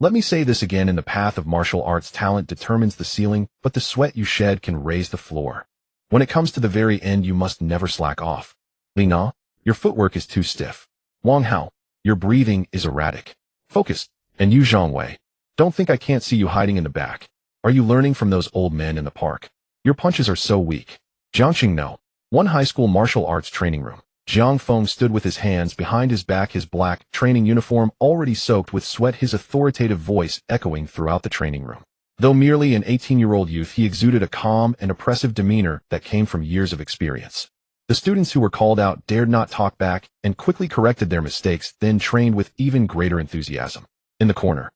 Let me say this again, in the path of martial arts, talent determines the ceiling, but the sweat you shed can raise the floor. When it comes to the very end, you must never slack off. Li Na, your footwork is too stiff. Wang Hao, your breathing is erratic. Focus. And you, Zhang, don't think I can't see you hiding in the back. Are you learning from those old men in the park? Your punches are so weak. Jiangqing no. One high school martial arts training room. Jiang Feng stood with his hands behind his back, his black training uniform already soaked with sweat, his authoritative voice echoing throughout the training room. Though merely an 18-year-old youth, he exuded a calm and oppressive demeanor that came from years of experience. The students who were called out dared not talk back and quickly corrected their mistakes, then trained with even greater enthusiasm. In the corner,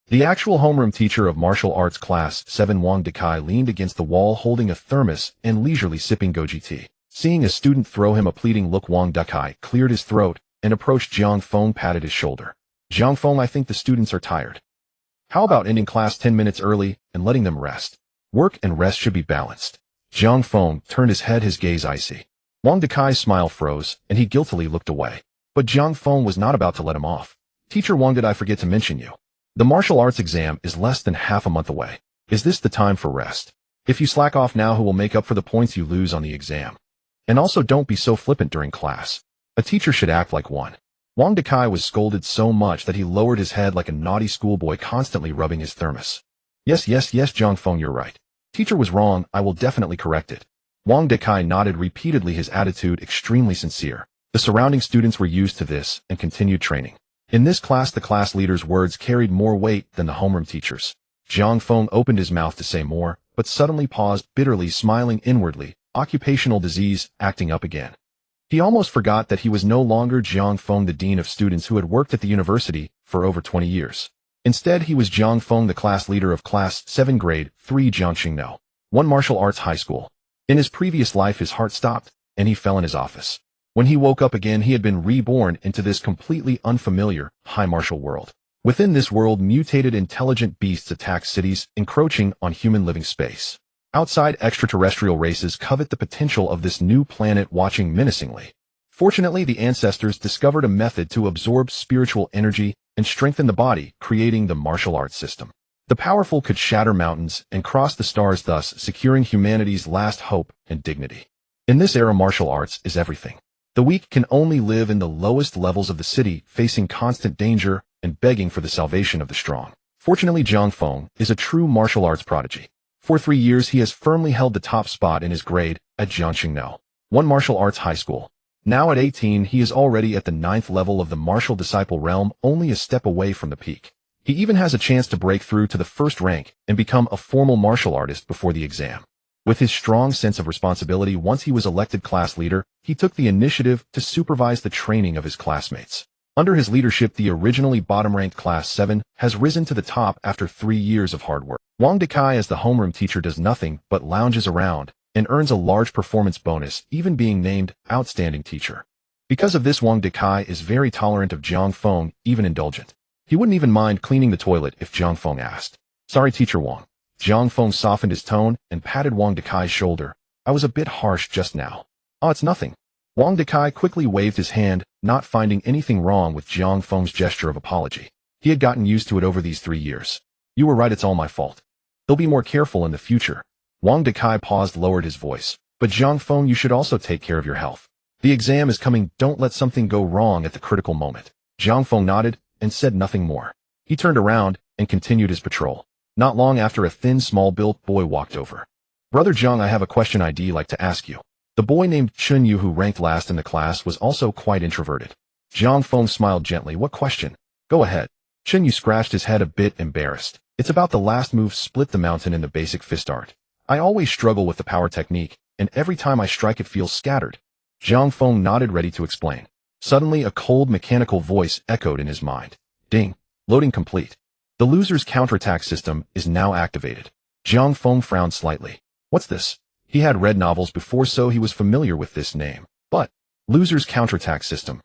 the actual homeroom teacher of martial arts class 7, Wang Dekai, leaned against the wall holding a thermos and leisurely sipping goji tea. Seeing a student throw him a pleading look, Wang Dekai cleared his throat and approached Jiang Feng, patted his shoulder. Jiang Feng, I think the students are tired. How about ending class 10 minutes early and letting them rest? Work and rest should be balanced. Jiang Feng turned his head, his gaze icy. Wang Dekai's smile froze, and he guiltily looked away. But Jiang Feng was not about to let him off. Teacher Wang, did I forget to mention you? The martial arts exam is less than half a month away. Is this the time for rest? If you slack off now, who will make up for the points you lose on the exam? And also, don't be so flippant during class. A teacher should act like one. Wang Dekai was scolded so much that he lowered his head like a naughty schoolboy, constantly rubbing his thermos. Yes, Jiang Feng, you're right. Teacher was wrong, I will definitely correct it. Wang Dekai nodded repeatedly, his attitude extremely sincere. The surrounding students were used to this and continued training. In this class, the class leader's words carried more weight than the homeroom teacher's. Jiang Feng opened his mouth to say more, but suddenly paused, bitterly smiling inwardly, occupational disease acting up again. He almost forgot that he was no longer Jiang Feng, the dean of students who had worked at the university for over 20 years. Instead, he was Jiang Feng, the class leader of class 7 grade 3 Jiangqing No. 1 martial arts high school. In his previous life, his heart stopped, and he fell in his office. When he woke up again, he had been reborn into this completely unfamiliar, high martial world. Within this world, mutated intelligent beasts attack cities, encroaching on human living space. Outside, extraterrestrial races covet the potential of this new planet, watching menacingly. Fortunately, the ancestors discovered a method to absorb spiritual energy and strengthen the body, creating the martial arts system. The powerful could shatter mountains and cross the stars, thus securing humanity's last hope and dignity. In this era, martial arts is everything. The weak can only live in the lowest levels of the city, facing constant danger and begging for the salvation of the strong. Fortunately, Jiang Feng is a true martial arts prodigy. For 3 years, he has firmly held the top spot in his grade at Jiangqing No. 1 martial arts high school. Now at 18, he is already at the 9th level of the martial disciple realm, only a step away from the peak. He even has a chance to break through to the first rank and become a formal martial artist before the exam. With his strong sense of responsibility, once he was elected class leader, he took the initiative to supervise the training of his classmates. Under his leadership, the originally bottom-ranked class 7 has risen to the top after 3 years of hard work. Wang Dekai, as the homeroom teacher, does nothing but lounges around and earns a large performance bonus, even being named outstanding teacher. Because of this, Wang Dekai is very tolerant of Jiang Feng, even indulgent. He wouldn't even mind cleaning the toilet if Jiang Feng asked. Sorry, Teacher Wang. Jiang Feng softened his tone and patted Wang Dekai's shoulder. I was a bit harsh just now. Oh, it's nothing. Wang Dekai quickly waved his hand, not finding anything wrong with Jiang Feng's gesture of apology. He had gotten used to it over these 3 years. You were right, it's all my fault. He'll be more careful in the future. Wang Dekai paused, lowered his voice. But Jiang Feng, you should also take care of your health. The exam is coming, don't let something go wrong at the critical moment. Jiang Feng nodded and said nothing more. He turned around and continued his patrol. Not long after, a thin, small-built boy walked over. Brother Jiang, I have a question I'd like to ask you. The boy named Chun Yu, who ranked last in the class, was also quite introverted. Jiang Feng smiled gently. What question? Go ahead. Chun Yu scratched his head, a bit embarrassed. It's about the last move, split the mountain, in the basic fist art. I always struggle with the power technique, and every time I strike it feels scattered. Jiang Feng nodded, ready to explain. Suddenly, a cold, mechanical voice echoed in his mind. Ding. Loading complete. The loser's counterattack system is now activated. Jiang Feng frowned slightly. What's this? He had read novels before, so he was familiar with this name. But, loser's counterattack system.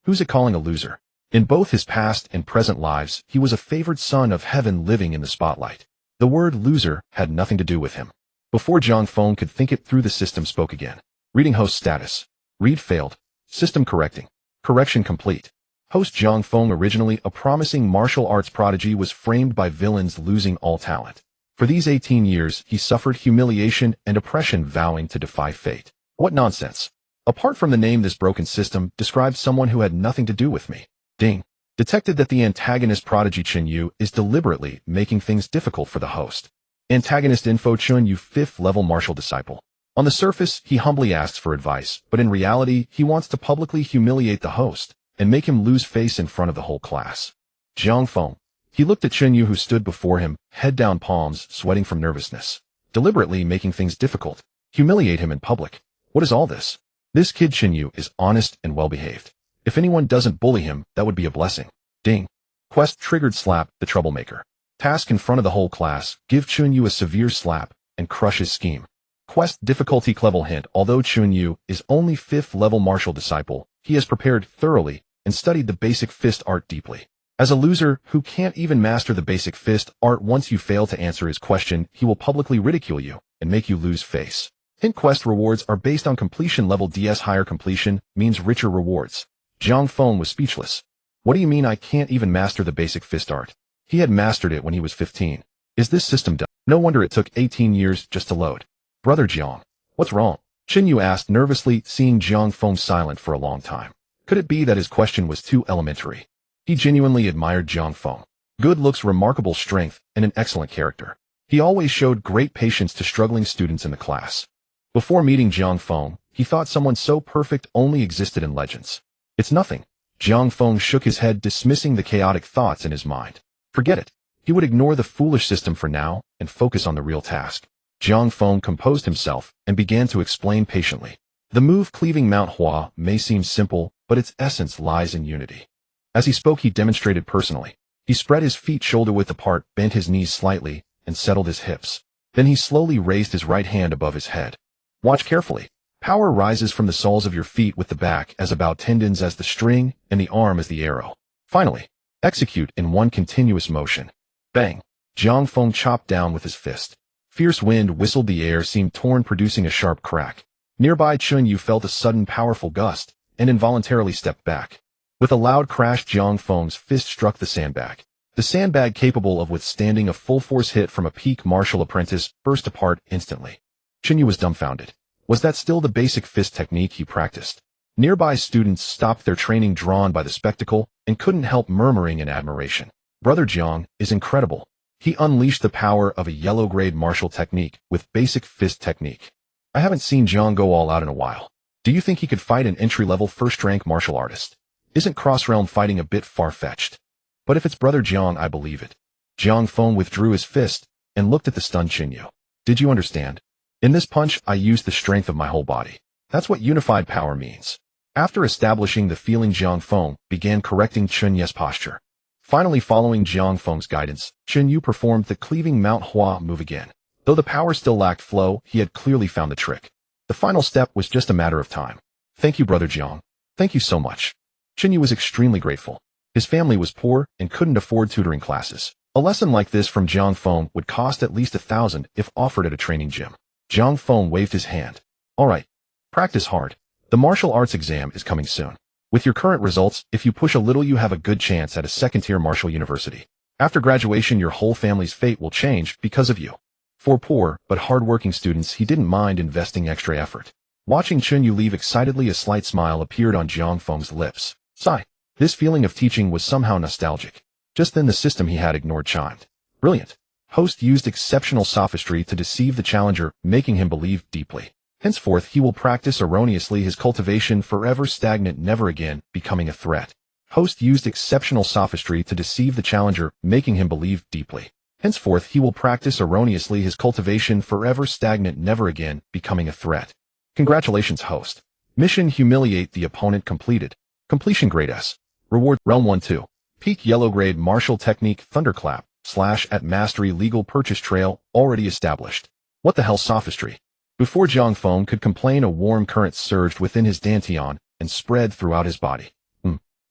Who's it calling a loser? In both his past and present lives, he was a favored son of heaven living in the spotlight. The word loser had nothing to do with him. Before Jiang Feng could think it through, the system spoke again. Reading host status. Read failed. System correcting. Correction complete. Host Jiang Feng, originally a promising martial arts prodigy, was framed by villains, losing all talent. For these 18 years, he suffered humiliation and oppression, vowing to defy fate. What nonsense. Apart from the name, this broken system describes someone who had nothing to do with me. Ding. Detected that the antagonist Prodigy Chen Yu is deliberately making things difficult for the host. Antagonist info: Chen Yu, 5th level martial disciple. On the surface, he humbly asks for advice, but in reality, he wants to publicly humiliate the host and make him lose face in front of the whole class. Jiang Feng. He looked at Chen Yu, who stood before him, head down, palms sweating from nervousness. Deliberately making things difficult. Humiliate him in public. What is all this? This kid Chen Yu is honest and well-behaved. If anyone doesn't bully him, that would be a blessing. Ding. Quest triggered. Slap the troublemaker. Task in front of the whole class: give Chen Yu a severe slap and crush his scheme. Quest difficulty level. Hint: although Chen Yu is only 5th level martial disciple, he has prepared thoroughly and studied the basic fist art deeply. As a loser who can't even master the basic fist art, once you fail to answer his question, he will publicly ridicule you and make you lose face. Hint: quest rewards are based on completion level DS. Higher completion means richer rewards. Jiang Feng was speechless. What do you mean I can't even master the basic fist art? He had mastered it when he was 15. Is this system done? No wonder it took 18 years just to load. Brother Jiang, what's wrong? Chen Yu asked nervously, seeing Jiang Feng silent for a long time. Could it be that his question was too elementary? He genuinely admired Jiang Feng. Good looks, remarkable strength, and an excellent character. He always showed great patience to struggling students in the class. Before meeting Jiang Feng, he thought someone so perfect only existed in legends. It's nothing. Jiang Feng shook his head, dismissing the chaotic thoughts in his mind. Forget it. He would ignore the foolish system for now and focus on the real task. Jiang Feng composed himself and began to explain patiently. The move cleaving Mount Hua may seem simple, but its essence lies in unity. As he spoke, he demonstrated personally. He spread his feet shoulder-width apart, bent his knees slightly, and settled his hips. Then he slowly raised his right hand above his head. Watch carefully. Power rises from the soles of your feet, with the back as about tendons as the string and the arm as the arrow. Finally, execute in one continuous motion. Bang! Jiang Feng chopped down with his fist. Fierce wind whistled, the air seemed torn, producing a sharp crack. Nearby, Chen Yu felt a sudden powerful gust and involuntarily stepped back. With a loud crash, Jiang Feng's fist struck the sandbag. The sandbag, capable of withstanding a full-force hit from a peak martial apprentice, burst apart instantly. Chen Yu was dumbfounded. Was that still the basic fist technique he practiced? Nearby students stopped their training, drawn by the spectacle, and couldn't help murmuring in admiration. Brother Jiang is incredible. He unleashed the power of a yellow-grade martial technique with basic fist technique. I haven't seen Jiang go all out in a while. Do you think he could fight an entry-level first-rank martial artist? Isn't cross-realm fighting a bit far-fetched? But if it's Brother Jiang, I believe it. Jiang Feng withdrew his fist and looked at the stunned Chen Yu. Did you understand? In this punch, I used the strength of my whole body. That's what unified power means. After establishing the feeling, Jiang Feng began correcting Chen Yu's posture. Finally, following Jiang Feng's guidance, Chen Yu performed the cleaving Mount Hua move again. Though the power still lacked flow, he had clearly found the trick. The final step was just a matter of time. Thank you, Brother Jiang. Thank you so much. Chen Yu was extremely grateful. His family was poor and couldn't afford tutoring classes. A lesson like this from Jiang Feng would cost at least 1,000 if offered at a training gym. Jiang Feng waved his hand. All right. Practice hard. The martial arts exam is coming soon. With your current results, if you push a little, you have a good chance at a second-tier martial university. After graduation, your whole family's fate will change because of you. For poor but hard-working students, he didn't mind investing extra effort. Watching Chen Yu leave excitedly, a slight smile appeared on Jiang Feng's lips. Sigh. This feeling of teaching was somehow nostalgic. Just then the system he had ignored chimed. Brilliant. Host used exceptional sophistry to deceive the challenger, making him believe deeply. Henceforth he will practice erroneously, his cultivation forever stagnant, never again becoming a threat. Host used exceptional sophistry to deceive the challenger, making him believe deeply. Henceforth he will practice erroneously, his cultivation forever stagnant, never again becoming a threat. Congratulations, host. Mission: humiliate the opponent completed. Completion grade S. Reward: Realm 1-2. Peak yellow grade martial technique thunderclap / at mastery legal purchase trail already established. What the hell sophistry? Before Jiang Feng could complain, a warm current surged within his dantian and spread throughout his body.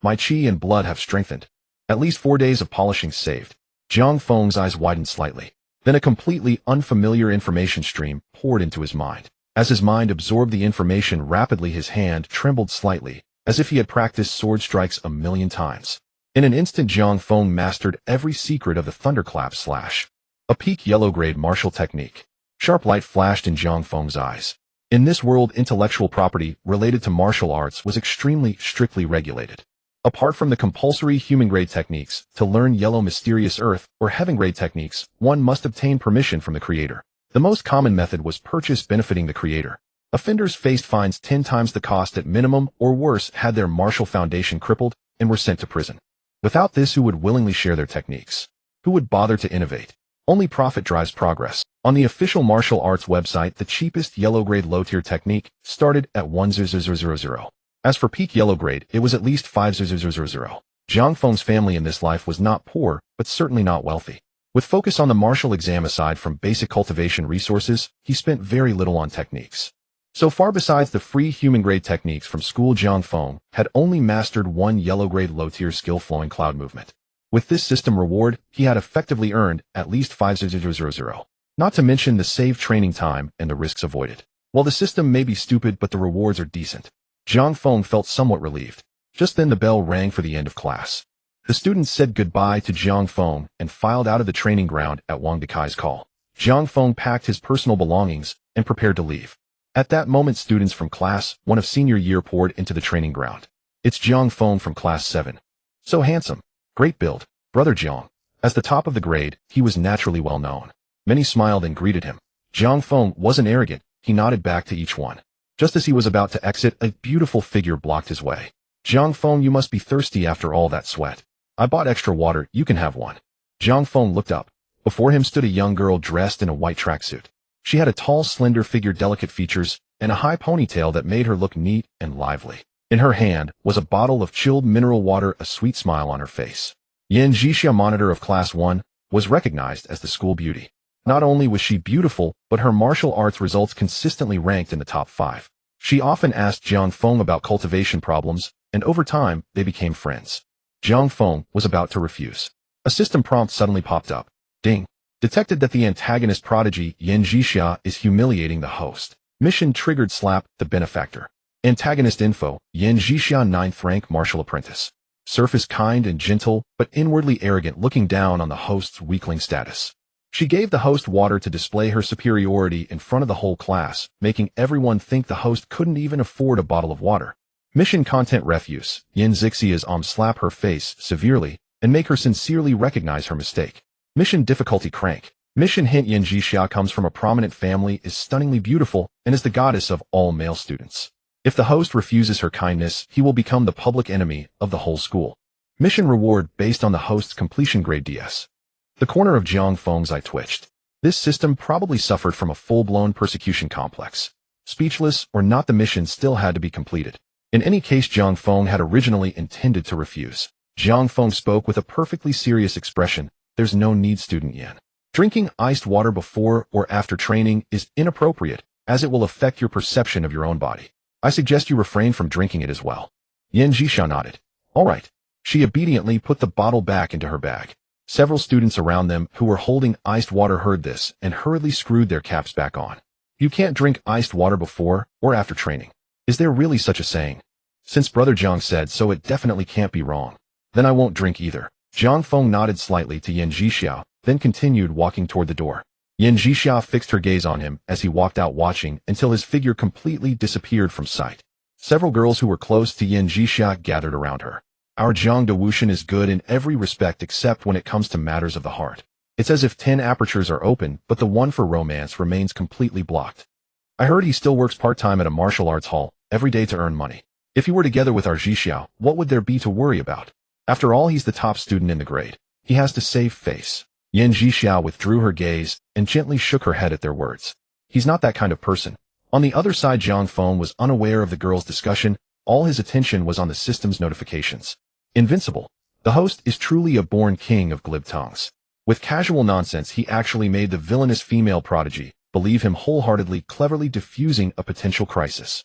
My chi and blood have strengthened. At least 4 days of polishing saved. Jiang Feng's eyes widened slightly. Then a completely unfamiliar information stream poured into his mind. As his mind absorbed the information rapidly, his hand trembled slightly, as if he had practiced sword strikes a million times. In an instant, Jiang Feng mastered every secret of the thunderclap slash, a peak yellow-grade martial technique. Sharp light flashed in Jiang Feng's eyes. In this world, intellectual property related to martial arts was extremely strictly regulated. Apart from the compulsory human-grade techniques, to learn yellow mysterious earth or heaven-grade techniques, one must obtain permission from the creator. The most common method was purchase benefiting the creator. Offenders faced fines 10 times the cost at minimum or worse, had their martial foundation crippled, and were sent to prison. Without this, who would willingly share their techniques? Who would bother to innovate? Only profit drives progress. On the official martial arts website, the cheapest yellow-grade low-tier technique started at 1,000. As for peak yellow grade, it was at least 5,000. Jiang Feng's family in this life was not poor, but certainly not wealthy. With focus on the martial exam aside from basic cultivation resources, he spent very little on techniques. So far, besides the free human-grade techniques from school, Jiang Feng had only mastered one yellow-grade low-tier skill, flowing cloud movement. With this system reward, he had effectively earned at least 5,000. Not to mention the saved training time and the risks avoided. While the system may be stupid, but the rewards are decent. Jiang Feng felt somewhat relieved. Just then the bell rang for the end of class. The students said goodbye to Jiang Feng and filed out of the training ground at Wang Dekai's call. Jiang Feng packed his personal belongings and prepared to leave. At that moment, students from class 1 of senior year poured into the training ground. It's Jiang Feng from class 7. So handsome. Great build. Brother Jiang. As the top of the grade, he was naturally well known. Many smiled and greeted him. Jiang Feng wasn't arrogant. He nodded back to each one. Just as he was about to exit, a beautiful figure blocked his way. Jiang Feng, you must be thirsty after all that sweat. I bought extra water, you can have one. Jiang Feng looked up. Before him stood a young girl dressed in a white tracksuit. She had a tall, slender figure, delicate features, and a high ponytail that made her look neat and lively. In her hand was a bottle of chilled mineral water, a sweet smile on her face. Yan Jixia, monitor of class 1, was recognized as the school beauty. Not only was she beautiful, but her martial arts results consistently ranked in the top 5. She often asked Jiang Feng about cultivation problems, and over time, they became friends. Jiang Feng was about to refuse. A system prompt suddenly popped up. Ding. Detected that the antagonist Prodigy, Yan Jixia, is humiliating the host. Mission triggered. Slap the benefactor. Antagonist info, Yan Jixia, 9th rank martial apprentice. Surface kind and gentle, but inwardly arrogant, looking down on the host's weakling status. She gave the host water to display her superiority in front of the whole class, making everyone think the host couldn't even afford a bottle of water. Mission content refuse, Yan Jixia's slap her face severely and make her sincerely recognize her mistake. Mission difficulty crank. Mission hint, Yan Jixia comes from a prominent family, is stunningly beautiful, and is the goddess of all male students. If the host refuses her kindness, he will become the public enemy of the whole school. Mission reward based on the host's completion grade DS. The corner of Jiang Feng's eye twitched. This system probably suffered from a full-blown persecution complex. Speechless or not, the mission still had to be completed. In any case, Jiang Feng had originally intended to refuse. Jiang Feng spoke with a perfectly serious expression. There's no need, student Yan. Drinking iced water before or after training is inappropriate, as it will affect your perception of your own body. I suggest you refrain from drinking it as well. Yan Jixia nodded. All right. She obediently put the bottle back into her bag. Several students around them who were holding iced water heard this and hurriedly screwed their caps back on. You can't drink iced water before or after training. Is there really such a saying? Since Brother Jiang said so, it definitely can't be wrong. Then I won't drink either. Jiang Feng nodded slightly to Yan Jixia, then continued walking toward the door. Yan Jixia fixed her gaze on him as he walked out, watching until his figure completely disappeared from sight. Several girls who were close to Yan Jixia gathered around her. Our Jiang Dawushan is good in every respect except when it comes to matters of the heart. It's as if 10 apertures are open, but the one for romance remains completely blocked. I heard he still works part-time at a martial arts hall, every day to earn money. If he were together with our Jixiao, what would there be to worry about? After all, he's the top student in the grade. He has to save face. Yan Jixiao withdrew her gaze and gently shook her head at their words. He's not that kind of person. On the other side, Jiang Feng was unaware of the girls' discussion. All his attention was on the system's notifications. Invincible. The host is truly a born king of glib tongues. With casual nonsense, he actually made the villainous female Prodigy believe him wholeheartedly, cleverly diffusing a potential crisis.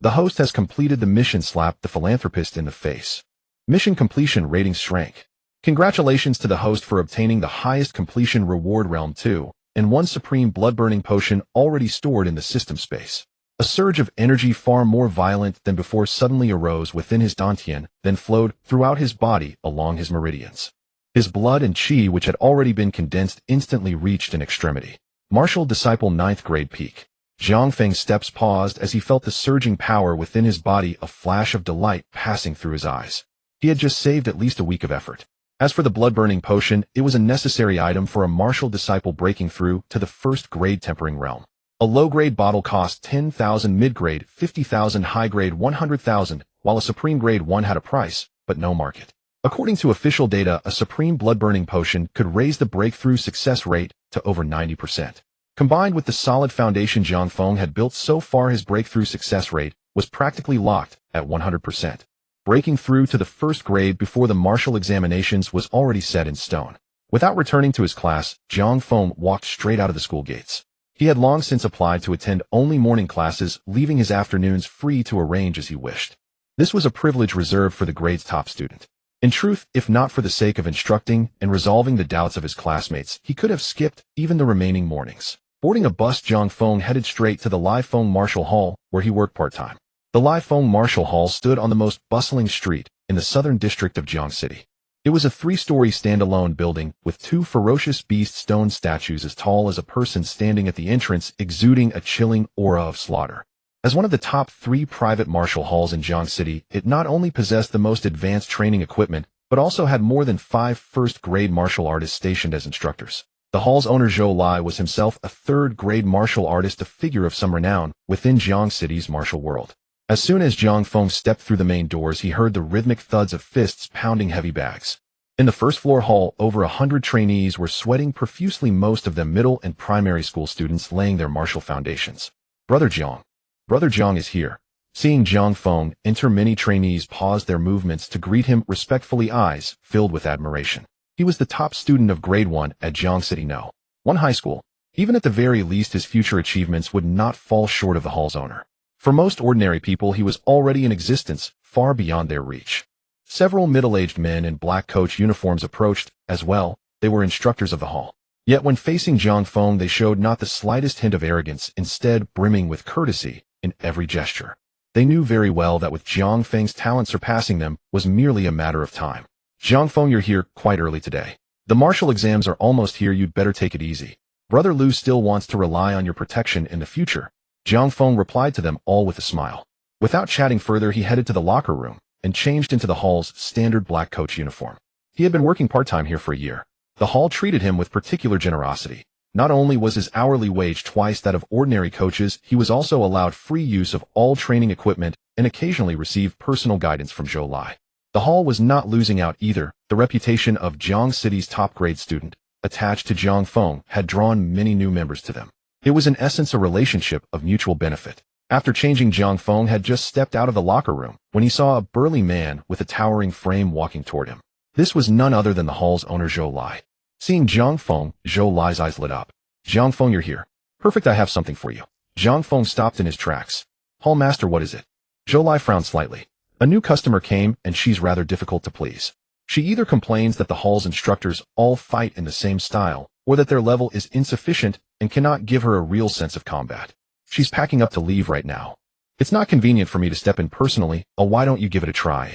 The host has completed the mission. Slapped the philanthropist in the face. Mission completion ratings shrank. Congratulations to the host for obtaining the highest completion reward, Realm 2, and 1 supreme blood-burning potion already stored in the system space. A surge of energy far more violent than before suddenly arose within his dantian, then flowed throughout his body along his meridians. His blood and qi, which had already been condensed, instantly reached an extremity. Martial Disciple 9th Grade Peak. Zhang Feng's steps paused as he felt the surging power within his body, a flash of delight passing through his eyes. He had just saved at least a week of effort. As for the blood-burning potion, it was a necessary item for a martial disciple breaking through to the 1st grade tempering realm. A low-grade bottle cost 10,000, mid-grade 50,000, high-grade 100,000, while a supreme grade 1 had a price, but no market. According to official data, a supreme blood-burning potion could raise the breakthrough success rate to over 90%. Combined with the solid foundation Zhang Feng had built so far, his breakthrough success rate was practically locked at 100%. Breaking through to the 1st grade before the martial examinations was already set in stone. Without returning to his class, Zhang Feng walked straight out of the school gates. He had long since applied to attend only morning classes, leaving his afternoons free to arrange as he wished. This was a privilege reserved for the grade's top student. In truth, if not for the sake of instructing and resolving the doubts of his classmates, he could have skipped even the remaining mornings. Boarding a bus, Zhang Feng headed straight to the Lai Feng Martial Hall, where he worked part-time. The Lai Feng Martial Hall stood on the most bustling street in the southern district of Jiang City. It was a 3-story standalone building with 2 ferocious beast stone statues as tall as a person standing at the entrance, exuding a chilling aura of slaughter. As one of the top 3 private martial halls in Jiang City, it not only possessed the most advanced training equipment, but also had more than 5 first-grade martial artists stationed as instructors. The hall's owner Zhou Lai was himself a 3rd-grade martial artist, a figure of some renown within Jiang City's martial world. As soon as Zhang Feng stepped through the main doors, he heard the rhythmic thuds of fists pounding heavy bags. In the first-floor hall, over 100 trainees were sweating profusely, most of them middle and primary school students laying their martial foundations. Brother Zhang is here. Seeing Zhang Feng enter, many trainees paused their movements to greet him respectfully, eyes filled with admiration. He was the top student of grade 1 at Jiang City No. 1 high school. Even at the very least, his future achievements would not fall short of the hall's owner. For most ordinary people, he was already in existence, far beyond their reach. Several middle-aged men in black coach uniforms approached, as well. They were instructors of the hall. Yet when facing Zhang Feng, they showed not the slightest hint of arrogance, instead brimming with courtesy in every gesture. They knew very well that with Zhang Feng's talent surpassing them was merely a matter of time. Zhang Feng, you're here quite early today. The martial exams are almost here, you'd better take it easy. Brother Lu still wants to rely on your protection in the future. Zhang Feng replied to them all with a smile. Without chatting further, he headed to the locker room and changed into the hall's standard black coach uniform. He had been working part-time here for a year. The hall treated him with particular generosity. Not only was his hourly wage twice that of ordinary coaches, he was also allowed free use of all training equipment and occasionally received personal guidance from Zhou Lai. The hall was not losing out either. The reputation of Jiang City's top-grade student, attached to Zhang Feng, had drawn many new members to them. It was in essence a relationship of mutual benefit. After changing, Zhang Feng had just stepped out of the locker room when he saw a burly man with a towering frame walking toward him. This was none other than the hall's owner Zhou Lai. Seeing Zhang Feng, Zhou Lai's eyes lit up. Zhang Feng, you're here. Perfect, I have something for you. Zhang Feng stopped in his tracks. Hall master, what is it? Zhou Lai frowned slightly. A new customer came, and she's rather difficult to please. She either complains that the hall's instructors all fight in the same style, or that their level is insufficient and cannot give her a real sense of combat. She's packing up to leave right now. It's not convenient for me to step in personally. Oh, why don't you give it a try?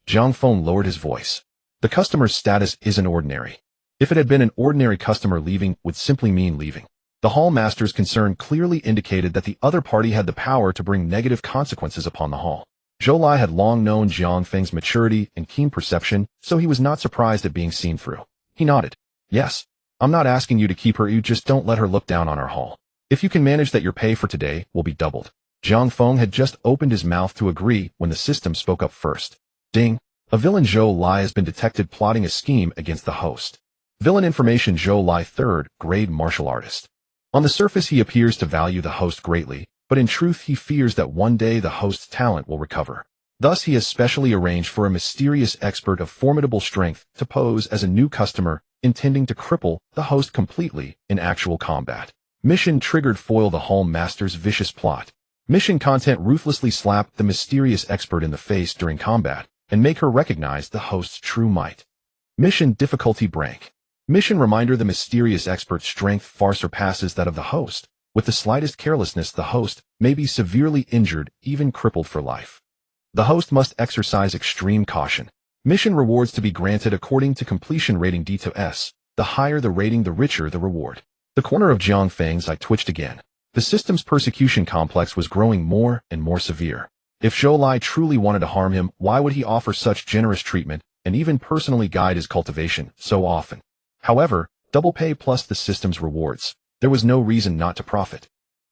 Zhang Feng lowered his voice. The customer's status isn't ordinary. If it had been an ordinary customer, leaving would simply mean leaving. The hall master's concern clearly indicated that the other party had the power to bring negative consequences upon the hall. Zhou Lai had long known Zhang Feng's maturity and keen perception, so he was not surprised at being seen through. He nodded. Yes. I'm not asking you to keep her, you just don't let her look down on our hall. If you can manage that, your pay for today will be doubled. Zhang Feng had just opened his mouth to agree when the system spoke up first. Ding. A villain Zhou Lai has been detected plotting a scheme against the host. Villain information: Zhou Lai, 3rd grade martial artist. On the surface, he appears to value the host greatly, but in truth he fears that one day the host's talent will recover. Thus he has specially arranged for a mysterious expert of formidable strength to pose as a new customer, intending to cripple the host completely in actual combat. Mission triggered: foil the hall master's vicious plot. Mission content: ruthlessly slap the mysterious expert in the face during combat and make her recognize the host's true might. Mission difficulty: rank. Mission reminder: the mysterious expert's strength far surpasses that of the host, With the slightest carelessness, the host may be severely injured, even crippled for life. The host must exercise extreme caution. Mission rewards to be granted according to completion rating D to S. The higher the rating, the richer the reward. The corner of Jiang Feng's eye twitched again. The system's persecution complex was growing more and more severe. If Zhou Lai truly wanted to harm him, why would he offer such generous treatment and even personally guide his cultivation so often? However, double pay plus the system's rewards. There was no reason not to profit.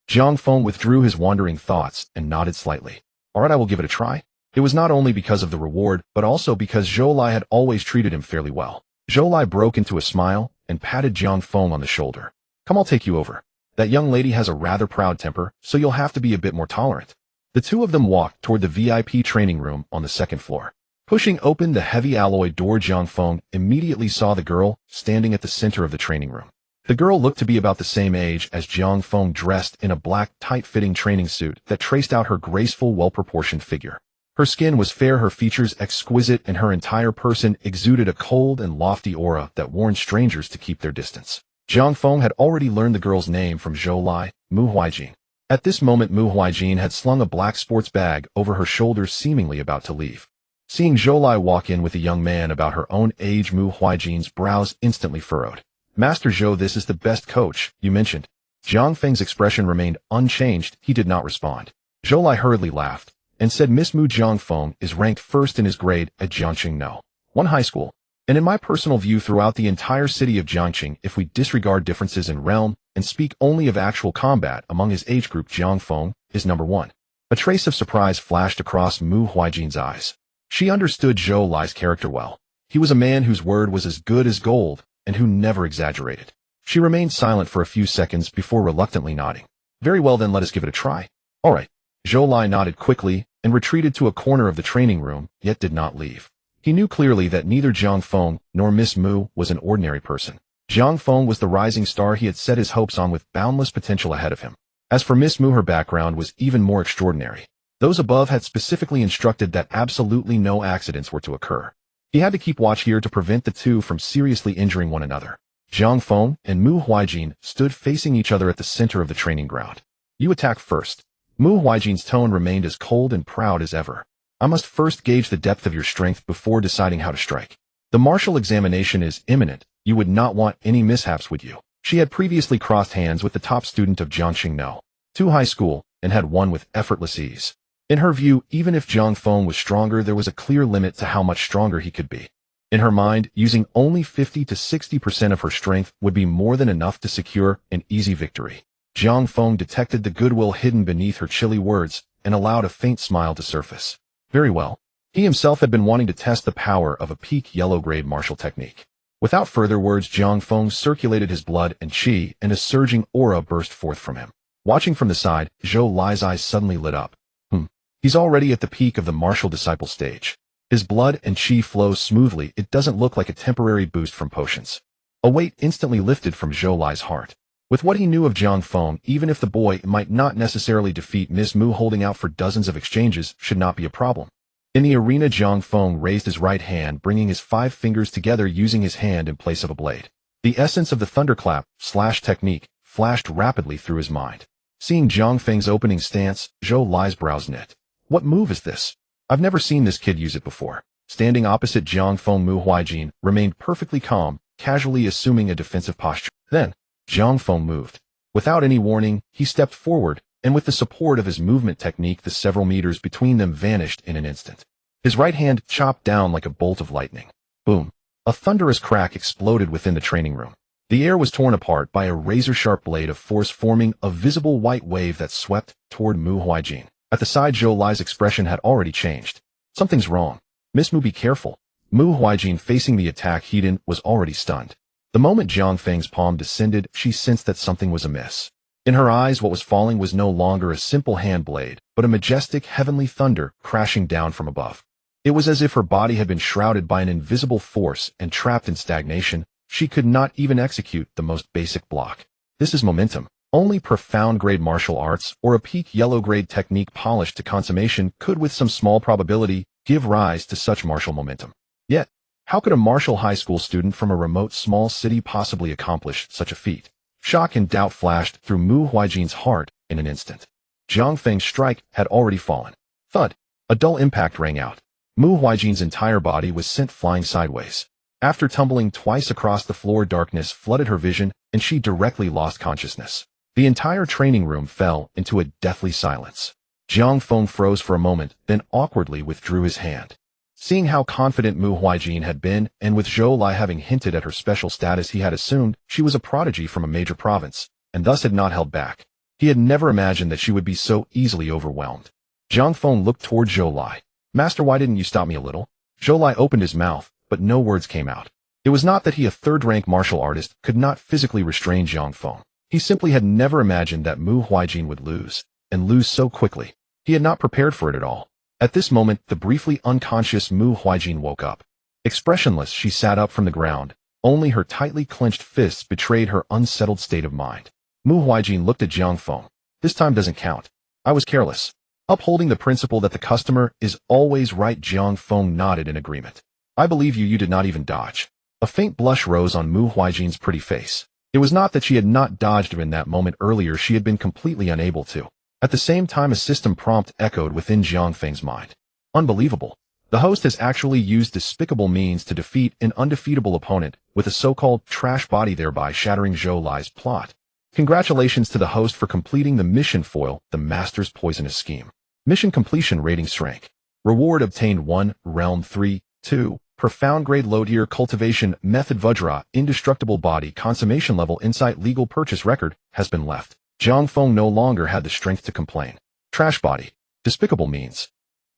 Jiang Feng withdrew his wandering thoughts and nodded slightly. All right, I will give it a try. It was not only because of the reward, but also because Zhou Lai had always treated him fairly well. Zhou Lai broke into a smile and patted Jiang Feng on the shoulder. Come, I'll take you over. That young lady has a rather proud temper, so you'll have to be a bit more tolerant. The two of them walked toward the VIP training room on the second floor. Pushing open the heavy alloy door, Jiang Feng immediately saw the girl standing at the center of the training room. The girl looked to be about the same age as Jiang Feng, dressed in a black, tight-fitting training suit that traced out her graceful, well-proportioned figure. Her skin was fair, her features exquisite, and her entire person exuded a cold and lofty aura that warned strangers to keep their distance. Jiang Feng had already learned the girl's name from Zhou Lai, Mu Huijin. At this moment, Mu Huijin had slung a black sports bag over her shoulders, seemingly about to leave. Seeing Zhou Lai walk in with a young man about her own age, Mu Huijin's brows instantly furrowed. Master Zhou, this is the best coach you mentioned. Jiang Feng's expression remained unchanged. He did not respond. Zhou Lai hurriedly laughed and said, Miss Mu, Jiang Feng is ranked first in his grade at Jiangqing No. 1 high school. And in my personal view, throughout the entire city of Jiangqing, if we disregard differences in realm and speak only of actual combat among his age group, Jiang Feng is number 1. A trace of surprise flashed across Mu Huijin's eyes. She understood Zhou Lai's character well. He was a man whose word was as good as gold and who never exaggerated. She remained silent for a few seconds before reluctantly nodding. Very well, then let us give it a try. All right. Zhou Lai nodded quickly and retreated to a corner of the training room, yet did not leave. He knew clearly that neither Jiang Feng nor Miss Mu was an ordinary person. Jiang Feng was the rising star he had set his hopes on, with boundless potential ahead of him. As for Miss Mu, her background was even more extraordinary. Those above had specifically instructed that absolutely no accidents were to occur. He had to keep watch here to prevent the two from seriously injuring one another. Jiang Feng and Mu Huijin stood facing each other at the center of the training ground. You attack first. Mu Huijin's tone remained as cold and proud as ever. I must first gauge the depth of your strength before deciding how to strike. The martial examination is imminent. You would not want any mishaps, would you? She had previously crossed hands with the top student of Jiangqing No. 2 high school and had won with effortless ease. In her view, even if Jiang Feng was stronger, there was a clear limit to how much stronger he could be. In her mind, using only 50 to 60% of her strength would be more than enough to secure an easy victory. Jiang Feng detected the goodwill hidden beneath her chilly words and allowed a faint smile to surface. Very well. He himself had been wanting to test the power of a peak yellow-grade martial technique. Without further words, Jiang Feng circulated his blood and qi, and a surging aura burst forth from him. Watching from the side, Zhou Lai's eyes suddenly lit up. He's already at the peak of the martial disciple stage. His blood and qi flows smoothly. It doesn't look like a temporary boost from potions. A weight instantly lifted from Zhou Lai's heart. With what he knew of Jiang Feng, even if the boy might not necessarily defeat Miss Mu, holding out for dozens of exchanges should not be a problem. In the arena, Jiang Feng raised his right hand, bringing his 5 fingers together using his hand in place of a blade. The essence of the thunderclap slash technique flashed rapidly through his mind. Seeing Jiang Feng's opening stance, Zhou Lai's brows knit. What move is this? I've never seen this kid use it before. Standing opposite Jiang Feng, Mu Huijin remained perfectly calm, casually assuming a defensive posture. Then, Jiang Feng moved. Without any warning, he stepped forward, and with the support of his movement technique, the several meters between them vanished in an instant. His right hand chopped down like a bolt of lightning. Boom! A thunderous crack exploded within the training room. The air was torn apart by a razor-sharp blade of force, forming a visible white wave that swept toward Mu Huijin. At the side, Zhou Lai's expression had already changed. Something's wrong. Miss Mu, be careful. Mu Huijin, facing the attack head-on, was already stunned. The moment Jiang Feng's palm descended, she sensed that something was amiss. In her eyes, what was falling was no longer a simple hand blade, but a majestic heavenly thunder crashing down from above. It was as if her body had been shrouded by an invisible force and trapped in stagnation. She could not even execute the most basic block. This is momentum. Only profound-grade martial arts or a peak yellow-grade technique polished to consummation could, with some small probability, give rise to such martial momentum. Yet, how could a martial high school student from a remote small city possibly accomplish such a feat? Shock and doubt flashed through Mu Huaijin's heart in an instant. Jiang Feng's strike had already fallen. Thud! A dull impact rang out. Mu Huaijin's entire body was sent flying sideways. After tumbling twice across the floor, darkness flooded her vision, and she directly lost consciousness. The entire training room fell into a deathly silence. Jiang Feng froze for a moment, then awkwardly withdrew his hand. Seeing how confident Mu Huaijin had been, and with Zhou Lai having hinted at her special status, he had assumed she was a prodigy from a major province, and thus had not held back. He had never imagined that she would be so easily overwhelmed. Jiang Feng looked toward Zhou Lai. "Master, why didn't you stop me a little?" Zhou Lai opened his mouth, but no words came out. It was not that he, a third-rank martial artist, could not physically restrain Jiang Feng. He simply had never imagined that Mu Huaijin would lose, and lose so quickly. He had not prepared for it at all. At this moment, the briefly unconscious Mu Huaijin woke up. Expressionless, she sat up from the ground. Only her tightly clenched fists betrayed her unsettled state of mind. Mu Huaijin looked at Jiang Feng. "This time doesn't count. I was careless." Upholding the principle that the customer is always right, Jiang Feng nodded in agreement. "I believe you did not even dodge." A faint blush rose on Mu Huaijin's pretty face. It was not that she had not dodged him in that moment earlier, she had been completely unable to. At the same time, a system prompt echoed within Jiang Feng's mind. Unbelievable. The host has actually used despicable means to defeat an undefeatable opponent with a so-called trash body, thereby shattering Zhou Lai's plot. Congratulations to the host for completing the mission foil, the Master's Poisonous Scheme. Mission completion rating rank. Reward obtained 1, Realm 3, 2. Profound grade load here, cultivation method Vajra, indestructible body, consummation level, insight, legal purchase record has been left. Jiang Feng no longer had the strength to complain. Trash body. Despicable means.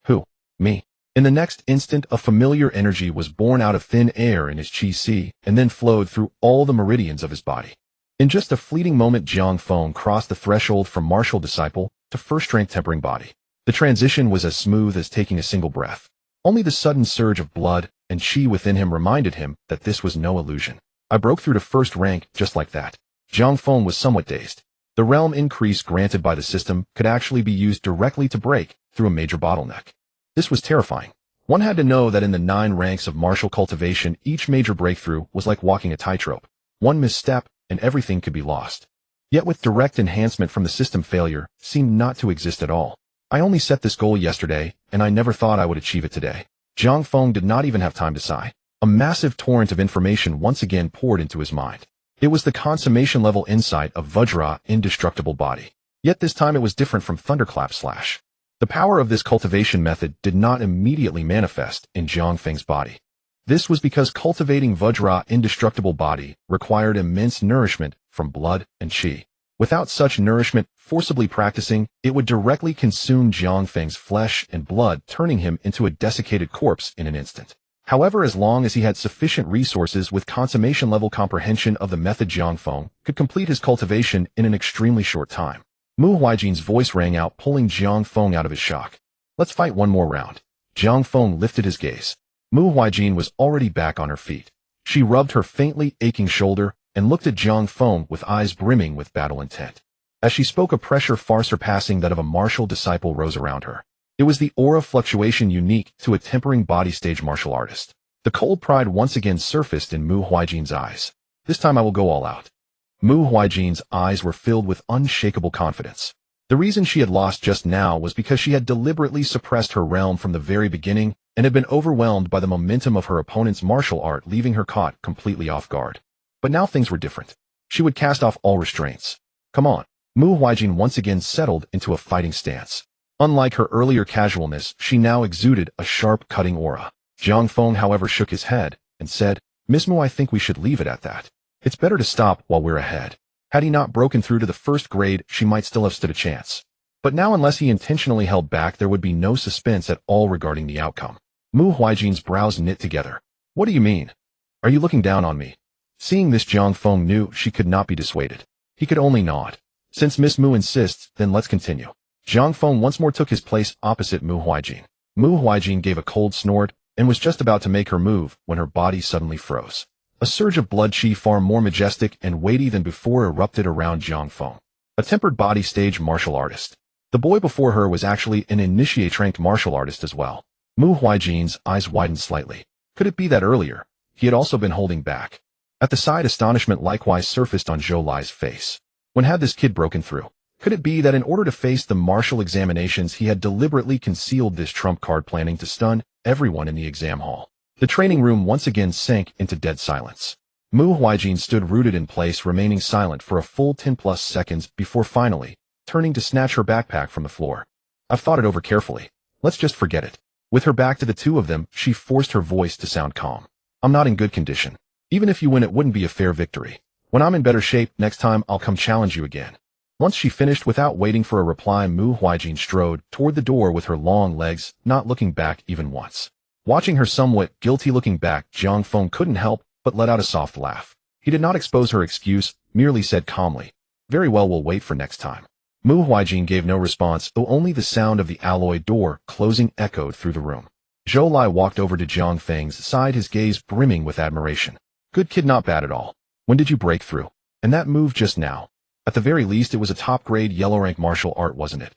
Who? Me. In the next instant, a familiar energy was born out of thin air in his chi, and then flowed through all the meridians of his body. In just a fleeting moment, Jiang Feng crossed the threshold from martial disciple to first-rank tempering body. The transition was as smooth as taking a single breath. Only the sudden surge of blood and chi within him reminded him that this was no illusion. I broke through to first rank just like that. Jiang Feng was somewhat dazed. The realm increase granted by the system could actually be used directly to break through a major bottleneck. This was terrifying. One had to know that in the 9 ranks of martial cultivation, each major breakthrough was like walking a tightrope. One misstep, and everything could be lost. Yet with direct enhancement from the system, failure seemed not to exist at all. I only set this goal yesterday, and I never thought I would achieve it today. Jiang Feng did not even have time to sigh. A massive torrent of information once again poured into his mind. It was the consummation level insight of Vajra, indestructible body. Yet this time it was different from Thunderclap Slash. The power of this cultivation method did not immediately manifest in Jiang Feng's body. This was because cultivating Vajra, indestructible body, required immense nourishment from blood and chi. Without such nourishment, forcibly practicing, it would directly consume Jiang Feng's flesh and blood, turning him into a desiccated corpse in an instant. However, as long as he had sufficient resources with consummation level comprehension of the method, Jiang Feng could complete his cultivation in an extremely short time. Mu Huaijin's voice rang out, pulling Jiang Feng out of his shock. "Let's fight one more round." Jiang Feng lifted his gaze. Mu Huaijin was already back on her feet. She rubbed her faintly aching shoulder and looked at Jiang Feng with eyes brimming with battle intent. As she spoke, a pressure far surpassing that of a martial disciple rose around her. It was the aura fluctuation unique to a tempering body stage martial artist. The cold pride once again surfaced in Mu Huaijin's eyes. "This time I will go all out." Mu Huaijin's eyes were filled with unshakable confidence. The reason she had lost just now was because she had deliberately suppressed her realm from the very beginning and had been overwhelmed by the momentum of her opponent's martial art, leaving her caught completely off guard. But now things were different. She would cast off all restraints. "Come on." Mu Huaijin once again settled into a fighting stance. Unlike her earlier casualness, she now exuded a sharp, cutting aura. Jiang Feng, however, shook his head and said, "Miss Mu, I think we should leave it at that. It's better to stop while we're ahead." Had he not broken through to the first grade, she might still have stood a chance. But now, unless he intentionally held back, there would be no suspense at all regarding the outcome. Mu Huaijin's brows knit together. "What do you mean? Are you looking down on me?" Seeing this, Jiang Feng knew she could not be dissuaded. He could only nod. "Since Miss Mu insists, then let's continue." Jiang Feng once more took his place opposite Mu Huaijin. Mu Huaijin gave a cold snort and was just about to make her move when her body suddenly froze. A surge of blood chi far more majestic and weighty than before erupted around Jiang Feng. A tempered body stage martial artist. The boy before her was actually an initiate-ranked martial artist as well. Mu Huaijin's eyes widened slightly. Could it be that earlier he had also been holding back? At the sight, astonishment likewise surfaced on Zhou Lai's face. When had this kid broken through? Could it be that in order to face the martial examinations he had deliberately concealed this trump card, planning to stun everyone in the exam hall? The training room once again sank into dead silence. Mu Huijin stood rooted in place, remaining silent for a full 10+ seconds before finally turning to snatch her backpack from the floor. I've thought it over carefully. Let's just forget it. With her back to the two of them, she forced her voice to sound calm. I'm not in good condition. Even if you win, it wouldn't be a fair victory. When I'm in better shape, next time I'll come challenge you again. Once she finished, without waiting for a reply, Mu Huijin strode toward the door with her long legs, not looking back even once. Watching her somewhat guilty-looking back, Jiang Feng couldn't help but let out a soft laugh. He did not expose her excuse, merely said calmly, "Very well, we'll wait for next time." Mu Huijin gave no response, though only the sound of the alloy door closing echoed through the room. Zhou Lai walked over to Jiang Feng's side, his gaze brimming with admiration. "Good kid, not bad at all. When did you break through? And that move just now? At the very least, it was a top-grade yellow-rank martial art, wasn't it?"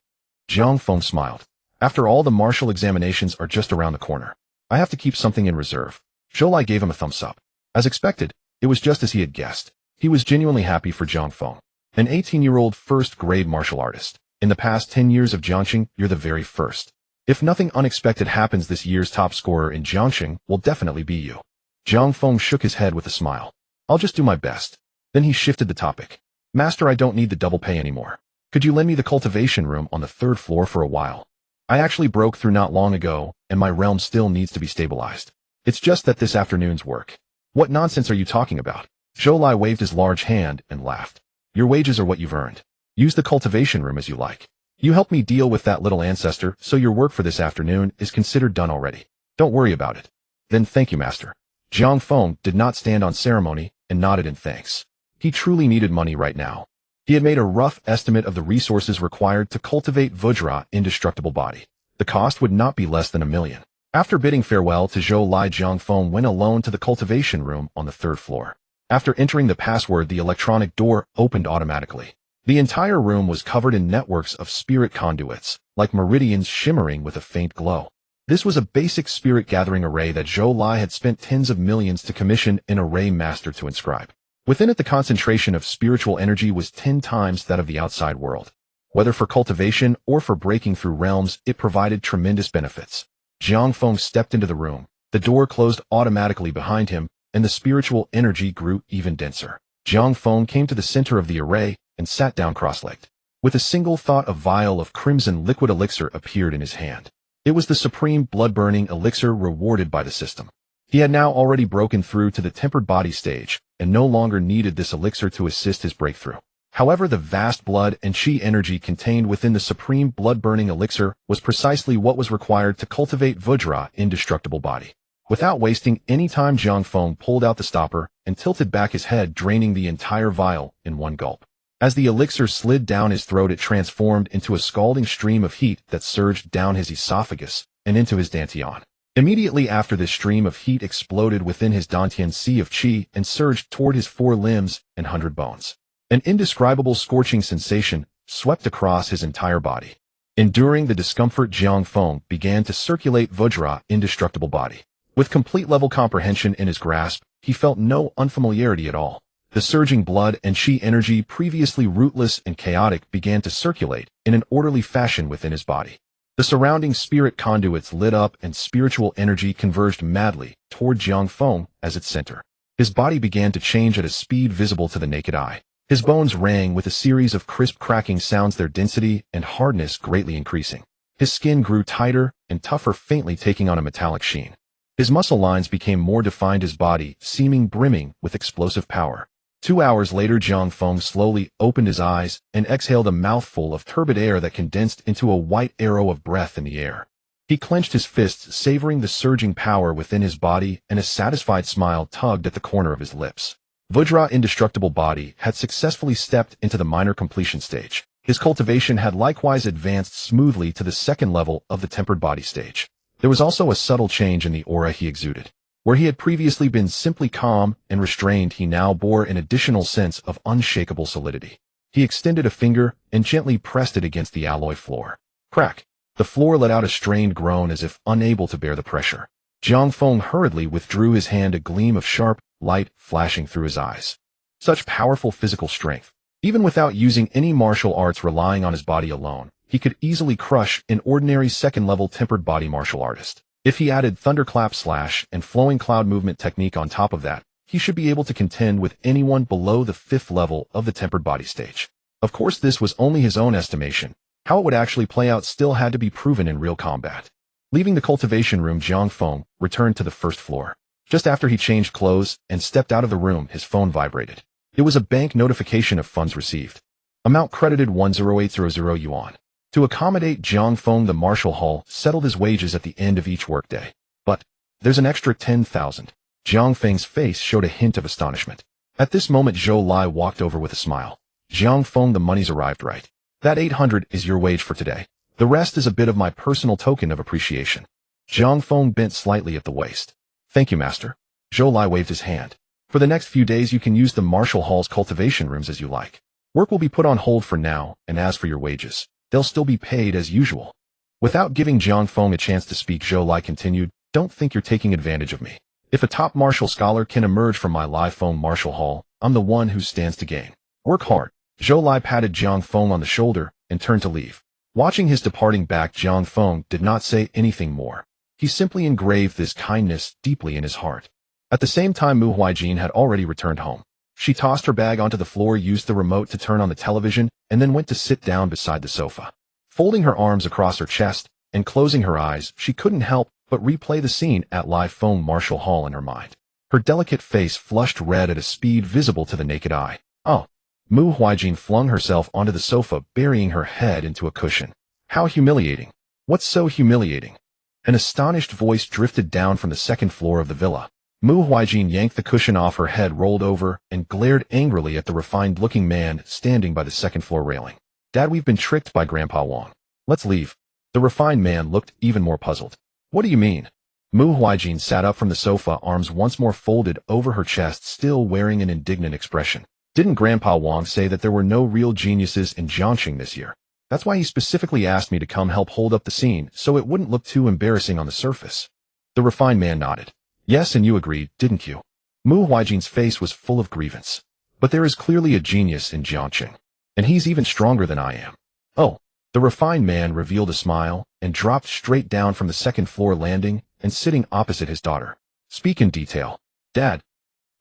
Jiang Feng smiled. "After all, the martial examinations are just around the corner. I have to keep something in reserve." Zhou Lai gave him a thumbs up. As expected, it was just as he had guessed. He was genuinely happy for Jiang Feng. An 18-year-old first-grade martial artist. In the past 10 years of Jiangxing, you're the very first. If nothing unexpected happens, this year's top scorer in Jiangxing will definitely be you. Jiang Feng shook his head with a smile. "I'll just do my best." Then he shifted the topic. "Master, I don't need the double pay anymore. Could you lend me the cultivation room on the 3rd floor for a while? I actually broke through not long ago, and my realm still needs to be stabilized. It's just that this afternoon's work." "What nonsense are you talking about?" Zhou Lai waved his large hand and laughed. "Your wages are what you've earned. Use the cultivation room as you like. You helped me deal with that little ancestor, so your work for this afternoon is considered done already. Don't worry about it." "Then thank you, Master." Jiang Feng did not stand on ceremony and nodded in thanks. He truly needed money right now. He had made a rough estimate of the resources required to cultivate Vajra indestructible body. The cost would not be less than 1 million. After bidding farewell to Zhou Lai, Jiang Feng went alone to the cultivation room on the 3rd floor. After entering the password, the electronic door opened automatically. The entire room was covered in networks of spirit conduits, like meridians shimmering with a faint glow. This was a basic spirit gathering array that Zhou Lai had spent tens of millions to commission an array master to inscribe. Within it, the concentration of spiritual energy was 10 times that of the outside world. Whether for cultivation or for breaking through realms, it provided tremendous benefits. Jiang Feng stepped into the room. The door closed automatically behind him, and the spiritual energy grew even denser. Jiang Feng came to the center of the array and sat down cross-legged. With a single thought, a vial of crimson liquid elixir appeared in his hand. It was the supreme blood-burning elixir rewarded by the system. He had now already broken through to the tempered body stage, and no longer needed this elixir to assist his breakthrough. However, the vast blood and chi energy contained within the supreme blood-burning elixir was precisely what was required to cultivate Vajra indestructible body. Without wasting any time, Jiang Feng pulled out the stopper and tilted back his head, draining the entire vial in one gulp. As the elixir slid down his throat, it transformed into a scalding stream of heat that surged down his esophagus and into his dantian. Immediately after, this stream of heat exploded within his dantian sea of qi and surged toward his 4 limbs and 100 bones. An indescribable scorching sensation swept across his entire body. Enduring the discomfort, Jiang Feng began to circulate Vajra indestructible body. With complete level comprehension in his grasp, he felt no unfamiliarity at all. The surging blood and chi energy, previously rootless and chaotic, began to circulate in an orderly fashion within his body. The surrounding spirit conduits lit up and spiritual energy converged madly toward Jiang Feng as its center. His body began to change at a speed visible to the naked eye. His bones rang with a series of crisp cracking sounds, their density and hardness greatly increasing. His skin grew tighter and tougher, faintly taking on a metallic sheen. His muscle lines became more defined, his body seeming brimming with explosive power. 2 hours later, Jiang Feng slowly opened his eyes and exhaled a mouthful of turbid air that condensed into a white arrow of breath in the air. He clenched his fists, savoring the surging power within his body, and a satisfied smile tugged at the corner of his lips. Vajra indestructible body had successfully stepped into the minor completion stage. His cultivation had likewise advanced smoothly to the 2nd level of the tempered body stage. There was also a subtle change in the aura he exuded. Where he had previously been simply calm and restrained, he now bore an additional sense of unshakable solidity. He extended a finger and gently pressed it against the alloy floor. Crack! The floor let out a strained groan as if unable to bear the pressure. Jiang Feng hurriedly withdrew his hand. A gleam of sharp, light flashing through his eyes. Such powerful physical strength. Even without using any martial arts relying on his body alone, he could easily crush an ordinary second-level tempered body martial artist. If he added thunderclap slash and flowing cloud movement technique on top of that, he should be able to contend with anyone below the 5th level of the tempered body stage. Of course, this was only his own estimation. How it would actually play out still had to be proven in real combat. Leaving the cultivation room, Jiang Feng returned to the first floor. Just after he changed clothes and stepped out of the room, his phone vibrated. It was a bank notification of funds received. Amount credited 10800 yuan. To accommodate Jiang Feng, the martial hall settled his wages at the end of each workday. But there's an extra 10,000. Jiang Feng's face showed a hint of astonishment. At this moment, Zhou Lai walked over with a smile. Jiang Feng, the money's arrived, right? That 800 is your wage for today. The rest is a bit of my personal token of appreciation. Jiang Feng bent slightly at the waist. Thank you, master. Zhou Lai waved his hand. For the next few days, you can use the martial hall's cultivation rooms as you like. Work will be put on hold for now, and as for your wages, they'll still be paid as usual. Without giving Jiang Feng a chance to speak, Zhou Lai continued, don't think you're taking advantage of me. If a top martial scholar can emerge from my Lai Feng martial hall, I'm the one who stands to gain. Work hard. Zhou Lai patted Jiang Feng on the shoulder and turned to leave. Watching his departing back, Jiang Feng did not say anything more. He simply engraved this kindness deeply in his heart. At the same time, Mu Huijin had already returned home. She tossed her bag onto the floor, used the remote to turn on the television, and then went to sit down beside the sofa. Folding her arms across her chest and closing her eyes, she couldn't help but replay the scene at Lai Feng Martial Hall in her mind. Her delicate face flushed red at a speed visible to the naked eye. Oh! Mu Huijin flung herself onto the sofa, burying her head into a cushion. How humiliating! What's so humiliating? An astonished voice drifted down from the second floor of the villa. Mu Huijin yanked the cushion off her head, rolled over, and glared angrily at the refined-looking man standing by the second-floor railing. Dad, we've been tricked by Grandpa Wang. Let's leave. The refined man looked even more puzzled. What do you mean? Mu Huijin sat up from the sofa, arms once more folded over her chest, still wearing an indignant expression. Didn't Grandpa Wang say that there were no real geniuses in Jiangxing this year? That's why he specifically asked me to come help hold up the scene, so it wouldn't look too embarrassing on the surface. The refined man nodded. Yes, and you agreed, didn't you? Mu Huijin's face was full of grievance. But there is clearly a genius in Jiangxing. And he's even stronger than I am. Oh. The refined man revealed a smile and dropped straight down from the second-floor landing and sitting opposite his daughter. Speak in detail. Dad.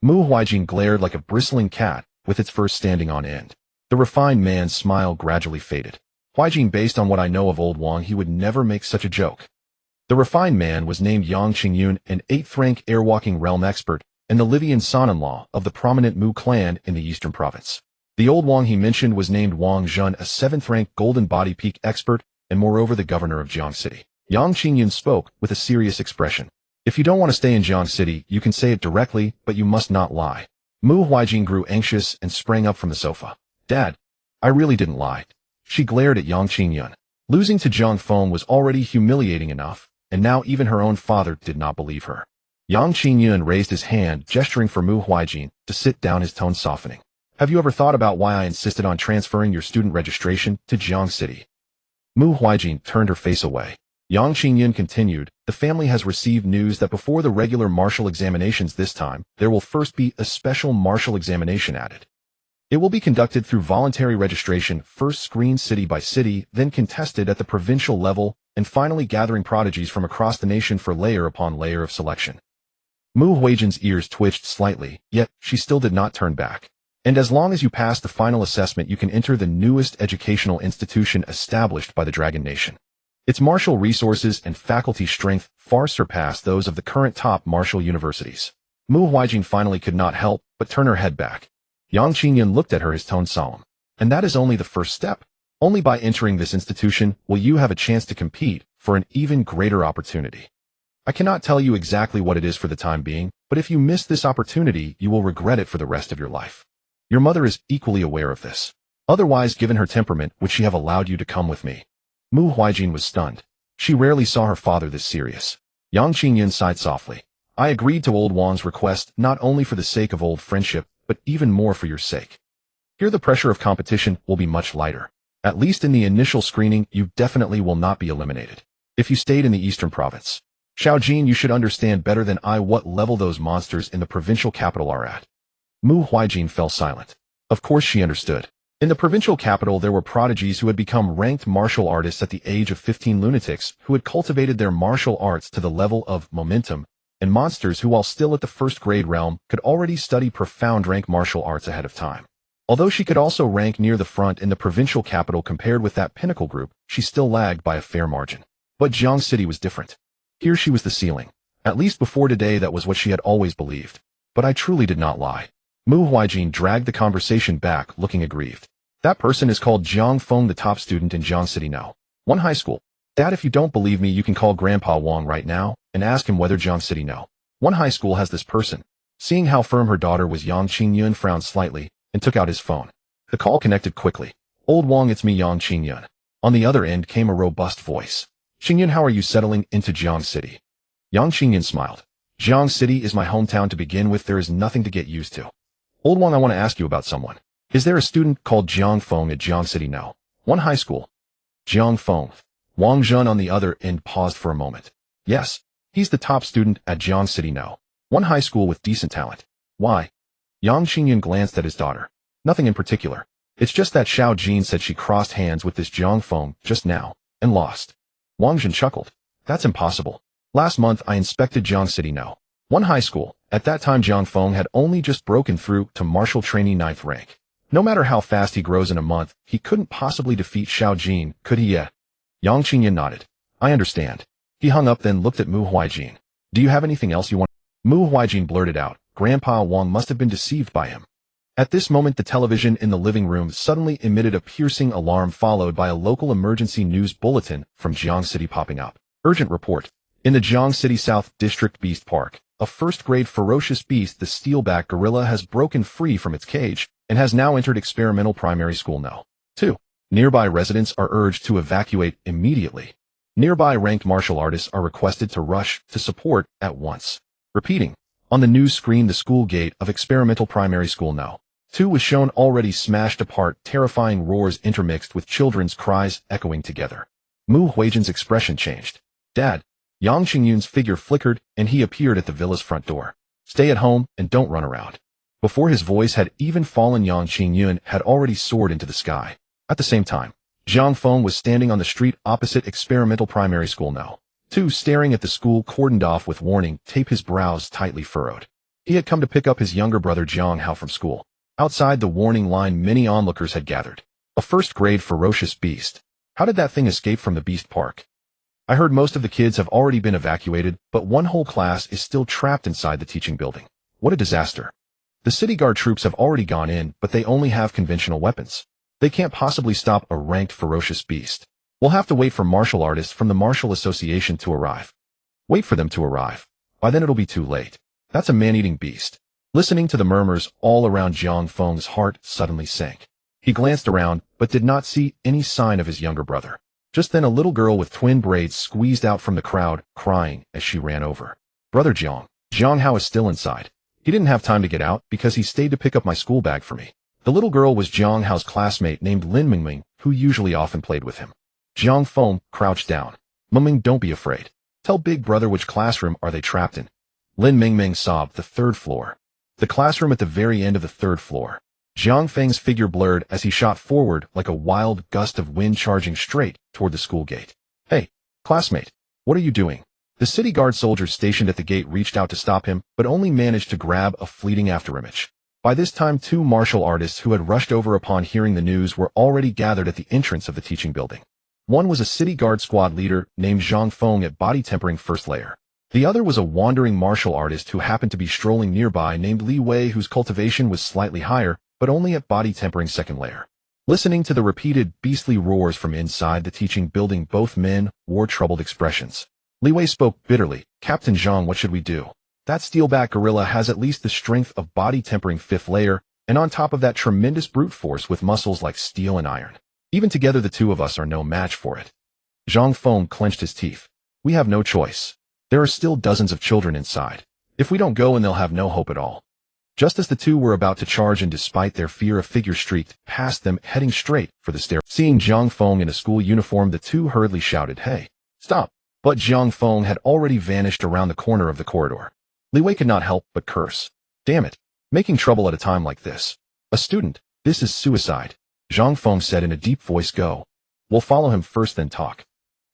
Mu Huijin glared like a bristling cat with its fur standing on end. The refined man's smile gradually faded. Huijin, based on what I know of old Wang, he would never make such a joke. The refined man was named Yang Qingyun, an 8th-rank airwalking realm expert and the Livian son-in-law of the prominent Mu clan in the eastern province. The old Wang he mentioned was named Wang Zhun, a 7th-rank golden body peak expert and moreover the governor of Jiang City. Yang Qingyun spoke with a serious expression. If you don't want to stay in Jiang City, you can say it directly, but you must not lie. Mu Huijin grew anxious and sprang up from the sofa. Dad, I really didn't lie. She glared at Yang Qingyun. Losing to Jiang Feng was already humiliating enough, and now even her own father did not believe her. Yang Qingyun raised his hand, gesturing for Mu Huijin to sit down, his tone softening. Have you ever thought about why I insisted on transferring your student registration to Jiang City? Mu Huijin turned her face away. Yang Qingyun continued, the family has received news that before the regular martial examinations this time, there will first be a special martial examination added. It will be conducted through voluntary registration, first screened city by city, then contested at the provincial level, and finally gathering prodigies from across the nation for layer upon layer of selection. Mu Huijin's ears twitched slightly, yet she still did not turn back. And as long as you pass the final assessment, you can enter the newest educational institution established by the Dragon Nation. Its martial resources and faculty strength far surpass those of the current top martial universities. Mu Huijin finally could not help but turn her head back. Yang Qingyun looked at her, his tone solemn. And that is only the first step. Only by entering this institution will you have a chance to compete for an even greater opportunity. I cannot tell you exactly what it is for the time being, but if you miss this opportunity, you will regret it for the rest of your life. Your mother is equally aware of this. Otherwise, given her temperament, would she have allowed you to come with me? Mu Huijin was stunned. She rarely saw her father this serious. Yang Qingyun sighed softly. I agreed to old Wang's request not only for the sake of old friendship, but even more for your sake. Here the pressure of competition will be much lighter. At least in the initial screening, you definitely will not be eliminated. If you stayed in the eastern province, Xiao Jin, you should understand better than I what level those monsters in the provincial capital are at. Mu Huijin fell silent. Of course she understood. In the provincial capital there were prodigies who had become ranked martial artists at the age of 15, lunatics who had cultivated their martial arts to the level of momentum, and monsters who, while still at the first grade realm, could already study profound rank martial arts ahead of time. Although she could also rank near the front in the provincial capital compared with that pinnacle group, she still lagged by a fair margin. But Jiang City was different. Here she was the ceiling. At least before today that was what she had always believed. But I truly did not lie. Mu Huijin dragged the conversation back, looking aggrieved. That person is called Jiang Feng, the top student in Jiang City now. One high school. Dad, if you don't believe me, you can call Grandpa Wang right now and ask him whether Jiang City know. One high school has this person. Seeing how firm her daughter was, Yang Qingyun frowned slightly and took out his phone. The call connected quickly. Old Wang, it's me, Yang Qingyun. On the other end came a robust voice. Qingyun, how are you settling into Jiang City? Yang Qingyun smiled. Jiang City is my hometown to begin with. There is nothing to get used to. Old Wang, I want to ask you about someone. Is there a student called Jiang Feng at Jiang City now? One high school. Jiang Feng. Wang Zhen on the other end paused for a moment. Yes, he's the top student at Jiang City now. One high school with decent talent. Why? Yang Qingyun glanced at his daughter. Nothing in particular. It's just that Xiao Jin said she crossed hands with this Jiang Feng just now and lost. Wang Zhen chuckled. That's impossible. Last month I inspected Jiang City now. One high school. At that time Jiang Feng had only just broken through to martial trainee 9th rank. No matter how fast he grows in a month, he couldn't possibly defeat Xiao Jin, could he yet? Yang Qingyun nodded. I understand. He hung up, then looked at Mu Huijin. Do you have anything else you want? Mu Huijin blurted out. Grandpa Wang must have been deceived by him. At this moment the television in the living room suddenly emitted a piercing alarm, followed by a local emergency news bulletin from Jiang City popping up. Urgent report. In the Jiang City South District Beast Park, a first-grade ferocious beast, the steelback gorilla, has broken free from its cage and has now entered experimental primary school No. 2. Nearby residents are urged to evacuate immediately. Nearby ranked martial artists are requested to rush to support at once. Repeating. On the news screen, the school gate of experimental primary school No. 2 was shown, already smashed apart, terrifying roars intermixed with children's cries echoing together. Mu Huijin's expression changed. Dad. Yang Qingyun's figure flickered and he appeared at the villa's front door. Stay at home and don't run around. Before his voice had even fallen, Yang Qingyun had already soared into the sky. At the same time, Jiang Feng was standing on the street opposite experimental primary school No. 2, staring at the school cordoned off with warning tape, his brows tightly furrowed. He had come to pick up his younger brother Jiang Hao from school. Outside the warning line, many onlookers had gathered. A first-grade ferocious beast. How did that thing escape from the beast park? I heard most of the kids have already been evacuated, but one whole class is still trapped inside the teaching building. What a disaster. The city guard troops have already gone in, but they only have conventional weapons. They can't possibly stop a ranked ferocious beast. We'll have to wait for martial artists from the Martial Association to arrive. Wait for them to arrive. By then it'll be too late. That's a man-eating beast. Listening to the murmurs all around, Jiang Feng's heart suddenly sank. He glanced around, but did not see any sign of his younger brother. Just then a little girl with twin braids squeezed out from the crowd, crying as she ran over. Brother Jiang. Jiang Hao is still inside. He didn't have time to get out because he stayed to pick up my school bag for me. The little girl was Jiang Hao's classmate named Lin Mingming, who usually often played with him. Jiang Feng crouched down. Mingming, don't be afraid. Tell big brother which classroom are they trapped in. Lin Mingming sobbed. The 3rd floor. The classroom at the very end of the 3rd floor. Jiang Feng's figure blurred as he shot forward like a wild gust of wind, charging straight toward the school gate. Hey, classmate, what are you doing? The city guard soldiers stationed at the gate reached out to stop him, but only managed to grab a fleeting afterimage. By this time 2 martial artists who had rushed over upon hearing the news were already gathered at the entrance of the teaching building. One was a city guard squad leader named Zhang Feng at body tempering 1st layer. The other was a wandering martial artist who happened to be strolling nearby named Li Wei, whose cultivation was slightly higher, but only at body tempering 2nd layer. Listening to the repeated beastly roars from inside the teaching building, both men wore troubled expressions. Li Wei spoke bitterly. Captain Zhang, what should we do? That steelback gorilla has at least the strength of body tempering 5th layer, and on top of that tremendous brute force with muscles like steel and iron. Even together the 2 of us are no match for it. Zhang Feng clenched his teeth. We have no choice. There are still dozens of children inside. If we don't go in, they'll have no hope at all. Just as the 2 were about to charge, and despite their fear, a figure streaked past them, heading straight for the stair. Seeing Jiang Feng in a school uniform, the 2 hurriedly shouted, Hey, stop. But Jiang Feng had already vanished around the corner of the corridor. Li Wei could not help but curse. Damn it. Making trouble at a time like this. A student, this is suicide. Jiang Feng said in a deep voice. Go. We'll follow him first then talk.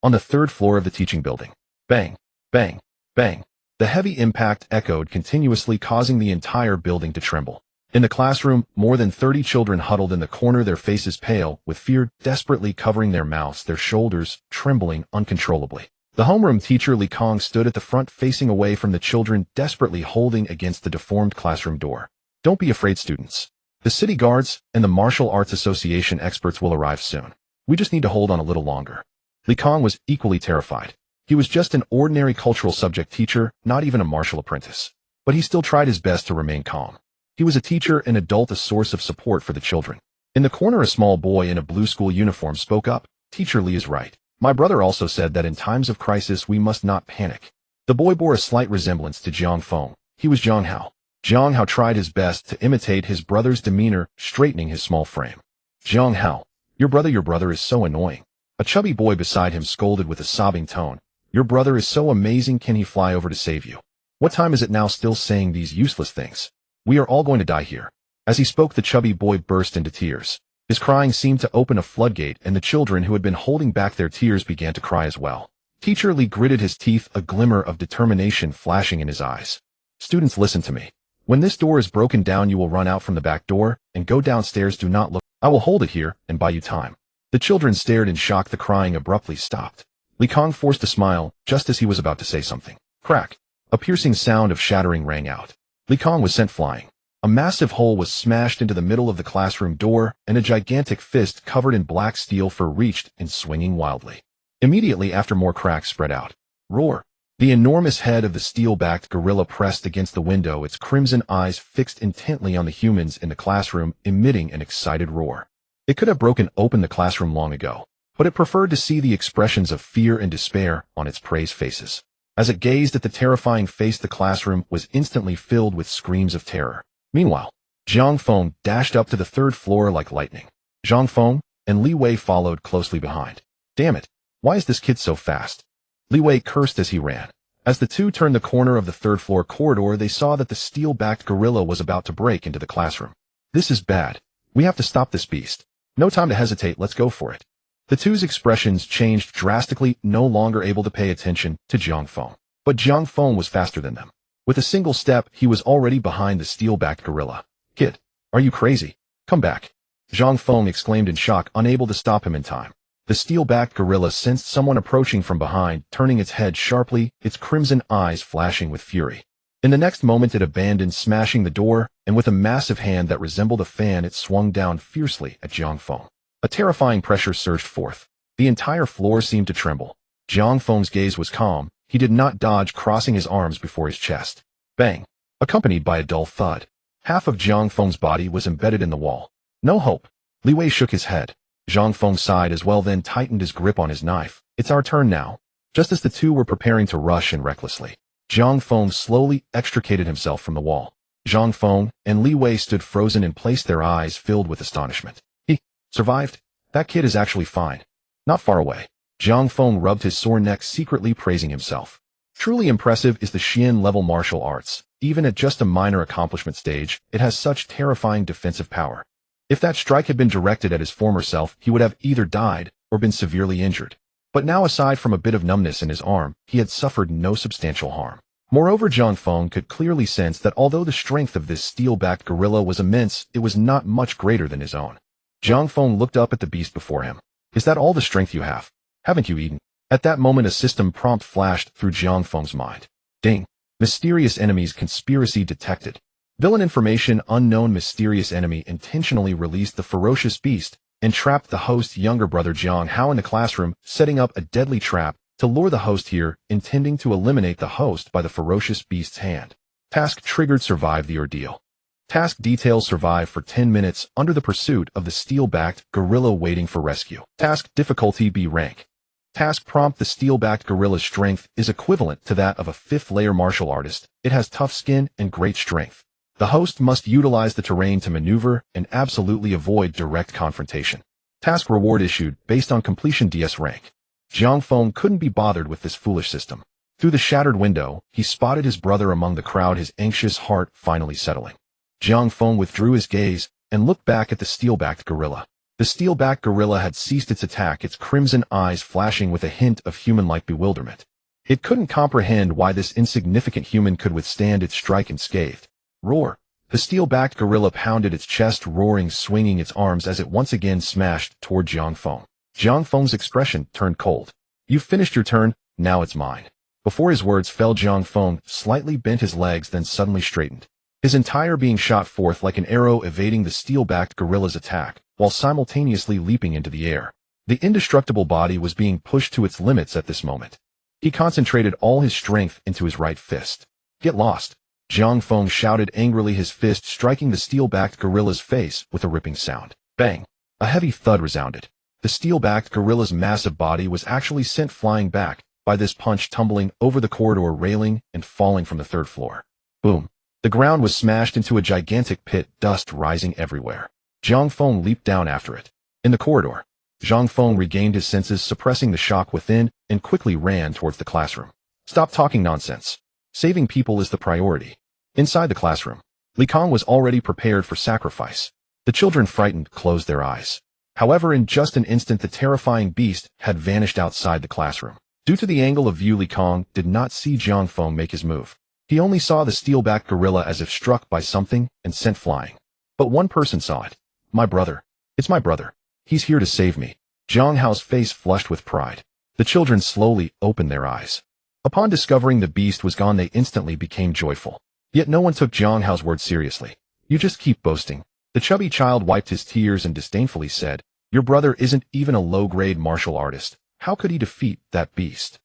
On the third floor of the teaching building. Bang, bang, bang. The heavy impact echoed continuously, causing the entire building to tremble. In the classroom, more than 30 children huddled in the corner, their faces pale, with fear desperately covering their mouths, their shoulders trembling uncontrollably. The homeroom teacher Li Kong stood at the front facing away from the children, desperately holding against the deformed classroom door. Don't be afraid, students. The city guards and the Martial Arts Association experts will arrive soon. We just need to hold on a little longer. Li Kong was equally terrified. He was just an ordinary cultural subject teacher, not even a martial apprentice. But he still tried his best to remain calm. He was a teacher, an adult, a source of support for the children. In the corner, a small boy in a blue school uniform spoke up. Teacher Li is right. My brother also said that in times of crisis we must not panic. The boy bore a slight resemblance to Jiang Feng. He was Jiang Hao. Jiang Hao tried his best to imitate his brother's demeanor, straightening his small frame. Jiang Hao, your brother is so annoying. A chubby boy beside him scolded with a sobbing tone. Your brother is so amazing, can he fly over to save you? What time is it now, still saying these useless things? We are all going to die here. As he spoke, the chubby boy burst into tears. His crying seemed to open a floodgate, and the children who had been holding back their tears began to cry as well. Teacher Li gritted his teeth, a glimmer of determination flashing in his eyes. Students, listen to me. When this door is broken down, you will run out from the back door and go downstairs. Do not look. I will hold it here and buy you time. The children stared in shock. The crying abruptly stopped. Li Kong forced a smile just as he was about to say something. Crack. A piercing sound of shattering rang out. Li Kong was sent flying. A massive hole was smashed into the middle of the classroom door, and a gigantic fist covered in black steel fur reached in, swinging wildly. Immediately after, more cracks spread out. Roar. The enormous head of the steel-backed gorilla pressed against the window, its crimson eyes fixed intently on the humans in the classroom, emitting an excited roar. It could have broken open the classroom long ago, but it preferred to see the expressions of fear and despair on its prey's faces. As it gazed at the terrifying face, the classroom was instantly filled with screams of terror. Meanwhile, Jiang Feng dashed up to the third floor like lightning. Jiang Feng and Li Wei followed closely behind. Damn it! Why is this kid so fast? Li Wei cursed as he ran. As the two turned the corner of the third-floor corridor, they saw that the steel-backed gorilla was about to break into the classroom. This is bad. We have to stop this beast. No time to hesitate, let's go for it. The two's expressions changed drastically, no longer able to pay attention to Jiang Feng. But Jiang Feng was faster than them. With a single step, he was already behind the steel-backed gorilla. Kid, are you crazy? Come back. Jiang Feng exclaimed in shock, unable to stop him in time. The steel-backed gorilla sensed someone approaching from behind, turning its head sharply, its crimson eyes flashing with fury. In the next moment, it abandoned smashing the door, and with a massive hand that resembled a fan, it swung down fiercely at Jiang Feng. A terrifying pressure surged forth. The entire floor seemed to tremble. Jiang Feng's gaze was calm. He did not dodge, crossing his arms before his chest. Bang! Accompanied by a dull thud. Half of Jiang Feng's body was embedded in the wall. No hope. Li Wei shook his head. Jiang Feng sighed as well, then tightened his grip on his knife. It's our turn now. Just as the two were preparing to rush in recklessly, Jiang Feng slowly extricated himself from the wall. Jiang Feng and Li Wei stood frozen in place, their eyes filled with astonishment. He survived? That kid is actually fine. Not far away. Jiang Feng rubbed his sore neck, secretly praising himself. Truly impressive is the Xian-level martial arts. Even at just a minor accomplishment stage, it has such terrifying defensive power. If that strike had been directed at his former self, he would have either died or been severely injured. But now, aside from a bit of numbness in his arm, he had suffered no substantial harm. Moreover, Jiang Feng could clearly sense that although the strength of this steel-backed gorilla was immense, it was not much greater than his own. Jiang Feng looked up at the beast before him. Is that all the strength you have? Haven't you eaten? At that moment, a system prompt flashed through Jiang Feng's mind. Ding! Mysterious enemies conspiracy detected. Villain information: unknown mysterious enemy intentionally released the ferocious beast and trapped the host's younger brother Jiang Hao in the classroom, setting up a deadly trap to lure the host here, intending to eliminate the host by the ferocious beast's hand. Task triggered: survive the ordeal. Task details: survive for 10 minutes under the pursuit of the steel-backed gorilla waiting for rescue. Task difficulty: B rank. Task prompt: the steel-backed gorilla's strength is equivalent to that of a 5th-layer martial artist. It has tough skin and great strength. The host must utilize the terrain to maneuver and absolutely avoid direct confrontation. Task reward issued based on completion: DS rank. Jiang Feng couldn't be bothered with this foolish system. Through the shattered window, he spotted his brother among the crowd, his anxious heart finally settling. Jiang Feng withdrew his gaze and looked back at the steel-backed gorilla. The steel-backed gorilla had ceased its attack, its crimson eyes flashing with a hint of human-like bewilderment. It couldn't comprehend why this insignificant human could withstand its strike unscathed. Roar! The steel-backed gorilla pounded its chest, roaring, swinging its arms as it once again smashed toward Jiang Feng. Jiang Feng's expression turned cold. "You've finished your turn, now it's mine." Before his words fell, Jiang Feng slightly bent his legs, then suddenly straightened. His entire being shot forth like an arrow, evading the steel-backed gorilla's attack, while simultaneously leaping into the air. The indestructible body was being pushed to its limits at this moment. He concentrated all his strength into his right fist. "Get lost!" Jiang Feng shouted angrily, his fist striking the steel-backed gorilla's face with a ripping sound. Bang! A heavy thud resounded. The steel-backed gorilla's massive body was actually sent flying back by this punch, tumbling over the corridor railing and falling from the third floor. Boom! The ground was smashed into a gigantic pit, dust rising everywhere. Jiang Feng leaped down after it. In the corridor, Jiang Feng regained his senses, suppressing the shock within, and quickly ran towards the classroom. "Stop talking nonsense. Saving people is the priority." Inside the classroom, Li Kong was already prepared for sacrifice. The children, frightened, closed their eyes. However, in just an instant, the terrifying beast had vanished outside the classroom. Due to the angle of view, Li Kong did not see Jiang Feng make his move. He only saw the steel-backed gorilla as if struck by something and sent flying. But one person saw it. "My brother. It's my brother. He's here to save me." Jiang Hao's face flushed with pride. The children slowly opened their eyes. Upon discovering the beast was gone, they instantly became joyful. Yet no one took Jiang Hao's words seriously. "You just keep boasting." The chubby child wiped his tears and disdainfully said, "Your brother isn't even a low-grade martial artist. How could he defeat that beast?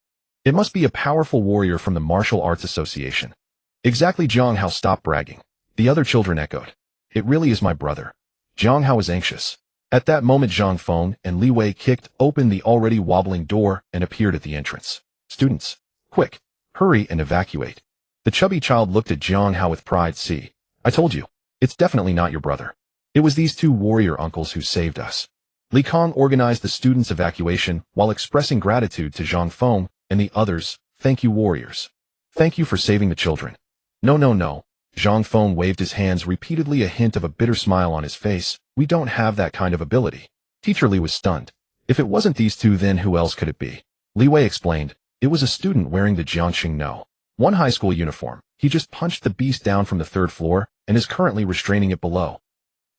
It must be a powerful warrior from the Martial Arts Association." "Exactly." Jiang Hao stopped bragging. The other children echoed, "It really is my brother." Jiang Hao was anxious. At that moment, Jiang Feng and Li Wei kicked open the already wobbling door and appeared at the entrance. "Students, quick, hurry and evacuate." The chubby child looked at Jiang Hao with pride. "See, I told you, it's definitely not your brother. It was these two warrior uncles who saved us." Li Kong organized the students' evacuation while expressing gratitude to Jiang Feng and the others. "Thank you, warriors. Thank you for saving the children." No. Jiang Feng waved his hands repeatedly, a hint of a bitter smile on his face. "We don't have that kind of ability." Teacher Li was stunned. "If it wasn't these two, then who else could it be?" Li Wei explained. "It was a student wearing the Jiangxing No. 1 high school uniform. He just punched the beast down from the 3rd floor and is currently restraining it below."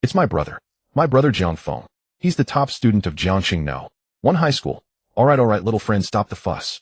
"It's my brother. My brother Jiang Feng. He's the top student of Jiangxing No. 1 high school." All right, little friend, stop the fuss,"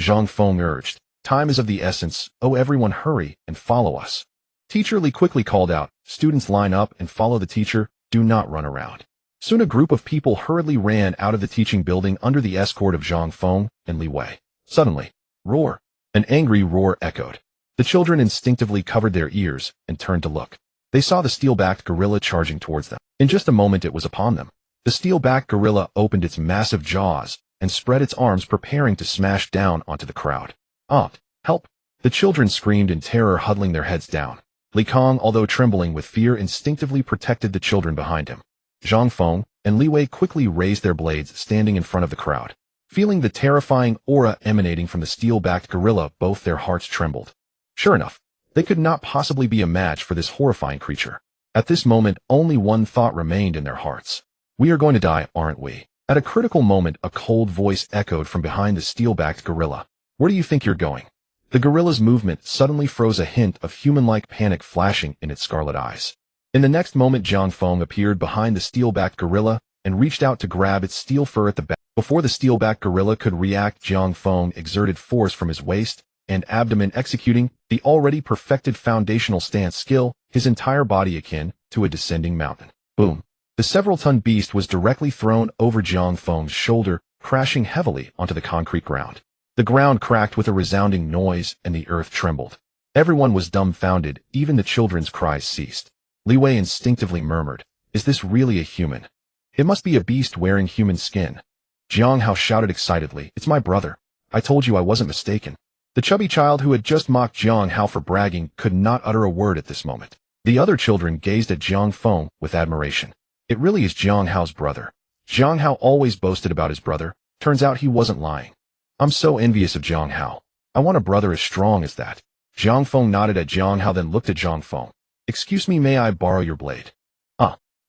Jiang Feng urged. "Time is of the essence. Oh, everyone hurry and follow us." Teacher Li quickly called out, "Students, line up and follow the teacher. Do not run around." Soon a group of people hurriedly ran out of the teaching building under the escort of Jiang Feng and Li Wei. Suddenly, roar! An angry roar echoed. The children instinctively covered their ears and turned to look. They saw the steel-backed gorilla charging towards them. In just a moment it was upon them. The steel-backed gorilla opened its massive jaws and spread its arms, preparing to smash down onto the crowd. "Ah, help!" The children screamed in terror, huddling their heads down. Li Kong, although trembling with fear, instinctively protected the children behind him. Jiang Feng and Li Wei quickly raised their blades, standing in front of the crowd. Feeling the terrifying aura emanating from the steel-backed gorilla, both their hearts trembled. Sure enough, they could not possibly be a match for this horrifying creature. At this moment, only one thought remained in their hearts. "We are going to die, aren't we?" At a critical moment, a cold voice echoed from behind the steel-backed gorilla. "Where do you think you're going?" The gorilla's movement suddenly froze, a hint of human-like panic flashing in its scarlet eyes. In the next moment, Jiang Feng appeared behind the steel-backed gorilla and reached out to grab its steel fur at the back. Before the steel-backed gorilla could react, Jiang Feng exerted force from his waist and abdomen, executing the already perfected foundational stance skill, his entire body akin to a descending mountain. Boom! The several-ton beast was directly thrown over Jiang Feng's shoulder, crashing heavily onto the concrete ground. The ground cracked with a resounding noise and the earth trembled. Everyone was dumbfounded, even the children's cries ceased. Li Wei instinctively murmured, "Is this really a human? It must be a beast wearing human skin." Jiang Hao shouted excitedly, "It's my brother. I told you I wasn't mistaken." The chubby child who had just mocked Jiang Hao for bragging could not utter a word at this moment. The other children gazed at Jiang Feng with admiration. It really is Jiang Hao's brother. Jiang Hao always boasted about his brother, Turns out he wasn't lying. I'm so envious of Jiang Hao. I want a brother as strong as that. Jiang Feng nodded at Jiang Hao, then looked at Jiang Feng. Excuse me, may I borrow your blade?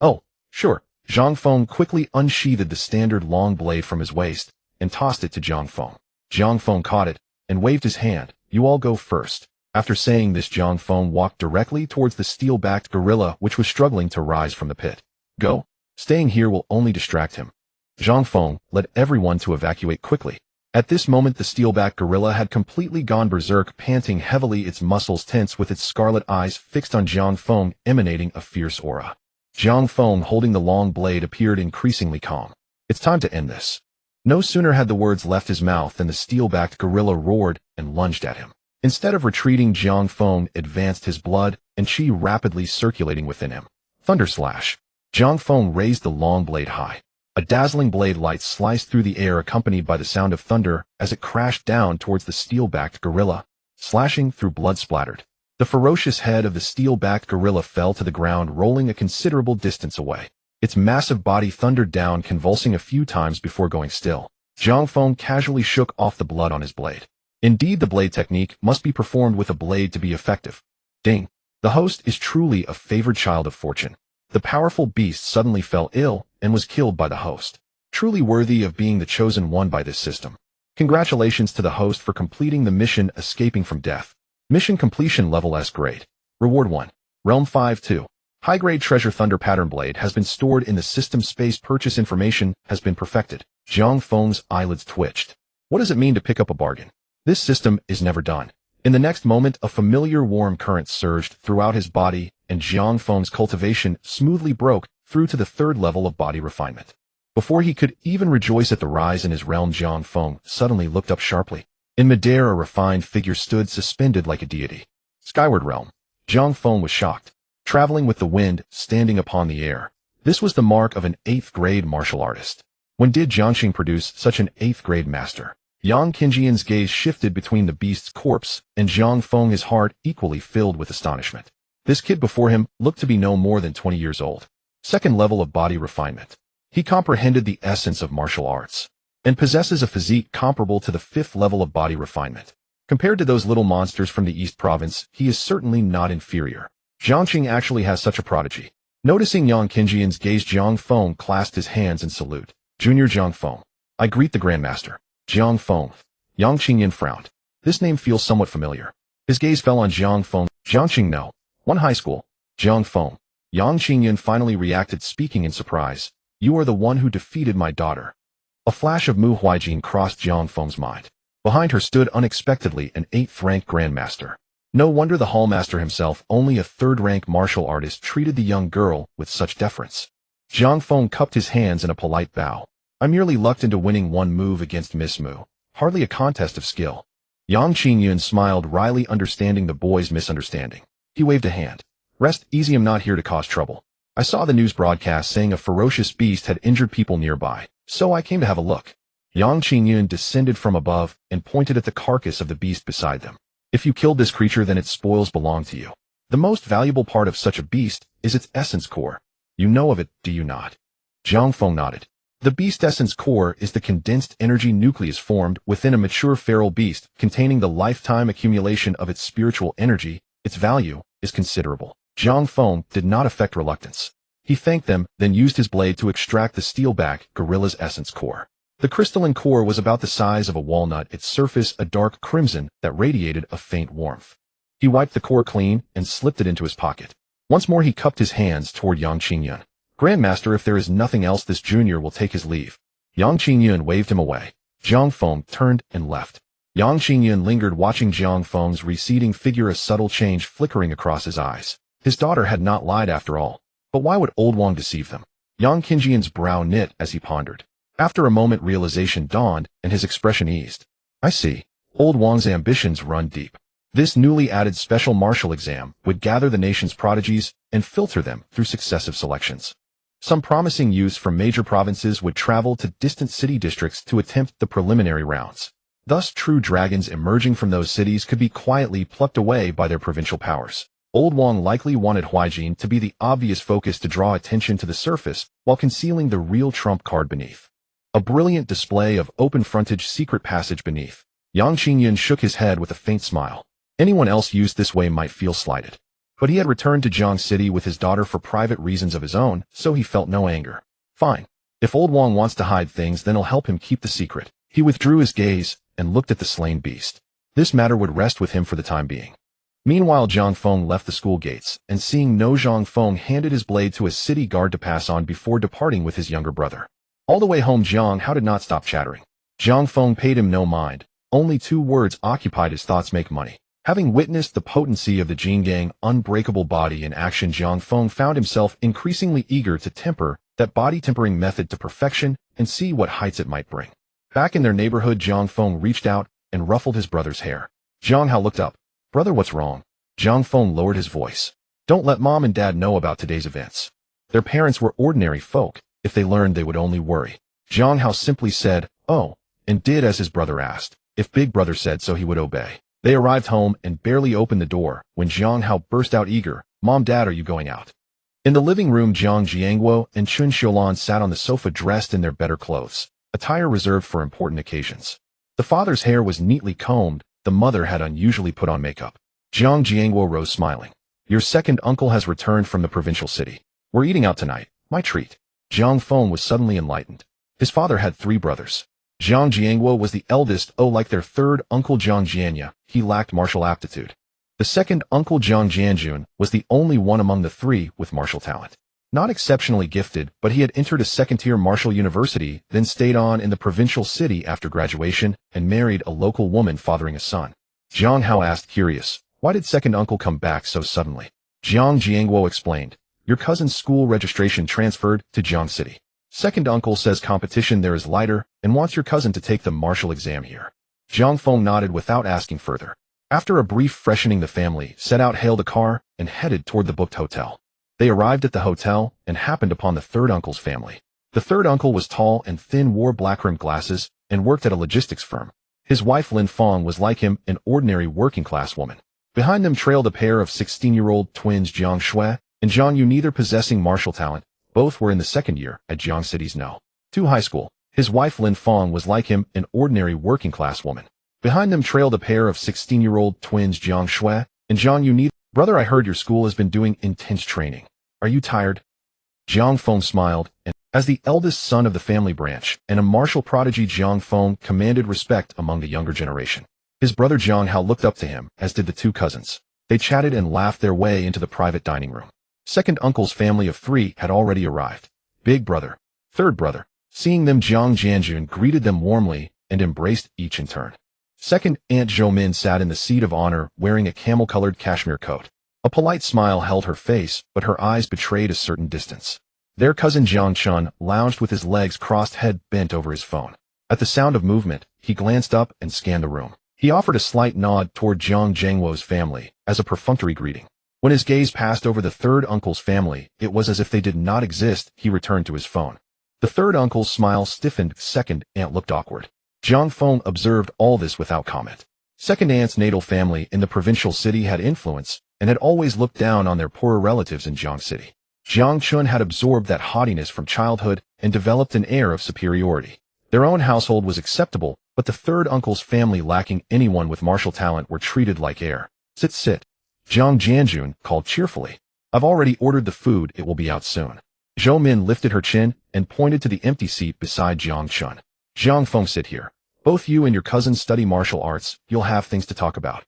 Oh, sure. Jiang Feng quickly unsheathed the standard long blade from his waist and tossed it to Jiang Feng. Jiang Feng caught it and waved his hand. You all go first. After saying this, Jiang Feng walked directly towards the steel-backed gorilla which was struggling to rise from the pit. Go. Staying here will only distract him. Jiang Feng led everyone to evacuate quickly. At this moment the steel-backed gorilla had completely gone berserk, panting heavily, its muscles tense, with its scarlet eyes fixed on Jiang Feng, emanating a fierce aura. Jiang Feng, holding the long blade, appeared increasingly calm. It's time to end this. No sooner had the words left his mouth than the steel-backed gorilla roared and lunged at him. Instead of retreating, Jiang Feng advanced, his blood and chi rapidly circulating within him. Thunder slash. Jiang Feng raised the long blade high. A dazzling blade light sliced through the air, accompanied by the sound of thunder as it crashed down towards the steel-backed gorilla, slashing through blood splattered. The ferocious head of the steel-backed gorilla fell to the ground, rolling a considerable distance away. Its massive body thundered down, convulsing a few times before going still. Jiang Feng casually shook off the blood on his blade. Indeed, the blade technique must be performed with a blade to be effective. Ding! The host is truly a favored child of fortune. The powerful beast suddenly fell ill and was killed by the host. Truly worthy of being the chosen one by this system. Congratulations to the host for completing the mission, escaping from death. Mission completion level S grade. Reward 1. Realm 5-2. High-grade treasure thunder pattern blade has been stored in the system space. Purchase information has been perfected. Jiang Feng's eyelids twitched. What does it mean to pick up a bargain? This system is never done. In the next moment, a familiar warm current surged throughout his body, and Jiang Feng's cultivation smoothly broke through to the third level of body refinement. Before he could even rejoice at the rise in his realm, Jiang Feng suddenly looked up sharply. In midair, a refined figure stood suspended like a deity. Skyward realm. Jiang Feng was shocked. Traveling with the wind, standing upon the air. This was the mark of an 8th grade martial artist. When did Jiangxing produce such an 8th grade master? Yang Qingjian's gaze shifted between the beast's corpse and Jiang Feng, his heart equally filled with astonishment. This kid before him looked to be no more than 20 years old. Second level of body refinement. He comprehended the essence of martial arts and possesses a physique comparable to the 5th level of body refinement. Compared to those little monsters from the East Province, he is certainly not inferior. Jiangxing actually has such a prodigy. Noticing Yang Qingjian's gaze, Jiang Feng clasped his hands in salute. Junior Jiang Feng. I greet the Grandmaster. Jiang Feng. Yang Qingyan frowned. This name feels somewhat familiar. His gaze fell on Jiang Feng. Jiangxing, no. One high school. Jiang Feng. Yang Qingyan finally reacted, speaking in surprise. You are the one who defeated my daughter. A flash of Mu Huijin crossed Jiang Feng's mind. Behind her stood unexpectedly an 8th-rank Grandmaster. No wonder the Hallmaster himself, only a 3rd-rank martial artist, treated the young girl with such deference. Jiang Feng cupped his hands in a polite bow. I merely lucked into winning one move against Miss Mu. Hardly a contest of skill. Yang Qingyun smiled wryly, understanding the boy's misunderstanding. He waved a hand. Rest easy, I'm not here to cause trouble. I saw the news broadcast saying a ferocious beast had injured people nearby, so I came to have a look. Yang Qingyun descended from above and pointed at the carcass of the beast beside them. If you killed this creature, then its spoils belong to you. The most valuable part of such a beast is its essence core. You know of it, do you not? Jiang Feng nodded. The beast essence core is the condensed energy nucleus formed within a mature feral beast, containing the lifetime accumulation of its spiritual energy. Its value is considerable. Jiang Feng did not affect reluctance. He thanked them, then used his blade to extract the steelback gorilla's essence core. The crystalline core was about the size of a walnut, its surface a dark crimson that radiated a faint warmth. He wiped the core clean and slipped it into his pocket. Once more he cupped his hands toward Yang Qingyun. Grandmaster, if there is nothing else, this junior will take his leave. Yang Qingyun waved him away. Jiang Feng turned and left. Yang Qingyun lingered, watching Jiang Feng's receding figure, a subtle change flickering across his eyes. His daughter had not lied after all. But why would Old Wang deceive them? Yang Qingjian's brow knit as he pondered. After a moment, realization dawned, and his expression eased. I see. Old Wang's ambitions run deep. This newly added special martial exam would gather the nation's prodigies and filter them through successive selections. Some promising youths from major provinces would travel to distant city districts to attempt the preliminary rounds. Thus, true dragons emerging from those cities could be quietly plucked away by their provincial powers. Old Wang likely wanted Huijin to be the obvious focus to draw attention to the surface while concealing the real trump card beneath. A brilliant display of open-frontage secret passage beneath. Yang Qingyan shook his head with a faint smile. Anyone else used this way might feel slighted. But he had returned to Jiang City with his daughter for private reasons of his own, so he felt no anger. Fine. If old Wang wants to hide things, then I'll help him keep the secret. He withdrew his gaze and looked at the slain beast. This matter would rest with him for the time being. Meanwhile, Zhang Feng left the school gates, and seeing no Zhang Feng handed his blade to a city guard to pass on before departing with his younger brother. All the way home, Zhang Hao did not stop chattering. Zhang Feng paid him no mind. Only 2 words occupied his thoughts: make money. Having witnessed the potency of the Jin Gang unbreakable body in action, Zhang Feng found himself increasingly eager to temper that body tempering method to perfection and see what heights it might bring. Back in their neighborhood, Zhang Feng reached out and ruffled his brother's hair. Zhang Hao looked up. Brother, what's wrong? Zhang Feng lowered his voice. Don't let mom and dad know about today's events. Their parents were ordinary folk. If they learned, they would only worry. Zhang Hao simply said, oh, and did as his brother asked. If big brother said so, he would obey. They arrived home and barely opened the door when Zhang Hao burst out eager. Mom, Dad, are you going out? In the living room, Jiang Jiangguo and Chun Xiulan sat on the sofa dressed in their better clothes, attire reserved for important occasions. The father's hair was neatly combed. The mother had unusually put on makeup. Jiang Jiangguo rose smiling. Your second uncle has returned from the provincial city. We're eating out tonight. My treat. Zhang Feng was suddenly enlightened. His father had 3 brothers. Jiang Jiangguo was the eldest. Like their third uncle Jiang Jianya, he lacked martial aptitude. The second uncle Jiang Jianjun was the only one among the 3 with martial talent. Not exceptionally gifted, but he had entered a second-tier martial university, then stayed on in the provincial city after graduation and married a local woman fathering a son. Zhang Hao asked, curious, why did second uncle come back so suddenly? Jiang Jiangguo explained, your cousin's school registration transferred to Jiang City. Second uncle says competition there is lighter and wants your cousin to take the martial exam here. Zhang Feng nodded without asking further. After a brief freshening, the family set out, hailed a car, and headed toward the booked hotel. They arrived at the hotel and happened upon the third uncle's family. The third uncle was tall and thin, wore black-rimmed glasses, and worked at a logistics firm. His wife Lin Fong was like him, an ordinary working-class woman. Behind them trailed a pair of 16-year-old twins, Jiang Shui and Jiang Yu, neither possessing martial talent. Both were in the second year at Jiang City's No. 2 high school. His wife Lin Fong was like him, an ordinary working-class woman. Behind them trailed a pair of 16-year-old twins, Jiang Shui and Jiang Yu, neither. Brother, I heard your school has been doing intense training. Are you tired? Jiang Feng smiled, and as the eldest son of the family branch and a martial prodigy, Jiang Feng commanded respect among the younger generation. His brother Jiang Hao looked up to him, as did the 2 cousins. They chatted and laughed their way into the private dining room. Second uncle's family of 3 had already arrived. Big brother, third brother. Seeing them, Jiang Jianjun greeted them warmly and embraced each in turn. Second Aunt Zhou Min sat in the seat of honor, wearing a camel-colored cashmere coat. A polite smile held her face, but her eyes betrayed a certain distance. Their cousin Jiang Chun lounged with his legs crossed, head bent over his phone. At the sound of movement, he glanced up and scanned the room. He offered a slight nod toward Jiang Zhengguo's family as a perfunctory greeting. When his gaze passed over the third uncle's family, it was as if they did not exist. He returned to his phone. The third uncle's smile stiffened. Second aunt looked awkward. Jiang Feng observed all this without comment. Second aunt's natal family in the provincial city had influence and had always looked down on their poorer relatives in Jiang City. Jiang Chun had absorbed that haughtiness from childhood and developed an air of superiority. Their own household was acceptable, but the third uncle's family, lacking anyone with martial talent, were treated like air. Sit. Jiang Jianjun called cheerfully. I've already ordered the food, it will be out soon. Zhou Min lifted her chin and pointed to the empty seat beside Jiang Chun. Jiang Feng, sit here. Both you and your cousin study martial arts, you'll have things to talk about.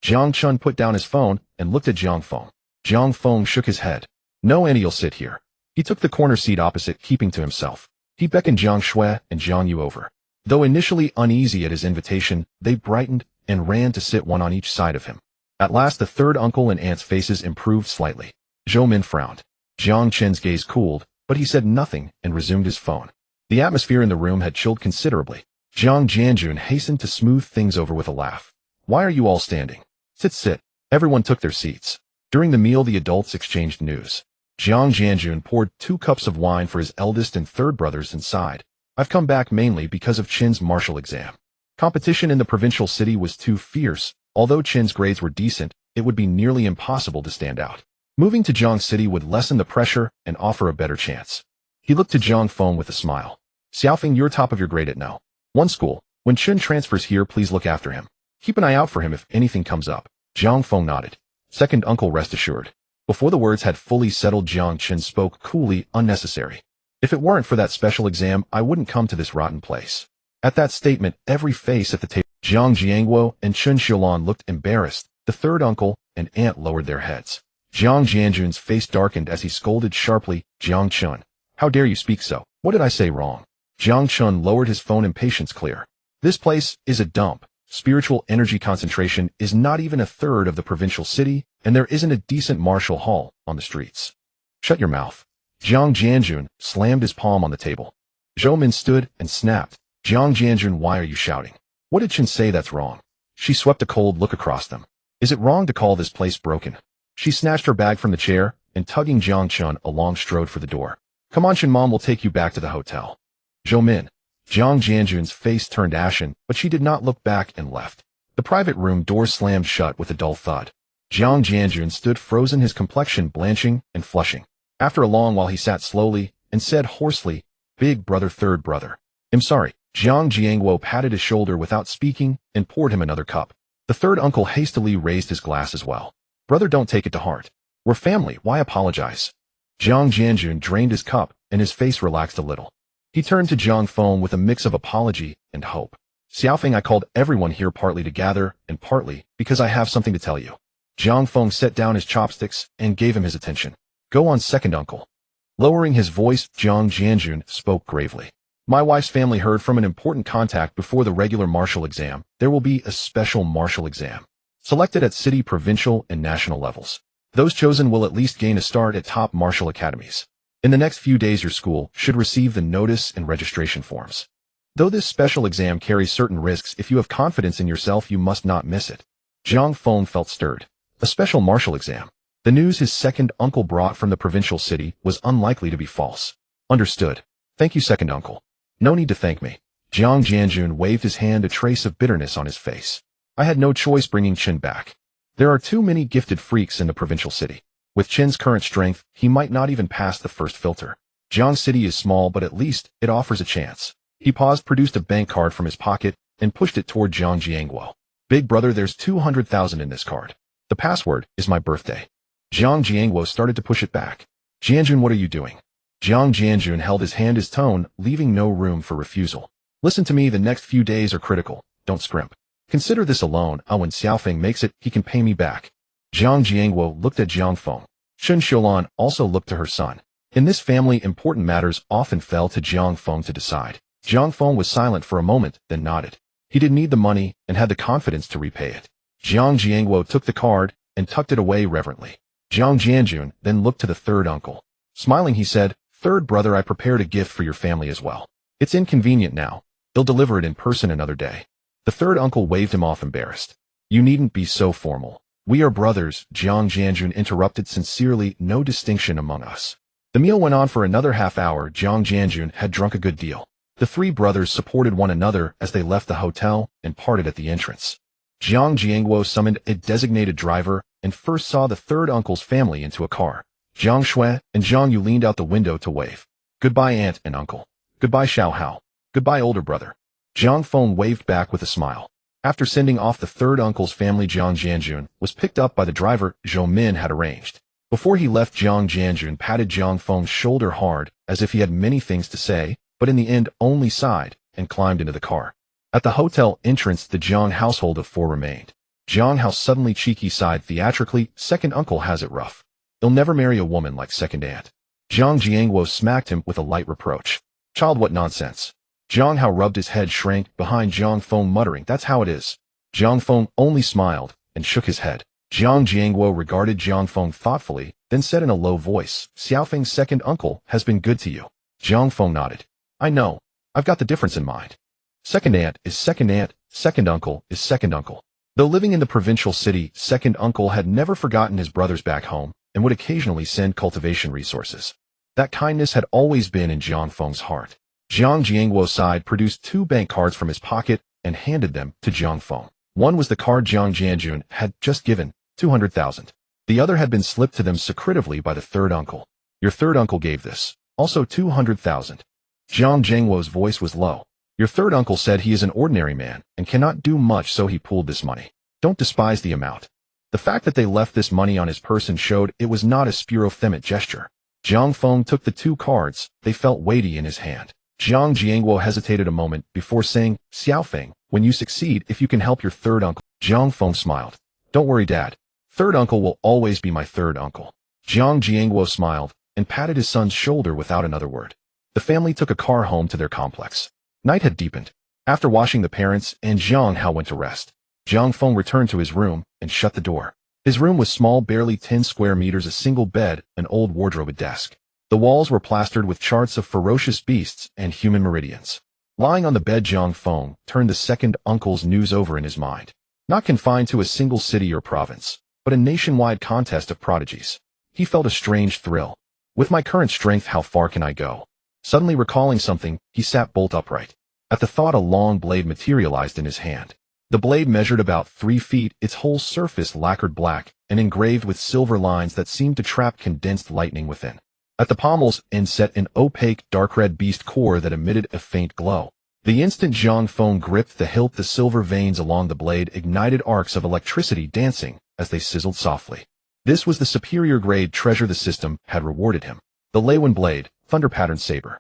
Jiang Chun put down his phone and looked at Jiang Feng. Jiang Feng shook his head. No, Annie, you'll sit here. He took the corner seat opposite, keeping to himself. He beckoned Jiang Shui and Jiang Yu over. Though initially uneasy at his invitation, they brightened and ran to sit one on each side of him. At last the third uncle and aunt's faces improved slightly. Zhou Min frowned. Jiang Chen's gaze cooled, but he said nothing and resumed his phone. The atmosphere in the room had chilled considerably. Jiang Jianjun hastened to smooth things over with a laugh. Why are you all standing? Sit. Everyone took their seats. During the meal, the adults exchanged news. Jiang Jianjun poured 2 cups of wine for his eldest and third brothers and sighed. I've come back mainly because of Chin's martial exam. Competition in the provincial city was too fierce. Although Chin's grades were decent, it would be nearly impossible to stand out. Moving to Jiang City would lessen the pressure and offer a better chance. He looked to Jiang Feng with a smile. Xiaofeng, you're top of your grade at No. 1 school. When Chun transfers here, please look after him. Keep an eye out for him if anything comes up. Jiang Feng nodded. Second uncle, rest assured. Before the words had fully settled, Jiang Chen spoke coolly, unnecessary. If it weren't for that special exam, I wouldn't come to this rotten place. At that statement, every face at the table, Jiang Jiangguo and Chun Xiulan looked embarrassed. The third uncle and aunt lowered their heads. Jiang Jianjun's face darkened as he scolded sharply, Jiang Chun. How dare you speak so? What did I say wrong? Jiang Chun lowered his phone, impatience clear. This place is a dump. Spiritual energy concentration is not even a third of the provincial city, and there isn't a decent martial hall on the streets. Shut your mouth. Jiang Jianjun slammed his palm on the table. Zhou Min stood and snapped. Jiang Jianjun, why are you shouting? What did Chen say that's wrong? She swept a cold look across them. Is it wrong to call this place broken? She snatched her bag from the chair and, tugging Jiang Chun along, strode for the door. Come on, Chen, Mom will take you back to the hotel. Zhou Min. Jiang Jianjun's face turned ashen, but she did not look back and left. The private room door slammed shut with a dull thud. Jiang Jianjun stood frozen, his complexion blanching and flushing. After a long while he sat slowly and said hoarsely, Big brother, third brother. I'm sorry. Jiang Jiangguo patted his shoulder without speaking and poured him another cup. The third uncle hastily raised his glass as well. Brother, don't take it to heart. We're family, why apologize? Jiang Jianjun drained his cup and his face relaxed a little. He turned to Jiang Feng with a mix of apology and hope. Xiaofeng, I called everyone here partly to gather and partly because I have something to tell you. Jiang Feng set down his chopsticks and gave him his attention. Go on, second uncle. Lowering his voice, Jiang Jianjun spoke gravely. My wife's family heard from an important contact before the regular martial exam. There will be a special martial exam, selected at city, provincial, and national levels. Those chosen will at least gain a start at top martial academies. In the next few days, your school should receive the notice and registration forms. Though this special exam carries certain risks, if you have confidence in yourself, you must not miss it. Jiang Feng felt stirred. A special martial exam. The news his second uncle brought from the provincial city was unlikely to be false. Understood. Thank you, second uncle. No need to thank me. Jiang Jianjun waved his hand, a trace of bitterness on his face. I had no choice bringing Chen back. There are too many gifted freaks in the provincial city. With Chen's current strength, he might not even pass the first filter. Jiang City is small, but at least it offers a chance. He paused, produced a bank card from his pocket, and pushed it toward Jiang Jiangguo. Big brother, there's 200,000 in this card. The password is my birthday. Jiang Jiangguo started to push it back. Jianjun, what are you doing? Jiang Jianjun held his hand, his tone leaving no room for refusal. Listen to me, the next few days are critical. Don't scrimp. Consider this a loan. When Xiaofeng makes it, he can pay me back. Jiang Jiangguo looked at Jiang Feng. Chun Xiulan also looked to her son. In this family, important matters often fell to Jiang Feng to decide. Jiang Feng was silent for a moment, then nodded. He didn't need the money and had the confidence to repay it. Jiang Jiangguo took the card and tucked it away reverently. Jiang Jianjun then looked to the third uncle. Smiling, he said, Third brother, I prepared a gift for your family as well. It's inconvenient now. They'll deliver it in person another day. The third uncle waved him off, embarrassed. You needn't be so formal. We are brothers, Jiang Jianjun interrupted sincerely, no distinction among us. The meal went on for another half hour. Jiang Jianjun had drunk a good deal. The three brothers supported one another as they left the hotel and parted at the entrance. Jiang Jiangguo summoned a designated driver and first saw the third uncle's family into a car. Jiang Shui and Jiang Yu leaned out the window to wave. Goodbye, aunt and uncle. Goodbye, Xiao Hao. Goodbye, older brother. Jiang Feng waved back with a smile. After sending off the third uncle's family, Jiang Jianjun was picked up by the driver Zhou Min had arranged. Before he left, Jiang Jianjun patted Jiang Feng's shoulder hard, as if he had many things to say, but in the end only sighed and climbed into the car. At the hotel entrance, the Jiang household of four remained. Jiang Hao suddenly cheeky sighed theatrically. Second uncle has it rough. He'll never marry a woman like second aunt. Jiang Jiangguo smacked him with a light reproach. Child, what nonsense. Jiang Hao rubbed his head, shrank behind Jiang Feng, muttering, that's how it is. Jiang Feng only smiled and shook his head. Jiang Jiangguo regarded Jiang Feng thoughtfully, then said in a low voice, Xiaofeng's second uncle has been good to you. Jiang Feng nodded. I know. I've got the difference in mind. Second aunt is second aunt, second uncle is second uncle. Though living in the provincial city, second uncle had never forgotten his brothers back home and would occasionally send cultivation resources. That kindness had always been in Jiang Feng's heart. Jiang Jiangguo sighed, produced 2 bank cards from his pocket, and handed them to Jiang Feng. One was the card Jiang Jianjun had just given, 200,000. The other had been slipped to them secretively by the third uncle. Your third uncle gave this. Also 200,000. Jiang Jingwo's voice was low. Your third uncle said he is an ordinary man and cannot do much, so he pooled this money. Don't despise the amount. The fact that they left this money on his person showed it was not a spur-of-the-moment gesture. Jiang Feng took the 2 cards. They felt weighty in his hand. Jiang Jingwo hesitated a moment before saying, Xiaofeng, when you succeed, if you can help your third uncle. Jiang Feng smiled. Don't worry, Dad. Third uncle will always be my third uncle. Jiang Jingwo smiled and patted his son's shoulder without another word. The family took a car home to their complex. Night had deepened. After washing the parents and Jiang Hao went to rest, Jiang Feng returned to his room and shut the door. His room was small, barely 10 square meters, a single bed, an old wardrobe, a desk. The walls were plastered with charts of ferocious beasts and human meridians. Lying on the bed, Jiang Feng turned the second uncle's news over in his mind. Not confined to a single city or province, but a nationwide contest of prodigies. He felt a strange thrill. With my current strength, how far can I go? Suddenly recalling something, he sat bolt upright. At the thought, a long blade materialized in his hand. The blade measured about 3 feet, its whole surface lacquered black and engraved with silver lines that seemed to trap condensed lightning within. At the pommel's end set an opaque, dark red beast core that emitted a faint glow. The instant Jiang Feng gripped the hilt, the silver veins along the blade ignited arcs of electricity dancing as they sizzled softly. This was the superior grade treasure the system had rewarded him. The Leiwen blade, thunder pattern saber.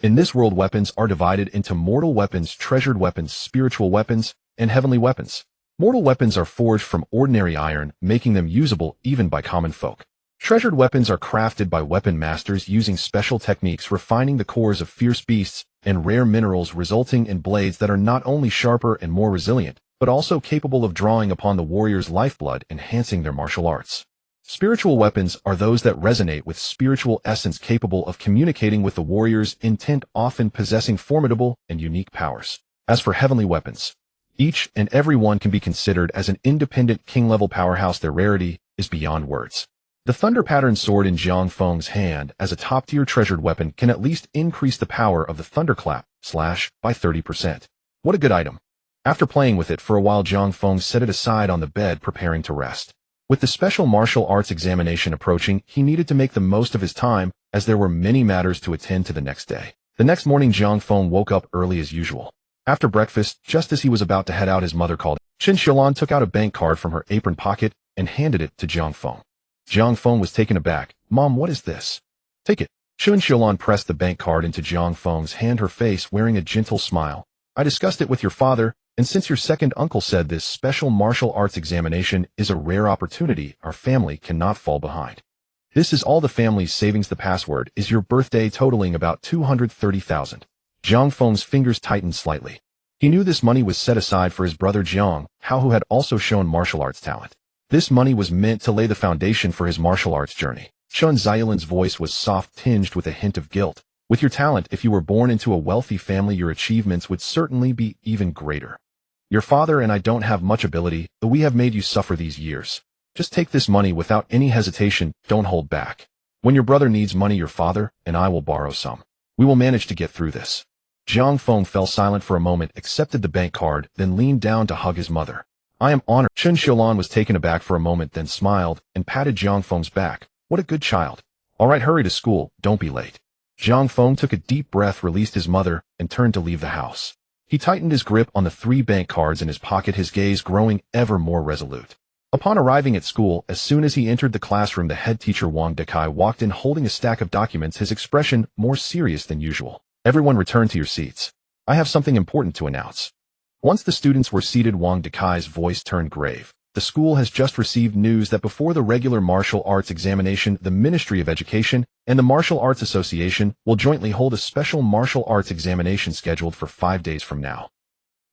In this world, weapons are divided into mortal weapons, treasured weapons, spiritual weapons, and heavenly weapons. Mortal weapons are forged from ordinary iron, making them usable even by common folk. Treasured weapons are crafted by weapon masters using special techniques, refining the cores of fierce beasts and rare minerals, resulting in blades that are not only sharper and more resilient, but also capable of drawing upon the warrior's lifeblood, enhancing their martial arts. Spiritual weapons are those that resonate with spiritual essence, capable of communicating with the warrior's intent, often possessing formidable and unique powers. As for heavenly weapons, each and every one can be considered as an independent king-level powerhouse. Their rarity is beyond words. The thunder pattern sword in Jiang Feng's hand, as a top-tier treasured weapon, can at least increase the power of the thunderclap slash by 30%. What a good item. After playing with it for a while, Jiang Feng set it aside on the bed, preparing to rest. With the special martial arts examination approaching, he needed to make the most of his time, as there were many matters to attend to the next day. The next morning, Jiang Feng woke up early as usual. After breakfast, just as he was about to head out, his mother called. Qin Xiaolan took out a bank card from her apron pocket and handed it to Jiang Feng. Jiang Feng was taken aback. Mom, what is this? Take it. Qin Xiaolan pressed the bank card into Jiang Feng's hand, her face wearing a gentle smile. I discussed it with your father, and since your second uncle said this special martial arts examination is a rare opportunity, our family cannot fall behind. This is all the family's savings. The password is your birthday, totaling about 230,000. Jiang Feng's fingers tightened slightly. He knew this money was set aside for his brother Jiang Hao, who had also shown martial arts talent. This money was meant to lay the foundation for his martial arts journey. Chen Xiaolan's voice was soft, tinged with a hint of guilt. With your talent, if you were born into a wealthy family, your achievements would certainly be even greater. Your father and I don't have much ability, but we have made you suffer these years. Just take this money without any hesitation, don't hold back. When your brother needs money, your father and I will borrow some. We will manage to get through this. Jiang Feng fell silent for a moment, accepted the bank card, then leaned down to hug his mother. I am honored. Qin Xiaolan was taken aback for a moment, then smiled and patted Jiang Feng's back. What a good child. All right, hurry to school, don't be late. Jiang Feng took a deep breath, released his mother, and turned to leave the house. He tightened his grip on the 3 bank cards in his pocket, his gaze growing ever more resolute. Upon arriving at school, as soon as he entered the classroom, the head teacher Wang Dekai walked in holding a stack of documents, his expression more serious than usual. Everyone return to your seats. I have something important to announce. Once the students were seated, Wang Dekai's voice turned grave. The school has just received news that before the regular martial arts examination, the Ministry of Education and the Martial Arts Association will jointly hold a special martial arts examination scheduled for 5 days from now.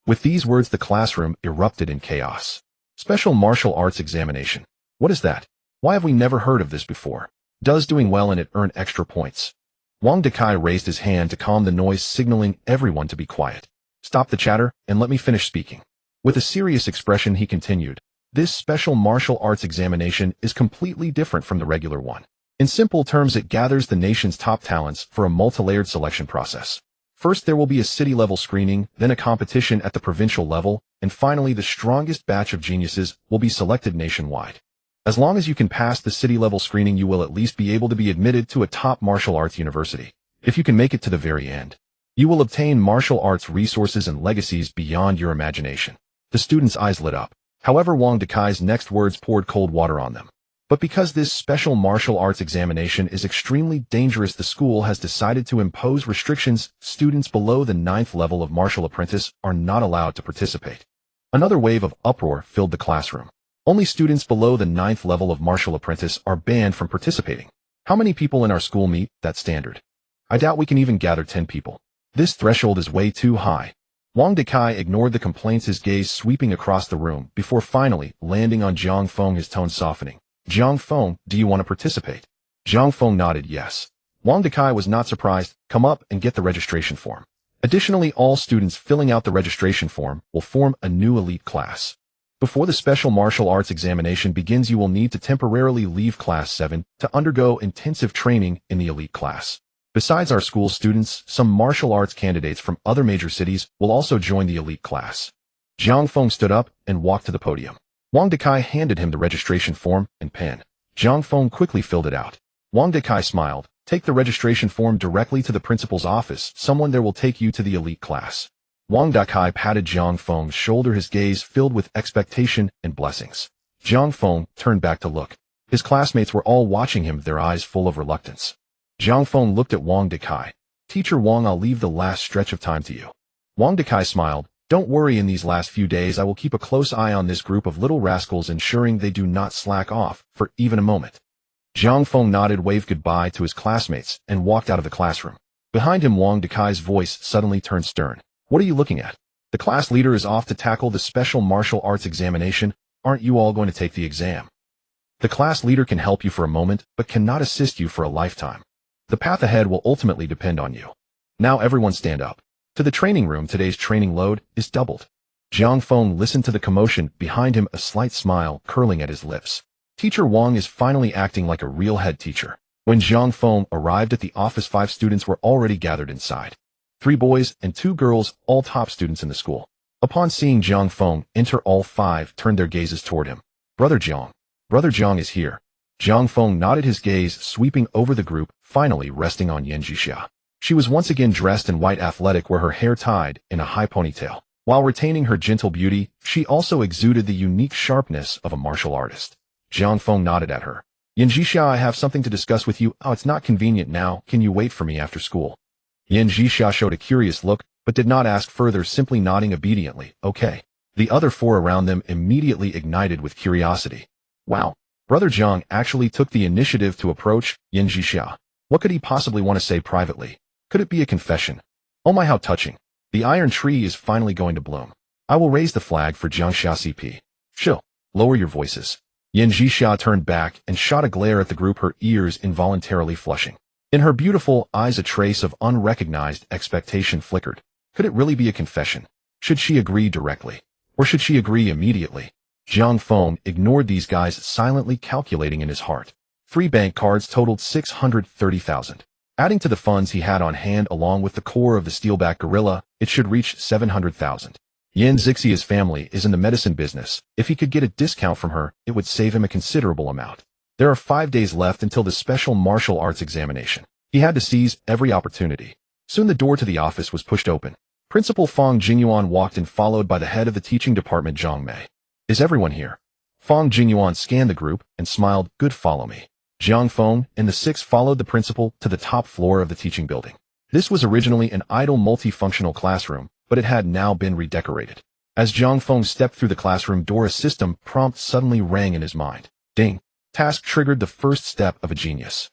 With these words, the classroom erupted in chaos. Special martial arts examination. What is that? Why have we never heard of this before? Does doing well in it earn extra points? Wang Dekai raised his hand to calm the noise, signaling everyone to be quiet. Stop the chatter and let me finish speaking. With a serious expression, he continued. This special martial arts examination is completely different from the regular one. In simple terms, it gathers the nation's top talents for a multi-layered selection process. First, there will be a city-level screening, then a competition at the provincial level, and finally the strongest batch of geniuses will be selected nationwide. As long as you can pass the city-level screening, you will at least be able to be admitted to a top martial arts university. If you can make it to the very end, You will obtain martial arts resources and legacies beyond your imagination. The students' eyes lit up. However, Wang Dekai's next words poured cold water on them. But because this special martial arts examination is extremely dangerous, the school has decided to impose restrictions. Students below the 9th level of martial apprentice are not allowed to participate. Another wave of uproar filled the classroom. Only students below the 9th level of martial apprentice are banned from participating. How many people in our school meet that standard? I doubt we can even gather 10 people. This threshold is way too high. Wang Dekai ignored the complaints, his gaze sweeping across the room, before finally landing on Zhang Feng, his tone softening. Zhang Feng, do you want to participate? Zhang Feng nodded yes. Wang Dekai was not surprised. Come up and get the registration form. Additionally, all students filling out the registration form will form a new elite class. Before the special martial arts examination begins, you will need to temporarily leave Class 7 to undergo intensive training in the elite class. Besides our school students, some martial arts candidates from other major cities will also join the elite class. Zhang Feng stood up and walked to the podium. Wang Dekai handed him the registration form and pen. Zhang Feng quickly filled it out. Wang Dekai smiled. Take the registration form directly to the principal's office. Someone there will take you to the elite class. Wang Dekai patted Zhang Feng's shoulder, his gaze filled with expectation and blessings. Zhang Feng turned back to look. His classmates were all watching him, their eyes full of reluctance. Zhang Feng looked at Wang Dekai. Teacher Wang, I'll leave the last stretch of time to you. Wang Dekai smiled. Don't worry, in these last few days I will keep a close eye on this group of little rascals, ensuring they do not slack off for even a moment. Zhang Feng nodded, waved goodbye to his classmates, and walked out of the classroom. Behind him, Wang Dekai's voice suddenly turned stern. What are you looking at? The class leader is off to tackle the special martial arts examination. Aren't you all going to take the exam? The class leader can help you for a moment, but cannot assist you for a lifetime. The path ahead will ultimately depend on you. Now everyone stand up. To the training room, today's training load is doubled. Zhang Feng listened to the commotion behind him, a slight smile curling at his lips. Teacher Wang is finally acting like a real head teacher. When Zhang Feng arrived at the office, 5 students were already gathered inside. 3 boys and 2 girls, all top students in the school. Upon seeing Zhang Feng enter, all 5 turned their gazes toward him. Brother Zhang is here. Zhang Feng nodded, his gaze sweeping over the group, finally resting on Yan Jixia. She was once again dressed in white athletic, with her hair tied in a high ponytail. While retaining her gentle beauty, she also exuded the unique sharpness of a martial artist. Zhang Feng nodded at her. Yan Jixia, I have something to discuss with you. Oh, it's not convenient now. Can you wait for me after school? Yan Jixia showed a curious look, but did not ask further, simply nodding obediently. Okay. The other 4 around them immediately ignited with curiosity. Wow. Brother Zhang actually took the initiative to approach Yan Jixia. What could he possibly want to say privately? Could it be a confession? Oh my, how touching. The iron tree is finally going to bloom. I will raise the flag for Jiangxia CP. Chill. Lower your voices. Yan Jixia turned back and shot a glare at the group, her ears involuntarily flushing. In her beautiful eyes a trace of unrecognized expectation flickered. Could it really be a confession? Should she agree directly? Or should she agree immediately? Zhang Feng ignored these guys, silently calculating in his heart. 3 bank cards totaled 630,000. Adding to the funds he had on hand along with the core of the steelback gorilla, it should reach 700,000. Yan Zixia's family is in the medicine business. If he could get a discount from her, it would save him a considerable amount. There are 5 days left until the special martial arts examination. He had to seize every opportunity. Soon the door to the office was pushed open. Principal Fang Jingyuan walked in, followed by the head of the teaching department, Zhang Mei. Is everyone here? Fang Jingyuan scanned the group and smiled. Good, follow me. Zhang Feng and the 6 followed the principal to the top floor of the teaching building. This was originally an idle multifunctional classroom, but it had now been redecorated. As Zhang Feng stepped through the classroom door, a system prompt suddenly rang in his mind. Ding. Task triggered, the first step of a genius.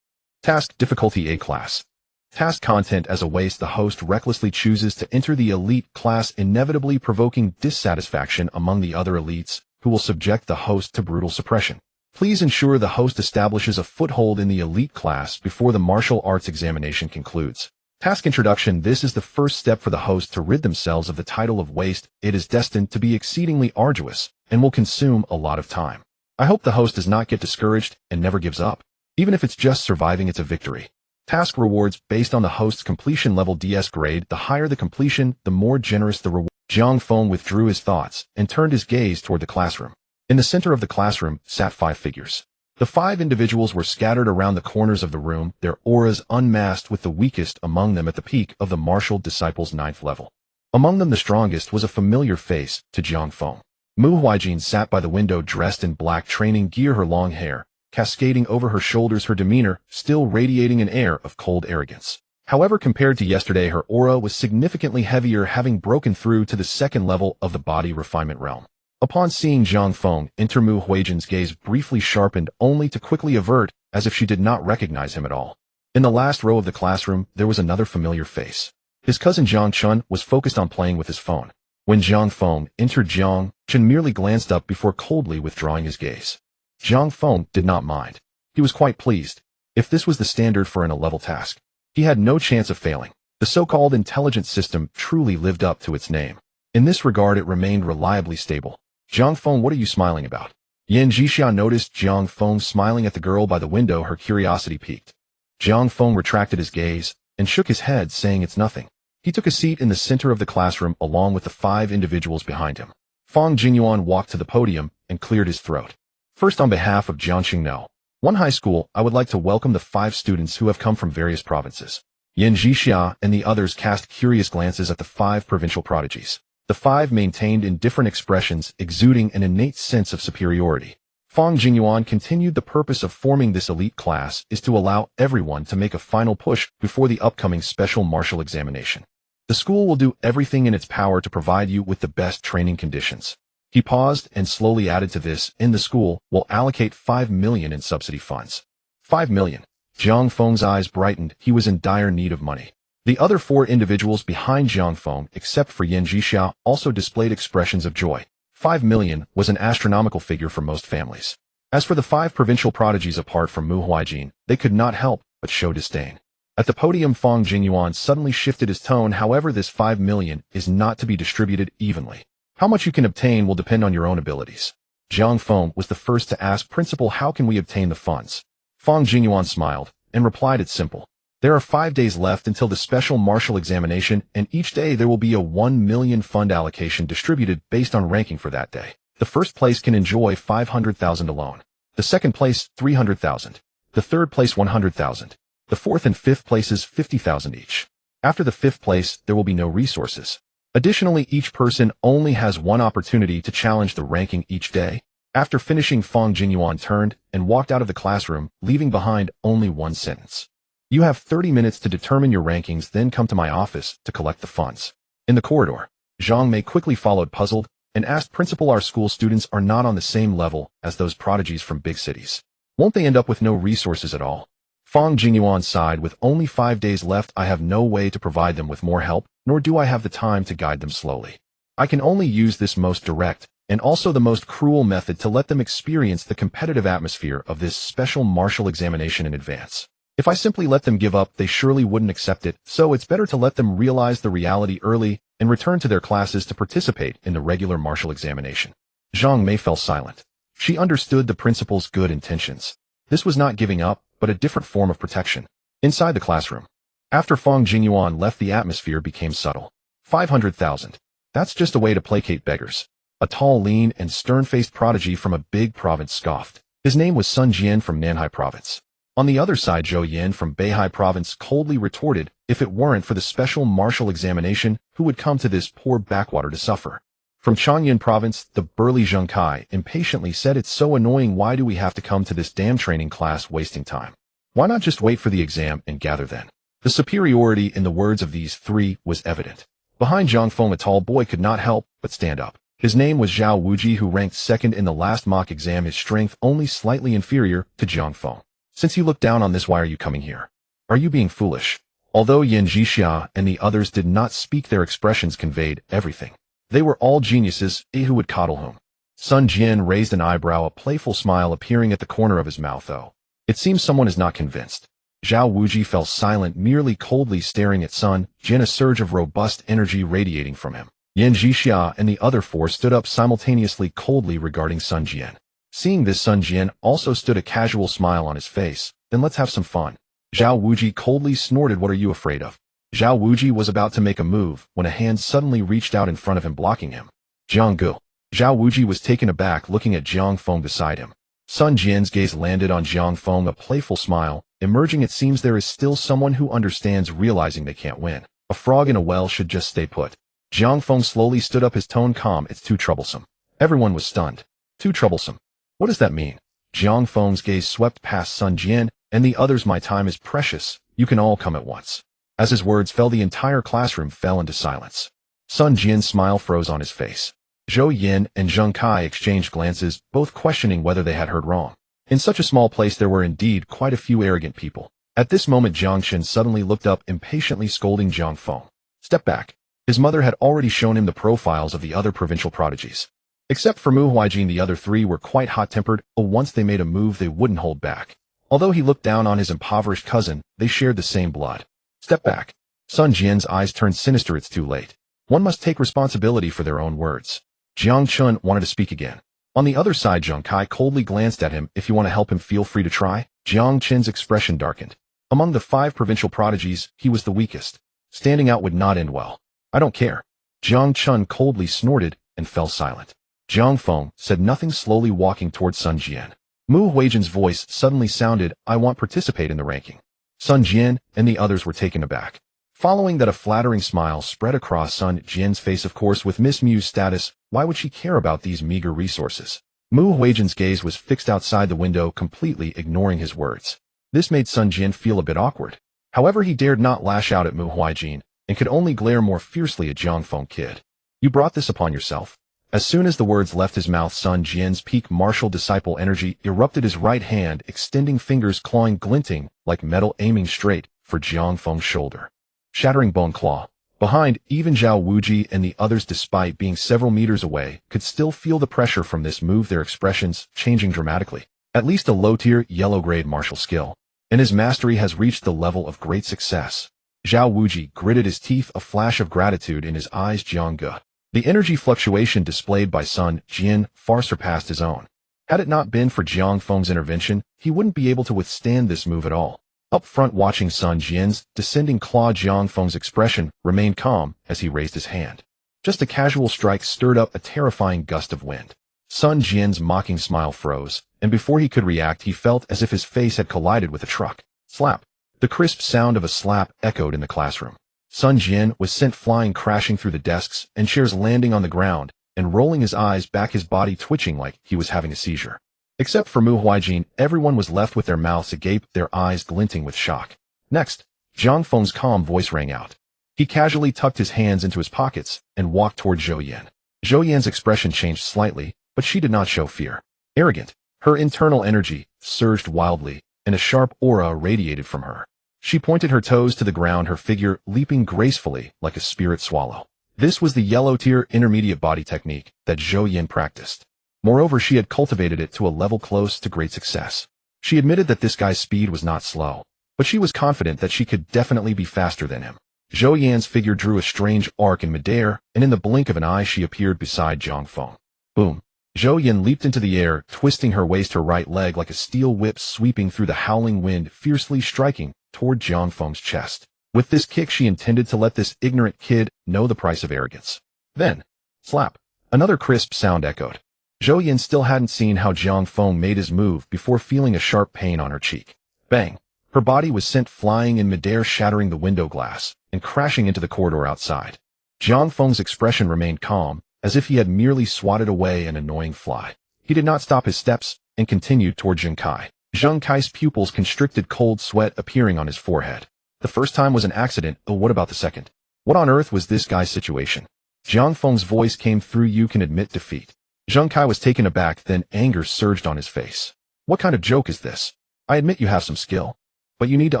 Task difficulty A class. Task content as a waste. The host recklessly chooses to enter the elite class, inevitably provoking dissatisfaction among the other elites, who will subject the host to brutal suppression. Please ensure the host establishes a foothold in the elite class before the martial arts examination concludes. Task introduction. This is the first step for the host to rid themselves of the title of waste. It is destined to be exceedingly arduous and will consume a lot of time. I hope the host does not get discouraged and never gives up. Even if it's just surviving, it's a victory. Task rewards based on the host's completion level DS grade. The higher the completion, the more generous the reward. Zhang Feng withdrew his thoughts and turned his gaze toward the classroom. In the center of the classroom sat 5 figures. The 5 individuals were scattered around the corners of the room, their auras unmasked, with the weakest among them at the peak of the martial disciples' 9th level. Among them the strongest was a familiar face to Jiang Feng. Mu Huijin sat by the window dressed in black training gear, her long hair cascading over her shoulders, her demeanor still radiating an air of cold arrogance. However, compared to yesterday, her aura was significantly heavier, having broken through to the 2nd level of the body refinement realm. Upon seeing Jiang Feng enter, Mu Huijin's gaze briefly sharpened, only to quickly avert, as if she did not recognize him at all. In the last row of the classroom, there was another familiar face. His cousin Jiang Chun was focused on playing with his phone. When Jiang Feng entered, Jiang Chun merely glanced up before coldly withdrawing his gaze. Jiang Feng did not mind. He was quite pleased. If this was the standard for an A-level task, he had no chance of failing. The so-called intelligence system truly lived up to its name. In this regard, it remained reliably stable. Jiang Feng, what are you smiling about? Yan Jixia noticed Jiang Feng smiling at the girl by the window. Her curiosity piqued. Jiang Feng retracted his gaze and shook his head, saying it's nothing. He took a seat in the center of the classroom along with the 5 individuals behind him. Fang Jinyuan walked to the podium and cleared his throat. First, on behalf of Jiangqingno One High School, I would like to welcome the 5 students who have come from various provinces. Yan Jixia and the others cast curious glances at the 5 provincial prodigies. The 5 maintained in different expressions, exuding an innate sense of superiority. Fang Jinyuan continued. The purpose of forming this elite class is to allow everyone to make a final push before the upcoming special martial examination. The school will do everything in its power to provide you with the best training conditions. He paused and slowly added to this, in the school will allocate 5 million in subsidy funds. 5 million. Jiang Feng's eyes brightened. He was in dire need of money. The other 4 individuals behind Jiang Feng, except for Yan Jixia, also displayed expressions of joy. 5 million was an astronomical figure for most families. As for the 5 provincial prodigies, apart from Mu Huijin, they could not help but show disdain. At the podium, Fang Jinyuan suddenly shifted his tone. However, this 5 million is not to be distributed evenly. How much you can obtain will depend on your own abilities. Jiang Feng was the first to ask, Principal, how can we obtain the funds? Fang Jinyuan smiled and replied, it's simple. There are 5 days left until the special martial examination, and each day there will be a 1 million fund allocation distributed based on ranking for that day. The first place can enjoy 500,000 alone. The second place, 300,000. The third place, 100,000. The fourth and fifth places, 50,000 each. After the 5th place, there will be no resources. Additionally, each person only has 1 opportunity to challenge the ranking each day. After finishing, Fang Jinyuan turned and walked out of the classroom, leaving behind only 1 sentence. You have 30 minutes to determine your rankings, then come to my office to collect the funds. In the corridor, Zhang Mei quickly followed, puzzled, and asked, Principal, our school students are not on the same level as those prodigies from big cities. Won't they end up with no resources at all? Fang Jinyuan sighed. With only 5 days left, I have no way to provide them with more help, nor do I have the time to guide them slowly. I can only use this most direct, and also the most cruel method to let them experience the competitive atmosphere of this special martial examination in advance. If I simply let them give up, they surely wouldn't accept it, so it's better to let them realize the reality early and return to their classes to participate in the regular martial examination. Zhang Mei fell silent. She understood the principal's good intentions. This was not giving up, but a different form of protection. Inside the classroom, after Fang Jinyuan left, the atmosphere became subtle. 500,000. That's just a way to placate beggars. A tall, lean, and stern-faced prodigy from a big province scoffed. His name was Sun Jian from Nanhai Province. On the other side, Zhou Yin from Beihai Province coldly retorted, if it weren't for the special martial examination, who would come to this poor backwater to suffer? From Changyan Province, the burly Zheng Kai impatiently said, it's so annoying, why do we have to come to this damn training class, wasting time? Why not just wait for the exam and gather then? The superiority in the words of these 3 was evident. Behind Jiang Feng, a tall boy could not help but stand up. His name was Zhao Wuji, who ranked 2nd in the last mock exam, his strength only slightly inferior to Jiang Feng. Since you look down on this, why are you coming here? Are you being foolish? Although Yan Jixia and the others did not speak, their expressions conveyed everything. They were all geniuses, who would coddle whom? Sun Jian raised an eyebrow, a playful smile appearing at the corner of his mouth. Oh, it seems someone is not convinced. Zhao Wuji fell silent, merely coldly staring at Sun Jian, a surge of robust energy radiating from him. Yan Jixia and the other 4 stood up simultaneously, coldly regarding Sun Jian. Seeing this, Sun Jian also stood, a casual smile on his face. Then let's have some fun. Zhao Wuji coldly snorted, what are you afraid of? Zhao Wuji was about to make a move when a hand suddenly reached out in front of him, blocking him. Jiang Gu. Zhao Wuji was taken aback, looking at Jiang Feng beside him. Sun Jian's gaze landed on Jiang Feng, a playful smile. Emerging, it seems there is still someone who understands, realizing they can't win. A frog in a well should just stay put. Jiang Feng slowly stood up, his tone calm. It's too troublesome. Everyone was stunned. Too troublesome. What does that mean? Jiang Feng's gaze swept past Sun Jian and the others. My time is precious. You can all come at once. As his words fell, the entire classroom fell into silence. Sun Jian's smile froze on his face. Zhou Yin and Zheng Kai exchanged glances, both questioning whether they had heard wrong. In such a small place there were indeed quite a few arrogant people. At this moment Jiang Qin suddenly looked up, impatiently scolding Jiang Feng. Step back. His mother had already shown him the profiles of the other provincial prodigies. Except for Mu Huaijin, the other three were quite hot-tempered, but once they made a move they wouldn't hold back. Although he looked down on his impoverished cousin, they shared the same blood. Step back. Sun Jian's eyes turned sinister. It's too late. One must take responsibility for their own words. Jiang Chun wanted to speak again. On the other side, Zheng Kai coldly glanced at him. If you want to help him, feel free to try. Jiang Qin's expression darkened. Among the 5 provincial prodigies, he was the weakest. Standing out would not end well. I don't care. Jiang Chun coldly snorted and fell silent. Jiang Feng said nothing, slowly walking towards Sun Jian. Mu Huijin's voice suddenly sounded, I want participate in the ranking. Sun Jian and the others were taken aback. Following that, a flattering smile spread across Sun Jian's face. Of course, with Miss Mu's status, why would she care about these meager resources? Mu Huijin's gaze was fixed outside the window, completely ignoring his words. This made Sun Jian feel a bit awkward. However, he dared not lash out at Mu Huijin, and could only glare more fiercely at Jiang Feng. Kid, you brought this upon yourself. As soon as the words left his mouth, Sun Jian's peak martial disciple energy erupted, his right hand extending, fingers clawing, glinting like metal, aiming straight for Jiang Feng's shoulder. Shattering bone claw. Behind, even Zhao Wuji and the others, despite being several meters away, could still feel the pressure from this move, their expressions changing dramatically. At least a low-tier, yellow-grade martial skill, and his mastery has reached the level of great success. Zhao Wuji gritted his teeth, a flash of gratitude in his eyes. Jiang Ge. The energy fluctuation displayed by Sun Jian far surpassed his own. Had it not been for Jiang Feng's intervention, he wouldn't be able to withstand this move at all. Up front, watching Sun Jian's descending claw, Jiang Feng's expression remained calm as he raised his hand. Just a casual strike stirred up a terrifying gust of wind. Sun Jian's mocking smile froze, and before he could react, he felt as if his face had collided with a truck. Slap. The crisp sound of a slap echoed in the classroom. Sun Jian was sent flying, crashing through the desks and chairs, landing on the ground and rolling his eyes back, his body twitching like he was having a seizure. Except for Mu Huijin, everyone was left with their mouths agape, their eyes glinting with shock. Next, Jiang Feng's calm voice rang out. He casually tucked his hands into his pockets and walked toward Zhou Yan. Zhou Yan's expression changed slightly, but she did not show fear. Arrogant. Her internal energy surged wildly, and a sharp aura radiated from her. She pointed her toes to the ground, her figure leaping gracefully like a spirit swallow. This was the yellow-tier intermediate body technique that Zhou Yan practiced. Moreover, she had cultivated it to a level close to great success. She admitted that this guy's speed was not slow, but she was confident that she could definitely be faster than him. Zhou Yan's figure drew a strange arc in midair, and in the blink of an eye she appeared beside Jiang Feng. Boom. Zhou Yan leaped into the air, twisting her waist, her right leg like a steel whip sweeping through the howling wind, fiercely striking toward Jiang Feng's chest. With this kick, she intended to let this ignorant kid know the price of arrogance. Then, slap. Another crisp sound echoed. Zhou Yan still hadn't seen how Jiang Feng made his move before feeling a sharp pain on her cheek. Bang! Her body was sent flying in midair, shattering the window glass and crashing into the corridor outside. Jiang Feng's expression remained calm, as if he had merely swatted away an annoying fly. He did not stop his steps and continued toward Zheng Kai. Zheng Kai's pupils constricted, cold sweat appearing on his forehead. The first time was an accident, but what about the second? What on earth was this guy's situation? Jiang Feng's voice came through. You can admit defeat. Zheng Kai was taken aback, then anger surged on his face. What kind of joke is this? I admit you have some skill, but you need to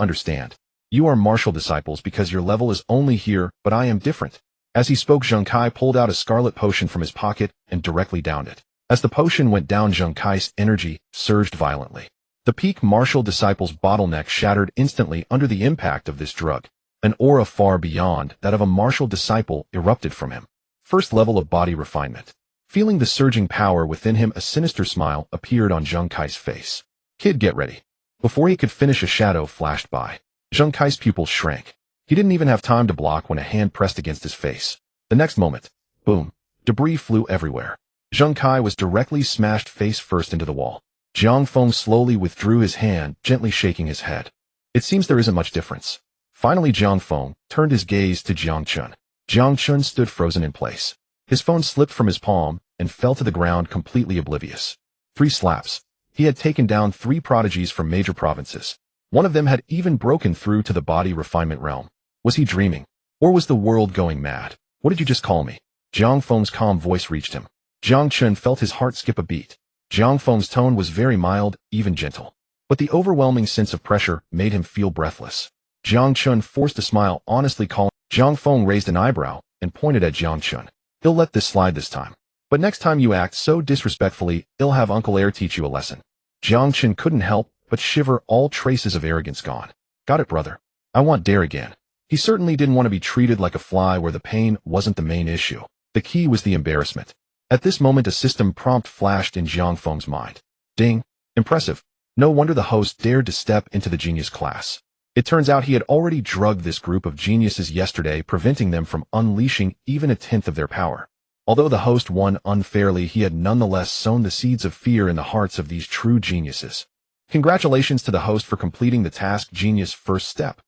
understand. You are martial disciples because your level is only here, but I am different. As he spoke, Zheng Kai pulled out a scarlet potion from his pocket and directly downed it. As the potion went down, Zheng Kai's energy surged violently. The peak martial disciple's bottleneck shattered instantly under the impact of this drug. An aura far beyond that of a martial disciple erupted from him. First level of body refinement. Feeling the surging power within him, a sinister smile appeared on Zheng Kai's face. Kid, get ready. Before he could finish, a shadow flashed by. Zheng Kai's pupils shrank. He didn't even have time to block when a hand pressed against his face. The next moment, boom, debris flew everywhere. Zheng Kai was directly smashed face first into the wall. Jiang Feng slowly withdrew his hand, gently shaking his head. It seems there isn't much difference. Finally Jiang Feng turned his gaze to Jiang Chun. Jiang Chun stood frozen in place. His phone slipped from his palm and fell to the ground completely oblivious. 3 slaps. He had taken down 3 prodigies from major provinces. One of them had even broken through to the body refinement realm. Was he dreaming? Or was the world going mad? What did you just call me? Jiang Feng's calm voice reached him. Jiang Chun felt his heart skip a beat. Jiang Feng's tone was very mild, even gentle. But the overwhelming sense of pressure made him feel breathless. Jiang Chun forced a smile, honestly calling. Jiang Feng raised an eyebrow and pointed at Jiang Chun. He'll let this slide this time. But next time you act so disrespectfully, I'll have Uncle Air teach you a lesson. Jiang Chun couldn't help but shiver, all traces of arrogance gone. Got it, brother. I want dare again. He certainly didn't want to be treated like a fly where the pain wasn't the main issue. The key was the embarrassment. At this moment a system prompt flashed in Jiang Feng's mind. Ding. Impressive. No wonder the host dared to step into the genius class. It turns out he had already drugged this group of geniuses yesterday, preventing them from unleashing even a tenth of their power. Although the host won unfairly, he had nonetheless sown the seeds of fear in the hearts of these true geniuses. Congratulations to the host for completing the task genius first step.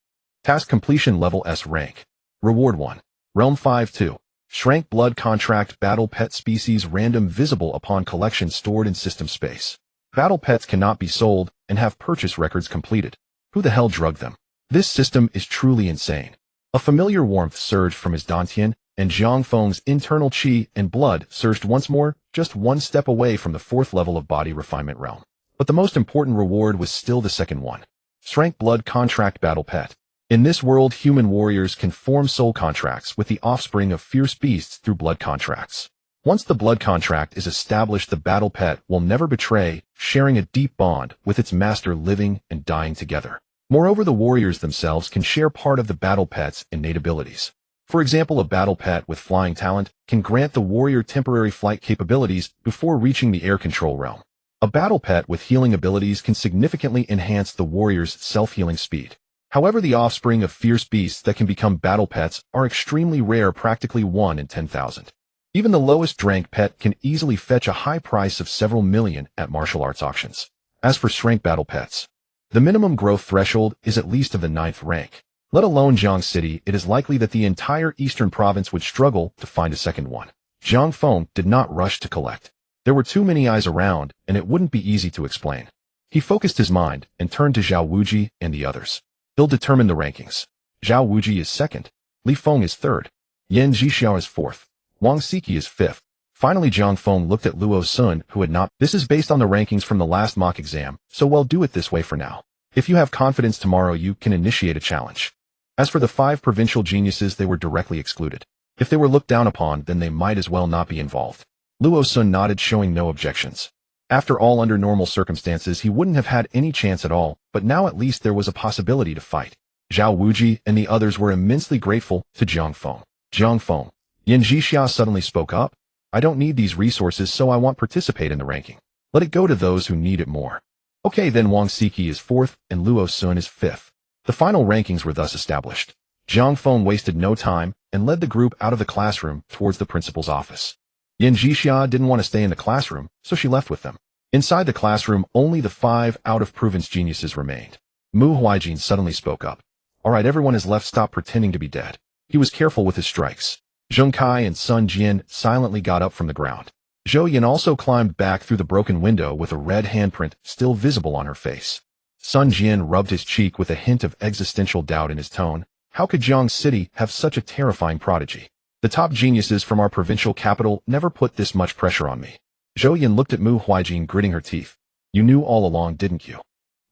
Task completion level S rank. Reward 1. Realm 5-2. Shrank blood contract battle pet species random visible upon collection stored in system space. Battle pets cannot be sold and have purchase records completed. Who the hell drugged them? This system is truly insane. A familiar warmth surged from his dantian, and Jiang Feng's internal qi and blood surged once more, just one step away from the 4th level of body refinement realm. But the most important reward was still the second one. Shrank blood contract battle pet. In this world, human warriors can form soul contracts with the offspring of fierce beasts through blood contracts. Once the blood contract is established, the battle pet will never betray, sharing a deep bond with its master, living and dying together. Moreover, the warriors themselves can share part of the battle pet's innate abilities. For example, a battle pet with flying talent can grant the warrior temporary flight capabilities before reaching the air control realm. A battle pet with healing abilities can significantly enhance the warrior's self-healing speed. However, the offspring of fierce beasts that can become battle pets are extremely rare, practically 1 in 10,000. Even the lowest rank pet can easily fetch a high price of several million at martial arts auctions. As for shrank battle pets, the minimum growth threshold is at least of the 9th rank. Let alone Jiang City, it is likely that the entire eastern province would struggle to find a second one. Jiang Feng did not rush to collect. There were too many eyes around, and it wouldn't be easy to explain. He focused his mind and turned to Zhao Wuji and the others. He'll determine the rankings. Zhao Wuji is 2nd, Li Feng is 3rd, Yan Zhixiao is 4th, Wang Siki is 5th. Finally Jiang Feng looked at Luo Sun, who had not. This is based on the rankings from the last mock exam, so we'll do it this way for now. If you have confidence tomorrow, you can initiate a challenge. As for the 5 provincial geniuses, they were directly excluded. If they were looked down upon, then they might as well not be involved. Luo Sun nodded, showing no objections. After all, under normal circumstances, he wouldn't have had any chance at all, but now at least there was a possibility to fight. Zhao Wuji and the others were immensely grateful to Jiang Feng. Jiang Feng. Yan Zhixia suddenly spoke up. I don't need these resources, so I won't participate in the ranking. Let it go to those who need it more. Okay, then Wang Siki is 4th and Luo Sun is 5th. The final rankings were thus established. Jiang Feng wasted no time and led the group out of the classroom towards the principal's office. Yan Zhixia didn't want to stay in the classroom, so she left with them. Inside the classroom, only the 5 out-of-province geniuses remained. Mu Huaijin suddenly spoke up. All right, everyone has left, stop pretending to be dead. He was careful with his strikes. Zheng Kai and Sun Jian silently got up from the ground. Zhou Yan also climbed back through the broken window with a red handprint still visible on her face. Sun Jian rubbed his cheek with a hint of existential doubt in his tone. How could Jiang City have such a terrifying prodigy? The top geniuses from our provincial capital never put this much pressure on me. Zhou Yan looked at Mu Huaijin, gritting her teeth. You knew all along, didn't you?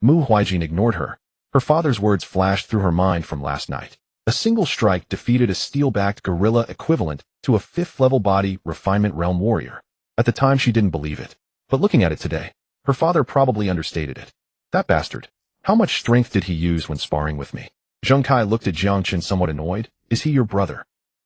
Mu Huaijin ignored her. Her father's words flashed through her mind from last night. A single strike defeated a steel-backed gorilla equivalent to a 5th-level body refinement realm warrior. At the time, she didn't believe it. But looking at it today, her father probably understated it. That bastard. How much strength did he use when sparring with me? Zheng Kai looked at Jiang Chen somewhat annoyed. Is he your brother?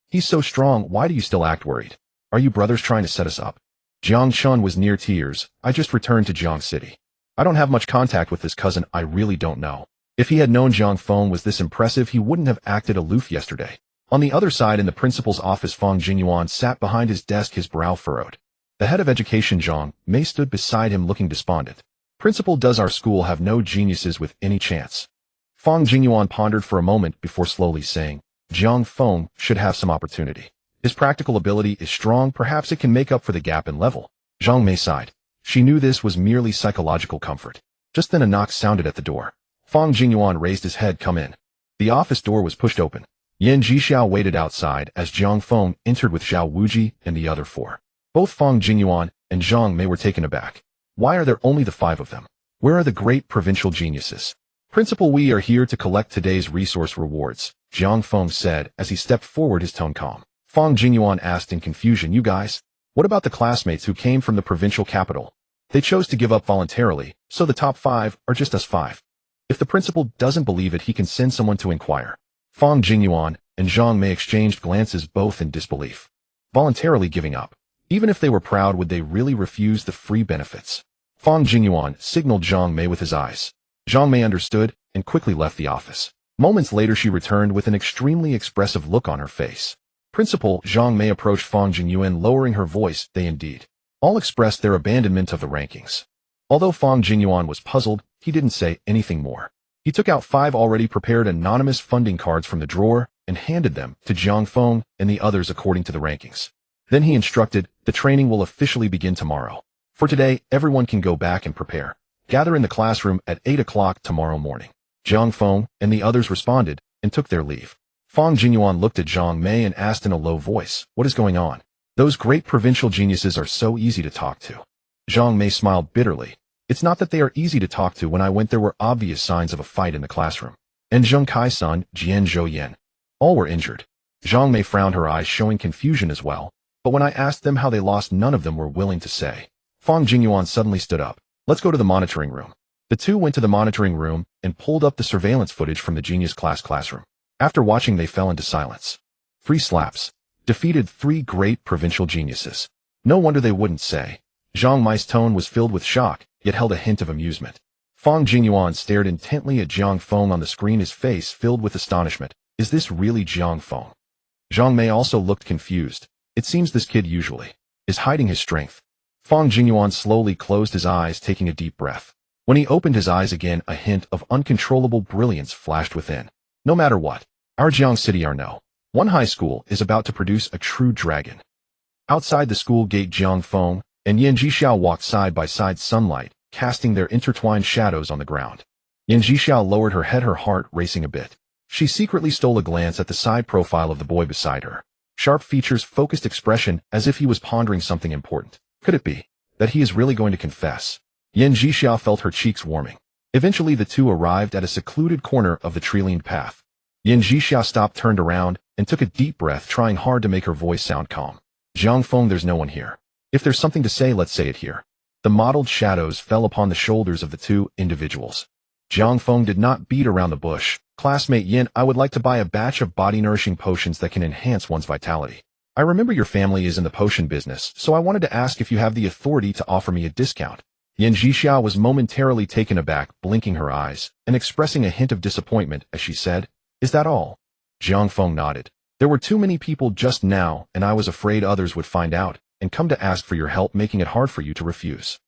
He's so strong, why do you still act worried? Are you brothers trying to set us up? Jiang Chun was near tears. I just returned to Jiang City. I don't have much contact with this cousin, I really don't know. If he had known Jiang Feng was this impressive, he wouldn't have acted aloof yesterday. On the other side in the principal's office, Feng Jinyuan sat behind his desk, his brow furrowed. The head of education, Zhang Mei, stood beside him looking despondent. Principal, does our school have no geniuses with any chance? Fang Jingyuan pondered for a moment before slowly saying, Jiang Feng should have some opportunity. His practical ability is strong, perhaps it can make up for the gap in level. Zhang Mei sighed. She knew this was merely psychological comfort. Just then a knock sounded at the door. Fang Jingyuan raised his head. Come in. The office door was pushed open. Yan Jixiao waited outside as Jiang Feng entered with Zhao Wuji and the other four. Both Fang Jingyuan and Zhang Mei were taken aback. Why are there only the 5 of them? Where are the great provincial geniuses? Principal, we are here to collect today's resource rewards, Jiang Feng said as he stepped forward, his tone calm. Fang Jingyuan asked in confusion, you guys? What about the classmates who came from the provincial capital? They chose to give up voluntarily, so the top 5 are just us 5. If the principal doesn't believe it, he can send someone to inquire. Fang Jingyuan and Zhang Mei exchanged glances, both in disbelief. Voluntarily giving up. Even if they were proud, would they really refuse the free benefits? Fang Jingyuan signaled Zhang Mei with his eyes. Zhang Mei understood and quickly left the office. Moments later she returned with an extremely expressive look on her face. Principal, Zhang Mei approached Fang Jingyuan, lowering her voice. They indeed all expressed their abandonment of the rankings. Although Fang Jingyuan was puzzled, he didn't say anything more. He took out 5 already prepared anonymous funding cards from the drawer and handed them to Jiang Feng and the others according to the rankings. Then he instructed, the training will officially begin tomorrow. For today, everyone can go back and prepare. Gather in the classroom at 8 o'clock tomorrow morning. Jiang Feng and the others responded and took their leave. Fang Jingyuan looked at Zhang Mei and asked in a low voice, what is going on? Those great provincial geniuses are so easy to talk to. Zhang Mei smiled bitterly. It's not that they are easy to talk to. When I went there were obvious signs of a fight in the classroom. And Zheng Kai-sun, Jian Zhouyan. All were injured. Zhang Mei frowned, her eyes showing confusion as well. But when I asked them how they lost, none of them were willing to say. Fang Jingyuan suddenly stood up. Let's go to the monitoring room. The two went to the monitoring room and pulled up the surveillance footage from the genius classroom. After watching, they fell into silence. 3 slaps. Defeated 3 great provincial geniuses. No wonder they wouldn't say. Zhang Mei's tone was filled with shock, yet held a hint of amusement. Fang Jingyuan stared intently at Jiang Feng on the screen, his face filled with astonishment. Is this really Jiang Feng? Zhang Mei also looked confused. It seems this kid usually is hiding his strength. Fang Jingyuan slowly closed his eyes, taking a deep breath. When he opened his eyes again, a hint of uncontrollable brilliance flashed within. No matter what, our Jiang City one high school is about to produce a true dragon. Outside the school gate, Jiang Feng and Yan Jixiao walked side by side, sunlight casting their intertwined shadows on the ground. Yan Jixiao lowered her head, her heart racing a bit. She secretly stole a glance at the side profile of the boy beside her. Sharp features, focused expression, as if he was pondering something important. Could it be that he is really going to confess? Yan Jixiao felt her cheeks warming. Eventually the two arrived at a secluded corner of the tree-lined path. Yan Jixiao stopped, turned around, and took a deep breath, trying hard to make her voice sound calm. Jiang Feng, there's no one here. If there's something to say, let's say it here. The mottled shadows fell upon the shoulders of the two individuals. Jiang Feng did not beat around the bush. Classmate Yin, I would like to buy a batch of body-nourishing potions that can enhance one's vitality. I remember your family is in the potion business, so I wanted to ask if you have the authority to offer me a discount. Yan Jixiao was momentarily taken aback, blinking her eyes, and expressing a hint of disappointment as she said, Is that all? Jiang Feng nodded. There were too many people just now, and I was afraid others would find out and come to ask for your help, making it hard for you to refuse.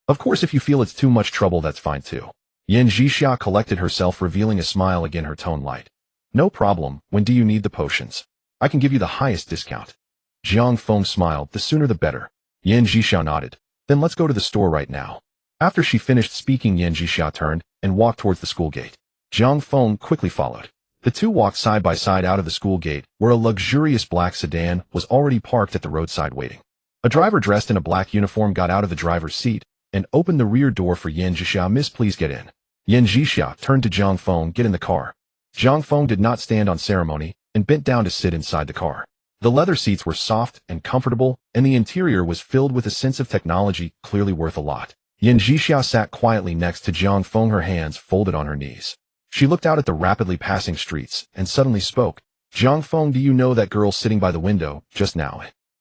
Of course, if you feel it's too much trouble, that's fine too. Yan Jixiao collected herself, revealing a smile, again her tone light. No problem. When do you need the potions? I can give you the highest discount. Jiang Feng smiled. The sooner the better. Yan Jixiao nodded. Then let's go to the store right now. After she finished speaking, Yan Jixiao turned and walked towards the school gate. Jiang Feng quickly followed. The two walked side by side out of the school gate, where a luxurious black sedan was already parked at the roadside waiting. A driver dressed in a black uniform got out of the driver's seat and opened the rear door for Yan Jixiao. Miss, please get in. Yan Jixiao turned to Jiang Feng. Get in the car. Jiang Feng did not stand on ceremony and bent down to sit inside the car. The leather seats were soft and comfortable, and the interior was filled with a sense of technology, clearly worth a lot. Yan Jixiao sat quietly next to Jiang Feng, her hands folded on her knees. She looked out at the rapidly passing streets and suddenly spoke. Jiang Feng, do you know that girl sitting by the window just now?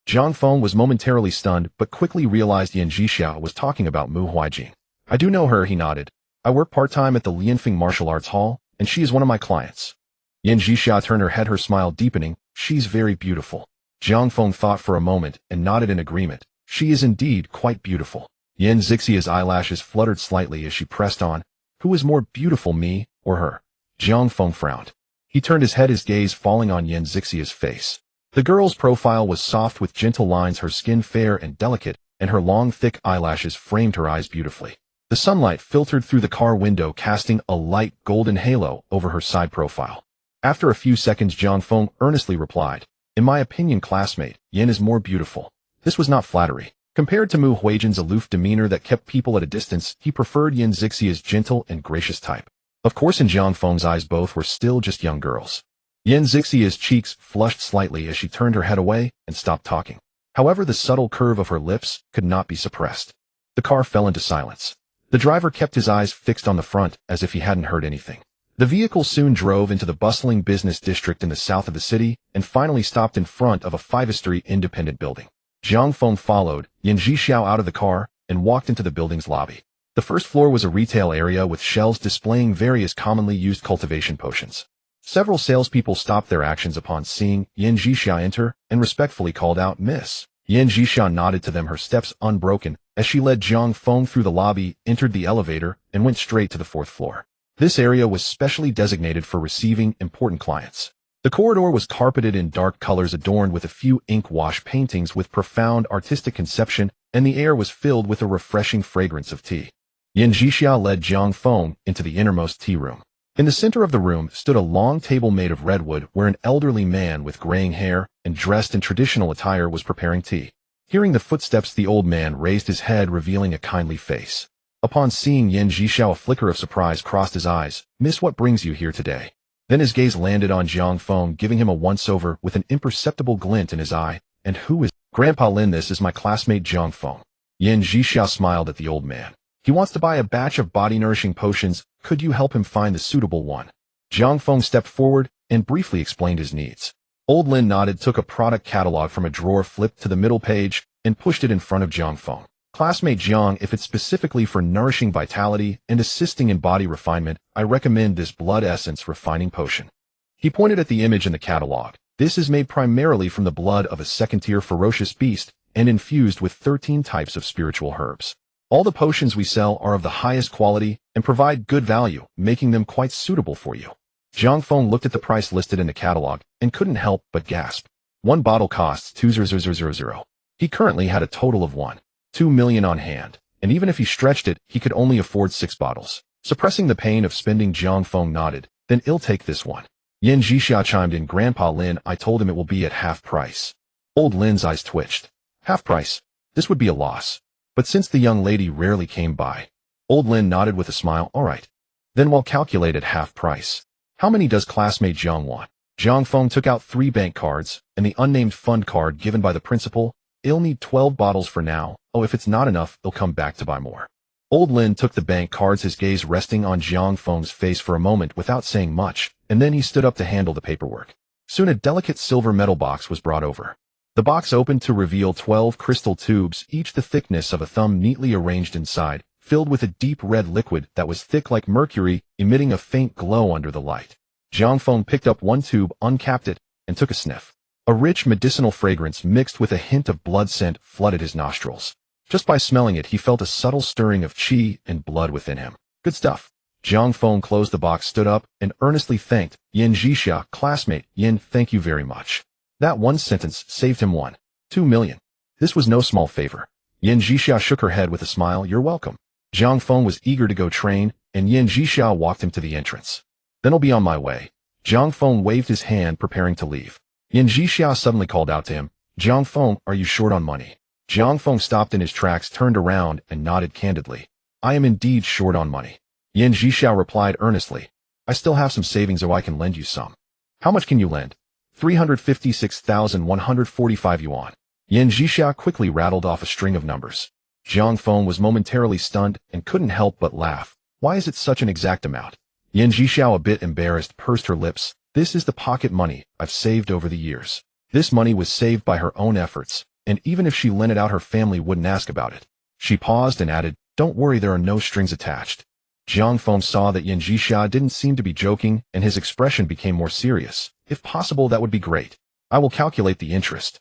Jiang Feng was momentarily stunned, but quickly realized Yan Jixiao was talking about Mu Huijing. I do know her, he nodded. I work part-time at the Lianfeng Martial Arts Hall, and she is one of my clients. Yan Jixiao turned her head, her smile deepening. She's very beautiful. Jiang Feng thought for a moment and nodded in agreement. She is indeed quite beautiful. Yin Zixia's eyelashes fluttered slightly as she pressed on. Who is more beautiful, me or her? Jiang Feng frowned. He turned his head, his gaze falling on Yin Zixia's face. The girl's profile was soft with gentle lines, her skin fair and delicate, and her long, thick eyelashes framed her eyes beautifully. The sunlight filtered through the car window, casting a light golden halo over her side profile. After a few seconds, Jiang Feng earnestly replied, "In my opinion, classmate, Yin is more beautiful." This was not flattery. Compared to Mu Huijin's aloof demeanor that kept people at a distance, he preferred Yin Zixia's gentle and gracious type. Of course, in Jiang Feng's eyes, both were still just young girls. Yin Zixia's cheeks flushed slightly as she turned her head away and stopped talking. However, the subtle curve of her lips could not be suppressed. The car fell into silence. The driver kept his eyes fixed on the front as if he hadn't heard anything. The vehicle soon drove into the bustling business district in the south of the city and finally stopped in front of a five-story independent building. Jiang Feng followed Yin Zixiao out of the car and walked into the building's lobby. The first floor was a retail area with shelves displaying various commonly used cultivation potions. Several salespeople stopped their actions upon seeing Yin Zixiao enter and respectfully called out, "Miss." Yin Zixiao nodded to them, her steps unbroken, as she led Jiang Feng through the lobby, entered the elevator, and went straight to the fourth floor. This area was specially designated for receiving important clients. The corridor was carpeted in dark colors adorned with a few ink wash paintings with profound artistic conception, and the air was filled with a refreshing fragrance of tea. Yin Zixiao led Jiang Feng into the innermost tea room. In the center of the room stood a long table made of redwood where an elderly man with graying hair and dressed in traditional attire was preparing tea. Hearing the footsteps, the old man raised his head, revealing a kindly face. Upon seeing Yin Zixiao, a flicker of surprise crossed his eyes. "Miss, what brings you here today?" Then his gaze landed on Jiang Feng, giving him a once-over with an imperceptible glint in his eye. "And who is Grandpa Lin?" "This is my classmate Jiang Feng." Yin Zixiao smiled at the old man. "He wants to buy a batch of body-nourishing potions. Could you help him find the suitable one?" Jiang Feng stepped forward and briefly explained his needs. Old Lin nodded, took a product catalog from a drawer, flipped to the middle page, and pushed it in front of Jiang Feng. "Classmate Jiang, if it's specifically for nourishing vitality and assisting in body refinement, I recommend this blood essence refining potion." He pointed at the image in the catalog. "This is made primarily from the blood of a second-tier ferocious beast and infused with 13 types of spiritual herbs. All the potions we sell are of the highest quality and provide good value, making them quite suitable for you." Jiang Feng looked at the price listed in the catalog and couldn't help but gasp. One bottle costs 2,000. He currently had a total of 1.2 million on hand, and even if he stretched it, he could only afford 6 bottles. Suppressing the pain of spending, Jiang Feng nodded. "Then I'll take this one." Yin Zixiao chimed in. "Grandpa Lin, I told him it will be at half price." Old Lin's eyes twitched. "Half price? This would be a loss. But since the young lady rarely came by." Old Lin nodded with a smile. "All right. Then we'll calculate at half price. How many does classmate Jiang want?" Jiang Feng took out 3 bank cards and the unnamed fund card given by the principal. "I'll need 12 bottles for now. Oh, if it's not enough, I'll come back to buy more." Old Lin took the bank cards, his gaze resting on Jiang Feng's face for a moment without saying much, and then he stood up to handle the paperwork. Soon a delicate silver metal box was brought over. The box opened to reveal 12 crystal tubes, each the thickness of a thumb, neatly arranged inside, filled with a deep red liquid that was thick like mercury, emitting a faint glow under the light. Jiang Feng picked up one tube, uncapped it, and took a sniff. A rich medicinal fragrance mixed with a hint of blood scent flooded his nostrils. Just by smelling it, he felt a subtle stirring of qi and blood within him. "Good stuff." Jiang Feng closed the box, stood up, and earnestly thanked Yin Zixiao. "Classmate Yin, thank you very much." That one sentence saved him 1.2 million. This was no small favor. Yin Zixiao shook her head with a smile. "You're welcome." Jiang Feng was eager to go train, and Yin Zixiao walked him to the entrance. "Then I'll be on my way." Jiang Feng waved his hand, preparing to leave. Yin Zixiao suddenly called out to him, "Jiang Feng, are you short on money?" Jiang Feng stopped in his tracks, turned around, and nodded candidly. "I am indeed short on money." Yin Zixiao replied earnestly, "I still have some savings, or I can lend you some." "How much can you lend?" 356,145 yuan. Yin Zixiao quickly rattled off a string of numbers. Jiang Feng was momentarily stunned and couldn't help but laugh. "Why is it such an exact amount?" Yin Zixiao, a bit embarrassed, pursed her lips. "This is the pocket money I've saved over the years. This money was saved by her own efforts, and even if she lent it out, her family wouldn't ask about it." She paused and added, "Don't worry, there are no strings attached." Jiang Feng saw that Yin Zixiao didn't seem to be joking, and his expression became more serious. "If possible, that would be great. I will calculate the interest."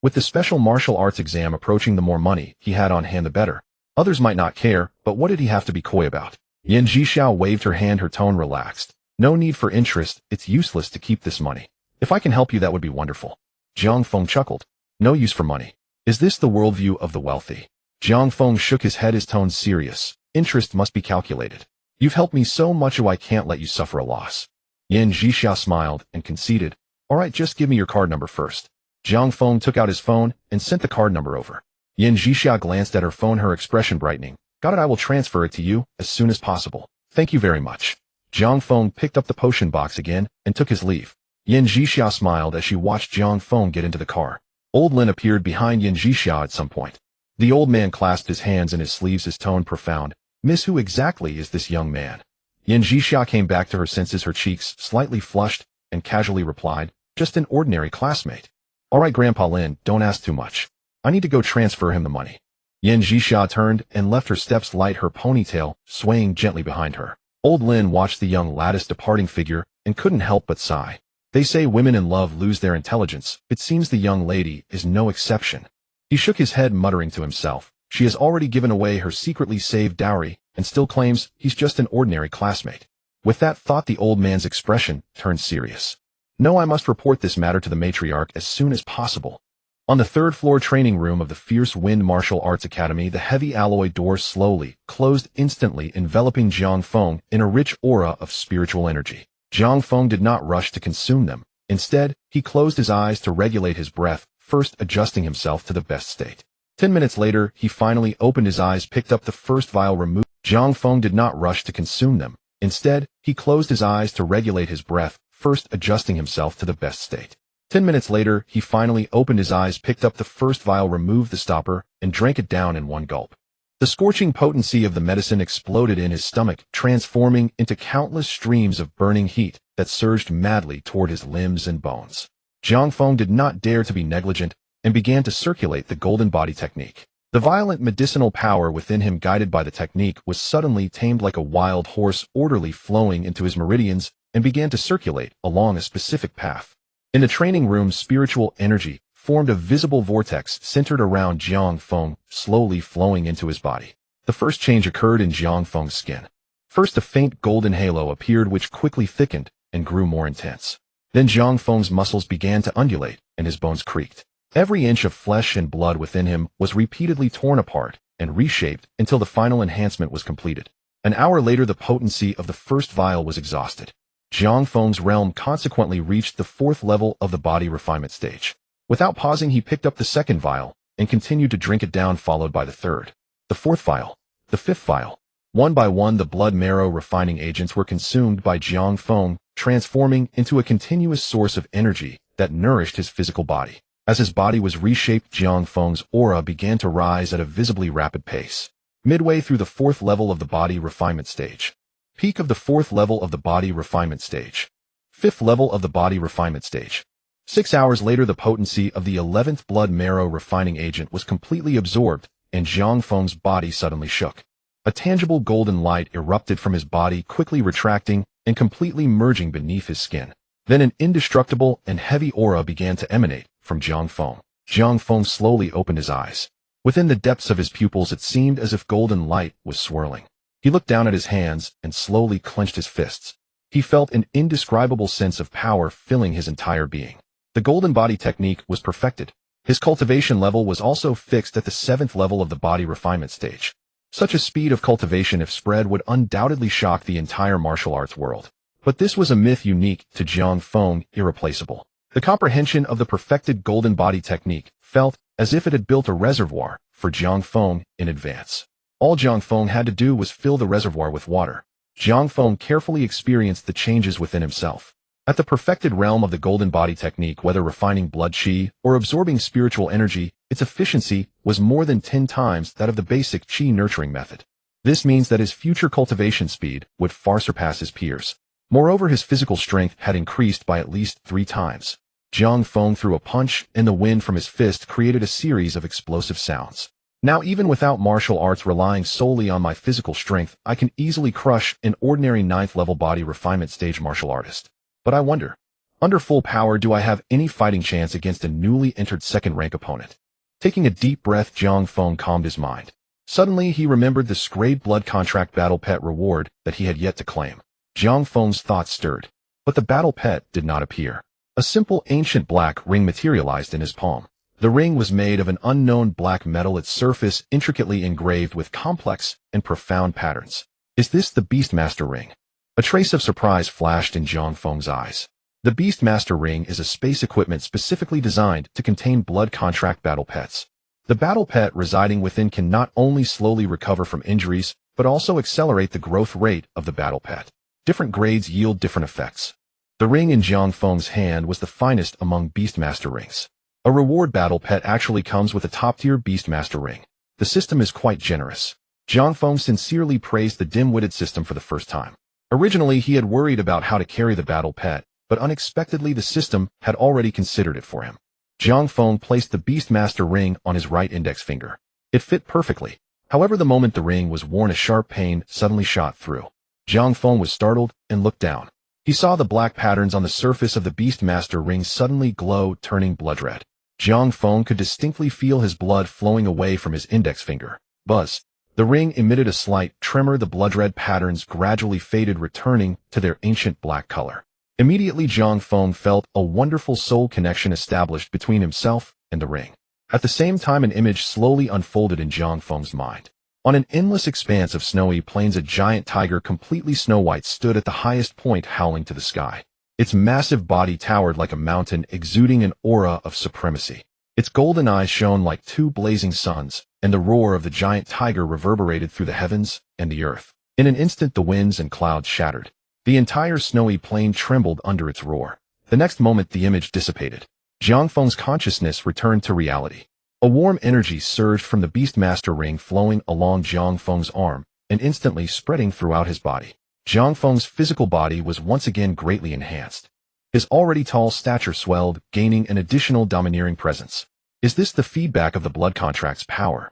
With the special martial arts exam approaching, the more money he had on hand, the better. Others might not care, but what did he have to be coy about? Yan Zhixiao waved her hand, her tone relaxed. No need for interest, it's useless to keep this money. If I can help you, that would be wonderful. Jiang Feng chuckled. No use for money. Is this the worldview of the wealthy? Jiang Feng shook his head, his tone serious. Interest must be calculated. You've helped me so much, I can't let you suffer a loss. Yan Zhixiao smiled and conceded. All right, just give me your card number first. Jiang Feng took out his phone and sent the card number over. Yan Zhixiao glanced at her phone, her expression brightening. Got it, I will transfer it to you as soon as possible. Thank you very much. Jiang Feng picked up the potion box again and took his leave. Yan Zhixiao smiled as she watched Jiang Feng get into the car. Old Lin appeared behind Yan Zhixiao at some point. The old man clasped his hands in his sleeves, his tone profound. Miss, who exactly is this young man? Yan Zhixiao came back to her senses, her cheeks slightly flushed, and casually replied, just an ordinary classmate. All right, Grandpa Lin, don't ask too much. I need to go transfer him the money. Yan Zhixiao turned and left, her steps light, her ponytail swaying gently behind her. Old Lin watched the young lattice departing figure and couldn't help but sigh. They say women in love lose their intelligence. It seems the young lady is no exception. He shook his head, muttering to himself. She has already given away her secretly saved dowry and still claims he's just an ordinary classmate. With that thought, the old man's expression turned serious. No, I must report this matter to the matriarch as soon as possible. On the third floor training room of the Fierce Wind Martial Arts Academy, the heavy alloy door slowly closed, instantly enveloping Jiang Feng in a rich aura of spiritual energy. Jiang Feng did not rush to consume them. Instead, he closed his eyes to regulate his breath, first adjusting himself to the best state. 10 minutes later, he finally opened his eyes, picked up the first vial, removed. Jiang Feng did not rush to consume them. Instead, he closed his eyes to regulate his breath, first adjusting himself to the best state. 10 minutes later, he finally opened his eyes, picked up the first vial, removed the stopper, and drank it down in one gulp. The scorching potency of the medicine exploded in his stomach, transforming into countless streams of burning heat that surged madly toward his limbs and bones. Jiang Feng did not dare to be negligent and began to circulate the golden body technique. The violent medicinal power within him, guided by the technique, was suddenly tamed like a wild horse, orderly flowing into his meridians, and began to circulate along a specific path. In the training room, spiritual energy formed a visible vortex centered around Jiang Feng, slowly flowing into his body. The first change occurred in Jiang Feng's skin. First, a faint golden halo appeared, which quickly thickened and grew more intense. Then Jiang Feng's muscles began to undulate, and his bones creaked. Every inch of flesh and blood within him was repeatedly torn apart and reshaped until the final enhancement was completed. An hour later, the potency of the first vial was exhausted. Jiang Feng's realm consequently reached the fourth level of the body refinement stage. Without pausing, he picked up the second vial and continued to drink it down, followed by the third, the fourth vial, the fifth vial. One by one, the blood marrow refining agents were consumed by Jiang Feng, transforming into a continuous source of energy that nourished his physical body. As his body was reshaped, Jiang Feng's aura began to rise at a visibly rapid pace. Midway through the fourth level of the body refinement stage. Peak of the fourth level of the body refinement stage. Fifth level of the body refinement stage. 6 hours later, the potency of the 11th blood marrow refining agent was completely absorbed, and Jiang Feng's body suddenly shook. A tangible golden light erupted from his body, quickly retracting and completely merging beneath his skin. Then an indestructible and heavy aura began to emanate from Jiang Feng. Jiang Feng slowly opened his eyes. Within the depths of his pupils, it seemed as if golden light was swirling. He looked down at his hands and slowly clenched his fists. He felt an indescribable sense of power filling his entire being. The golden body technique was perfected. His cultivation level was also fixed at the 7th level of the body refinement stage. Such a speed of cultivation, if spread, would undoubtedly shock the entire martial arts world. But this was a myth unique to Jiang Feng, irreplaceable. The comprehension of the perfected golden body technique felt as if it had built a reservoir for Jiang Feng in advance. All Jiang Feng had to do was fill the reservoir with water. Jiang Feng carefully experienced the changes within himself. At the perfected realm of the golden body technique, whether refining blood qi or absorbing spiritual energy, its efficiency was more than 10 times that of the basic qi nurturing method. This means that his future cultivation speed would far surpass his peers. Moreover, his physical strength had increased by at least 3 times. Jiang Feng threw a punch, and the wind from his fist created a series of explosive sounds. Now, even without martial arts relying solely on my physical strength, I can easily crush an ordinary 9th level body refinement stage martial artist. But I wonder, under full power, do I have any fighting chance against a newly entered 2nd rank opponent? Taking a deep breath, Jiang Feng calmed his mind. Suddenly, he remembered the scraped blood contract battle pet reward that he had yet to claim. Jiang Feng's thoughts stirred, but the battle pet did not appear. A simple ancient black ring materialized in his palm. The ring was made of an unknown black metal, its surface intricately engraved with complex and profound patterns. Is this the Beastmaster ring? A trace of surprise flashed in Jiang Feng's eyes. The Beastmaster ring is a space equipment specifically designed to contain blood contract battle pets. The battle pet residing within can not only slowly recover from injuries, but also accelerate the growth rate of the battle pet. Different grades yield different effects. The ring in Jiang Feng's hand was the finest among Beastmaster rings. A reward battle pet actually comes with a top-tier Beastmaster ring. The system is quite generous. Jiang Feng sincerely praised the dim-witted system for the first time. Originally, he had worried about how to carry the battle pet, but unexpectedly the system had already considered it for him. Jiang Feng placed the Beastmaster ring on his right index finger. It fit perfectly. However, the moment the ring was worn, a sharp pain suddenly shot through. Jiang Feng was startled and looked down. He saw the black patterns on the surface of the Beastmaster ring suddenly glow, turning blood red. Jiang Feng could distinctly feel his blood flowing away from his index finger. Buzz. The ring emitted a slight tremor. The blood-red patterns gradually faded, returning to their ancient black color. Immediately, Jiang Feng felt a wonderful soul connection established between himself and the ring. At the same time, an image slowly unfolded in Jiang Feng's mind. On an endless expanse of snowy plains, a giant tiger, completely snow-white, stood at the highest point, howling to the sky. Its massive body towered like a mountain, exuding an aura of supremacy. Its golden eyes shone like two blazing suns, and the roar of the giant tiger reverberated through the heavens and the earth. In an instant, the winds and clouds shattered. The entire snowy plain trembled under its roar. The next moment, the image dissipated. Jiang Feng's consciousness returned to reality. A warm energy surged from the Beastmaster ring, flowing along Jiang Feng's arm and instantly spreading throughout his body. Jiang Feng's physical body was once again greatly enhanced. His already tall stature swelled, gaining an additional domineering presence. Is this the feedback of the blood contract's power?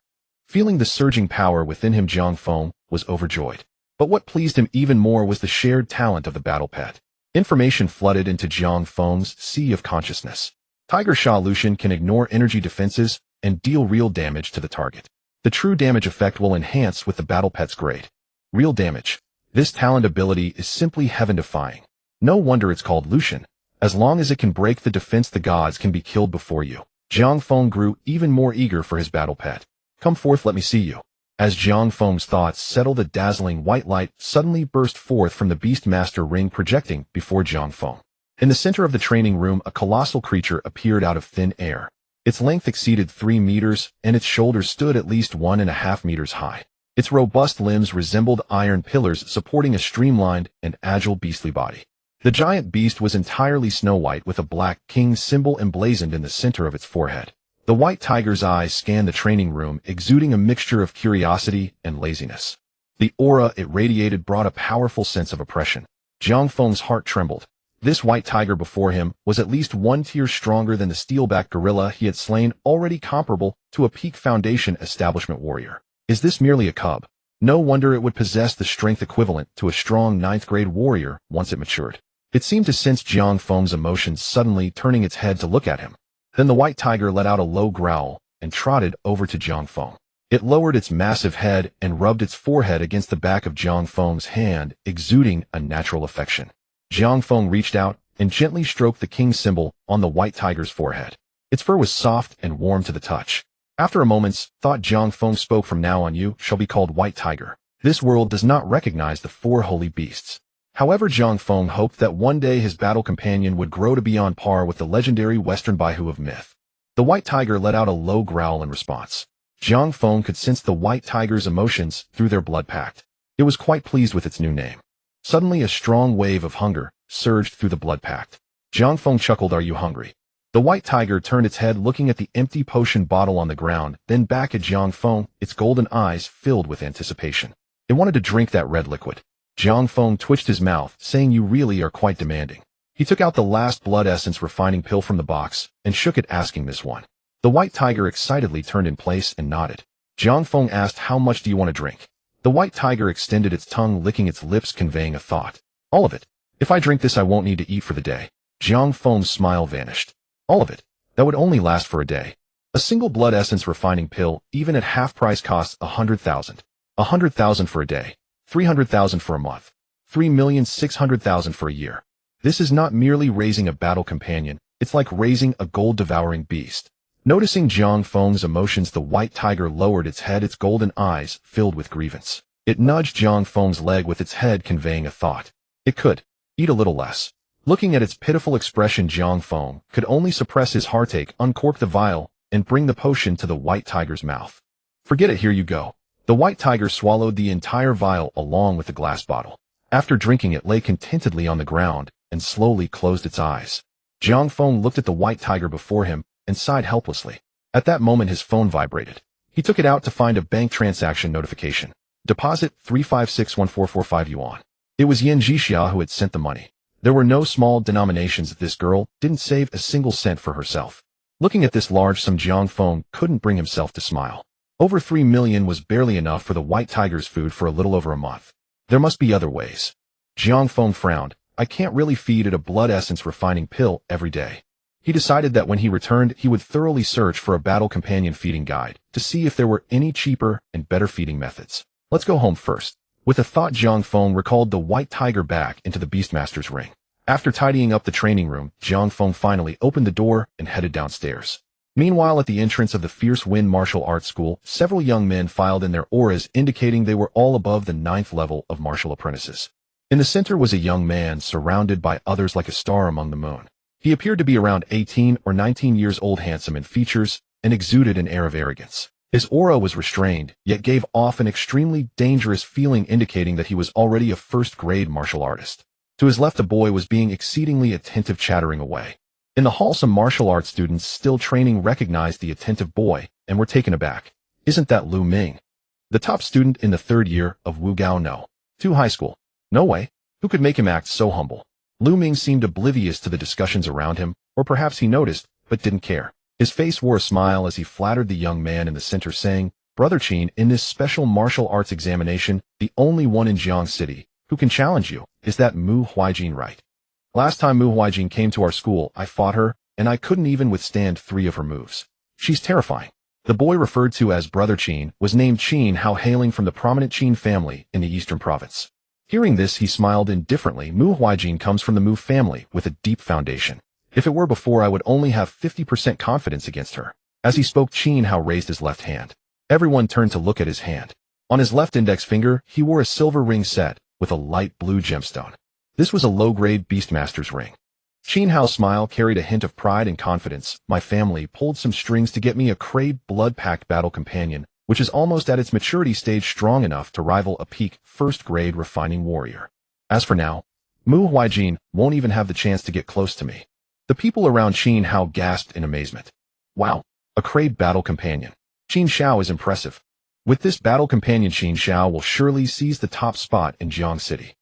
Feeling the surging power within him, Jiang Feng was overjoyed. But what pleased him even more was the shared talent of the battle pet. Information flooded into Jiang Feng's sea of consciousness. Tiger Sha Lucian can ignore energy defenses and deal real damage to the target. The true damage effect will enhance with the battle pet's grade. Real damage. This talent ability is simply heaven-defying. No wonder it's called Lucian. As long as it can break the defense, the gods can be killed before you. Jiang Feng grew even more eager for his battle pet. Come forth, let me see you. As Jiang Feng's thoughts settled, a dazzling white light suddenly burst forth from the Beastmaster ring, projecting before Jiang Feng. In the center of the training room, a colossal creature appeared out of thin air. Its length exceeded 3 meters, and its shoulders stood at least 1.5 meters high. Its robust limbs resembled iron pillars supporting a streamlined and agile beastly body. The giant beast was entirely snow-white, with a black king symbol emblazoned in the center of its forehead. The white tiger's eyes scanned the training room, exuding a mixture of curiosity and laziness. The aura it radiated brought a powerful sense of oppression. Jiang Feng's heart trembled. This white tiger before him was at least 1 tier stronger than the steelback gorilla he had slain, already comparable to a peak Foundation establishment warrior. Is this merely a cub? No wonder it would possess the strength equivalent to a strong 9th grade warrior once it matured. It seemed to sense Jiang Feng's emotions, suddenly turning its head to look at him. Then the white tiger let out a low growl and trotted over to Jiang Feng. It lowered its massive head and rubbed its forehead against the back of Jiang Feng's hand, exuding a natural affection. Jiang Feng reached out and gently stroked the king symbol on the white tiger's forehead. Its fur was soft and warm to the touch. After a moment's thought, Jiang Feng spoke, "From now on you shall be called White Tiger. This world does not recognize the 4 holy beasts." However, Jiang Feng hoped that one day his battle companion would grow to be on par with the legendary Western Baihu of myth. The white tiger let out a low growl in response. Jiang Feng could sense the white tiger's emotions through their blood pact. It was quite pleased with its new name. Suddenly, a strong wave of hunger surged through the blood pact. Jiang Feng chuckled, "Are you hungry?" The white tiger turned its head, looking at the empty potion bottle on the ground, then back at Jiang Feng, its golden eyes filled with anticipation. It wanted to drink that red liquid. Jiang Feng twitched his mouth, saying, "You really are quite demanding." He took out the last blood essence refining pill from the box and shook it, asking, "This one?" The white tiger excitedly turned in place and nodded. Jiang Feng asked, "How much do you want to drink?" The white tiger extended its tongue, licking its lips, conveying a thought. "All of it. If I drink this, I won't need to eat for the day." Jiang Feng's smile vanished. "All of it? That would only last for a day." A single blood essence refining pill, even at half price, costs 100,000. 100,000 for a day. 300,000 for a month. 3,600,000 for a year. This is not merely raising a battle companion, it's like raising a gold-devouring beast. Noticing Jiang Feng's emotions, the white tiger lowered its head, its golden eyes filled with grievance. It nudged Jiang Feng's leg with its head, conveying a thought. It could eat a little less. Looking at its pitiful expression, Jiang Feng could only suppress his heartache, uncork the vial, and bring the potion to the white tiger's mouth. Forget it, here you go. The white tiger swallowed the entire vial along with the glass bottle. After drinking, it lay contentedly on the ground and slowly closed its eyes. Jiang Feng looked at the white tiger before him and sighed helplessly. At that moment, his phone vibrated. He took it out to find a bank transaction notification. Deposit 3561445 yuan. It was Yan Jixia who had sent the money. There were no small denominations. This girl didn't save a single cent for herself. Looking at this large sum, Jiang Feng couldn't bring himself to smile. Over 3 million was barely enough for the white tiger's food for a little over a month. There must be other ways. Jiang Feng frowned. I can't really feed it a blood essence refining pill every day. He decided that when he returned, he would thoroughly search for a battle companion feeding guide to see if there were any cheaper and better feeding methods. Let's go home first. With a thought, Jiang Feng recalled the white tiger back into the Beastmaster's ring. After tidying up the training room, Jiang Feng finally opened the door and headed downstairs. Meanwhile, at the entrance of the Fierce Wind Martial Arts School, several young men filed in, their auras indicating they were all above the 9th level of martial apprentices. In the center was a young man surrounded by others like a star among the moon. He appeared to be around 18 or 19 years old, handsome in features, and exuded an air of arrogance. His aura was restrained, yet gave off an extremely dangerous feeling, indicating that he was already a first-grade martial artist. To his left, a boy was being exceedingly attentive, chattering away. In the hall, some martial arts students still training recognized the attentive boy and were taken aback. Isn't that Lu Ming? The top student in the 3rd year of Wu Gao No. 2 high school. No way. Who could make him act so humble? Lu Ming seemed oblivious to the discussions around him, or perhaps he noticed, but didn't care. His face wore a smile as he flattered the young man in the center, saying, Brother Qin, in this special martial arts examination, the only one in Jiang City who can challenge you is that Mu Huijin, right? Last time Mu Huijin came to our school, I fought her, and I couldn't even withstand 3 of her moves. She's terrifying. The boy referred to as Brother Qin was named Qin Hao, hailing from the prominent Qin family in the eastern province. Hearing this, he smiled indifferently. Mu Huijin comes from the Mu family with a deep foundation. If it were before, I would only have 50% confidence against her. As he spoke, Qin Hao raised his left hand. Everyone turned to look at his hand. On his left index finger, he wore a silver ring set with a light blue gemstone. This was a low-grade Beastmaster's ring. Qin Hao's smile carried a hint of pride and confidence. My family pulled some strings to get me a crave blood-packed battle companion, which is almost at its maturity stage, strong enough to rival a peak first-grade refining warrior. As for now, Mu Huijin won't even have the chance to get close to me. The people around Qin Hao gasped in amazement. Wow, a crave battle companion. Qin Xiao is impressive. With this battle companion, Qin Xiao will surely seize the top spot in Jiang City.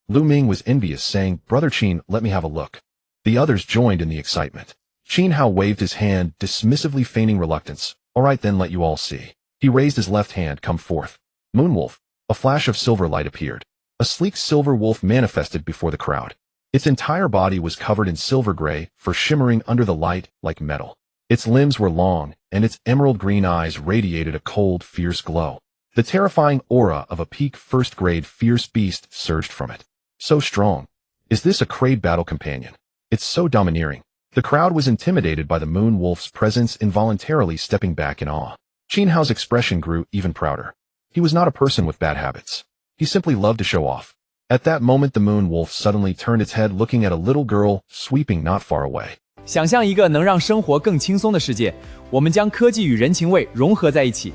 Lu Ming was envious, saying, Brother Qin, let me have a look. The others joined in the excitement. Qin Hao waved his hand, dismissively feigning reluctance. All right then, let you all see. He raised his left hand. Come forth. Moonwolf. A flash of silver light appeared. A sleek silver wolf manifested before the crowd. Its entire body was covered in silver gray, fur shimmering under the light like metal. Its limbs were long, and its emerald green eyes radiated a cold, fierce glow. The terrifying aura of a peak first-grade fierce beast surged from it. So strong. Is this a crave battle companion? It's so domineering. The crowd was intimidated by the moon wolf's presence, involuntarily stepping back in awe. Qin Hao's expression grew even prouder. He was not a person with bad habits. He simply loved to show off. At that moment, the moon wolf suddenly turned its head, looking at a little girl sweeping not far away. 想象一个能让生活更轻松的世界，我们将科技与人情味融合在一起。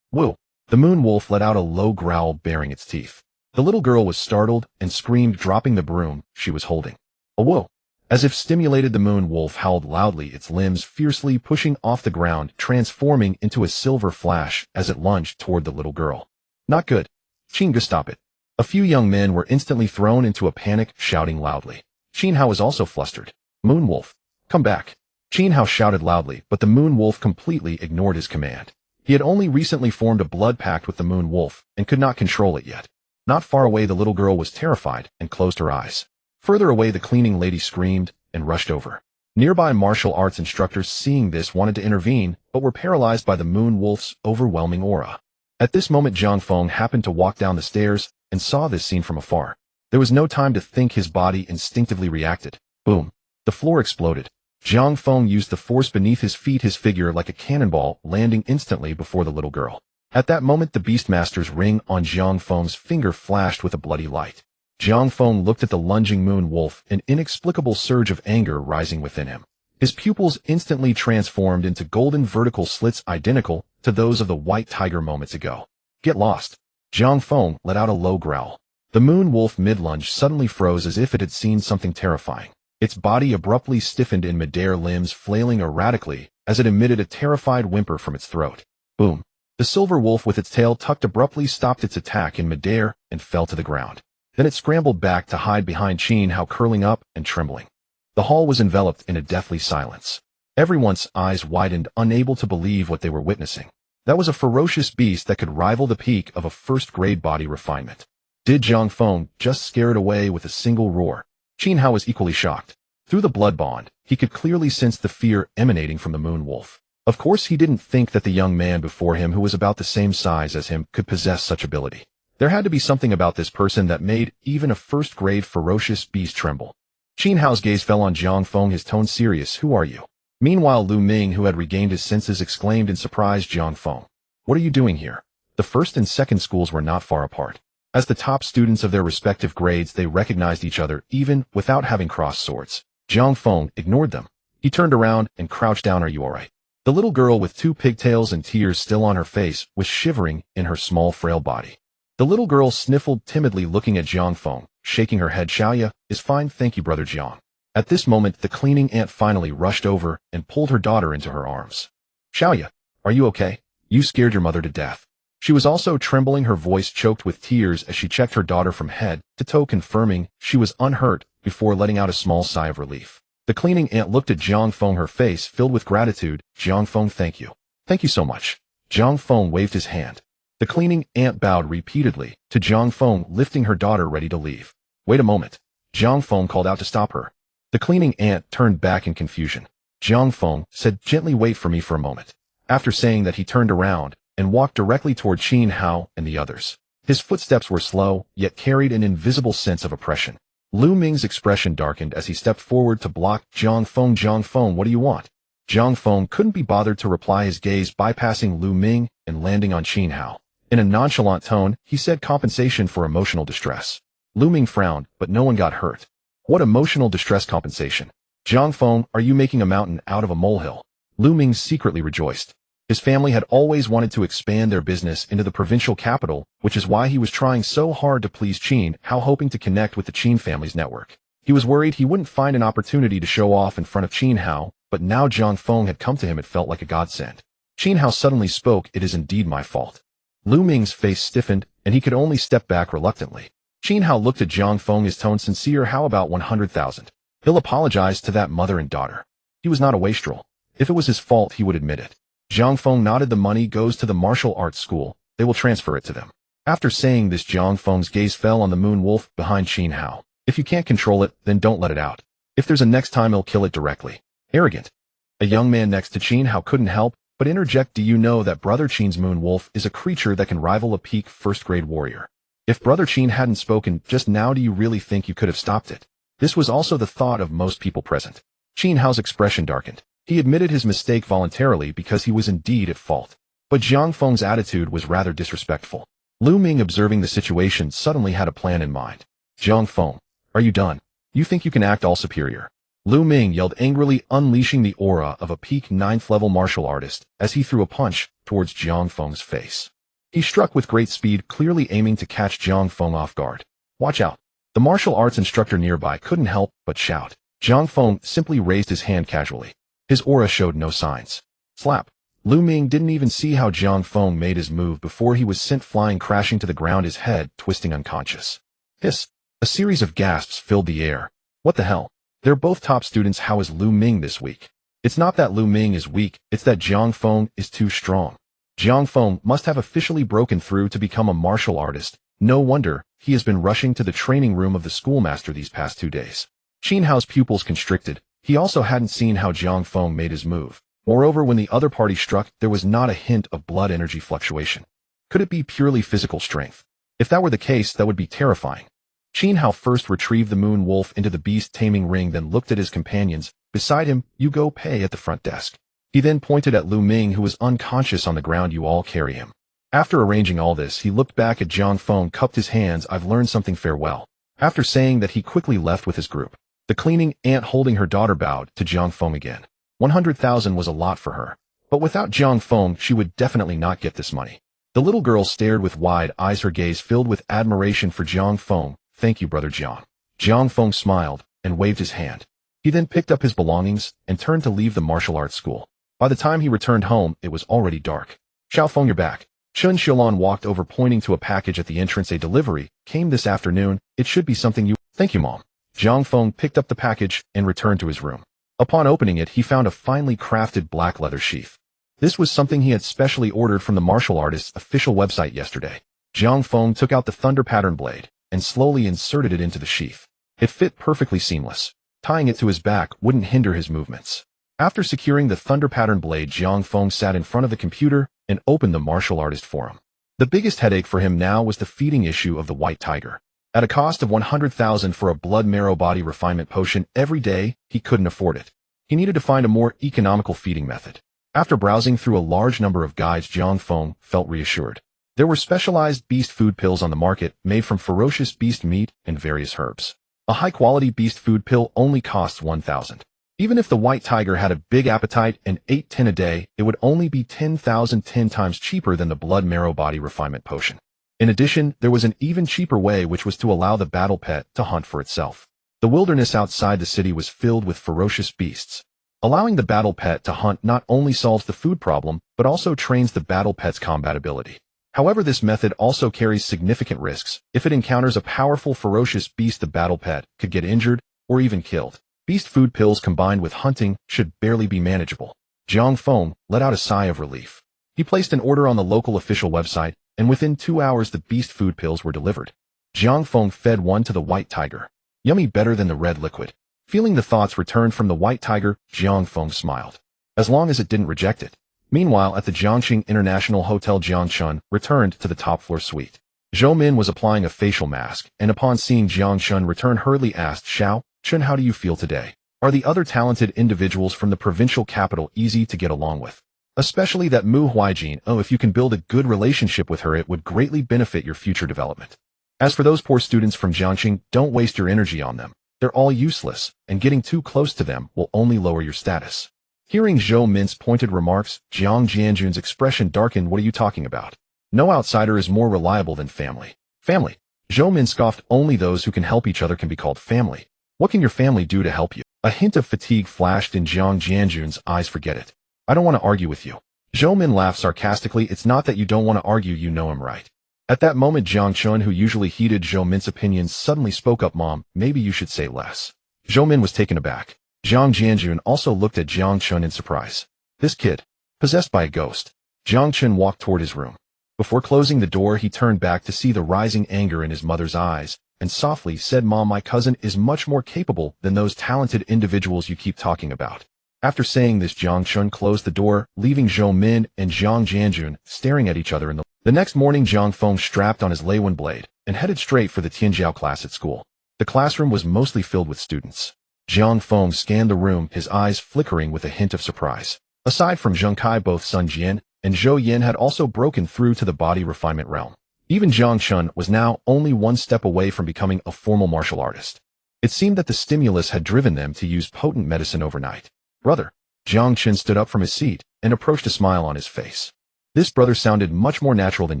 Whoa! The moon wolf let out a low growl, baring its teeth. The little girl was startled and screamed, dropping the broom she was holding. A whoa! As if stimulated, the moon wolf howled loudly, its limbs fiercely pushing off the ground, transforming into a silver flash as it lunged toward the little girl. Not good. Qin, stop it. A few young men were instantly thrown into a panic, shouting loudly. Qin Hao was also flustered. Moon wolf, come back. Qin Hao shouted loudly, but the moon wolf completely ignored his command. He had only recently formed a blood pact with the moon wolf and could not control it yet. Not far away, the little girl was terrified and closed her eyes. Further away, the cleaning lady screamed and rushed over. Nearby martial arts instructors seeing this wanted to intervene, but were paralyzed by the Moon Wolf's overwhelming aura. At this moment Jiang Feng happened to walk down the stairs and saw this scene from afar. There was no time to think, his body instinctively reacted. Boom. The floor exploded. Jiang Feng used the force beneath his feet, his figure like a cannonball, landing instantly before the little girl. At that moment the Beastmaster's ring on Jiang Feng's finger flashed with a bloody light. Jiang Feng looked at the lunging Moon Wolf, an inexplicable surge of anger rising within him. His pupils instantly transformed into golden vertical slits identical to those of the white tiger moments ago. Get lost. Jiang Feng let out a low growl. The Moon Wolf mid-lunge suddenly froze as if it had seen something terrifying. Its body abruptly stiffened in midair, limbs flailing erratically as it emitted a terrified whimper from its throat. Boom. The silver wolf with its tail tucked abruptly stopped its attack in midair and fell to the ground. Then it scrambled back to hide behind Qin Hao, curling up and trembling. The hall was enveloped in a deathly silence. Everyone's eyes widened, unable to believe what they were witnessing. That was a ferocious beast that could rival the peak of a first-grade body refinement. Did Jiang Feng just scare it away with a single roar? Qin Hao was equally shocked. Through the blood bond, he could clearly sense the fear emanating from the Moon Wolf. Of course, he didn't think that the young man before him, who was about the same size as him, could possess such ability. There had to be something about this person that made even a first-grade ferocious beast tremble. Qin Hao's gaze fell on Jiang Feng, his tone serious. Who are you? Meanwhile, Lu Ming, who had regained his senses, exclaimed in surprise, Jiang Feng, what are you doing here? The first and second schools were not far apart. As the top students of their respective grades, they recognized each other even without having crossed swords. Jiang Feng ignored them. He turned around and crouched down. Are you alright? The little girl, with 2 pigtails and tears still on her face, was shivering in her small, frail body. The little girl sniffled timidly, looking at Jiang Feng, shaking her head. Xiaoya is fine, thank you, brother Jiang. At this moment, the cleaning aunt finally rushed over and pulled her daughter into her arms. Xiaoya, are you okay? You scared your mother to death. She was also trembling, her voice choked with tears as she checked her daughter from head to toe, confirming she was unhurt before letting out a small sigh of relief. The cleaning aunt looked at Jiang Feng, her face filled with gratitude. Jiang Feng, thank you. Thank you so much. Jiang Feng waved his hand. The cleaning aunt bowed repeatedly to Jiang Feng, lifting her daughter, ready to leave. Wait a moment. Jiang Feng called out to stop her. The cleaning aunt turned back in confusion. Jiang Feng said gently, wait for me for a moment. After saying that, he turned around and walked directly toward Qin Hao and the others. His footsteps were slow, yet carried an invisible sense of oppression. Lu Ming's expression darkened as he stepped forward to block Jiang Feng. Jiang Feng, what do you want? Jiang Feng couldn't be bothered to reply, his gaze bypassing Lu Ming and landing on Qin Hao. In a nonchalant tone, he said, compensation for emotional distress. Lu Ming frowned, but no one got hurt. What emotional distress compensation? Jiang Feng, are you making a mountain out of a molehill? Lu Ming secretly rejoiced. His family had always wanted to expand their business into the provincial capital, which is why he was trying so hard to please Qin Hao, hoping to connect with the Qin family's network. He was worried he wouldn't find an opportunity to show off in front of Qin Hao, but now Jiang Feng had come to him. It felt like a godsend. Qin Hao suddenly spoke, it is indeed my fault. Lu Ming's face stiffened, and he could only step back reluctantly. Qin Hao looked at Jiang Feng, his tone sincere. How about 100,000? He'll apologize to that mother and daughter. He was not a wastrel. If it was his fault, he would admit it. Jiang Feng nodded. The money goes to the martial arts school. They will transfer it to them. After saying this, Jiang Feng's gaze fell on the Moon Wolf behind Qin Hao. If you can't control it, then don't let it out. If there's a next time, he'll kill it directly. Arrogant. A young man next to Qin Hao couldn't help but interject. Do you know that Brother Qin's Moon Wolf is a creature that can rival a peak first-grade warrior? If Brother Qin hadn't spoken just now, do you really think you could have stopped it? This was also the thought of most people present. Qin Hao's expression darkened. He admitted his mistake voluntarily because he was indeed at fault. But Jiang Feng's attitude was rather disrespectful. Lu Ming, observing the situation, suddenly had a plan in mind. Jiang Feng, are you done? You think you can act all superior? Lu Ming yelled angrily, unleashing the aura of a peak 9th-level martial artist as he threw a punch towards Jiang Feng's face. He struck with great speed, clearly aiming to catch Jiang Feng off guard. Watch out. The martial arts instructor nearby couldn't help but shout. Jiang Feng simply raised his hand casually. His aura showed no signs. Slap. Lu Ming didn't even see how Jiang Feng made his move before he was sent flying, crashing to the ground, his head twisting unconscious. Hiss. A series of gasps filled the air. What the hell? They're both top students. How is Lu Ming this weak? It's not that Lu Ming is weak, it's that Jiang Feng is too strong. Jiang Feng must have officially broken through to become a martial artist. No wonder he has been rushing to the training room of the schoolmaster these past 2 days. Qin Hao's pupils constricted. He also hadn't seen how Jiang Feng made his move. Moreover, when the other party struck, there was not a hint of blood energy fluctuation. Could it be purely physical strength? If that were the case, that would be terrifying. Qin Hao first retrieved the moon wolf into the beast-taming ring, then looked at his companions. Beside him, you go pay at the front desk. He then pointed at Lu Ming, who was unconscious on the ground. You all carry him. After arranging all this, he looked back at Jiang Feng, cupped his hands. I've learned something, farewell. After saying that, he quickly left with his group. The cleaning aunt holding her daughter bowed to Jiang Feng again. 100,000 was a lot for her. But without Jiang Feng, she would definitely not get this money. The little girl stared with wide eyes, her gaze filled with admiration for Jiang Feng. Thank you, brother Jiang. Jiang Feng smiled and waved his hand. He then picked up his belongings and turned to leave the martial arts school. By the time he returned home, it was already dark. Xiao Feng, you're back. Chun Xiaolan walked over, pointing to a package at the entrance. A delivery came this afternoon. It should be something you... Thank you, Mom. Jiang Feng picked up the package and returned to his room. Upon opening it, he found a finely crafted black leather sheath. This was something he had specially ordered from the martial artist's official website yesterday. Jiang Feng took out the thunder pattern blade and slowly inserted it into the sheath. It fit perfectly seamless. Tying it to his back wouldn't hinder his movements. After securing the thunder pattern blade, Jiang Feng sat in front of the computer and opened the martial artist forum. The biggest headache for him now was the feeding issue of the white tiger. At a cost of 100,000 for a blood marrow body refinement potion every day, he couldn't afford it. He needed to find a more economical feeding method. After browsing through a large number of guides, Jiang Feng felt reassured. There were specialized beast food pills on the market made from ferocious beast meat and various herbs. A high-quality beast food pill only costs 1,000. Even if the white tiger had a big appetite and ate 10 a day, it would only be 10,000, 10 times cheaper than the blood marrow body refinement potion. In addition, there was an even cheaper way, which was to allow the battle pet to hunt for itself. The wilderness outside the city was filled with ferocious beasts. Allowing the battle pet to hunt not only solves the food problem, but also trains the battle pet's combat ability. However, this method also carries significant risks. If it encounters a powerful, ferocious beast, the battle pet could get injured or even killed. Beast food pills combined with hunting should barely be manageable. Jiang Feng let out a sigh of relief. He placed an order on the local official website, and within 2 hours the beast food pills were delivered. Jiang Feng fed one to the white tiger. Yummy, better than the red liquid. Feeling the thoughts return from the white tiger, Jiang Feng smiled. As long as it didn't reject it. Meanwhile, at the Jiangxing International Hotel, Jiang Chun returned to the top-floor suite. Zhou Min was applying a facial mask, and upon seeing Jiang Chun return, hurriedly asked, Xiao Chun, how do you feel today? Are the other talented individuals from the provincial capital easy to get along with? Especially that Mu Huijin. Oh, if you can build a good relationship with her, it would greatly benefit your future development. As for those poor students from Jiangxing, don't waste your energy on them. They're all useless, and getting too close to them will only lower your status. Hearing Zhou Min's pointed remarks, Jiang Jianjun's expression darkened. What are you talking about? No outsider is more reliable than family. Family? Zhou Min scoffed. Only those who can help each other can be called family. What can your family do to help you? A hint of fatigue flashed in Jiang Jianjun's eyes. Forget it. I don't want to argue with you. Zhou Min laughed sarcastically. It's not that you don't want to argue, you know I'm right. At that moment, Jiang Chun, who usually heeded Zhou Min's opinions, suddenly spoke up. Mom, maybe you should say less. Zhou Min was taken aback. Jiang Jianjun also looked at Jiang Chun in surprise. This kid, possessed by a ghost. Jiang Chun walked toward his room. Before closing the door, he turned back to see the rising anger in his mother's eyes, and softly said, Mom, my cousin is much more capable than those talented individuals you keep talking about. After saying this, Jiang Chun closed the door, leaving Zhou Min and Jiang Jianjun staring at each other in the next morning. Jiang Feng strapped on his Leiwen blade and headed straight for the Tianjiao class at school. The classroom was mostly filled with students. Jiang Feng scanned the room, his eyes flickering with a hint of surprise. Aside from Zheng Kai, both Sun Jian and Zhou Yin had also broken through to the body refinement realm. Even Jiang Chun was now only one step away from becoming a formal martial artist. It seemed that the stimulus had driven them to use potent medicine overnight. Brother. Jiang Chun stood up from his seat and approached, a smile on his face. This brother sounded much more natural than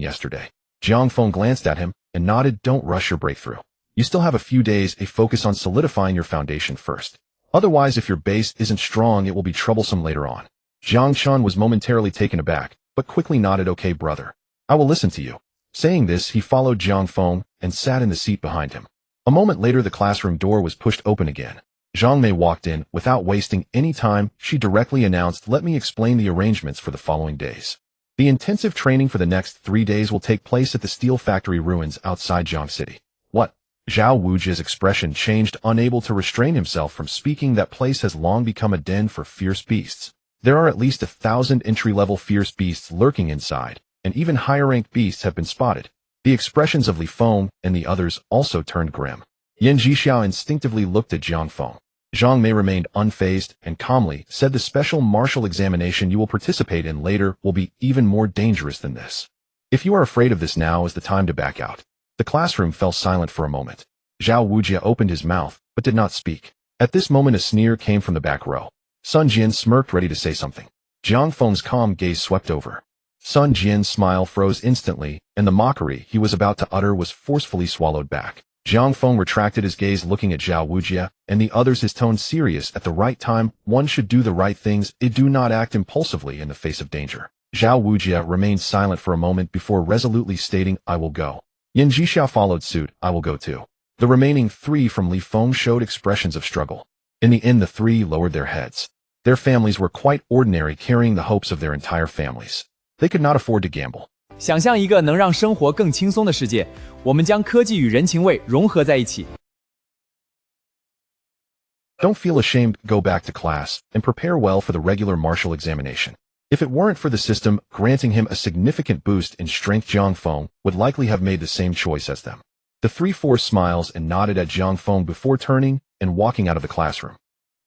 yesterday. Jiang Feng glanced at him and nodded. Don't rush your breakthrough. You still have a few days. Focus on solidifying your foundation first. Otherwise, if your base isn't strong, it will be troublesome later on. Jiang Chun was momentarily taken aback, but quickly nodded. Okay, brother. I will listen to you. Saying this, he followed Jiang Feng and sat in the seat behind him. A moment later, the classroom door was pushed open again. Zhang Mei walked in. Without wasting any time, she directly announced, let me explain the arrangements for the following days. The intensive training for the next 3 days will take place at the steel factory ruins outside Jiang City. What? Zhao Wujia's expression changed, unable to restrain himself from speaking. That place has long become a den for fierce beasts. There are at least 1,000 entry-level fierce beasts lurking inside, and even higher-ranked beasts have been spotted. The expressions of Li Feng and the others also turned grim. Yan Zhixiao instinctively looked at Jiang Feng. Zhang Mei remained unfazed and calmly said, the special martial examination you will participate in later will be even more dangerous than this. If you are afraid of this, now is the time to back out. The classroom fell silent for a moment. Zhao Wujia opened his mouth, but did not speak. At this moment a sneer came from the back row. Sun Jian smirked, ready to say something. Jiang Feng's calm gaze swept over. Sun Jian's smile froze instantly, and the mockery he was about to utter was forcefully swallowed back. Jiang Feng retracted his gaze, looking at Zhao Wujia and the others, his tone serious. At the right time, one should do the right things. Do not act impulsively in the face of danger. Zhao Wujia remained silent for a moment before resolutely stating, I will go. Yan Zhixiao followed suit, I will go too. The remaining three from Li Feng showed expressions of struggle. In the end, the three lowered their heads. Their families were quite ordinary, carrying the hopes of their entire families. They could not afford to gamble. 想象一个能让生活更轻松的世界，我们将科技与人情味融合在一起。Don't feel ashamed, go back to class, and prepare well for the regular martial examination. If it weren't for the system granting him a significant boost in strength, Jiang Feng would likely have made the same choice as them. The three forced smiles and nodded at Jiang Feng before turning and walking out of the classroom.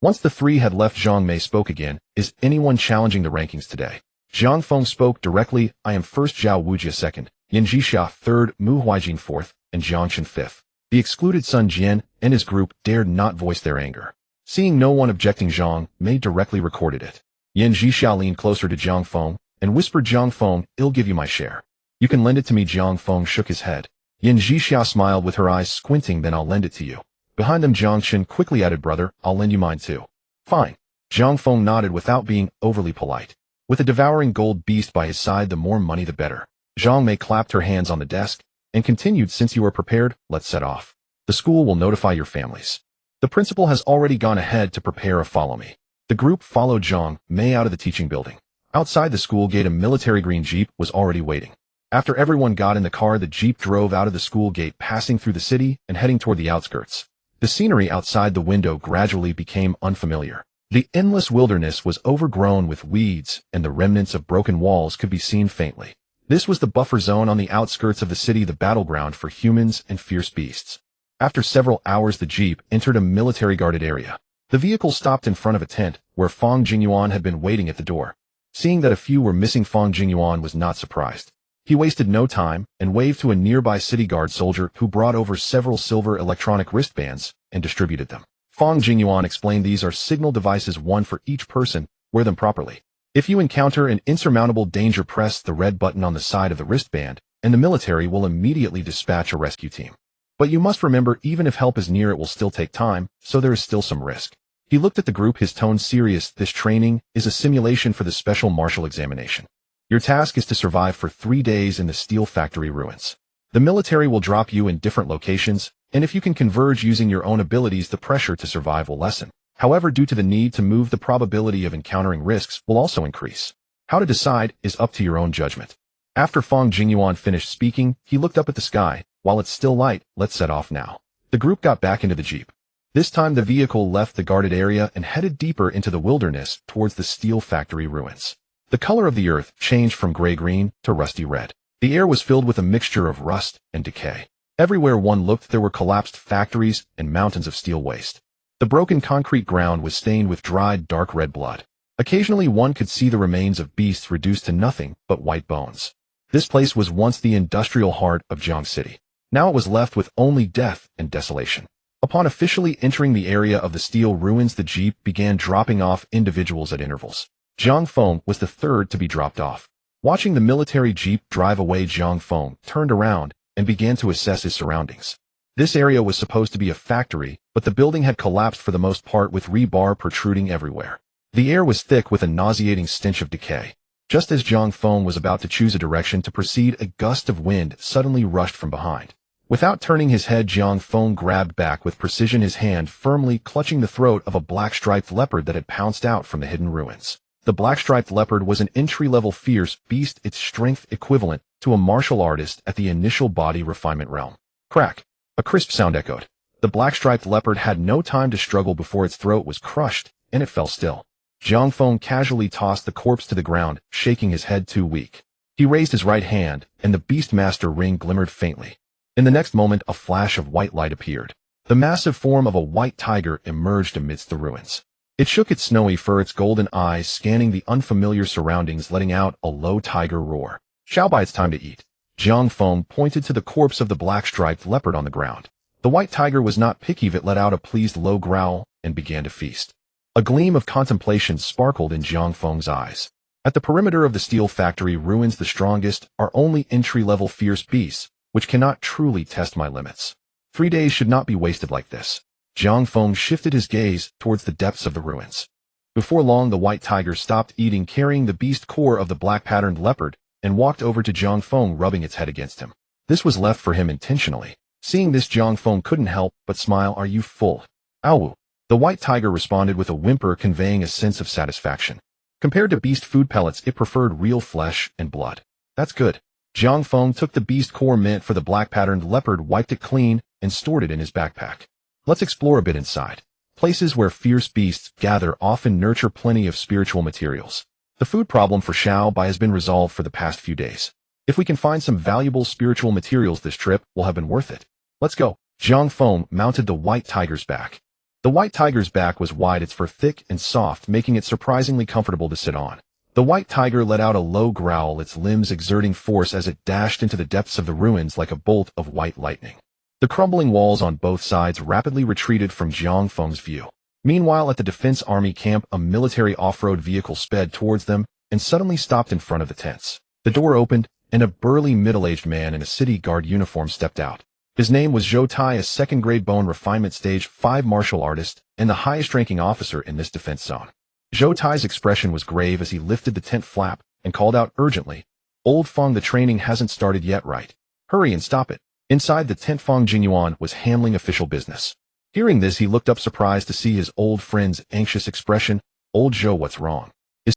Once the three had left, Zhang Mei spoke again. Is anyone challenging the rankings today? Jiang Feng spoke directly. I am first, Zhao Wujia second, Yan Zhixia third, Mu Huijin fourth, and Jiang Chen fifth. The excluded Sun Jian and his group dared not voice their anger. Seeing no one objecting, Zhang Mei directly recorded it. Yan Zhixiao leaned closer to Jiang Feng and whispered, Jiang Feng, I'll give you my share. You can lend it to me. Jiang Feng shook his head. Yan Zhixiao smiled with her eyes squinting, then I'll lend it to you. Behind them, Jiang Chen quickly added, brother, I'll lend you mine too. Fine. Jiang Feng nodded without being overly polite. With a devouring gold beast by his side, the more money the better. Zhang Mei clapped her hands on the desk and continued, since you are prepared, let's set off. The school will notify your families. The principal has already gone ahead to prepare a follow me. The group followed Zhang Mei out of the teaching building. Outside the school gate, a military green jeep was already waiting. After everyone got in the car, the jeep drove out of the school gate, passing through the city and heading toward the outskirts. The scenery outside the window gradually became unfamiliar. The endless wilderness was overgrown with weeds, and the remnants of broken walls could be seen faintly. This was the buffer zone on the outskirts of the city, the battleground for humans and fierce beasts. After several hours, the jeep entered a military-guarded area. The vehicle stopped in front of a tent, where Fang Jingyuan had been waiting at the door. Seeing that a few were missing, Fang Jingyuan was not surprised. He wasted no time and waved to a nearby city guard soldier who brought over several silver electronic wristbands and distributed them. Fang Jingyuan explained, these are signal devices, one for each person. Wear them properly. If you encounter an insurmountable danger, press the red button on the side of the wristband, and the military will immediately dispatch a rescue team. But you must remember, even if help is near, it will still take time, so there is still some risk. He looked at the group, his tone serious. This training is a simulation for the special martial examination. Your task is to survive for 3 days in the steel factory ruins. The military will drop you in different locations, and if you can converge using your own abilities, the pressure to survive will lessen. However, due to the need to move, the probability of encountering risks will also increase. How to decide is up to your own judgment. After Fang Jingyuan finished speaking, he looked up at the sky. While it's still light, let's set off now. The group got back into the jeep. This time the vehicle left the guarded area and headed deeper into the wilderness towards the steel factory ruins. The color of the earth changed from gray-green to rusty red. The air was filled with a mixture of rust and decay. Everywhere one looked, there were collapsed factories and mountains of steel waste. The broken concrete ground was stained with dried dark red blood. Occasionally one could see the remains of beasts reduced to nothing but white bones. This place was once the industrial heart of Jiang City. Now it was left with only death and desolation. Upon officially entering the area of the steel ruins, the jeep began dropping off individuals at intervals. Jiang Feng was the third to be dropped off. Watching the military jeep drive away, Jiang Feng turned around and began to assess his surroundings. This area was supposed to be a factory, but the building had collapsed for the most part, with rebar protruding everywhere. The air was thick with a nauseating stench of decay. Just as Jiang Feng was about to choose a direction to proceed, a gust of wind suddenly rushed from behind. Without turning his head, Jiang Feng grabbed back with precision, his hand firmly clutching the throat of a black-striped leopard that had pounced out from the hidden ruins. The black-striped leopard was an entry-level fierce beast, its strength equivalent to a martial artist at the initial body refinement realm. Crack! A crisp sound echoed. The black-striped leopard had no time to struggle before its throat was crushed, and it fell still. Jiang Feng casually tossed the corpse to the ground, shaking his head too weak. He raised his right hand, and the Beastmaster ring glimmered faintly. In the next moment, a flash of white light appeared. The massive form of a white tiger emerged amidst the ruins. It shook its snowy fur, its golden eyes scanning the unfamiliar surroundings, letting out a low tiger roar. Xiaobai, it's time to eat. Jiang Feng pointed to the corpse of the black-striped leopard on the ground. The white tiger was not picky. It let out a pleased low growl and began to feast. A gleam of contemplation sparkled in Jiang Feng's eyes. At the perimeter of the steel factory ruins, the strongest are only entry-level fierce beasts, which cannot truly test my limits. 3 days should not be wasted like this. Jiang Feng shifted his gaze towards the depths of the ruins. Before long, the white tiger stopped eating, carrying the beast core of the black-patterned leopard, and walked over to Jiang Feng, rubbing its head against him. This was left for him intentionally. Seeing this, Jiang Feng couldn't help but smile. Are you full? Ow! The white tiger responded with a whimper, conveying a sense of satisfaction. Compared to beast food pellets, it preferred real flesh and blood. That's good. Jiang Feng took the beast core meant for the black-patterned leopard, wiped it clean, and stored it in his backpack. Let's explore a bit inside. Places where fierce beasts gather often nurture plenty of spiritual materials. The food problem for Xiaobai has been resolved for the past few days. If we can find some valuable spiritual materials, this trip will have been worth it. Let's go. Jiang Feng mounted the white tiger's back. The white tiger's back was wide, its fur thick and soft, making it surprisingly comfortable to sit on. The white tiger let out a low growl, its limbs exerting force as it dashed into the depths of the ruins like a bolt of white lightning. The crumbling walls on both sides rapidly retreated from Jiang Feng's view. Meanwhile, at the Defense Army camp, a military off-road vehicle sped towards them and suddenly stopped in front of the tents. The door opened, and a burly middle-aged man in a city guard uniform stepped out. His name was Zhou Tai, a second-grade bone refinement stage 5 martial artist and the highest-ranking officer in this defense zone. Zhou Tai's expression was grave as he lifted the tent flap and called out urgently, "Old Feng, the training hasn't started yet, right? Hurry and stop it." Inside the tent, Feng Jinyuan was handling official business. Hearing this, he looked up surprised to see his old friend's anxious expression. "Old Zhou, what's wrong?"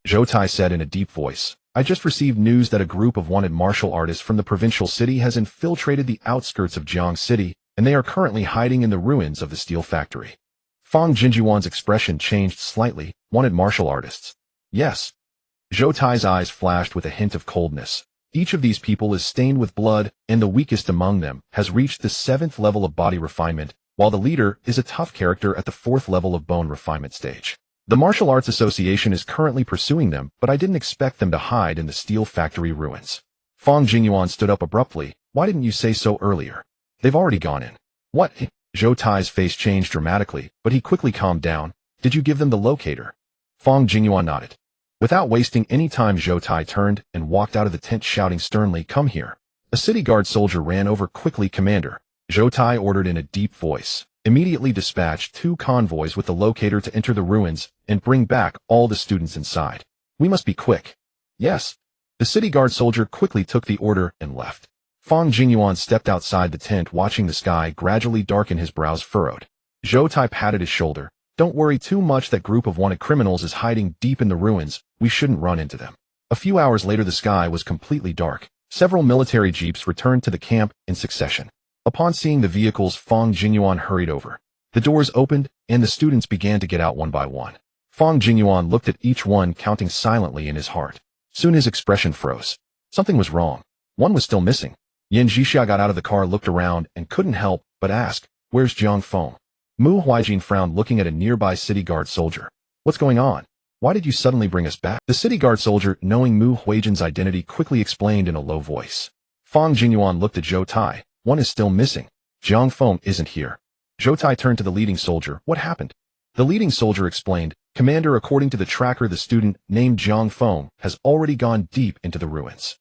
Zhou Tai said in a deep voice. "I just received news that a group of wanted martial artists from the provincial city has infiltrated the outskirts of Jiang City, and they are currently hiding in the ruins of the steel factory." Feng Jinyuan's expression changed slightly. "Wanted martial artists?" "Yes." Zhou Tai's eyes flashed with a hint of coldness. "Each of these people is stained with blood, and the weakest among them has reached the 7th level of body refinement, while the leader is a tough character at the 4th level of bone refinement stage. The Martial Arts Association is currently pursuing them, but I didn't expect them to hide in the steel factory ruins." Feng Jinyuan stood up abruptly. "Why didn't you say so earlier? They've already gone in." "What?" Zhou Tai's face changed dramatically, but he quickly calmed down. "Did you give them the locator?" Feng Jinyuan nodded. Without wasting any time, Zhou Tai turned and walked out of the tent, shouting sternly, "Come here." A city guard soldier ran over quickly. "Commander," Zhou Tai ordered in a deep voice, "immediately dispatch 2 convoys with the locator to enter the ruins and bring back all the students inside. We must be quick." "Yes." The city guard soldier quickly took the order and left. Feng Jinyuan stepped outside the tent, watching the sky gradually darken, his brows furrowed. Zhou Tai patted his shoulder. "Don't worry too much. That group of wanted criminals is hiding deep in the ruins. We shouldn't run into them." A few hours later, the sky was completely dark. Several military jeeps returned to the camp in succession. Upon seeing the vehicles, Feng Jinyuan hurried over. The doors opened, and the students began to get out one by one. Feng Jinyuan looked at each one, counting silently in his heart. Soon his expression froze. Something was wrong. One was still missing. Yan Zhixia got out of the car, looked around, and couldn't help but ask, "Where's Jiang Feng?" Mu Huijin frowned, looking at a nearby city guard soldier. "What's going on? Why did you suddenly bring us back?" The city guard soldier, knowing Mu Huijin's identity, quickly explained in a low voice. Feng Jinyuan looked at Zhou Tai. "One is still missing. Jiang Feng isn't here." Zhou Tai turned to the leading soldier. "What happened?" The leading soldier explained, "Commander, according to the tracker, the student named Jiang Feng has already gone deep into the ruins.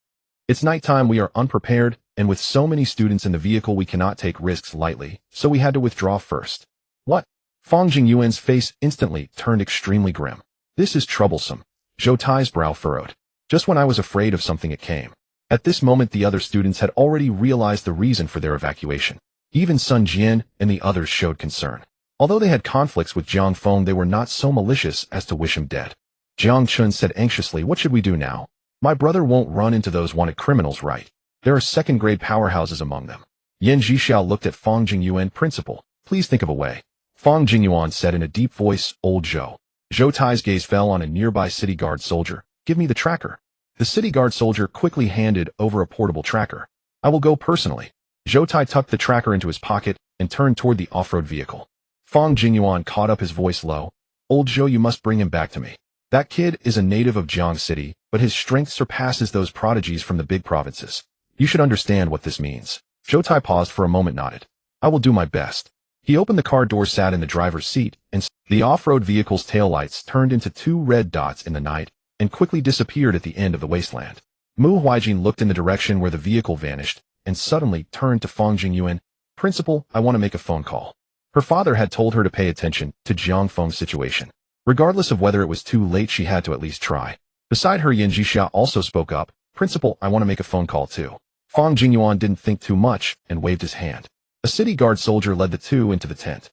It's nighttime, we are unprepared, and with so many students in the vehicle we cannot take risks lightly, so we had to withdraw first." "What?" Feng Jingyuan's face instantly turned extremely grim. "This is troublesome." Zhou Tai's brow furrowed. "Just when I was afraid of something, it came." At this moment, the other students had already realized the reason for their evacuation. Even Sun Jian and the others showed concern. Although they had conflicts with Jiang Feng, they were not so malicious as to wish him dead. Jiang Chun said anxiously, "What should we do now? My brother won't run into those wanted criminals, right? There are second-grade powerhouses among them." Yan Zhixiao looked at Fang Jingyuan. Principal, please think of a way. Fang Jingyuan said in a deep voice, Old Zhou. Zhou Tai's gaze fell on a nearby city guard soldier. Give me the tracker. The city guard soldier quickly handed over a portable tracker. I will go personally. Zhou Tai tucked the tracker into his pocket and turned toward the off-road vehicle. Fang Jingyuan caught up his voice low. Old Zhou, you must bring him back to me. That kid is a native of Jiang City, but his strength surpasses those prodigies from the big provinces. You should understand what this means. Zhou Tai paused for a moment, nodded. I will do my best. He opened the car door, sat in the driver's seat, and the off-road vehicle's taillights turned into two red dots in the night and quickly disappeared at the end of the wasteland. Mu Huijin looked in the direction where the vehicle vanished and suddenly turned to Fang Jingyuan. Principal, I want to make a phone call. Her father had told her to pay attention to Jiang Feng's situation. Regardless of whether it was too late, she had to at least try. Beside her, Yan Zhixia also spoke up. Principal, I want to make a phone call too. Fang Jingyuan didn't think too much and waved his hand. A city guard soldier led the two into the tent.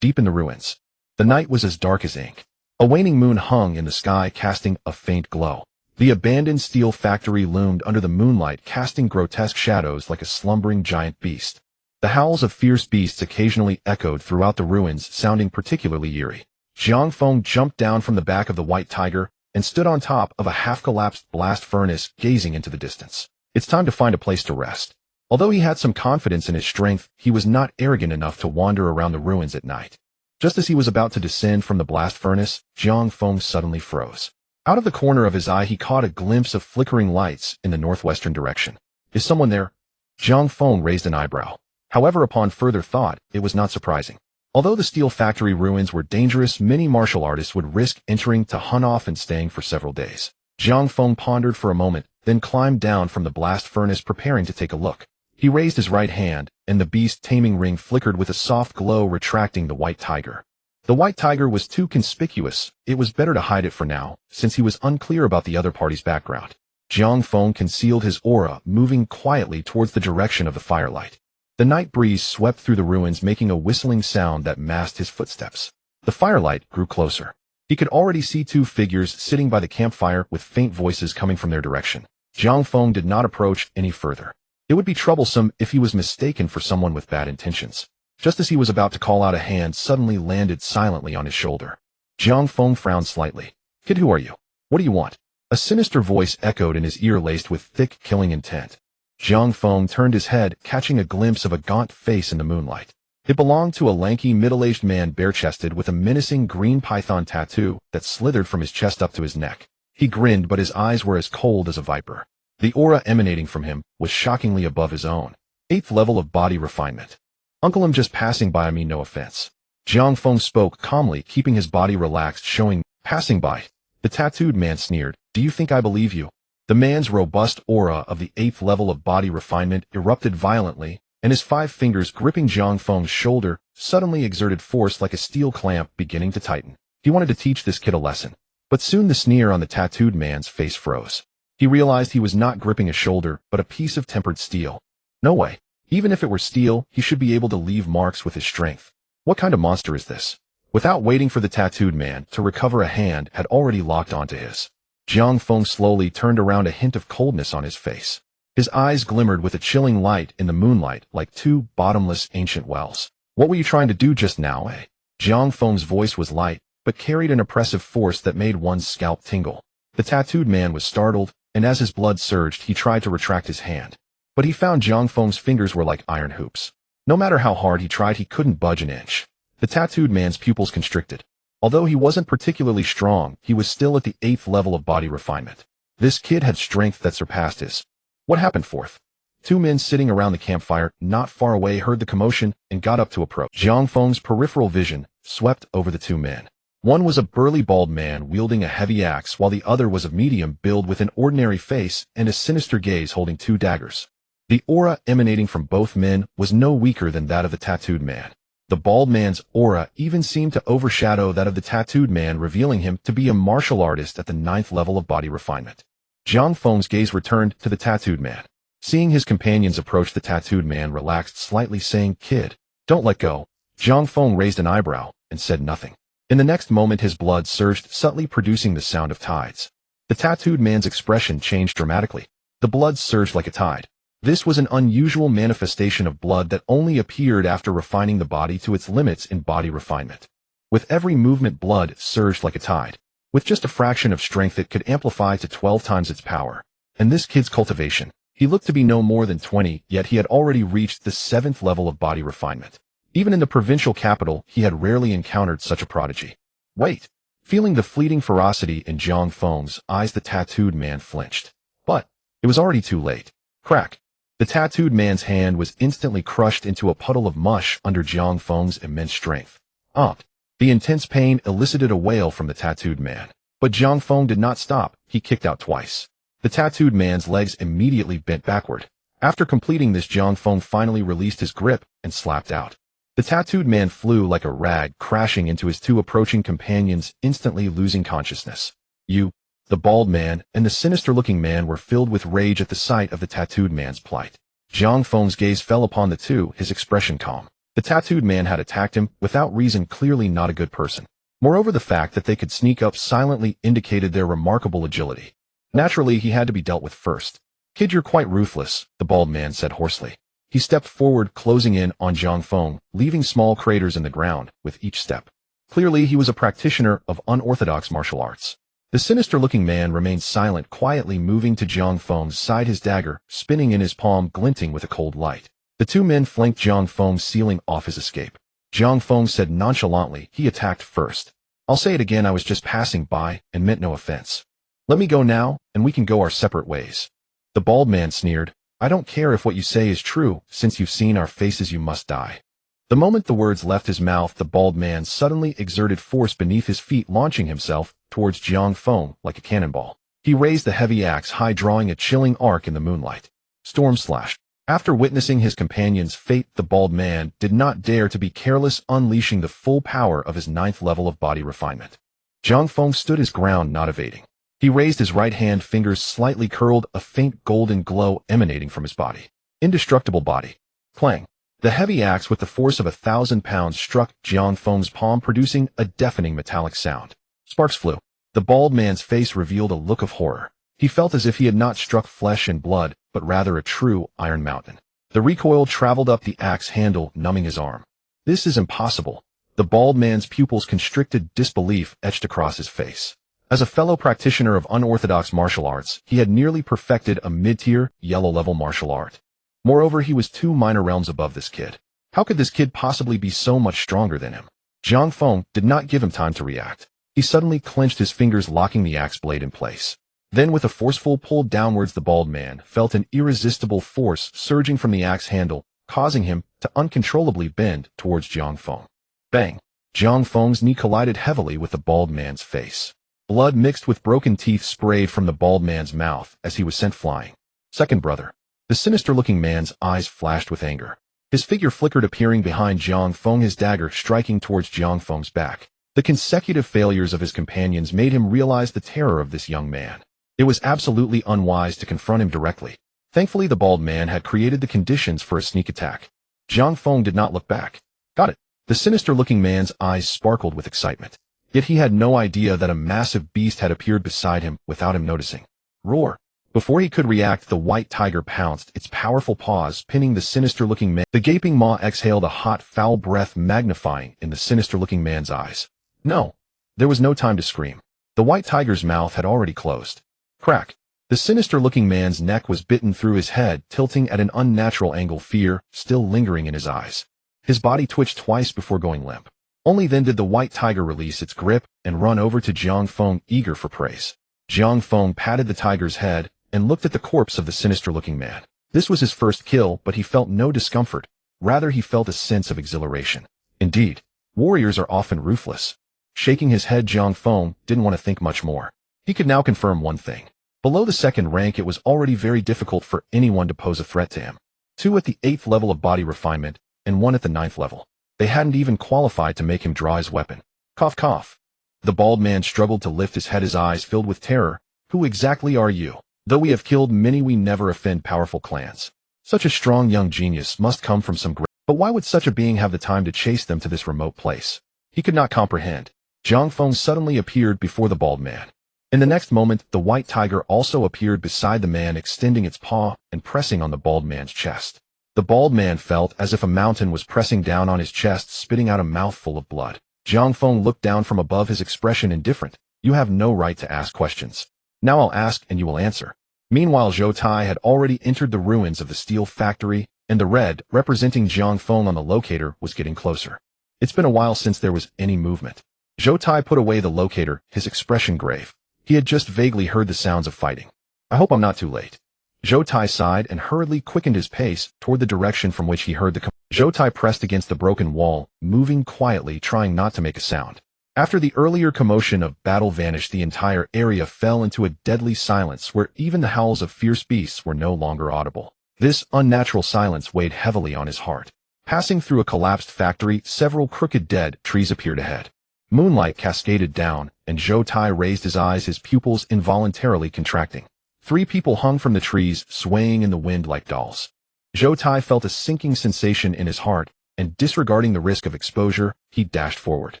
Deep in the ruins, the night was as dark as ink. A waning moon hung in the sky, casting a faint glow. The abandoned steel factory loomed under the moonlight, casting grotesque shadows like a slumbering giant beast. The howls of fierce beasts occasionally echoed throughout the ruins, sounding particularly eerie. Jiang Feng jumped down from the back of the white tiger and stood on top of a half-collapsed blast furnace, gazing into the distance. It's time to find a place to rest. Although he had some confidence in his strength, he was not arrogant enough to wander around the ruins at night. Just as he was about to descend from the blast furnace, Jiang Feng suddenly froze. Out of the corner of his eye, he caught a glimpse of flickering lights in the northwestern direction. Is someone there? Jiang Feng raised an eyebrow. However, upon further thought, it was not surprising. Although the steel factory ruins were dangerous, many martial artists would risk entering to hunt off and staying for several days. Jiang Feng pondered for a moment, then climbed down from the blast furnace, preparing to take a look. He raised his right hand, and the beast taming ring flickered with a soft glow, retracting the white tiger. The white tiger was too conspicuous. It was better to hide it for now, since he was unclear about the other party's background. Jiang Feng concealed his aura, moving quietly towards the direction of the firelight. The night breeze swept through the ruins, making a whistling sound that masked his footsteps. The firelight grew closer. He could already see two figures sitting by the campfire with faint voices coming from their direction. Jiang Feng did not approach any further. It would be troublesome if he was mistaken for someone with bad intentions. Just as he was about to call out, a hand suddenly landed silently on his shoulder. Jiang Feng frowned slightly. Kid, who are you? What do you want? A sinister voice echoed in his ear, laced with thick, killing intent. Jiang Feng turned his head, catching a glimpse of a gaunt face in the moonlight. It belonged to a lanky, middle-aged man, bare-chested, with a menacing green python tattoo that slithered from his chest up to his neck. He grinned, but his eyes were as cold as a viper. The aura emanating from him was shockingly above his own. 8th level of body refinement. Uncle, I'm just passing by, I mean no offense. Jiang Feng spoke calmly, keeping his body relaxed, showing, passing by. The tattooed man sneered. Do you think I believe you? The man's robust aura of the 8th level of body refinement erupted violently, and his 5 fingers gripping Jiang Feng's shoulder suddenly exerted force like a steel clamp beginning to tighten. He wanted to teach this kid a lesson. But soon the sneer on the tattooed man's face froze. He realized he was not gripping a shoulder, but a piece of tempered steel. No way. Even if it were steel, he should be able to leave marks with his strength. What kind of monster is this? Without waiting for the tattooed man to recover, a hand had already locked onto his. Jiang Feng slowly turned around, a hint of coldness on his face. His eyes glimmered with a chilling light in the moonlight, like two bottomless ancient wells. What were you trying to do just now, eh? Jiang Feng's voice was light, but carried an oppressive force that made one's scalp tingle. The tattooed man was startled, and as his blood surged, he tried to retract his hand. But he found Jiang Feng's fingers were like iron hoops. No matter how hard he tried, he couldn't budge an inch. The tattooed man's pupils constricted. Although he wasn't particularly strong, he was still at the 8th level of body refinement. This kid had strength that surpassed his. What happened, fourth? 2 men sitting around the campfire not far away heard the commotion and got up to approach. Jiang Feng's peripheral vision swept over the 2 men. One was a burly bald man wielding a heavy axe, while the other was of medium build with an ordinary face and a sinister gaze, holding 2 daggers. The aura emanating from both men was no weaker than that of the tattooed man. The bald man's aura even seemed to overshadow that of the tattooed man, revealing him to be a martial artist at the 9th level of body refinement. Jiang Feng's gaze returned to the tattooed man. Seeing his companions approach, the tattooed man relaxed slightly, saying, Kid, don't let go. Jiang Feng raised an eyebrow and said nothing. In the next moment, his blood surged subtly, producing the sound of tides. The tattooed man's expression changed dramatically. The blood surged like a tide. This was an unusual manifestation of blood that only appeared after refining the body to its limits in body refinement. With every movement, blood surged like a tide. With just a fraction of strength, it could amplify to 12 times its power. And this kid's cultivation. He looked to be no more than 20, yet he had already reached the 7th level of body refinement. Even in the provincial capital, he had rarely encountered such a prodigy. Wait! Feeling the fleeting ferocity in Zhang Feng's eyes, the tattooed man flinched. But it was already too late. Crack! The tattooed man's hand was instantly crushed into a puddle of mush under Zhang Feng's immense strength. The intense pain elicited a wail from the tattooed man. But Zhang Feng did not stop. He kicked out twice. The tattooed man's legs immediately bent backward. After completing this, Zhang Feng finally released his grip and slapped out. The tattooed man flew like a rag, crashing into his two approaching companions, instantly losing consciousness. The bald man and the sinister-looking man were filled with rage at the sight of the tattooed man's plight. Zhang Feng's gaze fell upon the two, his expression calm. The tattooed man had attacked him without reason, clearly not a good person. Moreover, the fact that they could sneak up silently indicated their remarkable agility. Naturally, he had to be dealt with first. Kid, you're quite ruthless, the bald man said hoarsely. He stepped forward, closing in on Zhang Feng, leaving small craters in the ground with each step. Clearly, he was a practitioner of unorthodox martial arts. The sinister-looking man remained silent, quietly moving to Zhang Feng's side, his dagger spinning in his palm, glinting with a cold light. The two men flanked Zhang Feng, sealing off his escape. Zhang Feng said nonchalantly, he attacked first. I'll say it again, I was just passing by and meant no offense. Let me go now, and we can go our separate ways. The bald man sneered, I don't care if what you say is true, since you've seen our faces you must die. The moment the words left his mouth, the bald man suddenly exerted force beneath his feet, launching himself towards Zhang Feng like a cannonball. He raised the heavy axe high, drawing a chilling arc in the moonlight. Storm slash. After witnessing his companion's fate, the bald man did not dare to be careless, unleashing the full power of his 9th level of body refinement. Zhang Feng stood his ground, not evading. He raised his right hand, fingers slightly curled, a faint golden glow emanating from his body. Indestructible body. Clang. The heavy axe with the force of 1,000 pounds struck Zhang Feng's palm, producing a deafening metallic sound. Sparks flew. The bald man's face revealed a look of horror. He felt as if he had not struck flesh and blood, but rather a true iron mountain. The recoil traveled up the axe handle, numbing his arm. This is impossible. The bald man's pupils constricted, disbelief etched across his face. As a fellow practitioner of unorthodox martial arts, he had nearly perfected a mid-tier, yellow-level martial art. Moreover, he was 2 minor realms above this kid. How could this kid possibly be so much stronger than him? Zhang Feng did not give him time to react. He suddenly clenched his fingers, locking the axe blade in place. Then, with a forceful pull downwards, the bald man felt an irresistible force surging from the axe handle, causing him to uncontrollably bend towards Zhang Feng. Bang! Zhang Feng's knee collided heavily with the bald man's face. Blood mixed with broken teeth sprayed from the bald man's mouth as he was sent flying. Second brother. The sinister-looking man's eyes flashed with anger. His figure flickered, appearing behind Zhang Feng, his dagger striking towards Zhang Feng's back. The consecutive failures of his companions made him realize the terror of this young man. It was absolutely unwise to confront him directly. Thankfully, the bald man had created the conditions for a sneak attack. Zhang Feng did not look back. Got it. The sinister-looking man's eyes sparkled with excitement. Yet he had no idea that a massive beast had appeared beside him without him noticing. Roar! Before he could react, the white tiger pounced, its powerful paws pinning the sinister-looking man. The gaping maw exhaled a hot, foul breath, magnifying in the sinister-looking man's eyes. No! There was no time to scream. The white tiger's mouth had already closed. Crack! The sinister-looking man's neck was bitten through his head, tilting at an unnatural angle, fear still lingering in his eyes. His body twitched twice before going limp. Only then did the white tiger release its grip and run over to Zhang Feng, eager for praise. Zhang Feng patted the tiger's head and looked at the corpse of the sinister-looking man. This was his first kill, but he felt no discomfort. Rather, he felt a sense of exhilaration. Indeed, warriors are often ruthless. Shaking his head, Zhang Feng didn't want to think much more. He could now confirm one thing. Below the 2nd rank, it was already very difficult for anyone to pose a threat to him. 2 at the 8th level of body refinement, and 1 at the 9th level. They hadn't even qualified to make him draw his weapon. Cough, cough. The bald man struggled to lift his head, his eyes filled with terror. Who exactly are you? Though we have killed many, we never offend powerful clans. Such a strong young genius must come from some great... But why would such a being have the time to chase them to this remote place? He could not comprehend. Zhang Feng suddenly appeared before the bald man. In the next moment, the white tiger also appeared beside the man, extending its paw and pressing on the bald man's chest. The bald man felt as if a mountain was pressing down on his chest, spitting out a mouthful of blood. Jiang Feng looked down from above, his expression indifferent. You have no right to ask questions. Now I'll ask and you will answer. Meanwhile, Zhou Tai had already entered the ruins of the steel factory, and the red, representing Jiang Feng on the locator, was getting closer. It's been a while since there was any movement. Zhou Tai put away the locator, his expression grave. He had just vaguely heard the sounds of fighting. I hope I'm not too late. Zhou Tai sighed and hurriedly quickened his pace toward the direction from which he heard the Zhou Tai pressed against the broken wall, moving quietly, trying not to make a sound. After the earlier commotion of battle vanished, the entire area fell into a deadly silence where even the howls of fierce beasts were no longer audible. This unnatural silence weighed heavily on his heart. Passing through a collapsed factory, several crooked dead trees appeared ahead. Moonlight cascaded down, and Zhou Tai raised his eyes, his pupils involuntarily contracting. 3 people hung from the trees, swaying in the wind like dolls. Zhou Tai felt a sinking sensation in his heart, and disregarding the risk of exposure, he dashed forward.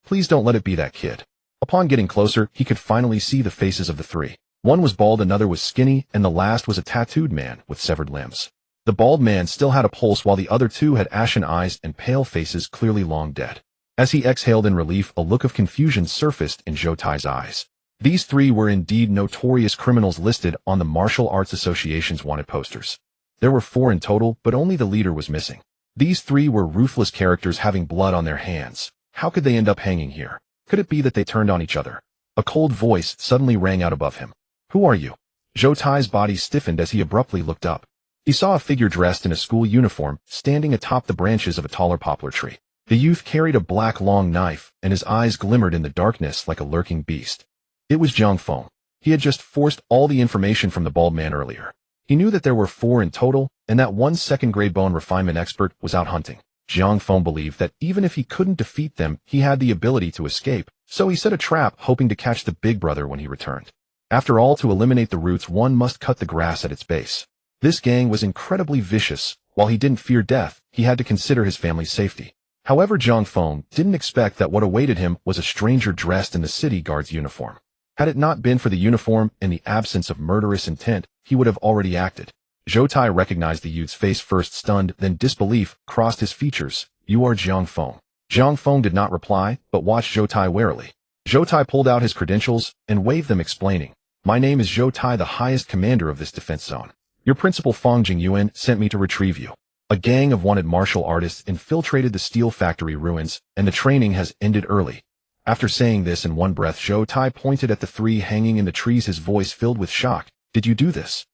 Please don't let it be that kid. Upon getting closer, he could finally see the faces of the 3. One was bald, another was skinny, and the last was a tattooed man with severed limbs. The bald man still had a pulse, while the other 2 had ashen eyes and pale faces, clearly long dead. As he exhaled in relief, a look of confusion surfaced in Zhou Tai's eyes. These 3 were indeed notorious criminals listed on the Martial Arts Association's wanted posters. There were 4 in total, but only the leader was missing. These 3 were ruthless characters having blood on their hands. How could they end up hanging here? Could it be that they turned on each other? A cold voice suddenly rang out above him. Who are you? Zhou Tai's body stiffened as he abruptly looked up. He saw a figure dressed in a school uniform, standing atop the branches of a taller poplar tree. The youth carried a black long knife, and his eyes glimmered in the darkness like a lurking beast. It was Jiang Feng. He had just forced all the information from the bald man earlier. He knew that there were 4 in total, and that one second-grade bone refinement expert was out hunting. Jiang Feng believed that even if he couldn't defeat them, he had the ability to escape, so he set a trap, hoping to catch the big brother when he returned. After all, to eliminate the roots, one must cut the grass at its base. This gang was incredibly vicious. While he didn't fear death, he had to consider his family's safety. However, Jiang Feng didn't expect that what awaited him was a stranger dressed in the city guard's uniform. Had it not been for the uniform and the absence of murderous intent, he would have already acted. Zhou Tai recognized the youth's face, first stunned, then disbelief crossed his features. You are Jiang Feng. Jiang Feng did not reply, but watched Zhou Tai warily. Zhou Tai pulled out his credentials and waved them, explaining, My name is Zhou Tai, the highest commander of this defense zone. Your principal Fang Jingyuan sent me to retrieve you. A gang of wanted martial artists infiltrated the steel factory ruins, and the training has ended early. After saying this in one breath, Zhou Tai pointed at the 3 hanging in the trees, his voice filled with shock. Did you do this?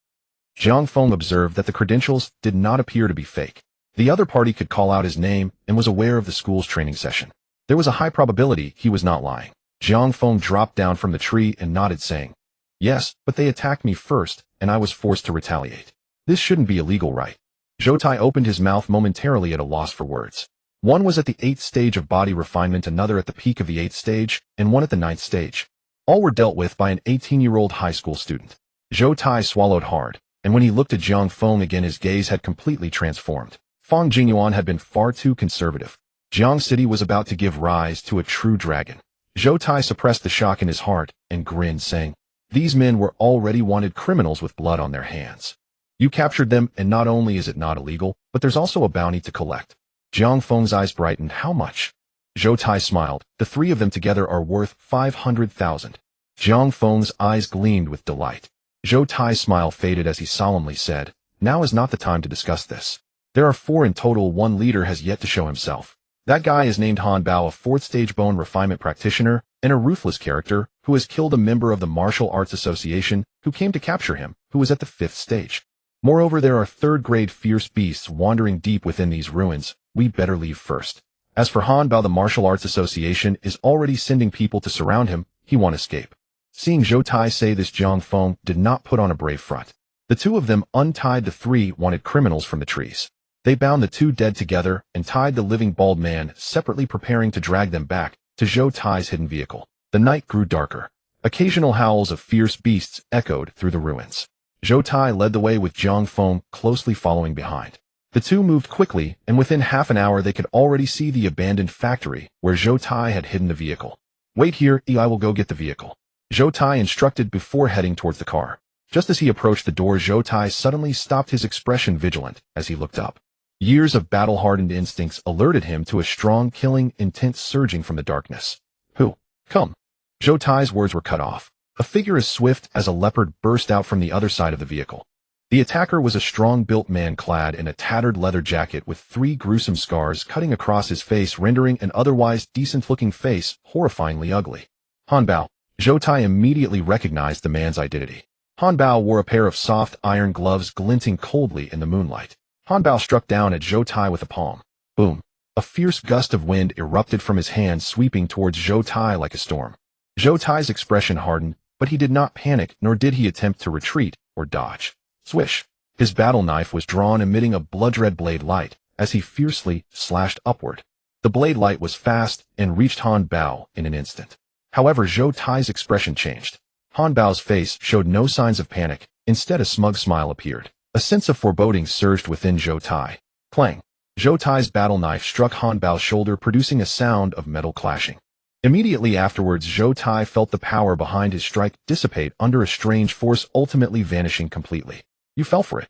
Jiang Feng observed that the credentials did not appear to be fake. The other party could call out his name and was aware of the school's training session. There was a high probability he was not lying. Jiang Feng dropped down from the tree and nodded, saying, Yes, but they attacked me first, and I was forced to retaliate. This shouldn't be illegal, right? Zhou Tai opened his mouth, momentarily at a loss for words. One was at the 8th stage of body refinement, another at the peak of the 8th stage, and one at the 9th stage. All were dealt with by an 18-year-old high school student. Zhou Tai swallowed hard, and when he looked at Jiang Feng again, his gaze had completely transformed. Fang Jingyuan had been far too conservative. Jiang City was about to give rise to a true dragon. Zhou Tai suppressed the shock in his heart and grinned, saying, These men were already wanted criminals with blood on their hands. You captured them, and not only is it not illegal, but there's also a bounty to collect. Jiang Feng's eyes brightened. How much? Zhou Tai smiled. The 3 of them together are worth 500,000. Jiang Feng's eyes gleamed with delight. Zhou Tai's smile faded as he solemnly said, Now is not the time to discuss this. There are 4 in total. 1 leader has yet to show himself. That guy is named Han Bao, a 4th stage bone refinement practitioner, and a ruthless character who has killed a member of the Martial Arts Association who came to capture him, who was at the 5th stage. Moreover, there are 3rd-grade fierce beasts wandering deep within these ruins. We better leave first. As for Han Bao, the Martial Arts Association is already sending people to surround him. He won't escape. Seeing Zhou Tai say this, Jiang Feng did not put on a brave front. The 2 of them untied the 3 wanted criminals from the trees. They bound the 2 dead together and tied the living bald man separately, preparing to drag them back to Zhou Tai's hidden vehicle. The night grew darker. Occasional howls of fierce beasts echoed through the ruins. Zhou Tai led the way with Jiang Feng closely following behind. The 2 moved quickly, and within half an hour they could already see the abandoned factory where Zhou Tai had hidden the vehicle. Wait here, I will go get the vehicle. Zhou Tai instructed before heading towards the car. Just as he approached the door, Zhou Tai suddenly stopped, his expression vigilant as he looked up. Years of battle-hardened instincts alerted him to a strong killing intent surging from the darkness. Who? Come. Zhou Tai's words were cut off. A figure as swift as a leopard burst out from the other side of the vehicle. The attacker was a strong-built man clad in a tattered leather jacket with 3 gruesome scars cutting across his face, rendering an otherwise decent-looking face horrifyingly ugly. Han Bao. Zhou Tai immediately recognized the man's identity. Han Bao wore a pair of soft iron gloves glinting coldly in the moonlight. Han Bao struck down at Zhou Tai with a palm. Boom. A fierce gust of wind erupted from his hand, sweeping towards Zhou Tai like a storm. Zhou Tai's expression hardened, but he did not panic, nor did he attempt to retreat or dodge. Swish! His battle knife was drawn, emitting a blood-red blade light, as he fiercely slashed upward. The blade light was fast and reached Han Bao in an instant. However, Zhou Tai's expression changed. Han Bao's face showed no signs of panic. Instead, a smug smile appeared. A sense of foreboding surged within Zhou Tai. Clang! Zhou Tai's battle knife struck Han Bao's shoulder, producing a sound of metal clashing. Immediately afterwards, Zhou Tai felt the power behind his strike dissipate under a strange force, ultimately vanishing completely. You fell for it.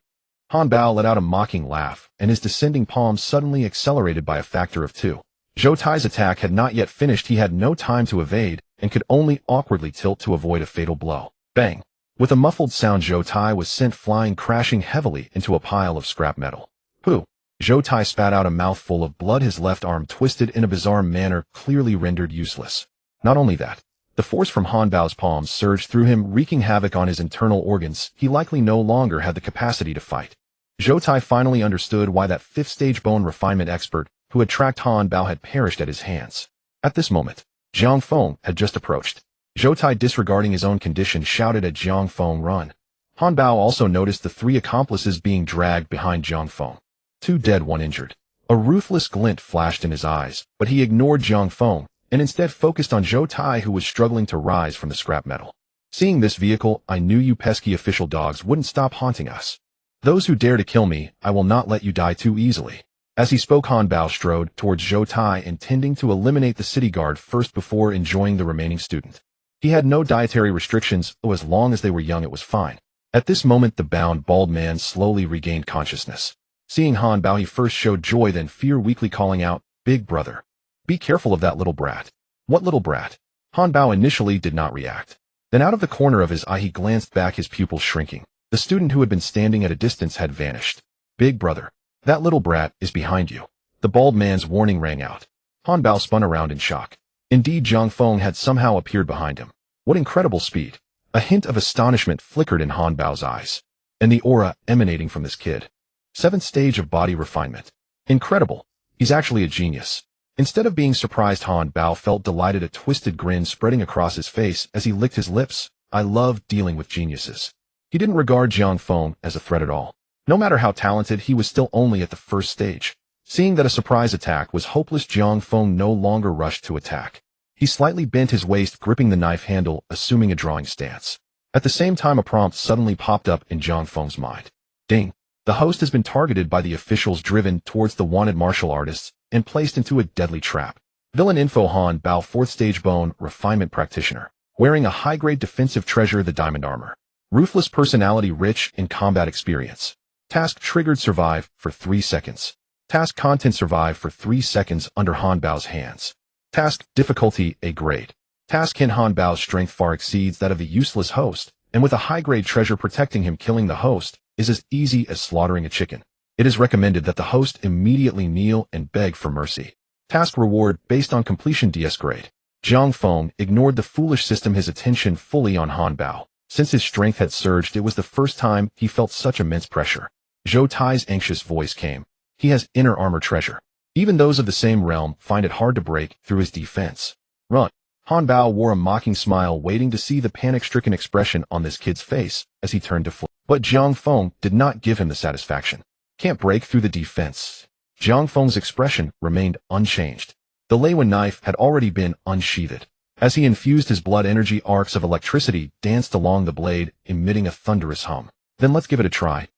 Han Bao let out a mocking laugh, and his descending palm suddenly accelerated by a factor of 2. Zhou Tai's attack had not yet finished. He had no time to evade, and could only awkwardly tilt to avoid a fatal blow. Bang! With a muffled sound, Zhou Tai was sent flying, crashing heavily into a pile of scrap metal. Pooh! Zhou Tai spat out a mouthful of blood, his left arm twisted in a bizarre manner, clearly rendered useless. Not only that, the force from Han Bao's palms surged through him, wreaking havoc on his internal organs. He likely no longer had the capacity to fight. Zhou Tai finally understood why that 5th-stage bone refinement expert who had tracked Han Bao had perished at his hands. At this moment, Jiang Feng had just approached. Zhou Tai, disregarding his own condition, shouted at Jiang Feng, "Run!" Han Bao also noticed the 3 accomplices being dragged behind Jiang Feng. 2 dead, 1 injured. A ruthless glint flashed in his eyes, but he ignored Jiang Feng and instead focused on Zhou Tai, who was struggling to rise from the scrap metal. Seeing this vehicle, I knew you pesky official dogs wouldn't stop haunting us. Those who dare to kill me, I will not let you die too easily. As he spoke, Han Bao strode towards Zhou Tai, intending to eliminate the city guard first before enjoying the remaining student. He had no dietary restrictions, so as long as they were young it was fine. At this moment, the bound, bald man slowly regained consciousness. Seeing Han Bao, he first showed joy, then fear, weakly calling out, "Big brother, be careful of that little brat." What little brat? Han Bao initially did not react. Then out of the corner of his eye he glanced back, his pupils shrinking. The student who had been standing at a distance had vanished. "Big brother, that little brat is behind you." The bald man's warning rang out. Han Bao spun around in shock. Indeed, Jiang Feng had somehow appeared behind him. What incredible speed! A hint of astonishment flickered in Han Bao's eyes. And the aura emanating from this kid. 7th stage of body refinement. Incredible. He's actually a genius. Instead of being surprised, Han Bao felt delighted, a twisted grin spreading across his face as he licked his lips. I love dealing with geniuses. He didn't regard Jiang Feng as a threat at all. No matter how talented, he was still only at the 1st stage. Seeing that a surprise attack was hopeless, Jiang Feng no longer rushed to attack. He slightly bent his waist, gripping the knife handle, assuming a drawing stance. At the same time, a prompt suddenly popped up in Jiang Feng's mind. Ding! The host has been targeted by the officials, driven towards the wanted martial artists, and placed into a deadly trap. Villain info: Han Bao, 4th stage bone refinement practitioner. Wearing a high-grade defensive treasure, the diamond armor. Ruthless personality, rich in combat experience. Task triggered: survive for 3 seconds. Task content: survive for 3 seconds under Han Bao's hands. Task difficulty: A grade. Task in Han Bao's strength far exceeds that of the useless host, and with a high-grade treasure protecting him, killing the host is as easy as slaughtering a chicken. It is recommended that the host immediately kneel and beg for mercy. Task reward based on completion: DS grade. Jiang Feng ignored the foolish system, his attention fully on Han Bao. Since his strength had surged, it was the first time he felt such immense pressure. Zhou Tai's anxious voice came. He has inner armor treasure. Even those of the same realm find it hard to break through his defense. Run. Han Bao wore a mocking smile, waiting to see the panic-stricken expression on this kid's face as he turned to flee. But Jiang Feng did not give him the satisfaction. Can't break through the defense. Jiang Feng's expression remained unchanged. The Lei Wen knife had already been unsheathed. As he infused his blood energy, arcs of electricity danced along the blade, emitting a thunderous hum. Then let's give it a try.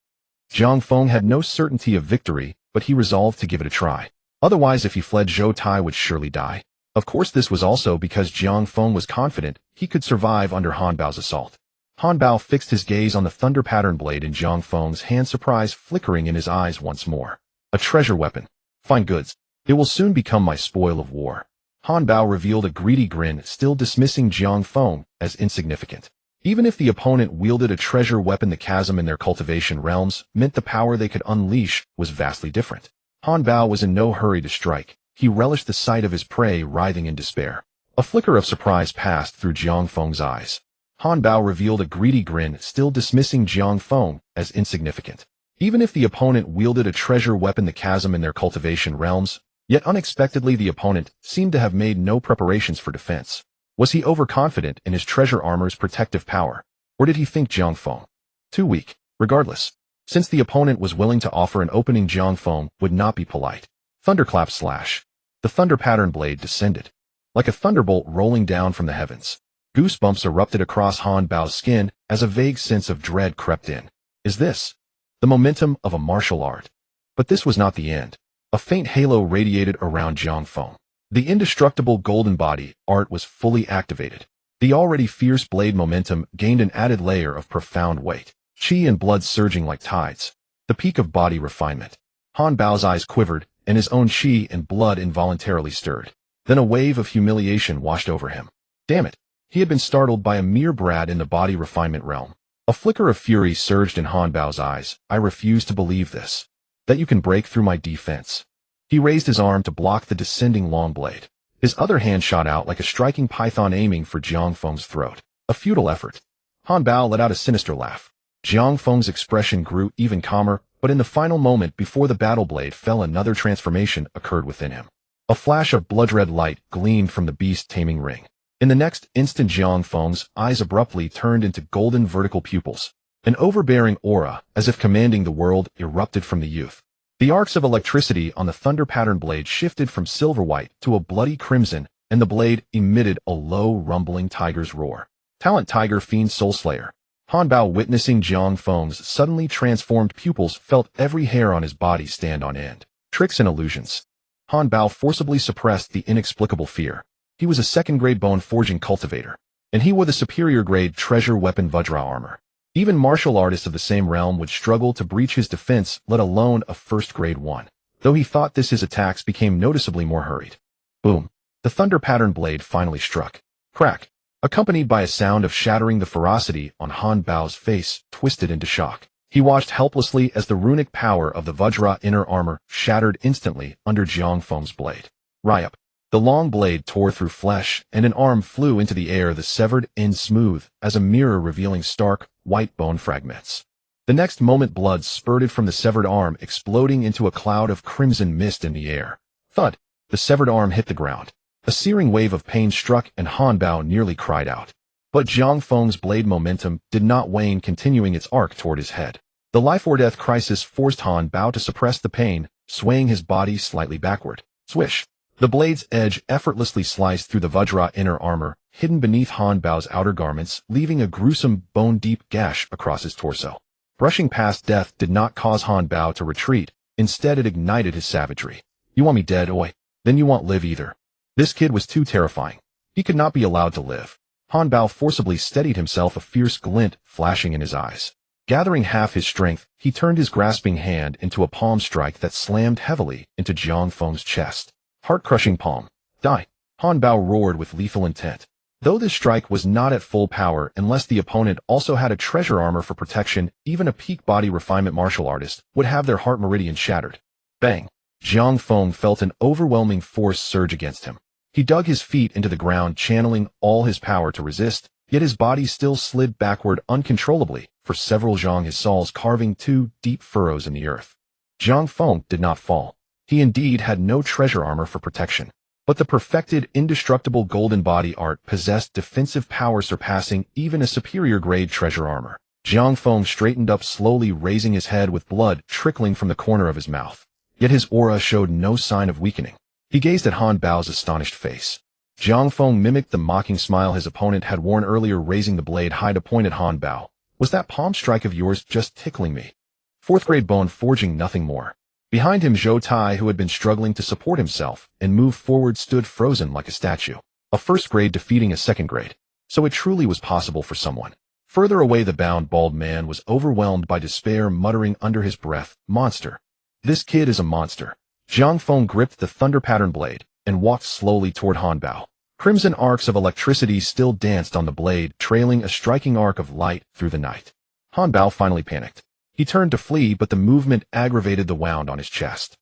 Jiang Feng had no certainty of victory, but he resolved to give it a try. Otherwise, if he fled, Zhou Tai would surely die. Of course, this was also because Jiang Feng was confident he could survive under Han Bao's assault. Han Bao fixed his gaze on the thunder pattern blade in Jiang Feng's hand, surprise flickering in his eyes once more. A treasure weapon. Fine goods. It will soon become my spoil of war. Han Bao revealed a greedy grin, still dismissing Jiang Feng as insignificant. Even if the opponent wielded a treasure weapon, the chasm in their cultivation realms meant the power they could unleash was vastly different. Han Bao was in no hurry to strike. He relished the sight of his prey writhing in despair. A flicker of surprise passed through Jiang Feng's eyes. Han Bao revealed a greedy grin, still dismissing Jiang Feng as insignificant. Even if the opponent wielded a treasure weapon, the chasm in their cultivation realms, yet unexpectedly the opponent seemed to have made no preparations for defense. Was he overconfident in his treasure armor's protective power, or did he think Jiang Feng too weak? Regardless, since the opponent was willing to offer an opening, Jiang Feng would not be polite. Thunderclap slash. The thunder pattern blade descended. Like a thunderbolt rolling down from the heavens. Goosebumps erupted across Han Bao's skin as a vague sense of dread crept in. Is this the momentum of a martial art? But this was not the end. A faint halo radiated around Jiang Feng. The indestructible golden body art was fully activated. The already fierce blade momentum gained an added layer of profound weight. Qi and blood surging like tides. The peak of body refinement. Han Bao's eyes quivered, and his own qi and blood involuntarily stirred. Then a wave of humiliation washed over him. Damn it. He had been startled by a mere brat in the body refinement realm. A flicker of fury surged in Han Bao's eyes. I refuse to believe this. That you can break through my defense. He raised his arm to block the descending long blade. His other hand shot out like a striking python aiming for Jiang Feng's throat. A futile effort. Han Bao let out a sinister laugh. Jiang Feng's expression grew even calmer, but in the final moment before the battle blade fell, another transformation occurred within him. A flash of blood-red light gleamed from the beast-taming ring. In the next instant, Jiang Feng's eyes abruptly turned into golden vertical pupils. An overbearing aura, as if commanding the world, erupted from the youth. The arcs of electricity on the thunder pattern blade shifted from silver-white to a bloody crimson, and the blade emitted a low, rumbling tiger's roar. Talent Tiger Fiend Soulslayer. Han Bao, witnessing Jiang Feng's suddenly transformed pupils, felt every hair on his body stand on end. Tricks and illusions. Han Bao forcibly suppressed the inexplicable fear. He was a second-grade bone-forging cultivator, and he wore the superior-grade treasure weapon Vajra armor. Even martial artists of the same realm would struggle to breach his defense, let alone a first-grade one. Though he thought this, his attacks became noticeably more hurried. Boom. The thunder pattern blade finally struck. Crack. Accompanied by a sound of shattering, the ferocity on Han Bao's face twisted into shock. He watched helplessly as the runic power of the Vajra inner armor shattered instantly under Jiang Feng's blade. Ryup. The long blade tore through flesh, and an arm flew into the air, the severed end smooth as a mirror revealing stark, white bone fragments. The next moment, blood spurted from the severed arm, exploding into a cloud of crimson mist in the air. Thud! The severed arm hit the ground. A searing wave of pain struck, and Han Bao nearly cried out. But Jiang Feng's blade momentum did not wane, continuing its arc toward his head. The life-or-death crisis forced Han Bao to suppress the pain, swaying his body slightly backward. Swish! The blade's edge effortlessly sliced through the Vajra inner armor, hidden beneath Han Bao's outer garments, leaving a gruesome, bone-deep gash across his torso. Brushing past death did not cause Han Bao to retreat. Instead, it ignited his savagery. You want me dead, oi? Then you won't live either. This kid was too terrifying. He could not be allowed to live. Han Bao forcibly steadied himself, a fierce glint flashing in his eyes. Gathering half his strength, he turned his grasping hand into a palm strike that slammed heavily into Jiang Feng's chest. Heart-crushing palm. Die. Han Bao roared with lethal intent. Though this strike was not at full power, unless the opponent also had a treasure armor for protection, even a peak body refinement martial artist would have their heart meridian shattered. Bang. Jiang Feng felt an overwhelming force surge against him. He dug his feet into the ground, channeling all his power to resist, yet his body still slid backward uncontrollably for several zhang, his soles carving two deep furrows in the earth. Jiang Feng did not fall. He indeed had no treasure armor for protection, but the perfected, indestructible golden body art possessed defensive power surpassing even a superior-grade treasure armor. Jiang Feng straightened up slowly, raising his head with blood trickling from the corner of his mouth. Yet his aura showed no sign of weakening. He gazed at Han Bao's astonished face. Jiang Feng mimicked the mocking smile his opponent had worn earlier, raising the blade high to point at Han Bao. Was that palm strike of yours just tickling me? Fourth-grade bone forging, nothing more. Behind him, Zhou Tai, who had been struggling to support himself and move forward, stood frozen like a statue. A first grade defeating a second grade. So it truly was possible for someone. Further away, the bound bald man was overwhelmed by despair, muttering under his breath, "Monster. This kid is a monster." Jiang Feng gripped the thunder pattern blade and walked slowly toward Han Bao. Crimson arcs of electricity still danced on the blade, trailing a striking arc of light through the night. Han Bao finally panicked. He turned to flee, but the movement aggravated the wound on his chest.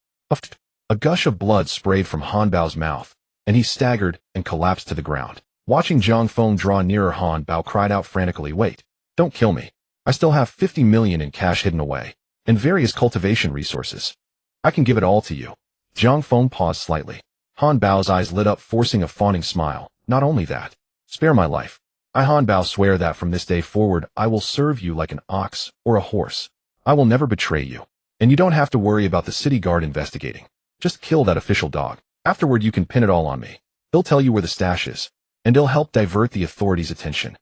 A gush of blood sprayed from Han Bao's mouth, and he staggered and collapsed to the ground. Watching Jiang Feng draw nearer, Han Bao cried out frantically, "Wait, don't kill me. I still have 50 million in cash hidden away, and various cultivation resources. I can give it all to you." Jiang Feng paused slightly. Han Bao's eyes lit up, forcing a fawning smile. "Not only that, spare my life. I, Han Bao, swear that from this day forward I will serve you like an ox or a horse. I will never betray you. And you don't have to worry about the city guard investigating. Just kill that official dog. Afterward you can pin it all on me. He'll tell you where the stash is, and he'll help divert the authorities' attention."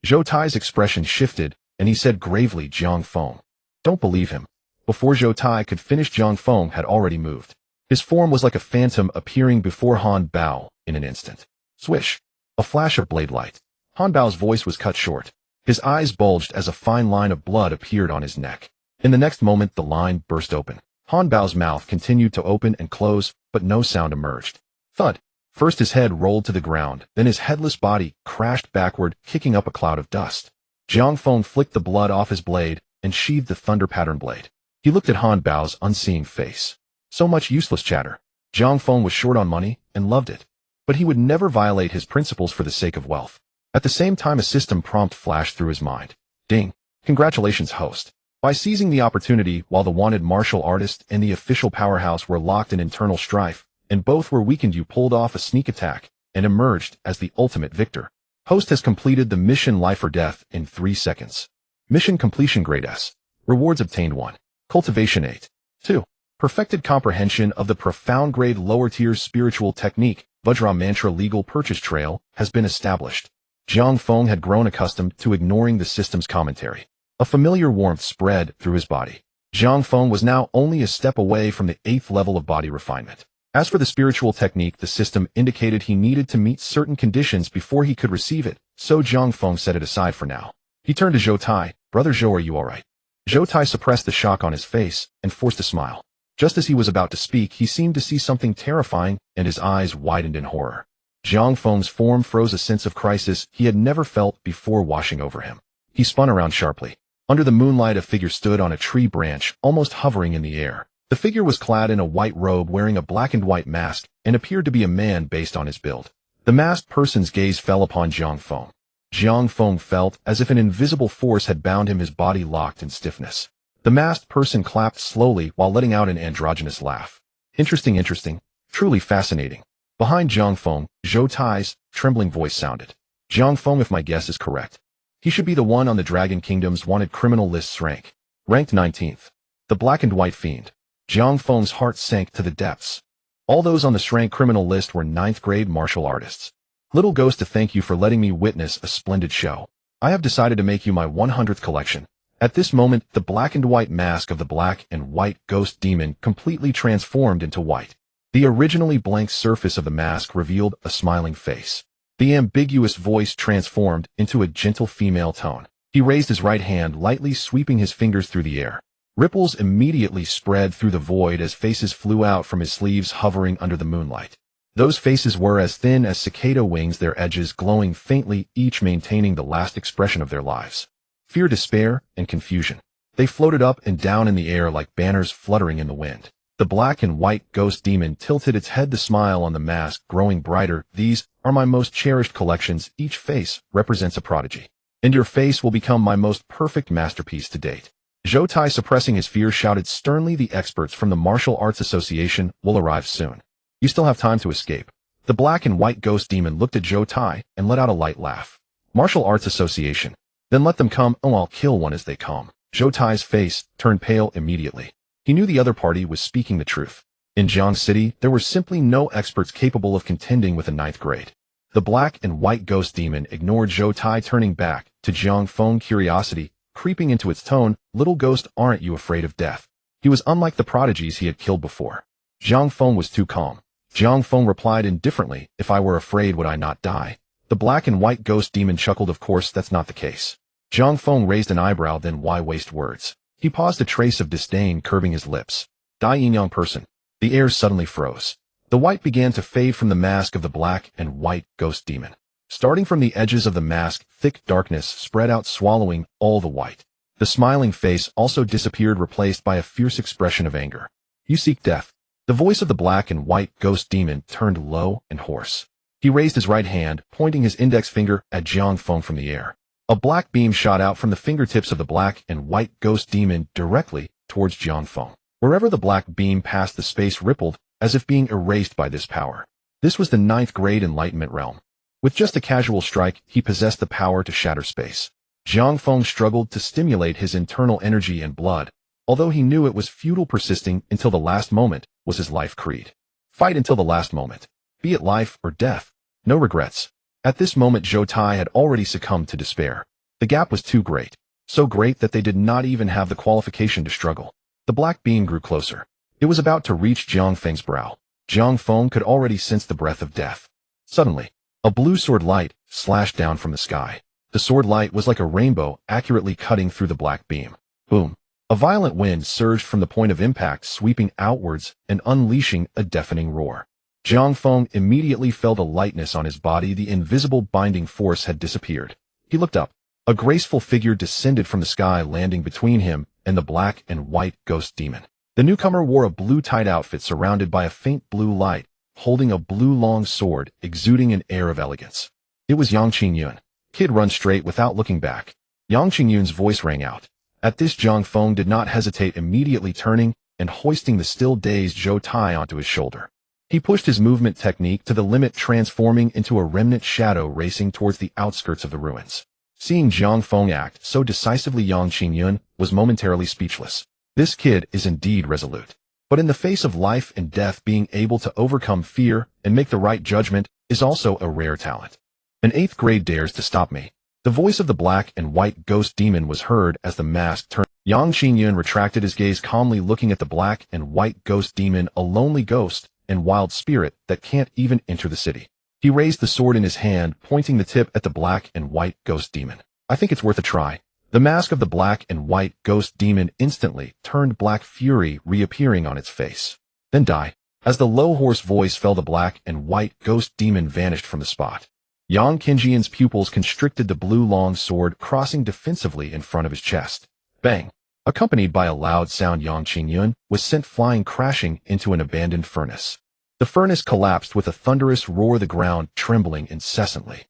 Zhou Tai's expression shifted, and he said gravely, "Jiang Feng, don't believe him." Before Zhou Tai could finish, Jiang Feng had already moved. His form was like a phantom, appearing before Han Bao in an instant. Swish! A flash of blade light. Han Bao's voice was cut short. His eyes bulged as a fine line of blood appeared on his neck. In the next moment, the line burst open. Han Bao's mouth continued to open and close, but no sound emerged. Thud! First his head rolled to the ground, then his headless body crashed backward, kicking up a cloud of dust. Jiang Feng flicked the blood off his blade and sheathed the thunder pattern blade. He looked at Han Bao's unseeing face. So much useless chatter. Jiang Feng was short on money and loved it, but he would never violate his principles for the sake of wealth. At the same time, a system prompt flashed through his mind. Ding! Congratulations, host. By seizing the opportunity while the wanted martial artist and the official powerhouse were locked in internal strife, and both were weakened, you pulled off a sneak attack and emerged as the ultimate victor. Host has completed the mission Life or Death in 3 seconds. Mission completion, grade S. Rewards obtained 1. Cultivation 8. 2. Perfected comprehension of the profound grade lower tier spiritual technique, Vajra Mantra. Legal purchase trail has been established. Jiang Feng had grown accustomed to ignoring the system's commentary. A familiar warmth spread through his body. Jiang Feng was now only a step away from the 8th level of body refinement. As for the spiritual technique, the system indicated he needed to meet certain conditions before he could receive it, so Jiang Feng set it aside for now. He turned to Zhou Tai. "Brother Zhou, are you alright?" Zhou Tai suppressed the shock on his face and forced a smile. Just as he was about to speak, he seemed to see something terrifying, and his eyes widened in horror. Jiang Feng's form froze, a sense of crisis he had never felt before washing over him. He spun around sharply. Under the moonlight, a figure stood on a tree branch, almost hovering in the air. The figure was clad in a white robe, wearing a black and white mask, and appeared to be a man based on his build. The masked person's gaze fell upon Jiang Feng. Jiang Feng felt as if an invisible force had bound him, his body locked in stiffness. The masked person clapped slowly while letting out an androgynous laugh. Interesting, truly fascinating. Behind Jiang Feng, Zhou Tai's trembling voice sounded. "Jiang Feng, if my guess is correct, he should be the one on the Dragon Kingdom's wanted criminal list's rank. Ranked 19th. The Black and White Fiend." Jiang Feng's heart sank to the depths. All those on the rank criminal list were 9th grade martial artists. "Little Ghost, to thank you for letting me witness a splendid show. I have decided to make you my 100th collection." At this moment, the black and white mask of the black and white ghost demon completely transformed into white. The originally blank surface of the mask revealed a smiling face. The ambiguous voice transformed into a gentle female tone. He raised his right hand, lightly sweeping his fingers through the air. Ripples immediately spread through the void as faces flew out from his sleeves, hovering under the moonlight. Those faces were as thin as cicada wings, their edges glowing faintly, each maintaining the last expression of their lives. Fear, despair, and confusion. They floated up and down in the air like banners fluttering in the wind. The black and white ghost demon tilted its head, the smile on the mask growing brighter. "These are my most cherished collections. Each face represents a prodigy. And your face will become my most perfect masterpiece to date." Zhou Tai, suppressing his fear, shouted sternly, "The experts from the Martial Arts Association will arrive soon. You still have time to escape." The black and white ghost demon looked at Zhou Tai and let out a light laugh. "Martial Arts Association? Then let them come. Oh, I'll kill one as they come." Zhou Tai's face turned pale immediately. He knew the other party was speaking the truth. In Jiang City, there were simply no experts capable of contending with a 9th grade. The black and white ghost demon ignored Zhou Tai, turning back to Jiang Feng, curiosity creeping into its tone. "Little Ghost, aren't you afraid of death?" He was unlike the prodigies he had killed before. Jiang Feng was too calm. Jiang Feng replied indifferently, "If I were afraid, would I not die? The black and white ghost demon chuckled. Of course, that's not the case. Jiang Feng raised an eyebrow. Then why waste words? He paused, a trace of disdain curving his lips. Dai Yin person. The air suddenly froze. The white began to fade from the mask of the black and white ghost demon. Starting from the edges of the mask, thick darkness spread out, swallowing all the white. The smiling face also disappeared, replaced by a fierce expression of anger. You seek death. The voice of the black and white ghost demon turned low and hoarse. He raised his right hand, pointing his index finger at Jiang Feng from the air. A black beam shot out from the fingertips of the black and white ghost demon directly towards Jiang Feng. Wherever the black beam passed, the space rippled, as if being erased by this power. This was the 9th grade enlightenment realm. With just a casual strike, he possessed the power to shatter space. Jiang Feng struggled to stimulate his internal energy and blood, although he knew it was futile. Persisting until the last moment was his life creed. Fight until the last moment. Be it life or death. No regrets. At this moment, Zhou Tai had already succumbed to despair. The gap was too great. So great that they did not even have the qualification to struggle. The black beam grew closer. It was about to reach Jiang Feng's brow. Jiang Feng could already sense the breath of death. Suddenly, a blue sword light slashed down from the sky. The sword light was like a rainbow, accurately cutting through the black beam. Boom. A violent wind surged from the point of impact, sweeping outwards and unleashing a deafening roar. Jiang Feng immediately felt a lightness on his body. The invisible binding force had disappeared. He looked up. A graceful figure descended from the sky, landing between him and the black and white ghost demon. The newcomer wore a blue tight outfit surrounded by a faint blue light, holding a blue long sword, exuding an air of elegance. It was Yang Qingyun. Kid, run straight without looking back. Yang Qingyun's voice rang out. At this, Jiang Feng did not hesitate, immediately turning and hoisting the still dazed Zhou Tai onto his shoulder. He pushed his movement technique to the limit, transforming into a remnant shadow racing towards the outskirts of the ruins. Seeing Jiang Feng act so decisively, Yang Qingyun was momentarily speechless. This kid is indeed resolute. But in the face of life and death, being able to overcome fear and make the right judgment is also a rare talent. An 8th grade dares to stop me. The voice of the black and white ghost demon was heard as the mask turned. Yang Qingyun retracted his gaze, calmly looking at the black and white ghost demon, a lonely ghost and wild spirit that can't even enter the city. He raised the sword in his hand, pointing the tip at the black and white ghost demon. I think it's worth a try. The mask of the black and white ghost demon instantly turned black, fury reappearing on its face. Then die. As the low, hoarse voice fell, the black and white ghost demon vanished from the spot. Yang Qingyun's pupils constricted, the blue long sword crossing defensively in front of his chest. Bang! Accompanied by a loud sound, Yang Qingyun was sent flying, crashing into an abandoned furnace. The furnace collapsed with a thunderous roar, the ground trembling incessantly.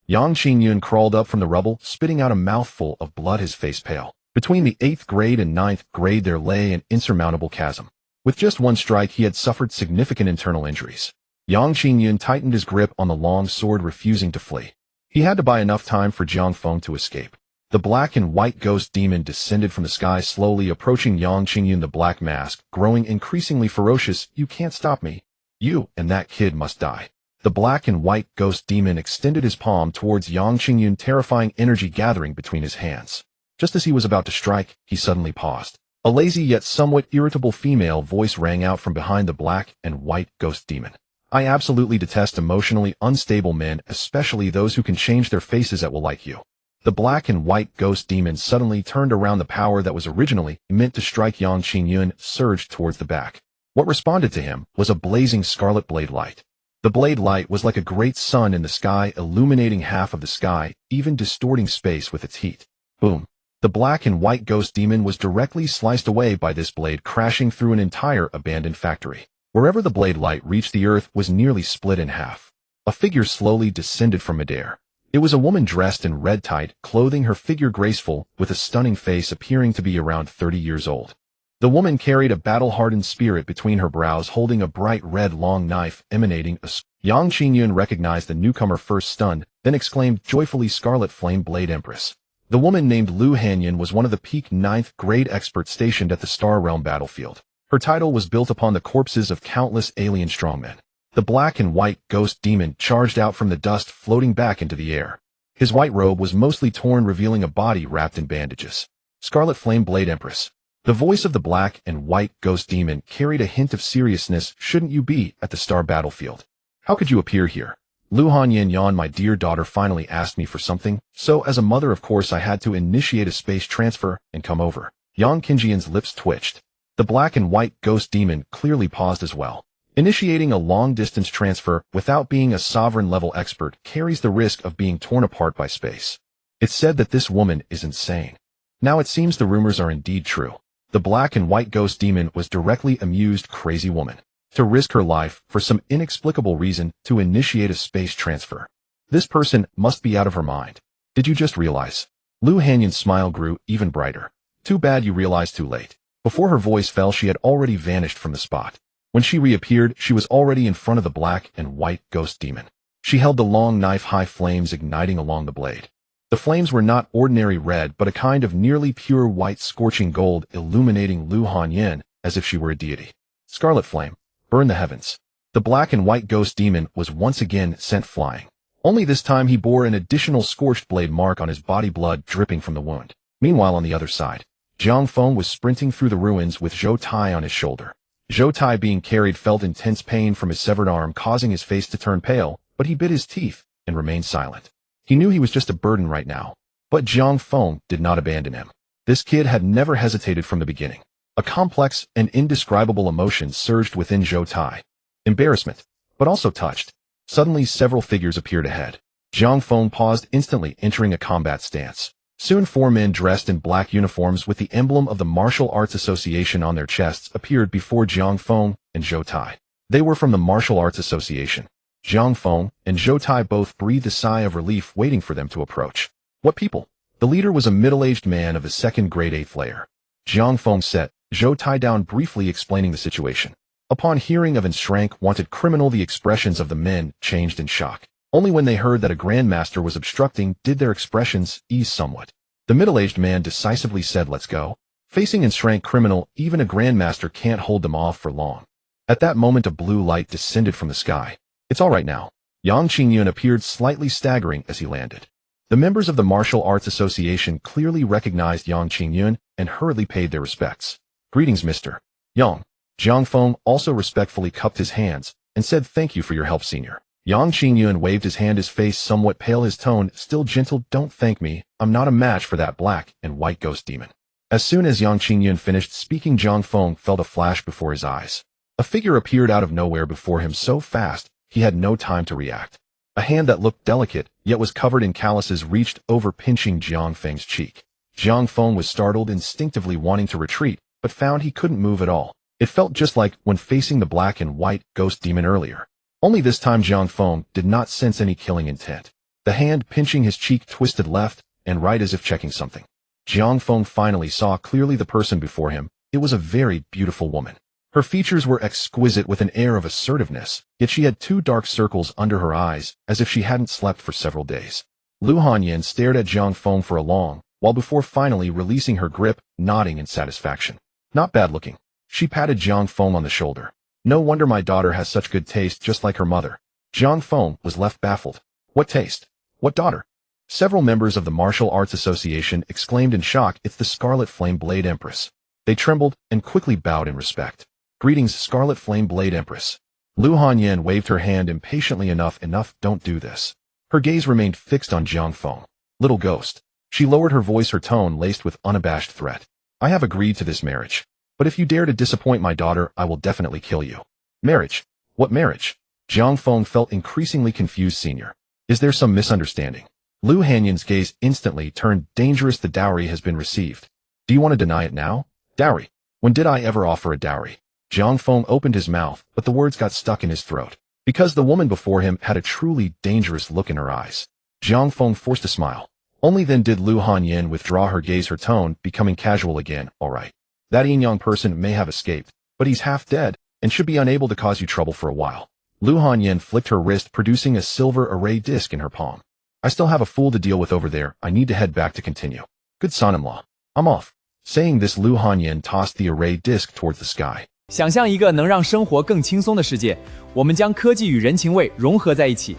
Yang Qingyun crawled up from the rubble, spitting out a mouthful of blood, his face pale. Between the 8th grade and 9th grade there lay an insurmountable chasm. With just one strike he had suffered significant internal injuries. Yang Qingyun tightened his grip on the long sword, refusing to flee. He had to buy enough time for Jiang Feng to escape. The black and white ghost demon descended from the sky, slowly approaching Yang Qingyun, the black mask growing increasingly ferocious. You can't stop me. You and that kid must die. The black and white ghost demon extended his palm towards Yang Qingyun, terrifying energy gathering between his hands. Just as he was about to strike, he suddenly paused. A lazy yet somewhat irritable female voice rang out from behind the black and white ghost demon. I absolutely detest emotionally unstable men, especially those who can change their faces at will like you. The black and white ghost demon suddenly turned around. The power that was originally meant to strike Yang Qingyun surged towards the back. What responded to him was a blazing scarlet blade light. The blade light was like a great sun in the sky, illuminating half of the sky, even distorting space with its heat. Boom. The black and white ghost demon was directly sliced away by this blade, crashing through an entire abandoned factory. Wherever the blade light reached, the earth was nearly split in half. A figure slowly descended from midair. It was a woman dressed in red tight clothing, her figure graceful, with a stunning face, appearing to be around 30 years old. The woman carried a battle-hardened spirit between her brows, holding a bright red long knife emanating a Yang Qingyun recognized the newcomer first, stunned, then exclaimed joyfully, Scarlet Flame Blade Empress. The woman named Lu Hanyan was one of the peak 9th grade experts stationed at the Star Realm battlefield. Her title was built upon the corpses of countless alien strongmen. The black and white ghost demon charged out from the dust, floating back into the air. His white robe was mostly torn, revealing a body wrapped in bandages. Scarlet Flame Blade Empress. The voice of the black and white ghost demon carried a hint of seriousness. Shouldn't you be at the Star battlefield? How could you appear here? Lu Hanyin yawned. My dear daughter finally asked me for something, so as a mother of course I had to initiate a space transfer and come over. Yang Qingjian's lips twitched. The black and white ghost demon clearly paused as well. Initiating a long-distance transfer without being a sovereign-level expert carries the risk of being torn apart by space. It's said that this woman is insane. Now it seems the rumors are indeed true. The black and white ghost demon was directly amused crazy woman to risk her life for some inexplicable reason to initiate a space transfer. This person must be out of her mind. Did you just realize? Lu Hanyin's smile grew even brighter. Too bad you realized too late. Before her voice fell, she had already vanished from the spot. When she reappeared, she was already in front of the black and white ghost demon. She held the long knife, high flames igniting along the blade. The flames were not ordinary red, but a kind of nearly pure white scorching gold, illuminating Lu Hanyin as if she were a deity. Scarlet flame, burn the heavens. The black and white ghost demon was once again sent flying. Only this time he bore an additional scorched blade mark on his body, blood dripping from the wound. Meanwhile, on the other side, Jiang Feng was sprinting through the ruins with Zhou Tai on his shoulder. Zhou Tai, being carried, felt intense pain from his severed arm, causing his face to turn pale, but he bit his teeth and remained silent. He knew he was just a burden right now. But Jiang Feng did not abandon him. This kid had never hesitated from the beginning. A complex and indescribable emotion surged within Zhou Tai. Embarrassment, but also touched. Suddenly several figures appeared ahead. Jiang Feng paused, instantly entering a combat stance. Soon 4 men dressed in black uniforms with the emblem of the Martial Arts Association on their chests appeared before Jiang Feng and Zhou Tai. They were from the Martial Arts Association. Jiang Feng and Zhou Tai both breathed a sigh of relief, waiting for them to approach. What people? The leader was a middle-aged man of the 2nd grade 8th layer. Jiang Feng set Zhou Tai down, briefly explaining the situation. Upon hearing of an rank wanted criminal, the expressions of the men changed in shock. Only when they heard that a grandmaster was obstructing did their expressions ease somewhat. The middle-aged man decisively said, let's go. Facing an rank criminal, even a grandmaster can't hold them off for long. At that moment a blue light descended from the sky. It's all right now. Yang Qingyun appeared, slightly staggering as he landed. The members of the Martial Arts Association clearly recognized Yang Qingyun and hurriedly paid their respects. Greetings, Mr. Yang. Jiang Feng also respectfully cupped his hands and said, thank you for your help, senior. Yang Qingyun waved his hand, his face somewhat pale, his tone still gentle. Don't thank me, I'm not a match for that black and white ghost demon. As soon as Yang Qingyun finished speaking, Jiang Feng felt a flash before his eyes. A figure appeared out of nowhere before him so fast, he had no time to react. A hand that looked delicate, yet was covered in calluses, reached over, pinching Jiang Feng's cheek. Jiang Feng was startled, instinctively wanting to retreat, but found he couldn't move at all. It felt just like when facing the black and white ghost demon earlier. Only this time Jiang Feng did not sense any killing intent. The hand pinching his cheek twisted left and right as if checking something. Jiang Feng finally saw clearly the person before him. It was a very beautiful woman. Her features were exquisite with an air of assertiveness, yet she had 2 dark circles under her eyes, as if she hadn't slept for several days. Lu Hanyin stared at Jiang Feng for a long while before finally releasing her grip, nodding in satisfaction. Not bad looking. She patted Jiang Feng on the shoulder. No wonder my daughter has such good taste, just like her mother. Jiang Feng was left baffled. What taste? What daughter? Several members of the Martial Arts Association exclaimed in shock, it's the Scarlet Flame Blade Empress. They trembled and quickly bowed in respect. Greetings, Scarlet Flame Blade Empress. Lu Hanyin waved her hand impatiently. Enough, don't do this. Her gaze remained fixed on Jiang Feng. Little ghost. She lowered her voice, her tone laced with unabashed threat. I have agreed to this marriage. But if you dare to disappoint my daughter, I will definitely kill you. Marriage? What marriage? Jiang Feng felt increasingly confused. Senior, is there some misunderstanding? Lu Hanyin's gaze instantly turned dangerous. The dowry has been received. Do you want to deny it now? Dowry? When did I ever offer a dowry? Jiang Feng opened his mouth, but the words got stuck in his throat. Because the woman before him had a truly dangerous look in her eyes. Jiang Feng forced a smile. Only then did Lu Hanyin withdraw her gaze, her tone becoming casual again. All right. That yin-yang person may have escaped, but he's half dead and should be unable to cause you trouble for a while. Lu Hanyin flicked her wrist, producing a silver array disc in her palm. I still have a fool to deal with over there. I need to head back to continue. Good son-in-law. I'm off. Saying this, Lu Hanyin tossed the array disc towards the sky. 想象一个能让生活更轻松的世界，我们将科技与人情味融合在一起。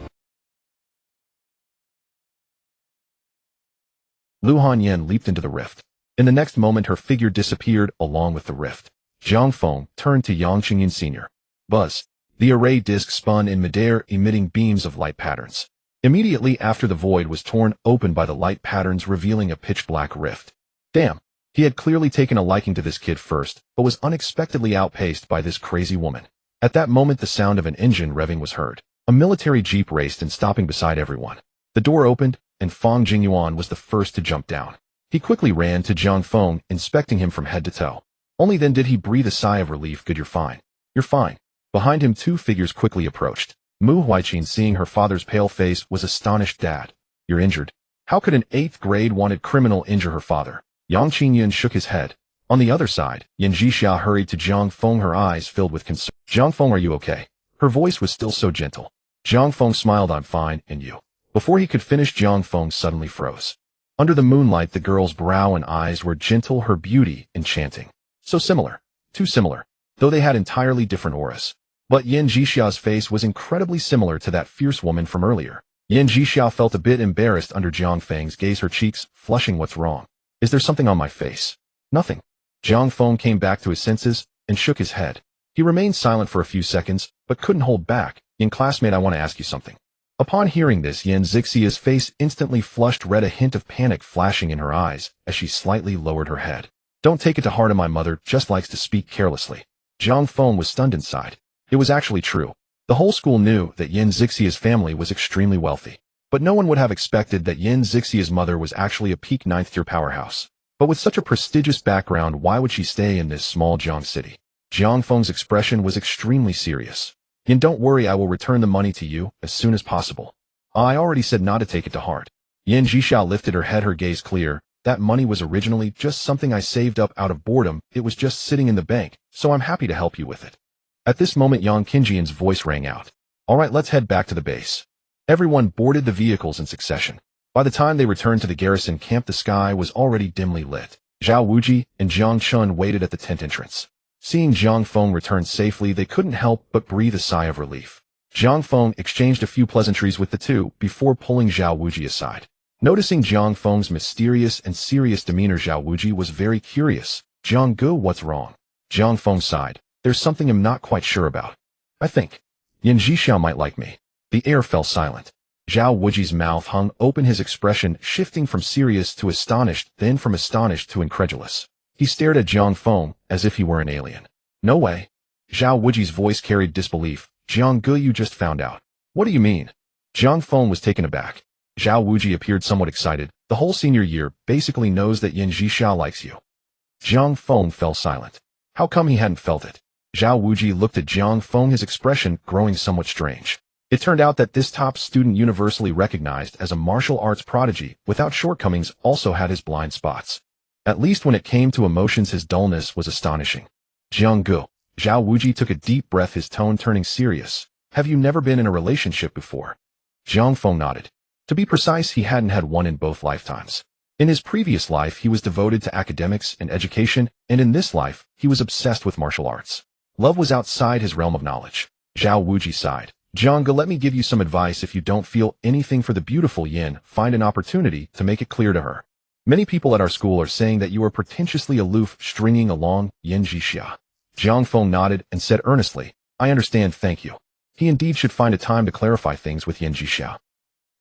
Lu Hanyin leaped into the rift. In the next moment, her figure disappeared along with the rift. Jiang Feng turned to Yang Qingyun Sr. Buzz, The array disk spun in midair, emitting beams of light patterns. Immediately after, the void was torn open by the light patterns, revealing a pitch-black rift. Damn. He had clearly taken a liking to this kid first, but was unexpectedly outpaced by this crazy woman. At that moment, the sound of an engine revving was heard. A military jeep raced in, stopping beside everyone. The door opened, and Fang Jingyuan was the first to jump down. He quickly ran to Jiang Feng, inspecting him from head to toe. Only then did he breathe a sigh of relief. Good, you're fine. You're fine. Behind him, two figures quickly approached. Mu Huiqin, seeing her father's pale face, was astonished. Dad, you're injured. How could an 8th grade wanted criminal injure her father? Yang Qingyun shook his head. On the other side, Yan Jixia hurried to Jiang Feng, her eyes filled with concern. Jiang Feng, are you okay? Her voice was still so gentle. Jiang Feng smiled. I'm fine, and you? Before he could finish, Jiang Feng suddenly froze. Under the moonlight, the girl's brow and eyes were gentle, her beauty enchanting. So similar. Too similar. Though they had entirely different auras. But Yan Jixia's face was incredibly similar to that fierce woman from earlier. Yan Jixia felt a bit embarrassed under Jiang Feng's gaze, her cheeks flushing. What's wrong? Is there something on my face? Nothing. Jiang Feng came back to his senses and shook his head. He remained silent for a few seconds, but couldn't hold back. Yan classmate, I want to ask you something. Upon hearing this, Yan Zixia's face instantly flushed red, a hint of panic flashing in her eyes as she slightly lowered her head. Don't take it to heart, my mother just likes to speak carelessly. Jiang Feng was stunned inside. It was actually true. The whole school knew that Yan Zixia's family was extremely wealthy. But no one would have expected that Yan Zixia's mother was actually a peak 9th-tier powerhouse. But with such a prestigious background, why would she stay in this small Jiang city? Jiang Feng's expression was extremely serious. Yan, don't worry, I will return the money to you as soon as possible. I already said not to take it to heart. Yan Jixia lifted her head, her gaze clear. That money was originally just something I saved up out of boredom. It was just sitting in the bank, so I'm happy to help you with it. At this moment, Yang Qinjian's voice rang out. All right, let's head back to the base. Everyone boarded the vehicles in succession. By the time they returned to the garrison camp, the sky was already dimly lit. Zhao Wuji and Jiang Chun waited at the tent entrance. Seeing Jiang Feng return safely, they couldn't help but breathe a sigh of relief. Jiang Feng exchanged a few pleasantries with the two before pulling Zhao Wuji aside. Noticing Jiang Feng's mysterious and serious demeanor, Zhao Wuji was very curious. Jiang Gu, what's wrong? Jiang Feng sighed. There's something I'm not quite sure about. I think Yan Jixia might like me. The air fell silent. Zhao Wuji's mouth hung open, his expression shifting from serious to astonished, then from astonished to incredulous. He stared at Jiang Feng as if he were an alien. No way. Zhao Wuji's voice carried disbelief. Jiang Gu, you just found out. What do you mean? Jiang Feng was taken aback. Zhao Wuji appeared somewhat excited. The whole senior year basically knows that Yan Jixia likes you. Jiang Feng fell silent. How come he hadn't felt it? Zhao Wuji looked at Jiang Feng, his expression growing somewhat strange. It turned out that this top student, universally recognized as a martial arts prodigy without shortcomings, also had his blind spots. At least when it came to emotions, his dullness was astonishing. Jiang Gu. Zhao Wuji took a deep breath, his tone turning serious. Have you never been in a relationship before? Jiang Feng nodded. To be precise, he hadn't had one in both lifetimes. In his previous life, he was devoted to academics and education, and in this life, he was obsessed with martial arts. Love was outside his realm of knowledge. Zhao Wuji sighed. Jiang Gu, let me give you some advice. If you don't feel anything for the beautiful Yin, find an opportunity to make it clear to her. Many people at our school are saying that you are pretentiously aloof, stringing along Yan Jixia. Jiang Feng nodded and said earnestly, I understand, thank you. He indeed should find a time to clarify things with Yan Jixia.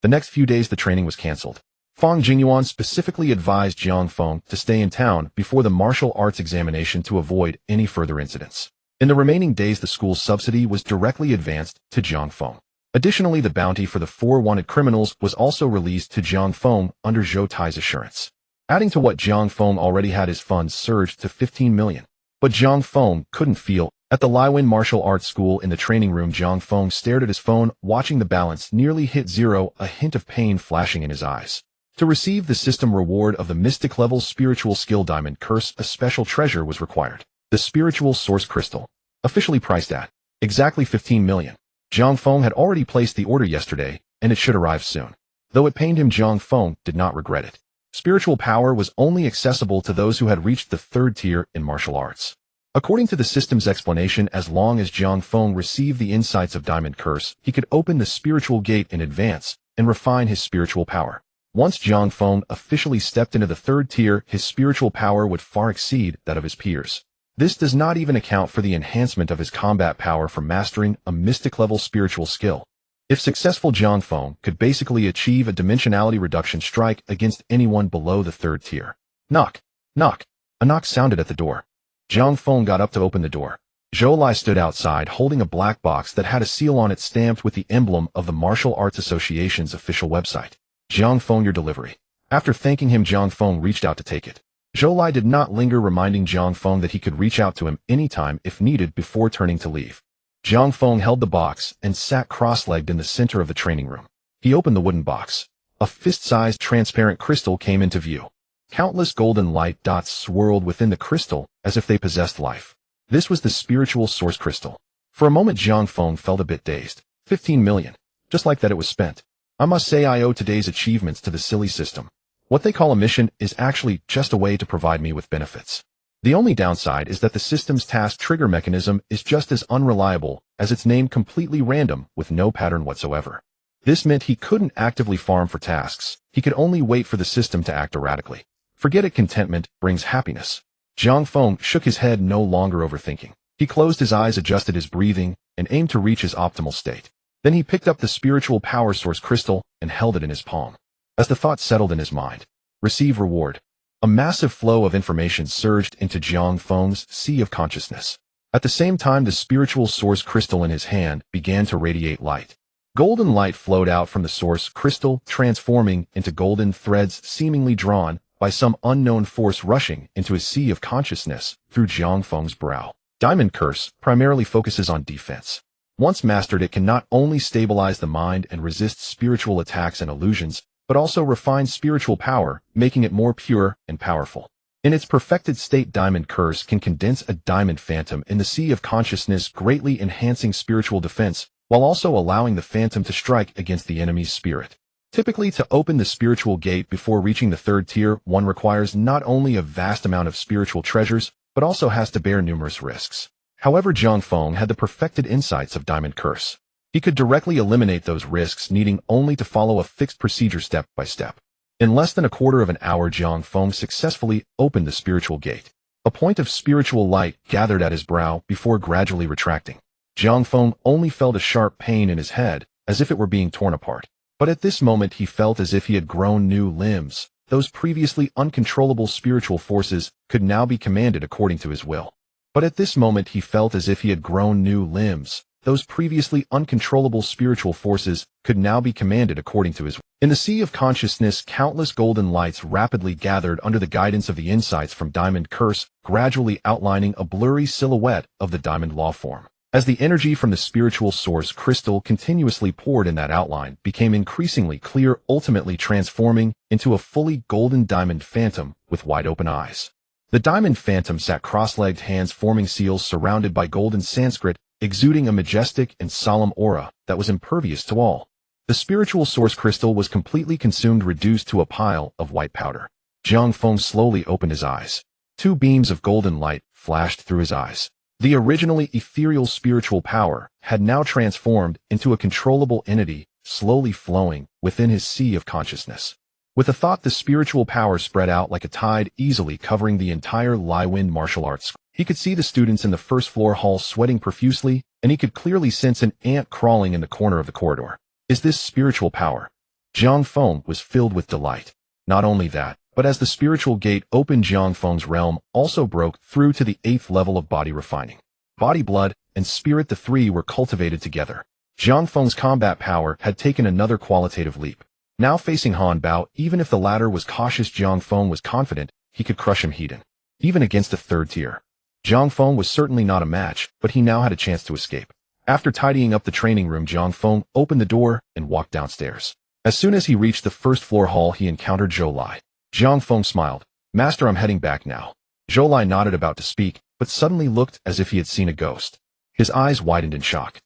The next few days, the training was cancelled. Fang Jingyuan specifically advised Jiang Feng to stay in town before the martial arts examination to avoid any further incidents. In the remaining days, the school's subsidy was directly advanced to Jiang Feng. Additionally, the bounty for the 4 wanted criminals was also released to Jiang Feng under Zhou Tai's assurance. Adding to what Jiang Feng already had, his funds surged to 15 million. But Jiang Feng couldn't feel. At the Liwen Martial Arts School in the training room, Jiang Feng stared at his phone, watching the balance nearly hit zero, a hint of pain flashing in his eyes. To receive the system reward of the Mystic Level Spiritual Skill Diamond Curse, a special treasure was required. The Spiritual Source Crystal. Officially priced at exactly 15 million. Jiang Feng had already placed the order yesterday, and it should arrive soon. Though it pained him, Jiang Feng did not regret it. Spiritual power was only accessible to those who had reached the 3rd tier in martial arts. According to the system's explanation, as long as Jiang Feng received the insights of Diamond Curse, he could open the spiritual gate in advance and refine his spiritual power. Once Jiang Feng officially stepped into the 3rd tier, his spiritual power would far exceed that of his peers. This does not even account for the enhancement of his combat power from mastering a mystic-level spiritual skill. If successful, Jiang Feng could basically achieve a dimensionality reduction strike against anyone below the 3rd tier. Knock. Knock. A knock sounded at the door. Jiang Feng got up to open the door. Zhou Lai stood outside holding a black box that had a seal on it stamped with the emblem of the Martial Arts Association's official website. Jiang Feng, your delivery. After thanking him, Jiang Feng reached out to take it. Zhou Lai did not linger, reminding Jiang Feng that he could reach out to him anytime if needed before turning to leave. Jiang Feng held the box and sat cross-legged in the center of the training room. He opened the wooden box. A fist-sized transparent crystal came into view. Countless golden light dots swirled within the crystal as if they possessed life. This was the spiritual source crystal. For a moment, Jiang Feng felt a bit dazed. 15 million. Just like that, it was spent. I must say I owe today's achievements to the silly system. What they call a mission is actually just a way to provide me with benefits. The only downside is that the system's task trigger mechanism is just as unreliable as its name, completely random with no pattern whatsoever. This meant he couldn't actively farm for tasks. He could only wait for the system to act erratically. Forget it, contentment brings happiness. Jiang Feng shook his head, no longer overthinking. He closed his eyes, adjusted his breathing, and aimed to reach his optimal state. Then he picked up the spiritual power source crystal and held it in his palm. As the thought settled in his mind, receive reward. A massive flow of information surged into Jiang Feng's sea of consciousness. At the same time, the spiritual source crystal in his hand began to radiate light. Golden light flowed out from the source crystal, transforming into golden threads seemingly drawn by some unknown force rushing into his sea of consciousness through Jiang Feng's brow. Diamond Curse primarily focuses on defense. Once mastered, it can not only stabilize the mind and resist spiritual attacks and illusions, but also refine spiritual power, making it more pure and powerful. In its perfected state, Diamond Curse can condense a diamond phantom in the sea of consciousness, greatly enhancing spiritual defense, while also allowing the phantom to strike against the enemy's spirit. Typically, to open the spiritual gate before reaching the 3rd tier, one requires not only a vast amount of spiritual treasures, but also has to bear numerous risks. However, Jiang Feng had the perfected insights of Diamond Curse. He could directly eliminate those risks, needing only to follow a fixed procedure step by step. In less than a quarter of an hour, Jiang Feng successfully opened the spiritual gate. A point of spiritual light gathered at his brow before gradually retracting. Jiang Feng only felt a sharp pain in his head, as if it were being torn apart. But at this moment he felt as if he had grown new limbs. Those previously uncontrollable spiritual forces could now be commanded according to his will. But at this moment he felt as if he had grown new limbs. Those previously uncontrollable spiritual forces could now be commanded according to his will. In the sea of consciousness, countless golden lights rapidly gathered under the guidance of the insights from Diamond Curse, gradually outlining a blurry silhouette of the diamond law form. As the energy from the spiritual source crystal continuously poured in, that outline became increasingly clear, ultimately transforming into a fully golden diamond phantom with wide-open eyes. The diamond phantom sat cross-legged, hands forming seals, surrounded by golden Sanskrit, exuding a majestic and solemn aura that was impervious to all. The spiritual source crystal was completely consumed, reduced to a pile of white powder. Jiang Feng slowly opened his eyes. 2 beams of golden light flashed through his eyes. The originally ethereal spiritual power had now transformed into a controllable entity, slowly flowing within his sea of consciousness. With a thought, the spiritual power spread out like a tide, easily covering the entire Laiwen martial arts. He could see the students in the first-floor hall sweating profusely, and he could clearly sense an ant crawling in the corner of the corridor. Is this spiritual power? Jiang Feng was filled with delight. Not only that, but as the spiritual gate opened, Jiang Feng's realm also broke through to the 8th level of body refining. Body, blood, and spirit, the 3 were cultivated together. Jiang Feng's combat power had taken another qualitative leap. Now facing Han Bao, even if the latter was cautious, Jiang Feng was confident he could crush him heat-in. Even against a 3rd tier. Jiang Feng was certainly not a match, but he now had a chance to escape. After tidying up the training room, Jiang Feng opened the door and walked downstairs. As soon as he reached the first-floor hall, he encountered Zhou Lai. Jiang Feng smiled. Master, I'm heading back now. Zhou Lai nodded, about to speak, but suddenly looked as if he had seen a ghost. His eyes widened in shock.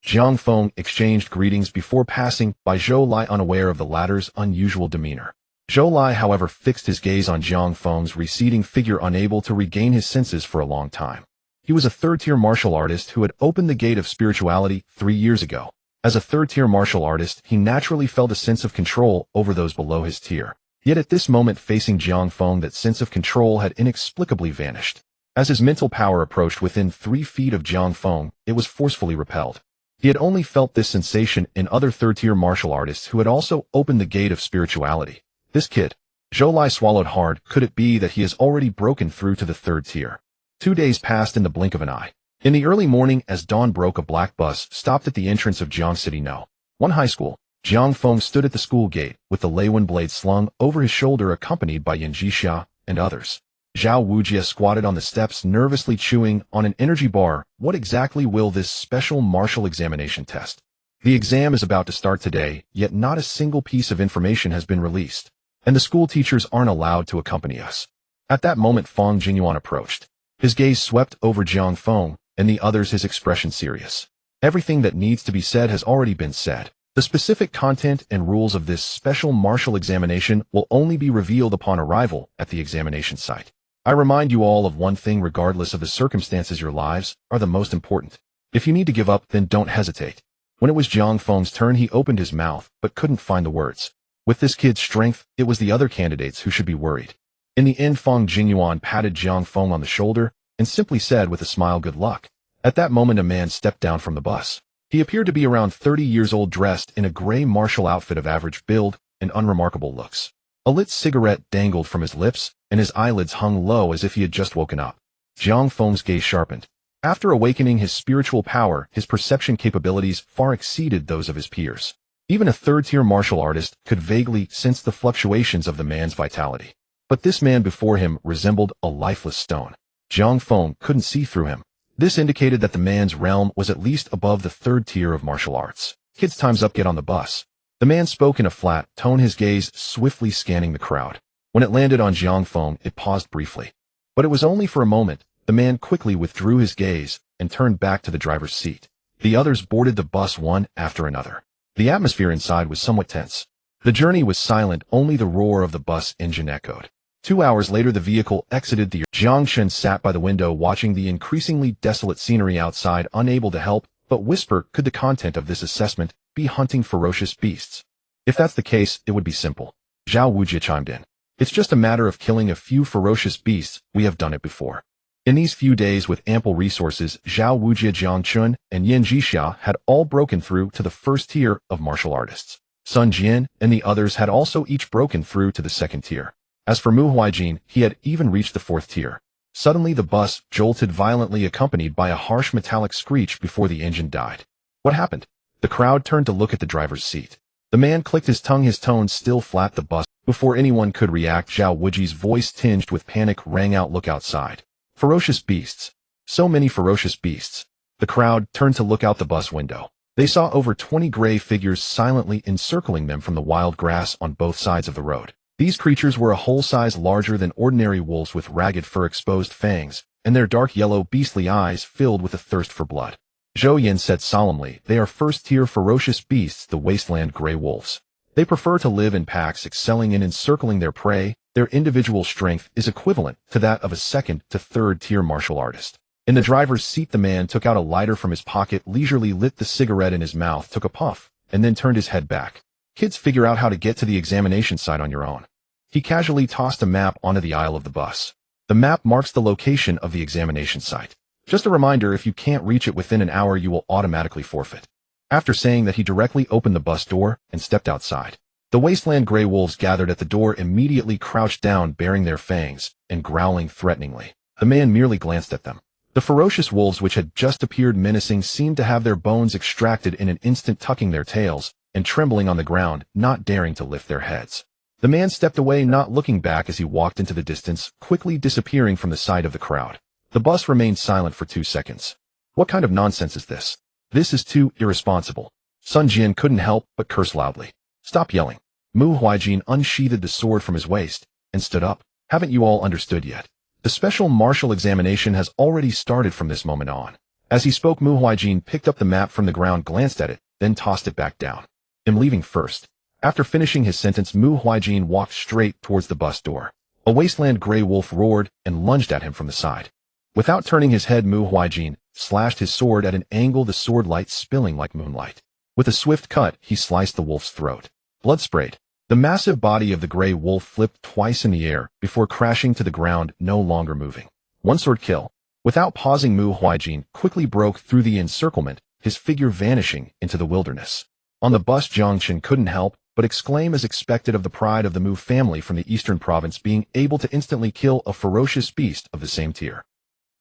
Jiang Feng exchanged greetings before passing by Zhou Lai, unaware of the latter's unusual demeanor. Zhou Lai, however, fixed his gaze on Jiang Feng's receding figure, unable to regain his senses for a long time. He was a 3rd-tier martial artist who had opened the gate of spirituality 3 years ago. As a 3rd-tier martial artist, he naturally felt a sense of control over those below his tier. Yet at this moment, facing Jiang Feng, that sense of control had inexplicably vanished. As his mental power approached within 3 feet of Jiang Feng, it was forcefully repelled. He had only felt this sensation in other third-tier martial artists who had also opened the gate of spirituality. This kid. Zhou Lai swallowed hard. Could it be that he has already broken through to the third tier? 2 days passed in the blink of an eye. In the early morning, as dawn broke, a black bus stopped at the entrance of Jiang City No. 1 high school. Jiang Feng stood at the school gate, with the Leiwen blade slung over his shoulder, accompanied by Yan Jixia and others. Zhao Wujia squatted on the steps, nervously chewing on an energy bar. What exactly will this special martial examination test? The exam is about to start today, yet not a single piece of information has been released, and the school teachers aren't allowed to accompany us. At that moment, Feng Jinyuan approached. His gaze swept over Jiang Feng and the others, his expression serious. Everything that needs to be said has already been said. The specific content and rules of this special martial examination will only be revealed upon arrival at the examination site. I remind you all of one thing: regardless of the circumstances, your lives are the most important. If you need to give up, then don't hesitate. When it was Jiang Feng's turn, he opened his mouth, but couldn't find the words. With this kid's strength, it was the other candidates who should be worried. In the end, Feng Jinyuan patted Jiang Feng on the shoulder and simply said with a smile, "Good luck." At that moment, a man stepped down from the bus. He appeared to be around 30 years old, dressed in a gray martial outfit of average build and unremarkable looks. A lit cigarette dangled from his lips, and his eyelids hung low as if he had just woken up. Jiang Feng's gaze sharpened. After awakening his spiritual power, his perception capabilities far exceeded those of his peers. Even a third-tier martial artist could vaguely sense the fluctuations of the man's vitality. But this man before him resembled a lifeless stone. Jiang Feng couldn't see through him. This indicated that the man's realm was at least above the third tier of martial arts. "Kids, time's up, get on the bus." The man spoke in a flat tone, his gaze swiftly scanning the crowd. When it landed on Jiang Feng, it paused briefly. But it was only for a moment. The man quickly withdrew his gaze and turned back to the driver's seat. The others boarded the bus one after another. The atmosphere inside was somewhat tense. The journey was silent, only the roar of the bus engine echoed. 2 hours later, the vehicle exited the Jiang Shen sat by the window, watching the increasingly desolate scenery outside, unable to help but whisper, could the content of this assessment be hunting ferocious beasts? If that's the case, it would be simple. Zhao Wujia chimed in. It's just a matter of killing a few ferocious beasts. We have done it before. In these few days, with ample resources, Zhao Wujia, Jiang Chun, and Yan Jixia had all broken through to the first tier of martial artists. Sun Jian and the others had also each broken through to the second tier. As for Mu Huaijin, he had even reached the fourth tier. Suddenly the bus jolted violently, accompanied by a harsh metallic screech before the engine died. What happened? The crowd turned to look at the driver's seat. The man clicked his tongue, his tone still flat. The bus. Before anyone could react, Zhao Wuji's voice, tinged with panic, rang out, "Look outside. Ferocious beasts. So many ferocious beasts." The crowd turned to look out the bus window. They saw over 20 gray figures silently encircling them from the wild grass on both sides of the road. These creatures were a whole size larger than ordinary wolves, with ragged fur, exposed fangs, and their dark yellow beastly eyes filled with a thirst for blood. Zhou Yin said solemnly, "They are first-tier ferocious beasts, the wasteland gray wolves. They prefer to live in packs, excelling in encircling their prey. Their individual strength is equivalent to that of a second to third-tier martial artist." In the driver's seat, the man took out a lighter from his pocket, leisurely lit the cigarette in his mouth, took a puff, and then turned his head back. "Kids, figure out how to get to the examination site on your own." He casually tossed a map onto the aisle of the bus. The map marks the location of the examination site. Just a reminder, if you can't reach it within an hour, you will automatically forfeit. After saying that, he directly opened the bus door and stepped outside. The wasteland gray wolves gathered at the door immediately crouched down, baring their fangs and growling threateningly. The man merely glanced at them. The ferocious wolves, which had just appeared menacing, seemed to have their bones extracted in an instant, tucking their tails and trembling on the ground, not daring to lift their heads. The man stepped away, not looking back as he walked into the distance, quickly disappearing from the sight of the crowd. The bus remained silent for 2 seconds. What kind of nonsense is this? This is too irresponsible. Sun Jian couldn't help but curse loudly. "Stop yelling." Mu Huaijin unsheathed the sword from his waist and stood up. "Haven't you all understood yet? The special martial examination has already started from this moment on." As he spoke, Mu Huaijin picked up the map from the ground, glanced at it, then tossed it back down. "I'm leaving first." After finishing his sentence, Mu Huaijin walked straight towards the bus door. A wasteland gray wolf roared and lunged at him from the side. Without turning his head, Mu Huaijin slashed his sword at an angle, the sword light spilling like moonlight. With a swift cut, he sliced the wolf's throat. Blood sprayed. The massive body of the gray wolf flipped twice in the air before crashing to the ground, no longer moving. One sword kill. Without pausing, Mu Huaijin quickly broke through the encirclement, his figure vanishing into the wilderness. On the bus, Jiang Chen couldn't help but exclaim, as expected of the pride of the Mu family from the eastern province being able to instantly kill a ferocious beast of the same tier.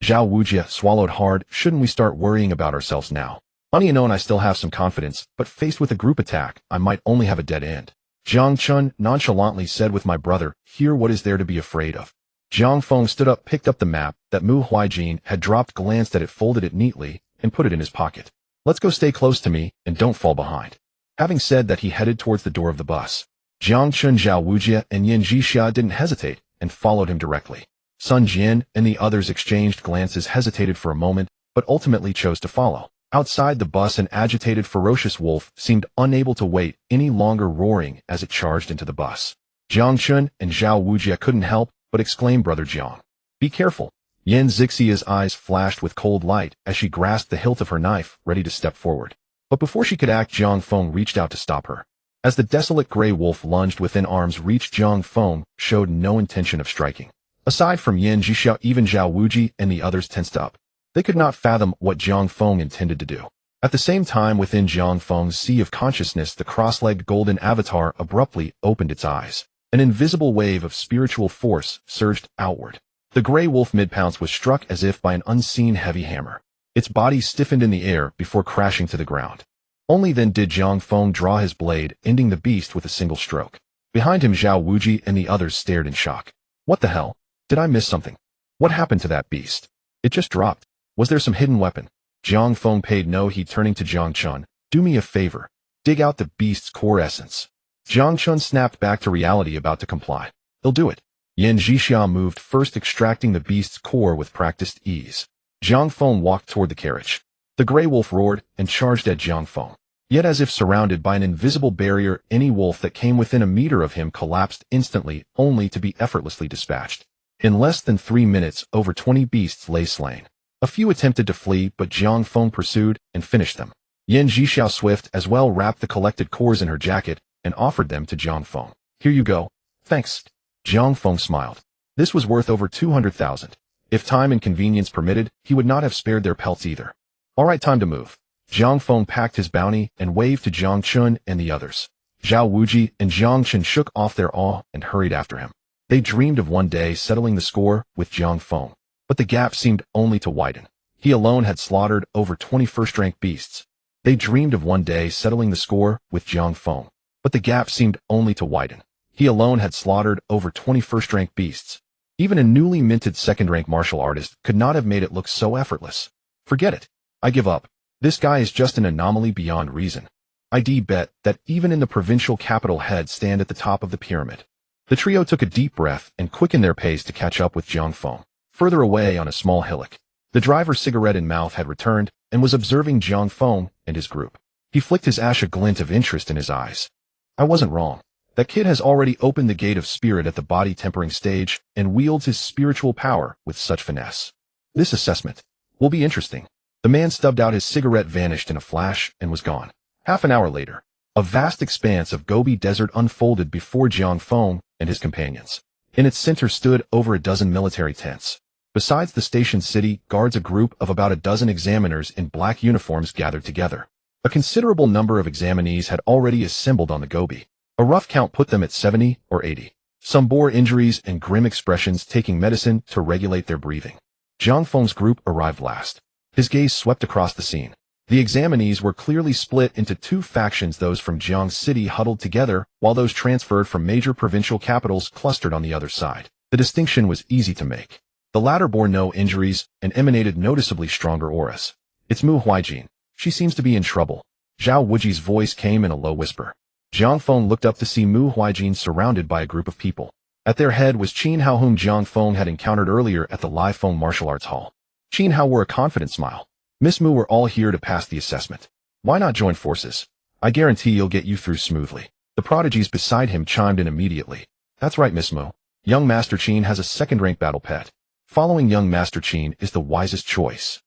Zhao Wujie swallowed hard. Shouldn't we start worrying about ourselves now? On Yano and I still have some confidence, but faced with a group attack, I might only have a dead end. Jiang Chen nonchalantly said, with my brother, here what is there to be afraid of? Jiang Feng stood up, picked up the map that Mu Huaijin had dropped, glanced at it, folded it neatly, and put it in his pocket. Let's go, stay close to me, and don't fall behind. Having said that, he headed towards the door of the bus. Jiang Chen, Zhao Wujie, and Yin Jixia didn't hesitate, and followed him directly. Sun Jian and the others exchanged glances, hesitated for a moment, but ultimately chose to follow. Outside the bus, an agitated, ferocious wolf seemed unable to wait any longer, roaring as it charged into the bus. Jiang Chen and Zhao Wujie couldn't help but exclaim, Brother Jiang, be careful. Yin Zixia's eyes flashed with cold light as she grasped the hilt of her knife, ready to step forward. But before she could act, Jiang Feng reached out to stop her. As the desolate gray wolf lunged within arm's reach, Jiang Feng showed no intention of striking. Aside from Yin Jixia, even Zhao Wujie and the others tensed up. They could not fathom what Jiang Feng intended to do. At the same time, within Jiang Feng's sea of consciousness, the cross-legged golden avatar abruptly opened its eyes. An invisible wave of spiritual force surged outward. The gray wolf mid-pounce was struck as if by an unseen heavy hammer. Its body stiffened in the air before crashing to the ground. Only then did Jiang Feng draw his blade, ending the beast with a single stroke. Behind him, Zhao Wujie and the others stared in shock. What the hell? Did I miss something? What happened to that beast? It just dropped. Was there some hidden weapon? Jiang Feng paid no heed, turning to Jiang Chen. Do me a favor. Dig out the beast's core essence. Jiang Chen snapped back to reality, about to comply. He'll do it. Yin Jixia moved first, extracting the beast's core with practiced ease. Jiang Feng walked toward the carriage. The gray wolf roared and charged at Jiang Feng. Yet, as if surrounded by an invisible barrier, any wolf that came within a meter of him collapsed instantly, only to be effortlessly dispatched. In less than 3 minutes, over 20 beasts lay slain. A few attempted to flee, but Jiang Feng pursued and finished them. Yin Jixia, swift as well, wrapped the collected cores in her jacket and offered them to Jiang Feng. Here you go. Thanks. Jiang Feng smiled. This was worth over 200,000. If time and convenience permitted, he would not have spared their pelts either. All right, time to move. Jiang Feng packed his bounty and waved to Jiang Chen and the others. Zhao Wujie and Jiang Chen shook off their awe and hurried after him. They dreamed of one day settling the score with Jiang Feng, but the gap seemed only to widen. He alone had slaughtered over 20 first-rank beasts. They dreamed of one day settling the score with Jiang Feng, but the gap seemed only to widen. He alone had slaughtered over 20 first-rank beasts. Even a newly minted second-rank martial artist could not have made it look so effortless. Forget it. I give up. This guy is just an anomaly beyond reason. I'd bet that even in the provincial capital heads stand at the top of the pyramid. The trio took a deep breath and quickened their pace to catch up with Jiang Feng. Further away on a small hillock, the driver, cigarette in mouth, had returned and was observing Jiang Feng and his group. He flicked his ash, a glint of interest in his eyes. I wasn't wrong. That kid has already opened the gate of spirit at the body tempering stage and wields his spiritual power with such finesse. This assessment will be interesting. The man stubbed out his cigarette, vanished in a flash, and was gone. Half an hour later, a vast expanse of Gobi Desert unfolded before Jiang Feng and his companions. In its center stood over a dozen military tents. Besides the station city guards, a group of about a dozen examiners in black uniforms gathered together. A considerable number of examinees had already assembled on the Gobi. A rough count put them at 70 or 80. Some bore injuries and grim expressions, taking medicine to regulate their breathing. Jiang Feng's group arrived last. His gaze swept across the scene. The examinees were clearly split into two factions, those from Jiang City huddled together, while those transferred from major provincial capitals clustered on the other side. The distinction was easy to make. The latter bore no injuries and emanated noticeably stronger auras. It's Mu Huaijin. She seems to be in trouble. Zhao Wujie's voice came in a low whisper. Jiang Feng looked up to see Mu Huaijin surrounded by a group of people. At their head was Qin Hao, whom Jiang Feng had encountered earlier at the Lai Feng Martial Arts Hall. Qin Hao wore a confident smile. Miss Mu, we're all here to pass the assessment. Why not join forces? I guarantee you'll get you through smoothly. The prodigies beside him chimed in immediately. That's right, Miss Mu. Young Master Qin has a second-rank battle pet. Following young Master Qin is the wisest choice.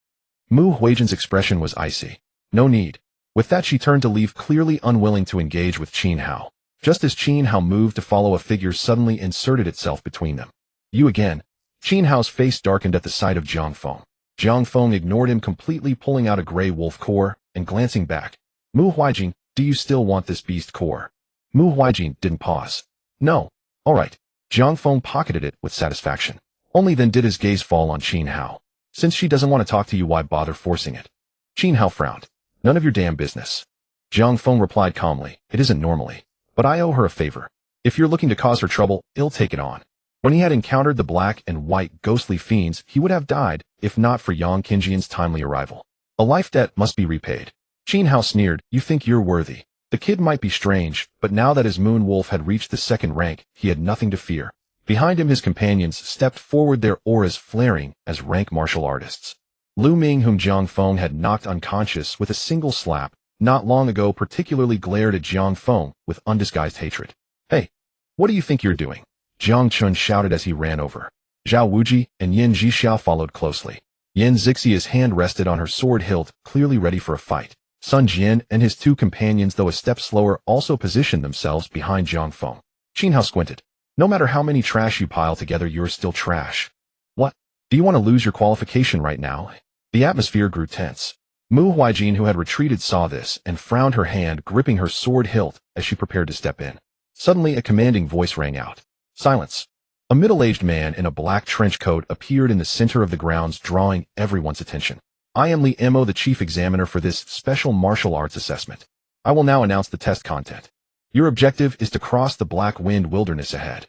Mu Huijin's expression was icy. No need. With that, she turned to leave, clearly unwilling to engage with Qin Hao. Just as Qin Hao moved to follow, a figure suddenly inserted itself between them. You again. Qin Hao's face darkened at the sight of Jiang Feng. Jiang Feng ignored him completely, pulling out a gray wolf core and glancing back. Mu Huijin, do you still want this beast core? Mu Huijin didn't pause. No. All right. Jiang Feng pocketed it with satisfaction. Only then did his gaze fall on Qin Hao. Since she doesn't want to talk to you, why bother forcing it? Qin Hao frowned. None of your damn business. Jiang Feng replied calmly. It isn't normally. But I owe her a favor. If you're looking to cause her trouble, I'll take it on. When he had encountered the black and white ghostly fiends, he would have died, if not for Yang Qingjian's timely arrival. A life debt must be repaid. Qin Hao sneered. You think you're worthy. The kid might be strange, but now that his moon wolf had reached the second rank, he had nothing to fear. Behind him his companions stepped forward, their auras flaring as rank martial artists. Lu Ming, whom Jiang Feng had knocked unconscious with a single slap, not long ago particularly glared at Jiang Feng with undisguised hatred. Hey, what do you think you're doing? Jiang Chun shouted as he ran over. Zhao Wuji and Yin Zhixiao followed closely. Yin Zixia's hand rested on her sword hilt, clearly ready for a fight. Sun Jian and his two companions, though a step slower, also positioned themselves behind Jiang Feng. Qin Hao squinted. No matter how many trash you pile together, you're still trash. What? Do you want to lose your qualification right now? The atmosphere grew tense. Mu Huijin, who had retreated, saw this and frowned, her hand gripping her sword hilt as she prepared to step in. Suddenly a commanding voice rang out. Silence. A middle-aged man in a black trench coat appeared in the center of the grounds, drawing everyone's attention. I am Li Mo, the chief examiner for this special martial arts assessment. I will now announce the test content. Your objective is to cross the Black Wind Wilderness ahead.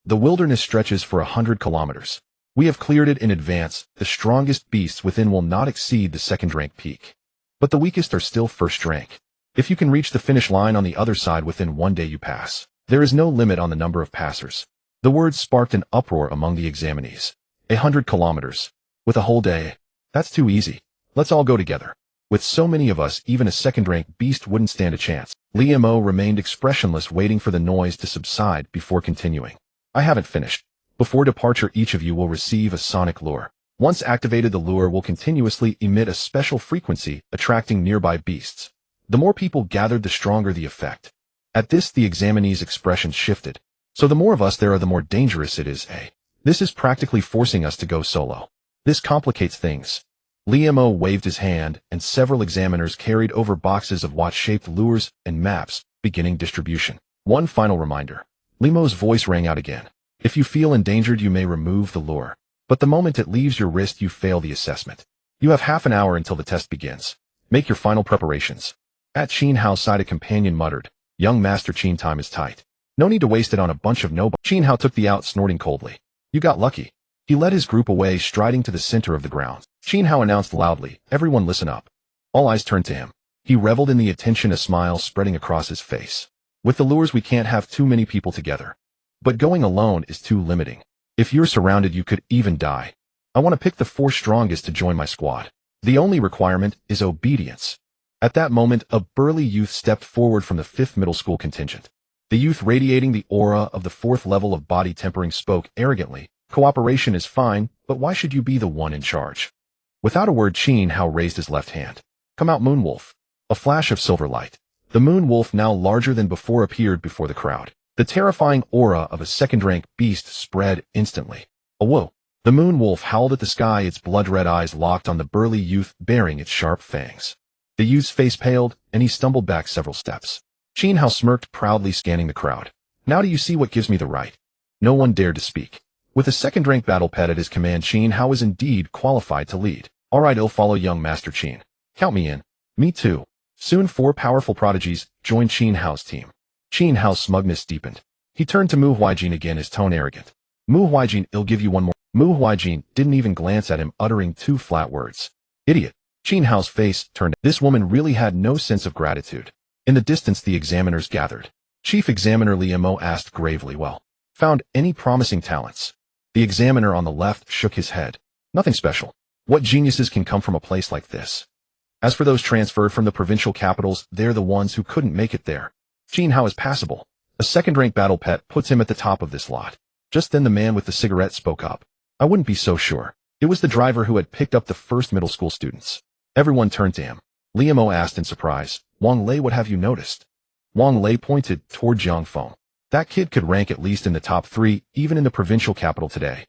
The wilderness stretches for 100 kilometers. We have cleared it in advance. The strongest beasts within will not exceed the second-rank peak. But the weakest are still first rank. If you can reach the finish line on the other side within 1 day, you pass. There is no limit on the number of passers. The words sparked an uproar among the examinees. 100 kilometers. With a whole day. That's too easy. Let's all go together. With so many of us, even a second-rank beast wouldn't stand a chance. Li Mo remained expressionless, waiting for the noise to subside before continuing. I haven't finished. Before departure, each of you will receive a sonic lure. Once activated, the lure will continuously emit a special frequency, attracting nearby beasts. The more people gathered, the stronger the effect. At this, the examinees' expressions shifted. So the more of us there are, the more dangerous it is, eh? This is practically forcing us to go solo. This complicates things. Li Mo waved his hand, and several examiners carried over boxes of watch-shaped lures and maps, beginning distribution. One final reminder. Li Mo's voice rang out again. If you feel endangered, you may remove the lure. But the moment it leaves your wrist, you fail the assessment. You have half an hour until the test begins. Make your final preparations. At Qin Hao's side, a companion muttered, Young Master Qin, time is tight. No need to waste it on a bunch of nobodies. Qin Hao took the out, snorting coldly. You got lucky. He led his group away, striding to the center of the grounds. Qin Hao announced loudly, everyone listen up. All eyes turned to him. He reveled in the attention, a smile spreading across his face. With the lures, we can't have too many people together. But going alone is too limiting. If you're surrounded, you could even die. I want to pick the 4 strongest to join my squad. The only requirement is obedience. At that moment, a burly youth stepped forward from the 5th middle school contingent. The youth, radiating the aura of the 4th level of body tempering, spoke arrogantly. Cooperation is fine, but why should you be the one in charge? Without a word, Qin Hao raised his left hand. Come out, Moonwolf. A flash of silver light. The Moonwolf, now larger than before, appeared before the crowd. The terrifying aura of a second-rank beast spread instantly. Whoa! The Moonwolf howled at the sky, its blood-red eyes locked on the burly youth bearing its sharp fangs. The youth's face paled, and he stumbled back several steps. Qin Hao smirked, proudly scanning the crowd. Now do you see what gives me the right? No one dared to speak. With a second-rank battle pet at his command, Qin Hao is indeed qualified to lead. All right, I'll follow young Master Qin. Count me in. Me too. Soon 4 powerful prodigies joined Qin Hao's team. Qin Hao's smugness deepened. He turned to Mu Huijin again, his tone arrogant. Mu Huijin, I'll give you one more. Mu Huijin didn't even glance at him, uttering 2 flat words. Idiot. Qin Hao's face turned. This woman really had no sense of gratitude. In the distance, the examiners gathered. Chief Examiner Li Mo asked gravely, well, found any promising talents? The examiner on the left shook his head. Nothing special. What geniuses can come from a place like this? As for those transferred from the provincial capitals, they're the ones who couldn't make it there. Qin Hao is passable. A second-rank battle pet puts him at the top of this lot. Just then the man with the cigarette spoke up. I wouldn't be so sure. It was the driver who had picked up the 1st middle school students. Everyone turned to him. Li Mo asked in surprise, Wang Lei, what have you noticed? Wang Lei pointed toward Jiang Feng. That kid could rank at least in the top 3, even in the provincial capital today.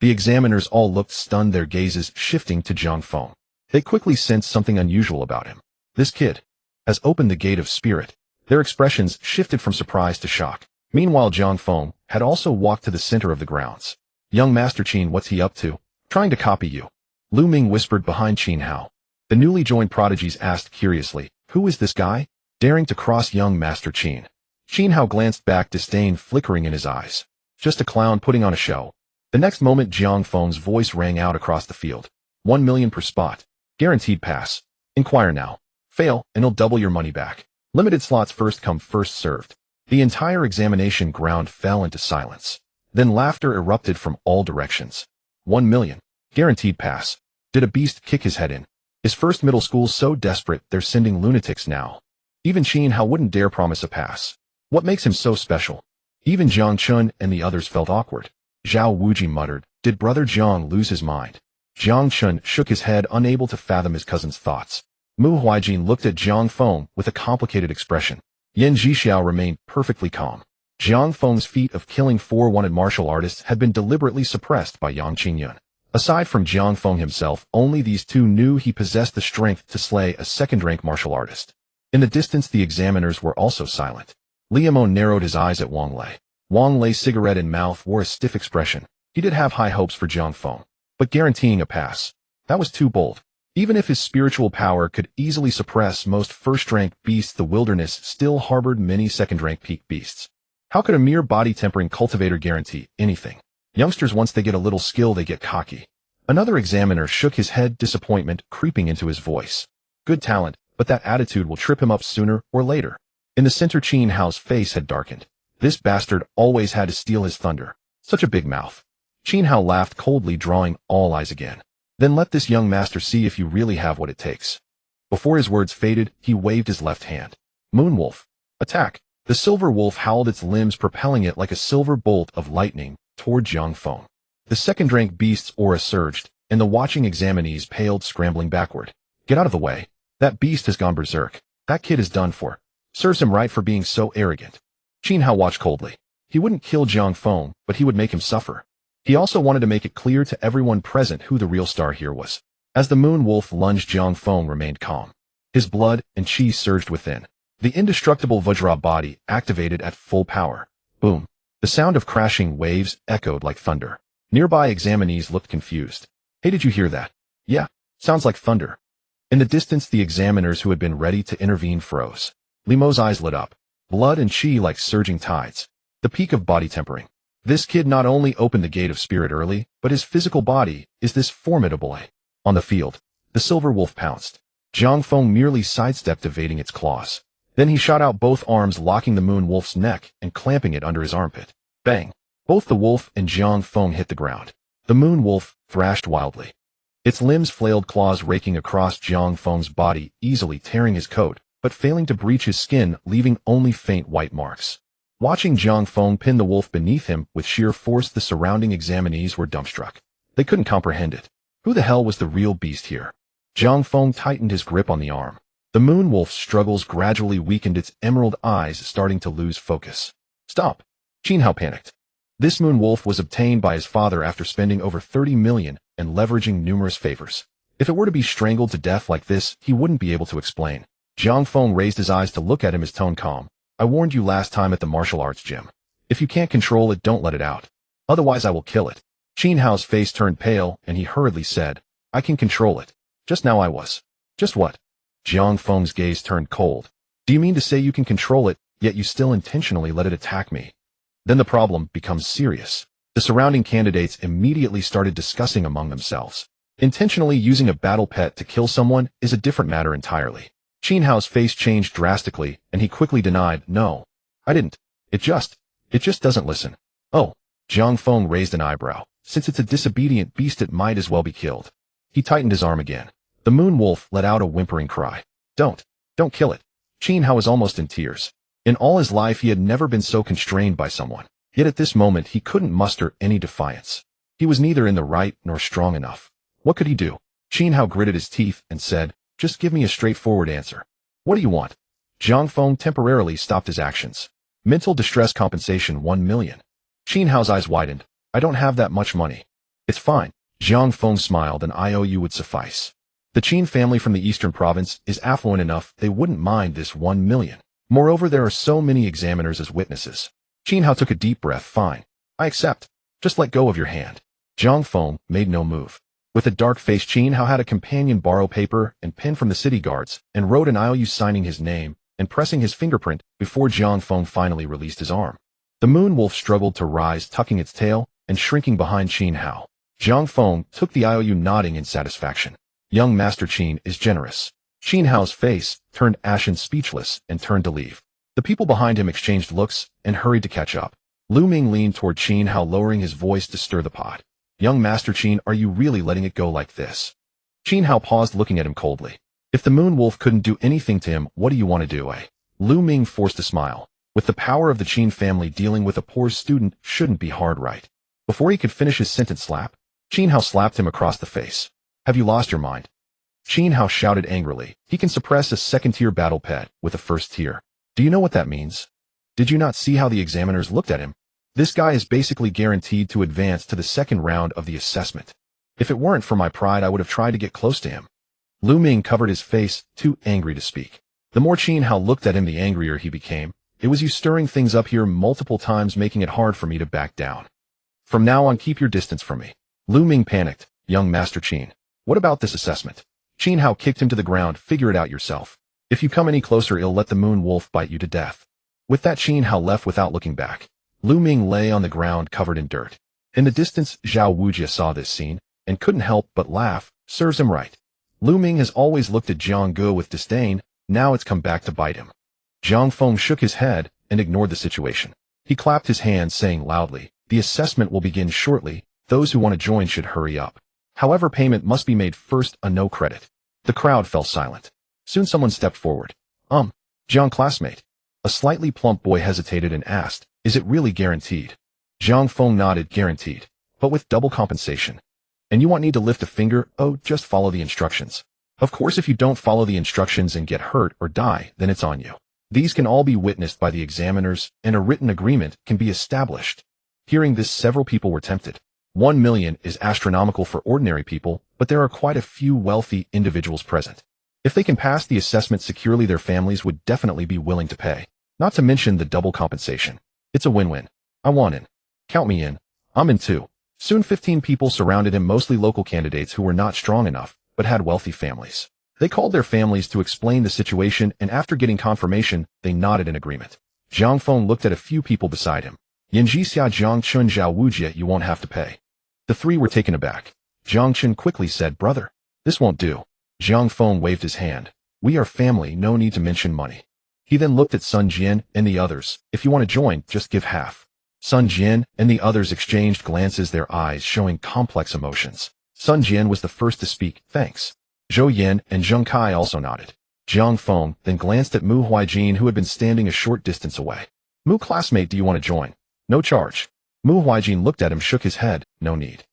The examiners all looked stunned, their gazes shifting to Jiang Feng. They quickly sensed something unusual about him. This kid has opened the gate of spirit. Their expressions shifted from surprise to shock. Meanwhile, Jiang Feng had also walked to the center of the grounds. Young Master Qin, what's he up to? Trying to copy you. Lu Ming whispered behind Qin Hao. The newly joined prodigies asked curiously, who is this guy? Daring to cross young Master Qin. Qin Hao glanced back, disdain flickering in his eyes. Just a clown putting on a show. The next moment, Jiang Feng's voice rang out across the field. 1 million per spot. Guaranteed pass. Inquire now. Fail, and he'll double your money back. Limited slots, first come, first served. The entire examination ground fell into silence. Then laughter erupted from all directions. 1 million. Guaranteed pass. Did a beast kick his head in? Is First Middle School so desperate they're sending lunatics now? Even Qin Hao wouldn't dare promise a pass. What makes him so special? Even Jiang Chun and the others felt awkward. Zhao Wuji muttered, did Brother Jiang lose his mind? Jiang Chun shook his head, unable to fathom his cousin's thoughts. Mu Huijin looked at Jiang Feng with a complicated expression. Yan Zhixiao remained perfectly calm. Jiang Feng's feat of killing 4 wanted martial artists had been deliberately suppressed by Yang Qingyun. Aside from Jiang Feng himself, only these two knew he possessed the strength to slay a second-rank martial artist. In the distance, the examiners were also silent. Liamo narrowed his eyes at Wang Lei. Wang Lei's cigarette in mouth wore a stiff expression. He did have high hopes for Jiang Feng, but guaranteeing a pass, that was too bold. Even if his spiritual power could easily suppress most first-rank beasts, the wilderness still harbored many second-rank peak beasts. How could a mere body-tempering cultivator guarantee anything? Youngsters, once they get a little skill, they get cocky. Another examiner shook his head, disappointment creeping into his voice. Good talent, but that attitude will trip him up sooner or later. In the center, Qin Hao's face had darkened. This bastard always had to steal his thunder. Such a big mouth. Qin Hao laughed coldly, drawing all eyes again. Then let this young master see if you really have what it takes. Before his words faded, he waved his left hand. Moonwolf. Attack. The silver wolf howled, its limbs propelling it like a silver bolt of lightning toward Jiang Feng. The second-rank beast's aura surged, and the watching examinees paled, scrambling backward. Get out of the way. That beast has gone berserk. That kid is done for. Serves him right for being so arrogant. Qin Hao watched coldly. He wouldn't kill Jiang Feng, but he would make him suffer. He also wanted to make it clear to everyone present who the real star here was. As the moon wolf lunged, Jiang Feng remained calm. His blood and chi surged within. The indestructible Vajra body activated at full power. Boom. The sound of crashing waves echoed like thunder. Nearby examinees looked confused. Hey, did you hear that? Yeah, sounds like thunder. In the distance, the examiners who had been ready to intervene froze. Limo's eyes lit up. Blood and chi like surging tides. The peak of body tempering. This kid not only opened the gate of spirit early, but his physical body is this formidable. On the field, the silver wolf pounced. Jiang Feng merely sidestepped, evading its claws. Then he shot out both arms, locking the moon wolf's neck and clamping it under his armpit. Bang! Both the wolf and Jiang Feng hit the ground. The moon wolf thrashed wildly. Its limbs flailed, claws raking across Jiang Feng's body, easily tearing his coat, but failing to breach his skin, leaving only faint white marks. Watching Jiang Feng pin the wolf beneath him with sheer force, the surrounding examinees were dumbstruck. They couldn't comprehend it. Who the hell was the real beast here? Jiang Feng tightened his grip on the arm. The moon wolf's struggles gradually weakened, its emerald eyes starting to lose focus. Stop! Qin Hao panicked. This moon wolf was obtained by his father after spending over 30 million and leveraging numerous favors. If it were to be strangled to death like this, he wouldn't be able to explain. Jiang Feng raised his eyes to look at him, his tone calm. I warned you last time at the martial arts gym. If you can't control it, don't let it out. Otherwise I will kill it. Qin Hao's face turned pale, and he hurriedly said, I can control it. Just now I was. Just what? Jiang Feng's gaze turned cold. Do you mean to say you can control it, yet you still intentionally let it attack me? Then the problem becomes serious. The surrounding candidates immediately started discussing among themselves. Intentionally using a battle pet to kill someone is a different matter entirely. Qin Hao's face changed drastically, and he quickly denied, no, I didn't. It just doesn't listen. Oh, Jiang Feng raised an eyebrow. Since it's a disobedient beast, it might as well be killed. He tightened his arm again. The moon wolf let out a whimpering cry. Don't kill it. Qin Hao was almost in tears. In all his life, he had never been so constrained by someone. Yet at this moment, he couldn't muster any defiance. He was neither in the right nor strong enough. What could he do? Qin Hao gritted his teeth and said, just give me a straightforward answer. What do you want? Jiang Feng temporarily stopped his actions. Mental distress compensation 1 million. Qin Hao's eyes widened. I don't have that much money. It's fine. Jiang Feng smiled, an IOU would suffice. The Qin family from the eastern province is affluent enough they wouldn't mind this 1 million. Moreover, there are so many examiners as witnesses. Qin Hao took a deep breath. Fine. I accept. Just let go of your hand. Jiang Feng made no move. With a dark face, Qin Hao had a companion borrow paper and pen from the city guards and wrote an IOU signing his name and pressing his fingerprint before Jiang Feng finally released his arm. The moon wolf struggled to rise, tucking its tail and shrinking behind Qin Hao. Jiang Feng took the IOU, nodding in satisfaction. Young Master Qin is generous. Qin Hao's face turned ashen, speechless, and turned to leave. The people behind him exchanged looks and hurried to catch up. Lu Ming leaned toward Qin Hao, lowering his voice to stir the pot. Young Master Qin, are you really letting it go like this? Qin Hao paused, looking at him coldly. If the moon wolf couldn't do anything to him, what do you want to do, eh? Lu Ming forced a smile. With the power of the Qin family, dealing with a poor student shouldn't be hard, right? Before he could finish his sentence, Qin Hao slapped him across the face. Have you lost your mind? Qin Hao shouted angrily. He can suppress a second-tier battle pet with a first tier. Do you know what that means? Did you not see how the examiners looked at him? This guy is basically guaranteed to advance to the second round of the assessment. If it weren't for my pride, I would have tried to get close to him. Lu Ming covered his face, too angry to speak. The more Qin Hao looked at him, the angrier he became. It was you stirring things up here multiple times, making it hard for me to back down. From now on, keep your distance from me. Lu Ming panicked. Young Master Qin, what about this assessment? Qin Hao kicked him to the ground. Figure it out yourself. If you come any closer, I'll let the moon wolf bite you to death. With that, Qin Hao left without looking back. Lu Ming lay on the ground covered in dirt. In the distance, Zhao Wujia saw this scene and couldn't help but laugh. Serves him right. Lu Ming has always looked at Jiang Ge with disdain. Now it's come back to bite him. Jiang Feng shook his head and ignored the situation. He clapped his hands, saying loudly, the assessment will begin shortly. Those who want to join should hurry up. However, payment must be made first. No credit. The crowd fell silent. Soon someone stepped forward. Jiang classmate. A slightly plump boy hesitated and asked, is it really guaranteed? Jiang Feng nodded. Guaranteed, but with double compensation. And you won't need to lift a finger. Oh, just follow the instructions. Of course, if you don't follow the instructions and get hurt or die, then it's on you. These can all be witnessed by the examiners, and a written agreement can be established. Hearing this, several people were tempted. 1 million is astronomical for ordinary people, but there are quite a few wealthy individuals present. If they can pass the assessment securely, their families would definitely be willing to pay. Not to mention the double compensation. It's a win-win. I want in. Count me in. I'm in too. Soon 15 people surrounded him, mostly local candidates who were not strong enough, but had wealthy families. They called their families to explain the situation, and after getting confirmation, they nodded in agreement. Jiang Feng looked at a few people beside him. Yanjixia, Jiang Chun, Zhao Wujia, you won't have to pay. The three were taken aback. Jiang Chun quickly said, brother, this won't do. Jiang Feng waved his hand. We are family, no need to mention money. He then looked at Sun Jian and the others. If you want to join, just give half. Sun Jian and the others exchanged glances, their eyes showing complex emotions. Sun Jian was the first to speak. Thanks. Zhou Yan and Zheng Kai also nodded. Jiang Feng then glanced at Mu Huijin, who had been standing a short distance away. Mu classmate, do you want to join? No charge. Mu Huijin looked at him, shook his head. No need.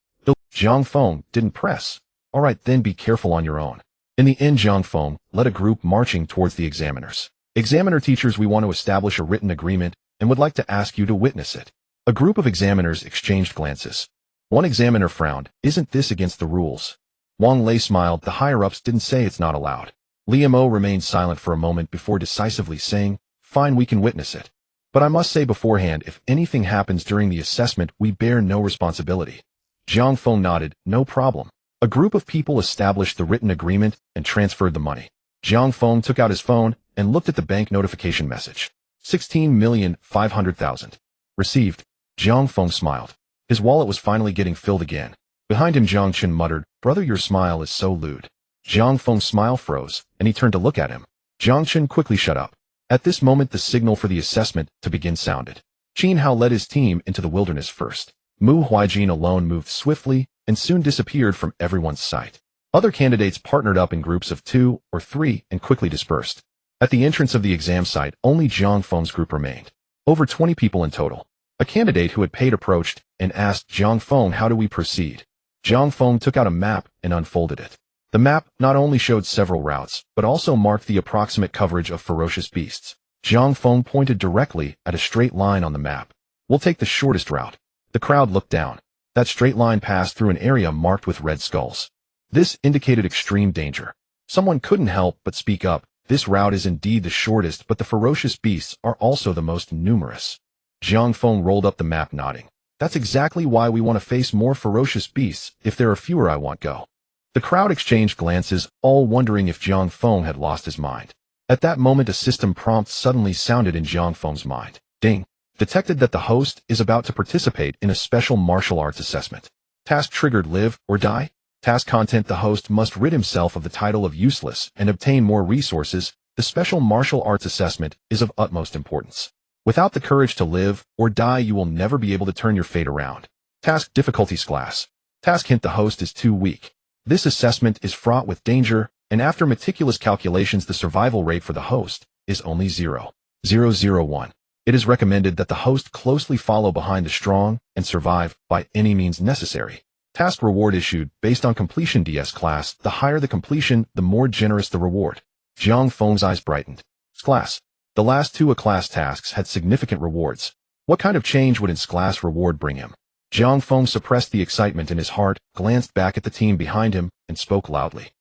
Jiang Feng didn't press. All right, then be careful on your own. In the end, Jiang Feng led a group marching towards the examiners. Examiner teachers, we want to establish a written agreement and would like to ask you to witness it. A group of examiners exchanged glances. One examiner frowned. Isn't this against the rules? Wang Lei smiled. The higher-ups didn't say it's not allowed. Liu Mo remained silent for a moment before decisively saying, fine, we can witness it. But I must say beforehand, if anything happens during the assessment, we bear no responsibility. Jiang Feng nodded. No problem. A group of people established the written agreement and transferred the money. Jiang Feng took out his phone and looked at the bank notification message. 16,500,000. Received. Jiang Feng smiled. His wallet was finally getting filled again. Behind him, Jiang Chen muttered, brother, your smile is so lewd. Jiang Feng's smile froze, and he turned to look at him. Jiang Chen quickly shut up. At this moment, the signal for the assessment to begin sounded. Qin Hao led his team into the wilderness first. Mu Huijin alone moved swiftly and soon disappeared from everyone's sight. Other candidates partnered up in groups of 2 or 3 and quickly dispersed. At the entrance of the exam site, only Jiang Feng's group remained. Over 20 people in total. A candidate who had paid approached and asked Jiang Feng, how do we proceed? Jiang Feng took out a map and unfolded it. The map not only showed several routes, but also marked the approximate coverage of ferocious beasts. Jiang Feng pointed directly at a straight line on the map. We'll take the shortest route. The crowd looked down. That straight line passed through an area marked with red skulls. This indicated extreme danger. Someone couldn't help but speak up. This route is indeed the shortest, but the ferocious beasts are also the most numerous. Jiang Feng rolled up the map, nodding. That's exactly why we want to face more ferocious beasts. If there are fewer, I want go. The crowd exchanged glances, all wondering if Jiang Feng had lost his mind. At that moment, a system prompt suddenly sounded in Jiang Feng's mind. Ding. Detected that the host is about to participate in a special martial arts assessment. Task triggered: live or die. Task content: the host must rid himself of the title of useless and obtain more resources. The special martial arts assessment is of utmost importance. Without the courage to live or die, you will never be able to turn your fate around. Task difficulties: class. Task hint: the host is too weak. This assessment is fraught with danger, and after meticulous calculations, the survival rate for the host is only 0.001. It is recommended that the host closely follow behind the strong and survive by any means necessary. Task reward issued based on completion: DS class. The higher the completion, the more generous the reward. Jiang Feng's eyes brightened. Class. The last two A-class tasks had significant rewards. What kind of change would its class reward bring him? Jiang Feng suppressed the excitement in his heart, glanced back at the team behind him, and spoke loudly.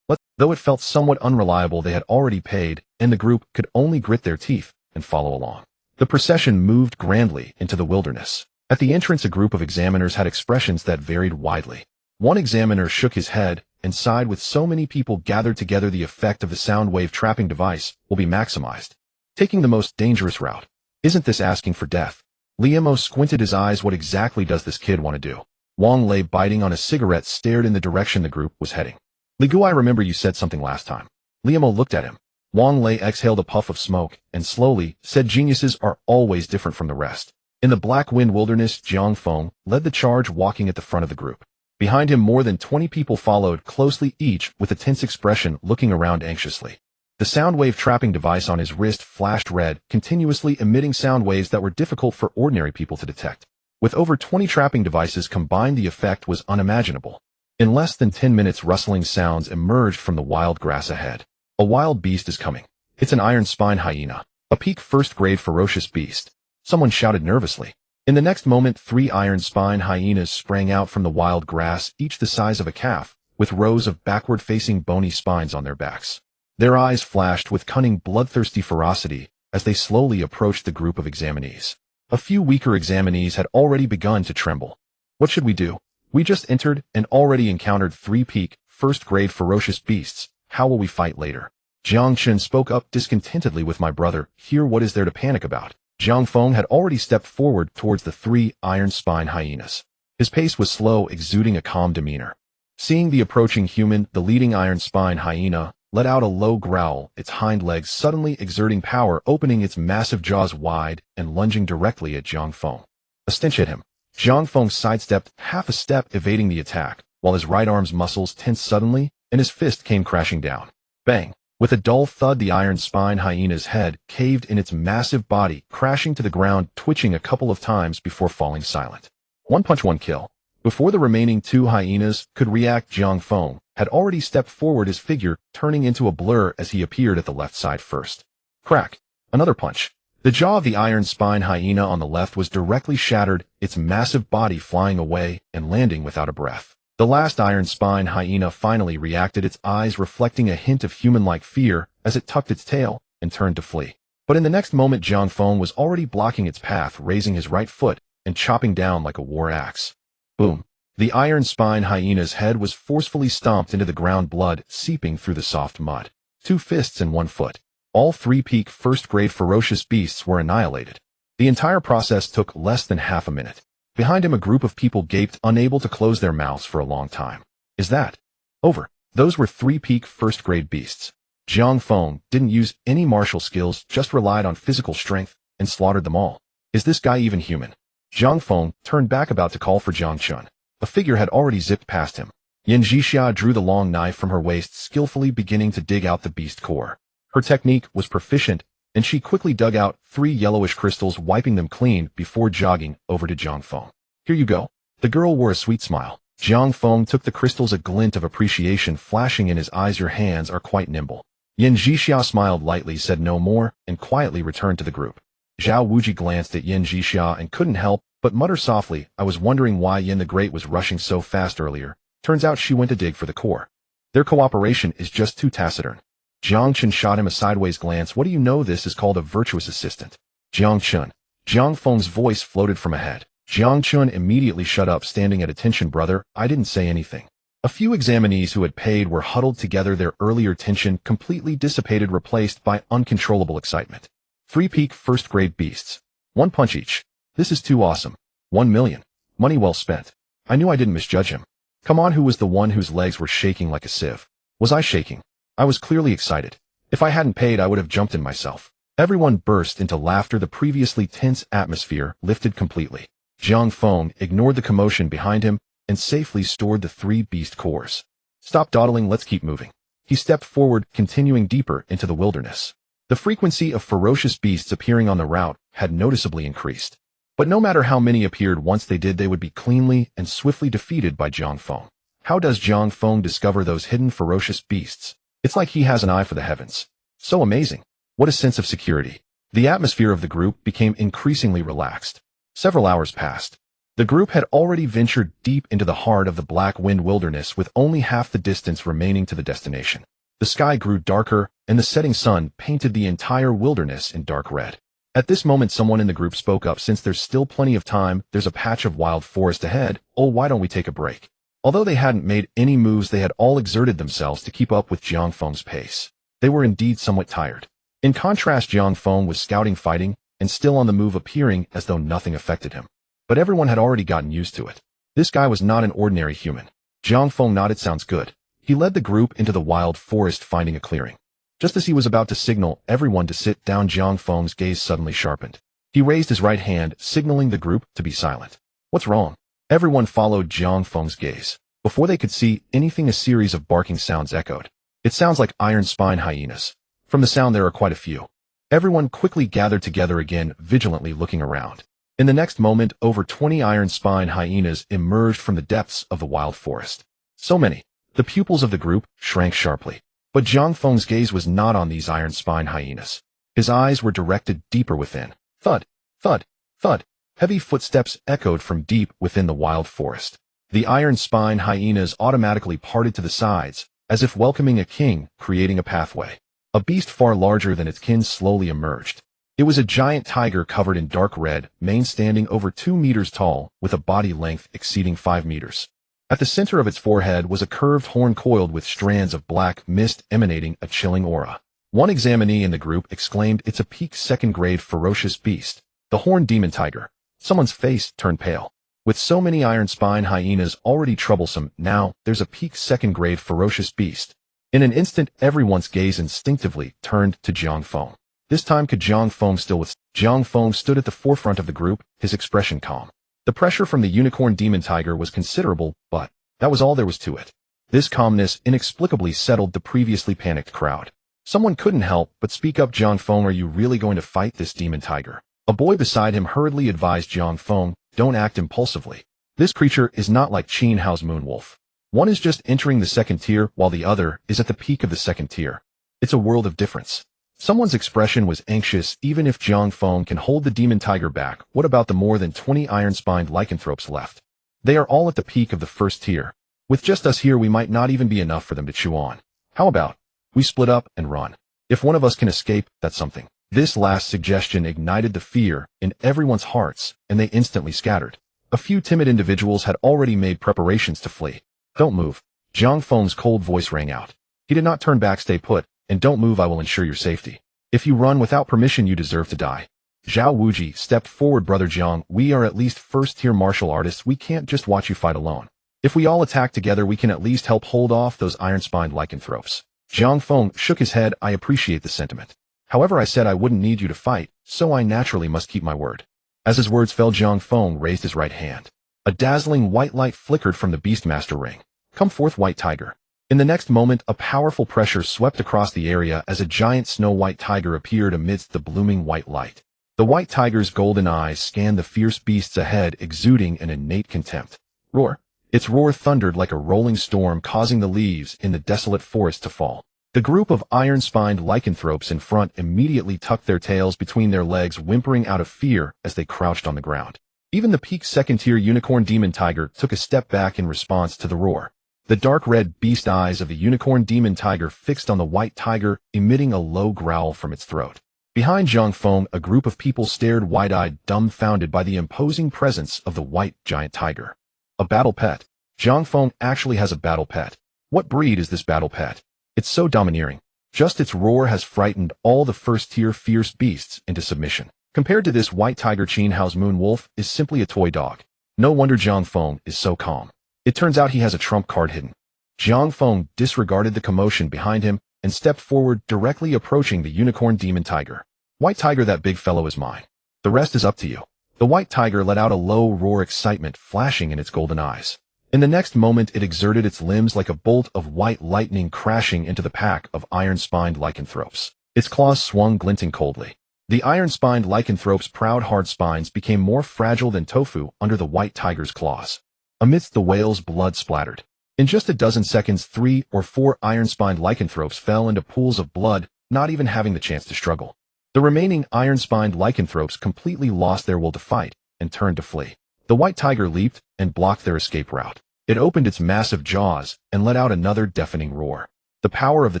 Though it felt somewhat unreliable, they had already paid, and the group could only grit their teeth and follow along. The procession moved grandly into the wilderness. At the entrance, a group of examiners had expressions that varied widely. One examiner shook his head and sighed. With so many people gathered together, the effect of the sound wave trapping device will be maximized. Taking the most dangerous route. Isn't this asking for death? Liemo squinted his eyes. What exactly does this kid want to do? Wang Lei, biting on a cigarette, stared in the direction the group was heading. Li Gu, I remember you said something last time. Liemo looked at him. Wang Lei exhaled a puff of smoke and slowly said, geniuses are always different from the rest. In the Black Wind Wilderness, Jiang Feng led the charge, walking at the front of the group. Behind him, more than 20 people followed closely, each with a tense expression, looking around anxiously. The sound wave trapping device on his wrist flashed red, continuously emitting sound waves that were difficult for ordinary people to detect. With over 20 trapping devices combined, the effect was unimaginable. In less than 10 minutes, rustling sounds emerged from the wild grass ahead. A wild beast is coming. It's an iron spine hyena. A peak first-grade ferocious beast. Someone shouted nervously. In the next moment, 3 iron spine hyenas sprang out from the wild grass, each the size of a calf, with rows of backward-facing bony spines on their backs. Their eyes flashed with cunning, bloodthirsty ferocity as they slowly approached the group of examinees. A few weaker examinees had already begun to tremble. What should we do? We just entered and already encountered 3 peak, first-grade ferocious beasts. How will we fight later? Jiang Chen spoke up discontentedly. With my brother here, what is there to panic about? Jiang Feng had already stepped forward towards the 3 iron spine hyenas. His pace was slow, exuding a calm demeanor. Seeing the approaching human, the leading iron spine hyena let out a low growl, its hind legs suddenly exerting power, opening its massive jaws wide and lunging directly at Jiang Feng. A stench hit him. Jiang Feng sidestepped half a step, evading the attack, while his right arm's muscles tensed suddenly, and his fist came crashing down. Bang! With a dull thud, the iron spine hyena's head caved in its massive body, crashing to the ground, twitching a couple of times before falling silent. One punch, one kill. Before the remaining 2 hyenas could react, Jiang Feng had already stepped forward, his figure turning into a blur as he appeared at the left side first. Crack! Another punch. The jaw of the iron spine hyena on the left was directly shattered, its massive body flying away and landing without a breath. The last iron spine hyena finally reacted, its eyes reflecting a hint of human-like fear as it tucked its tail and turned to flee. But in the next moment, Jiang Feng was already blocking its path, raising his right foot and chopping down like a war axe. Boom! The iron spine hyena's head was forcefully stomped into the ground, blood seeping through the soft mud. 2 fists and 1 foot. All 3 peak first-grade ferocious beasts were annihilated. The entire process took less than half a minute. Behind him, a group of people gaped, unable to close their mouths for a long time. Is that over? Those were 3 peak first-grade beasts. Jiang Feng didn't use any martial skills, just relied on physical strength and slaughtered them all. Is this guy even human? Jiang Feng turned back, about to call for Jiang Chun. A figure had already zipped past him. Yan Jixia drew the long knife from her waist, skillfully beginning to dig out the beast core. Her technique was proficient, and she quickly dug out 3 yellowish crystals, wiping them clean before jogging over to Jiang Feng. Here you go. The girl wore a sweet smile. Jiang Feng took the crystals, a glint of appreciation flashing in his eyes. Your hands are quite nimble. Yan Jixia smiled lightly, said no more, and quietly returned to the group. Zhao Wuji glanced at Yan Jixia and couldn't help but mutter softly, I was wondering why Yin the Great was rushing so fast earlier. Turns out she went to dig for the core. Their cooperation is just too taciturn. Jiang Chun shot him a sideways glance. What do you know? This is called a virtuous assistant. Jiang Chun. Jiang Feng's voice floated from ahead. Jiang Chun immediately shut up, standing at attention. Brother, I didn't say anything. A few examinees who had paid were huddled together, their earlier tension completely dissipated, replaced by uncontrollable excitement. 3 peak first-grade beasts. 1 punch each. This is too awesome. 1 million. Money well spent. I knew I didn't misjudge him. Come on, who was the one whose legs were shaking like a sieve? Was I shaking? I was clearly excited. If I hadn't paid, I would have jumped in myself. Everyone burst into laughter. The previously tense atmosphere lifted completely. Jiang Feng ignored the commotion behind him and safely stored the 3 beast cores. Stop dawdling, let's keep moving. He stepped forward, continuing deeper into the wilderness. The frequency of ferocious beasts appearing on the route had noticeably increased. But no matter how many appeared, once they did, they would be cleanly and swiftly defeated by Jiang Feng. How does Jiang Feng discover those hidden ferocious beasts? It's like he has an eye for the heavens. So amazing. What a sense of security. The atmosphere of the group became increasingly relaxed. Several hours passed. The group had already ventured deep into the heart of the Black Wind Wilderness, with only half the distance remaining to the destination. The sky grew darker, and the setting sun painted the entire wilderness in dark red. At this moment, someone in the group spoke up. Since there's still plenty of time, there's a patch of wild forest ahead. Oh, why don't we take a break? Although they hadn't made any moves, they had all exerted themselves to keep up with Jiang Feng's pace. They were indeed somewhat tired. In contrast, Jiang Feng was scouting, fighting, and still on the move, appearing as though nothing affected him. But everyone had already gotten used to it. This guy was not an ordinary human. Jiang Feng nodded. Sounds good. He led the group into the wild forest, finding a clearing. Just as he was about to signal everyone to sit down, Jiang Feng's gaze suddenly sharpened. He raised his right hand, signaling the group to be silent. What's wrong? Everyone followed Jiang Feng's gaze. Before they could see anything, a series of barking sounds echoed. It sounds like iron spine hyenas. From the sound, there are quite a few. Everyone quickly gathered together again, vigilantly looking around. In the next moment, over 20 iron spine hyenas emerged from the depths of the wild forest. So many. The pupils of the group shrank sharply. But Jiang Feng's gaze was not on these iron spine hyenas. His eyes were directed deeper within. Thud, thud, thud. Heavy footsteps echoed from deep within the wild forest. The iron spine hyenas automatically parted to the sides, as if welcoming a king, creating a pathway. A beast far larger than its kin slowly emerged. It was a giant tiger covered in dark red, mane standing over 2 meters tall, with a body length exceeding 5 meters. At the center of its forehead was a curved horn coiled with strands of black mist emanating a chilling aura. One examinee in the group exclaimed, "It's a peak 2nd grade ferocious beast. The horned demon tiger." Someone's face turned pale. With so many iron spine hyenas already troublesome, now there's a peak 2nd grade ferocious beast. In an instant, everyone's gaze instinctively turned to Jiang Feng. This time, could Jiang Feng still withstand? Jiang Feng stood at the forefront of the group, his expression calm. The pressure from the unicorn demon tiger was considerable, but that was all there was to it. This calmness inexplicably settled the previously panicked crowd. Someone couldn't help but speak up. Jiang Feng, are you really going to fight this demon tiger? A boy beside him hurriedly advised Jiang Feng, don't act impulsively. This creature is not like Qin Hao's moonwolf. One is just entering the 2nd tier, while the other is at the peak of the 2nd tier. It's a world of difference. Someone's expression was anxious. Even if Jiang Feng can hold the demon tiger back, what about the more than 20 iron-spined lycanthropes left? They are all at the peak of the 1st tier. With just us here, we might not even be enough for them to chew on. How about we split up and run? If one of us can escape, that's something. This last suggestion ignited the fear in everyone's hearts, and they instantly scattered. A few timid individuals had already made preparations to flee. Don't move. Jiang Feng's cold voice rang out. He did not turn back. Stay put, and don't move. I will ensure your safety. If you run without permission, you deserve to die. Zhao Wuji stepped forward. Brother Jiang, we are at least 1st-tier martial artists. We can't just watch you fight alone. If we all attack together, we can at least help hold off those iron-spined lycanthropes. Jiang Feng shook his head. I appreciate the sentiment. However, I said I wouldn't need you to fight, so I naturally must keep my word. As his words fell, Jiang Feng raised his right hand. A dazzling white light flickered from the Beastmaster ring. Come forth, White Tiger. In the next moment, a powerful pressure swept across the area as a giant snow-white tiger appeared amidst the blooming white light. The white tiger's golden eyes scanned the fierce beasts ahead, exuding an innate contempt. Roar. Its roar thundered like a rolling storm, causing the leaves in the desolate forest to fall. The group of iron-spined lycanthropes in front immediately tucked their tails between their legs, whimpering out of fear as they crouched on the ground. Even the peak second-tier Unicorn Demon Tiger took a step back in response to the roar. The dark red beast eyes of the Unicorn Demon Tiger fixed on the white tiger, emitting a low growl from its throat. Behind Zhang Feng, a group of people stared wide-eyed, dumbfounded by the imposing presence of the white giant tiger. A battle pet. Zhang Feng actually has a battle pet. What breed is this battle pet? It's so domineering. Just its roar has frightened all the first-tier fierce beasts into submission. Compared to this white tiger, Qinhao's moon wolf is simply a toy dog. No wonder Zhang Feng is so calm. It turns out he has a trump card hidden. Zhang Feng disregarded the commotion behind him and stepped forward, directly approaching the Unicorn Demon Tiger. White tiger, that big fellow is mine. The rest is up to you. The white tiger let out a low roar, excitement flashing in its golden eyes. In the next moment, it exerted its limbs like a bolt of white lightning, crashing into the pack of iron-spined lycanthropes. Its claws swung, glinting coldly. The iron-spined lycanthrope's proud hard spines became more fragile than tofu under the white tiger's claws. Amidst the whale's blood splattered. In just a dozen seconds, 3 or 4 iron-spined lycanthropes fell into pools of blood, not even having the chance to struggle. The remaining iron-spined lycanthropes completely lost their will to fight and turned to flee. The white tiger leaped and blocked their escape route. It opened its massive jaws and let out another deafening roar. The power of the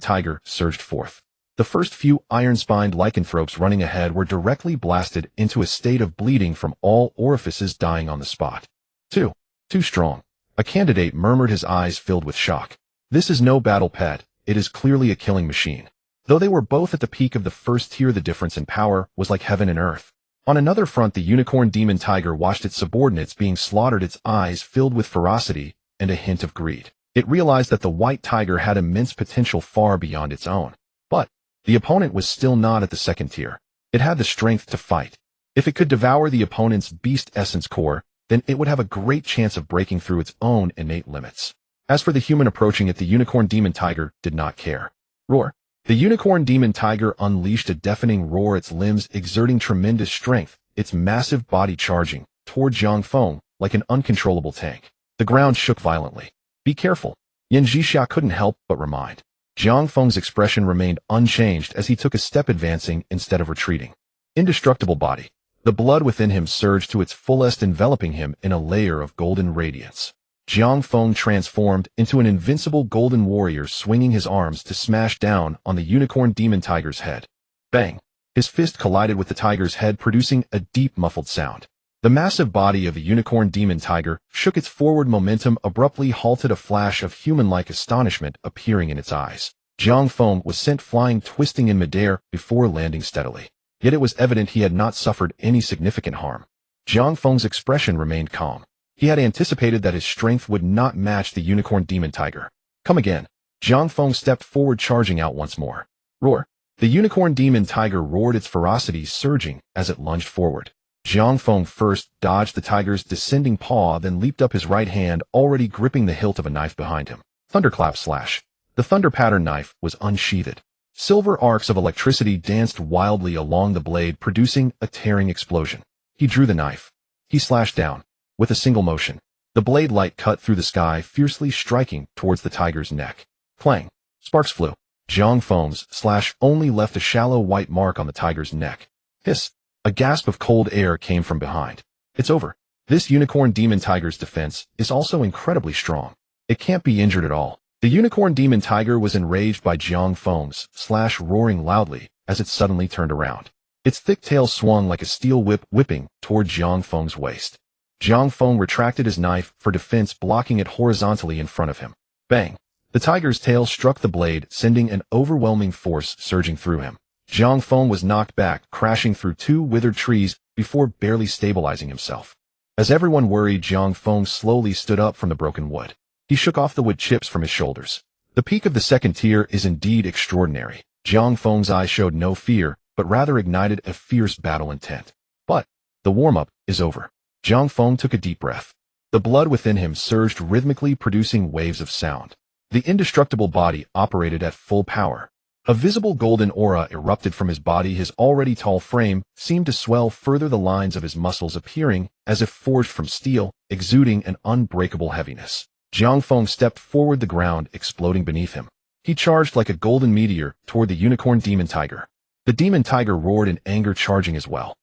tiger surged forth. The first few iron-spined lycanthropes running ahead were directly blasted into a state of bleeding from all orifices, dying on the spot. Too strong. A candidate murmured, his eyes filled with shock. This is no battle pet, it is clearly a killing machine. Though they were both at the peak of the first tier, the difference in power was like heaven and earth. On another front, the Unicorn Demon Tiger watched its subordinates being slaughtered, its eyes filled with ferocity and a hint of greed. It realized that the white tiger had immense potential far beyond its own. But the opponent was still not at the second tier. It had the strength to fight. If it could devour the opponent's beast essence core, then it would have a great chance of breaking through its own innate limits. As for the human approaching it, the Unicorn Demon Tiger did not care. Roar. The Unicorn Demon Tiger unleashed a deafening roar, its limbs exerting tremendous strength, its massive body charging toward Zhang Feng like an uncontrollable tank. The ground shook violently. Be careful. Yan Zhixia couldn't help but remind. Zhang Feng's expression remained unchanged as he took a step, advancing instead of retreating. Indestructible body. The blood within him surged to its fullest, enveloping him in a layer of golden radiance. Zhang Feng transformed into an invincible golden warrior, swinging his arms to smash down on the Unicorn Demon Tiger's head. Bang! His fist collided with the tiger's head, producing a deep, muffled sound. The massive body of the Unicorn Demon Tiger shook, its forward momentum abruptly halted, a flash of human-like astonishment appearing in its eyes. Zhang Feng was sent flying, twisting in midair before landing steadily. Yet it was evident he had not suffered any significant harm. Zhang Feng's expression remained calm. He had anticipated that his strength would not match the Unicorn Demon Tiger. Come again. Zhang Feng stepped forward, charging out once more. Roar. The Unicorn Demon Tiger roared, its ferocity surging as it lunged forward. Zhang Feng first dodged the tiger's descending paw, then leaped up, his right hand already gripping the hilt of a knife behind him. Thunderclap slash. The thunder pattern knife was unsheathed. Silver arcs of electricity danced wildly along the blade, producing a tearing explosion. He drew the knife. He slashed down. With a single motion, the blade light cut through the sky, fiercely striking towards the tiger's neck. Clang. Sparks flew. Zhang Feng's slash only left a shallow white mark on the tiger's neck. Hiss. A gasp of cold air came from behind. It's over. This Unicorn Demon Tiger's defense is also incredibly strong. It can't be injured at all. The Unicorn Demon Tiger was enraged by Zhang Feng's slash, roaring loudly as it suddenly turned around. Its thick tail swung like a steel whip, whipping toward Zhang Feng's waist. Zhang Feng retracted his knife for defense, blocking it horizontally in front of him. Bang! The tiger's tail struck the blade, sending an overwhelming force surging through him. Zhang Feng was knocked back, crashing through 2 withered trees before barely stabilizing himself. As everyone worried, Zhang Feng slowly stood up from the broken wood. He shook off the wood chips from his shoulders. The peak of the second tier is indeed extraordinary. Zhang Feng's eyes showed no fear, but rather ignited a fierce battle intent. But the warm-up is over. Zhang Feng took a deep breath. The blood within him surged rhythmically, producing waves of sound. The indestructible body operated at full power. A visible golden aura erupted from his body. His already tall frame seemed to swell further, the lines of his muscles appearing as if forged from steel, exuding an unbreakable heaviness. Zhang Feng stepped forward, the ground exploding beneath him. He charged like a golden meteor toward the Unicorn Demon Tiger. The Demon Tiger roared in anger, charging as well.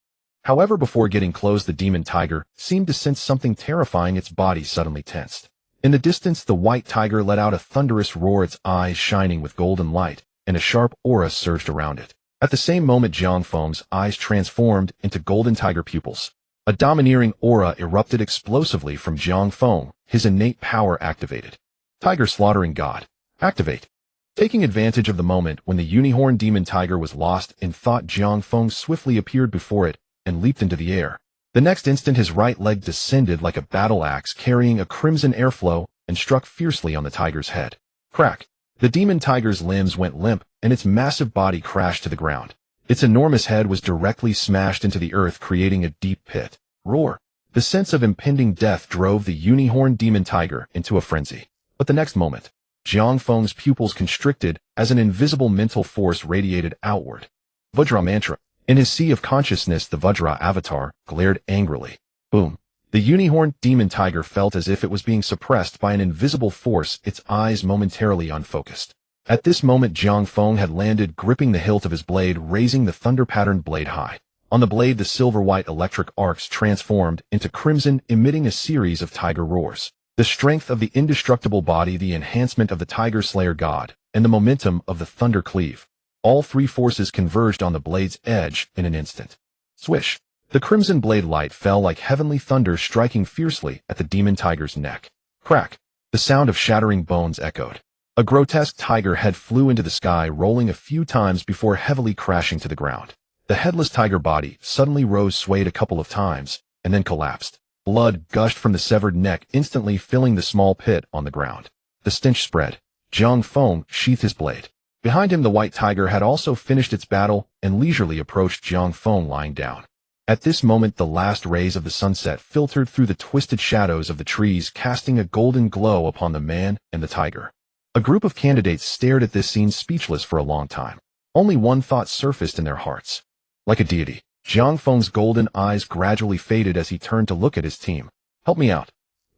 However, before getting close, the demon tiger seemed to sense something terrifying. Its body suddenly tensed. In the distance, the white tiger let out a thunderous roar, its eyes shining with golden light, and a sharp aura surged around it. At the same moment, Jiang Feng's eyes transformed into golden tiger pupils. A domineering aura erupted explosively from Jiang Feng, his innate power activated. Tiger slaughtering god. Activate. Taking advantage of the moment when the unicorn demon tiger was lost in thought, Jiang Feng swiftly appeared before it and leaped into the air. The next instant, his right leg descended like a battle axe, carrying a crimson airflow, and struck fiercely on the tiger's head. Crack! The demon tiger's limbs went limp, and its massive body crashed to the ground. Its enormous head was directly smashed into the earth, creating a deep pit. Roar! The sense of impending death drove the unicorn demon tiger into a frenzy. But the next moment, Jiang Feng's pupils constricted as an invisible mental force radiated outward. Vajra mantra. In his sea of consciousness, the Vajra avatar glared angrily. Boom! The unicorn demon tiger felt as if it was being suppressed by an invisible force, its eyes momentarily unfocused. At this moment, Jiang Feng had landed, gripping the hilt of his blade, raising the thunder-patterned blade high. On the blade, the silver-white electric arcs transformed into crimson, emitting a series of tiger roars. The strength of the indestructible body, the enhancement of the tiger slayer god, and the momentum of the thunder cleave. All three forces converged on the blade's edge in an instant. Swish! The crimson blade light fell like heavenly thunder, striking fiercely at the demon tiger's neck. Crack! The sound of shattering bones echoed. A grotesque tiger head flew into the sky, rolling a few times before heavily crashing to the ground. The headless tiger body suddenly rose, swayed a couple of times, and then collapsed. Blood gushed from the severed neck, instantly filling the small pit on the ground. The stench spread. Jiang Feng sheathed his blade. Behind him, the white tiger had also finished its battle and leisurely approached Jiang Feng lying down. At this moment, the last rays of the sunset filtered through the twisted shadows of the trees, casting a golden glow upon the man and the tiger. A group of candidates stared at this scene, speechless for a long time. Only one thought surfaced in their hearts. Like a deity, Jiang Feng's golden eyes gradually faded as he turned to look at his team. Help me out.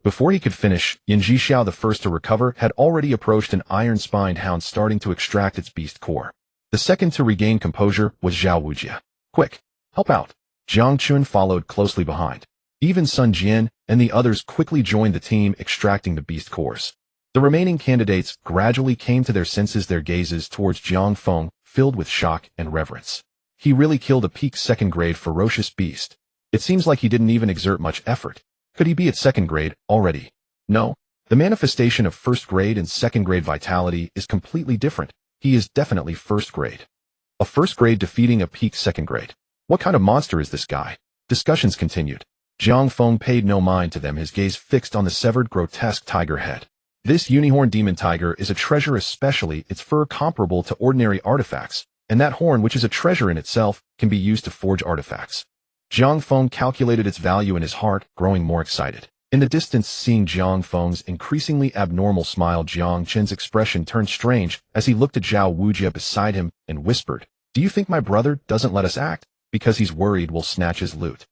Before he could finish, Yan Zhixiao, the first to recover, had already approached an iron-spined hound, starting to extract its beast core. The second to regain composure was Zhao Wujia. Quick, help out. Jiang Chun followed closely behind. Even Sun Jian and the others quickly joined the team, extracting the beast cores. The remaining candidates gradually came to their senses, their gazes towards Jiang Feng filled with shock and reverence. He really killed a peak second-grade ferocious beast. It seems like he didn't even exert much effort. Could he be at second grade already? No. The manifestation of first grade and second grade vitality is completely different. He is definitely first grade. A first grade defeating a peak second grade. What kind of monster is this guy? Discussions continued. Jiang Feng paid no mind to them, his gaze fixed on the severed, grotesque tiger head. This unicorn demon tiger is a treasure, especially its fur comparable to ordinary artifacts, and that horn, which is a treasure in itself, can be used to forge artifacts. Jiang Feng calculated its value in his heart, growing more excited. In the distance, seeing Jiang Feng's increasingly abnormal smile, Jiang Chen's expression turned strange as he looked at Zhao Wujia beside him and whispered, "Do you think my brother doesn't let us act because he's worried we'll snatch his loot?"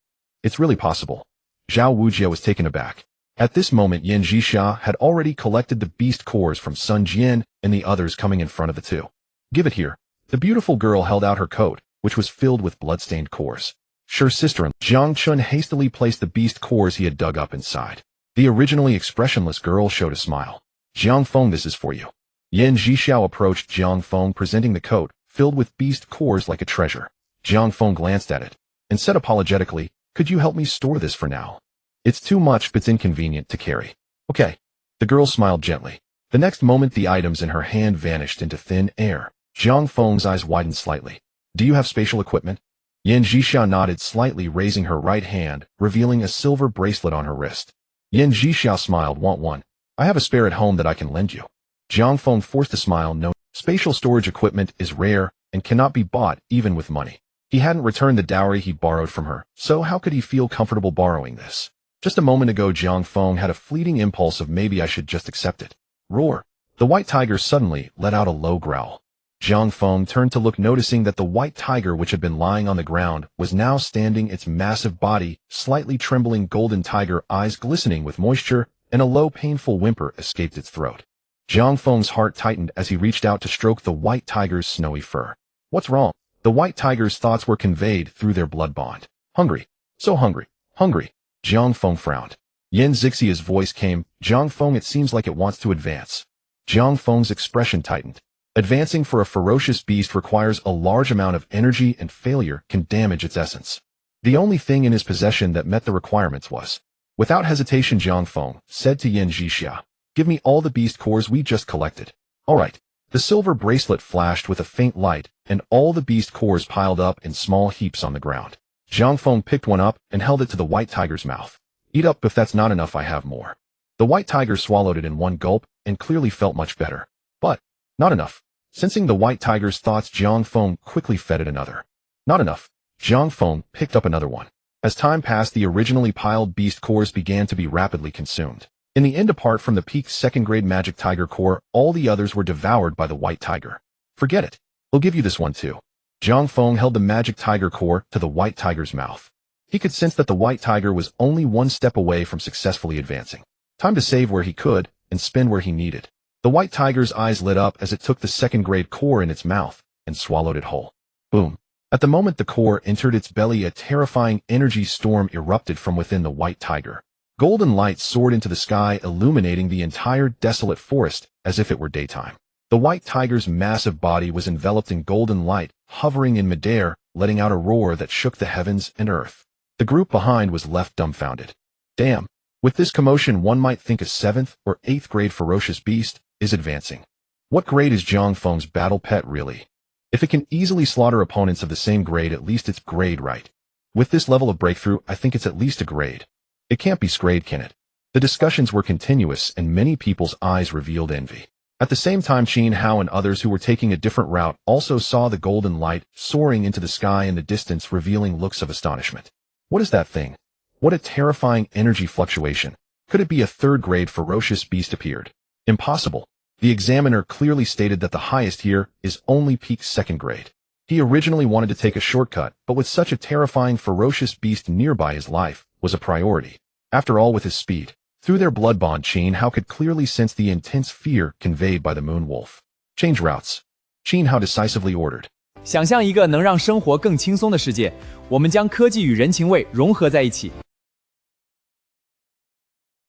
It's really possible. Zhao Wujia was taken aback. At this moment, Yan Zhixiao had already collected the beast cores from Sun Jian and the others coming in front of the two. Give it here. The beautiful girl held out her coat, which was filled with blood-stained cores. Sure, sister. Jiang Chun hastily placed the beast cores he had dug up inside. The originally expressionless girl showed a smile. Jiang Feng, this is for you. Yan Zhixiao approached Jiang Feng, presenting the coat, filled with beast cores like a treasure. Jiang Feng glanced at it and said apologetically, "Could you help me store this for now? It's too much, but it's inconvenient to carry." Okay. The girl smiled gently. The next moment, the items in her hand vanished into thin air. Jiang Feng's eyes widened slightly. Do you have spatial equipment? Yan Zhixiao nodded slightly, raising her right hand, revealing a silver bracelet on her wrist. Yan Zhixiao smiled. Want one? I have a spare at home that I can lend you. Jiang Feng forced a smile. No, spatial storage equipment is rare and cannot be bought even with money. He hadn't returned the dowry he borrowed from her, so how could he feel comfortable borrowing this? Just a moment ago, Jiang Feng had a fleeting impulse of maybe I should just accept it. Roar! The white tiger suddenly let out a low growl. Jiang Feng turned to look, noticing that the white tiger, which had been lying on the ground, was now standing, its massive body slightly trembling, golden tiger eyes glistening with moisture, and a low, painful whimper escaped its throat. Jiang Feng's heart tightened as he reached out to stroke the white tiger's snowy fur. What's wrong? The white tiger's thoughts were conveyed through their blood bond. Hungry. So hungry. Hungry. Jiang Feng frowned. Yan Zixia's voice came. Jiang Feng, it seems like it wants to advance. Jiang Feng's expression tightened. Advancing for a ferocious beast requires a large amount of energy, and failure can damage its essence. The only thing in his possession that met the requirements was. Without hesitation, Jiang Feng said to Yan Zixia, "Give me all the beast cores we just collected." All right. The silver bracelet flashed with a faint light, and all the beast cores piled up in small heaps on the ground. Jiang Feng picked one up and held it to the white tiger's mouth. "Eat up, if that's not enough, I have more." The white tiger swallowed it in one gulp and clearly felt much better. But, not enough. Sensing the white tiger's thoughts, Jiang Feng quickly fed it another. Not enough. Jiang Feng picked up another one. As time passed, the originally piled beast cores began to be rapidly consumed. In the end, apart from the peak second-grade magic tiger core, all the others were devoured by the white tiger. "Forget it. We'll give you this one too." Jiang Feng held the magic tiger core to the white tiger's mouth. He could sense that the white tiger was only one step away from successfully advancing. Time to save where he could and spend where he needed. The white tiger's eyes lit up as it took the second-grade core in its mouth and swallowed it whole. Boom. At the moment the core entered its belly, a terrifying energy storm erupted from within the white tiger. Golden light soared into the sky, illuminating the entire desolate forest as if it were daytime. The white tiger's massive body was enveloped in golden light, hovering in midair, letting out a roar that shook the heavens and earth. The group behind was left dumbfounded. Damn. With this commotion, one might think a 7th or 8th grade ferocious beast is advancing. What grade is Jiang Feng's battle pet really? If it can easily slaughter opponents of the same grade, at least it's grade, right? With this level of breakthrough, I think it's at least a grade. It can't be grade, can it? The discussions were continuous, and many people's eyes revealed envy. At the same time, Qin Hao and others who were taking a different route also saw the golden light soaring into the sky in the distance, revealing looks of astonishment. What is that thing? What a terrifying energy fluctuation. Could it be a 3rd-grade ferocious beast appeared? Impossible. The examiner clearly stated that the highest here is only peak 2nd grade. He originally wanted to take a shortcut, but with such a terrifying ferocious beast nearby, his life was a priority. After all, with his speed, through their blood bond, Qin Hao could clearly sense the intense fear conveyed by the moon wolf. Change routes. Qin Hao decisively ordered. 想象一个能让生活更轻松的世界，我们将科技与人情味融合在一起。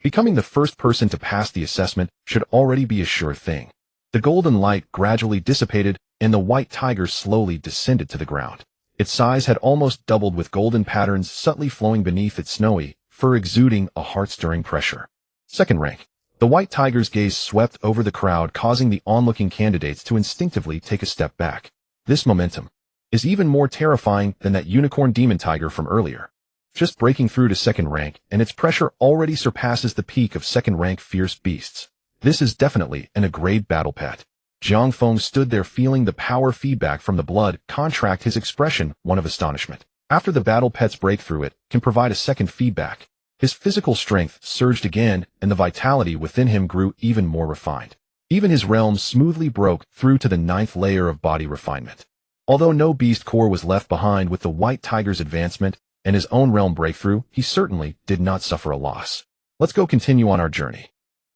Becoming the first person to pass the assessment should already be a sure thing. The golden light gradually dissipated, and the white tiger slowly descended to the ground. Its size had almost doubled, with golden patterns subtly flowing beneath its snowy fur, exuding a heart-stirring pressure. 2nd rank. The white tiger's gaze swept over the crowd, causing the onlooking candidates to instinctively take a step back. This momentum is even more terrifying than that unicorn demon tiger from earlier. Just breaking through to 2nd rank, and its pressure already surpasses the peak of 2nd rank fierce beasts. This is definitely an A-grade battle pet. Jiang Feng stood there, feeling the power feedback from the blood contract, his expression one of astonishment. After the battle pet's breakthrough, it can provide a second feedback. His physical strength surged again, and the vitality within him grew even more refined. Even his realm smoothly broke through to the 9th layer of body refinement. Although no beast core was left behind with the white tiger's advancement and his own realm breakthrough, he certainly did not suffer a loss. Let's go continue on our journey.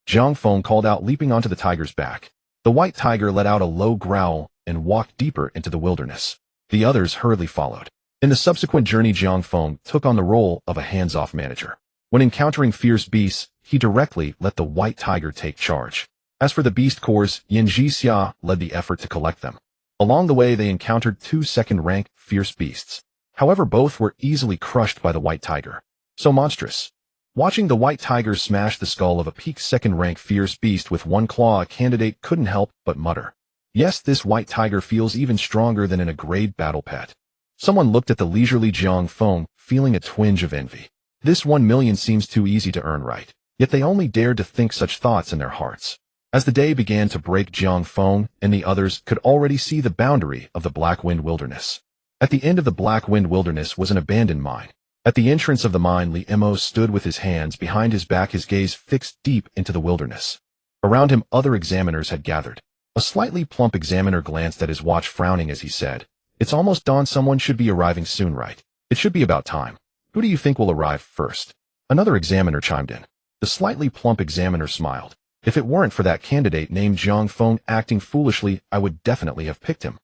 Jiang Feng called out, leaping onto the tiger's back. The white tiger let out a low growl and walked deeper into the wilderness. The others hurriedly followed. In the subsequent journey, Jiang Feng took on the role of a hands-off manager. When encountering fierce beasts, he directly let the white tiger take charge. As for the beast cores, Yan Zixia led the effort to collect them. Along the way, they encountered 2 2nd-rank fierce beasts. However, both were easily crushed by the white tiger. So monstrous. Watching the white tiger smash the skull of a peak 2nd-rank fierce beast with one claw, a candidate couldn't help but mutter. Yes, this white tiger feels even stronger than in a grade battle pet. Someone looked at the leisurely Jiang Feng, feeling a twinge of envy. This 1 million seems too easy to earn, right? Yet they only dared to think such thoughts in their hearts. As the day began to break, Jiang Feng and the others could already see the boundary of the Black Wind Wilderness. At the end of the Black Wind Wilderness was an abandoned mine. At the entrance of the mine, Li Mo stood with his hands behind his back, his gaze fixed deep into the wilderness. Around him, other examiners had gathered. A slightly plump examiner glanced at his watch, frowning as he said, "It's almost dawn. Someone should be arriving soon, right? It should be about time. Who do you think will arrive first?" Another examiner chimed in. The slightly plump examiner smiled. "If it weren't for that candidate named Jiang Feng acting foolishly, I would definitely have picked him.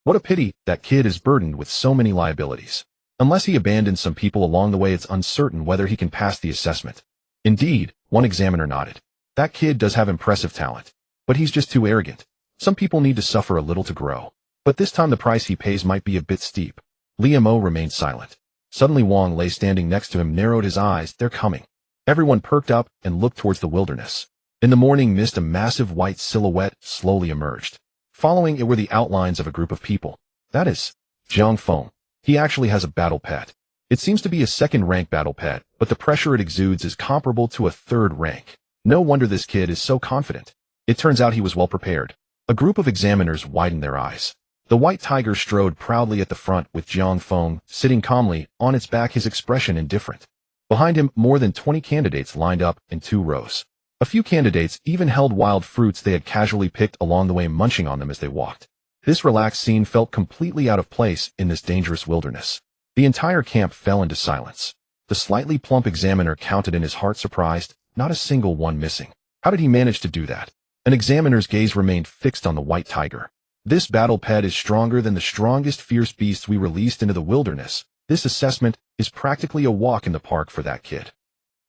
What a pity, that kid is burdened with so many liabilities." Unless he abandons some people along the way, it's uncertain whether he can pass the assessment. Indeed, one examiner nodded. That kid does have impressive talent, but he's just too arrogant. Some people need to suffer a little to grow. But this time the price he pays might be a bit steep. Liam O remained silent. Suddenly Wang Lei standing next to him narrowed his eyes. They're coming. Everyone perked up and looked towards the wilderness. In the morning mist, a massive white silhouette slowly emerged. Following it were the outlines of a group of people. That is Jiang Feng. He actually has a battle pet. It seems to be a second-rank battle pet, but the pressure it exudes is comparable to a third rank. No wonder this kid is so confident. It turns out he was well prepared. A group of examiners widened their eyes. The white tiger strode proudly at the front with Jiang Feng sitting calmly on its back, his expression indifferent. Behind him, more than 20 candidates lined up in 2 rows. A few candidates even held wild fruits they had casually picked along the way, munching on them as they walked. This relaxed scene felt completely out of place in this dangerous wilderness. The entire camp fell into silence. The slightly plump examiner counted in his heart, surprised, not a single one missing. How did he manage to do that? An examiner's gaze remained fixed on the white tiger. This battle pet is stronger than the strongest fierce beasts we released into the wilderness. This assessment is practically a walk in the park for that kid.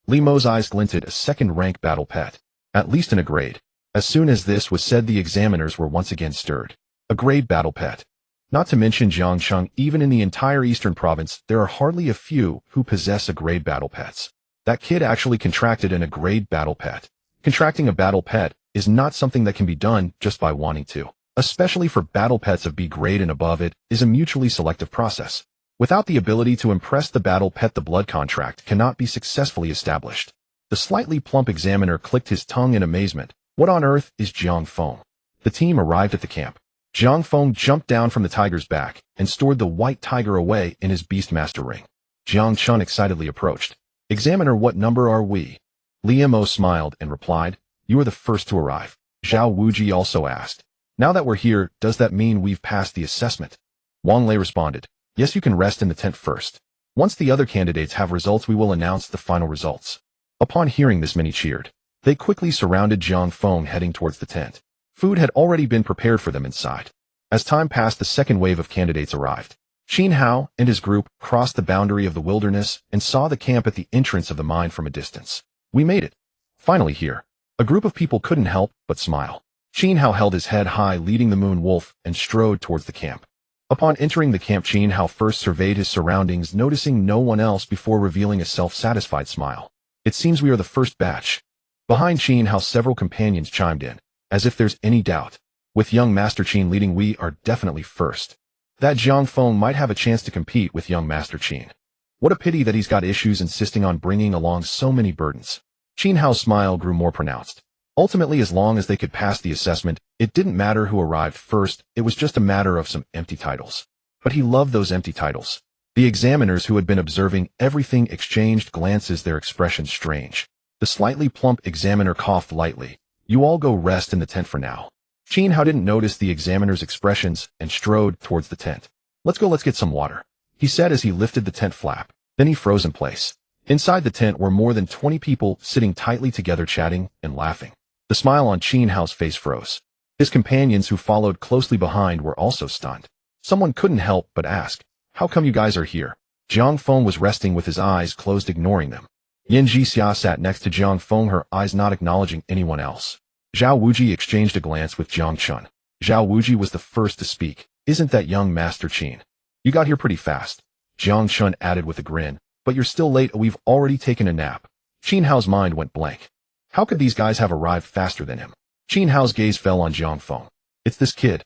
Li Mo's eyes glinted. A second-rank battle pet, at least in a grade. As soon as this was said, the examiners were once again stirred. A grade battle pet. Not to mention Jiangcheng, even in the entire eastern province, there are hardly a few who possess a grade battle pets. That kid actually contracted in a grade battle pet. Contracting a battle pet is not something that can be done just by wanting to. Especially for battle pets of B grade and above, it is a mutually selective process. Without the ability to impress the battle pet, the blood contract cannot be successfully established. The slightly plump examiner clicked his tongue in amazement. What on earth is Jiang Feng? The team arrived at the camp. Jiang Feng jumped down from the tiger's back and stored the white tiger away in his Beastmaster ring. Jiang Chun excitedly approached. Examiner, what number are we? Liam O smiled and replied, you are the first to arrive. Zhao Wuji also asked, now that we're here, does that mean we've passed the assessment? Wang Lei responded, yes, you can rest in the tent first. Once the other candidates have results, we will announce the final results. Upon hearing this, many cheered. They quickly surrounded Jiang Feng, heading towards the tent. Food had already been prepared for them inside. As time passed, the second wave of candidates arrived. Xin Hao and his group crossed the boundary of the wilderness and saw the camp at the entrance of the mine from a distance. We made it. Finally here. A group of people couldn't help but smile. Xin Hao held his head high, leading the Moon Wolf, and strode towards the camp. Upon entering the camp, Xin Hao first surveyed his surroundings, noticing no one else before revealing a self-satisfied smile. It seems we are the first batch. Behind Xin Hao, several companions chimed in, as if there's any doubt. With young Master Qin leading, we are definitely first. That Jiang Feng might have a chance to compete with young Master Qin. What a pity that he's got issues, insisting on bringing along so many burdens. Xin Hao's smile grew more pronounced. Ultimately, as long as they could pass the assessment, it didn't matter who arrived first, it was just a matter of some empty titles. But he loved those empty titles. The examiners who had been observing everything exchanged glances, their expressions strange. The slightly plump examiner coughed lightly. You all go rest in the tent for now. Xin Hao didn't notice the examiner's expressions and strode towards the tent. Let's get some water, he said as he lifted the tent flap. Then he froze in place. Inside the tent were more than 20 people sitting tightly together, chatting and laughing. The smile on Xin Hao's face froze. His companions who followed closely behind were also stunned. Someone couldn't help but ask, how come you guys are here? Jiang Feng was resting with his eyes closed, ignoring them. Yan Jixia sat next to Jiang Feng, her eyes not acknowledging anyone else. Zhao Wuji exchanged a glance with Jiang Chun. Zhao Wuji was the first to speak. Isn't that young Master Qin? You got here pretty fast. Jiang Chun added with a grin. But you're still late, we've already taken a nap. Xin Hao's mind went blank. How could these guys have arrived faster than him? Xin Hao's gaze fell on Jiang Feng. It's this kid.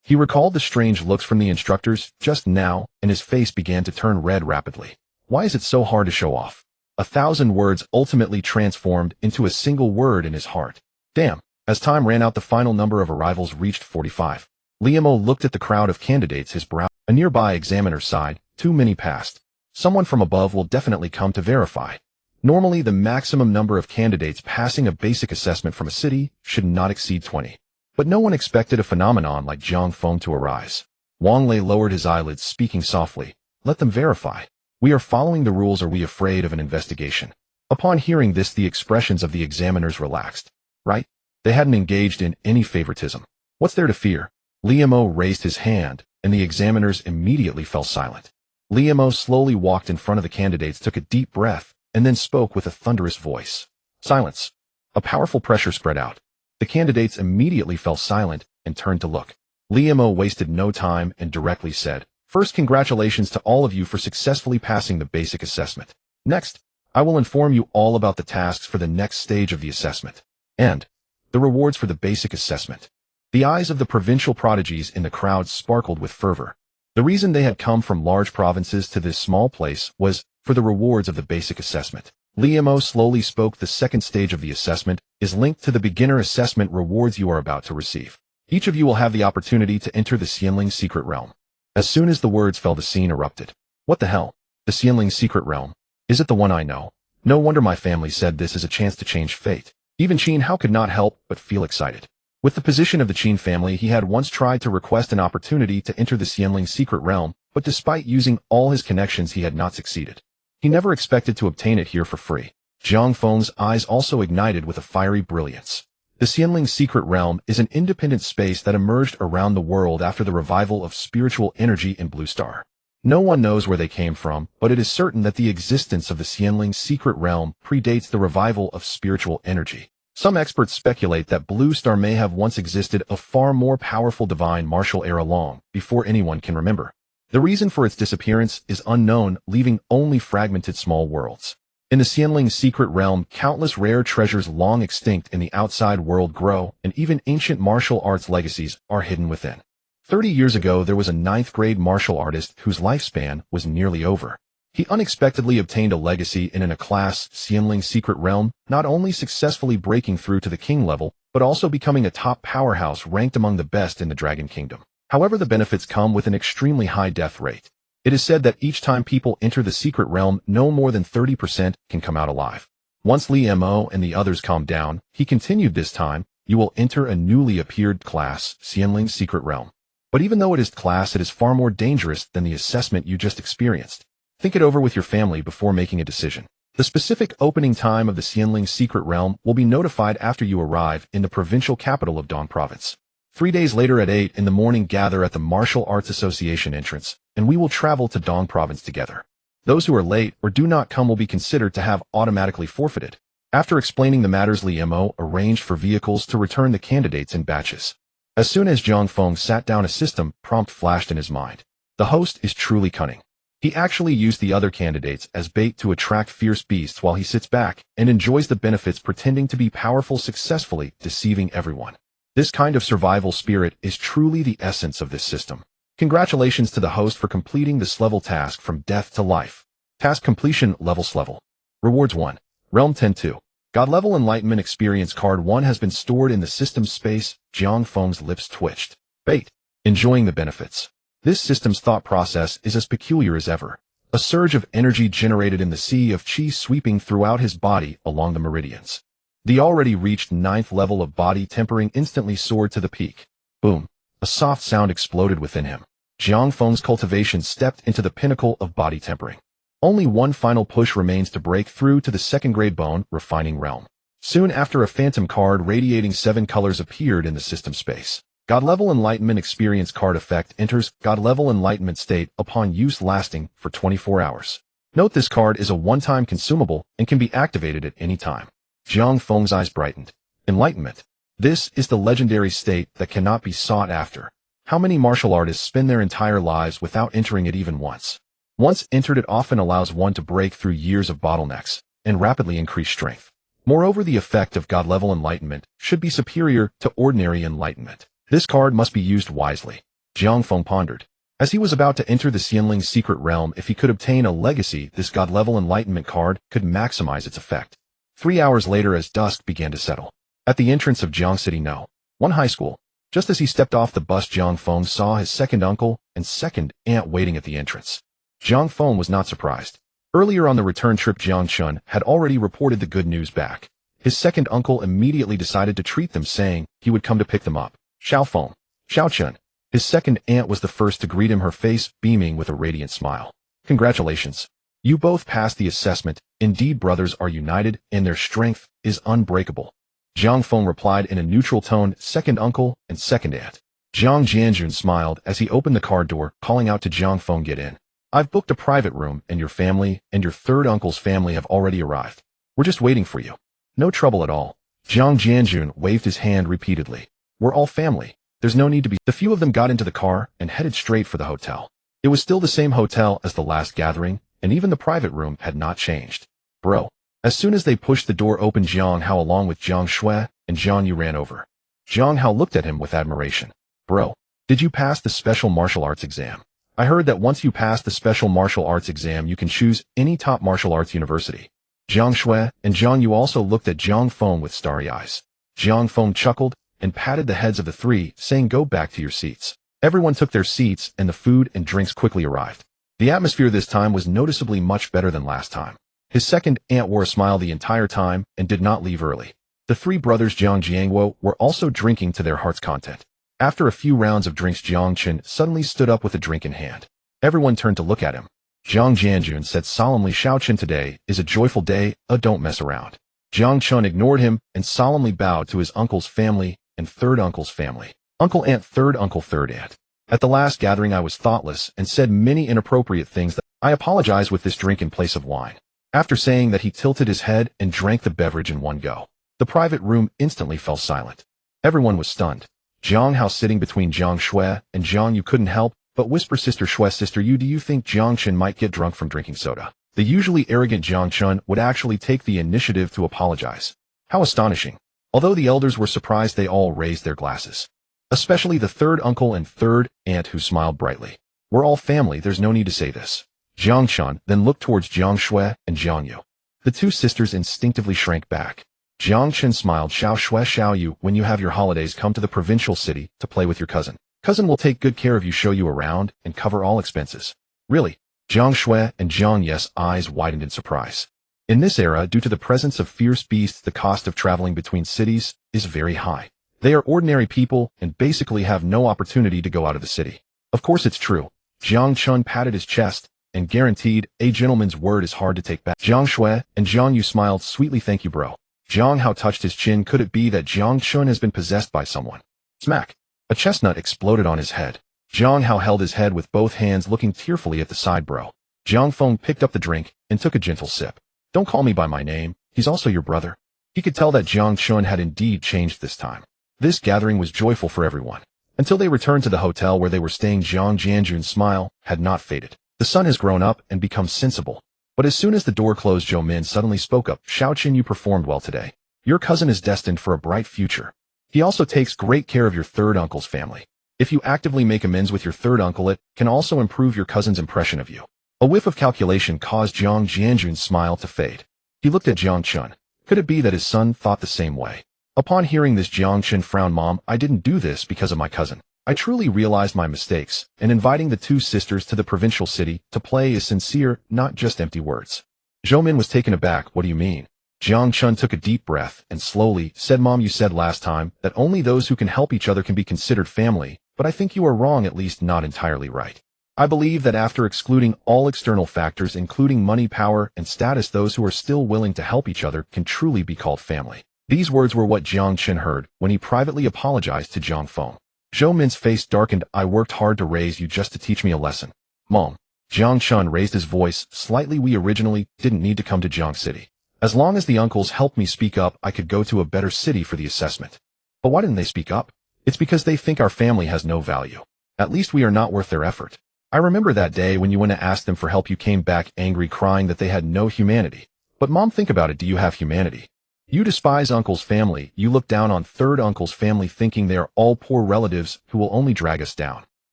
He recalled the strange looks from the instructors just now, and his face began to turn red rapidly. Why is it so hard to show off? 1,000 words ultimately transformed into a single word in his heart. Damn. As time ran out, the final number of arrivals reached 45. Liam O looked at the crowd of candidates, his brow. A nearby examiner sighed. Too many passed. Someone from above will definitely come to verify. Normally, the maximum number of candidates passing a basic assessment from a city should not exceed 20. But no one expected a phenomenon like Jiang Feng to arise. Wang Lei lowered his eyelids, speaking softly. Let them verify. We are following the rules. Are we afraid of an investigation? Upon hearing this, the expressions of the examiners relaxed. Right? They hadn't engaged in any favoritism. What's there to fear? Liam O raised his hand, and the examiners immediately fell silent. Li Mo slowly walked in front of the candidates, took a deep breath, and then spoke with a thunderous voice. Silence. A powerful pressure spread out. The candidates immediately fell silent and turned to look. Li Mo wasted no time and directly said, "First, congratulations to all of you for successfully passing the basic assessment. Next, I will inform you all about the tasks for the next stage of the assessment and the rewards for the basic assessment." The eyes of the provincial prodigies in the crowd sparkled with fervor. The reason they had come from large provinces to this small place was for the rewards of the basic assessment. Li Mo slowly spoke. The second stage of the assessment is linked to the beginner assessment rewards you are about to receive. Each of you will have the opportunity to enter the Xianling's secret realm. As soon as the words fell, the scene erupted. What the hell? The Xianling's secret realm? Is it the one I know? No wonder my family said this is a chance to change fate. Even Qin Hao could not help but feel excited. With the position of the Qin family, he had once tried to request an opportunity to enter the Xianling's secret realm, but despite using all his connections, he had not succeeded. He never expected to obtain it here for free. Jiang Feng's eyes also ignited with a fiery brilliance. The Xianling's secret realm is an independent space that emerged around the world after the revival of spiritual energy in Blue Star. No one knows where they came from, but it is certain that the existence of the Xianling's secret realm predates the revival of spiritual energy. Some experts speculate that Blue Star may have once existed a far more powerful divine martial era long before anyone can remember. The reason for its disappearance is unknown, leaving only fragmented small worlds. In the Xianling's secret realm, countless rare treasures long extinct in the outside world grow, and even ancient martial arts legacies are hidden within. 30 years ago, there was a 9th-grade martial artist whose lifespan was nearly over. He unexpectedly obtained a legacy in a class Xianling's secret realm, not only successfully breaking through to the king level, but also becoming a top powerhouse ranked among the best in the Dragon Kingdom. However, the benefits come with an extremely high death rate. It is said that each time people enter the secret realm, no more than 30% can come out alive. Once Li Mo and the others calmed down, he continued, "This time, you will enter a newly appeared class, Xianling's secret realm. But even though it is class, it is far more dangerous than the assessment you just experienced. Think it over with your family before making a decision. The specific opening time of the Xianling's secret realm will be notified after you arrive in the provincial capital of Dong Province. 3 days later at 8 in the morning, gather at the Martial Arts Association entrance, and we will travel to Dong Province together. Those who are late or do not come will be considered to have automatically forfeited." After explaining the matters, Li Mo arranged for vehicles to return the candidates in batches. As soon as Jiang Feng sat down, a system prompt flashed in his mind. The host is truly cunning. He actually used the other candidates as bait to attract fierce beasts while he sits back and enjoys the benefits, pretending to be powerful, successfully deceiving everyone. This kind of survival spirit is truly the essence of this system. Congratulations to the host for completing this level task from death to life. Task completion levels level. Rewards 1. Realm 10-2. God level enlightenment experience card 1 has been stored in the system space. Jiang Feng's lips twitched. Bait. Enjoying the benefits. This system's thought process is as peculiar as ever. A surge of energy generated in the sea of qi sweeping throughout his body along the meridians. The already reached 9th level of body tempering instantly soared to the peak. Boom. A soft sound exploded within him. Jiang Feng's cultivation stepped into the pinnacle of body tempering. Only one final push remains to break through to the 2nd-grade bone refining realm. Soon after, a phantom card radiating 7 colors appeared in the system space. God level enlightenment experience card effect enters God level enlightenment state upon use, lasting for 24 hours. Note this card is a one-time consumable and can be activated at any time. Jiang Feng's eyes brightened. Enlightenment. This is the legendary state that cannot be sought after. How many martial artists spend their entire lives without entering it even once? Once entered, it often allows one to break through years of bottlenecks and rapidly increase strength. Moreover, the effect of God level enlightenment should be superior to ordinary enlightenment. This card must be used wisely. Jiang Feng pondered. As he was about to enter the Xianling's secret realm, if he could obtain a legacy, this God level enlightenment card could maximize its effect. 3 hours later, as dusk began to settle, at the entrance of Jiang City No. 1 High School, just as he stepped off the bus, Jiang Feng saw his second uncle and second aunt waiting at the entrance. Jiang Feng was not surprised. Earlier on the return trip, Jiang Chun had already reported the good news back. His second uncle immediately decided to treat them, saying he would come to pick them up. Xiao Feng. Xiao Chun. His second aunt was the first to greet him, her face beaming with a radiant smile. Congratulations. You both passed the assessment. Indeed, brothers are united, and their strength is unbreakable. Jiang Feng replied in a neutral tone, second uncle and second aunt. Jiang Jianjun smiled as he opened the car door, calling out to Jiang Feng, get in. I've booked a private room, and your family and your third uncle's family have already arrived. We're just waiting for you. No trouble at all. Jiang Jianjun waved his hand repeatedly. We're all family. There's no need to be. The few of them got into the car and headed straight for the hotel. It was still the same hotel as the last gathering, and even the private room had not changed. Bro. As soon as they pushed the door open, Jiang Hao along with Jiang Shui and Jiang Yu ran over. Jiang Hao looked at him with admiration. Bro, did you pass the special martial arts exam? I heard that once you pass the special martial arts exam, you can choose any top martial arts university. Jiang Shui and Jiang Yu also looked at Jiang Feng with starry eyes. Jiang Feng chuckled and patted the heads of the three, saying, go back to your seats. Everyone took their seats and the food and drinks quickly arrived. The atmosphere this time was noticeably much better than last time. His second aunt wore a smile the entire time and did not leave early. The three brothers Jiang Jiangwo were also drinking to their heart's content. After a few rounds of drinks, Jiang Chen suddenly stood up with a drink in hand. Everyone turned to look at him. Jiang Jianjun said solemnly, Xiao Chen, today is a joyful day, don't mess around. Jiang Chen ignored him and solemnly bowed to his uncle's family and third uncle's family. Uncle, aunt, third uncle, third aunt. At the last gathering I was thoughtless and said many inappropriate things that I apologize with this drink in place of wine. After saying that, he tilted his head and drank the beverage in one go. The private room instantly fell silent. Everyone was stunned. Jiang Hao, sitting between Jiang Shui and Jiang Yu, couldn't help but whisper, Sister Shui, Sister Yu, do you think Jiang Chen might get drunk from drinking soda? The usually arrogant Jiang Chen would actually take the initiative to apologize. How astonishing. Although the elders were surprised, they all raised their glasses. Especially the third uncle and third aunt, who smiled brightly. We're all family, there's no need to say this. Jiang Chen then looked towards Jiang Shui and Jiang Yu. The two sisters instinctively shrank back. Jiang Chen smiled. Xiao Shui, Xiao Yu, when you have your holidays, come to the provincial city to play with your cousin. Cousin will take good care of you, show you around, and cover all expenses. Really? Jiang Shui and Jiang Yu's eyes widened in surprise. In this era, due to the presence of fierce beasts, the cost of traveling between cities is very high. They are ordinary people and basically have no opportunity to go out of the city. Of course it's true. Jiang Chen patted his chest and guaranteed, a gentleman's word is hard to take back. Jiang Shui and Jiang Yu smiled sweetly. Thank you, bro. Jiang Hao touched his chin. Could it be that Jiang Chen has been possessed by someone? Smack. A chestnut exploded on his head. Jiang Hao held his head with both hands, looking tearfully at the side bro. Jiang Feng picked up the drink and took a gentle sip. Don't call me by my name. He's also your brother. He could tell that Jiang Chen had indeed changed this time. This gathering was joyful for everyone. Until they returned to the hotel where they were staying, Jiang Jianjun's smile had not faded. The son has grown up and become sensible. But as soon as the door closed, Zhou Min suddenly spoke up. Xiao Chen, you performed well today. Your cousin is destined for a bright future. He also takes great care of your third uncle's family. If you actively make amends with your third uncle, it can also improve your cousin's impression of you. A whiff of calculation caused Jiang Jianjun's smile to fade. He looked at Jiang Chen. Could it be that his son thought the same way? Upon hearing this, Jiang Chen frowned. Mom, I didn't do this because of my cousin. I truly realized my mistakes, and inviting the two sisters to the provincial city to play is sincere, not just empty words. Zhou Min was taken aback. What do you mean? Jiang Chen took a deep breath and slowly said, Mom, you said last time that only those who can help each other can be considered family, but I think you are wrong, at least not entirely right. I believe that after excluding all external factors, including money, power, and status, those who are still willing to help each other can truly be called family. These words were what Jiang Chen heard when he privately apologized to Jiang Feng. Zhou Min's face darkened. I worked hard to raise you just to teach me a lesson. Mom. Jiang Chen raised his voice slightly. We originally didn't need to come to Jiang City. As long as the uncles helped me speak up, I could go to a better city for the assessment. But why didn't they speak up? It's because they think our family has no value. At least we are not worth their effort. I remember that day when you went to ask them for help, you came back angry, crying that they had no humanity. But Mom, think about it. Do you have humanity? You despise uncle's family. You look down on third uncle's family, thinking they are all poor relatives who will only drag us down.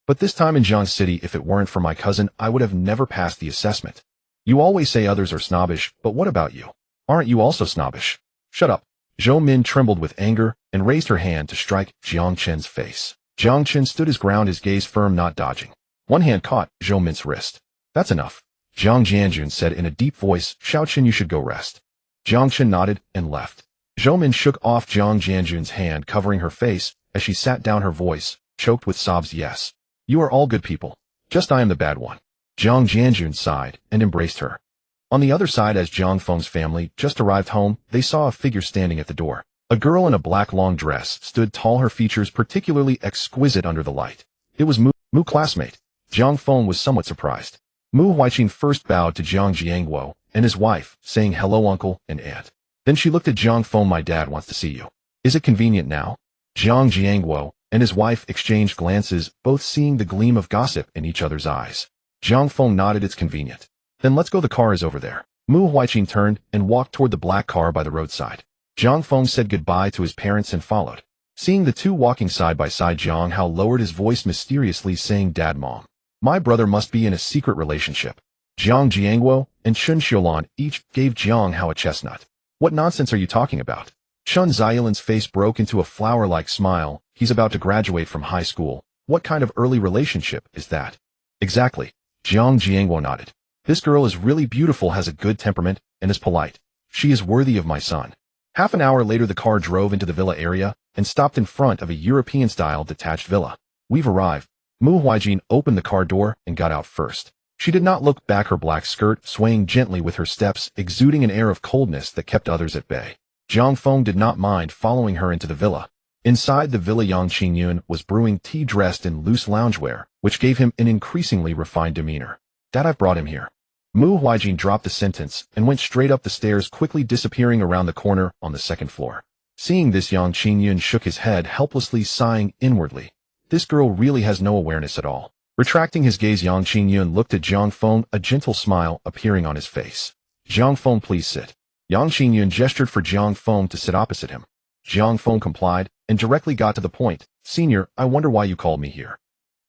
But this time in Jiang City, if it weren't for my cousin, I would have never passed the assessment. You always say others are snobbish, but what about you? Aren't you also snobbish? Shut up. Zhou Min trembled with anger and raised her hand to strike Jiang Chen's face. Jiang Chen stood his ground, his gaze firm, not dodging. One hand caught Zhou Min's wrist. That's enough. Jiang Jianjun said in a deep voice, Xiao Chen, you should go rest. Jiang Chen nodded and left. Zhou Min shook off Jiang Jianjun's hand, covering her face as she sat down, her voice choked with sobs. Yes. You are all good people. Just I am the bad one. Jiang Jianjun sighed and embraced her. On the other side, as Jiang Feng's family just arrived home, they saw a figure standing at the door. A girl in a black long dress stood tall, her features particularly exquisite under the light. It was Mu, classmate. Jiang Feng was somewhat surprised. Mu Huiqing first bowed to Jiang Jiangguo and his wife, saying hello uncle and aunt. Then she looked at Jiang Feng. My dad wants to see you. Is it convenient now? Jiang Jiangguo and his wife exchanged glances, both seeing the gleam of gossip in each other's eyes. Jiang Feng nodded. It's convenient. Then let's go, the car is over there. Mu Huiqing turned and walked toward the black car by the roadside. Jiang Feng said goodbye to his parents and followed. Seeing the two walking side by side, Jiang Hao lowered his voice mysteriously, saying, Dad, Mom, my brother must be in a secret relationship. Jiang Jiangguo and Chun Xiulan each gave Jiang Hao a chestnut. What nonsense are you talking about? Chun Xiulan's face broke into a flower-like smile. He's about to graduate from high school. What kind of early relationship is that? Exactly. Jiang Jiangguo nodded. This girl is really beautiful, has a good temperament, and is polite. She is worthy of my son. Half an hour later, the car drove into the villa area and stopped in front of a European-style detached villa. We've arrived. Mu Huiqing opened the car door and got out first. She did not look back, her black skirt swaying gently with her steps, exuding an air of coldness that kept others at bay. Jiang Feng did not mind following her into the villa. Inside the villa, Yang Qingyun was brewing tea dressed in loose loungewear, which gave him an increasingly refined demeanor. Dad, I've brought him here. Mu Huiqing dropped the sentence and went straight up the stairs, quickly disappearing around the corner on the second floor. Seeing this, Yang Qingyun shook his head, helplessly sighing inwardly. This girl really has no awareness at all. Retracting his gaze, Yang Qingyun looked at Jiang Feng, a gentle smile appearing on his face. Jiang Feng, please sit. Yang Qingyun gestured for Jiang Feng to sit opposite him. Jiang Feng complied and directly got to the point. Senior, I wonder why you called me here.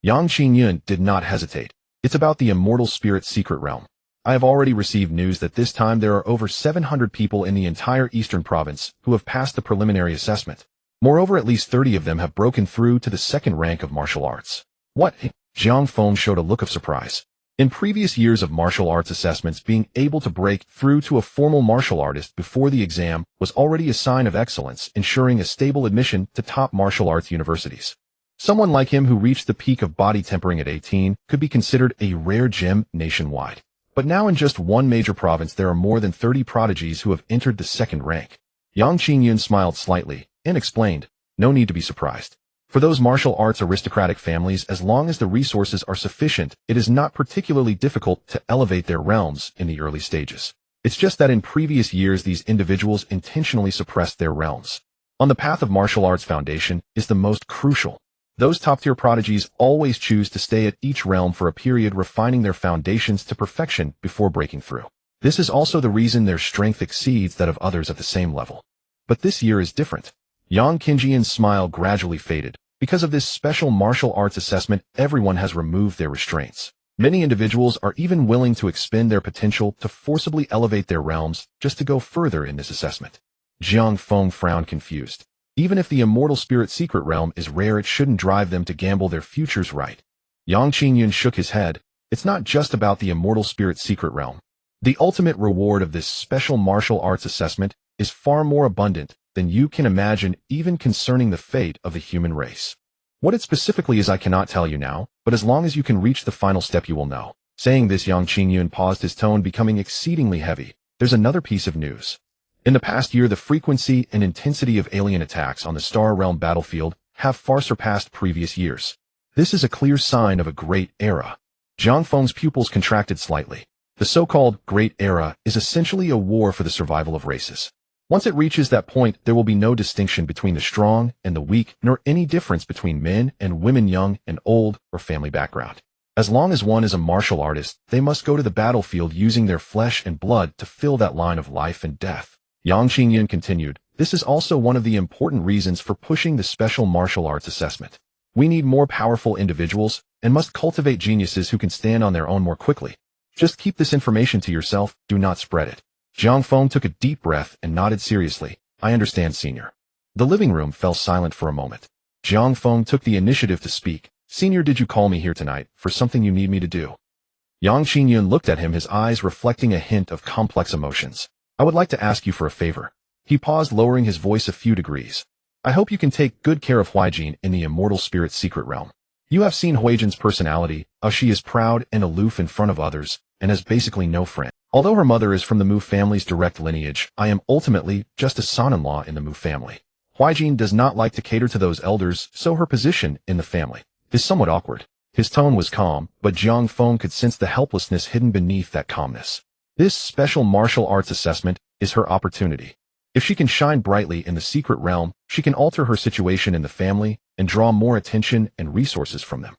Yang Qingyun did not hesitate. It's about the immortal spirit secret realm. I have already received news that this time there are over 700 people in the entire eastern province who have passed the preliminary assessment. Moreover, at least 30 of them have broken through to the second rank of martial arts. What? Jiang Feng showed a look of surprise. In previous years of martial arts assessments, being able to break through to a formal martial artist before the exam was already a sign of excellence, ensuring a stable admission to top martial arts universities. Someone like him who reached the peak of body tempering at 18 could be considered a rare gem nationwide. But now in just one major province there are more than 30 prodigies who have entered the second rank. Yang Qingyun smiled slightly and explained, no need to be surprised. For those martial arts aristocratic families, as long as the resources are sufficient, it is not particularly difficult to elevate their realms in the early stages. It's just that in previous years these individuals intentionally suppressed their realms. On the path of martial arts, foundation is the most crucial. Those top-tier prodigies always choose to stay at each realm for a period, refining their foundations to perfection before breaking through. This is also the reason their strength exceeds that of others at the same level. But this year is different. Yang Qingyun's smile gradually faded. Because of this special martial arts assessment, everyone has removed their restraints. Many individuals are even willing to expend their potential to forcibly elevate their realms just to go further in this assessment. Jiang Feng frowned, confused. Even if the immortal spirit secret realm is rare, it shouldn't drive them to gamble their futures, right? Yang Qingyun shook his head. It's not just about the immortal spirit secret realm. The ultimate reward of this special martial arts assessment is far more abundant than you can imagine, even concerning the fate of the human race. What it specifically is I cannot tell you now, but as long as you can reach the final step you will know. Saying this, Yang Qingyun paused, his tone becoming exceedingly heavy. There's another piece of news. In the past year, the frequency and intensity of alien attacks on the Star Realm battlefield have far surpassed previous years. This is a clear sign of a great era. Jiang Feng's pupils contracted slightly. The so-called Great Era is essentially a war for the survival of races. Once it reaches that point, there will be no distinction between the strong and the weak, nor any difference between men and women, young and old, or family background. As long as one is a martial artist, they must go to the battlefield using their flesh and blood to fill that line of life and death. Yang Qingyun continued, this is also one of the important reasons for pushing the special martial arts assessment. We need more powerful individuals and must cultivate geniuses who can stand on their own more quickly. Just keep this information to yourself, do not spread it. Jiang Feng took a deep breath and nodded seriously. I understand, Senior. The living room fell silent for a moment. Jiang Feng took the initiative to speak. Senior, did you call me here tonight for something you need me to do? Yang Qingyun looked at him, his eyes reflecting a hint of complex emotions. I would like to ask you for a favor. He paused, lowering his voice a few degrees. I hope you can take good care of Huijin in the immortal spirit secret realm. You have seen Huijin's personality, how she is proud and aloof in front of others, and has basically no friend. Although her mother is from the Mu family's direct lineage, I am ultimately just a son-in-law in the Mu family. Huijin does not like to cater to those elders, so her position in the family is somewhat awkward. His tone was calm, but Jiang Feng could sense the helplessness hidden beneath that calmness. This special martial arts assessment is her opportunity. If she can shine brightly in the secret realm, she can alter her situation in the family and draw more attention and resources from them.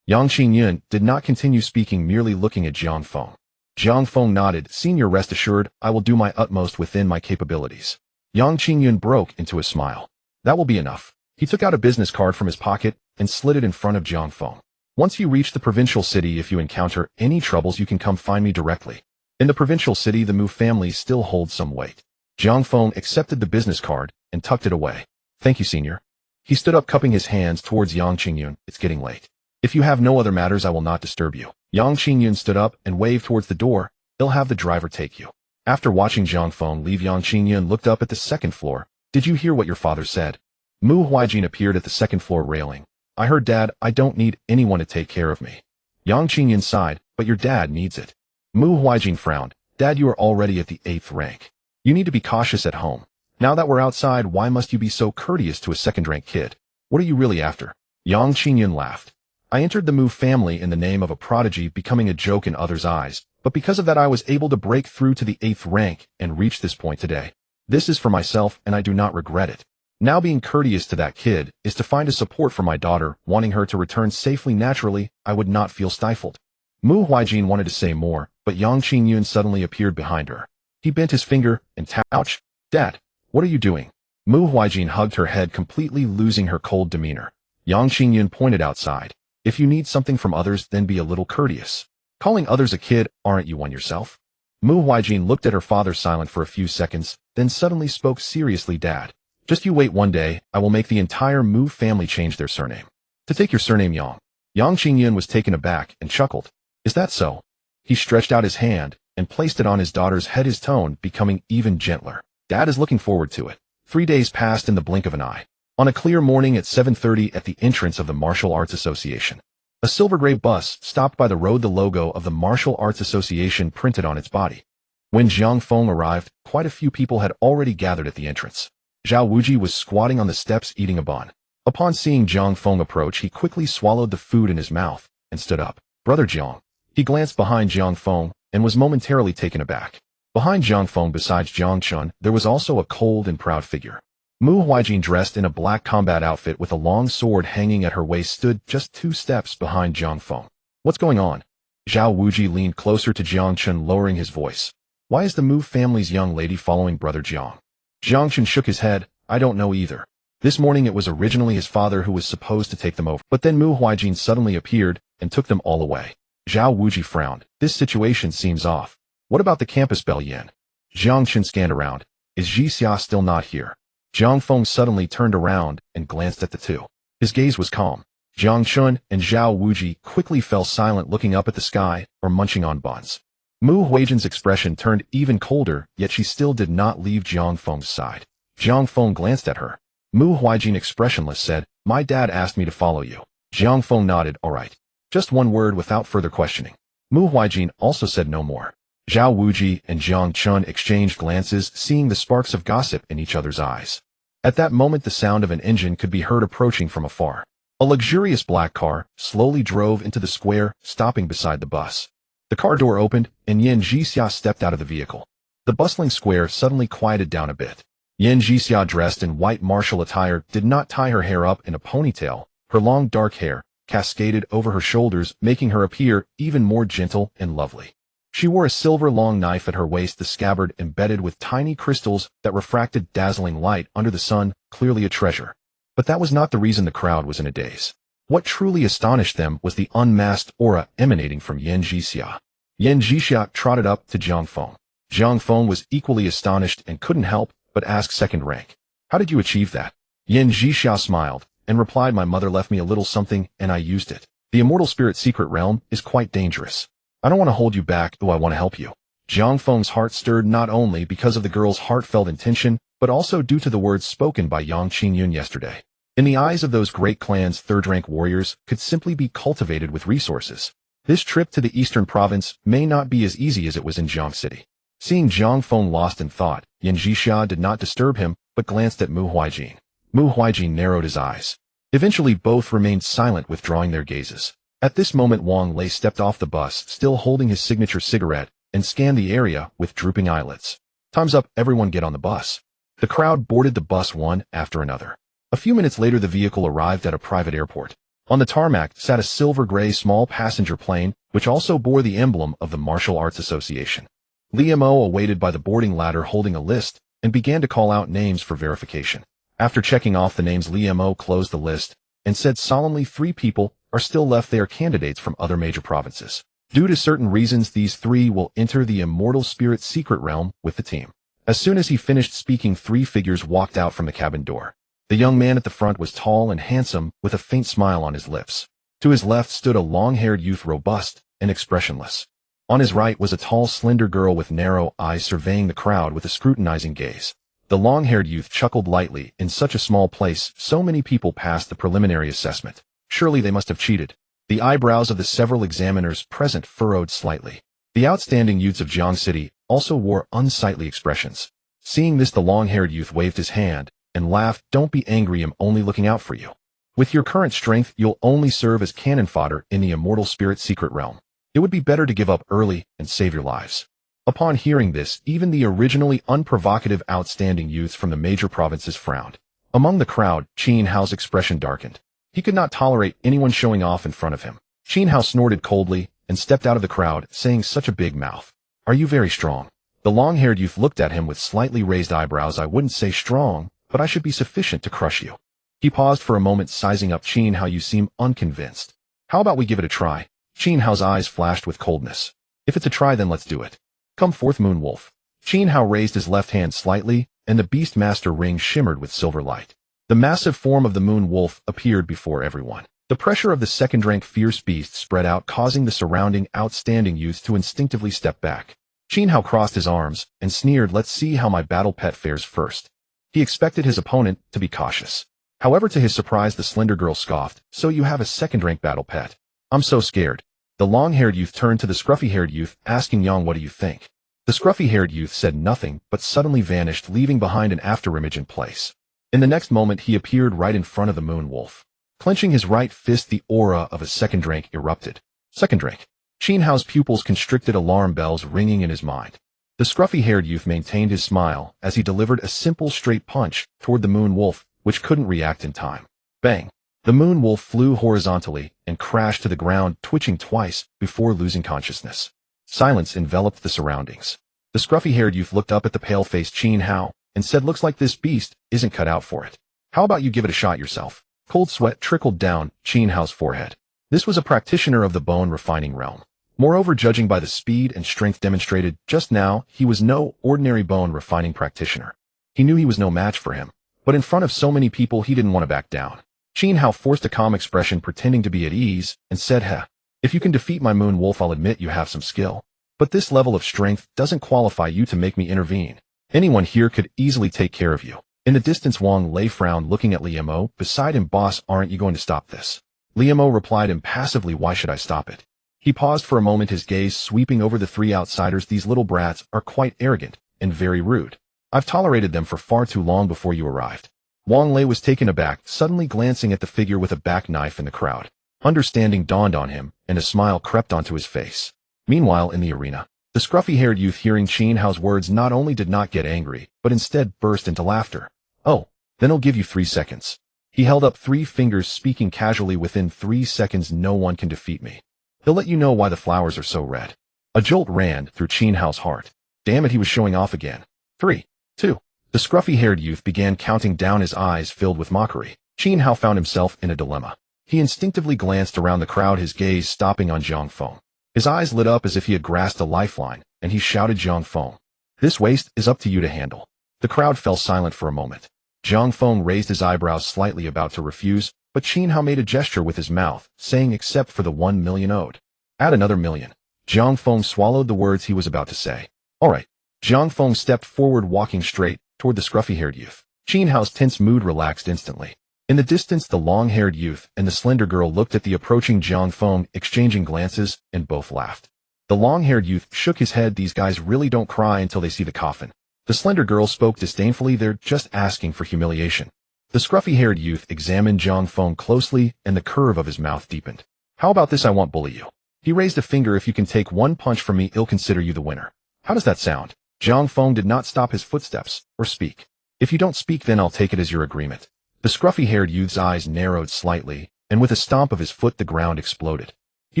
Yang Qingyun did not continue speaking, merely looking at Jiang Feng. Jiang Feng nodded. Senior, rest assured, I will do my utmost within my capabilities. Yang Qingyun broke into a smile. That will be enough. He took out a business card from his pocket and slid it in front of Jiang Feng. Once you reach the provincial city, if you encounter any troubles, you can come find me directly. In the provincial city, the Mu family still holds some weight. Jiang Feng accepted the business card and tucked it away. Thank you, senior. He stood up, cupping his hands towards Yang Qingyun. It's getting late. If you have no other matters, I will not disturb you. Yang Qingyun stood up and waved towards the door. I'll have the driver take you. After watching Jiang Feng leave, Yang Qingyun looked up at the second floor. Did you hear what your father said? Mu Huijin appeared at the second floor railing. I heard, Dad. I don't need anyone to take care of me. Yang Qingyun sighed. But your dad needs it. Mu Huijin frowned. Dad, you are already at the 8th rank. You need to be cautious at home. Now that we're outside, why must you be so courteous to a second-rank kid? What are you really after? Yang Qingyun laughed. I entered the Mu family in the name of a prodigy, becoming a joke in others' eyes, but because of that I was able to break through to the 8th rank and reach this point today. This is for myself, and I do not regret it. Now being courteous to that kid is to find a support for my daughter, wanting her to return safely. Naturally, I would not feel stifled. Mu Huijin wanted to say more, but Yang Qingyun suddenly appeared behind her. He bent his finger and ouch. Dad, what are you doing? Mu Huijin hugged her head, completely losing her cold demeanor. Yang Qingyun pointed outside. If you need something from others, then be a little courteous. Calling others a kid, aren't you one yourself? Mu Huijin looked at her father, silent for a few seconds, then suddenly spoke seriously. Dad, just you wait, one day, I will make the entire Mu family change their surname. To take your surname, Yang. Yang Qingyun was taken aback and chuckled. Is that so? He stretched out his hand and placed it on his daughter's head, his tone becoming even gentler. Dad is looking forward to it. 3 days passed in the blink of an eye. On a clear morning at 7:30 at the entrance of the Martial Arts Association, a silver-gray bus stopped by the road, the logo of the Martial Arts Association printed on its body. When Jiang Feng arrived, quite a few people had already gathered at the entrance. Zhao Wuji was squatting on the steps eating a bun. Upon seeing Jiang Feng approach, he quickly swallowed the food in his mouth and stood up. Brother Jiang. He glanced behind Jiang Feng and was momentarily taken aback. Behind Jiang Feng, besides Jiang Chun, there was also a cold and proud figure. Mu Huijin, dressed in a black combat outfit with a long sword hanging at her waist, stood just 2 steps behind Jiang Feng. What's going on? Zhao Wuji leaned closer to Jiang Chun, lowering his voice. Why is the Mu family's young lady following Brother Jiang? Jiang Chun shook his head. I don't know either. This morning it was originally his father who was supposed to take them over, but then Mu Huijin suddenly appeared and took them all away. Zhao Wuji frowned. This situation seems off. What about the campus bell, Yan? Jiang Chun scanned around. Is Ji Xia still not here? Jiang Feng suddenly turned around and glanced at the two. His gaze was calm. Jiang Chun and Zhao Wuji quickly fell silent, looking up at the sky or munching on buns. Mu Huijin's expression turned even colder, yet she still did not leave Jiang Feng's side. Jiang Feng glanced at her. Mu Huijin, expressionless, said, My dad asked me to follow you. Jiang Feng nodded. All right. Just one word without further questioning. Mu Huijin also said no more. Zhao Wuji and Jiang Chun exchanged glances, seeing the sparks of gossip in each other's eyes. At that moment, the sound of an engine could be heard approaching from afar. A luxurious black car slowly drove into the square, stopping beside the bus. The car door opened, and Yan Jixia stepped out of the vehicle. The bustling square suddenly quieted down a bit. Yan Jixia, dressed in white martial attire, did not tie her hair up in a ponytail. Her long dark hair cascaded over her shoulders, making her appear even more gentle and lovely. She wore a silver long knife at her waist, the scabbard embedded with tiny crystals that refracted dazzling light under the sun, clearly a treasure. But that was not the reason the crowd was in a daze. What truly astonished them was the unmasked aura emanating from Yan Jixia. Yan Jixia trotted up to Jiang Feng. Jiang Feng was equally astonished and couldn't help but ask, second rank. How did you achieve that? Yan Jixia smiled and replied, My mother left me a little something and I used it. The immortal spirit secret realm is quite dangerous. I don't want to hold you back, though I want to help you. Jiang Feng's heart stirred, not only because of the girl's heartfelt intention, but also due to the words spoken by Yang Qingyun yesterday. In the eyes of those great clans, third-rank warriors could simply be cultivated with resources. This trip to the eastern province may not be as easy as it was in Jiang City. Seeing Jiang Feng lost in thought, Yan Jixia did not disturb him, but glanced at Mu Huijin. Mu Huijin narrowed his eyes. Eventually both remained silent, withdrawing their gazes. At this moment Wang Lei stepped off the bus, still holding his signature cigarette, and scanned the area with drooping eyelids. Time's up, everyone get on the bus. The crowd boarded the bus one after another. A few minutes later the vehicle arrived at a private airport. On the tarmac sat a silver-gray small passenger plane, which also bore the emblem of the Martial Arts Association. Li Mo awaited by the boarding ladder holding a list, and began to call out names for verification. After checking off the names, Li Mo closed the list, and said solemnly 3 people are still left. They are candidates from other major provinces. Due to certain reasons, these 3 will enter the Immortal Spirit secret realm with the team. As soon as he finished speaking, 3 figures walked out from the cabin door. The young man at the front was tall and handsome, with a faint smile on his lips. To his left stood a long-haired youth, robust and expressionless. On his right was a tall, slender girl with narrow eyes surveying the crowd with a scrutinizing gaze. The long-haired youth chuckled lightly. In such a small place, so many people passed the preliminary assessment. Surely they must have cheated. The eyebrows of the several examiners present furrowed slightly. The outstanding youths of Jiang City also wore unsightly expressions. Seeing this, the long-haired youth waved his hand and laughed. Don't be angry, I'm only looking out for you. With your current strength, you'll only serve as cannon fodder in the Immortal Spirit secret realm. It would be better to give up early and save your lives. Upon hearing this, even the originally unprovocative outstanding youths from the major provinces frowned. Among the crowd, Qin Hao's expression darkened. He could not tolerate anyone showing off in front of him. Qin Hao snorted coldly and stepped out of the crowd, saying, such a big mouth. Are you very strong? The long-haired youth looked at him with slightly raised eyebrows. I wouldn't say strong, but I should be sufficient to crush you. He paused for a moment, sizing up Qin Hao. You seem unconvinced. How about we give it a try? Qin Hao's eyes flashed with coldness. If it's a try, then let's do it. Come forth, Moon Wolf. Qin Hao raised his left hand slightly, and the Beastmaster ring shimmered with silver light. The massive form of the Moon Wolf appeared before everyone. The pressure of the second-rank fierce beast spread out, causing the surrounding outstanding youth to instinctively step back. Qin Hao crossed his arms and sneered, let's see how my battle pet fares first. He expected his opponent to be cautious. However, to his surprise, the slender girl scoffed, so you have a second-rank battle pet. I'm so scared. The long-haired youth turned to the scruffy-haired youth, asking Yang, what do you think? The scruffy-haired youth said nothing, but suddenly vanished, leaving behind an afterimage in place. In the next moment, he appeared right in front of the Moon Wolf. Clenching his right fist, the aura of a second rank erupted. Second rank. Qin Hao's pupils constricted, alarm bells ringing in his mind. The scruffy-haired youth maintained his smile as he delivered a simple straight punch toward the Moon Wolf, which couldn't react in time. Bang! The Moon Wolf flew horizontally and crashed to the ground, twitching twice before losing consciousness. Silence enveloped the surroundings. The scruffy-haired youth looked up at the pale-faced Qin Hao and said, looks like this beast isn't cut out for it. How about you give it a shot yourself? Cold sweat trickled down Qin Hao's forehead. This was a practitioner of the bone refining realm. Moreover, judging by the speed and strength demonstrated just now, he was no ordinary bone refining practitioner. He knew he was no match for him, but in front of so many people he didn't want to back down. Qin Hao forced a calm expression, pretending to be at ease, and said, if you can defeat my Moon Wolf, I'll admit you have some skill. But this level of strength doesn't qualify you to make me intervene. Anyone here could easily take care of you. In the distance, Wang Lei frowned, looking at Li Mo. Beside him, boss, aren't you going to stop this? Li Mo replied impassively, why should I stop it? He paused for a moment, his gaze sweeping over the 3 outsiders. These little brats are quite arrogant and very rude. I've tolerated them for far too long before you arrived. Wang Lei was taken aback, suddenly glancing at the figure with a back knife in the crowd. Understanding dawned on him, and a smile crept onto his face. Meanwhile, in the arena, the scruffy-haired youth, hearing Qin Hao's words, not only did not get angry, but instead burst into laughter. Oh, then I'll give you 3 seconds. He held up 3 fingers, speaking casually, within 3 seconds no one can defeat me. He'll let you know why the flowers are so red. A jolt ran through Qin Hao's heart. Damn it, he was showing off again. 3, 2. The scruffy-haired youth began counting down, his eyes filled with mockery. Qin Hao found himself in a dilemma. He instinctively glanced around the crowd, his gaze stopping on Zhang Feng. His eyes lit up as if he had grasped a lifeline, and he shouted, Zhang Feng, this waste is up to you to handle. The crowd fell silent for a moment. Zhang Feng raised his eyebrows slightly, about to refuse, but Qin Hao made a gesture with his mouth, saying, except for the 1 million owed. Add another million. Zhang Feng swallowed the words he was about to say. All right. Zhang Feng stepped forward, walking straight toward the scruffy-haired youth. Qin Hao's tense mood relaxed instantly. In the distance, the long-haired youth and the slender girl looked at the approaching Zhang Feng, exchanging glances, and both laughed. The long-haired youth shook his head. These guys really don't cry until they see the coffin. The slender girl spoke disdainfully. They're just asking for humiliation. The scruffy-haired youth examined Zhang Feng closely, and the curve of his mouth deepened. How about this? I won't bully you. He raised a finger. If you can take one punch from me, I'll consider you the winner. How does that sound? Jiang Feng did not stop his footsteps or speak. If you don't speak, then I'll take it as your agreement. The scruffy-haired youth's eyes narrowed slightly, and with a stomp of his foot the ground exploded. He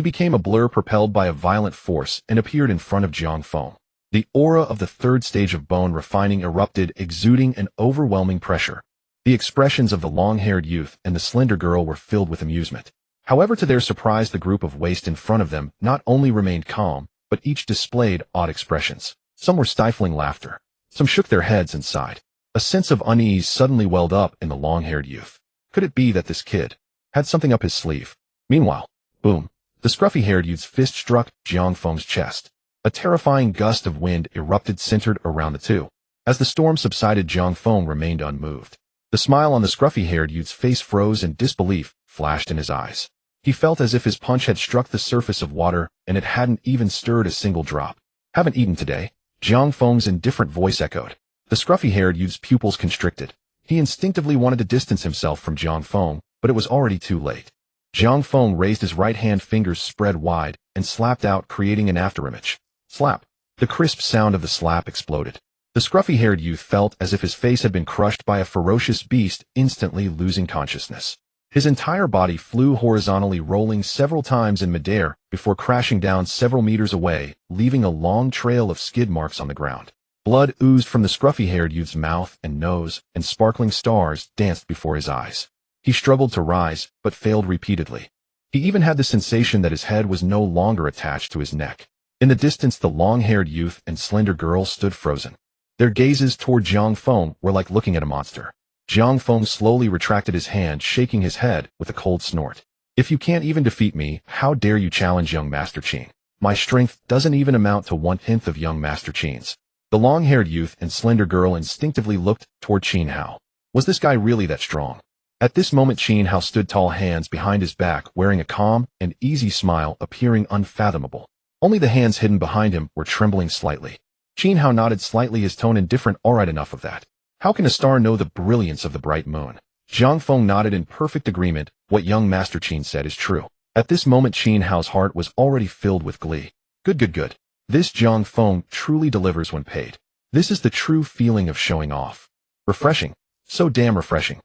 became a blur propelled by a violent force and appeared in front of Jiang Feng. The aura of the third stage of bone refining erupted, exuding an overwhelming pressure. The expressions of the long-haired youth and the slender girl were filled with amusement. However, to their surprise, the group of waste in front of them not only remained calm, but each displayed odd expressions. Some were stifling laughter. Some shook their heads and sighed. A sense of unease suddenly welled up in the long-haired youth. Could it be that this kid had something up his sleeve? Meanwhile, boom, the scruffy-haired youth's fist struck Jiang Feng's chest. A terrifying gust of wind erupted centered around the two. As the storm subsided, Jiang Feng remained unmoved. The smile on the scruffy-haired youth's face froze and disbelief flashed in his eyes. He felt as if his punch had struck the surface of water and it hadn't even stirred a single drop. Haven't eaten today? Jiang Feng's indifferent voice echoed. The scruffy-haired youth's pupils constricted. He instinctively wanted to distance himself from Jiang Feng, but it was already too late. Jiang Feng raised his right hand, fingers spread wide, and slapped out, creating an afterimage. Slap. The crisp sound of the slap exploded. The scruffy-haired youth felt as if his face had been crushed by a ferocious beast, instantly losing consciousness. His entire body flew horizontally, rolling several times in midair before crashing down several meters away, leaving a long trail of skid marks on the ground. Blood oozed from the scruffy-haired youth's mouth and nose, and sparkling stars danced before his eyes. He struggled to rise, but failed repeatedly. He even had the sensation that his head was no longer attached to his neck. In the distance, the long-haired youth and slender girl stood frozen. Their gazes toward Jiang Feng were like looking at a monster. Jiang Feng slowly retracted his hand, shaking his head with a cold snort. If you can't even defeat me, how dare you challenge young Master Qin? My strength doesn't even amount to 1/10 of young Master Qin's. The long-haired youth and slender girl instinctively looked toward Qin Hao. Was this guy really that strong? At this moment, Qin Hao stood tall, hands behind his back, wearing a calm and easy smile, appearing unfathomable. Only the hands hidden behind him were trembling slightly. Qin Hao nodded slightly, his tone indifferent. All right, enough of that. How can a star know the brilliance of the bright moon? Jiang Feng nodded in perfect agreement. What young Master Qin said is true. At this moment, Qin Hao's heart was already filled with glee. Good. This Jiang Feng truly delivers when paid. This is the true feeling of showing off. Refreshing. So damn refreshing.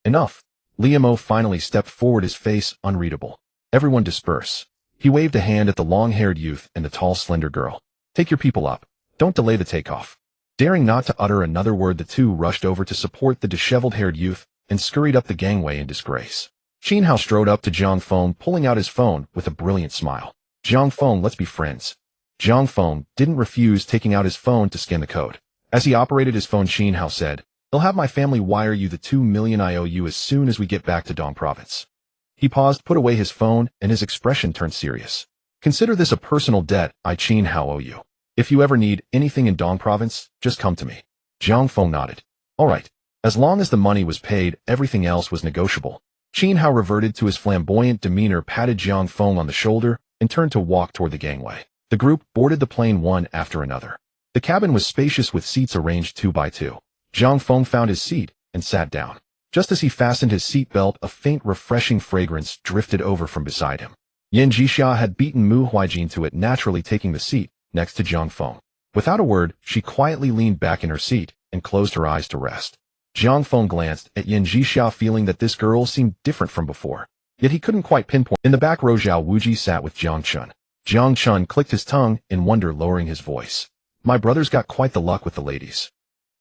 Enough. Liu Mo finally stepped forward, his face unreadable. Everyone disperse. He waved a hand at the long-haired youth and the tall, slender girl. Take your people up. Don't delay the takeoff. Daring not to utter another word, the two rushed over to support the disheveled-haired youth and scurried up the gangway in disgrace. Qin Hao strode up to Jiang Feng, pulling out his phone with a brilliant smile. Jiang Feng, let's be friends. Jiang Feng didn't refuse, taking out his phone to scan the code. As he operated his phone, Qin Hao said, I'll have my family wire you the 2 million I owe you as soon as we get back to Dong Province. He paused, put away his phone, and his expression turned serious. Consider this a personal debt I, Qin Hao, owe you. If you ever need anything in Dong Province, just come to me. Jiang Feng nodded. All right. As long as the money was paid, everything else was negotiable. Qin Hao reverted to his flamboyant demeanor, patted Jiang Feng on the shoulder, and turned to walk toward the gangway. The group boarded the plane one after another. The cabin was spacious with seats arranged 2 by 2. Jiang Feng found his seat and sat down. Just as he fastened his seat belt, a faint, refreshing fragrance drifted over from beside him. Yan Jixia had beaten Mu Huijin to it, naturally taking the seat next to Jiang Feng. Without a word, she quietly leaned back in her seat and closed her eyes to rest. Jiang Feng glanced at Yan Jixia, feeling that this girl seemed different from before. Yet he couldn't quite pinpoint. In the back row, Zhao Wuji sat with Jiang Chun. Jiang Chun clicked his tongue in wonder, lowering his voice. My brother's got quite the luck with the ladies.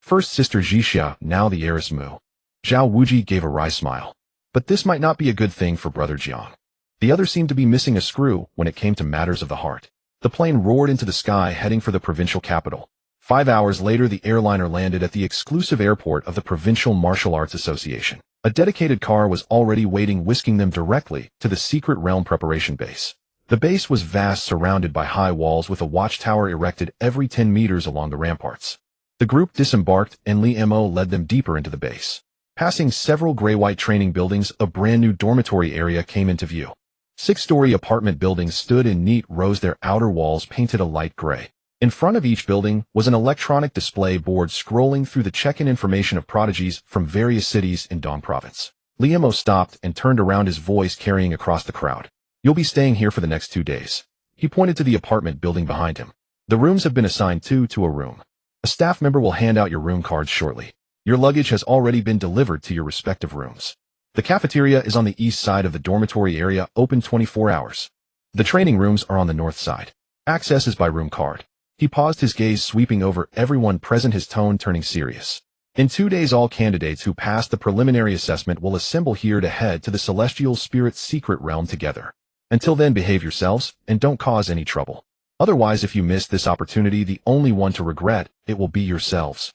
First sister Jixia, now the heiress Mu. Zhao Wuji gave a wry smile. But this might not be a good thing for brother Jiang. The other seemed to be missing a screw when it came to matters of the heart. The plane roared into the sky, heading for the provincial capital. 5 hours later, the airliner landed at the exclusive airport of the Provincial Martial Arts Association. A dedicated car was already waiting, whisking them directly to the secret realm preparation base. The base was vast, surrounded by high walls with a watchtower erected every 10 meters along the ramparts. The group disembarked and Li Mo led them deeper into the base. Passing several gray-white training buildings, a brand-new dormitory area came into view. 6-story apartment buildings stood in neat rows, their outer walls painted a light gray. In front of each building was an electronic display board scrolling through the check-in information of prodigies from various cities in Dong Province. Li Mo stopped and turned around, his voice carrying across the crowd. You'll be staying here for the next 2 days. He pointed to the apartment building behind him. The rooms have been assigned two to a room. A staff member will hand out your room cards shortly. Your luggage has already been delivered to your respective rooms. The cafeteria is on the east side of the dormitory area, open 24 hours. The training rooms are on the north side. Access is by room card. He paused, his gaze sweeping over everyone present, his tone turning serious. In 2 days, all candidates who pass the preliminary assessment will assemble here to head to the Celestial Spirit's secret realm together. Until then, behave yourselves and don't cause any trouble. Otherwise, if you miss this opportunity, the only one to regret it will be yourselves.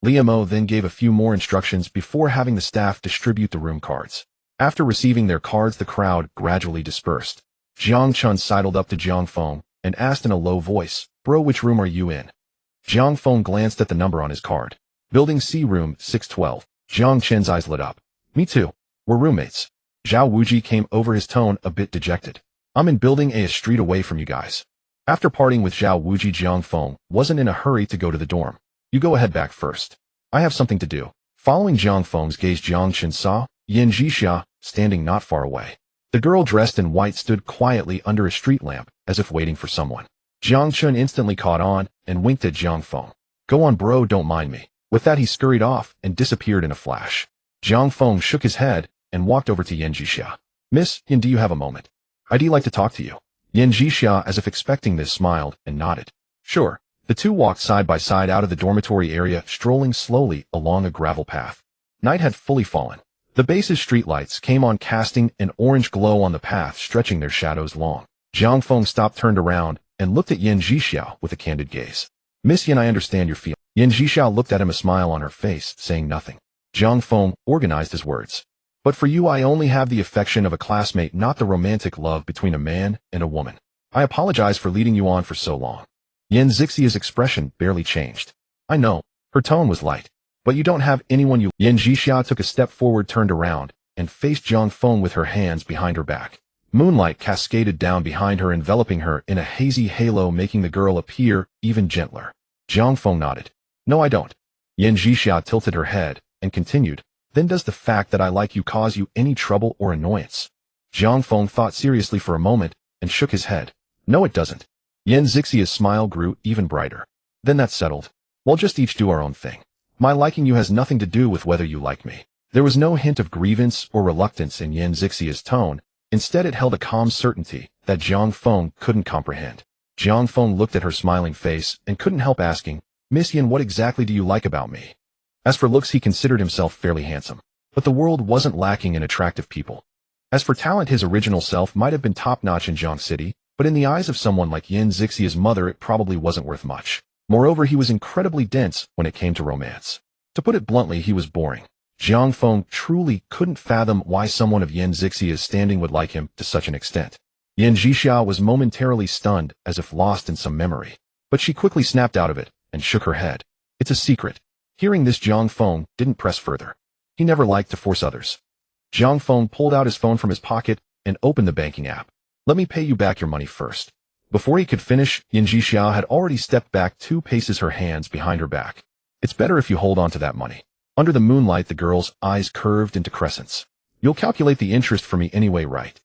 Liamo then gave a few more instructions before having the staff distribute the room cards. After receiving their cards, the crowd gradually dispersed. Jiang Chun sidled up to Jiang Feng and asked in a low voice, "Bro, which room are you in?" Jiang Feng glanced at the number on his card. Building C, room 612. Jiang Chen's eyes lit up. "Me too. We're roommates." Zhao Wuji came over, his tone a bit dejected. "I'm in building A, street away from you guys." After parting with Zhao Wuji, Jiang Feng wasn't in a hurry to go to the dorm. "You go ahead back first. I have something to do." Following Jiang Feng's gaze, Jiang Chen saw Yin Jixia standing not far away. The girl dressed in white stood quietly under a street lamp, as if waiting for someone. Jiang Chen instantly caught on and winked at Jiang Feng. "Go on, bro, don't mind me." With that, he scurried off and disappeared in a flash. Jiang Feng shook his head and walked over to Yin Jixia. "Miss Yin, do you have a moment? I'd like to talk to you." Yin Jixia, as if expecting this, smiled and nodded. "Sure." The two walked side by side out of the dormitory area, strolling slowly along a gravel path. Night had fully fallen. The base's streetlights came on, casting an orange glow on the path, stretching their shadows long. Jiang Feng stopped, turned around, and looked at Yin Jixia with a candid gaze. "Miss Yin, I understand your feelings." Yin Jixia looked at him, a smile on her face, saying nothing. Jiang Feng organized his words. "But for you, I only have the affection of a classmate, not the romantic love between a man and a woman. I apologize for leading you on for so long." Yin Zixia's expression barely changed. "I know." Her tone was light. "But you don't have anyone you—" Yin Jixia took a step forward, turned around, and faced Jiang Feng with her hands behind her back. Moonlight cascaded down behind her, enveloping her in a hazy halo, making the girl appear even gentler. Jiang Feng nodded. "No, I don't." Yin Jixia tilted her head and continued, "Then does the fact that I like you cause you any trouble or annoyance?" Jiang Feng thought seriously for a moment and shook his head. "No, it doesn't." Yin Zixia's smile grew even brighter. "Then that's settled. We'll just each do our own thing. My liking you has nothing to do with whether you like me." There was no hint of grievance or reluctance in Yin Zixia's tone. Instead, it held a calm certainty that Jiang Feng couldn't comprehend. Jiang Feng looked at her smiling face and couldn't help asking, "Miss Yin, what exactly do you like about me?" As for looks, he considered himself fairly handsome. But the world wasn't lacking in attractive people. As for talent, his original self might have been top-notch in Jiang City, but in the eyes of someone like Yin Zixia's mother, it probably wasn't worth much. Moreover, he was incredibly dense when it came to romance. To put it bluntly, he was boring. Jiang Feng truly couldn't fathom why someone of Yin Zixia's standing would like him to such an extent. Yin Jixia was momentarily stunned, as if lost in some memory. But she quickly snapped out of it and shook her head. "It's a secret." Hearing this, Jiang Feng didn't press further. He never liked to force others. Jiang Feng pulled out his phone from his pocket and opened the banking app. "Let me pay you back your money first." Before he could finish, Yin Jixia had already stepped back 2 paces, her hands behind her back. "It's better if you hold on to that money." Under the moonlight, the girl's eyes curved into crescents. "You'll calculate the interest for me anyway, right?"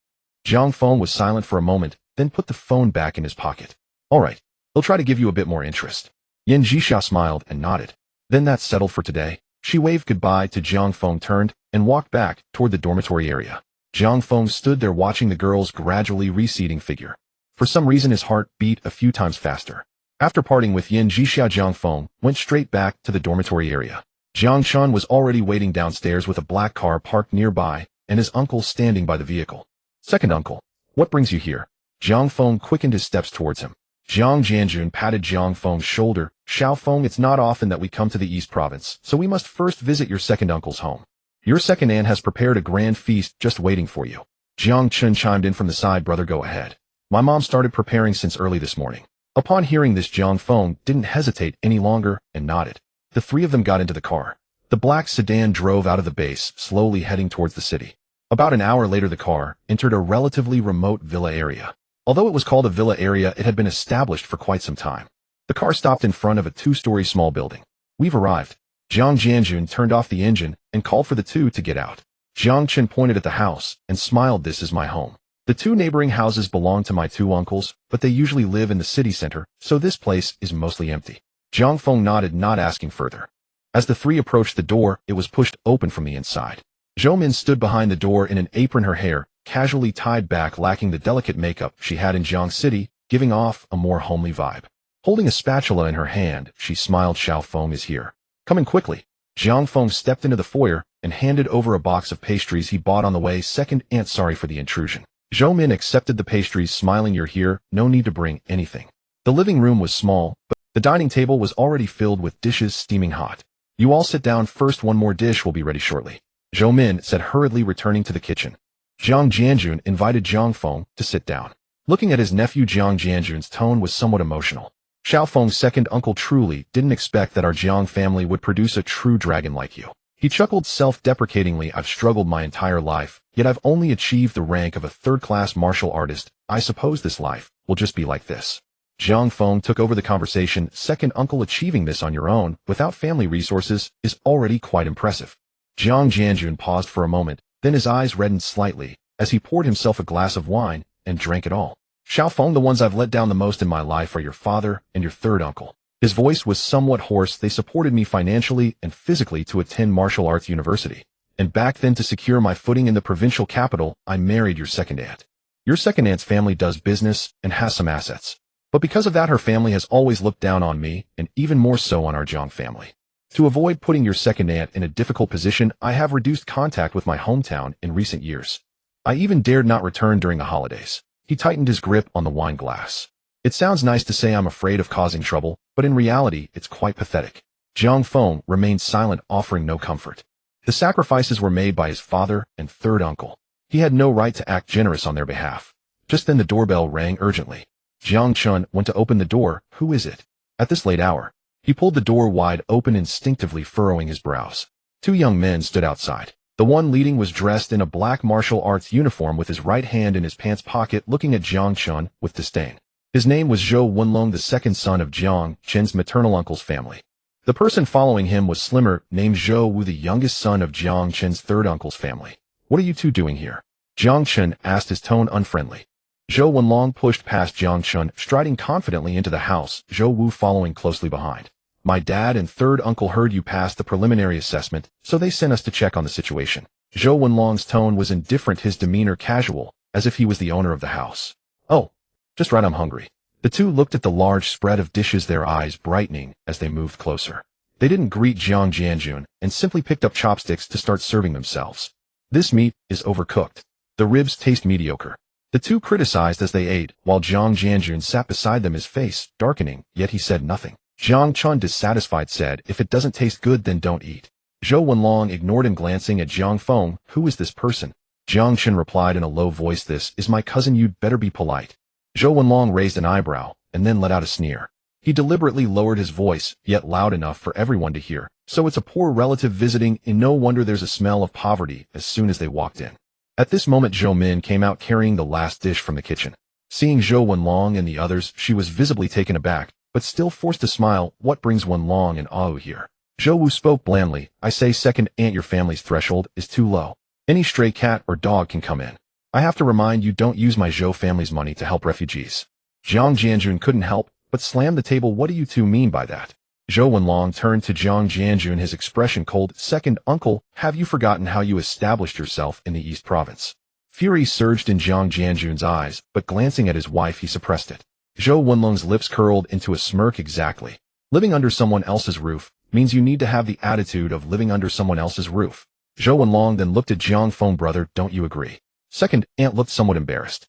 Jiang Feng was silent for a moment, then put the phone back in his pocket. "All right. He'll try to give you a bit more interest." Yin Jixia smiled and nodded. "Then that's settled for today." She waved goodbye to Jiang Feng, turned, and walked back toward the dormitory area. Jiang Feng stood there watching the girl's gradually receding figure. For some reason, his heart beat a few times faster. After parting with Yin Jixia, Jiang Feng went straight back to the dormitory area. Jiang Chun was already waiting downstairs with a black car parked nearby and his uncle standing by the vehicle. "Second uncle, what brings you here?" Jiang Feng quickened his steps towards him. Jiang Jianjun patted Jiang Feng's shoulder. "Xiao Feng, it's not often that we come to the East Province, so we must first visit your second uncle's home. Your second aunt has prepared a grand feast just waiting for you." Jiang Chun chimed in from the side. "Brother, go ahead. My mom started preparing since early this morning." Upon hearing this, Jiang Feng didn't hesitate any longer and nodded. The three of them got into the car. The black sedan drove out of the base, slowly heading towards the city. About an hour later, the car entered a relatively remote villa area. Although it was called a villa area, it had been established for quite some time. The car stopped in front of a 2-story small building. "We've arrived." Jiang Jianjun turned off the engine and called for the two to get out. Jiang Chen pointed at the house and smiled. "This is my home." The two neighboring houses belong to my two uncles, but they usually live in the city center, so this place is mostly empty. Jiang Feng nodded, not asking further. As the three approached the door, it was pushed open from the inside. Zhou Min stood behind the door in an apron, her hair casually tied back, lacking the delicate makeup she had in Jiang City, giving off a more homely vibe. Holding a spatula in her hand, she smiled. Xiao Feng is here. Come in quickly. Jiang Feng stepped into the foyer and handed over a box of pastries he bought on the way. Second aunt, sorry for the intrusion. Zhou Min accepted the pastries, smiling. You're here, no need to bring anything. The living room was small, but the dining table was already filled with dishes steaming hot. You all sit down first, one more dish will be ready shortly. Zhou Min said, hurriedly returning to the kitchen. Jiang Jianjun invited Jiang Feng to sit down. Looking at his nephew, Jiang Jianjun's tone was somewhat emotional. Xiao Feng's second uncle truly didn't expect that our Jiang family would produce a true dragon like you. He chuckled self-deprecatingly. I've struggled my entire life, yet I've only achieved the rank of a third-class martial artist. I suppose this life will just be like this. Jiang Feng took over the conversation. Second uncle, achieving this on your own, without family resources, is already quite impressive. Jiang Jianjun paused for a moment, then his eyes reddened slightly, as he poured himself a glass of wine and drank it all. Xiao Feng, the ones I've let down the most in my life are your father and your third uncle. His voice was somewhat hoarse. They supported me financially and physically to attend martial arts university. And back then, to secure my footing in the provincial capital, I married your second aunt. Your second aunt's family does business and has some assets. But because of that, her family has always looked down on me, and even more so on our Jiang family. To avoid putting your second aunt in a difficult position, I have reduced contact with my hometown in recent years. I even dared not return during the holidays. He tightened his grip on the wine glass. It sounds nice to say I'm afraid of causing trouble, but in reality, it's quite pathetic. Jiang Feng remained silent, offering no comfort. The sacrifices were made by his father and third uncle. He had no right to act generous on their behalf. Just then the doorbell rang urgently. Jiang Chun went to open the door. Who is it? At this late hour? He pulled the door wide open, instinctively furrowing his brows. Two young men stood outside. The one leading was dressed in a black martial arts uniform with his right hand in his pants pocket, looking at Jiang Chun with disdain. His name was Zhou Wenlong, the second son of Jiang Chen's maternal uncle's family. The person following him was slimmer, named Zhou Wu, the youngest son of Jiang Chen's third uncle's family. What are you two doing here? Jiang Chen asked, his tone unfriendly. Zhou Wenlong pushed past Jiang Chun, striding confidently into the house, Zhou Wu following closely behind. My dad and third uncle heard you passed the preliminary assessment, so they sent us to check on the situation. Zhou Wenlong's tone was indifferent, his demeanor casual, as if he was the owner of the house. Oh, just right, I'm hungry. The two looked at the large spread of dishes, their eyes brightening as they moved closer. They didn't greet Jiang Jianjun and simply picked up chopsticks to start serving themselves. This meat is overcooked. The ribs taste mediocre. The two criticized as they ate, while Jiang Jianjun sat beside them, his face darkening, yet he said nothing. Jiang Chun, dissatisfied, said, if it doesn't taste good, then don't eat. Zhou Wenlong ignored him, glancing at Jiang Feng. Who is this person? Jiang Chen replied in a low voice, this is my cousin, you'd better be polite. Zhou Wenlong raised an eyebrow, and then let out a sneer. He deliberately lowered his voice, yet loud enough for everyone to hear. So it's a poor relative visiting, and no wonder there's a smell of poverty as soon as they walked in. At this moment, Zhou Min came out carrying the last dish from the kitchen. Seeing Zhou Wenlong and the others, she was visibly taken aback, but still forced to smile. What brings Wenlong and Ao here? Zhou Wu spoke blandly. I say, second aunt, your family's threshold is too low. Any stray cat or dog can come in. I have to remind you, don't use my Zhou family's money to help refugees. Jiang Jianjun couldn't help but slammed the table. What do you two mean by that? Zhou Wenlong turned to Jiang Jianjun, his expression cold. Second uncle, have you forgotten how you established yourself in the East Province? Fury surged in Jiang Jianjun's eyes, but glancing at his wife, he suppressed it. Zhou Wenlong's lips curled into a smirk. Exactly. Living under someone else's roof means you need to have the attitude of living under someone else's roof. Zhou Wenlong then looked at Jiang Feng. Brother, don't you agree? Second aunt looked somewhat embarrassed.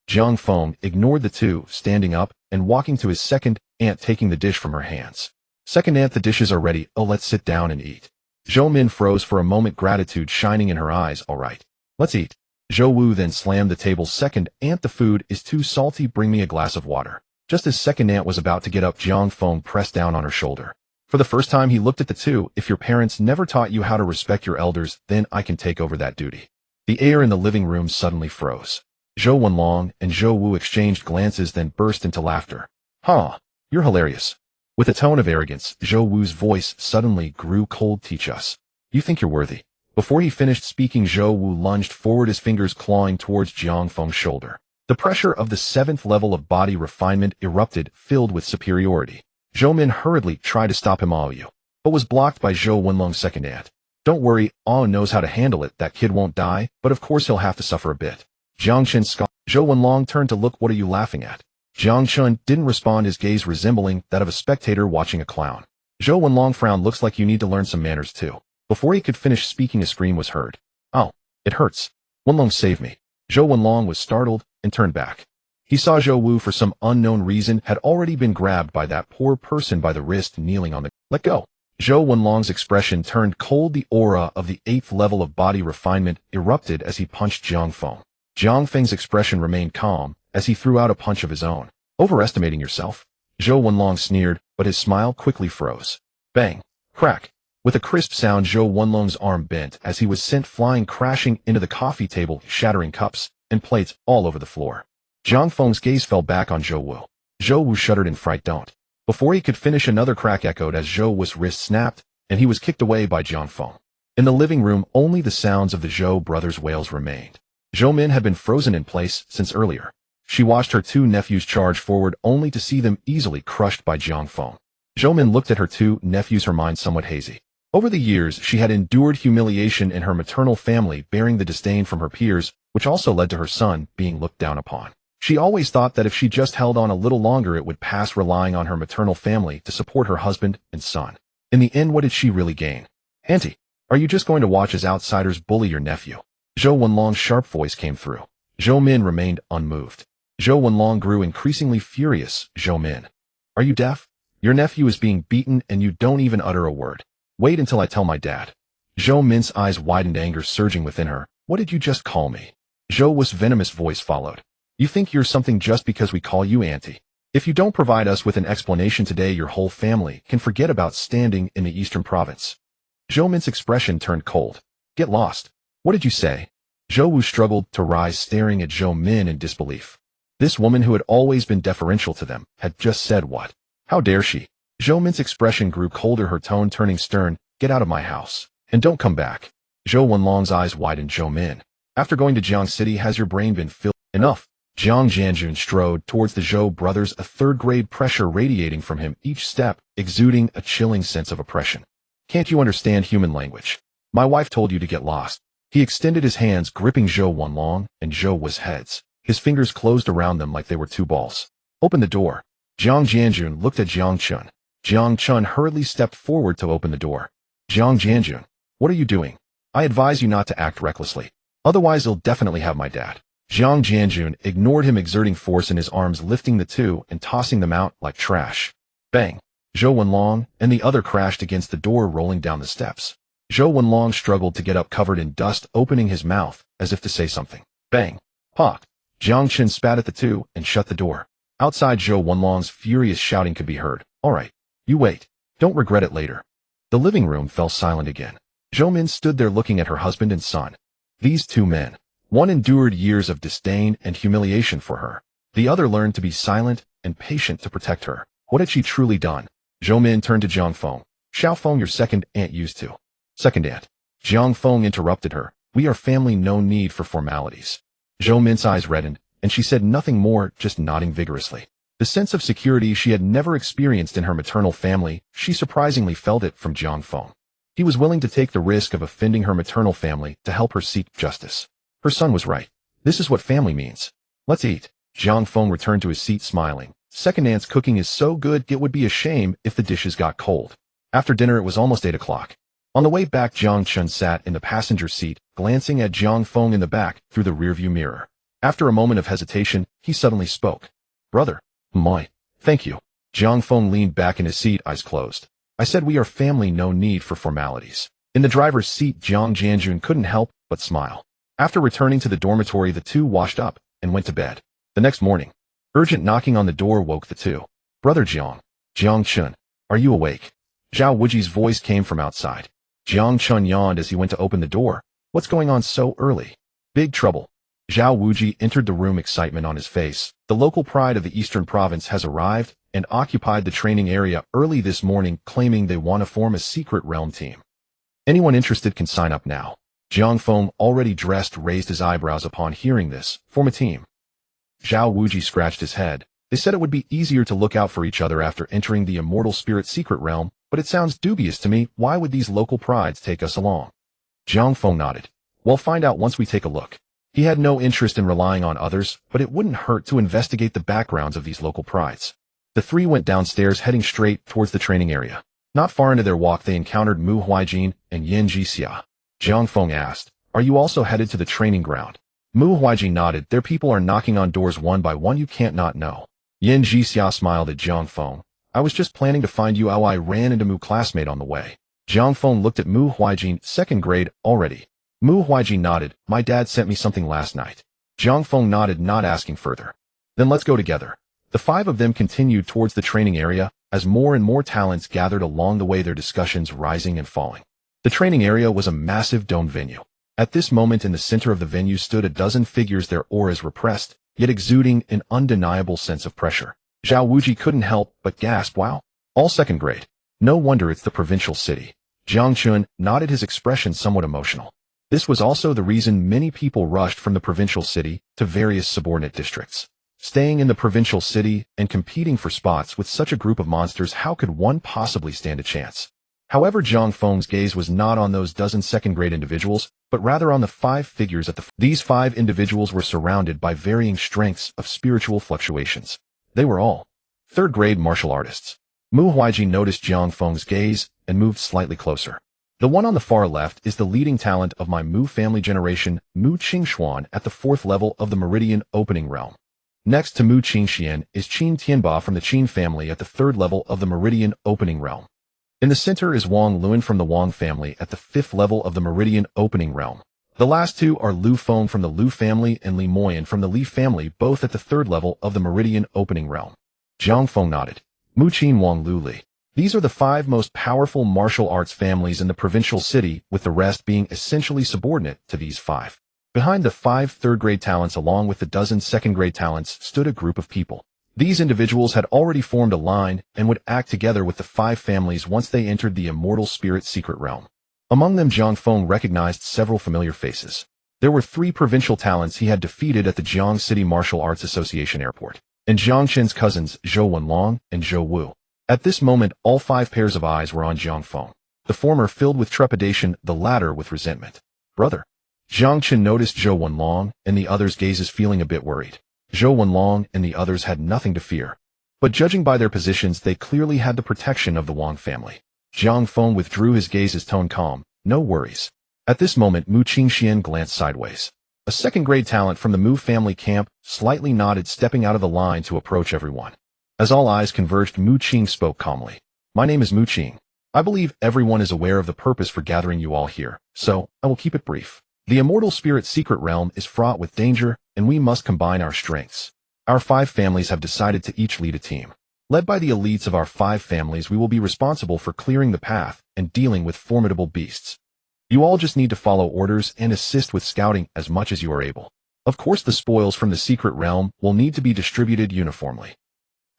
Jiang Feng ignored the two, standing up and walking to his second aunt, taking the dish from her hands. Second aunt, the dishes are ready. Oh, let's sit down and eat. Zhou Min froze for a moment, gratitude shining in her eyes. All right, let's eat. Zhou Wu then slammed the table. Second aunt, the food is too salty. Bring me a glass of water. Just as second aunt was about to get up, Jiang Feng pressed down on her shoulder. For the first time, he looked at the two. If your parents never taught you how to respect your elders, then I can take over that duty. The air in the living room suddenly froze. Zhou Wenlong and Zhou Wu exchanged glances, then burst into laughter. Huh, you're hilarious. With a tone of arrogance, Zhou Wu's voice suddenly grew cold. Teach us. You think you're worthy. Before he finished speaking, Zhou Wu lunged forward, his fingers clawing towards Jiang Feng's shoulder. The pressure of the 7th level of body refinement erupted, filled with superiority. Zhou Min hurriedly tried to stop him but was blocked by Zhou Wenlong's second aunt. Don't worry, knows how to handle it, that kid won't die, but of course he'll have to suffer a bit. Jiang Chen scoffed. Zhou Wenlong turned to look. What are you laughing at? Jiang Chen didn't respond, his gaze resembling that of a spectator watching a clown. Zhou Wenlong frowned. Looks like you need to learn some manners too. Before he could finish speaking, a scream was heard. Oh, it hurts. Wenlong, save me. Zhou Wenlong was startled and turned back. He saw Zhou Wu, for some unknown reason, had already been grabbed by that poor person by the wrist, kneeling on the Let go. Zhou Wenlong's expression turned cold. The aura of the 8th level of body refinement erupted as he punched Jiang Feng. Jiang Feng's expression remained calm as he threw out a punch of his own. Overestimating yourself? Zhou Wenlong sneered, but his smile quickly froze. Bang! Crack! With a crisp sound, Zhou Wenlong's arm bent as he was sent flying, crashing into the coffee table, shattering cups and plates all over the floor. Jiang Feng's gaze fell back on Zhou Wu. Zhou Wu shuddered in fright. Don't. Before he could finish, another crack echoed as Zhou Wu's wrist snapped, and he was kicked away by Jiang Feng. In the living room, only the sounds of the Zhou brothers' wails remained. Zhou Min had been frozen in place since earlier. She watched her two nephews charge forward, only to see them easily crushed by Jiang Feng. Zhou Min looked at her two nephews, her mind somewhat hazy. Over the years, she had endured humiliation in her maternal family, bearing the disdain from her peers, which also led to her son being looked down upon. She always thought that if she just held on a little longer, it would pass, relying on her maternal family to support her husband and son. In the end, what did she really gain? Auntie, are you just going to watch as outsiders bully your nephew? Zhou Wenlong's sharp voice came through. Zhou Min remained unmoved. Zhou Wenlong grew increasingly furious. Zhou Min, are you deaf? Your nephew is being beaten and you don't even utter a word. Wait until I tell my dad. Zhou Min's eyes widened, anger surging within her. What did you just call me? Zhou Wu's venomous voice followed. You think you're something just because we call you auntie? If you don't provide us with an explanation today, your whole family can forget about standing in the Eastern Province. Zhou Min's expression turned cold. Get lost. What did you say? Zhou Wu struggled to rise, staring at Zhou Min in disbelief. This woman, who had always been deferential to them, had just said what? How dare she? Zhou Min's expression grew colder, her tone turning stern. Get out of my house, and don't come back. Zhou Wenlong's eyes widened. Zhou Min, after going to Jiang City, has your brain been filled? Enough. Jiang Jianjun strode towards the Zhou brothers, a third-grade pressure radiating from him, each step exuding a chilling sense of oppression. Can't you understand human language? My wife told you to get lost. He extended his hands, gripping Zhou Wenlong and Zhou Wu's heads. His fingers closed around them like they were two balls. Open the door. Jiang Jianjun looked at Jiang Chun. Jiang Chun hurriedly stepped forward to open the door. Jiang Jianjun, what are you doing? I advise you not to act recklessly. Otherwise you'll definitely have my dad. Jiang Jianjun ignored him, exerting force in his arms, lifting the two and tossing them out like trash. Bang! Zhou Wenlong and the other crashed against the door, rolling down the steps. Zhou Wenlong struggled to get up, covered in dust, opening his mouth as if to say something. Bang! Pock! Jiang Chen spat at the two and shut the door. Outside, Zhou Wenlong's furious shouting could be heard. All right, you wait. Don't regret it later. The living room fell silent again. Zhou Min stood there looking at her husband and son. These two men. One endured years of disdain and humiliation for her. The other learned to be silent and patient to protect her. What had she truly done? Zhou Min turned to Jiang Feng. Xiao Feng, your second aunt used to. Second aunt. Jiang Feng interrupted her. We are family, no need for formalities. Zhou Min's eyes reddened, and she said nothing more, just nodding vigorously. The sense of security she had never experienced in her maternal family, she surprisingly felt it from Jiang Feng. He was willing to take the risk of offending her maternal family to help her seek justice. Her son was right. This is what family means. Let's eat. Jiang Feng returned to his seat, smiling. Second aunt's cooking is so good, it would be a shame if the dishes got cold. After dinner, it was almost 8 o'clock. On the way back, Jiang Chun sat in the passenger seat, glancing at Jiang Feng in the back through the rearview mirror. After a moment of hesitation, he suddenly spoke. Brother. My. Thank you. Jiang Feng leaned back in his seat, eyes closed. I said we are family, no need for formalities. In the driver's seat, Jiang Jianjun couldn't help but smile. After returning to the dormitory, the two washed up and went to bed. The next morning, urgent knocking on the door woke the two. Brother Jiang. Jiang Chun, are you awake? Zhao Wuji's voice came from outside. Jiang Chun yawned as he went to open the door. What's going on so early? Big trouble. Zhao Wuji entered the room, excitement on his face. The local pride of the Eastern Province has arrived and occupied the training area early this morning, claiming they want to form a secret realm team. Anyone interested can sign up now. Jiang Feng, already dressed, raised his eyebrows upon hearing this. Form a team. Zhao Wuji scratched his head. They said it would be easier to look out for each other after entering the immortal spirit secret realm, but it sounds dubious to me. Why would these local prides take us along? Jiang Feng nodded. We'll find out once we take a look. He had no interest in relying on others, but it wouldn't hurt to investigate the backgrounds of these local prides. The three went downstairs, heading straight towards the training area. Not far into their walk, they encountered Mu Huijin and Yin Jixia. Jiang Feng asked, "Are you also headed to the training ground?" Mu Huijin nodded. "Their people are knocking on doors one by one. You can't not know." Yin Jixia smiled at Jiang Feng. "I was just planning to find you. I ran into Mu classmate on the way." Jiang Feng looked at Mu Huijin. "Second grade, already?" Mu Huijin nodded. "My dad sent me something last night." Jiang Feng nodded, not asking further. "Then let's go together." The five of them continued towards the training area, as more and more talents gathered along the way, their discussions rising and falling. The training area was a massive domed venue. At this moment, in the center of the venue stood a dozen figures, their auras repressed, yet exuding an undeniable sense of pressure. Zhao Wuji couldn't help but gasp, "Wow, all second grade. No wonder it's the provincial city." Jiang Chun nodded, his expression somewhat emotional. This was also the reason many people rushed from the provincial city to various subordinate districts. Staying in the provincial city and competing for spots with such a group of monsters, how could one possibly stand a chance? However, Jiang Feng's gaze was not on those dozen second-grade individuals, but rather on the five figures at These five individuals were surrounded by varying strengths of spiritual fluctuations. They were all third-grade martial artists. Mu Huijin noticed Jiang Feng's gaze and moved slightly closer. "The one on the far left is the leading talent of my Mu family generation, Mu Qingxuan, at the 4th level of the Meridian Opening Realm. Next to Mu Qingxian is Qin Tianba from the Qin family at the 3rd level of the Meridian Opening Realm. In the center is Wang Luan from the Wang family at the 5th level of the Meridian Opening Realm. The last two are Lu Feng from the Lu family and Li Moyan from the Li family, both at the 3rd level of the Meridian Opening Realm." Jiang Feng nodded. "Mu Qin Wang Lu Li. These are the 5 most powerful martial arts families in the provincial city, with the rest being essentially subordinate to these 5. Behind the 5 third-grade talents, along with the dozen second-grade talents, stood a group of people. These individuals had already formed a line and would act together with the 5 families once they entered the immortal spirit secret realm. Among them, Jiang Feng recognized several familiar faces. There were 3 provincial talents he had defeated at the Jiang City Martial Arts Association airport, and Jiang Chen's cousins, Zhou Wenlong and Zhou Wu. At this moment, all 5 pairs of eyes were on Jiang Feng, the former filled with trepidation, the latter with resentment. "Brother." Jiang Chen noticed Zhou Wenlong and the others' gazes, feeling a bit worried. Zhou Wenlong and the others had nothing to fear, but judging by their positions, they clearly had the protection of the Wang family. Jiang Feng withdrew his gaze, his tone calm. "No worries." At this moment, Mu Qingxian glanced sideways. A second-grade talent from the Mu family camp slightly nodded, stepping out of the line to approach everyone. As all eyes converged, Mu Qing spoke calmly. "My name is Mu Qing. I believe everyone is aware of the purpose for gathering you all here, so I will keep it brief. The immortal spirit secret realm is fraught with danger, and we must combine our strengths. Our 5 families have decided to each lead a team. Led by the elites of our 5 families, we will be responsible for clearing the path and dealing with formidable beasts. You all just need to follow orders and assist with scouting as much as you are able. Of course, the spoils from the secret realm will need to be distributed uniformly.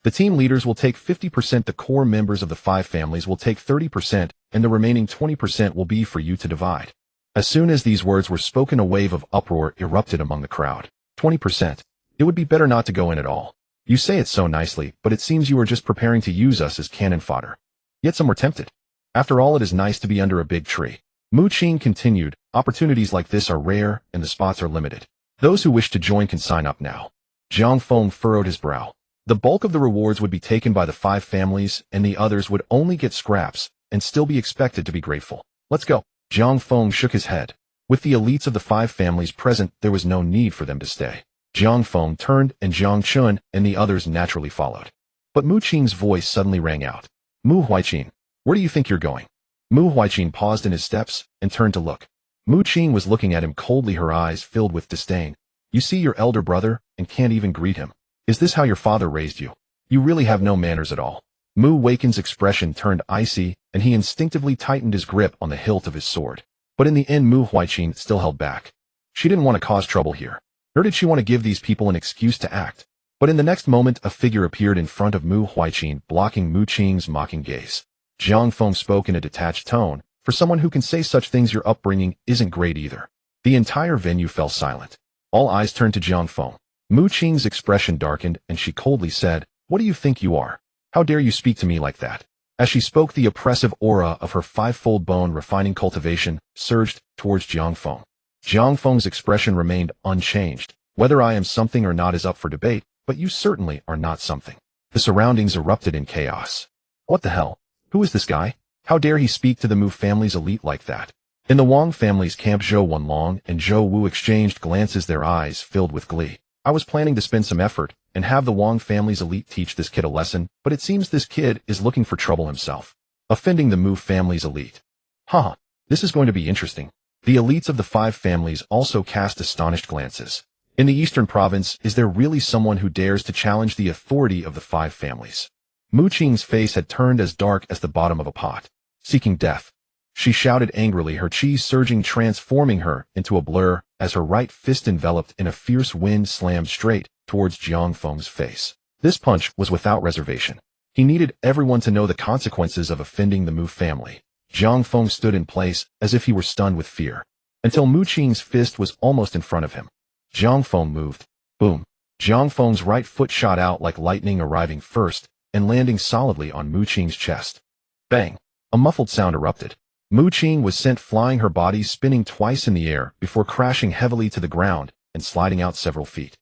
The team leaders will take 50%, the core members of the 5 families will take 30%, and the remaining 20% will be for you to divide." As soon as these words were spoken, a wave of uproar erupted among the crowd. 20%. It would be better not to go in at all. You say it so nicely, but it seems you are just preparing to use us as cannon fodder. Yet some were tempted. After all, it is nice to be under a big tree. Mu Qing continued, "Opportunities like this are rare, and the spots are limited. Those who wish to join can sign up now." Jiang Feng furrowed his brow. The bulk of the rewards would be taken by the 5 families, and the others would only get scraps, and still be expected to be grateful. "Let's go." Jiang Feng shook his head. With the elites of the 5 families present, there was no need for them to stay. Jiang Feng turned, and Jiang Chun and the others naturally followed. But Mu Qing's voice suddenly rang out. "Mu Huijin, where do you think you're going?" Mu Huijin paused in his steps and turned to look. Mu Qing was looking at him coldly, her eyes filled with disdain. "You see your elder brother and can't even greet him. Is this how your father raised you? You really have no manners at all." Mu Weiken's expression turned icy, and he instinctively tightened his grip on the hilt of his sword. But in the end, Mu Huijin still held back. She didn't want to cause trouble here, nor did she want to give these people an excuse to act. But in the next moment, a figure appeared in front of Mu Huijin, blocking Mu Qing's mocking gaze. Jiang Feng spoke in a detached tone. For someone who can say such things, your upbringing isn't great either. The entire venue fell silent. All eyes turned to Jiang Feng. Mu Qing's expression darkened, and she coldly said, "What do you think you are? How dare you speak to me like that?" As she spoke, the oppressive aura of her five-fold bone-refining cultivation surged towards Jiang Feng. Jiang Feng's expression remained unchanged. "Whether I am something or not is up for debate, but you certainly are not something." The surroundings erupted in chaos. What the hell? Who is this guy? How dare he speak to the Mu family's elite like that? In the Wang family's camp, Zhou Wenlong and Zhou Wu exchanged glances, their eyes filled with glee. I was planning to spend some effort and have the Wang family's elite teach this kid a lesson, but it seems this kid is looking for trouble himself. Offending the Mu family's elite. Huh, this is going to be interesting. The elites of the five families also cast astonished glances. In the eastern province, is there really someone who dares to challenge the authority of the five families? Mu Qing's face had turned as dark as the bottom of a pot. Seeking death. She shouted angrily, her chi surging, transforming her into a blur as her right fist enveloped in a fierce wind slammed straight towards Jiang Feng's face. This punch was without reservation. He needed everyone to know the consequences of offending the Mu family. Jiang Feng stood in place as if he were stunned with fear, until Mu Qing's fist was almost in front of him. Jiang Feng moved. Boom. Jiang Feng's right foot shot out like lightning, arriving first and landing solidly on Mu Qing's chest. Bang! A muffled sound erupted. Mu Qing was sent flying, her body spinning twice in the air before crashing heavily to the ground and sliding out several feet.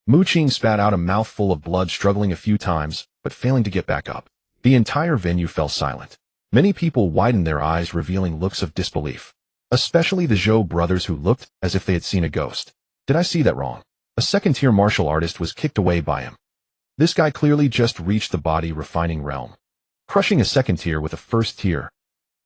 Mu Qing spat out a mouthful of blood, struggling a few times, but failing to get back up. The entire venue fell silent. Many people widened their eyes, revealing looks of disbelief. Especially the Zhou brothers, who looked as if they had seen a ghost. Did I see that wrong? A second-tier martial artist was kicked away by him. This guy clearly just reached the body refining realm, crushing a second tier with a first tier.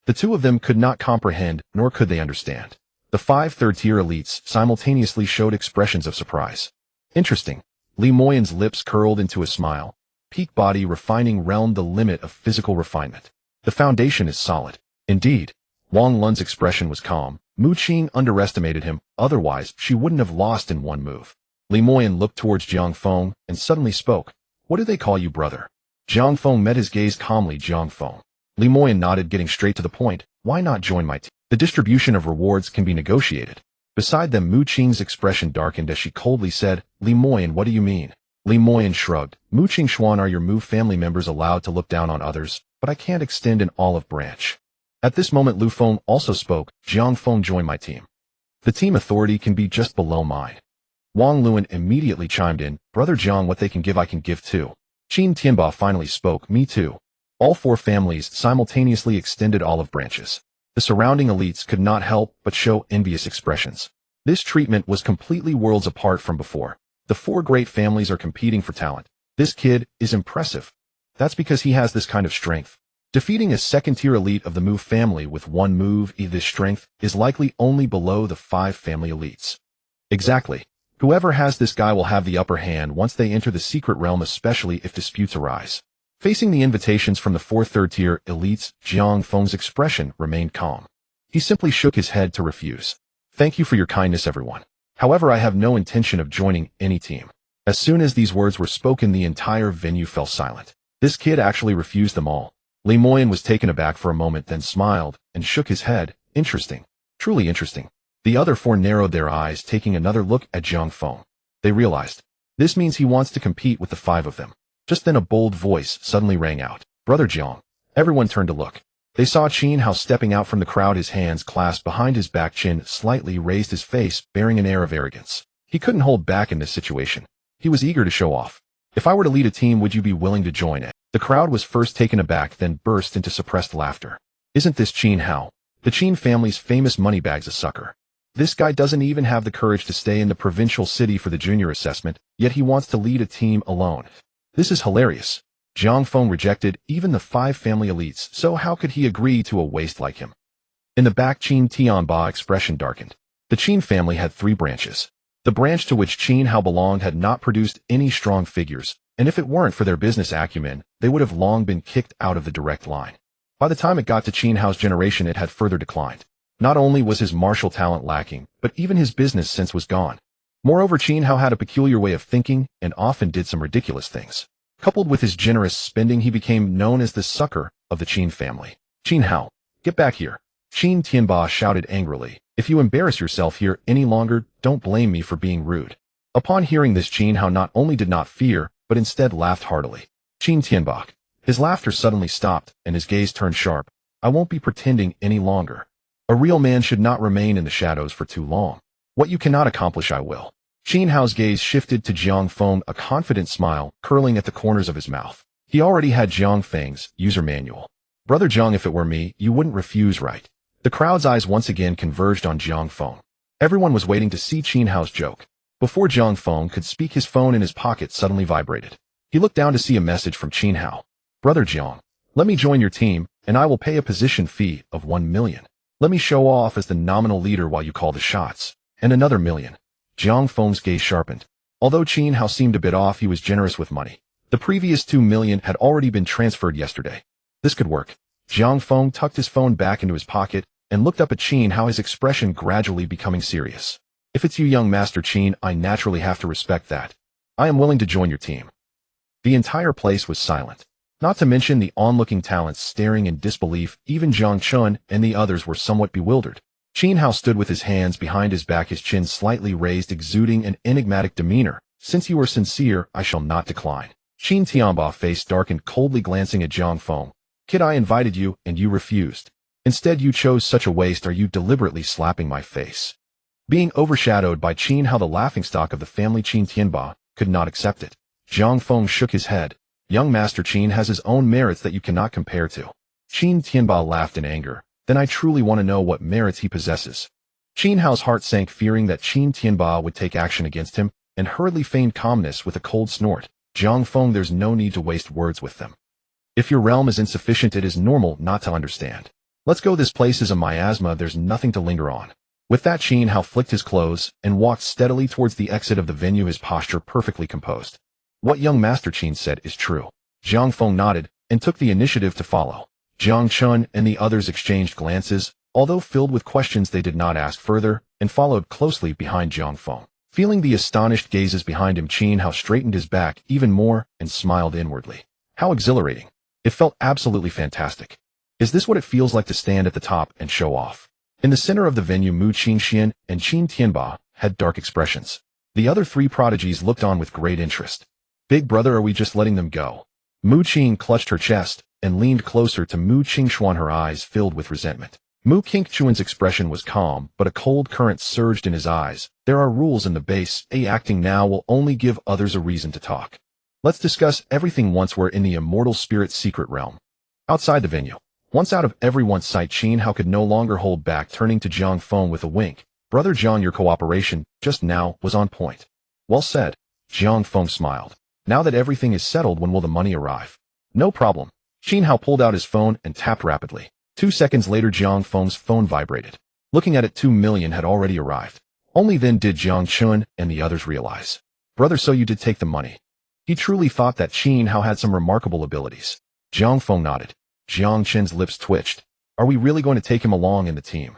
The two of them could not comprehend, nor could they understand. The five third-tier elites simultaneously showed expressions of surprise. Interesting. Li Moyan's lips curled into a smile. Peak body refining realm, the limit of physical refinement. The foundation is solid. Indeed. Wang Lun's expression was calm. Mu Qing underestimated him, otherwise she wouldn't have lost in one move. Li Moyan looked towards Jiang Feng and suddenly spoke. "What do they call you, brother?" Jiang Feng met his gaze calmly. Jiang Feng. Li Moyan nodded, getting straight to the point. "Why not join my team? The distribution of rewards can be negotiated." Beside them, Mu Qing's expression darkened as she coldly said, "Li Moyan, what do you mean?" Li Moyan shrugged. "Mu Qing Xuan, are your Mu family members allowed to look down on others? But I can't extend an olive branch." At this moment, Lu Feng also spoke. "Jiang Feng, join my team. The team authority can be just below mine." Wang Luan immediately chimed in. "Brother Jiang, what they can give, I can give too." Qin Tianba finally spoke. "Me too." All four families simultaneously extended olive branches. The surrounding elites could not help but show envious expressions. This treatment was completely worlds apart from before. The four great families are competing for talent. This kid is impressive. That's because he has this kind of strength. Defeating a second-tier elite of the Mu family with one move, this strength is likely only below the five family elites. Exactly. Whoever has this guy will have the upper hand once they enter the secret realm, especially if disputes arise. Facing the invitations from the four third-tier elites, Jiang Feng's expression remained calm. He simply shook his head to refuse. "Thank you for your kindness, everyone. However, I have no intention of joining any team." As soon as these words were spoken, the entire venue fell silent. This kid actually refused them all. Li Moyan was taken aback for a moment, then smiled and shook his head. "Interesting. Truly interesting." The other four narrowed their eyes, taking another look at Jiang Feng. They realized, this means he wants to compete with the five of them. Just then a bold voice suddenly rang out. "Brother Jiang." Everyone turned to look. They saw Qin Hao stepping out from the crowd, his hands clasped behind his back, chin slightly raised, his face bearing an air of arrogance. He couldn't hold back in this situation. He was eager to show off. "If I were to lead a team, would you be willing to join it?" The crowd was first taken aback, then burst into suppressed laughter. "Isn't this Qin Hao? The Qin family's famous moneybags, a sucker. This guy doesn't even have the courage to stay in the provincial city for the junior assessment, yet he wants to lead a team alone. This is hilarious." Jiang Feng rejected even the five family elites, so how could he agree to a waste like him? In the back, Qin Tianba expression darkened. The Qin family had three branches. The branch to which Qin Hao belonged had not produced any strong figures, and if it weren't for their business acumen, they would have long been kicked out of the direct line. By the time it got to Qin Hao's generation, it had further declined. Not only was his martial talent lacking, but even his business sense was gone. Moreover, Qin Hao had a peculiar way of thinking and often did some ridiculous things. Coupled with his generous spending, he became known as the sucker of the Qin family. "Qin Hao, get back here." Qin Tianba shouted angrily. If you embarrass yourself here any longer, don't blame me for being rude. Upon hearing this, Qin Hao not only did not fear, but instead laughed heartily. Qin Tianba. His laughter suddenly stopped, and his gaze turned sharp. I won't be pretending any longer. A real man should not remain in the shadows for too long. What you cannot accomplish, I will. Qin Hao's gaze shifted to Jiang Feng, a confident smile curling at the corners of his mouth. He already had Jiang Feng's user manual. Brother Jiang, if it were me, you wouldn't refuse, right? The crowd's eyes once again converged on Jiang Feng. Everyone was waiting to see Qin Hao's joke. Before Jiang Feng could speak, his phone in his pocket suddenly vibrated. He looked down to see a message from Qin Hao. Brother Jiang, let me join your team, and I will pay a position fee of 1 million. Let me show off as the nominal leader while you call the shots. And another 1 million. Jiang Feng's gaze sharpened. Although Qin Hao seemed a bit off, he was generous with money. The previous 2 million had already been transferred yesterday. This could work. Jiang Feng tucked his phone back into his pocket and looked up at Qin Hao, his expression gradually becoming serious. If it's you, young Master Qin, I naturally have to respect that. I am willing to join your team. The entire place was silent. Not to mention the onlooking talents staring in disbelief. Even Zhang Chun and the others were somewhat bewildered. Qin Hao stood with his hands behind his back, his chin slightly raised, exuding an enigmatic demeanor. Since you are sincere, I shall not decline. Qin Tianba's face darkened, coldly glancing at Jiang Feng. Kid, I invited you, and you refused. Instead, you chose such a waste. Are you deliberately slapping my face? Being overshadowed by Qin Hao, the laughingstock of the family, Qin Tianba could not accept it. Jiang Feng shook his head. Young Master Qin has his own merits that you cannot compare to. Qin Tianba laughed in anger. Then I truly want to know what merits he possesses. Qin Hao's heart sank, fearing that Qin Tianba would take action against him, and hurriedly feigned calmness with a cold snort. Jiang Feng, there's no need to waste words with them. If your realm is insufficient, it is normal not to understand. Let's go, this place is a miasma, there's nothing to linger on. With that, Qin Hao flicked his clothes and walked steadily towards the exit of the venue, his posture perfectly composed. What young Master Qin said is true. Jiang Feng nodded and took the initiative to follow. Zhang Chun and the others exchanged glances, although filled with questions. They did not ask further, and followed closely behind Jiang Feng. Feeling the astonished gazes behind him, Qin Hao straightened his back even more and smiled inwardly. How exhilarating. It felt absolutely fantastic. Is this what it feels like to stand at the top and show off? In the center of the venue, Mu Qingxian and Qin Tianba had dark expressions. The other 3 prodigies looked on with great interest. Big brother, are we just letting them go? Mu Qing clutched her chest and leaned closer to Mu Qingshuan, her eyes filled with resentment. Mu Qingchuan's expression was calm, but a cold current surged in his eyes. There are rules in the base. Acting now will only give others a reason to talk. Let's discuss everything once we're in the immortal spirit secret realm. Outside the venue, once out of everyone's sight, Qin Hao could no longer hold back, turning to Jiang Feng with a wink. Brother Jiang, your cooperation just now was on point. Well said. Jiang Feng smiled. Now that everything is settled, when will the money arrive? No problem. Qin Hao pulled out his phone and tapped rapidly. 2 seconds later, Jiang Feng's phone vibrated. Looking at it, 2 million had already arrived. Only then did Zhang Chun and the others realize. Brother, so you did take the money. He truly thought that Qin Hao had some remarkable abilities. Jiang Feng nodded. Jiang Chen's lips twitched. Are we really going to take him along in the team?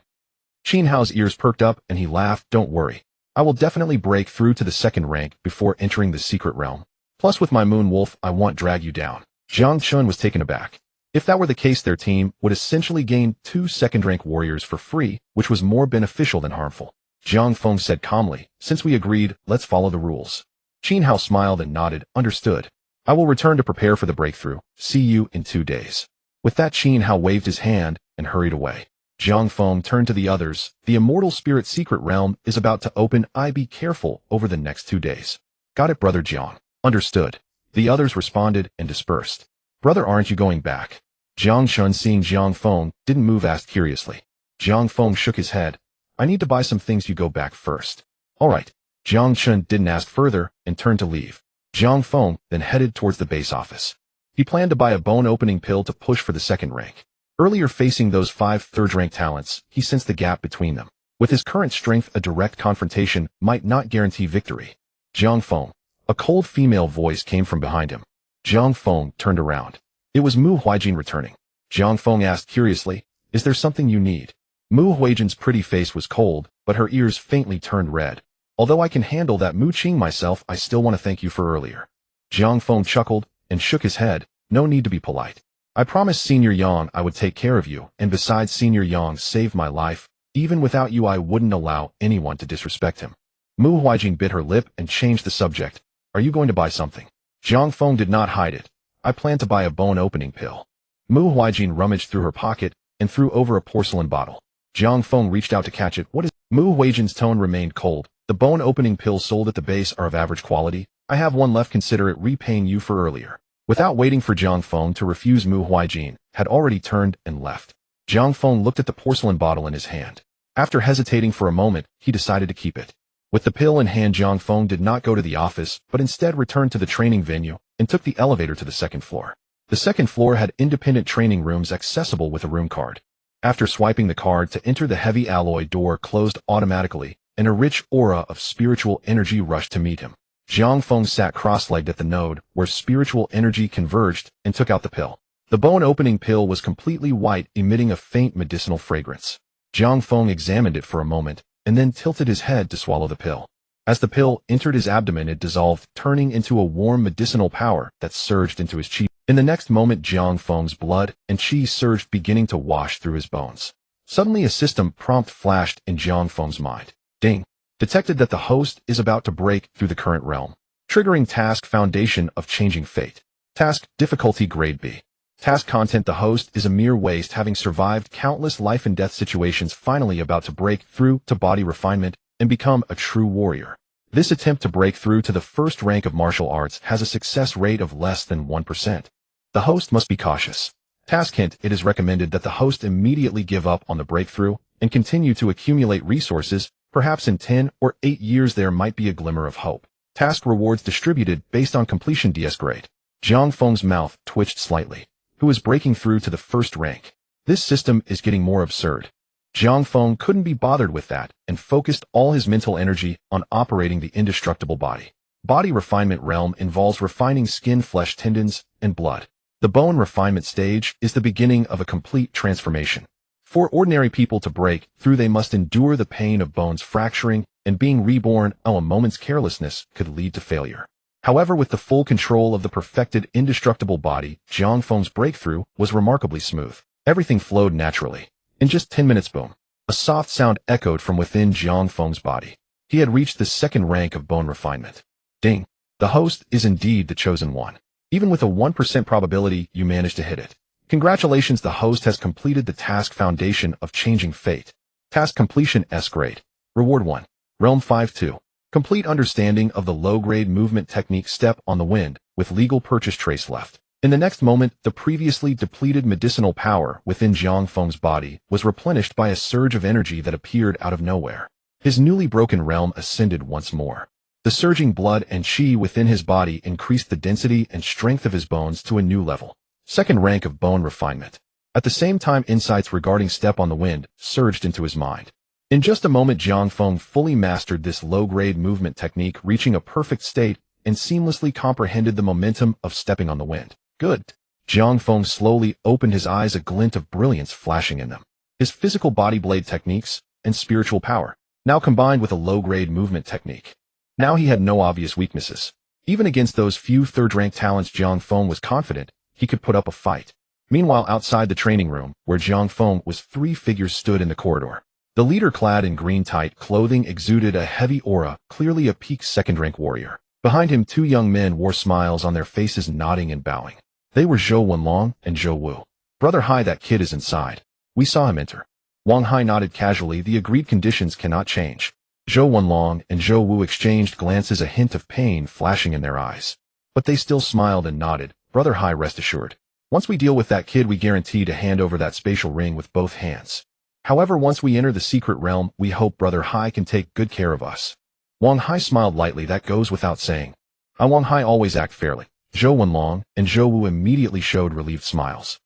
Qin Hao's ears perked up and he laughed. Don't worry. I will definitely break through to the 2nd rank before entering the secret realm. Plus, with my Moon Wolf, I won't drag you down. Zhang Chun was taken aback. If that were the case, their team would essentially gain 2 second-rank warriors for free, which was more beneficial than harmful. Jiang Feng said calmly, since we agreed, let's follow the rules. Qin Hao smiled and nodded. Understood. I will return to prepare for the breakthrough. See you in 2 days. With that, Qin Hao waved his hand and hurried away. Jiang Feng turned to the others. The immortal spirit secret realm is about to open. Be careful over the next 2 days. Got it, brother Jiang. Understood. The others responded and dispersed. Brother, aren't you going back? Zhang Chun, seeing Jiang Feng didn't move, asked curiously. Jiang Feng shook his head. I need to buy some things, you go back first. All right. Zhang Chun didn't ask further and turned to leave. Jiang Feng then headed towards the base office. He planned to buy a bone-opening pill to push for the 2nd rank. Earlier, facing those 5 third-rank talents, he sensed the gap between them. With his current strength, a direct confrontation might not guarantee victory. Jiang Feng. A cold female voice came from behind him. Jiang Feng turned around. It was Mu Huijin returning. Jiang Feng asked curiously, is there something you need? Mu Huijin's pretty face was cold, but her ears faintly turned red. Although I can handle that, Mu Qing myself, I still want to thank you for earlier. Jiang Feng chuckled and shook his head. No need to be polite. I promised Senior Yang I would take care of you, and besides Senior Yang saved my life. Even without you I wouldn't allow anyone to disrespect him. Mu Huijing bit her lip and changed the subject. Are you going to buy something? Jiang Feng did not hide it. I plan to buy a bone-opening pill. Mu Huijing rummaged through her pocket and threw over a porcelain bottle. Jiang Feng reached out to catch it. What is... Mu Huijing's tone remained cold. The bone-opening pills sold at the base are of average quality. I have one left. Consider it repaying you for earlier. Without waiting for Jiang Feng to refuse, Mu Huijing had already turned and left. Jiang Feng looked at the porcelain bottle in his hand. After hesitating for a moment, he decided to keep it. With the pill in hand, Jiang Feng did not go to the office, but instead returned to the training venue and took the elevator to the second floor. The second floor had independent training rooms accessible with a room card. After swiping the card to enter, the heavy alloy door closed automatically, and a rich aura of spiritual energy rushed to meet him. Jiang Feng sat cross-legged at the node where spiritual energy converged and took out the pill. The bone-opening pill was completely white, emitting a faint medicinal fragrance. Jiang Feng examined it for a moment, and then tilted his head to swallow the pill. As the pill entered his abdomen, it dissolved, turning into a warm medicinal power that surged into his chi. In the next moment, Jiang Feng's blood and chi surged, beginning to wash through his bones. Suddenly, a system prompt flashed in Jiang Feng's mind. Ding! Detected that the host is about to break through the current realm. Triggering task: Foundation of Changing Fate. Task: Difficulty Grade B. Task content: The host is a mere waste, having survived countless life and death situations, finally about to break through to body refinement and become a true warrior. This attempt to break through to the first rank of martial arts has a success rate of less than 1%. The host must be cautious. Task hint: It is recommended that the host immediately give up on the breakthrough and continue to accumulate resources. Perhaps in 10 or 8 years there might be a glimmer of hope. Task rewards distributed based on completion DS grade. Jiang Feng's mouth twitched slightly. Who is breaking through to the first rank? This system is getting more absurd. Jiang Feng couldn't be bothered with that and focused all his mental energy on operating the indestructible body. Body refinement realm involves refining skin, flesh, tendons, and blood. The bone refinement stage is the beginning of a complete transformation. For ordinary people to break through, they must endure the pain of bones fracturing and being reborn. A moment's carelessness could lead to failure. However, with the full control of the perfected indestructible body, Jiang Feng's breakthrough was remarkably smooth. Everything flowed naturally. In just 10 minutes, boom, a soft sound echoed from within Jiang Feng's body. He had reached the second rank of bone refinement. Ding! The host is indeed the chosen one. Even with a 1% probability, you managed to hit it. Congratulations, the host has completed the task Foundation of Changing Fate. Task completion S grade. Reward 1. Realm 5-2. Complete understanding of the low-grade movement technique. Step on the wind, with legal purchase trace left. In the next moment, the previously depleted medicinal power within Jiang Feng's body was replenished by a surge of energy that appeared out of nowhere. His newly broken realm ascended once more. The surging blood and chi within his body increased the density and strength of his bones to a new level. Second rank of bone refinement. At the same time, insights regarding Step on the Wind surged into his mind. In just a moment, Jiang Feng fully mastered this low-grade movement technique, reaching a perfect state and seamlessly comprehended the momentum of stepping on the wind. Good. Jiang Feng slowly opened his eyes, a glint of brilliance flashing in them. His physical body blade techniques and spiritual power, now combined with a low-grade movement technique. Now he had no obvious weaknesses. Even against those few third-rank talents, Jiang Feng was confident he could put up a fight. Meanwhile, outside the training room, where Jiang Feng was, 3 figures stood in the corridor. The leader, clad in green tight clothing, exuded a heavy aura, clearly a peak second-rank warrior. Behind him, 2 young men wore smiles on their faces, nodding and bowing. They were Zhou Wenlong and Zhou Wu. Brother Hai, that kid is inside. We saw him enter. Wang Hai nodded casually. The agreed conditions cannot change. Zhou Wenlong and Zhou Wu exchanged glances, a hint of pain flashing in their eyes. But they still smiled and nodded. Brother Hai, rest assured. Once we deal with that kid, we guarantee to hand over that spatial ring with both hands. However, once we enter the secret realm, we hope Brother Hai can take good care of us. Wang Hai smiled lightly. That goes without saying. Wang Hai always act fairly. Zhou Wenlong and Zhou Wu immediately showed relieved smiles.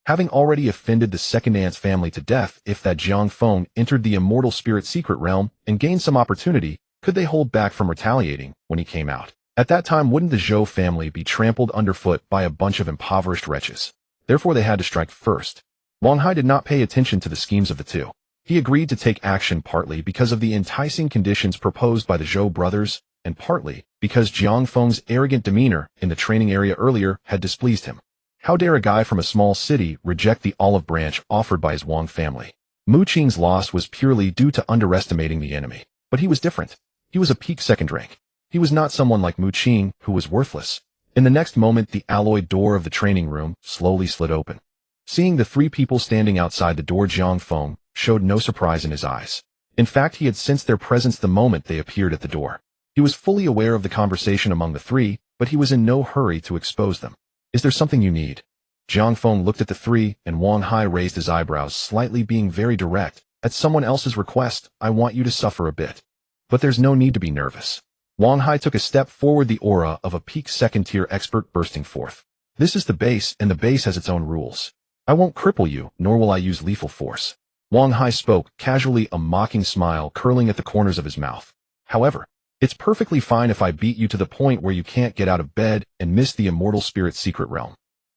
Having already offended the second ant family to death, if that Jiang Feng entered the immortal spirit secret realm and gained some opportunity, could they hold back from retaliating when he came out? At that time, wouldn't the Zhou family be trampled underfoot by a bunch of impoverished wretches? Therefore, they had to strike first. Wang Hai did not pay attention to the schemes of the two. He agreed to take action partly because of the enticing conditions proposed by the Zhou brothers, and partly because Jiang Feng's arrogant demeanor in the training area earlier had displeased him. How dare a guy from a small city reject the olive branch offered by his Wang family? Mu Qing's loss was purely due to underestimating the enemy. But he was different. He was a peak second rank. He was not someone like Mu Qing, who was worthless. In the next moment, the alloyed door of the training room slowly slid open. Seeing the three people standing outside the door, Jiang Feng showed no surprise in his eyes. In fact, he had sensed their presence the moment they appeared at the door. He was fully aware of the conversation among the three, but he was in no hurry to expose them. Is there something you need? Jiang Feng looked at the three, and Wang Hai raised his eyebrows slightly, being very direct. At someone else's request, I want you to suffer a bit. But there's no need to be nervous. Wang Hai took a step forward, the aura of a peak second-tier expert bursting forth. This is the base, and the base has its own rules. I won't cripple you, nor will I use lethal force. Wang Hai spoke, casually, a mocking smile curling at the corners of his mouth. However, it's perfectly fine if I beat you to the point where you can't get out of bed and miss the immortal spirit's secret realm.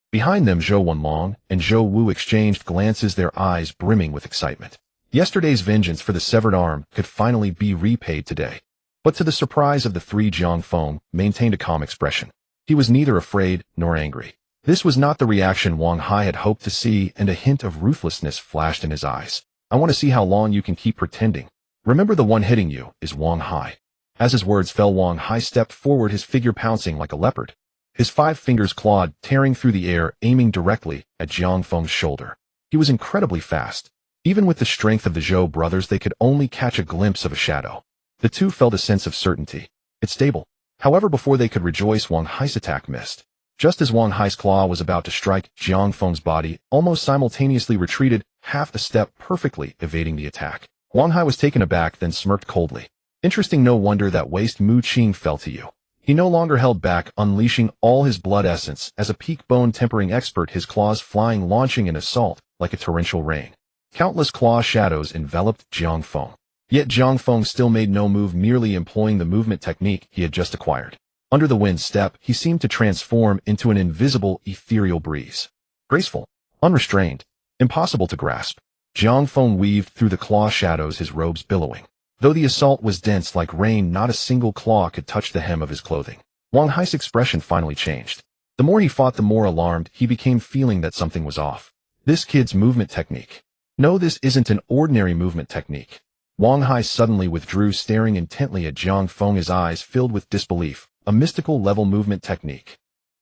Behind them, Zhou Wenlong and Zhou Wu exchanged glances, their eyes brimming with excitement. Yesterday's vengeance for the severed arm could finally be repaid today. But to the surprise of the three, Jiang Feng maintained a calm expression. He was neither afraid nor angry. This was not the reaction Wang Hai had hoped to see, and a hint of ruthlessness flashed in his eyes. I want to see how long you can keep pretending. Remember, the one hitting you is Wang Hai. As his words fell, Wang Hai stepped forward, his figure pouncing like a leopard. His 5 fingers clawed, tearing through the air, aiming directly at Jiang Feng's shoulder. He was incredibly fast. Even with the strength of the Zhou brothers, they could only catch a glimpse of a shadow. The two felt a sense of certainty. It's stable. However, before they could rejoice, Wang Hai's attack missed. Just as Wang Hai's claw was about to strike, Jiang Feng's body almost simultaneously retreated half a step, perfectly evading the attack. Wang Hai was taken aback, then smirked coldly. Interesting, no wonder that waste Mu Qing fell to you. He no longer held back, unleashing all his blood essence. As a peak bone tempering expert, his claws flying, launching an assault like a torrential rain. Countless claw shadows enveloped Jiang Feng. Yet Jiang Feng still made no move, merely employing the movement technique he had just acquired. Under the wind step, he seemed to transform into an invisible, ethereal breeze. Graceful, unrestrained, impossible to grasp. Jiang Feng weaved through the claw shadows, his robes billowing. Though the assault was dense like rain, not a single claw could touch the hem of his clothing. Wang Hai's expression finally changed. The more he fought, the more alarmed he became, feeling that something was off. This kid's movement technique. No, this isn't an ordinary movement technique. Wang Hai suddenly withdrew, staring intently at Jiang Feng, his eyes filled with disbelief. A mystical level movement technique.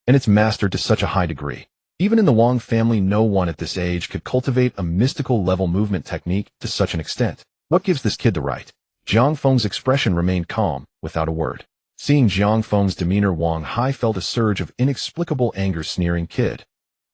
And it's mastered to such a high degree. Even in the Wang family, no one at this age could cultivate a mystical level movement technique to such an extent. What gives this kid the right? Jiang Feng's expression remained calm, without a word. Seeing Jiang Feng's demeanor, Wang Hai felt a surge of inexplicable anger, sneering, kid.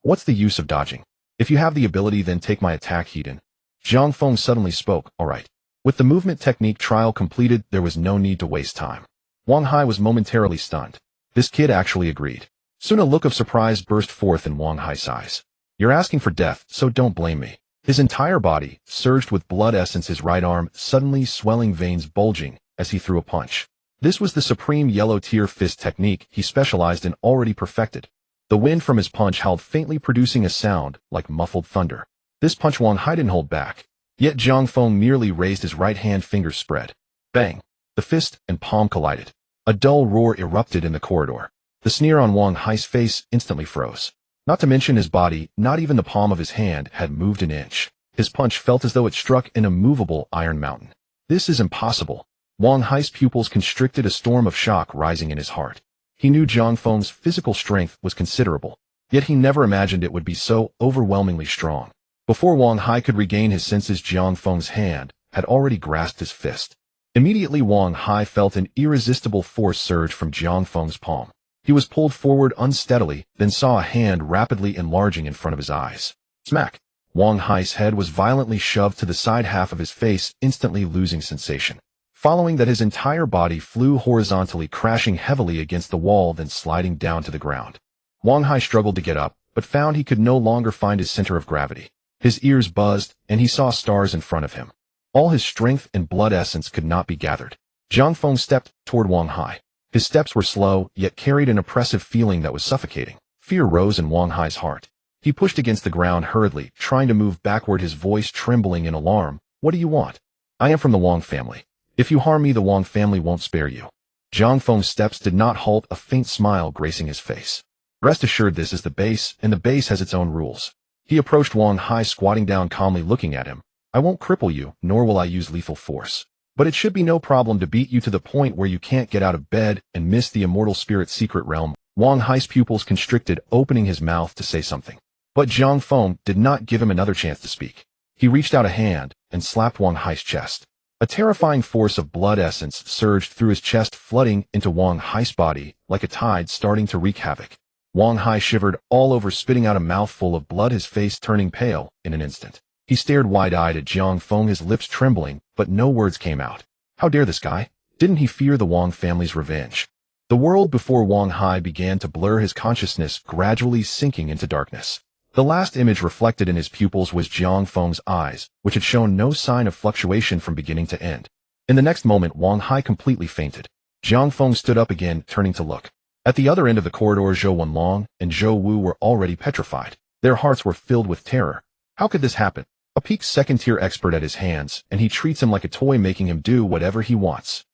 What's the use of dodging? If you have the ability, then take my attack, Heaton. Jiang Feng suddenly spoke. All right. With the movement technique trial completed, there was no need to waste time. Wang Hai was momentarily stunned. This kid actually agreed. Soon a look of surprise burst forth in Wang Hai's eyes. You're asking for death, so don't blame me. His entire body surged with blood essence, his right arm suddenly swelling, veins bulging as he threw a punch. This was the supreme yellow tier fist technique he specialized in, already perfected. The wind from his punch howled faintly, producing a sound like muffled thunder. This punch Wang Hai didn't hold back. Yet Jiang Feng merely raised his right hand, fingers spread. Bang! The fist and palm collided. A dull roar erupted in the corridor. The sneer on Wang Hai's face instantly froze. Not to mention his body, not even the palm of his hand had moved an inch. His punch felt as though it struck an immovable iron mountain. This is impossible. Wang Hai's pupils constricted, a storm of shock rising in his heart. He knew Jiang Feng's physical strength was considerable, yet he never imagined it would be so overwhelmingly strong. Before Wang Hai could regain his senses, Jiang Feng's hand had already grasped his fist. Immediately, Wang Hai felt an irresistible force surge from Jiang Feng's palm. He was pulled forward unsteadily, then saw a hand rapidly enlarging in front of his eyes. Smack! Wang Hai's head was violently shoved to the side half of his face, instantly losing sensation. Following that, his entire body flew horizontally, crashing heavily against the wall, then sliding down to the ground. Wang Hai struggled to get up, but found he could no longer find his center of gravity. His ears buzzed, and he saw stars in front of him. All his strength and blood essence could not be gathered. Jiang Feng stepped toward Wang Hai. His steps were slow, yet carried an oppressive feeling that was suffocating. Fear rose in Wang Hai's heart. He pushed against the ground hurriedly, trying to move backward, his voice trembling in alarm. What do you want? I am from the Wang family. If you harm me, the Wang family won't spare you. Jiang Feng's steps did not halt, a faint smile gracing his face. Rest assured this is the base, and the base has its own rules. He approached Wang Hai squatting down calmly looking at him. I won't cripple you, nor will I use lethal force. But it should be no problem to beat you to the point where you can't get out of bed and miss the immortal spirit secret realm. Wang Hai's pupils constricted, opening his mouth to say something. But Jiang Feng did not give him another chance to speak. He reached out a hand and slapped Wang Hai's chest. A terrifying force of blood essence surged through his chest, flooding into Wang Hai's body like a tide starting to wreak havoc. Wang Hai shivered all over, spitting out a mouthful of blood, his face turning pale in an instant. He stared wide-eyed at Jiang Feng, his lips trembling, but no words came out. How dare this guy? Didn't he fear the Wang family's revenge? The world before Wang Hai began to blur, his consciousness gradually sinking into darkness. The last image reflected in his pupils was Jiang Feng's eyes, which had shown no sign of fluctuation from beginning to end. In the next moment, Wang Hai completely fainted. Jiang Feng stood up again, turning to look. At the other end of the corridor, Zhou Wenlong and Zhou Wu were already petrified. Their hearts were filled with terror. How could this happen? A peak second-tier expert at his hands, and he treats him like a toy, making him do whatever he wants.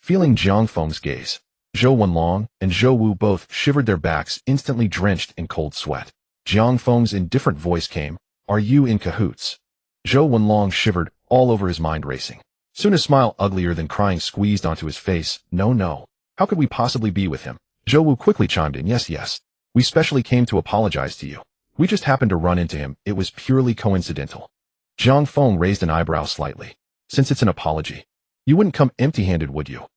Feeling Jiang Feng's gaze, Zhou Wenlong and Zhou Wu both shivered, their backs instantly drenched in cold sweat. Jiang Feng's indifferent voice came, "Are you in cahoots?" Zhou Wenlong shivered all over, his mind racing. Soon a smile uglier than crying squeezed onto his face. No. How could we possibly be with him? Zhou Wu quickly chimed in, Yes. We specially came to apologize to you. We just happened to run into him. It was purely coincidental. Jiang Feng raised an eyebrow slightly. Since it's an apology, you wouldn't come empty-handed, would you?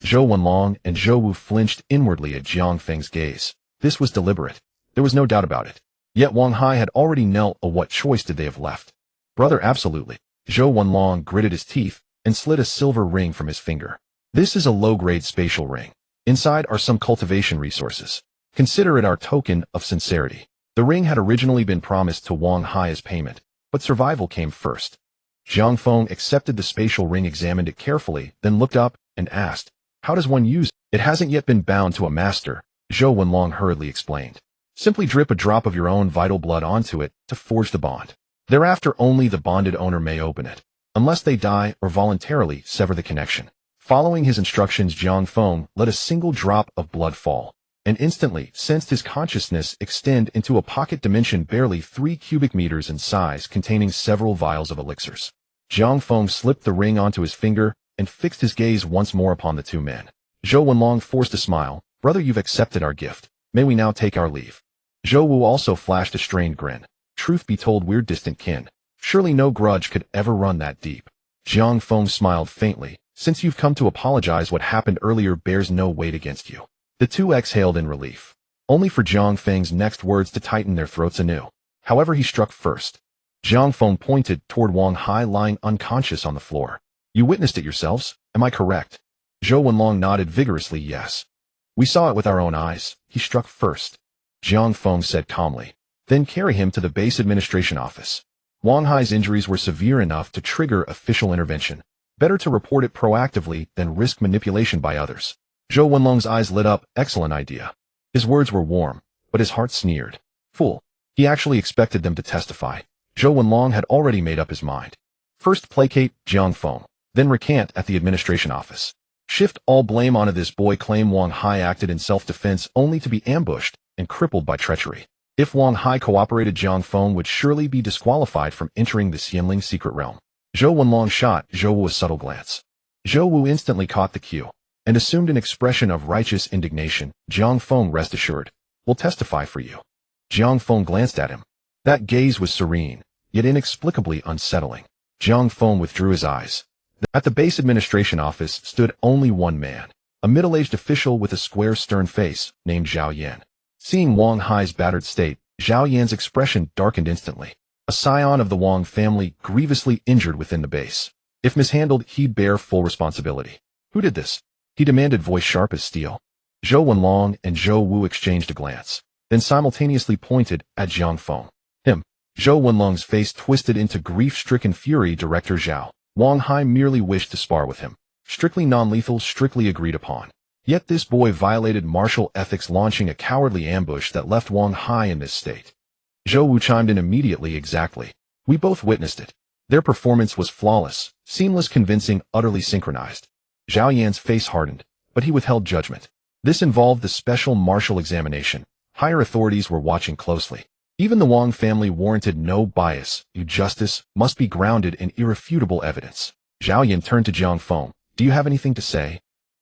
Zhou Wenlong and Zhou Wu flinched inwardly at Jiang Feng's gaze. This was deliberate. There was no doubt about it. Yet Wang Hai had already knelt. What choice did they have left? Brother, absolutely. Zhou Wenlong gritted his teeth and slid a silver ring from his finger. This is a low-grade spatial ring. Inside are some cultivation resources. Consider it our token of sincerity. The ring had originally been promised to Wang Hai as payment, but survival came first. Jiang Feng accepted the spatial ring, examined it carefully, then looked up and asked, "How does one use it?" "It hasn't yet been bound to a master," Zhou Wenlong hurriedly explained. "Simply drip a drop of your own vital blood onto it to forge the bond. Thereafter only the bonded owner may open it, unless they die or voluntarily sever the connection." Following his instructions, Jiang Feng let a single drop of blood fall, and instantly sensed his consciousness extend into a pocket dimension barely 3 cubic meters in size, containing several vials of elixirs. Jiang Feng slipped the ring onto his finger and fixed his gaze once more upon the two men. Zhou Wenlong forced a smile. "Brother, you've accepted our gift. May we now take our leave?" Zhou Wu also flashed a strained grin. "Truth be told, we're distant kin. Surely no grudge could ever run that deep." Jiang Feng smiled faintly. "Since you've come to apologize, what happened earlier bears no weight against you." The two exhaled in relief, only for Jiang Feng's next words to tighten their throats anew. However, he struck first. Jiang Feng pointed toward Wang Hai lying unconscious on the floor. "You witnessed it yourselves, am I correct?" Zhou Wenlong nodded vigorously, "Yes. We saw it with our own eyes. He struck first." Jiang Feng said calmly, "Then carry him to the base administration office." Wang Hai's injuries were severe enough to trigger official intervention. Better to report it proactively than risk manipulation by others. Zhou Wenlong's eyes lit up. Excellent idea. His words were warm, but his heart sneered. Fool. He actually expected them to testify. Zhou Wenlong had already made up his mind. First placate Jiang Feng, then recant at the administration office. Shift all blame onto this boy. Claim Wang Hai acted in self-defense only to be ambushed and crippled by treachery. If Wang Hai cooperated, Jiang Feng would surely be disqualified from entering the Xianling secret realm. Zhou Wenlong shot Zhou Wu a subtle glance. Zhou Wu instantly caught the cue and assumed an expression of righteous indignation. "Jiang Feng, rest assured, will testify for you." Jiang Feng glanced at him. That gaze was serene, yet inexplicably unsettling. Jiang Feng withdrew his eyes. At the base administration office stood only one man, a middle-aged official with a square, stern face, named Zhao Yan. Seeing Wang Hai's battered state, Zhao Yan's expression darkened instantly. A scion of the Wang family grievously injured within the base. If mishandled, he'd bear full responsibility. "Who did this?" he demanded, voice sharp as steel. Zhou Wenlong and Zhou Wu exchanged a glance, then simultaneously pointed at Jiang Feng. "Him." Zhou Wenlong's face twisted into grief-stricken fury. "Director Zhao. Wang Hai merely wished to spar with him. Strictly non-lethal, strictly agreed upon. Yet this boy violated martial ethics, launching a cowardly ambush that left Wang Hai in this state." Zhou Wu chimed in immediately. "Exactly. We both witnessed it. Their performance was flawless, seamless, convincing, utterly synchronized." Zhao Yan's face hardened, but he withheld judgment. This involved the special martial examination, Higher authorities were watching closely. Even the Wang family warranted no bias. Justice must be grounded in irrefutable evidence. Zhao Yan turned to Jiang Feng. Do you have anything to say?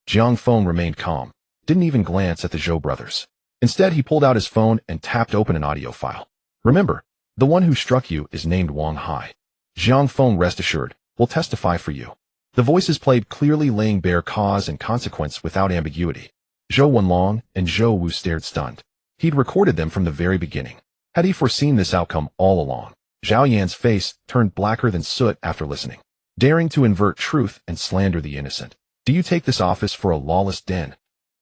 Jiang Feng remained calm, didn't even glance at the Zhou brothers. Instead, he pulled out his phone and tapped open an audio file. Remember, the one who struck you is named Wang Hai. Jiang Feng, rest assured, will testify for you. The voices played clearly, laying bare cause and consequence without ambiguity. Zhou Wenlong and Zhou Wu stared stunned. He'd recorded them from the very beginning. Had he foreseen this outcome all along? Zhao Yan's face turned blacker than soot after listening. Daring to invert truth and slander the innocent. Do you take this office for a lawless den?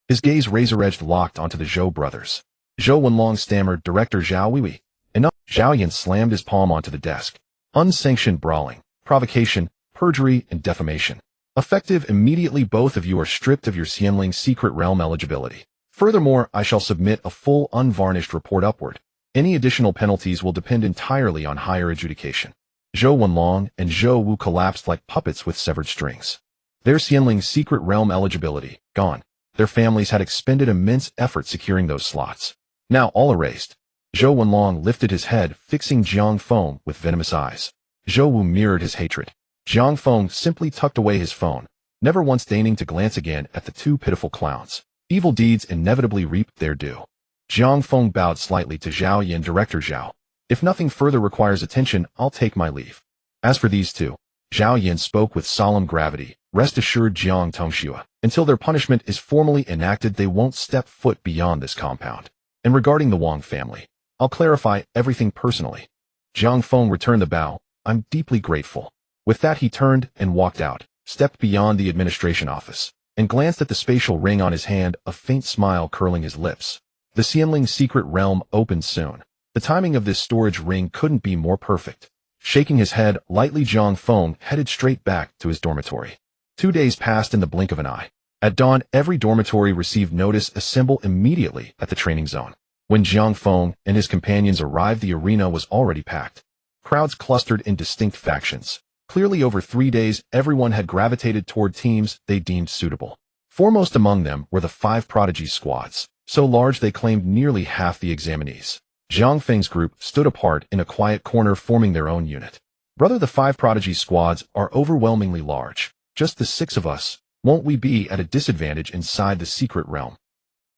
His gaze razor-edged locked onto the Zhou brothers. Zhou Wenlong stammered, Director Zhao Weiwei. Enough. Zhao Yan slammed his palm onto the desk. Unsanctioned brawling, provocation, perjury, and defamation. Effective immediately, both of you are stripped of your Xianling secret realm eligibility. Furthermore, I shall submit a full unvarnished report upward. Any additional penalties will depend entirely on higher adjudication. Zhou Wenlong and Zhou Wu collapsed like puppets with severed strings. Their Xianling secret realm eligibility, gone. Their families had expended immense effort securing those slots. Now all erased. Zhou Wenlong lifted his head, fixing Jiang Feng with venomous eyes. Zhou Wu mirrored his hatred. Jiang Feng simply tucked away his phone, never once deigning to glance again at the two pitiful clowns. Evil deeds inevitably reaped their due. Jiang Feng bowed slightly to Zhao Yan. Director Zhao. If nothing further requires attention, I'll take my leave. As for these two, Zhao Yan spoke with solemn gravity. Rest assured, Jiang Tongxue, until their punishment is formally enacted, they won't step foot beyond this compound. And regarding the Wang family, I'll clarify everything personally. Jiang Feng returned the bow. I'm deeply grateful. With that, he turned and walked out, stepped beyond the administration office, and glanced at the spatial ring on his hand, a faint smile curling his lips. The Xianling secret realm opened soon. The timing of this storage ring couldn't be more perfect. Shaking his head lightly, Jiang Feng headed straight back to his dormitory. 2 days passed in the blink of an eye. At dawn, every dormitory received notice. Assemble immediately at the training zone. When Jiang Feng and his companions arrived, the arena was already packed. Crowds clustered in distinct factions. Clearly, over 3 days, everyone had gravitated toward teams they deemed suitable. Foremost among them were the 5 Prodigy squads, so large they claimed nearly half the examinees. Jiang Feng's group stood apart in a quiet corner, forming their own unit. Brother, the 5 Prodigy squads are overwhelmingly large. Just the 6 of us. Won't we be at a disadvantage inside the secret realm?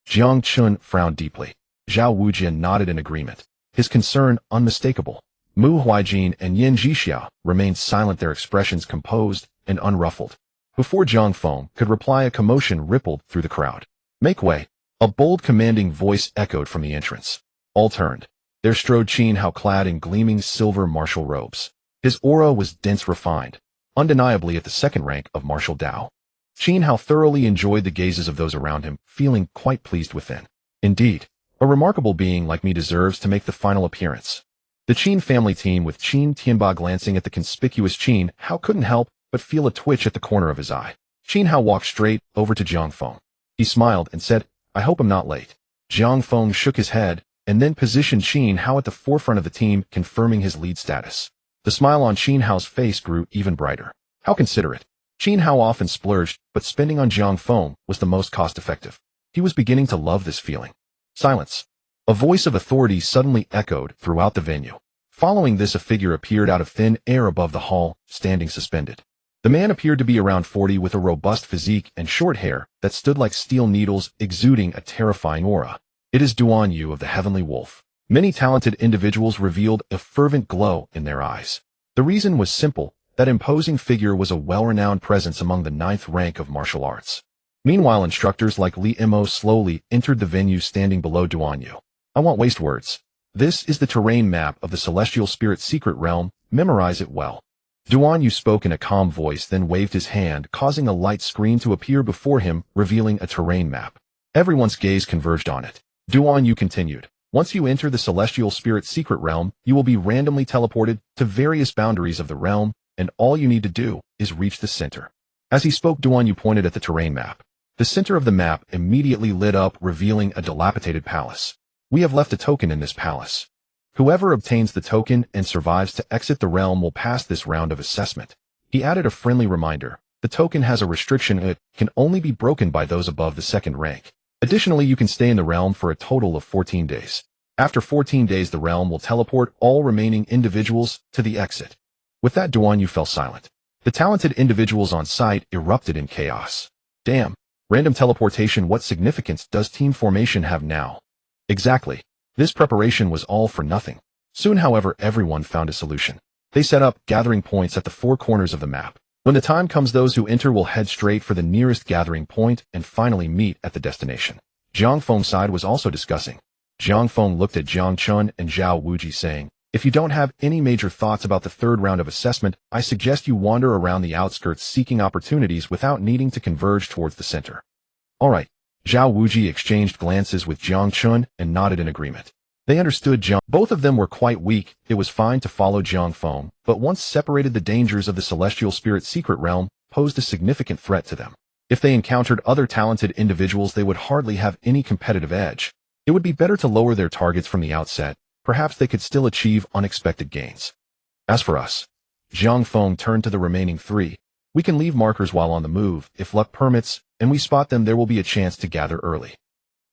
Jiang Chun frowned deeply. Zhao Wujian nodded in agreement, his concern unmistakable. Mu Huijin and Yin Jixia remained silent, their expressions composed and unruffled. Before Jiang Feng could reply, a commotion rippled through the crowd. Make way! A bold, commanding voice echoed from the entrance. All turned. There strode Qin Hao, clad in gleaming silver martial robes. His aura was dense, refined, undeniably at the second rank of martial Dao. Qin Hao thoroughly enjoyed the gazes of those around him, feeling quite pleased within. Indeed, a remarkable being like me deserves to make the final appearance. The Qin family team, with Qin Tianba glancing at the conspicuous Qin Hao, couldn't help but feel a twitch at the corner of his eye. Qin Hao walked straight over to Jiang Feng. He smiled and said, I hope I'm not late. Jiang Feng shook his head and then positioned Qin Hao at the forefront of the team, confirming his lead status. The smile on Qin Hao's face grew even brighter. How considerate. Qin Hao often splurged, but spending on Jiang Feng was the most cost-effective. He was beginning to love this feeling. Silence. A voice of authority suddenly echoed throughout the venue. Following this, a figure appeared out of thin air above the hall, standing suspended. The man appeared to be around 40, with a robust physique and short hair that stood like steel needles, exuding a terrifying aura. It is Duan Yu of the Heavenly Wolf. Many talented individuals revealed a fervent glow in their eyes. The reason was simple. That imposing figure was a well-renowned presence among the 9th rank of martial arts. Meanwhile, instructors like Li Mo slowly entered the venue, standing below Duan Yu. I won't waste words. This is the terrain map of the Celestial Spirit secret realm. Memorize it well. Duan Yu spoke in a calm voice, then waved his hand, causing a light screen to appear before him, revealing a terrain map. Everyone's gaze converged on it. Duan Yu continued. Once you enter the Celestial Spirit secret realm, you will be randomly teleported to various boundaries of the realm, and all you need to do is reach the center. As he spoke, Duan Yu pointed at the terrain map. The center of the map immediately lit up, revealing a dilapidated palace. We have left a token in this palace. Whoever obtains the token and survives to exit the realm will pass this round of assessment. He added a friendly reminder. The token has a restriction. It can only be broken by those above the 2nd rank. Additionally, you can stay in the realm for a total of 14 days. After 14 days, the realm will teleport all remaining individuals to the exit. With that, Duan Yu fell silent. The talented individuals on site erupted in chaos. Damn. Random teleportation, what significance does team formation have now? Exactly. This preparation was all for nothing. Soon, however, everyone found a solution. They set up gathering points at the four corners of the map. When the time comes, those who enter will head straight for the nearest gathering point and finally meet at the destination. Jiang Feng's side was also discussing. Jiang Feng looked at Jiang Chun and Zhao Wuji saying, if you don't have any major thoughts about the third round of assessment, I suggest you wander around the outskirts seeking opportunities without needing to converge towards the center. Alright. Zhao Wuji exchanged glances with Jiang Chun and nodded in agreement. They understood Jiang. Both of them were quite weak. It was fine to follow Jiang Feng, but once separated, the dangers of the celestial spirit secret realm posed a significant threat to them. If they encountered other talented individuals, they would hardly have any competitive edge. It would be better to lower their targets from the outset. Perhaps they could still achieve unexpected gains. As for us, Jiang Feng turned to the remaining three. We can leave markers while on the move. If luck permits, and we spot them, there will be a chance to gather early.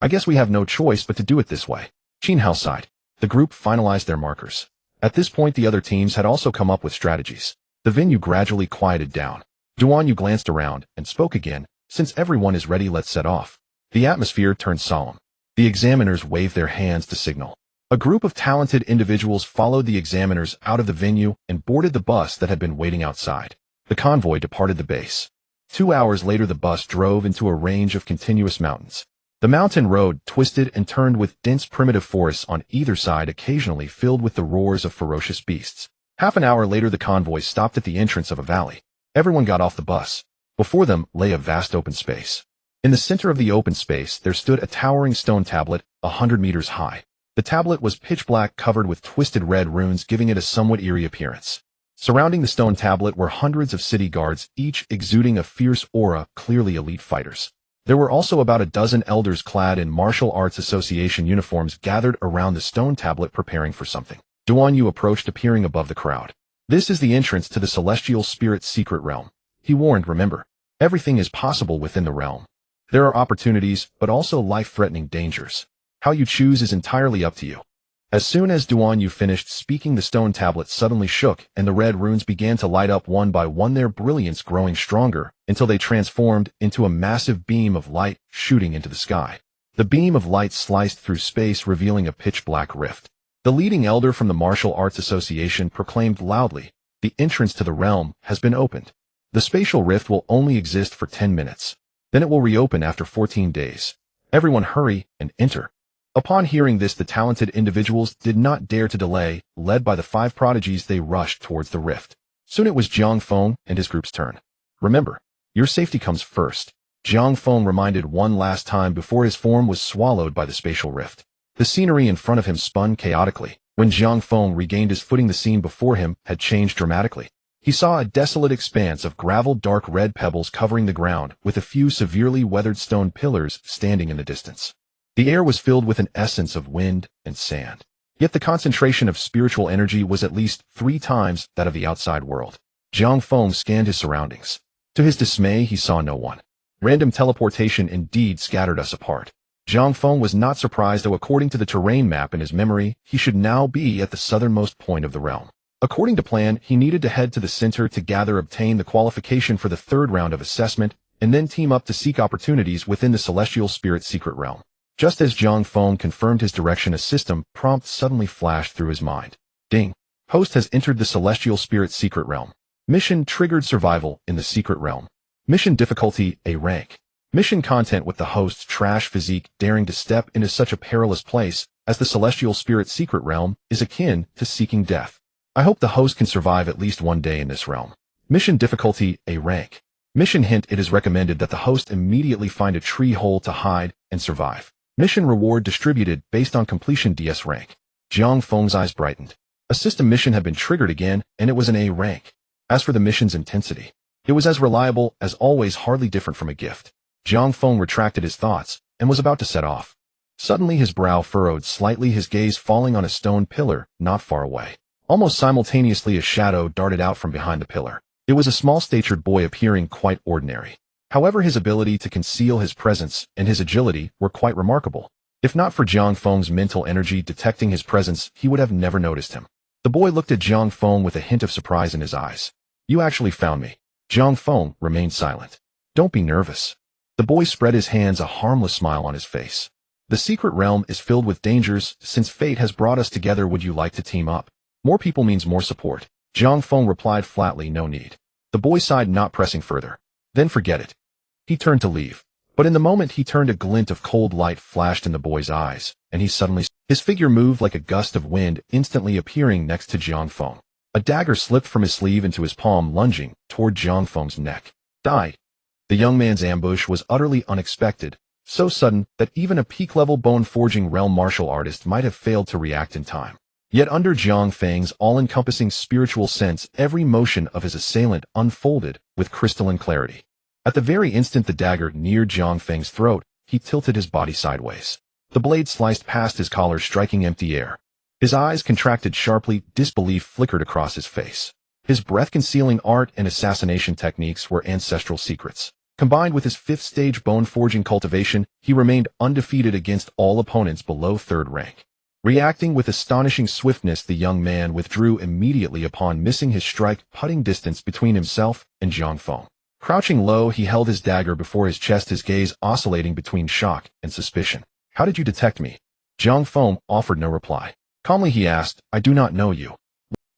I guess we have no choice but to do it this way. Qinhao sighed. The group finalized their markers. At this point, the other teams had also come up with strategies. The venue gradually quieted down. Duan Yu glanced around and spoke again. Since everyone is ready, let's set off. The atmosphere turned solemn. The examiners waved their hands to signal. A group of talented individuals followed the examiners out of the venue and boarded the bus that had been waiting outside. The convoy departed the base. 2 hours later, the bus drove into a range of continuous mountains. The mountain road twisted and turned with dense primitive forests on either side, occasionally filled with the roars of ferocious beasts. Half an hour later, the convoy stopped at the entrance of a valley. Everyone got off the bus. Before them lay a vast open space. In the center of the open space, there stood a towering stone tablet, 100 meters high. The tablet was pitch black, covered with twisted red runes, giving it a somewhat eerie appearance. Surrounding the stone tablet were hundreds of city guards, each exuding a fierce aura, clearly elite fighters. There were also about a dozen elders clad in martial arts association uniforms gathered around the stone tablet preparing for something. Duan Yu approached, appearing above the crowd. This is the entrance to the celestial spirit secret realm. He warned, remember, everything is possible within the realm. There are opportunities, but also life-threatening dangers. How you choose is entirely up to you. As soon as Duan Yu finished speaking, the stone tablet suddenly shook, and the red runes began to light up one by one, their brilliance growing stronger, until they transformed into a massive beam of light shooting into the sky. The beam of light sliced through space, revealing a pitch-black rift. The leading elder from the Martial Arts Association proclaimed loudly, the entrance to the realm has been opened. The spatial rift will only exist for 10 minutes. Then it will reopen after 14 days. Everyone hurry and enter. Upon hearing this, the talented individuals did not dare to delay. Led by the 5 prodigies, they rushed towards the rift. Soon it was Jiang Feng and his group's turn. Remember, your safety comes first. Jiang Feng reminded one last time before his form was swallowed by the spatial rift. The scenery in front of him spun chaotically. When Jiang Feng regained his footing, the scene before him had changed dramatically. He saw a desolate expanse of gravel, dark red pebbles covering the ground, with a few severely weathered stone pillars standing in the distance. The air was filled with an essence of wind and sand. Yet the concentration of spiritual energy was at least 3 times that of the outside world. Jiang Feng scanned his surroundings. To his dismay, he saw no one. Random teleportation indeed scattered us apart. Jiang Feng was not surprised, though according to the terrain map in his memory, he should now be at the southernmost point of the realm. According to plan, he needed to head to the center to obtain the qualification for the 3rd round of assessment, and then team up to seek opportunities within the celestial spirit secret realm. Just as Jiang Feng confirmed his direction, a system prompt suddenly flashed through his mind. Ding! Host has entered the celestial spirit secret realm. Mission triggered: survival in the secret realm. Mission difficulty: A rank. Mission content: with the host's trash physique, daring to step into such a perilous place as the celestial spirit secret realm is akin to seeking death. I hope the host can survive at least one day in this realm. Mission difficulty: A rank. Mission hint: it is recommended that the host immediately find a tree hole to hide and survive. Mission reward distributed based on completion: DS rank. Jiang Feng's eyes brightened. A system mission had been triggered again, and it was an A rank. As for the mission's intensity, it was as reliable as always, hardly different from a gift. Jiang Feng retracted his thoughts and was about to set off. Suddenly his brow furrowed slightly, his gaze falling on a stone pillar not far away. Almost simultaneously, a shadow darted out from behind the pillar. It was a small-statured boy, appearing quite ordinary. However, his ability to conceal his presence and his agility were quite remarkable. If not for Jiang Feng's mental energy detecting his presence, he would have never noticed him. The boy looked at Jiang Feng with a hint of surprise in his eyes. You actually found me. Jiang Feng remained silent. Don't be nervous. The boy spread his hands, a harmless smile on his face. The secret realm is filled with dangers. Since fate has brought us together, would you like to team up? More people means more support. Jiang Feng replied flatly, no need. The boy sighed, not pressing further. Then forget it. He turned to leave. But in the moment he turned, a glint of cold light flashed in the boy's eyes, and his figure moved like a gust of wind, instantly appearing next to Jiang Feng. A dagger slipped from his sleeve into his palm, lunging toward Jiang Feng's neck. Die. The young man's ambush was utterly unexpected, so sudden that even a peak-level bone-forging realm martial artist might have failed to react in time. Yet under Jiang Feng's all-encompassing spiritual sense, every motion of his assailant unfolded with crystalline clarity. At the very instant the dagger neared Jiang Feng's throat, he tilted his body sideways. The blade sliced past his collar, striking empty air. His eyes contracted sharply, disbelief flickered across his face. His breath-concealing art and assassination techniques were ancestral secrets. Combined with his fifth-stage bone-forging cultivation, he remained undefeated against all opponents below third rank. Reacting with astonishing swiftness, the young man withdrew immediately upon missing his strike, putting distance between himself and Jiang Feng. Crouching low, he held his dagger before his chest, his gaze oscillating between shock and suspicion. How did you detect me? Jiang Feng offered no reply. Calmly he asked, I do not know you.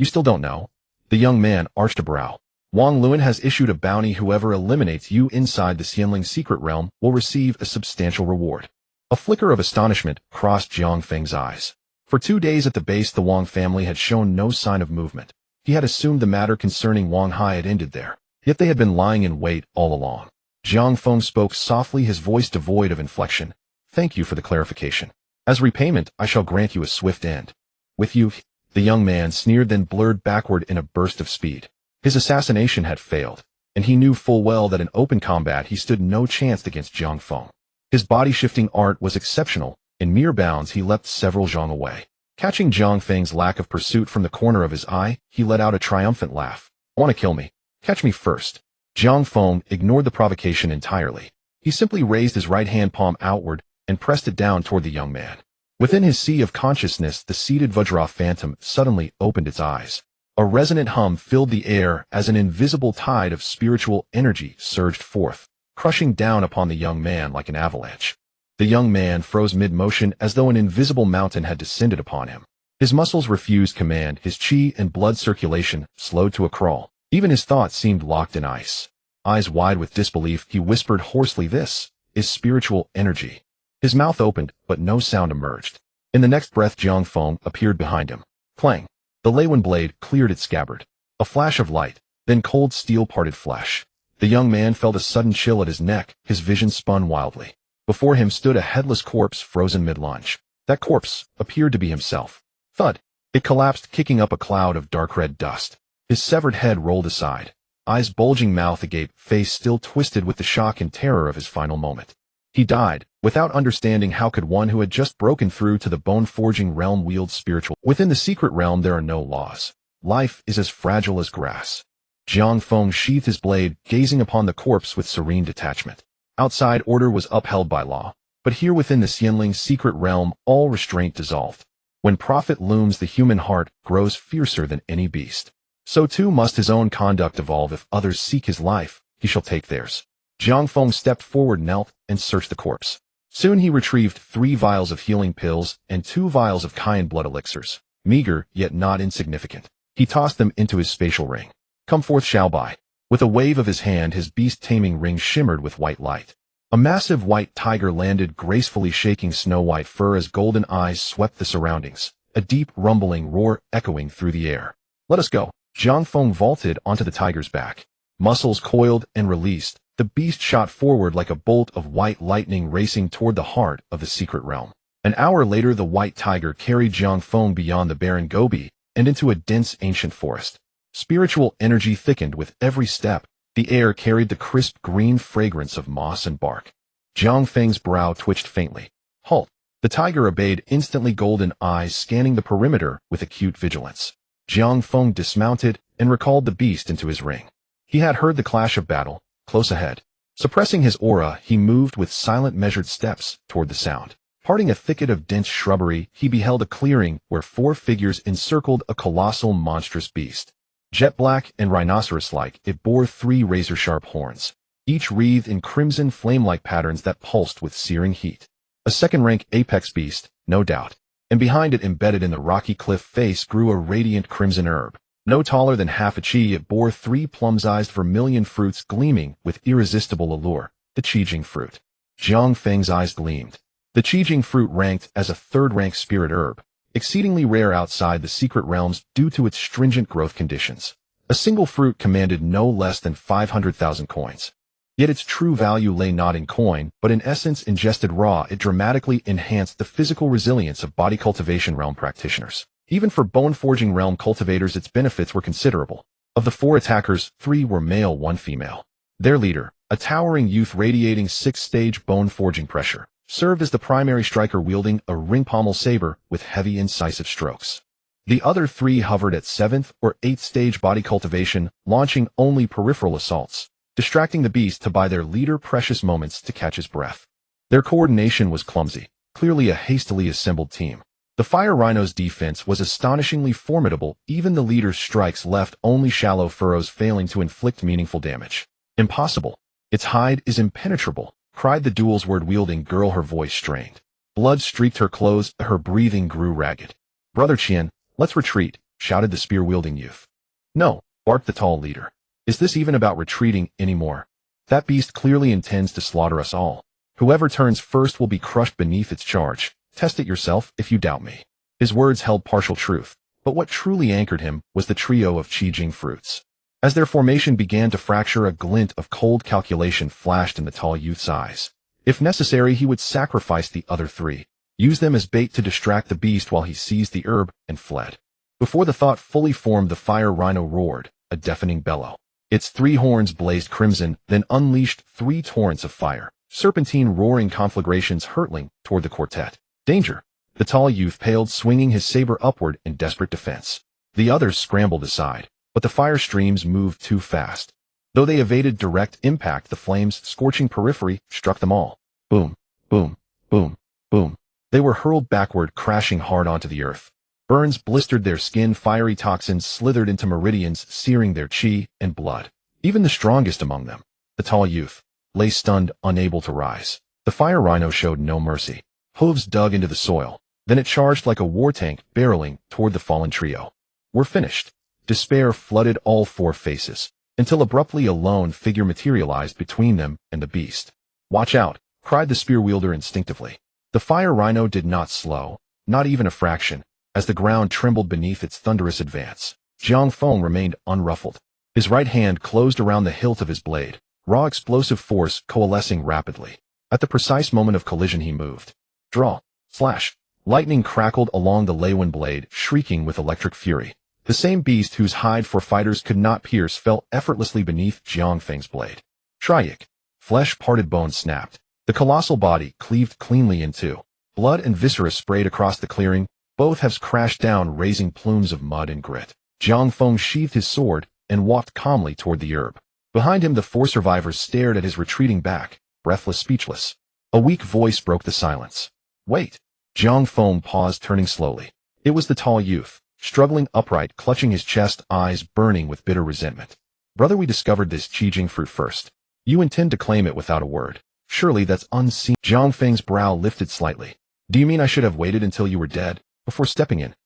You still don't know? The young man arched a brow. Wang Luan has issued a bounty. Whoever eliminates you inside the Xianling secret realm will receive a substantial reward. A flicker of astonishment crossed Jiang Feng's eyes. For 2 days at the base, the Wang family had shown no sign of movement. He had assumed the matter concerning Wang Hai had ended there. Yet they had been lying in wait all along. Jiang Feng spoke softly, his voice devoid of inflection. Thank you for the clarification. As repayment, I shall grant you a swift end. With you, the young man sneered, then blurred backward in a burst of speed. His assassination had failed, and he knew full well that in open combat he stood no chance against Jiang Feng. His body-shifting art was exceptional. In mere bounds he leapt several zhang away. Catching Jiang Feng's lack of pursuit from the corner of his eye, he let out a triumphant laugh. Want to kill me? Catch me first. Jiang Feng ignored the provocation entirely. He simply raised his right hand palm outward and pressed it down toward the young man. Within his sea of consciousness, the seated Vajra phantom suddenly opened its eyes. A resonant hum filled the air as an invisible tide of spiritual energy surged forth, crushing down upon the young man like an avalanche. The young man froze mid-motion as though an invisible mountain had descended upon him. His muscles refused command, his chi and blood circulation slowed to a crawl. Even his thoughts seemed locked in ice. Eyes wide with disbelief, he whispered hoarsely, this is spiritual energy. His mouth opened, but no sound emerged. In the next breath, Jiang Feng appeared behind him. Clang! The Leiwen blade cleared its scabbard. A flash of light, then cold steel parted flesh. The young man felt a sudden chill at his neck, his vision spun wildly. Before him stood a headless corpse frozen mid-lunge. That corpse appeared to be himself. Thud! It collapsed, kicking up a cloud of dark red dust. His severed head rolled aside, eyes bulging, mouth agape, face still twisted with the shock and terror of his final moment. He died, without understanding how could one who had just broken through to the bone-forging realm wield spiritual. Within the secret realm there are no laws. Life is as fragile as grass. Jiang Feng sheathed his blade, gazing upon the corpse with serene detachment. Outside, order was upheld by law, but here within the Xianling secret realm, all restraint dissolved. When profit looms, the human heart grows fiercer than any beast. So too must his own conduct evolve. If others seek his life, he shall take theirs. Jiang Feng stepped forward, knelt, and searched the corpse. Soon he retrieved 3 vials of healing pills and 2 vials of cayenne blood elixirs, meager yet not insignificant. He tossed them into his spatial ring. Come forth, Xiaobai. With a wave of his hand, his beast-taming ring shimmered with white light. A massive white tiger landed gracefully, shaking snow-white fur as golden eyes swept the surroundings, a deep rumbling roar echoing through the air. Let us go. Jiang Feng vaulted onto the tiger's back. Muscles coiled and released, the beast shot forward like a bolt of white lightning, racing toward the heart of the secret realm. An hour later, the white tiger carried Jiang Feng beyond the barren Gobi and into a dense ancient forest. Spiritual energy thickened with every step. The air carried the crisp green fragrance of moss and bark. Jiang Feng's brow twitched faintly. Halt! The tiger obeyed instantly, golden eyes scanning the perimeter with acute vigilance. Jiang Feng dismounted and recalled the beast into his ring. He had heard the clash of battle, close ahead. Suppressing his aura, he moved with silent measured steps toward the sound. Parting a thicket of dense shrubbery, he beheld a clearing where 4 figures encircled a colossal monstrous beast. Jet black and rhinoceros-like, it bore 3 razor-sharp horns, each wreathed in crimson flame-like patterns that pulsed with searing heat. A second-rank apex beast, no doubt. And behind it, embedded in the rocky cliff face, grew a radiant crimson herb. No taller than half a chi, it bore 3 plum-sized vermilion fruits gleaming with irresistible allure, the Qijing fruit. Jiang Feng's eyes gleamed. The Qijing fruit ranked as a 3rd-rank spirit herb, exceedingly rare outside the secret realms due to its stringent growth conditions. A single fruit commanded no less than 500,000 coins. Yet its true value lay not in coin, but in essence ingested raw. It dramatically enhanced the physical resilience of body cultivation realm practitioners. Even for bone-forging realm cultivators, its benefits were considerable. Of the 4 attackers, 3 were male, 1 female. Their leader, a towering youth radiating 6-stage bone-forging pressure, served as the primary striker, wielding a ring-pommel saber with heavy incisive strokes. The other 3 hovered at 7th or 8th stage body cultivation, launching only peripheral assaults, distracting the beast to buy their leader precious moments to catch his breath. Their coordination was clumsy, clearly a hastily assembled team. The Fire Rhino's defense was astonishingly formidable. Even the leader's strikes left only shallow furrows, failing to inflict meaningful damage. Impossible. Its hide is impenetrable, cried the dual sword-wielding girl, her voice strained. Blood streaked her clothes, her breathing grew ragged. Brother Qian, let's retreat, shouted the spear-wielding youth. No, barked the tall leader. Is this even about retreating anymore? That beast clearly intends to slaughter us all. Whoever turns first will be crushed beneath its charge. Test it yourself if you doubt me. His words held partial truth, but what truly anchored him was the trio of Qijing fruits. As their formation began to fracture, a glint of cold calculation flashed in the tall youth's eyes. If necessary, he would sacrifice the other 3, use them as bait to distract the beast while he seized the herb and fled. Before the thought fully formed, the Fire Rhino roared, a deafening bellow. Its 3 horns blazed crimson, then unleashed 3 torrents of fire, serpentine roaring conflagrations hurtling toward the quartet. Danger! The tall youth paled, swinging his saber upward in desperate defense. The others scrambled aside, but the fire streams moved too fast. Though they evaded direct impact, the flames, scorching periphery, struck them all. Boom, boom, boom, boom. They were hurled backward, crashing hard onto the earth. Burns blistered their skin, fiery toxins slithered into meridians, searing their chi and blood. Even the strongest among them, the tall youth, lay stunned, unable to rise. The Fire Rhino showed no mercy. Hooves dug into the soil. Then it charged like a war tank, barreling toward the fallen trio. We're finished. Despair flooded all 4 faces, until abruptly a lone figure materialized between them and the beast. Watch out, cried the spear wielder instinctively. The Fire Rhino did not slow, not even a fraction, as the ground trembled beneath its thunderous advance. Jiang Feng remained unruffled. His right hand closed around the hilt of his blade, raw explosive force coalescing rapidly. At the precise moment of collision, he moved. Draw. Slash. Lightning crackled along the Leiwen blade, shrieking with electric fury. The same beast whose hide for fighters could not pierce fell effortlessly beneath Jiang Feng's blade. Tryik. Flesh parted, bones snapped. The colossal body cleaved cleanly in 2. Blood and viscera sprayed across the clearing. Both halves crashed down, raising plumes of mud and grit. Jiang Feng sheathed his sword and walked calmly toward the herb. Behind him, the 4 survivors stared at his retreating back, breathless, speechless. A weak voice broke the silence. Wait. Jiang Feng paused, turning slowly. It was the tall youth, struggling upright, clutching his chest, eyes burning with bitter resentment. Brother, we discovered this Qijing fruit first. You intend to claim it without a word. Surely that's unseen. Jiang Feng's brow lifted slightly. Do you mean I should have waited until you were dead before stepping in?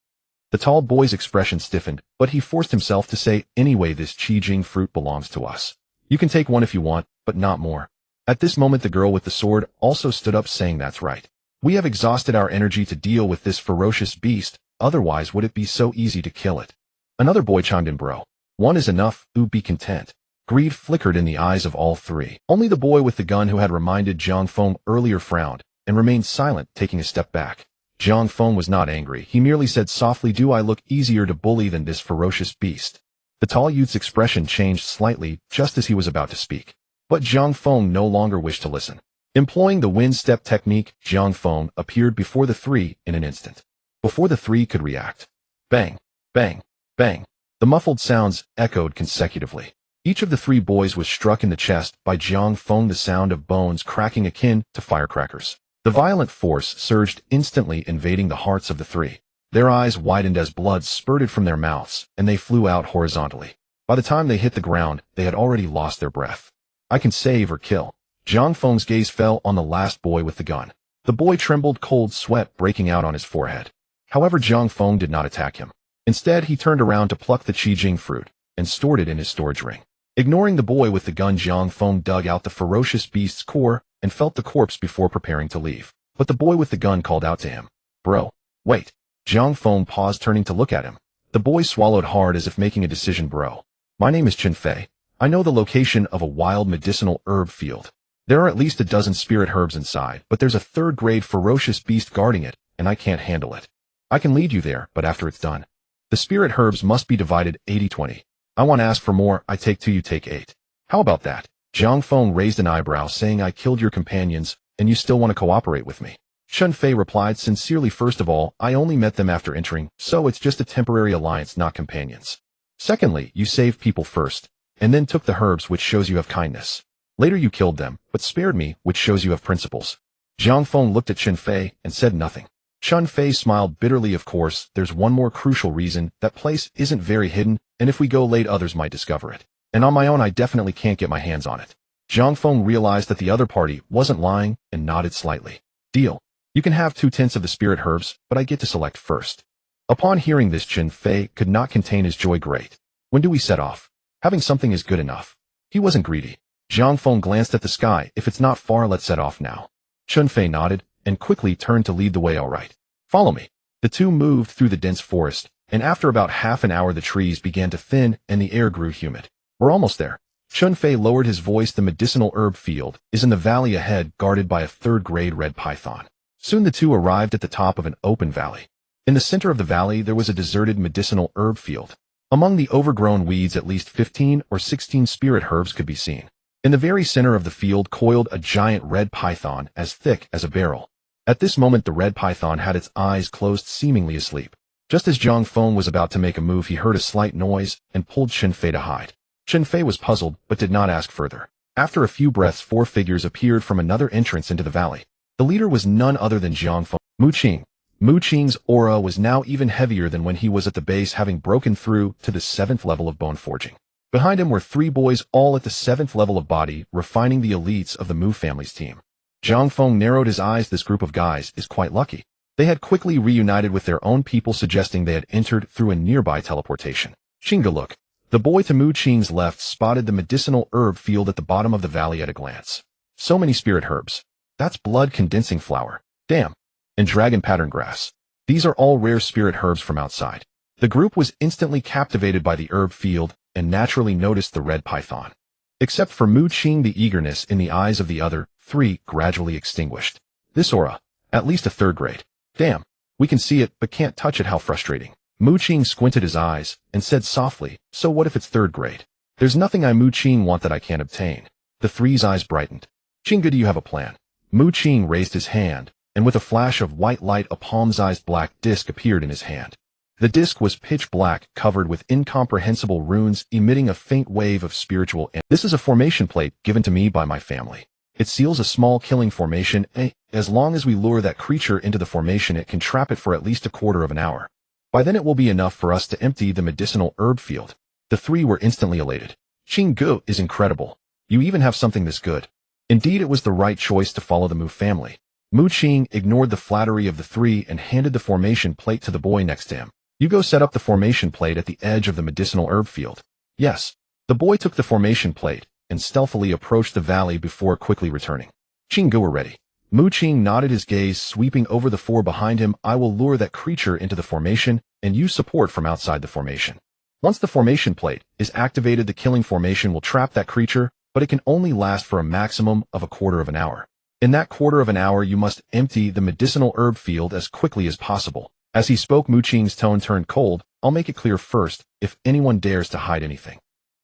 The tall boy's expression stiffened, but he forced himself to say, anyway, this Qijing fruit belongs to us. You can take one if you want, but not more. At this moment, the girl with the sword also stood up, saying, that's right. We have exhausted our energy to deal with this ferocious beast, otherwise would it be so easy to kill it? Another boy chimed in, bro. One is enough, be content. Greed flickered in the eyes of all 3. Only the boy with the gun, who had reminded Jiang Feng earlier, frowned, and remained silent, taking a step back. Jiang Feng was not angry. He merely said softly, do I look easier to bully than this ferocious beast? The tall youth's expression changed slightly just as he was about to speak. But Jiang Feng no longer wished to listen. Employing the wind step technique, Jiang Feng appeared before the 3 in an instant. Before the 3 could react. Bang, bang, bang. The muffled sounds echoed consecutively. Each of the three boys was struck in the chest by Jiang Feng, the sound of bones cracking akin to firecrackers. The violent force surged instantly, invading the hearts of the three. Their eyes widened as blood spurted from their mouths, and they flew out horizontally. By the time they hit the ground, they had already lost their breath. I can save or kill. Jiang Feng's gaze fell on the last boy with the gun. The boy trembled, cold sweat breaking out on his forehead. However, Jiang Feng did not attack him. Instead, he turned around to pluck the Qijing fruit and stored it in his storage ring. Ignoring the boy with the gun, Jiang Feng dug out the ferocious beast's core and felt the corpse before preparing to leave. But the boy with the gun called out to him. Bro, wait. Jiang Feng paused, turning to look at him. The boy swallowed hard as if making a decision. Bro, my name is Chen Fei. I know the location of a wild medicinal herb field. There are at least a dozen spirit herbs inside, but there's a third-grade ferocious beast guarding it, and I can't handle it. I can lead you there, but after it's done. The spirit herbs must be divided 80-20. I want to ask for more. I take 2, you take 8. How about that? Jiang Feng raised an eyebrow, saying, I killed your companions, and you still want to cooperate with me. Chen Fei replied sincerely, first of all, I only met them after entering, so it's just a temporary alliance, not companions. Secondly, you saved people first, and then took the herbs, which shows you have kindness. Later you killed them, but spared me, which shows you have principles. Jiang Feng looked at Chen Fei and said nothing. Chen Fei smiled bitterly. Of course, there's one more crucial reason. That place isn't very hidden, and if we go late, others might discover it. And on my own, I definitely can't get my hands on it. Jiang Feng realized that the other party wasn't lying and nodded slightly. Deal. You can have 2/10 of the spirit herbs, but I get to select first. Upon hearing this, Chen Fei could not contain his joy. Great. When do we set off? Having something is good enough. He wasn't greedy. Jiang Feng glanced at the sky. If it's not far, let's set off now. Chen Fei nodded and quickly turned to lead the way. All right. Follow me. The two moved through the dense forest, and after about half an hour the trees began to thin and the air grew humid. We're almost there. Chen Fei lowered his voice. The medicinal herb field is in the valley ahead, guarded by a third-grade red python. Soon the two arrived at the top of an open valley. In the center of the valley there was a deserted medicinal herb field. Among the overgrown weeds, at least 15 or 16 spirit herbs could be seen. In the very center of the field coiled a giant red python as thick as a barrel. At this moment the red python had its eyes closed, seemingly asleep. Just as Jiang Feng was about to make a move, he heard a slight noise and pulled Chen Fei to hide. Chen Fei was puzzled, but did not ask further. After a few breaths, 4 figures appeared from another entrance into the valley. The leader was none other than Jiang Feng. Mu Qing. Mu Qing's aura was now even heavier than when he was at the base, having broken through to the 7th level of bone forging. Behind him were 3 boys, all at the 7th level of body, refining the elites of the Mu family's team. Jiang Feng narrowed his eyes. This group of guys is quite lucky. They had quickly reunited with their own people, suggesting they had entered through a nearby teleportation. Chinga, look. The boy to Mu Qing's left spotted the medicinal herb field at the bottom of the valley at a glance. So many spirit herbs. That's blood condensing flower. Damn. And dragon pattern grass. These are all rare spirit herbs from outside. The group was instantly captivated by the herb field and naturally noticed the red python. Except for Mu Qing, the eagerness in the eyes of the other 3 gradually extinguished. This aura, at least a 3rd grade. Damn. We can see it, but can't touch it. How frustrating. Mu Qing squinted his eyes and said softly, so what if it's 3rd grade? There's nothing I Mu Qing want that I can't obtain. The 3's eyes brightened. Chinga, do you have a plan? Mu Qing raised his hand, and with a flash of white light a palm-sized black disc appeared in his hand. The disc was pitch black, covered with incomprehensible runes, emitting a faint wave of spiritual energy. This is a formation plate given to me by my family. It seals a small killing formation. As long as we lure that creature into the formation, it can trap it for at least a quarter of an hour. By then it will be enough for us to empty the medicinal herb field. The 3 were instantly elated. Qinggu is incredible. You even have something this good. Indeed, it was the right choice to follow the Mu family. Mu Qing ignored the flattery of the 3 and handed the formation plate to the boy next to him. You go set up the formation plate at the edge of the medicinal herb field. Yes. The boy took the formation plate and stealthily approached the valley before quickly returning. Qinggu, we're ready. Mu Qing nodded, his gaze sweeping over the 4 behind him. I will lure that creature into the formation and use support from outside the formation. Once the formation plate is activated, the killing formation will trap that creature, but it can only last for a maximum of a quarter of an hour. In that quarter of an hour, you must empty the medicinal herb field as quickly as possible. As he spoke, Mu Qing's tone turned cold. I'll make it clear first, if anyone dares to hide anything.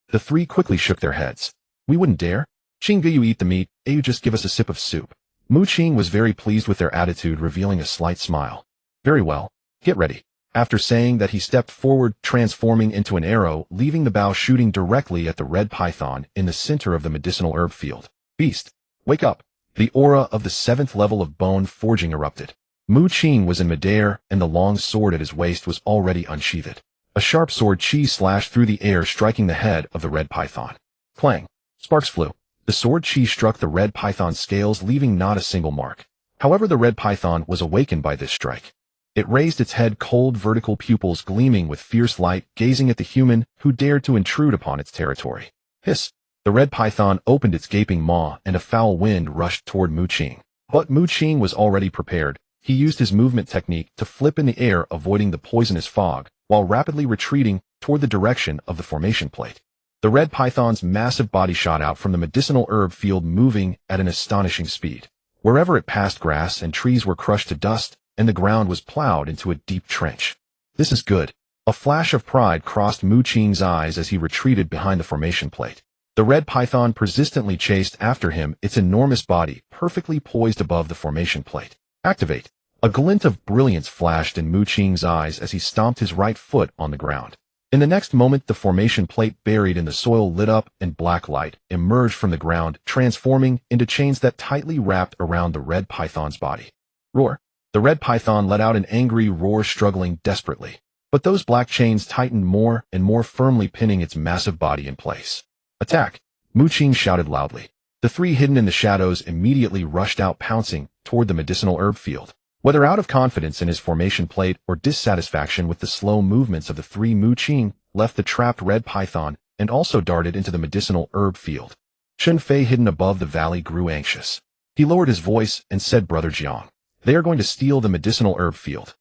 The 3 quickly shook their heads. We wouldn't dare. Qinggu, you eat the meat, you just give us a sip of soup. Mu Qing was very pleased with their attitude, revealing a slight smile. Very well. Get ready. After saying that, he stepped forward, transforming into an arrow, leaving the bow shooting directly at the red python in the center of the medicinal herb field. Beast, wake up! The aura of the 7th level of bone forging erupted. Mu Qing was in midair, and the long sword at his waist was already unsheathed. A sharp sword chi slashed through the air, striking the head of the red python. Clang! Sparks flew. The sword chi struck the red python's scales, leaving not a single mark. However, the red python was awakened by this strike. It raised its head, cold vertical pupils gleaming with fierce light, gazing at the human who dared to intrude upon its territory. Hiss! The red python opened its gaping maw, and a foul wind rushed toward Mu Qing. But Mu Qing was already prepared. He used his movement technique to flip in the air, avoiding the poisonous fog, while rapidly retreating toward the direction of the formation plate. The red python's massive body shot out from the medicinal herb field, moving at an astonishing speed. Wherever it passed, grass and trees were crushed to dust, and the ground was plowed into a deep trench. This is good. A flash of pride crossed Mu Qing's eyes as he retreated behind the formation plate. The red python persistently chased after him, its enormous body perfectly poised above the formation plate. Activate! A glint of brilliance flashed in Mu Qing's eyes as he stomped his right foot on the ground. In the next moment, the formation plate buried in the soil lit up, and black light emerged from the ground, transforming into chains that tightly wrapped around the red python's body. Roar! The red python let out an angry roar, struggling desperately. But those black chains tightened more and more firmly, pinning its massive body in place. Attack! Mu Qing shouted loudly. The three hidden in the shadows immediately rushed out, pouncing toward the medicinal herb field. Whether out of confidence in his formation plate or dissatisfaction with the slow movements of the three, Mu Qing left the trapped red python and also darted into the medicinal herb field. Chen Fei, hidden above the valley, grew anxious. He lowered his voice and said, "Brother Jiang, they are going to steal the medicinal herb field.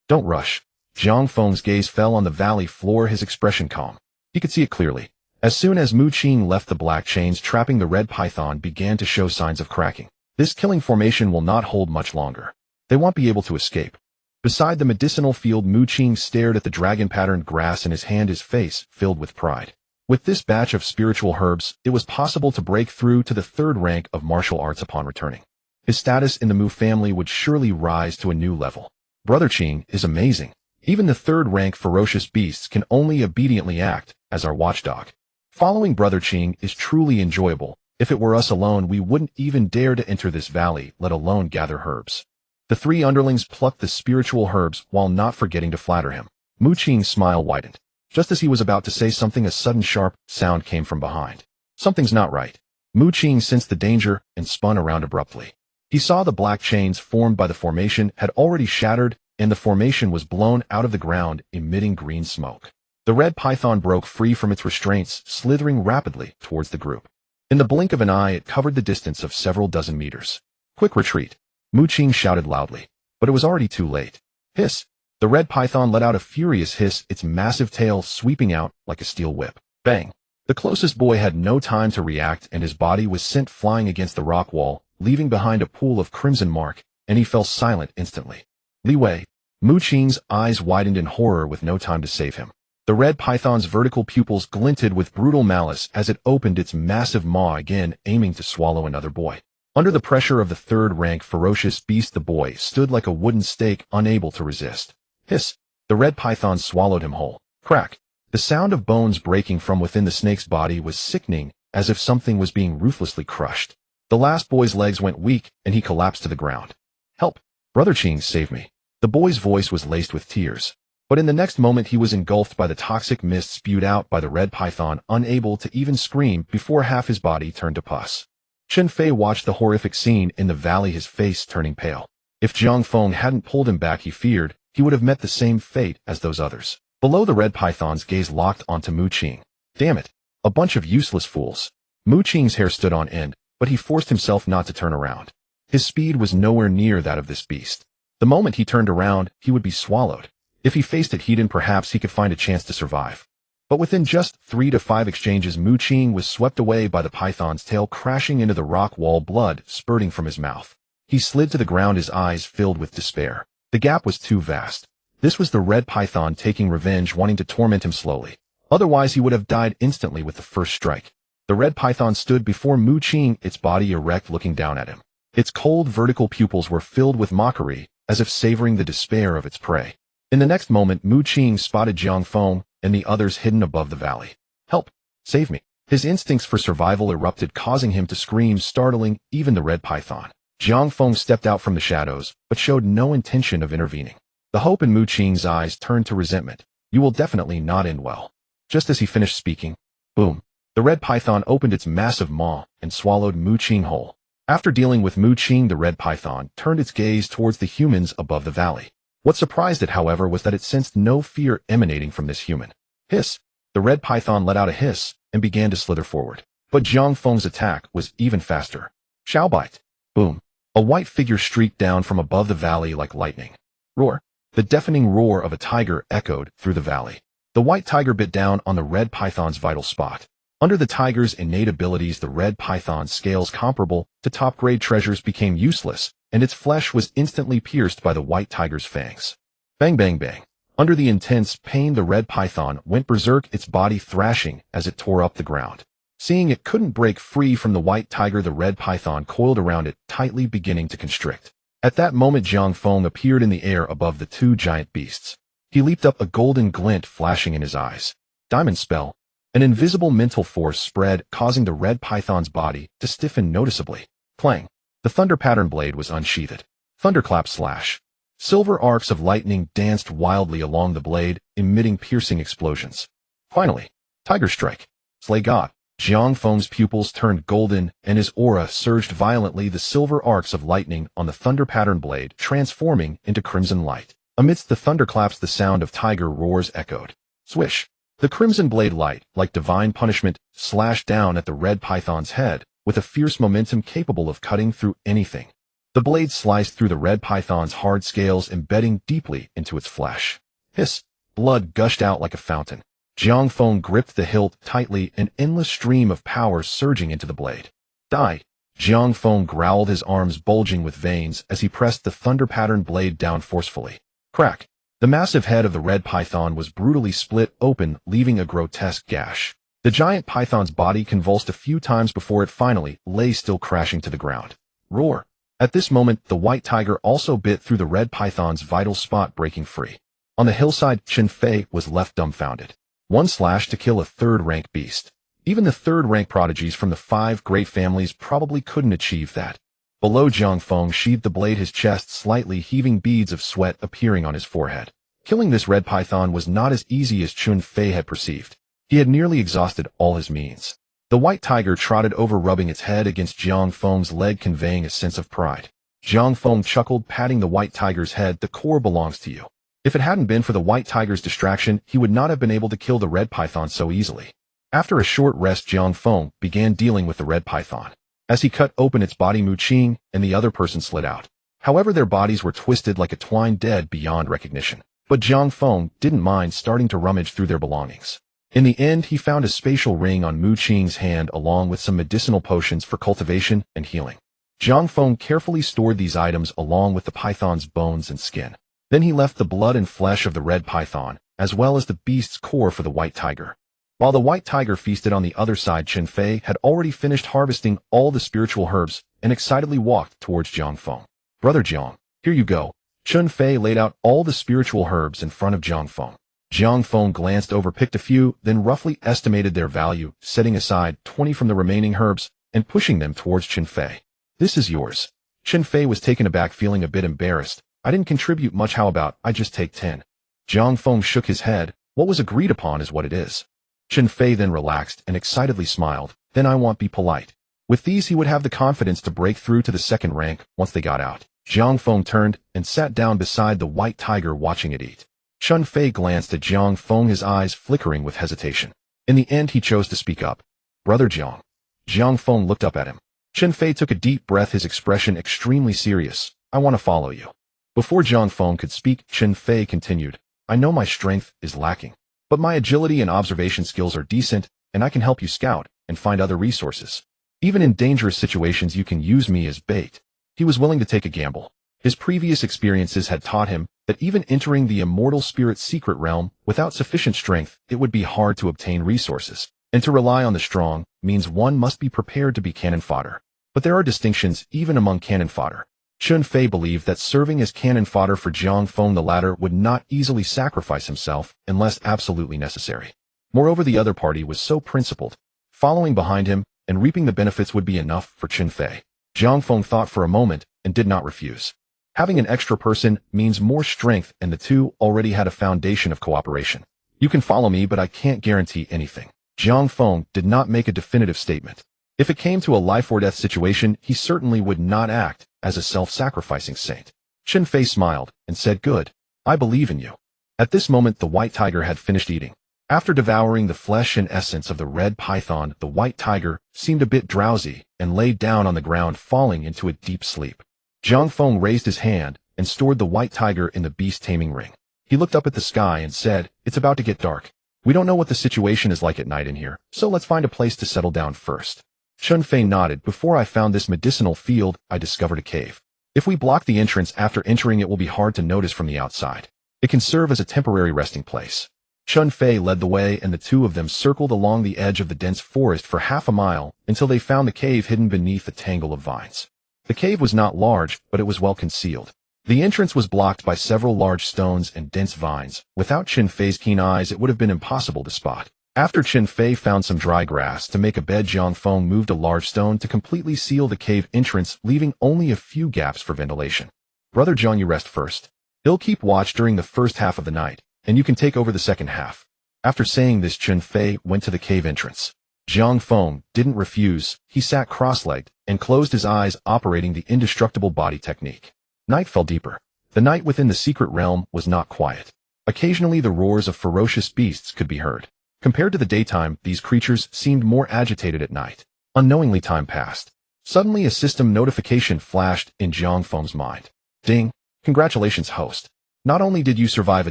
Don't rush." Jiang Feng's gaze fell on the valley floor, his expression calm. He could see it clearly. As soon as Mu Qing left, the black chains trapping the red python began to show signs of cracking. This killing formation will not hold much longer. They won't be able to escape. Beside the medicinal field, Mu Qing stared at the dragon-patterned grass in his hand, his face filled with pride. With this batch of spiritual herbs, it was possible to break through to the 3rd rank of martial arts upon returning. His status in the Mu family would surely rise to a new level. Brother Qing is amazing. Even the 3rd rank ferocious beasts can only obediently act as our watchdog. Following Brother Qing is truly enjoyable. If it were us alone, we wouldn't even dare to enter this valley, let alone gather herbs. The 3 underlings plucked the spiritual herbs while not forgetting to flatter him. Mu Qing's smile widened. Just as he was about to say something, a sudden sharp sound came from behind. Something's not right. Mu Qing sensed the danger and spun around abruptly. He saw the black chains formed by the formation had already shattered, and the formation was blown out of the ground, emitting green smoke. The red python broke free from its restraints, slithering rapidly towards the group. In the blink of an eye, it covered the distance of several dozen meters. Quick retreat! Mu Qing shouted loudly, but it was already too late. Hiss! The red python let out a furious hiss, its massive tail sweeping out like a steel whip. Bang! The closest boy had no time to react, and his body was sent flying against the rock wall, leaving behind a pool of crimson mark, and he fell silent instantly. Li Wei! Mu Qing's eyes widened in horror with no time to save him. The red python's vertical pupils glinted with brutal malice as it opened its massive maw again, aiming to swallow another boy. Under the pressure of the 3rd rank ferocious beast, the boy stood like a wooden stake, unable to resist. Hiss! The red python swallowed him whole. Crack! The sound of bones breaking from within the snake's body was sickening, as if something was being ruthlessly crushed. The last boy's legs went weak, and he collapsed to the ground. Help! Brother Qing, save me! The boy's voice was laced with tears. But in the next moment he was engulfed by the toxic mist spewed out by the red python, unable to even scream before half his body turned to pus. Chen Fei watched the horrific scene in the valley, his face turning pale. If Jiang Feng hadn't pulled him back, he feared he would have met the same fate as those others. Below, the red python's gaze locked onto Mu Qing. Damn it! A bunch of useless fools. Mu Qing's hair stood on end, but he forced himself not to turn around. His speed was nowhere near that of this beast. The moment he turned around, he would be swallowed. If he faced it head-on, perhaps he could find a chance to survive. But within just 3 to 5 exchanges, Mu Qing was swept away by the python's tail, crashing into the rock wall, blood spurting from his mouth. He slid to the ground, his eyes filled with despair. The gap was too vast. This was the red python taking revenge, wanting to torment him slowly. Otherwise he would have died instantly with the first strike. The red python stood before Mu Qing, its body erect, looking down at him. Its cold vertical pupils were filled with mockery, as if savoring the despair of its prey. In the next moment, Mu Qing spotted Jiang Feng and the others hidden above the valley. Help! Save me! His instincts for survival erupted, causing him to scream, startling even the red python. Jiang Feng stepped out from the shadows, but showed no intention of intervening. The hope in Mu Qing's eyes turned to resentment. You will definitely not end well. Just as he finished speaking, boom, the red python opened its massive maw and swallowed Mu Qing whole. After dealing with Mu Qing, the red python turned its gaze towards the humans above the valley. What surprised it, however, was that it sensed no fear emanating from this human. Hiss! The red python let out a hiss and began to slither forward. But Jiang Feng's attack was even faster. Shao bite! Boom! A white figure streaked down from above the valley like lightning. Roar! The deafening roar of a tiger echoed through the valley. The white tiger bit down on the red python's vital spot. Under the tiger's innate abilities, the red python's scales comparable to top-grade treasures became useless, and its flesh was instantly pierced by the white tiger's fangs. Bang bang bang. Under the intense pain, the red python went berserk, its body thrashing as it tore up the ground. Seeing it couldn't break free from the white tiger, the red python coiled around it tightly, beginning to constrict. At that moment, Jiang Feng appeared in the air above the two giant beasts. He leaped up, a golden glint flashing in his eyes. Diamond spell. An invisible mental force spread, causing the red python's body to stiffen noticeably. Clang. The thunder pattern blade was unsheathed. Thunderclap slash. Silver arcs of lightning danced wildly along the blade, emitting piercing explosions. Finally, Tiger Strike. Slay God. Jiang Feng's pupils turned golden, and his aura surged violently, the silver arcs of lightning on the thunder pattern blade transforming into crimson light. Amidst the thunderclaps, the sound of tiger roars echoed. Swish! The crimson blade light, like divine punishment, slashed down at the red python's head, with a fierce momentum capable of cutting through anything. The blade sliced through the red python's hard scales, embedding deeply into its flesh. Hiss! Blood gushed out like a fountain. Jiang Feng gripped the hilt tightly, an endless stream of power surging into the blade. Die! Jiang Feng growled, his arms bulging with veins as he pressed the thunder-patterned blade down forcefully. Crack! The massive head of the red python was brutally split open, leaving a grotesque gash. The giant python's body convulsed a few times before it finally lay still, crashing to the ground. Roar! At this moment, the white tiger also bit through the red python's vital spot, breaking free. On the hillside, Chen Fei was left dumbfounded. One slash to kill a third-rank beast. Even the third-rank prodigies from the 5 great families probably couldn't achieve that. Below, Jiang Feng sheathed the blade, his chest slightly heaving, beads of sweat appearing on his forehead. Killing this red python was not as easy as Chen Fei had perceived. He had nearly exhausted all his means. The white tiger trotted over, rubbing its head against Jiang Feng's leg, conveying a sense of pride. Jiang Feng chuckled, patting the white tiger's head. The core belongs to you. If it hadn't been for the white tiger's distraction, he would not have been able to kill the red python so easily. After a short rest, Jiang Feng began dealing with the red python. As he cut open its body, Mu Qing and the other person slid out. However, their bodies were twisted like a twine, dead beyond recognition. But Jiang Feng didn't mind starting to rummage through their belongings. In the end, he found a spatial ring on Mu Qing's hand, along with some medicinal potions for cultivation and healing. Jiang Feng carefully stored these items along with the python's bones and skin. Then he left the blood and flesh of the red python, as well as the beast's core, for the white tiger. While the white tiger feasted on the other side, Chen Fei had already finished harvesting all the spiritual herbs and excitedly walked towards Jiang Feng. Brother Jiang, here you go. Chen Fei laid out all the spiritual herbs in front of Jiang Feng. Jiang Feng glanced over, picked a few, then roughly estimated their value, setting aside 20 from the remaining herbs and pushing them towards Chen Fei. This is yours. Chen Fei was taken aback, feeling a bit embarrassed. I didn't contribute much, how about I just take 10? Jiang Feng shook his head. What was agreed upon is what it is. Chen Fei then relaxed and excitedly smiled. Then I won't be polite. With these, he would have the confidence to break through to the second rank once they got out. Jiang Feng turned and sat down beside the white tiger, watching it eat. Chen Fei glanced at Jiang Feng, his eyes flickering with hesitation. In the end, he chose to speak up. Brother Jiang. Jiang Feng looked up at him. Chen Fei took a deep breath, his expression extremely serious. I want to follow you. Before Jiang Feng could speak, Chen Fei continued. I know my strength is lacking, but my agility and observation skills are decent, and I can help you scout and find other resources. Even in dangerous situations, you can use me as bait. He was willing to take a gamble. His previous experiences had taught him that even entering the immortal spirit's secret realm without sufficient strength, it would be hard to obtain resources. And to rely on the strong means one must be prepared to be cannon fodder. But there are distinctions even among cannon fodder. Chun Fei believed that serving as cannon fodder for Jiang Feng the latter would not easily sacrifice himself unless absolutely necessary. Moreover, the other party was so principled. Following behind him and reaping the benefits would be enough for Chun Fei. Jiang Feng thought for a moment and did not refuse. Having an extra person means more strength, and the two already had a foundation of cooperation. You can follow me, but I can't guarantee anything. Jiang Feng did not make a definitive statement. If it came to a life-or-death situation, he certainly would not act as a self-sacrificing saint. Chun Fei smiled and said, "Good. I believe in you." At this moment, the white tiger had finished eating. After devouring the flesh and essence of the red python, the white tiger seemed a bit drowsy and laid down on the ground, falling into a deep sleep. Jiang Feng raised his hand and stored the white tiger in the beast taming ring. He looked up at the sky and said, "It's about to get dark. We don't know what the situation is like at night in here, so let's find a place to settle down first." Chun Fei nodded. "Before I found this medicinal field, I discovered a cave. If we block the entrance after entering, it will be hard to notice from the outside. It can serve as a temporary resting place." Chun Fei led the way, and the two of them circled along the edge of the dense forest for half a mile until they found the cave hidden beneath a tangle of vines. The cave was not large, but it was well concealed. The entrance was blocked by several large stones and dense vines. Without Chun Fei's keen eyes, it would have been impossible to spot. After Chun Fei found some dry grass to make a bed, Jiang Feng moved a large stone to completely seal the cave entrance, leaving only a few gaps for ventilation. "Brother Jiang, you rest first. He'll keep watch during the first half of the night, and you can take over the second half." After saying this, Chun Fei went to the cave entrance. Jiang Feng didn't refuse. He sat cross-legged and closed his eyes, operating the indestructible body technique. Night fell deeper. The night within the secret realm was not quiet. Occasionally, the roars of ferocious beasts could be heard. Compared to the daytime, these creatures seemed more agitated at night. Unknowingly, time passed. Suddenly, a system notification flashed in Jiang Feng's mind. "Ding! Congratulations, host. Not only did you survive a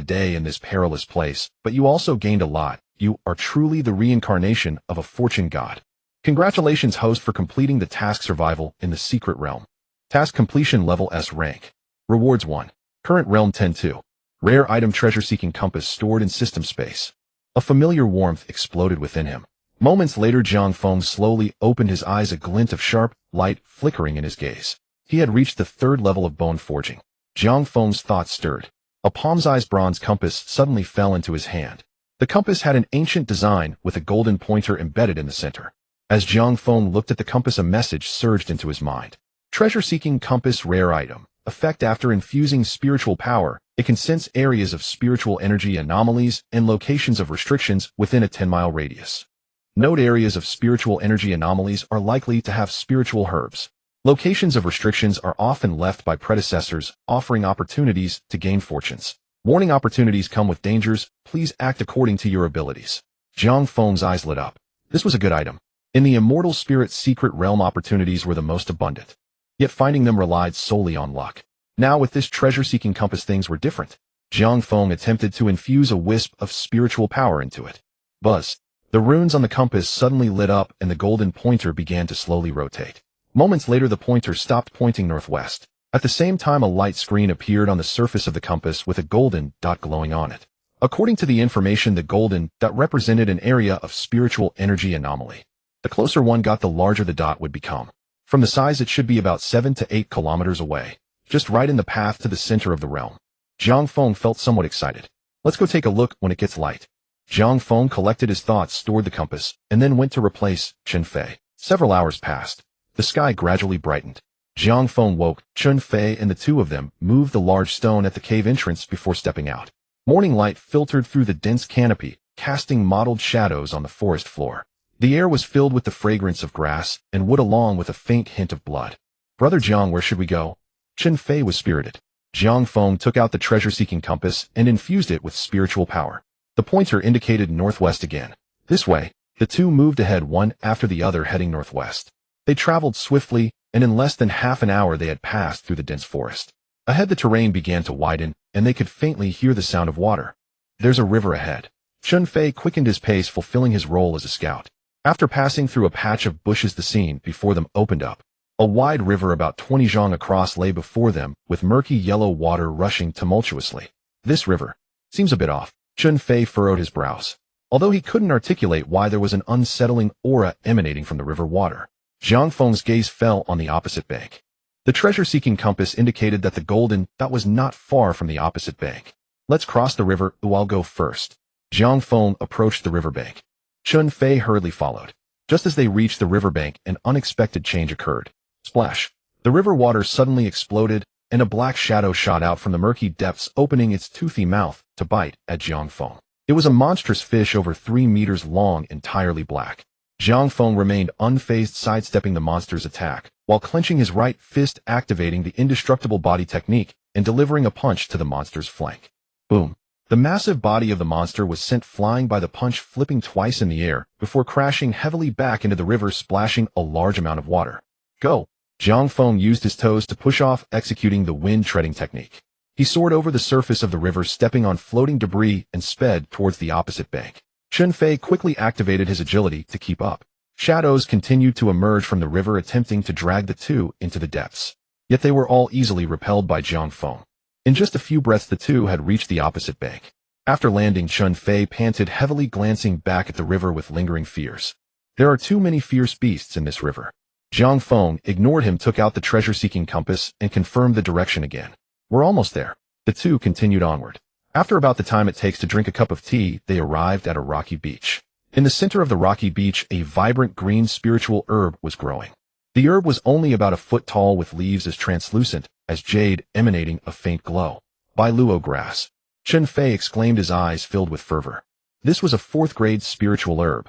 day in this perilous place, but you also gained a lot. You are truly the reincarnation of a fortune god. Congratulations, host, for completing the task survival in the secret realm. Task completion level S rank. Rewards 1. Current realm 10-2. Rare item treasure-seeking compass stored in system space." A familiar warmth exploded within him. Moments later, Jiang Feng slowly opened his eyes, a glint of sharp light flickering in his gaze. He had reached the 3rd level of bone forging. Jiang Feng's thoughts stirred. A palm-sized bronze compass suddenly fell into his hand. The compass had an ancient design with a golden pointer embedded in the center. As Jiang Feng looked at the compass, a message surged into his mind. "Treasure-seeking compass, rare item. Effect: after infusing spiritual power, it can sense areas of spiritual energy anomalies and locations of restrictions within a 10-mile radius. Note: areas of spiritual energy anomalies are likely to have spiritual herbs. Locations of restrictions are often left by predecessors, offering opportunities to gain fortunes. Warning: opportunities come with dangers. Please act according to your abilities." Jiang Feng's eyes lit up. This was a good item. In the immortal spirit secret realm, opportunities were the most abundant. Yet finding them relied solely on luck. Now with this treasure-seeking compass, things were different. Jiang Feng attempted to infuse a wisp of spiritual power into it. Buzz. The runes on the compass suddenly lit up and the golden pointer began to slowly rotate. Moments later, the pointer stopped pointing northwest. At the same time, a light screen appeared on the surface of the compass with a golden dot glowing on it. According to the information, the golden dot represented an area of spiritual energy anomaly. The closer one got, the larger the dot would become. From the size, it should be about 7 to 8 kilometers away, just right in the path to the center of the realm. Jiang Feng felt somewhat excited. "Let's go take a look when it gets light." Jiang Feng collected his thoughts, stored the compass, and then went to replace Chun Fei. Several hours passed. The sky gradually brightened. Jiang Feng woke. Chun Fei and the two of them moved the large stone at the cave entrance before stepping out. Morning light filtered through the dense canopy, casting mottled shadows on the forest floor. The air was filled with the fragrance of grass and wood, along with a faint hint of blood. "Brother Jiang, where should we go?" Chun Fei was spirited. Jiang Feng took out the treasure-seeking compass and infused it with spiritual power. The pointer indicated northwest again. This way. The two moved ahead, one after the other, heading northwest. They traveled swiftly, and in less than half an hour they had passed through the dense forest. Ahead, the terrain began to widen, and they could faintly hear the sound of water. "There's a river ahead." Chun Fei quickened his pace, fulfilling his role as a scout. After passing through a patch of bushes, the scene before them opened up. A wide river about 20 zhang across lay before them, with murky yellow water rushing tumultuously. "This river seems a bit off." Chun Fei furrowed his brows. Although he couldn't articulate why, there was an unsettling aura emanating from the river water. Jiang Feng's gaze fell on the opposite bank. The treasure-seeking compass indicated that the golden dot was not far from the opposite bank. Let's cross the river, I'll go first. Jiang Feng approached the riverbank. Chun Fei hurriedly followed. Just as they reached the riverbank, an unexpected change occurred. Splash! The river water suddenly exploded, and a black shadow shot out from the murky depths, opening its toothy mouth to bite at Jiang Feng. It was a monstrous fish over 3 meters long, entirely black. Jiang Feng remained unfazed, sidestepping the monster's attack, while clenching his right fist, activating the indestructible body technique, and delivering a punch to the monster's flank. Boom! The massive body of the monster was sent flying by the punch, flipping twice in the air, before crashing heavily back into the river, splashing a large amount of water. Go! Jiang Feng used his toes to push off, executing the wind-treading technique. He soared over the surface of the river, stepping on floating debris, and sped towards the opposite bank. Chun Fei quickly activated his agility to keep up. Shadows continued to emerge from the river, attempting to drag the two into the depths. Yet they were all easily repelled by Jiang Feng. In just a few breaths, the two had reached the opposite bank. After landing, Chun Fei panted heavily, glancing back at the river with lingering fears. There are too many fierce beasts in this river. Jiang Feng ignored him, took out the treasure-seeking compass, and confirmed the direction again. We're almost there. The two continued onward. After about the time it takes to drink a cup of tea, they arrived at a rocky beach. In the center of the rocky beach, a vibrant green spiritual herb was growing. The herb was only about a foot tall, with leaves as translucent as jade, emanating a faint glow. Bailuo grass. Chun Fei exclaimed, his eyes filled with fervor. This was a 4th-grade spiritual herb.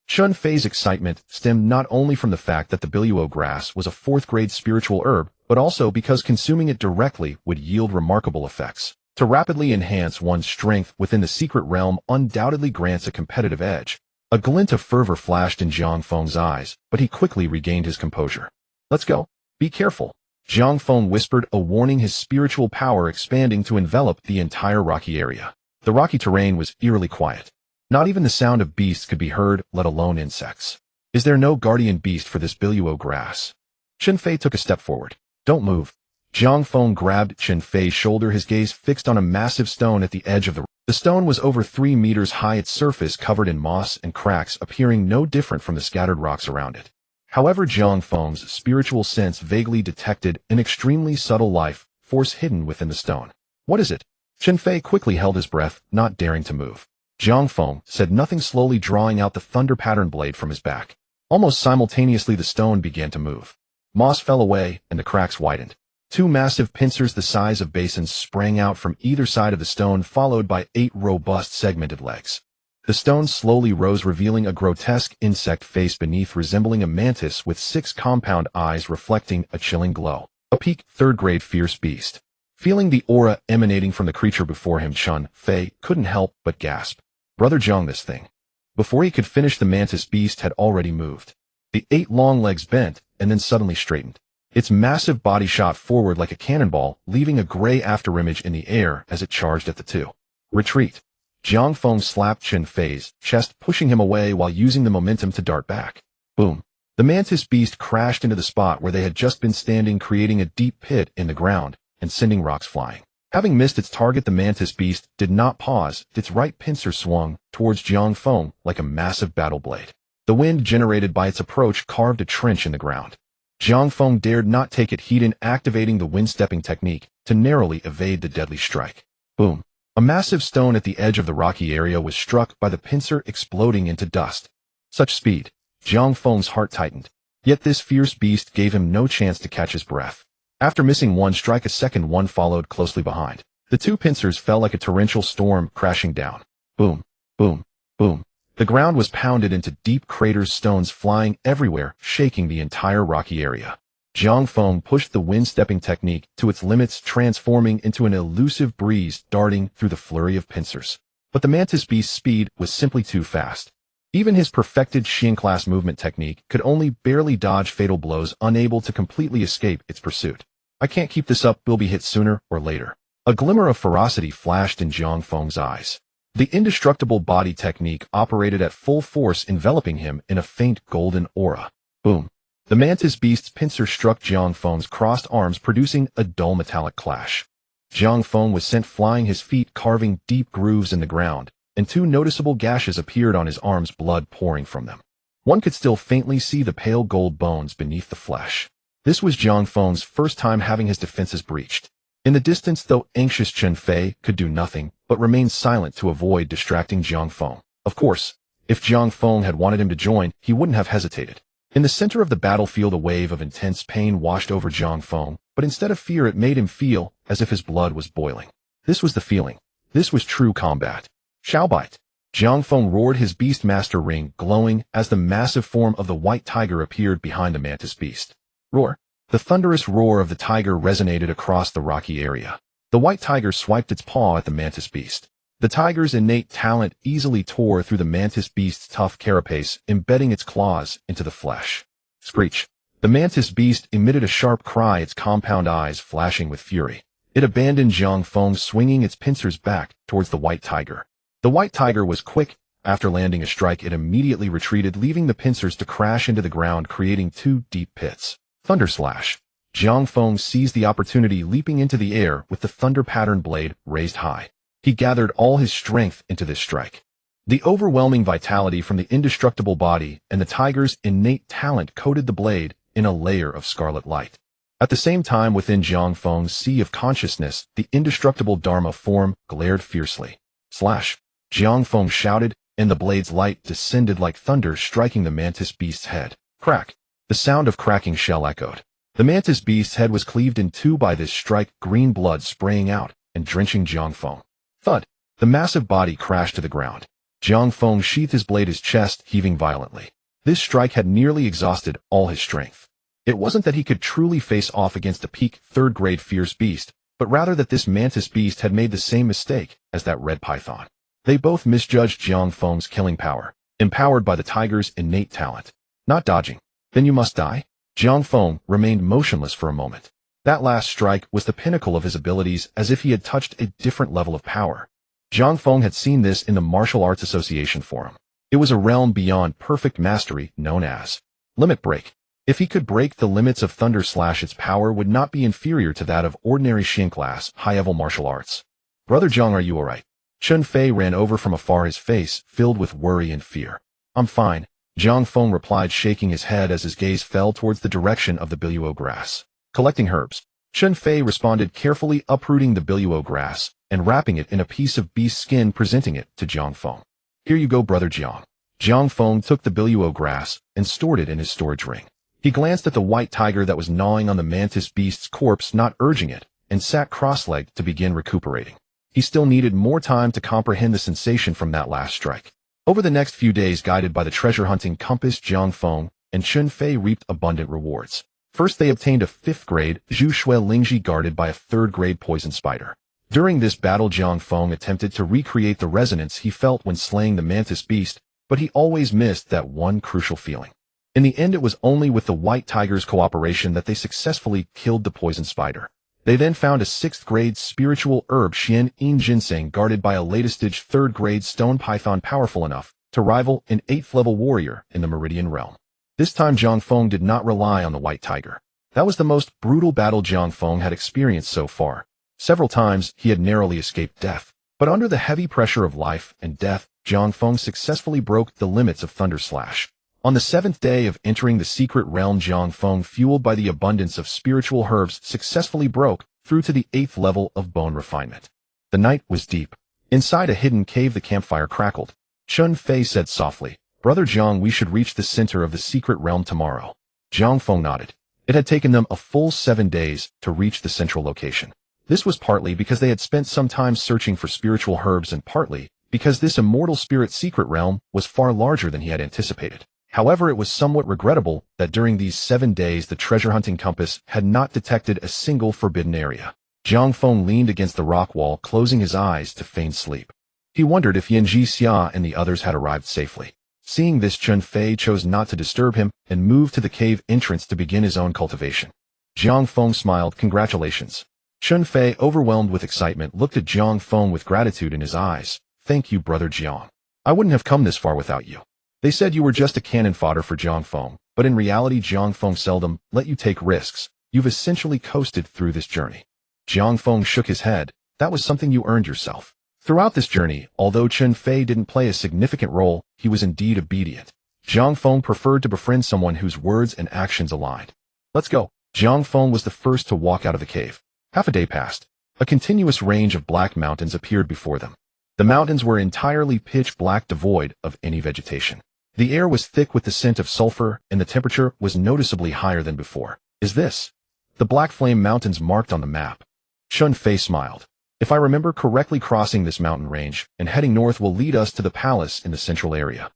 Chun Fei's excitement stemmed not only from the fact that the Bailuo grass was a 4th-grade spiritual herb, but also because consuming it directly would yield remarkable effects. To rapidly enhance one's strength within the secret realm undoubtedly grants a competitive edge. A glint of fervor flashed in Jiang Feng's eyes, but he quickly regained his composure. Let's go. Be careful. Jiang Feng whispered, a warning, his spiritual power expanding to envelop the entire rocky area. The rocky terrain was eerily quiet. Not even the sound of beasts could be heard, let alone insects. Is there no guardian beast for this Bailuo grass? Chun Fei took a step forward. Don't move. Jiang Feng grabbed Chun Fei's shoulder, his gaze fixed on a massive stone at the edge of the river. The stone was over 3 meters high, its surface covered in moss and cracks, appearing no different from the scattered rocks around it. However, Jiang Feng's spiritual sense vaguely detected an extremely subtle life force hidden within the stone. What is it? Chun Fei quickly held his breath, not daring to move. Jiang Feng said nothing, slowly drawing out the thunder pattern blade from his back. Almost simultaneously, the stone began to move. Moss fell away, and the cracks widened. 2 massive pincers the size of basins sprang out from either side of the stone, followed by 8 robust segmented legs. The stone slowly rose, revealing a grotesque insect face beneath, resembling a mantis with 6 compound eyes reflecting a chilling glow. A peak 3rd-grade fierce beast. Feeling the aura emanating from the creature before him, Chun Fei couldn't help but gasp. Brother Zhang, this thing. Before he could finish, the mantis beast had already moved. The 8 long legs bent, and then suddenly straightened. Its massive body shot forward like a cannonball, leaving a gray afterimage in the air as it charged at the two. Retreat. Jiang Feng slapped Chun Fei's chest, pushing him away while using the momentum to dart back. Boom. The mantis beast crashed into the spot where they had just been standing, creating a deep pit in the ground and sending rocks flying. Having missed its target, the mantis beast did not pause. Its right pincer swung towards Jiang Feng like a massive battle blade. The wind generated by its approach carved a trench in the ground. Jiang Feng dared not take it heed in activating the wind-stepping technique to narrowly evade the deadly strike. Boom. A massive stone at the edge of the rocky area was struck by the pincer, exploding into dust. Such speed. Jiang Feng's heart tightened. Yet this fierce beast gave him no chance to catch his breath. After missing one strike, a second one followed closely behind. The 2 pincers fell like a torrential storm, crashing down. Boom. Boom. Boom. The ground was pounded into deep craters, stones flying everywhere, shaking the entire rocky area. Jiang Feng pushed the wind-stepping technique to its limits, transforming into an elusive breeze darting through the flurry of pincers. But the mantis beast's speed was simply too fast. Even his perfected Xian-class movement technique could only barely dodge fatal blows, unable to completely escape its pursuit. I can't keep this up, we'll be hit sooner or later. A glimmer of ferocity flashed in Jiang Feng's eyes. The indestructible body technique operated at full force, enveloping him in a faint golden aura. Boom. The mantis beast's pincer struck Jiang Feng's crossed arms, producing a dull metallic clash. Jiang Feng was sent flying, his feet carving deep grooves in the ground, and 2 noticeable gashes appeared on his arms, blood pouring from them. One could still faintly see the pale gold bones beneath the flesh. This was Jiang Feng's first time having his defenses breached. In the distance, though, anxious Chen Fei could do nothing but remain silent to avoid distracting Jiang Feng. Of course, if Jiang Feng had wanted him to join, he wouldn't have hesitated. In the center of the battlefield, a wave of intense pain washed over Jiang Feng, but instead of fear, it made him feel as if his blood was boiling. This was the feeling. This was true combat. Xiaobite. Jiang Feng roared, his Beastmaster ring glowing as the massive form of the white tiger appeared behind the mantis beast. Roar. The thunderous roar of the tiger resonated across the rocky area. The white tiger swiped its paw at the mantis beast. The tiger's innate talent easily tore through the mantis beast's tough carapace, embedding its claws into the flesh. Screech. The mantis beast emitted a sharp cry, its compound eyes flashing with fury. It abandoned Jiang Feng, swinging its pincers back towards the white tiger. The white tiger was quick. After landing a strike, it immediately retreated, leaving the pincers to crash into the ground, creating two deep pits. Thunder Slash. Jiang Feng seized the opportunity, leaping into the air with the thunder-patterned blade raised high. He gathered all his strength into this strike. The overwhelming vitality from the indestructible body and the tiger's innate talent coated the blade in a layer of scarlet light. At the same time, within Jiang Feng's sea of consciousness, the indestructible Dharma form glared fiercely. Slash! Jiang Feng shouted, and the blade's light descended like thunder, striking the mantis beast's head. Crack! The sound of cracking shell echoed. The mantis beast's head was cleaved in two by this strike, green blood spraying out and drenching Jiang Feng. Thud! The massive body crashed to the ground. Jiang Feng sheathed his blade, his chest heaving violently. This strike had nearly exhausted all his strength. It wasn't that he could truly face off against a peak third-grade fierce beast, but rather that this mantis beast had made the same mistake as that red python. They both misjudged Jiang Feng's killing power, empowered by the tiger's innate talent. Not dodging. Then you must die? Jiang Feng remained motionless for a moment. That last strike was the pinnacle of his abilities, as if he had touched a different level of power. Jiang Feng had seen this in the Martial Arts Association Forum. It was a realm beyond perfect mastery known as Limit Break. If he could break the limits of Thunder Slash, its power would not be inferior to that of ordinary Xin class high-level martial arts. Brother Jiang, are you alright? Chen Fei ran over from afar, his face filled with worry and fear. I'm fine, Jiang Feng replied, shaking his head as his gaze fell towards the direction of the biluo grass. Collecting herbs. Chen Fei responded, carefully uprooting the biluo grass and wrapping it in a piece of beast skin, presenting it to Jiang Feng. Here you go, Brother Jiang. Jiang Feng took the biluo grass and stored it in his storage ring. He glanced at the white tiger that was gnawing on the mantis beast's corpse, not urging it, and sat cross-legged to begin recuperating. He still needed more time to comprehend the sensation from that last strike. Over the next few days, guided by the treasure-hunting compass, Jiang Feng and Chen Fei reaped abundant rewards. First, they obtained a 5th-grade Zhu Shui Lingji guarded by a 3rd-grade poison spider. During this battle, Jiang Feng attempted to recreate the resonance he felt when slaying the mantis beast, but he always missed that one crucial feeling. In the end, it was only with the white tiger's cooperation that they successfully killed the poison spider. They then found a 6th-grade spiritual herb Xian Yin Ginseng guarded by a latest-stage 3rd-grade stone python powerful enough to rival an 8th-level warrior in the Meridian realm. This time, Jiang Feng did not rely on the white tiger. That was the most brutal battle Jiang Feng had experienced so far. Several times, he had narrowly escaped death. But under the heavy pressure of life and death, Jiang Feng successfully broke the limits of Thunder Slash. On the 7th day of entering the secret realm, Jiang Feng, fueled by the abundance of spiritual herbs, successfully broke through to the 8th level of bone refinement. The night was deep. Inside a hidden cave, the campfire crackled. Chen Fei said softly, Brother Jiang, we should reach the center of the secret realm tomorrow. Jiang Feng nodded. It had taken them a full 7 days to reach the central location. This was partly because they had spent some time searching for spiritual herbs, and partly because this immortal spirit secret realm was far larger than he had anticipated. However, it was somewhat regrettable that during these 7 days the treasure-hunting compass had not detected a single forbidden area. Jiang Feng leaned against the rock wall, closing his eyes to feign sleep. He wondered if Yanji Xia and the others had arrived safely. Seeing this, Chen Fei chose not to disturb him and moved to the cave entrance to begin his own cultivation. Jiang Feng smiled. Congratulations. Chen Fei, overwhelmed with excitement, looked at Jiang Feng with gratitude in his eyes. Thank you, Brother Jiang. I wouldn't have come this far without you. They said you were just a cannon fodder for Jiang Feng, but in reality Jiang Feng seldom let you take risks. You've essentially coasted through this journey. Jiang Feng shook his head. That was something you earned yourself. Throughout this journey, although Chen Fei didn't play a significant role, he was indeed obedient. Jiang Feng preferred to befriend someone whose words and actions aligned. Let's go. Jiang Feng was the first to walk out of the cave. Half a day passed. A continuous range of black mountains appeared before them. The mountains were entirely pitch black, devoid of any vegetation. The air was thick with the scent of sulfur, and the temperature was noticeably higher than before. Is this the Black Flame Mountains marked on the map? Chun Fei smiled. If I remember correctly, crossing this mountain range and heading north will lead us to the palace in the central area.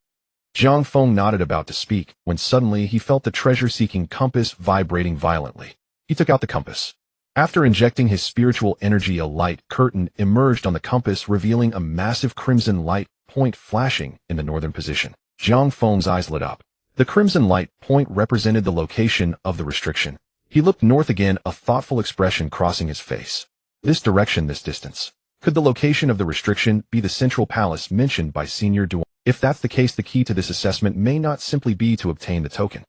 Jiang Feng nodded, about to speak, when suddenly he felt the treasure-seeking compass vibrating violently. He took out the compass. After injecting his spiritual energy, a light curtain emerged on the compass, revealing a massive crimson light point flashing in the northern position. Jiang Feng's eyes lit up. The crimson light point represented the location of the restriction. He looked north again, a thoughtful expression crossing his face. This direction, this distance. Could the location of the restriction be the central palace mentioned by Senior Duan? If that's the case, the key to this assessment may not simply be to obtain the token.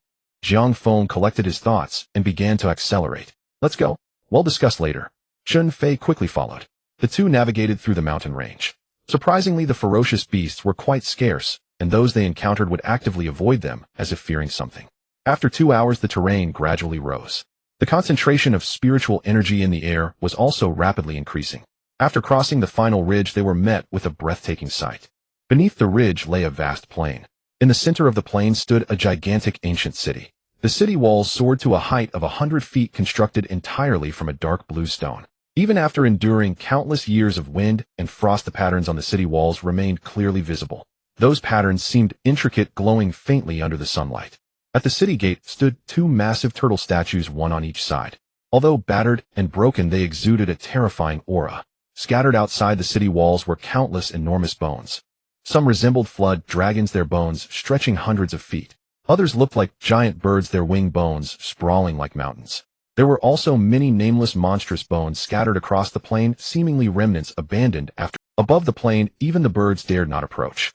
Jiang Feng collected his thoughts and began to accelerate. Let's go. We'll discuss later. Chun Fei quickly followed. The two navigated through the mountain range. Surprisingly, the ferocious beasts were quite scarce, and those they encountered would actively avoid them, as if fearing something. After 2 hours, the terrain gradually rose. The concentration of spiritual energy in the air was also rapidly increasing. After crossing the final ridge, they were met with a breathtaking sight. Beneath the ridge lay a vast plain. In the center of the plain stood a gigantic ancient city. The city walls soared to a height of 100 feet, constructed entirely from a dark blue stone. Even after enduring countless years of wind and frost, the patterns on the city walls remained clearly visible. Those patterns seemed intricate, glowing faintly under the sunlight. At the city gate stood 2 massive turtle statues, one on each side. Although battered and broken, they exuded a terrifying aura. Scattered outside the city walls were countless enormous bones. Some resembled flood dragons, their bones stretching hundreds of feet. Others looked like giant birds, their wing bones sprawling like mountains. There were also many nameless monstrous bones scattered across the plain, seemingly remnants abandoned after. Above the plain, even the birds dared not approach.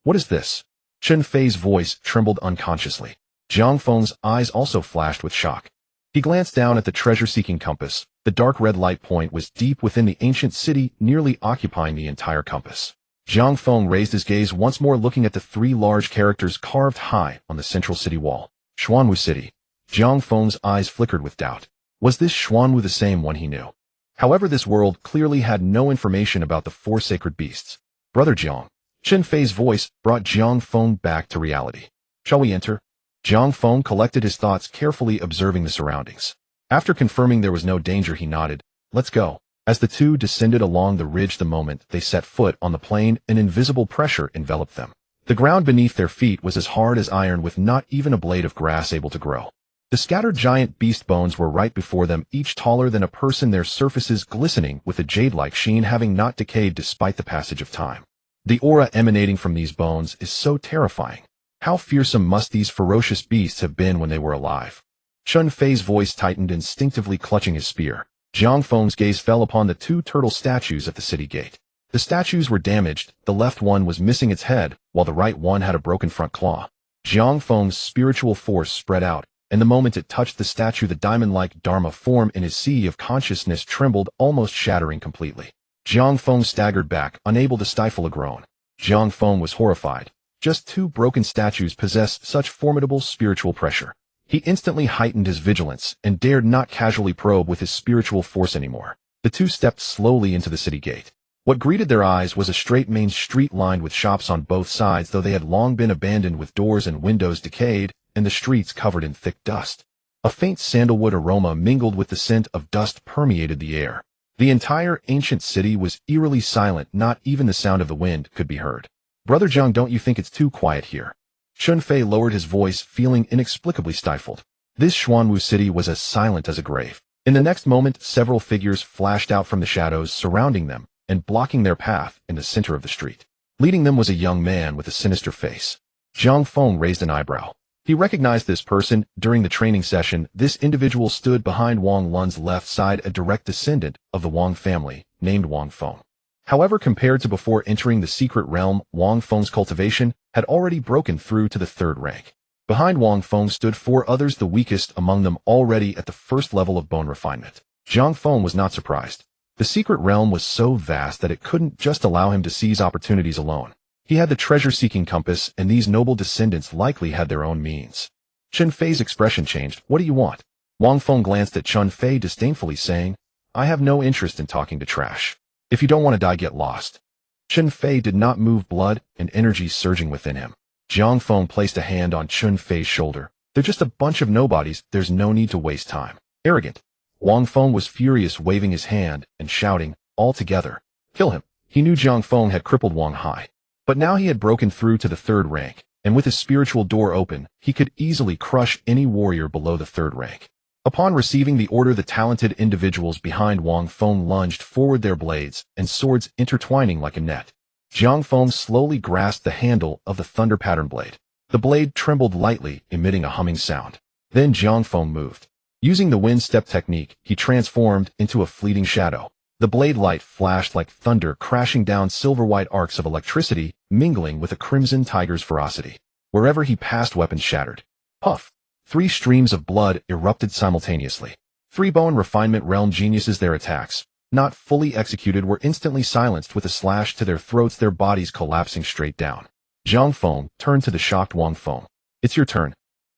What is this? Chun Fei's voice trembled unconsciously. Jiang Feng's eyes also flashed with shock. He glanced down at the treasure-seeking compass. The dark red light point was deep within the ancient city, nearly occupying the entire compass. Jiang Feng raised his gaze once more, looking at the 3 large characters carved high on the central city wall. Xuanwu City. Jiang Feng's eyes flickered with doubt. Was this Xuanwu the same one he knew? However, this world clearly had no information about the 4 sacred beasts. Brother Jiang. Chun Fei's voice brought Jiang Feng back to reality. Shall we enter? Jiang Feng collected his thoughts, carefully observing the surroundings. After confirming there was no danger, he nodded. Let's go. As the two descended along the ridge, the moment they set foot on the plain, an invisible pressure enveloped them. The ground beneath their feet was as hard as iron, with not even a blade of grass able to grow. The scattered giant beast bones were right before them, each taller than a person, their surfaces glistening with a jade-like sheen, having not decayed despite the passage of time. The aura emanating from these bones is so terrifying. How fearsome must these ferocious beasts have been when they were alive? Chun Fei's voice tightened, instinctively clutching his spear. Jiang Feng's gaze fell upon the 2 turtle statues at the city gate. The statues were damaged. The left one was missing its head, while the right one had a broken front claw. Jiang Feng's spiritual force spread out, and the moment it touched the statue, the diamond-like Dharma form in his sea of consciousness trembled, almost shattering completely. Jiang Feng staggered back, unable to stifle a groan. Jiang Feng was horrified. Just 2 broken statues possessed such formidable spiritual pressure. He instantly heightened his vigilance and dared not casually probe with his spiritual force anymore. The 2 stepped slowly into the city gate. What greeted their eyes was a straight main street lined with shops on both sides, though they had long been abandoned, with doors and windows decayed and the streets covered in thick dust. A faint sandalwood aroma mingled with the scent of dust permeated the air. The entire ancient city was eerily silent. Not even the sound of the wind could be heard. Brother Jiang, don't you think it's too quiet here? Chun Fei lowered his voice, feeling inexplicably stifled. This Xuanwu city was as silent as a grave. In the next moment, several figures flashed out from the shadows surrounding them and blocking their path in the center of the street. Leading them was a young man with a sinister face. Jiang Feng raised an eyebrow. He recognized this person. During the training session, this individual stood behind Wang Lun's left side, a direct descendant of the Wang family, named Wang Feng. However, compared to before entering the secret realm, Wang Feng's cultivation had already broken through to the 3rd rank. Behind Wang Feng stood 4 others, the weakest among them already at the 1st level of bone refinement. Jiang Feng was not surprised. The secret realm was so vast that it couldn't just allow him to seize opportunities alone. He had the treasure-seeking compass, and these noble descendants likely had their own means. Chun Fei's expression changed. What do you want? Wang Feng glanced at Chun Fei disdainfully, saying, I have no interest in talking to trash. If you don't want to die, get lost. Chun Fei did not move, blood and energy surging within him. Jiang Feng placed a hand on Chun Fei's shoulder. They're just a bunch of nobodies, there's no need to waste time. Arrogant. Wang Feng was furious, waving his hand and shouting, all together. Kill him. He knew Jiang Feng had crippled Wang Hai. But now he had broken through to the third rank, and with his spiritual door open, he could easily crush any warrior below the third rank. Upon receiving the order, the talented individuals behind Wang Feng lunged forward, their blades and swords intertwining like a net. Jiang Feng slowly grasped the handle of the thunder pattern blade. The blade trembled lightly, emitting a humming sound. Then Jiang Feng moved. Using the wind step technique, he transformed into a fleeting shadow. The blade light flashed like thunder, crashing down silver-white arcs of electricity, mingling with a crimson tiger's ferocity. Wherever he passed, weapons shattered. Puff! 3 streams of blood erupted simultaneously. 3 bone refinement realm geniuses, their attacks, not fully executed, were instantly silenced with a slash to their throats, their bodies collapsing straight down. Jiang Feng turned to the shocked Wang Feng. It's your turn.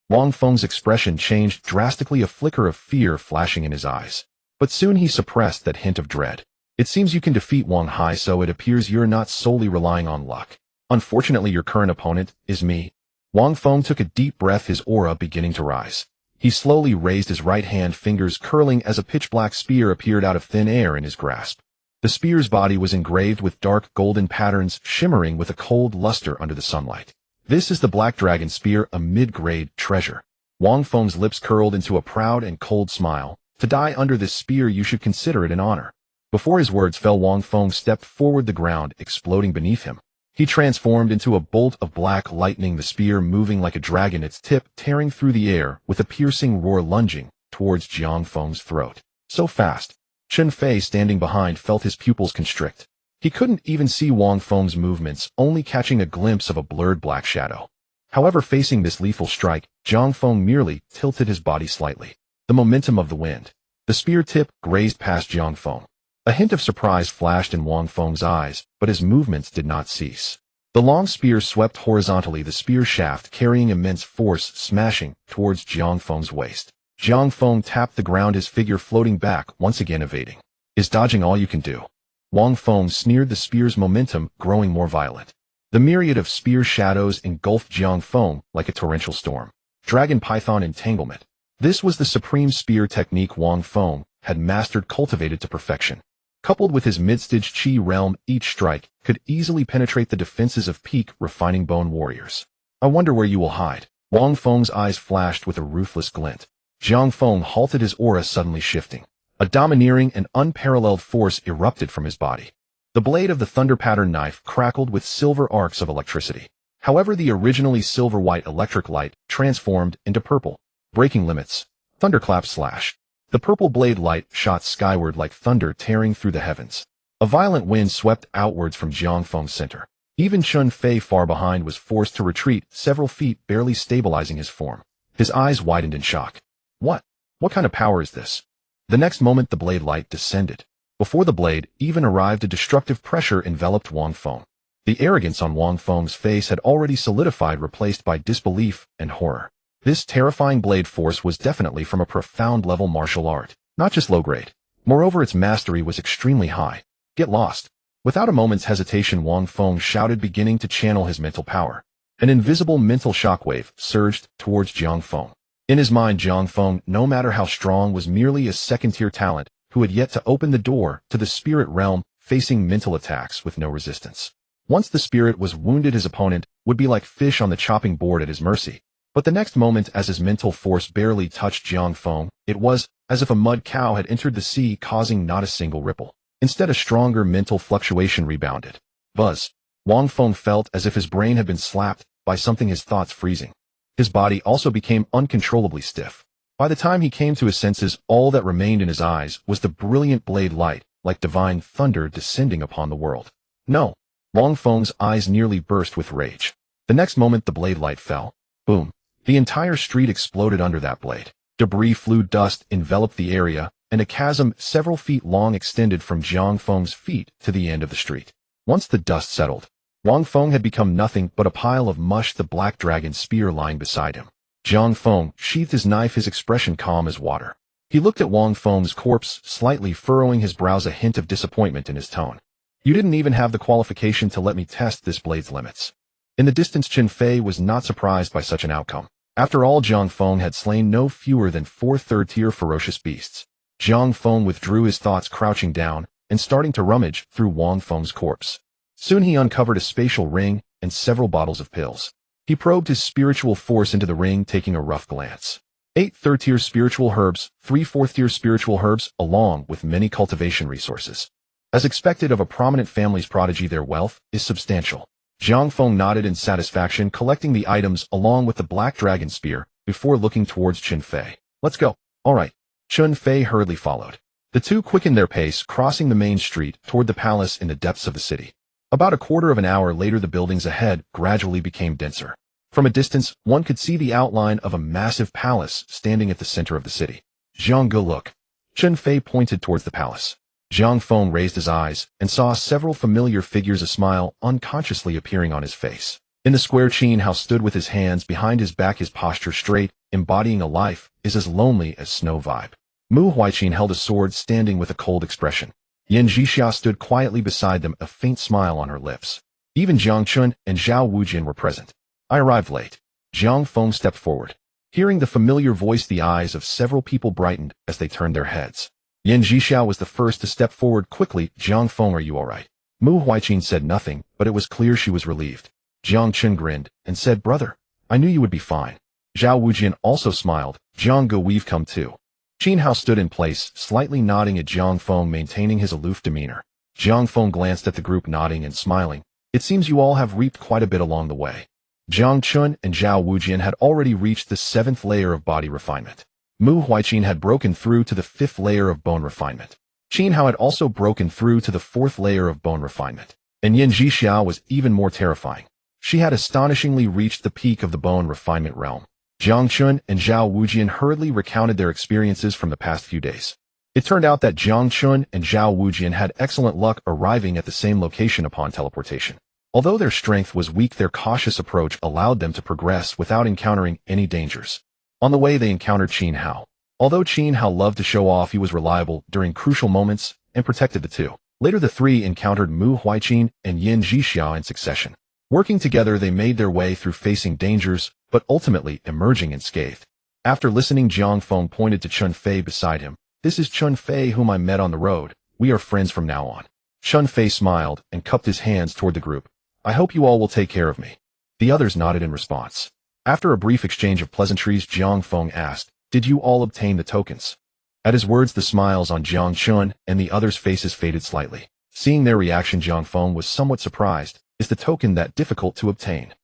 Wang Feng's expression changed drastically, a flicker of fear flashing in his eyes. But soon he suppressed that hint of dread. It seems you can defeat Wang Hai, so it appears you're not solely relying on luck. Unfortunately, your current opponent is me. Wang Feng took a deep breath, his aura beginning to rise. He slowly raised his right hand, fingers curling as a pitch-black spear appeared out of thin air in his grasp. The spear's body was engraved with dark golden patterns, shimmering with a cold luster under the sunlight. This is the Black Dragon Spear, a mid-grade treasure. Wang Feng's lips curled into a proud and cold smile. To die under this spear, you should consider it an honor. Before his words fell, Wang Feng stepped forward, the ground exploding beneath him. He transformed into a bolt of black lightning, the spear moving like a dragon, its tip tearing through the air with a piercing roar, lunging towards Jiang Feng's throat. So fast. Chun Fei, standing behind, felt his pupils constrict. He couldn't even see Wang Feng's movements, only catching a glimpse of a blurred black shadow. However, facing this lethal strike, Jiang Feng merely tilted his body slightly. The momentum of the wind. The spear tip grazed past Jiang Feng. A hint of surprise flashed in Wang Feng's eyes, but his movements did not cease. The long spear swept horizontally, the spear shaft carrying immense force, smashing towards Jiang Feng's waist. Jiang Feng tapped the ground, his figure floating back, once again evading. Is dodging all you can do? Wang Feng sneered, the spear's momentum growing more violent. The myriad of spear shadows engulfed Jiang Feng like a torrential storm. Dragon Python Entanglement. This was the supreme spear technique Wang Feng had mastered, cultivated to perfection. Coupled with his mid-stage Qi realm, each strike could easily penetrate the defenses of peak refining bone warriors. I wonder where you will hide. Wang Feng's eyes flashed with a ruthless glint. Jiang Feng halted, his aura suddenly shifting. A domineering and unparalleled force erupted from his body. The blade of the thunder pattern knife crackled with silver arcs of electricity. However, the originally silver-white electric light transformed into purple, breaking limits. Thunderclap slash. The purple blade light shot skyward like thunder, tearing through the heavens. A violent wind swept outwards from Jiang Feng's center. Even Chun Fei, far behind, was forced to retreat several feet, barely stabilizing his form. His eyes widened in shock. What kind of power is this? The next moment, the blade light descended. Before the blade even arrived, a destructive pressure enveloped Wang Feng. The arrogance on Wang Feng's face had already solidified, replaced by disbelief and horror. This terrifying blade force was definitely from a profound-level martial art, not just low-grade. Moreover, its mastery was extremely high. Get lost. Without a moment's hesitation, Wang Feng shouted, beginning to channel his mental power. An invisible mental shockwave surged towards Jiang Feng. In his mind, Jiang Feng, no matter how strong, was merely a second-tier talent who had yet to open the door to the spirit realm, facing mental attacks with no resistance. Once the spirit was wounded, his opponent would be like fish on the chopping board at his mercy. But the next moment, as his mental force barely touched Jiang Feng, it was as if a mud cow had entered the sea, causing not a single ripple. Instead, a stronger mental fluctuation rebounded. Buzz. Wang Feng felt as if his brain had been slapped by something, his thoughts freezing. His body also became uncontrollably stiff. By the time he came to his senses, all that remained in his eyes was the brilliant blade light, like divine thunder descending upon the world. No. Wang Feng's eyes nearly burst with rage. The next moment, the blade light fell. Boom. The entire street exploded under that blade. Debris flew, dust enveloped the area, and a chasm several feet long extended from Jiang Feng's feet to the end of the street. Once the dust settled, Wang Feng had become nothing but a pile of mush, the Black Dragon Spear lying beside him. Zhang Feng sheathed his knife, his expression calm as water. He looked at Wang Feng's corpse, slightly furrowing his brows, a hint of disappointment in his tone. You didn't even have the qualification to let me test this blade's limits. In the distance, Chen Fei was not surprised by such an outcome. After all, Zhang Feng had slain no fewer than 4 third-tier ferocious beasts. Zhang Feng withdrew his thoughts, crouching down and starting to rummage through Wang Feng's corpse. Soon he uncovered a spatial ring and several bottles of pills. He probed his spiritual force into the ring, taking a rough glance. 8 third-tier spiritual herbs, 3 fourth-tier spiritual herbs, along with many cultivation resources. As expected of a prominent family's prodigy, their wealth is substantial. Zhang Feng nodded in satisfaction, collecting the items along with the black dragon spear before looking towards Chen Fei. Let's go. All right. Chen Fei hurriedly followed. The two quickened their pace, crossing the main street toward the palace in the depths of the city. About a quarter of an hour later, the buildings ahead gradually became denser. From a distance, one could see the outline of a massive palace standing at the center of the city. Zhang, go look. Chen Fei pointed towards the palace. Zhang Feng raised his eyes and saw several familiar figures, a smile unconsciously appearing on his face. In the square, Qin Hao stood with his hands behind his back, his posture straight, embodying a life is as lonely as snow vibe. Mu Huaiqin held a sword, standing with a cold expression. Yan Zhixia stood quietly beside them, a faint smile on her lips. Even Jiang Chun and Zhao Wujin were present. I arrived late. Zhang Feng stepped forward. Hearing the familiar voice, the eyes of several people brightened as they turned their heads. Yan Zhixia was the first to step forward quickly. Zhang Feng, are you all right? Mu Huaiqin said nothing, but it was clear she was relieved. Jiang Chun grinned and said, brother, I knew you would be fine. Zhao Wujin also smiled. Jiang Ge, we've come too. Qin Hao stood in place, slightly nodding at Zhang Feng, maintaining his aloof demeanor. Zhang Feng glanced at the group, nodding and smiling. It seems you all have reaped quite a bit along the way. Jiang Chun and Zhao Wujin had already reached the 7th layer of body refinement. Mu Huaiqin had broken through to the 5th layer of bone refinement. Qin Hao had also broken through to the 4th layer of bone refinement. And Yan Zhixia was even more terrifying. She had astonishingly reached the peak of the bone refinement realm. Jiang Chun and Zhao Wujin hurriedly recounted their experiences from the past few days. It turned out that Jiang Chun and Zhao Wujin had excellent luck arriving at the same location upon teleportation. Although their strength was weak, their cautious approach allowed them to progress without encountering any dangers. On the way, they encountered Qin Hao. Although Qin Hao loved to show off, he was reliable during crucial moments and protected the two. Later, the three encountered Mu Huaiqin and Yan Zhixia in succession. Working together, they made their way through facing dangers, but ultimately emerging unscathed. After listening, Zhang Feng pointed to Chen Fei beside him. This is Chen Fei, whom I met on the road. We are friends from now on. Chen Fei smiled and cupped his hands toward the group. I hope you all will take care of me. The others nodded in response. After a brief exchange of pleasantries, Zhang Feng asked, did you all obtain the tokens? At his words, the smiles on Jiang Chun and the others' faces faded slightly. Seeing their reaction, Zhang Feng was somewhat surprised. Is the token that difficult to obtain?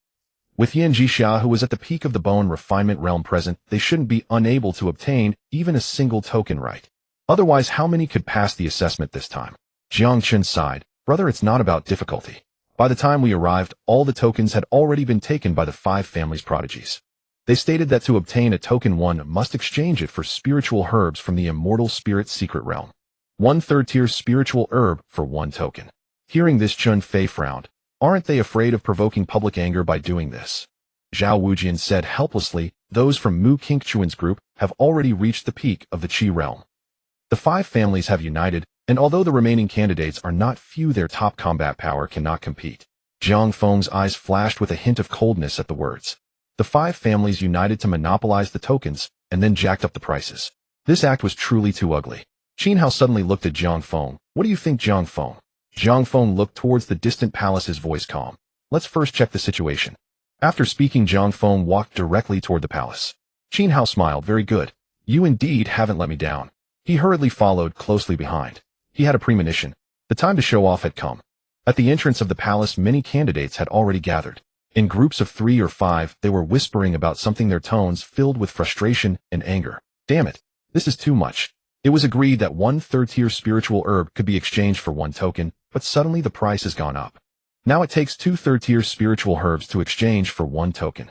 With Yan Zhixia, who was at the peak of the bone refinement realm, present, they shouldn't be unable to obtain even a single token, right? Otherwise, how many could pass the assessment this time? Jiang Chun sighed. Brother, it's not about difficulty. By the time we arrived, all the tokens had already been taken by the 5 families' prodigies. They stated that to obtain a token, one must exchange it for spiritual herbs from the immortal spirit secret realm. 1 third-tier spiritual herb for 1 token. Hearing this, Chen Fei frowned. Aren't they afraid of provoking public anger by doing this? Zhao Wujin said helplessly, those from Mu Qingchuan's group have already reached the peak of the Qi realm. The 5 families have united, and although the remaining candidates are not few, their top combat power cannot compete. Zhang Feng's eyes flashed with a hint of coldness at the words. The 5 families united to monopolize the tokens, and then jacked up the prices. This act was truly too ugly. Qin Hao suddenly looked at Zhang Feng. What do you think, Zhang Feng? Zhang Feng looked towards the distant palace, his voice calm. Let's first check the situation. After speaking, Zhang Feng walked directly toward the palace. Qin Hao smiled. Very good. You indeed haven't let me down. He hurriedly followed closely behind. He had a premonition. The time to show off had come. At the entrance of the palace, many candidates had already gathered. In groups of 3 or 5, they were whispering about something, their tones filled with frustration and anger. Damn it. This is too much. It was agreed that 1 third-tier spiritual herb could be exchanged for 1 token, but suddenly the price has gone up. Now it takes 2 third-tier spiritual herbs to exchange for 1 token.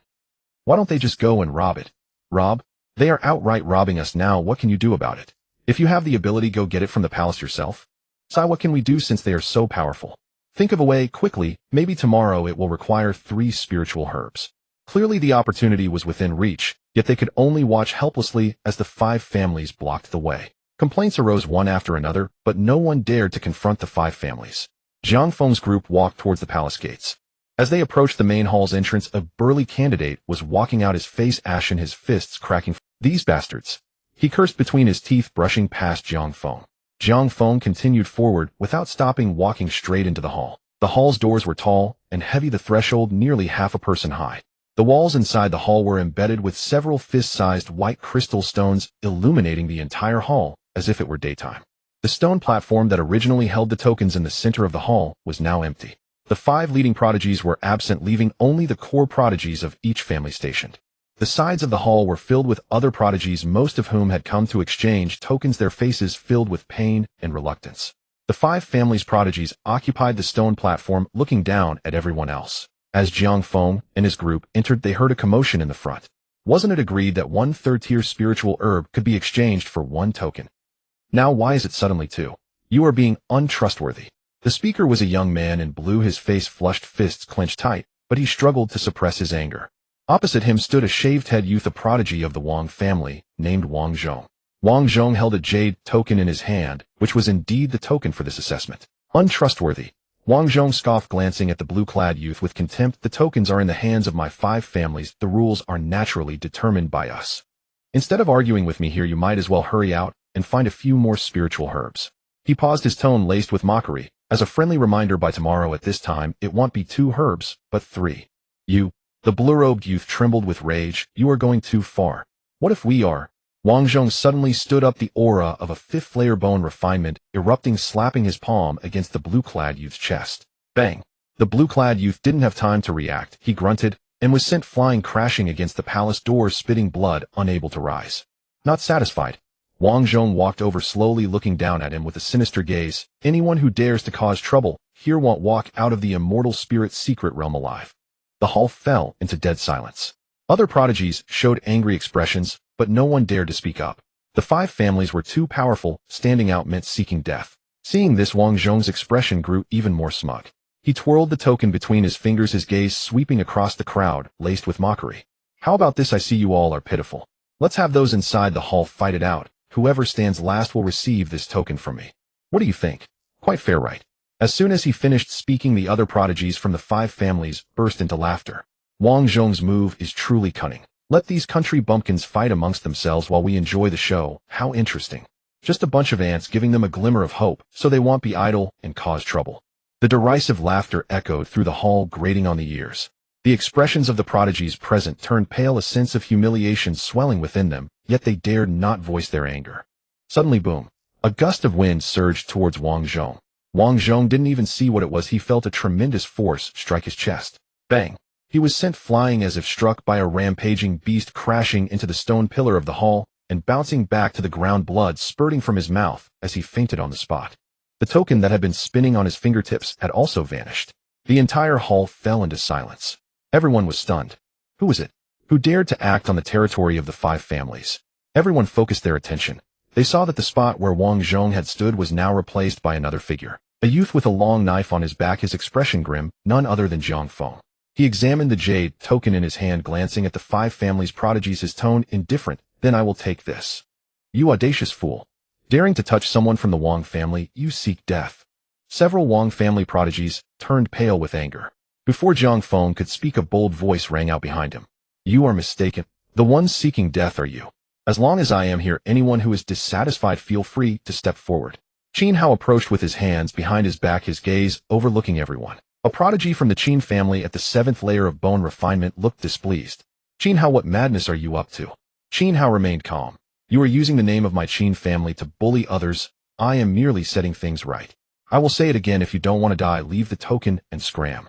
Why don't they just go and rob it? Rob? They are outright robbing us now. What can you do about it? If you have the ability, go get it from the palace yourself. Sai, what can we do since they are so powerful? Think of a way quickly. Maybe tomorrow it will require 3 spiritual herbs. Clearly the opportunity was within reach, yet they could only watch helplessly as the 5 families blocked the way. Complaints arose one after another, but no one dared to confront the 5 families. Jiang Feng's group walked towards the palace gates. As they approached the main hall's entrance, a burly candidate was walking out, his face ashen, his fists cracking. These bastards! He cursed between his teeth, brushing past Jiang Feng. Jiang Feng continued forward, without stopping, walking straight into the hall. The hall's doors were tall and heavy, the threshold nearly half a person high. The walls inside the hall were embedded with several fist-sized white crystal stones, illuminating the entire hall as if it were daytime. The stone platform that originally held the tokens in the center of the hall was now empty. The 5 leading prodigies were absent, leaving only the core prodigies of each family stationed. The sides of the hall were filled with other prodigies, most of whom had come to exchange tokens, their faces filled with pain and reluctance. The 5 families' prodigies occupied the stone platform, looking down at everyone else. As Jiang Feng and his group entered, they heard a commotion in the front. Wasn't it agreed that 1 third-tier spiritual herb could be exchanged for 1 token? Now why is it suddenly 2? You are being untrustworthy. The speaker was a young man in blue, his face flushed, fists clenched tight, but he struggled to suppress his anger. Opposite him stood a shaved-head youth, a prodigy of the Wang family, named Wang Zhong. Wang Zhong held a jade token in his hand, which was indeed the token for this assessment. Untrustworthy. Wang Zhong scoffed, glancing at the blue-clad youth with contempt. The tokens are in the hands of my 5 families. The rules are naturally determined by us. Instead of arguing with me here, you might as well hurry out and find a few more spiritual herbs. He paused, his tone laced with mockery. As a friendly reminder, by tomorrow at this time, it won't be 2 herbs, but 3. You. The blue-robed youth trembled with rage. You are going too far. What if we are? Wang Zhong suddenly stood up, the aura of a 5th-layer bone refinement erupting, slapping his palm against the blue-clad youth's chest. Bang! The blue-clad youth didn't have time to react. He grunted and was sent flying, crashing against the palace doors, spitting blood, unable to rise. Not satisfied, Wang Zhong walked over slowly, looking down at him with a sinister gaze. Anyone who dares to cause trouble here won't walk out of the immortal spirit's secret realm alive. The hall fell into dead silence. Other prodigies showed angry expressions, but no one dared to speak up. The 5 families were too powerful. Standing out meant seeking death. Seeing this, Wang Zhong's expression grew even more smug. He twirled the token between his fingers, his gaze sweeping across the crowd, laced with mockery. How about this? I see you all are pitiful. Let's have those inside the hall fight it out. Whoever stands last will receive this token from me. What do you think? Quite fair, right? As soon as he finished speaking, the other prodigies from the 5 families burst into laughter. Wang Zhong's move is truly cunning. Let these country bumpkins fight amongst themselves while we enjoy the show. How interesting. Just a bunch of ants giving them a glimmer of hope, so they won't be idle and cause trouble. The derisive laughter echoed through the hall, grating on the ears. The expressions of the prodigies present turned pale, a sense of humiliation swelling within them, yet they dared not voice their anger. Suddenly, boom! A gust of wind surged towards Wang Zhong. Wang Zhong didn't even see what it was. He felt a tremendous force strike his chest. Bang! He was sent flying as if struck by a rampaging beast, crashing into the stone pillar of the hall and bouncing back to the ground, blood spurting from his mouth as he fainted on the spot. The token that had been spinning on his fingertips had also vanished. The entire hall fell into silence. Everyone was stunned. Who was it? Who dared to act on the territory of the 5 families? Everyone focused their attention. They saw that the spot where Wang Zhong had stood was now replaced by another figure. A youth with a long knife on his back, his expression grim, none other than Jiang Feng. He examined the jade token in his hand, glancing at the 5 families' prodigies, his tone indifferent. Then I will take this. You audacious fool. Daring to touch someone from the Wang family, you seek death. Several Wang family prodigies turned pale with anger. Before Jiang Feng could speak, a bold voice rang out behind him. You are mistaken. The ones seeking death are you. As long as I am here, anyone who is dissatisfied feel free to step forward. Qin Hao approached with his hands behind his back, his gaze overlooking everyone. A prodigy from the Qin family at the 7th layer of bone refinement looked displeased. Qin Hao, what madness are you up to? Qin Hao remained calm. You are using the name of my Qin family to bully others. I am merely setting things right. I will say it again, if you don't want to die, leave the token and scram.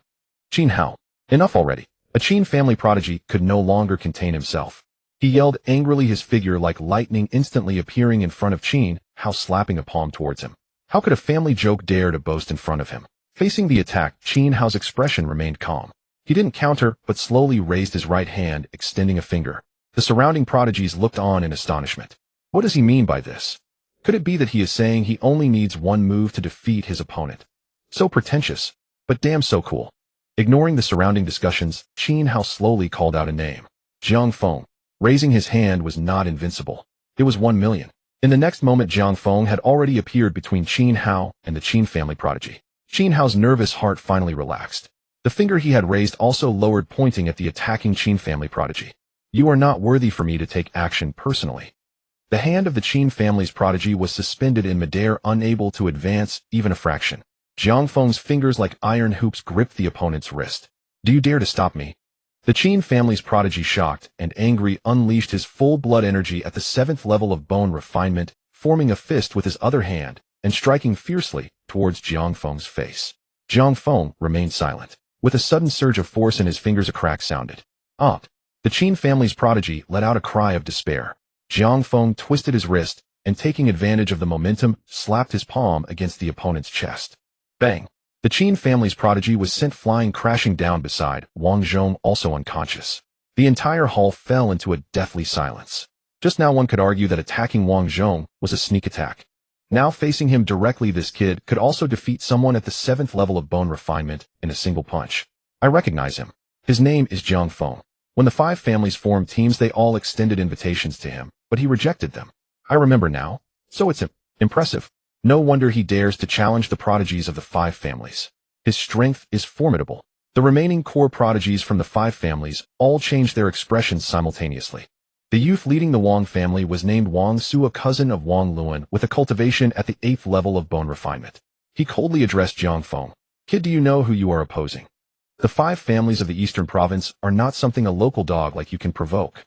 Qin Hao, enough already. A Qin family prodigy could no longer contain himself. He yelled angrily, his figure like lightning instantly appearing in front of Qin Hao, slapping a palm towards him. How could a family joke dare to boast in front of him? Facing the attack, Qin Hao's expression remained calm. He didn't counter, but slowly raised his right hand, extending a finger. The surrounding prodigies looked on in astonishment. What does he mean by this? Could it be that he is saying he only needs one move to defeat his opponent? So pretentious, but damn so cool. Ignoring the surrounding discussions, Qin Hao slowly called out a name. Jiang Feng. Raising his hand was not invincible. It was 1,000,000. In the next moment, Jiang Feng had already appeared between Qin Hao and the Qin family prodigy. Qin Hao's nervous heart finally relaxed. The finger he had raised also lowered, pointing at the attacking Qin family prodigy. You are not worthy for me to take action personally. The hand of the Qin family's prodigy was suspended in midair, unable to advance even a fraction. Jiang Feng's fingers like iron hoops gripped the opponent's wrist. Do you dare to stop me? The Qin family's prodigy, shocked and angry, unleashed his full blood energy at the 7th level of bone refinement, forming a fist with his other hand and striking fiercely towards Jiang Feng's face. Jiang Feng remained silent. With a sudden surge of force in his fingers, a crack sounded. Ah! The Qin family's prodigy let out a cry of despair. Jiang Feng twisted his wrist and, taking advantage of the momentum, slapped his palm against the opponent's chest. Bang! The Qin family's prodigy was sent flying, crashing down beside Wang Zhong, also unconscious. The entire hall fell into a deathly silence. Just now one could argue that attacking Wang Zhong was a sneak attack. Now facing him directly, this kid could also defeat someone at the 7th level of bone refinement in a single punch. I recognize him. His name is Jiang Feng. When the 5 families formed teams, they all extended invitations to him, but he rejected them. I remember now. So it's impressive. No wonder he dares to challenge the prodigies of the 5 families. His strength is formidable. The remaining core prodigies from the 5 families all changed their expressions simultaneously. The youth leading the Wang family was named Wang Su, a cousin of Wang Luan, with a cultivation at the 8th level of bone refinement. He coldly addressed Jiang Feng. Kid, do you know who you are opposing? The 5 families of the Eastern Province are not something a local dog like you can provoke.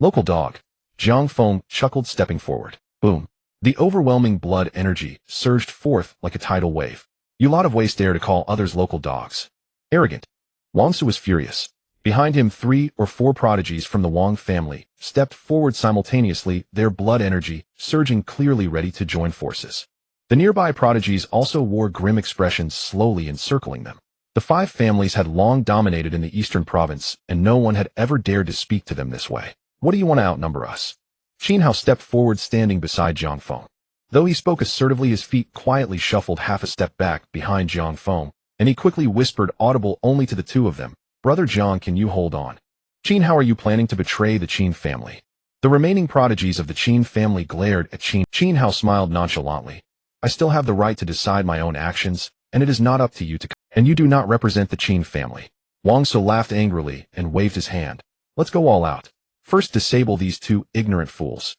Local dog? Jiang Feng chuckled, stepping forward. Boom. The overwhelming blood energy surged forth like a tidal wave. You lot of waste dare to call others local dogs. Arrogant. Wang Su was furious. Behind him, 3 or 4 prodigies from the Wang family stepped forward simultaneously, their blood energy surging, clearly ready to join forces. The nearby prodigies also wore grim expressions, slowly encircling them. The 5 families had long dominated in the Eastern Province, and no one had ever dared to speak to them this way. What do you want to outnumber us? Qin Hao stepped forward, standing beside Jiang Feng. Though he spoke assertively, his feet quietly shuffled half a step back behind Jiang Feng, and he quickly whispered, audible only to the 2 of them, Brother Jiang, can you hold on? Qin, how are you planning to betray the Qin family? The remaining prodigies of the Qin family glared at Qin. Qin Hao smiled nonchalantly. I still have the right to decide my own actions, and it is not up to you to. And you do not represent the Qin family. Wang Su laughed angrily and waved his hand. Let's go all out. First, disable these 2 ignorant fools.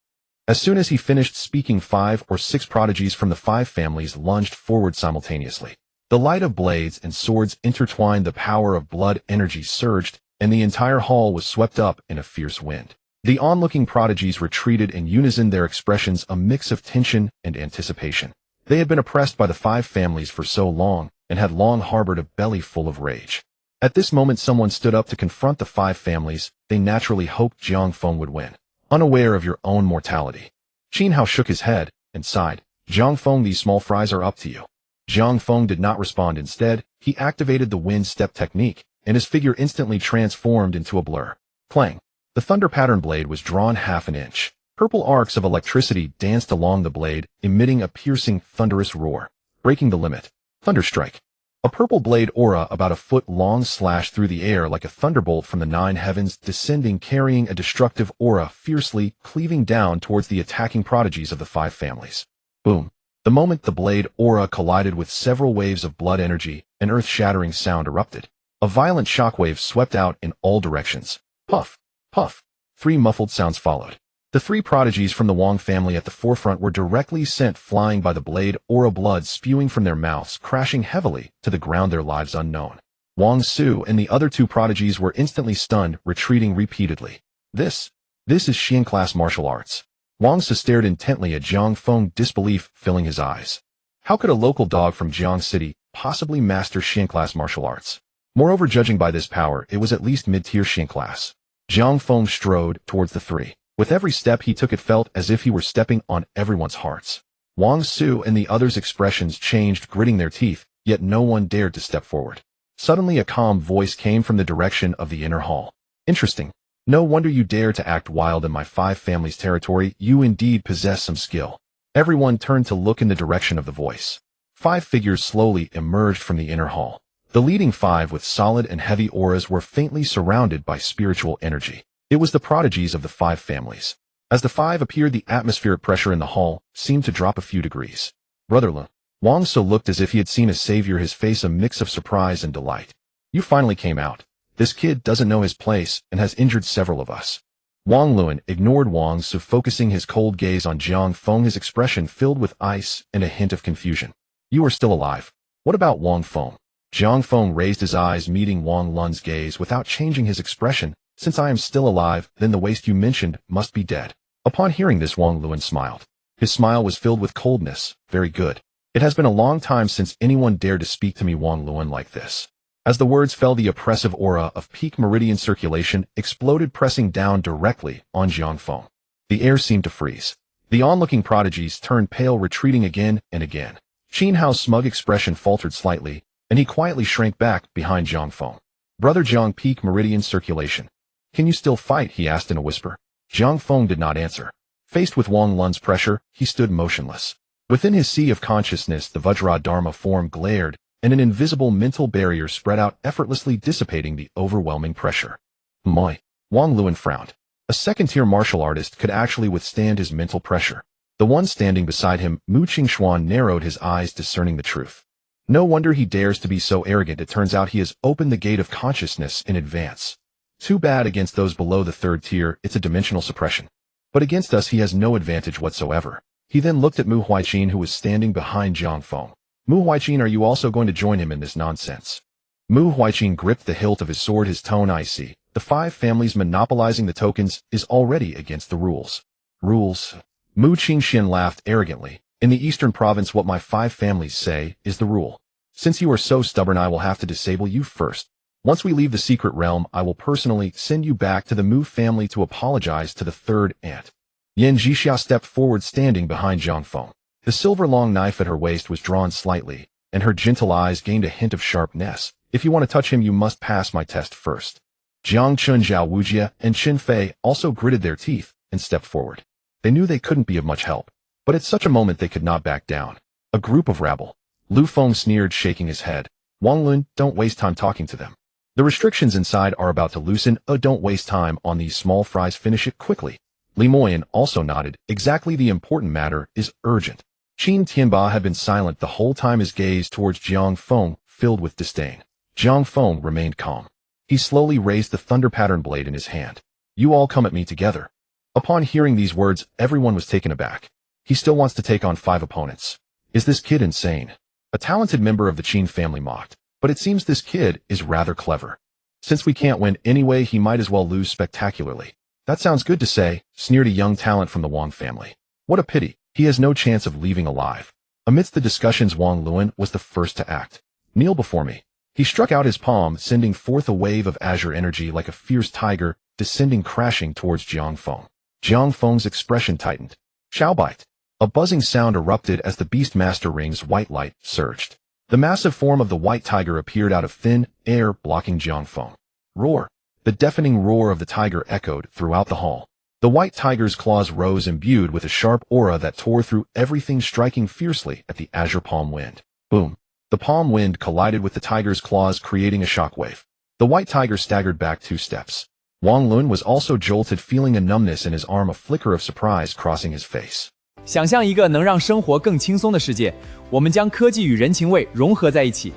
As soon as he finished speaking, 5 or 6 prodigies from the 5 families lunged forward simultaneously. The light of blades and swords intertwined, the power of blood energy surged, and the entire hall was swept up in a fierce wind. The onlooking prodigies retreated in unison, their expressions a mix of tension and anticipation. They had been oppressed by the 5 families for so long, and had long harbored a belly full of rage. At this moment, someone stood up to confront the 5 families. They naturally hoped Jiang Feng would win, unaware of your own mortality. Qin Hao shook his head and sighed. Jiang Feng, these small fries are up to you. Jiang Feng did not respond. Instead, he activated the wind step technique, and his figure instantly transformed into a blur. Clang! The thunder pattern blade was drawn half an inch. Purple arcs of electricity danced along the blade, emitting a piercing, thunderous roar. Breaking the limit. Thunderstrike. A purple blade aura about a foot long slashed through the air like a thunderbolt from the 9 heavens, descending, carrying a destructive aura, fiercely cleaving down towards the attacking prodigies of the 5 families. Boom. The moment the blade aura collided with several waves of blood energy, an earth-shattering sound erupted. A violent shockwave swept out in all directions. Puff, puff. 3 muffled sounds followed. The 3 prodigies from the Wang family at the forefront were directly sent flying by the blade aura, blood spewing from their mouths, crashing heavily to the ground, their lives unknown. Wang Su and the other 2 prodigies were instantly stunned, retreating repeatedly. This is Xian class martial arts. Wang Su stared intently at Jiang Feng, disbelief filling his eyes. How could a local dog from Jiang City possibly master Xian class martial arts? Moreover, judging by this power, it was at least mid-tier Xian class. Jiang Feng strode towards the 3. With every step he took, it felt as if he were stepping on everyone's hearts. Wang Su and the others' expressions changed, gritting their teeth, yet no one dared to step forward. Suddenly a calm voice came from the direction of the inner hall. Interesting. No wonder you dare to act wild in my 5 families' territory. You indeed possess some skill. Everyone turned to look in the direction of the voice. 5 figures slowly emerged from the inner hall. The leading 5 with solid and heavy auras were faintly surrounded by spiritual energy. It was the prodigies of the 5 families. As the 5 appeared, the atmospheric pressure in the hall seemed to drop a few degrees. Brother Lu. Wang So looked as if he had seen a savior, his face a mix of surprise and delight. You finally came out. This kid doesn't know his place and has injured several of us. Wang Luan ignored Wang So, focusing his cold gaze on Jiang Feng, his expression filled with ice and a hint of confusion. You are still alive. What about Wang Feng? Jiang Feng raised his eyes, meeting Wang Lun's gaze without changing his expression. Since I am still alive, then the waste you mentioned must be dead. Upon hearing this, Wang Luan smiled. His smile was filled with coldness. Very good. It has been a long time since anyone dared to speak to me, Wang Luan, like this. As the words fell, the oppressive aura of peak meridian circulation exploded, pressing down directly on Jiang Feng. The air seemed to freeze. The onlooking prodigies turned pale, retreating again and again. Qin Hao's smug expression faltered slightly, and he quietly shrank back behind Jiang Feng. Brother Jiang, peak meridian circulation. Can you still fight? He asked in a whisper. Jiang Feng did not answer. Faced with Wang Lun's pressure, he stood motionless. Within his sea of consciousness, the Vajra Dharma form glared, and an invisible mental barrier spread out, effortlessly dissipating the overwhelming pressure. Moi. Wang Luan frowned. A second-tier martial artist could actually withstand his mental pressure. The one standing beside him, Mu Qingxuan, narrowed his eyes, discerning the truth. No wonder he dares to be so arrogant. It turns out he has opened the gate of consciousness in advance. Too bad against those below the 3rd tier, it's a dimensional suppression. But against us he has no advantage whatsoever. He then looked at Mu Huiqin, who was standing behind Jiang Feng. Mu Huiqin, are you also going to join him in this nonsense? Mu Huiqin gripped the hilt of his sword, his tone icy. The 5 families monopolizing the tokens is already against the rules. Rules? Mu Qingxian laughed arrogantly. In the eastern province, what my 5 families say is the rule. Since you are so stubborn, I will have to disable you first. Once we leave the secret realm, I will personally send you back to the Mu family to apologize to the 3rd aunt. Yan Jixia stepped forward, standing behind Jiang Feng. The silver long knife at her waist was drawn slightly, and her gentle eyes gained a hint of sharpness. If you want to touch him, you must pass my test first. Jiang Chun, Zhao Wujia, and Qin Fei also gritted their teeth and stepped forward. They knew they couldn't be of much help, but at such a moment they could not back down. A group of rabble. Lu Feng sneered, shaking his head. Wang Lun, don't waste time talking to them. The restrictions inside are about to loosen. Don't waste time on these small fries, finish it quickly. Li Moyan also nodded. Exactly, the important matter is urgent. Qin Tianba had been silent the whole time, his gaze towards Jiang Feng filled with disdain. Jiang Feng remained calm. He slowly raised the thunder pattern blade in his hand. You all come at me together. Upon hearing these words, everyone was taken aback. He still wants to take on 5 opponents. Is this kid insane? A talented member of the Qin family mocked. But it seems this kid is rather clever. Since we can't win anyway, he might as well lose spectacularly. That sounds good to say, sneered a young talent from the Wang family. What a pity. He has no chance of leaving alive. Amidst the discussions, Wang Luan was the first to act. Kneel before me. He struck out his palm, sending forth a wave of azure energy like a fierce tiger, descending crashing towards Jiang Feng. Jiang Feng's expression tightened. Shao bite. A buzzing sound erupted as the Beastmaster Ring's white light surged. The massive form of the white tiger appeared out of thin air, blocking Jiang Feng. Roar. The deafening roar of the tiger echoed throughout the hall. The white tiger's claws rose, imbued with a sharp aura that tore through everything, striking fiercely at the azure palm wind. Boom. The palm wind collided with the tiger's claws, creating a shockwave. The white tiger staggered back 2 steps. Wang Lun was also jolted, feeling a numbness in his arm, a flicker of surprise crossing his face. 想象一个能让生活更轻松的世界，我们将科技与人情味融合在一起。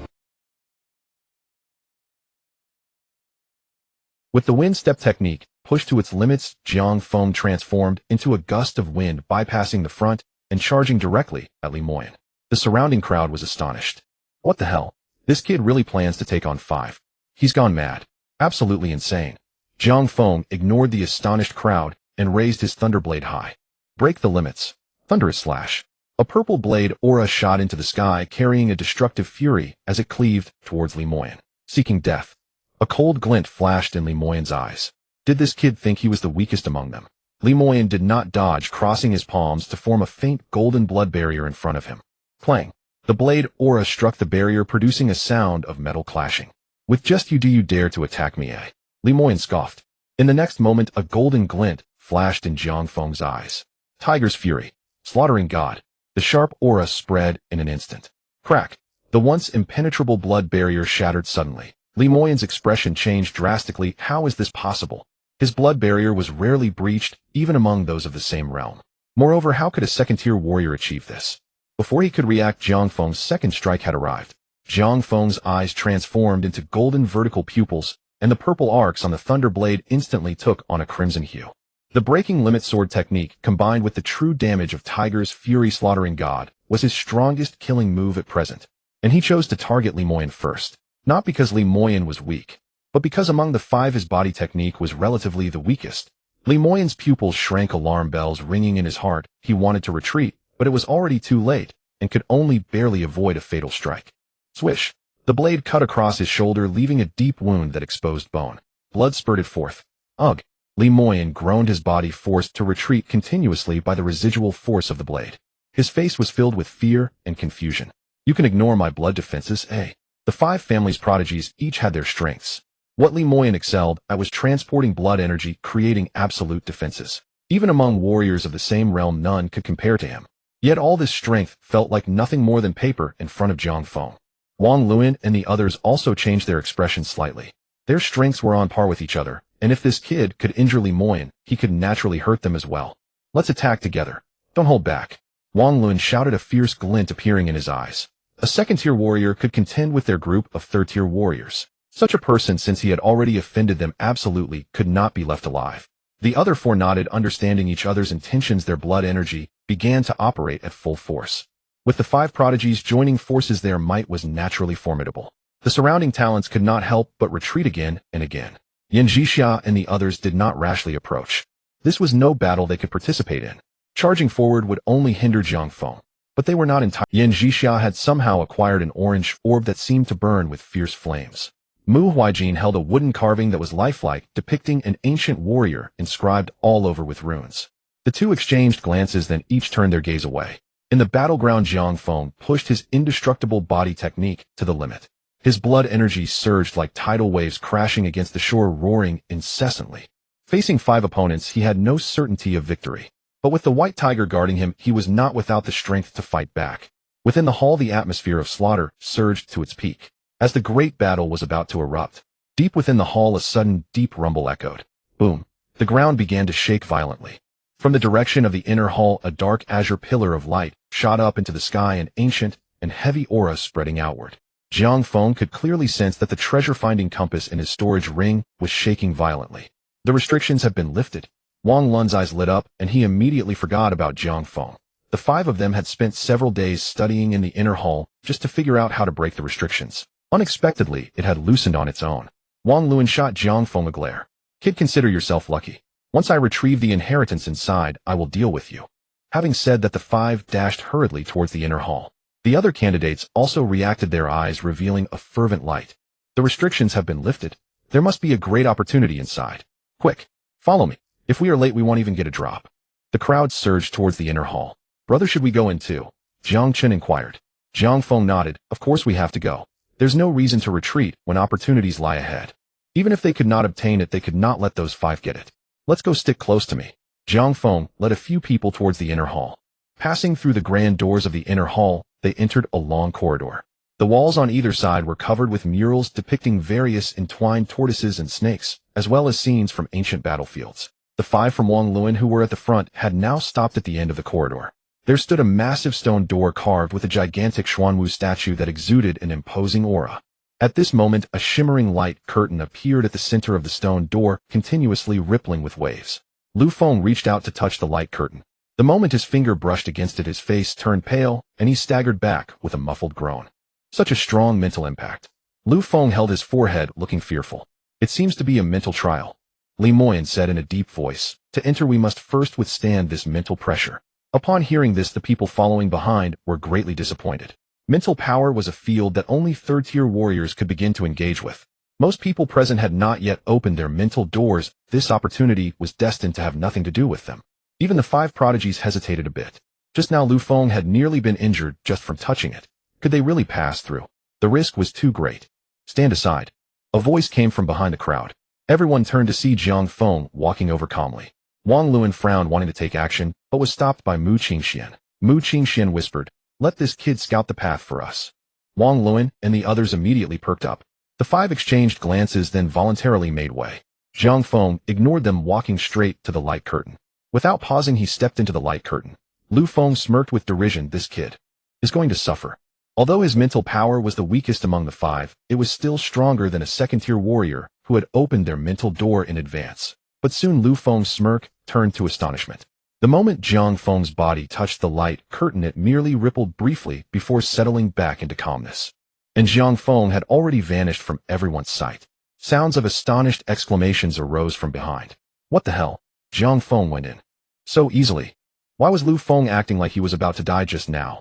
With the wind step technique pushed to its limits, Jiang Feng transformed into a gust of wind, bypassing the front and charging directly at Li Moyan. The surrounding crowd was astonished. What the hell? This kid really plans to take on 5. He's gone mad. Absolutely insane. Jiang Feng ignored the astonished crowd and raised his thunderblade high. Break the limits. Thunderous slash. A purple blade aura shot into the sky, carrying a destructive fury as it cleaved towards Li Moyan, seeking death. A cold glint flashed in Li Moyan's eyes. Did this kid think he was the weakest among them? Li Moyan did not dodge, crossing his palms to form a faint golden blood barrier in front of him. Clang. The blade aura struck the barrier, producing a sound of metal clashing. With just you, do you dare to attack me, eh? Li Moyan scoffed. In the next moment, a golden glint flashed in Jiang Feng's eyes. Tiger's fury. Slaughtering God. The sharp aura spread in an instant. Crack. The once impenetrable blood barrier shattered suddenly. Li Moyan's expression changed drastically. How is this possible? His blood barrier was rarely breached, even among those of the same realm. Moreover, how could a second-tier warrior achieve this? Before he could react, Jiang Feng's second strike had arrived. Jiang Feng's eyes transformed into golden vertical pupils, and the purple arcs on the thunder blade instantly took on a crimson hue. The breaking limit sword technique, combined with the true damage of Tiger's Fury Slaughtering God, was his strongest killing move at present, and he chose to target Li Moyan first. Not because Li Moyan was weak, but because among the five his body technique was relatively the weakest. Li Moyan's pupils shrank, alarm bells ringing in his heart. He wanted to retreat, but it was already too late, and could only barely avoid a fatal strike. Swish! The blade cut across his shoulder, leaving a deep wound that exposed bone. Blood spurted forth. Ugh! Li Moyan groaned, his body forced to retreat continuously by the residual force of the blade. His face was filled with fear and confusion. You can ignore my blood defenses, eh? The five families' prodigies each had their strengths. What Li Moyan excelled at was transporting blood energy, creating absolute defenses. Even among warriors of the same realm, none could compare to him. Yet all this strength felt like nothing more than paper in front of Jiang Feng. Wang Luan and the others also changed their expression slightly. Their strengths were on par with each other, and if this kid could injure Li Moyan, he could naturally hurt them as well. Let's attack together. Don't hold back. Wang Luan shouted, a fierce glint appearing in his eyes. A second-tier warrior could contend with their group of third-tier warriors. Such a person, since he had already offended them, absolutely could not be left alive. The other four nodded, understanding each other's intentions. Their blood energy began to operate at full force. With the five prodigies joining forces, their might was naturally formidable. The surrounding talents could not help but retreat again and again. Yan Zhixia and the others did not rashly approach. This was no battle they could participate in. Charging forward would only hinder Jiang Feng. But they were not entirely. Yan Zhixia had somehow acquired an orange orb that seemed to burn with fierce flames. Mu Huijin held a wooden carving that was lifelike, depicting an ancient warrior inscribed all over with runes. The two exchanged glances, then each turned their gaze away. In the battleground, Jiang Feng pushed his indestructible body technique to the limit. His blood energy surged like tidal waves crashing against the shore, roaring incessantly. Facing five opponents, he had no certainty of victory. But with the white tiger guarding him, he was not without the strength to fight back. Within the hall, the atmosphere of slaughter surged to its peak. As the great battle was about to erupt, deep within the hall a sudden deep rumble echoed. Boom! The ground began to shake violently. From the direction of the inner hall, a dark azure pillar of light shot up into the sky, an ancient and heavy aura spreading outward. Jiang Feng could clearly sense that the treasure-finding compass in his storage ring was shaking violently. The restrictions have been lifted. Wang Lun's eyes lit up, and he immediately forgot about Jiang Feng. The five of them had spent several days studying in the inner hall just to figure out how to break the restrictions. Unexpectedly, it had loosened on its own. Wang Luan shot Jiang Feng a glare. Kid, consider yourself lucky. Once I retrieve the inheritance inside, I will deal with you. Having said that, the five dashed hurriedly towards the inner hall. The other candidates also reacted, their eyes revealing a fervent light. The restrictions have been lifted. There must be a great opportunity inside. Quick, follow me. If we are late, we won't even get a drop. The crowd surged towards the inner hall. Brother, should we go in too? Jiang Chen inquired. Jiang Feng nodded. Of course we have to go. There's no reason to retreat when opportunities lie ahead. Even if they could not obtain it, they could not let those five get it. Let's go, stick close to me. Jiang Feng led a few people towards the inner hall. Passing through the grand doors of the inner hall, they entered a long corridor. The walls on either side were covered with murals depicting various entwined tortoises and snakes, as well as scenes from ancient battlefields. The five from Wang Luan who were at the front had now stopped at the end of the corridor. There stood a massive stone door carved with a gigantic Xuanwu statue that exuded an imposing aura. At this moment, a shimmering light curtain appeared at the center of the stone door, continuously rippling with waves. Lu Feng reached out to touch the light curtain. The moment his finger brushed against it, his face turned pale, and he staggered back with a muffled groan. Such a strong mental impact. Lu Feng held his forehead, looking fearful. It seems to be a mental trial. Li Moyan said in a deep voice, to enter we must first withstand this mental pressure. Upon hearing this, the people following behind were greatly disappointed. Mental power was a field that only third-tier warriors could begin to engage with. Most people present had not yet opened their mental doors. This opportunity was destined to have nothing to do with them. Even the five prodigies hesitated a bit. Just now Lu Feng had nearly been injured just from touching it. Could they really pass through? The risk was too great. Stand aside. A voice came from behind the crowd. Everyone turned to see Jiang Feng walking over calmly. Wang Luan frowned, wanting to take action, but was stopped by Mu Qingxian. Mu Qingxian whispered, "Let this kid scout the path for us." Wang Luan and the others immediately perked up. The five exchanged glances, then voluntarily made way. Zhang Feng ignored them, walking straight to the light curtain. Without pausing, he stepped into the light curtain. Lu Feng smirked with derision. This kid is going to suffer. Although his mental power was the weakest among the five, it was still stronger than a second-tier warrior who had opened their mental door in advance. But soon Lu Feng's smirk turned to astonishment. The moment Zhang Feng's body touched the light curtain, it merely rippled briefly before settling back into calmness. And Zhang Feng had already vanished from everyone's sight. Sounds of astonished exclamations arose from behind. What the hell? Zhang Feng went in. So easily. Why was Lu Feng acting like he was about to die just now?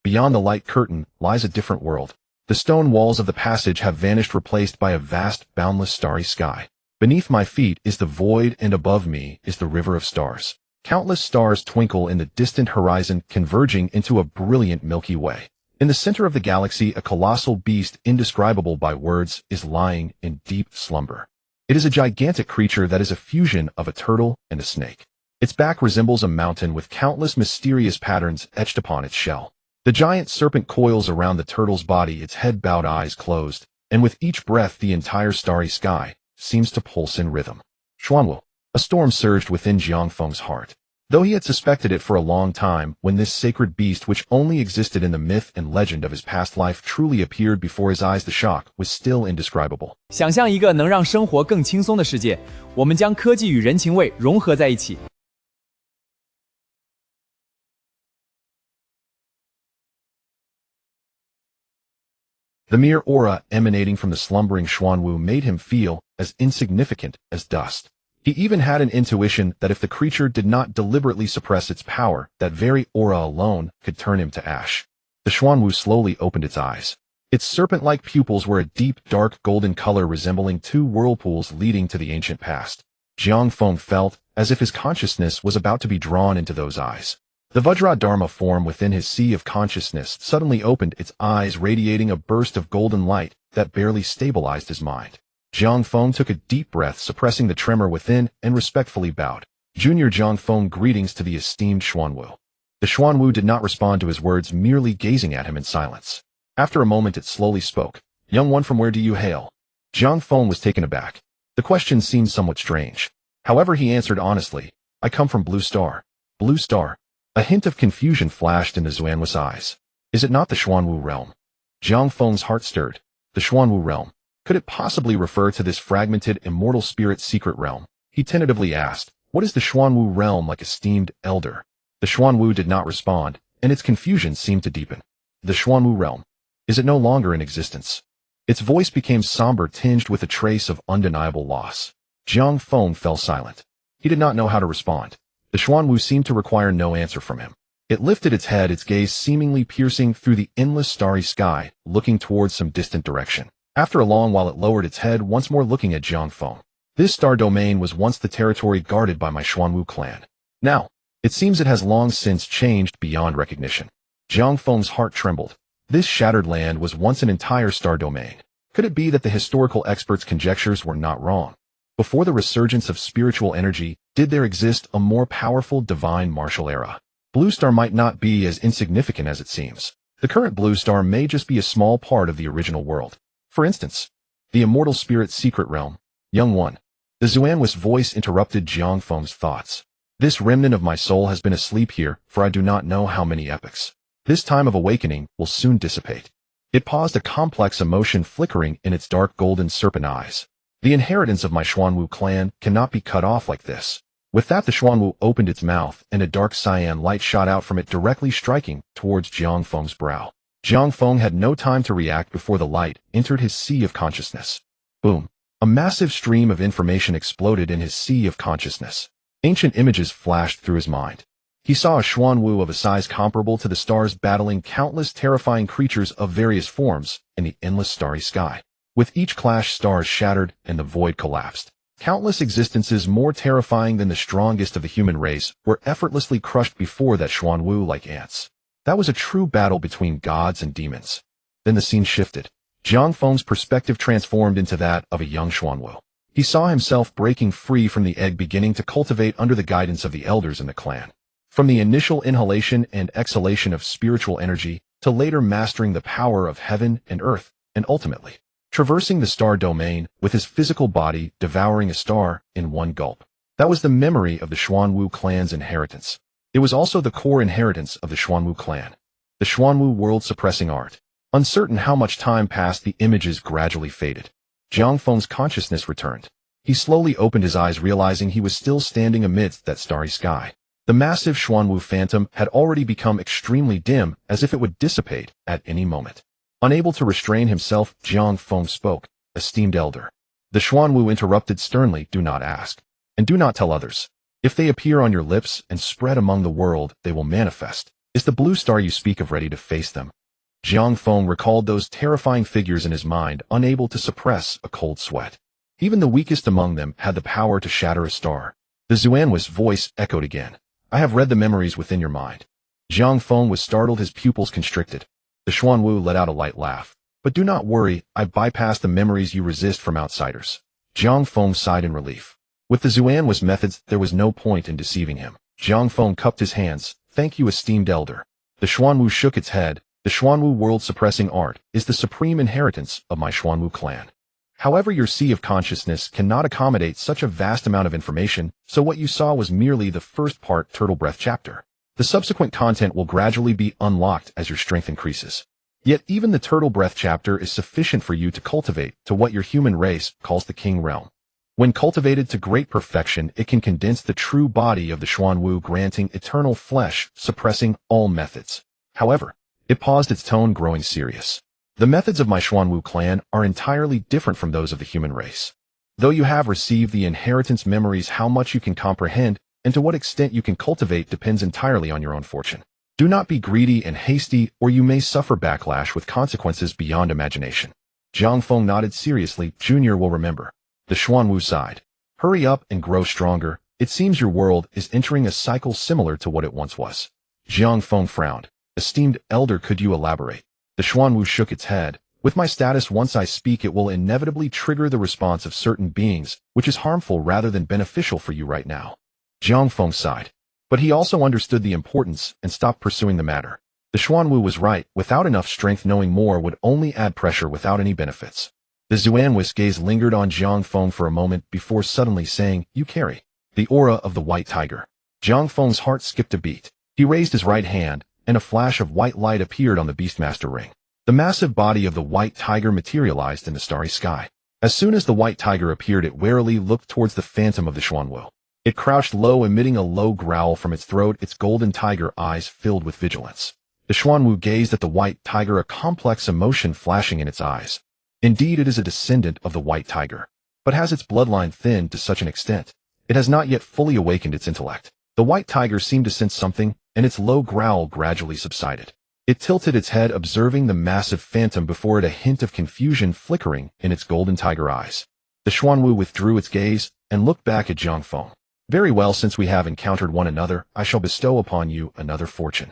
Beyond the light curtain lies a different world. The stone walls of the passage have vanished, replaced by a vast, boundless starry sky. Beneath my feet is the void, and above me is the river of stars. Countless stars twinkle in the distant horizon, converging into a brilliant Milky Way. In the center of the galaxy, a colossal beast, indescribable by words, is lying in deep slumber. It is a gigantic creature that is a fusion of a turtle and a snake. Its back resembles a mountain with countless mysterious patterns etched upon its shell. The giant serpent coils around the turtle's body, its head bowed, eyes closed, and with each breath the entire starry sky seems to pulse in rhythm. Xuanwu. A storm surged within Zhang Feng's heart. Though he had suspected it for a long time, when this sacred beast, which only existed in the myth and legend of his past life, truly appeared before his eyes, the shock was still indescribable. 想象一个能让生活更轻松的世界，我们将科技与人情味融合在一起。The mere aura emanating from the slumbering Xuanwu made him feel as insignificant as dust. He even had an intuition that if the creature did not deliberately suppress its power, that very aura alone could turn him to ash. The Xuanwu slowly opened its eyes. Its serpent-like pupils were a deep, dark golden color, resembling two whirlpools leading to the ancient past. Zhang Feng felt as if his consciousness was about to be drawn into those eyes. The Vajra Dharma form within his sea of consciousness suddenly opened its eyes, radiating a burst of golden light that barely stabilized his mind. Zhang Feng took a deep breath, suppressing the tremor within, and respectfully bowed. Junior Zhang Feng, greetings to the esteemed Xuanwu. The Xuanwu did not respond to his words, merely gazing at him in silence. After a moment, it slowly spoke. Young one, from where do you hail? Zhang Feng was taken aback. The question seemed somewhat strange. However, he answered honestly, I come from Blue Star. Blue Star? A hint of confusion flashed into Xuanwu's eyes. Is it not the Xuanwu realm? Zhang Feng's heart stirred. The Xuanwu realm. Could it possibly refer to this fragmented, immortal spirit's secret realm? He tentatively asked, what is the Xuanwu realm, like esteemed elder? The Xuanwu did not respond, and its confusion seemed to deepen. The Xuanwu realm. Is it no longer in existence? Its voice became somber, tinged with a trace of undeniable loss. Zhang Feng fell silent. He did not know how to respond. The Xuanwu seemed to require no answer from him. It lifted its head, its gaze seemingly piercing through the endless starry sky, looking towards some distant direction. After a long while, it lowered its head, once more looking at Zhang Feng. This star domain was once the territory guarded by my Xuanwu clan. Now, it seems it has long since changed beyond recognition. Zhang Feng's heart trembled. This shattered land was once an entire star domain. Could it be that the historical experts' conjectures were not wrong? Before the resurgence of spiritual energy, did there exist a more powerful divine martial era? Blue Star might not be as insignificant as it seems. The current Blue Star may just be a small part of the original world. For instance, the immortal spirit's secret realm. Young one. The Xuanwu's voice interrupted Zhang Feng's thoughts. This remnant of my soul has been asleep here for I do not know how many epochs. This time of awakening will soon dissipate. It paused, a complex emotion flickering in its dark golden serpent eyes. The inheritance of my Xuanwu clan cannot be cut off like this. With that, the Xuanwu opened its mouth, and a dark cyan light shot out from it, directly striking towards Zhang Feng's brow. Zhang Feng had no time to react before the light entered his sea of consciousness. Boom. A massive stream of information exploded in his sea of consciousness. Ancient images flashed through his mind. He saw a Xuanwu of a size comparable to the stars battling countless terrifying creatures of various forms in the endless starry sky. With each clash, stars shattered and the void collapsed. Countless existences more terrifying than the strongest of the human race were effortlessly crushed before that Xuanwu like ants. That was a true battle between gods and demons. Then the scene shifted. Zhang Feng's perspective transformed into that of a young Xuanwu. He saw himself breaking free from the egg, beginning to cultivate under the guidance of the elders in the clan. From the initial inhalation and exhalation of spiritual energy, to later mastering the power of heaven and earth, and ultimately traversing the star domain with his physical body devouring a star in one gulp. That was the memory of the Xuanwu clan's inheritance. It was also the core inheritance of the Xuanwu clan. The Xuanwu world-suppressing art. Uncertain how much time passed, the images gradually faded. Jiang Feng's consciousness returned. He slowly opened his eyes, realizing he was still standing amidst that starry sky. The massive Xuanwu phantom had already become extremely dim, as if it would dissipate at any moment. Unable to restrain himself, Jiang Feng spoke, "Esteemed elder." The Xuanwu interrupted sternly, "Do not ask. And do not tell others. If they appear on your lips and spread among the world, they will manifest. Is the blue star you speak of ready to face them?" Jiang Feng recalled those terrifying figures in his mind, unable to suppress a cold sweat. Even the weakest among them had the power to shatter a star. The Xuanwu's voice echoed again. "I have read the memories within your mind." Jiang Feng was startled, his pupils constricted. The Xuanwu let out a light laugh. "But do not worry, I've bypassed the memories you resist from outsiders." Jiang Feng sighed in relief. With the Xuanwu's methods, there was no point in deceiving him. Jiang Feng cupped his hands. "Thank you, esteemed elder." The Xuanwu shook its head. "The Xuanwu world-suppressing art is the supreme inheritance of my Xuanwu clan. However, your sea of consciousness cannot accommodate such a vast amount of information, so what you saw was merely the first part Turtle Breath chapter. The subsequent content will gradually be unlocked as your strength increases. Yet even the Turtle Breath chapter is sufficient for you to cultivate to what your human race calls the King Realm. When cultivated to great perfection, it can condense the true body of the Xuanwu, granting eternal flesh, suppressing all methods." However, it paused, its tone growing serious. "The methods of my Xuanwu clan are entirely different from those of the human race. Though you have received the inheritance memories, how much you can comprehend and to what extent you can cultivate depends entirely on your own fortune. Do not be greedy and hasty, or you may suffer backlash with consequences beyond imagination." Jiang Feng nodded seriously. "Junior will remember." The Xuanwu sighed. "Hurry up and grow stronger. It seems your world is entering a cycle similar to what it once was." Jiang Feng frowned. "Esteemed elder, could you elaborate?" The Xuanwu shook its head. "With my status, once I speak, it will inevitably trigger the response of certain beings, which is harmful rather than beneficial for you right now." Jiang Feng sighed. But he also understood the importance and stopped pursuing the matter. The Xuanwu was right. Without enough strength, knowing more would only add pressure without any benefits. The Xuanwu's gaze lingered on Jiang Feng for a moment before suddenly saying, "You carry the aura of the white tiger." Jiang Feng's heart skipped a beat. He raised his right hand, and a flash of white light appeared on the Beastmaster ring. The massive body of the white tiger materialized in the starry sky. As soon as the white tiger appeared, it warily looked towards the phantom of the Xuanwu. It crouched low, emitting a low growl from its throat, its golden tiger eyes filled with vigilance. The Xuanwu gazed at the white tiger, a complex emotion flashing in its eyes. Indeed, it is a descendant of the white tiger, but has its bloodline thinned to such an extent, it has not yet fully awakened its intellect. The white tiger seemed to sense something, and its low growl gradually subsided. It tilted its head, observing the massive phantom before it, a hint of confusion flickering in its golden tiger eyes. The Xuanwu withdrew its gaze and looked back at Jiang Feng. "Very well, since we have encountered one another, I shall bestow upon you another fortune."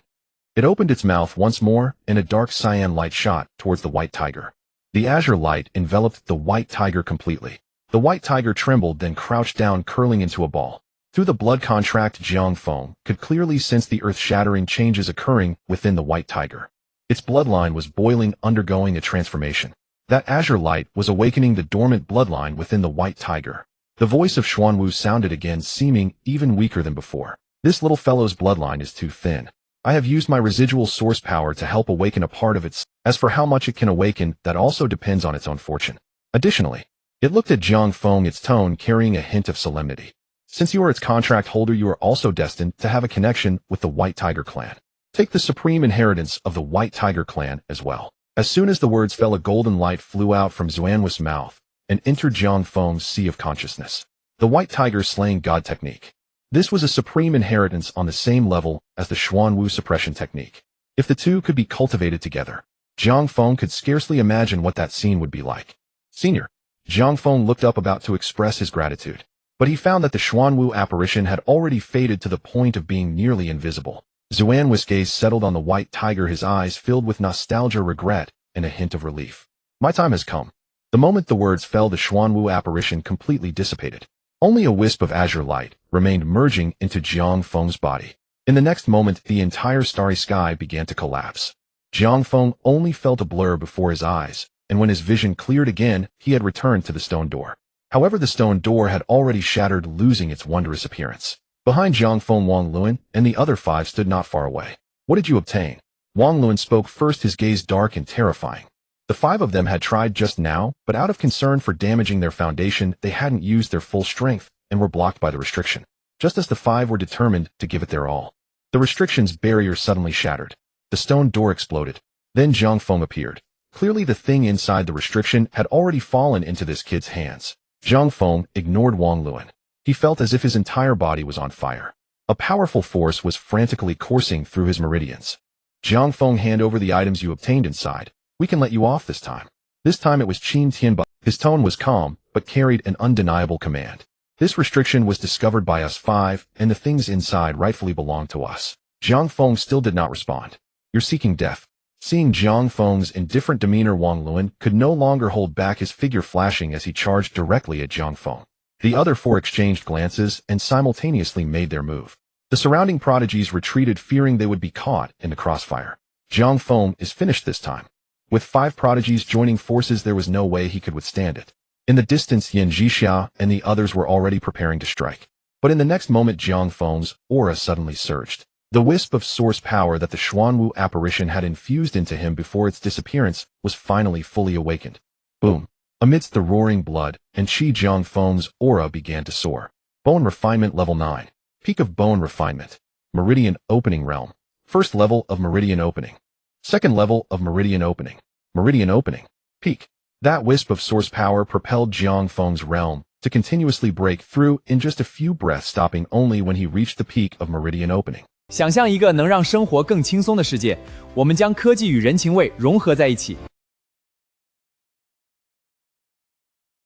It opened its mouth once more, and a dark cyan light shot towards the white tiger. The azure light enveloped the white tiger completely. The white tiger trembled, then crouched down, curling into a ball. Through the blood contract, Jiang Feng could clearly sense the earth-shattering changes occurring within the white tiger. Its bloodline was boiling, undergoing a transformation. That azure light was awakening the dormant bloodline within the white tiger. The voice of Xuanwu sounded again, seeming even weaker than before. "This little fellow's bloodline is too thin. I have used my residual source power to help awaken a part of its. As for how much it can awaken, that also depends on its own fortune." Additionally, it looked at Jiang Feng, its tone carrying a hint of solemnity. "Since you are its contract holder, you are also destined to have a connection with the White Tiger clan. Take the supreme inheritance of the White Tiger clan as well." As soon as the words fell, a golden light flew out from Xuanwu's mouth and entered Jiang Feng's sea of consciousness. The White Tiger slaying god technique. This was a supreme inheritance on the same level as the Xuanwu suppression technique. If the two could be cultivated together, Jiang Feng could scarcely imagine what that scene would be like. "Senior." Jiang Feng looked up, about to express his gratitude, but he found that the Xuanwu apparition had already faded to the point of being nearly invisible. Xuanwu's gaze settled on the white tiger, his eyes filled with nostalgia, regret, and a hint of relief. "My time has come." The moment the words fell, the Xuanwu apparition completely dissipated. Only a wisp of azure light remained, merging into Jiang Feng's body. In the next moment, the entire starry sky began to collapse. Jiang Feng only felt a blur before his eyes, and when his vision cleared again, he had returned to the stone door. However, the stone door had already shattered, losing its wondrous appearance. Behind Jiang Feng, Wang Luan and the other 5 stood not far away. What did you obtain? Wang Luan spoke first, his gaze dark and terrifying. The 5 of them had tried just now, but out of concern for damaging their foundation, they hadn't used their full strength and were blocked by the restriction. Just as the 5 were determined to give it their all, the restriction's barrier suddenly shattered. The stone door exploded. Then Jiang Feng appeared. Clearly the thing inside the restriction had already fallen into this kid's hands. Jiang Feng ignored Wang Luan. He felt as if his entire body was on fire. A powerful force was frantically coursing through his meridians. Jiang Feng, hand over the items you obtained inside. We can let you off this time. This time it was Qin Tianba. His tone was calm, but carried an undeniable command. This restriction was discovered by us 5, and the things inside rightfully belong to us. Jiang Feng still did not respond. You're seeking death. Seeing Jiang Feng's indifferent demeanor, Wang Luan could no longer hold back, his figure flashing as he charged directly at Jiang Feng. The other 4 exchanged glances and simultaneously made their move. The surrounding prodigies retreated, fearing they would be caught in the crossfire. Jiang Feng is finished this time. With 5 prodigies joining forces, there was no way he could withstand it. In the distance, Yan Zhixia and the others were already preparing to strike. But in the next moment, Jiang Feng's aura suddenly surged. The wisp of source power that the Xuanwu apparition had infused into him before its disappearance was finally fully awakened. Boom! Amidst the roaring blood and chi, Jiang Feng's aura began to soar. Bone Refinement Level 9. Peak of Bone Refinement. Meridian Opening Realm. First level of Meridian Opening. Second level of Meridian Opening. Meridian Opening. Peak. That wisp of source power propelled Jiang Feng's realm to continuously break through in just a few breaths, stopping only when he reached the peak of Meridian Opening. 想象一个能让生活更轻松的世界，我们将科技与人情味融合在一起。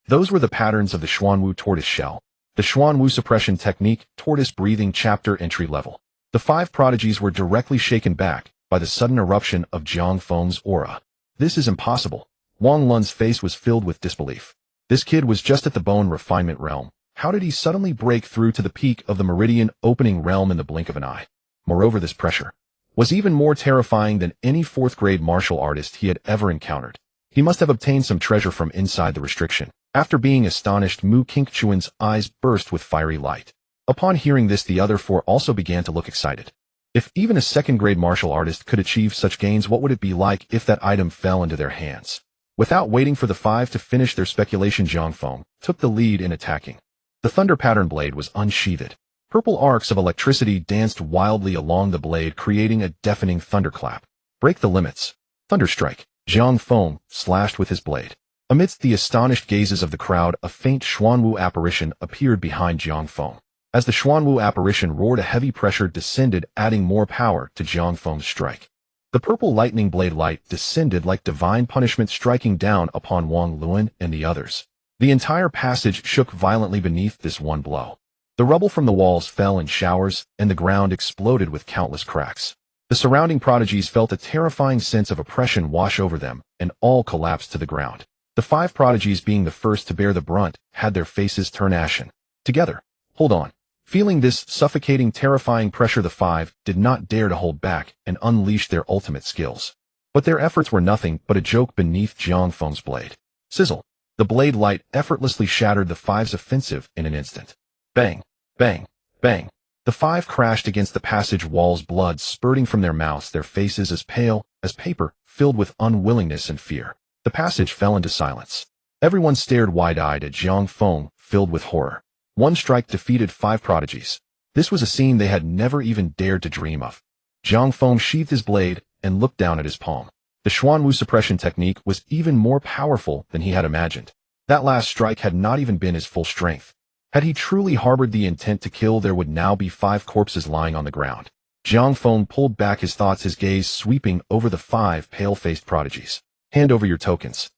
Those were the patterns of the Xuanwu tortoise shell. The Xuanwu suppression technique, tortoise breathing chapter entry level. The 5 prodigies were directly shaken back by the sudden eruption of Jiang Feng's aura. This is impossible. Wang Luan's face was filled with disbelief. This kid was just at the bone refinement realm. How did he suddenly break through to the peak of the meridian opening realm in the blink of an eye? Moreover, this pressure was even more terrifying than any 4th-grade martial artist he had ever encountered. He must have obtained some treasure from inside the restriction. After being astonished, Mu Qingchuan's eyes burst with fiery light. Upon hearing this, the other 4 also began to look excited. If even a 2nd-grade martial artist could achieve such gains, what would it be like if that item fell into their hands? Without waiting for the 5 to finish their speculation, Jiang Feng took the lead in attacking. The thunder pattern blade was unsheathed. Purple arcs of electricity danced wildly along the blade, creating a deafening thunderclap. Break the limits. Thunderstrike. Jiang Feng slashed with his blade. Amidst the astonished gazes of the crowd, a faint Xuanwu apparition appeared behind Jiang Feng. As the Xuanwu apparition roared, a heavy pressure descended, adding more power to Jiang Feng's strike. The purple lightning blade light descended like divine punishment, striking down upon Wang Luan and the others. The entire passage shook violently beneath this one blow. The rubble from the walls fell in showers, and the ground exploded with countless cracks. The surrounding prodigies felt a terrifying sense of oppression wash over them, and all collapsed to the ground. The 5 prodigies, being the first to bear the brunt, had their faces turn ashen. Together. Hold on. Feeling this suffocating, terrifying pressure, the 5 did not dare to hold back and unleash their ultimate skills. But their efforts were nothing but a joke beneath Jiang Feng's blade. Sizzle. The blade light effortlessly shattered the 5's offensive in an instant. Bang. Bang. Bang. The 5 crashed against the passage walls, blood spurting from their mouths, their faces as pale as paper, filled with unwillingness and fear. The passage fell into silence. Everyone stared wide-eyed at Jiang Feng, filled with horror. One strike defeated 5 prodigies. This was a scene they had never even dared to dream of. Jiang Feng sheathed his blade and looked down at his palm. The Xuanwu suppression technique was even more powerful than he had imagined. That last strike had not even been his full strength. Had he truly harbored the intent to kill, there would now be 5 corpses lying on the ground. Jiang Feng pulled back his thoughts, his gaze sweeping over the 5 pale-faced prodigies. Hand over your tokens.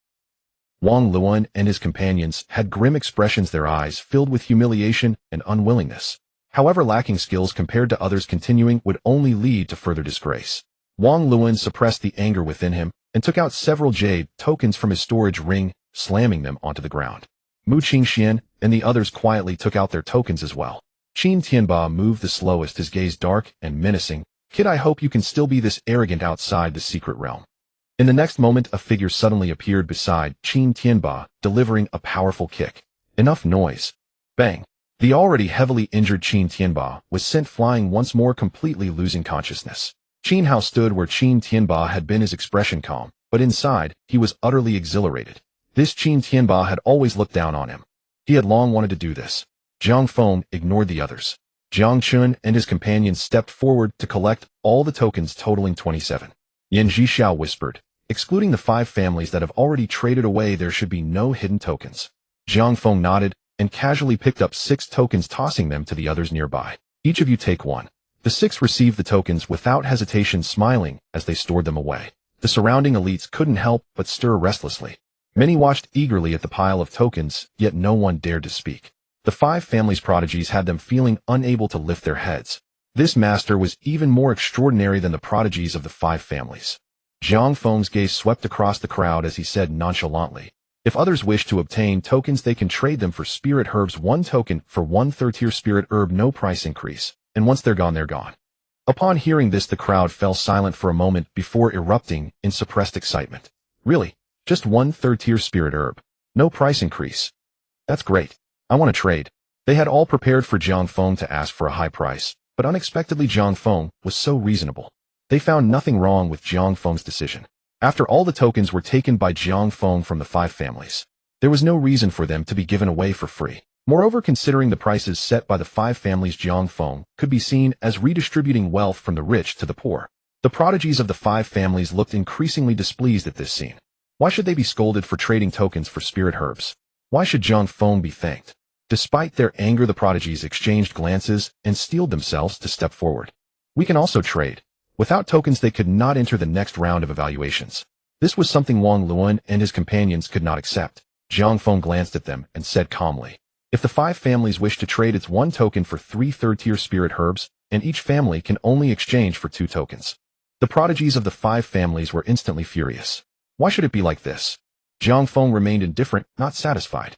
Wang Luan and his companions had grim expressions, their eyes filled with humiliation and unwillingness. However, lacking skills compared to others, continuing would only lead to further disgrace. Wang Luan suppressed the anger within him and took out several jade tokens from his storage ring, slamming them onto the ground. Mu Qingxian and the others quietly took out their tokens as well. Qin Tianba moved the slowest, his gaze dark and menacing, Kid, I hope you can still be this arrogant outside the secret realm. In the next moment, a figure suddenly appeared beside Qin Tianba, delivering a powerful kick. Enough noise. Bang. The already heavily injured Qin Tianba was sent flying once more, completely losing consciousness. Qin Hao stood where Qin Tianba had been, his expression calm, but inside, he was utterly exhilarated. This Qin Tianba had always looked down on him. He had long wanted to do this. Jiang Feng ignored the others. Jiang Chun and his companions stepped forward to collect all the tokens, totaling 27. Yan Zhixiao whispered, excluding the 5 families that have already traded away, there should be no hidden tokens. Jiang Feng nodded and casually picked up 6 tokens, tossing them to the others nearby. Each of you take 1. The 6 received the tokens without hesitation, smiling as they stored them away. The surrounding elites couldn't help but stir restlessly. Many watched eagerly at the pile of tokens, yet no one dared to speak. The 5 families' prodigies had them feeling unable to lift their heads. This master was even more extraordinary than the prodigies of the 5 families. Jiang Feng's gaze swept across the crowd as he said nonchalantly, if others wish to obtain tokens, they can trade them for spirit herbs. 1 token for 1 third-tier spirit herb, no price increase, and once they're gone, they're gone. Upon hearing this, the crowd fell silent for a moment before erupting in suppressed excitement. Really? Just 1 third-tier spirit herb? No price increase? That's great. I want to trade. They had all prepared for Jiang Feng to ask for a high price, but unexpectedly Jiang Feng was so reasonable. They found nothing wrong with Jiang Feng's decision. After all the tokens were taken by Jiang Feng from the 5 families, there was no reason for them to be given away for free. Moreover, considering the prices set by the 5 families, Jiang Feng could be seen as redistributing wealth from the rich to the poor. The prodigies of the 5 families looked increasingly displeased at this scene. Why should they be scolded for trading tokens for spirit herbs? Why should Jiang Feng be thanked? Despite their anger, the prodigies exchanged glances and steeled themselves to step forward. We can also trade. Without tokens, they could not enter the next round of evaluations. This was something Wang Luan and his companions could not accept. Jiang Feng glanced at them and said calmly, if the 5 families wish to trade, it's 1 token for 3 third-tier spirit herbs, and each family can only exchange for 2 tokens. The prodigies of the 5 families were instantly furious. Why should it be like this? Jiang Feng remained indifferent, not satisfied.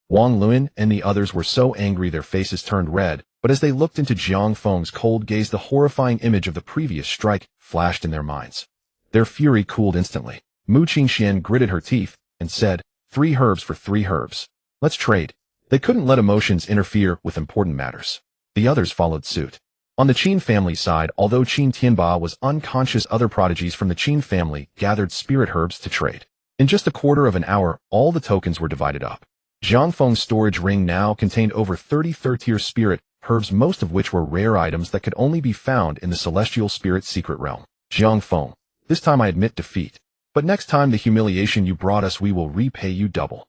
Wang Luan and the others were so angry their faces turned red, but as they looked into Jiang Feng's cold gaze, the horrifying image of the previous strike flashed in their minds. Their fury cooled instantly. Mu Qingxian gritted her teeth and said, 3 herbs for 3 herbs. Let's trade. They couldn't let emotions interfere with important matters. The others followed suit. On the Qin family side, although Qin Tianba was unconscious, other prodigies from the Qin family gathered spirit herbs to trade. In just a quarter of an hour, all the tokens were divided up. Jiang Feng's storage ring now contained over 30 third-tier spirit herbs, most of which were rare items that could only be found in the celestial spirit secret realm. Jiang Feng, this time I admit defeat. But next time the humiliation you brought us, we will repay you double.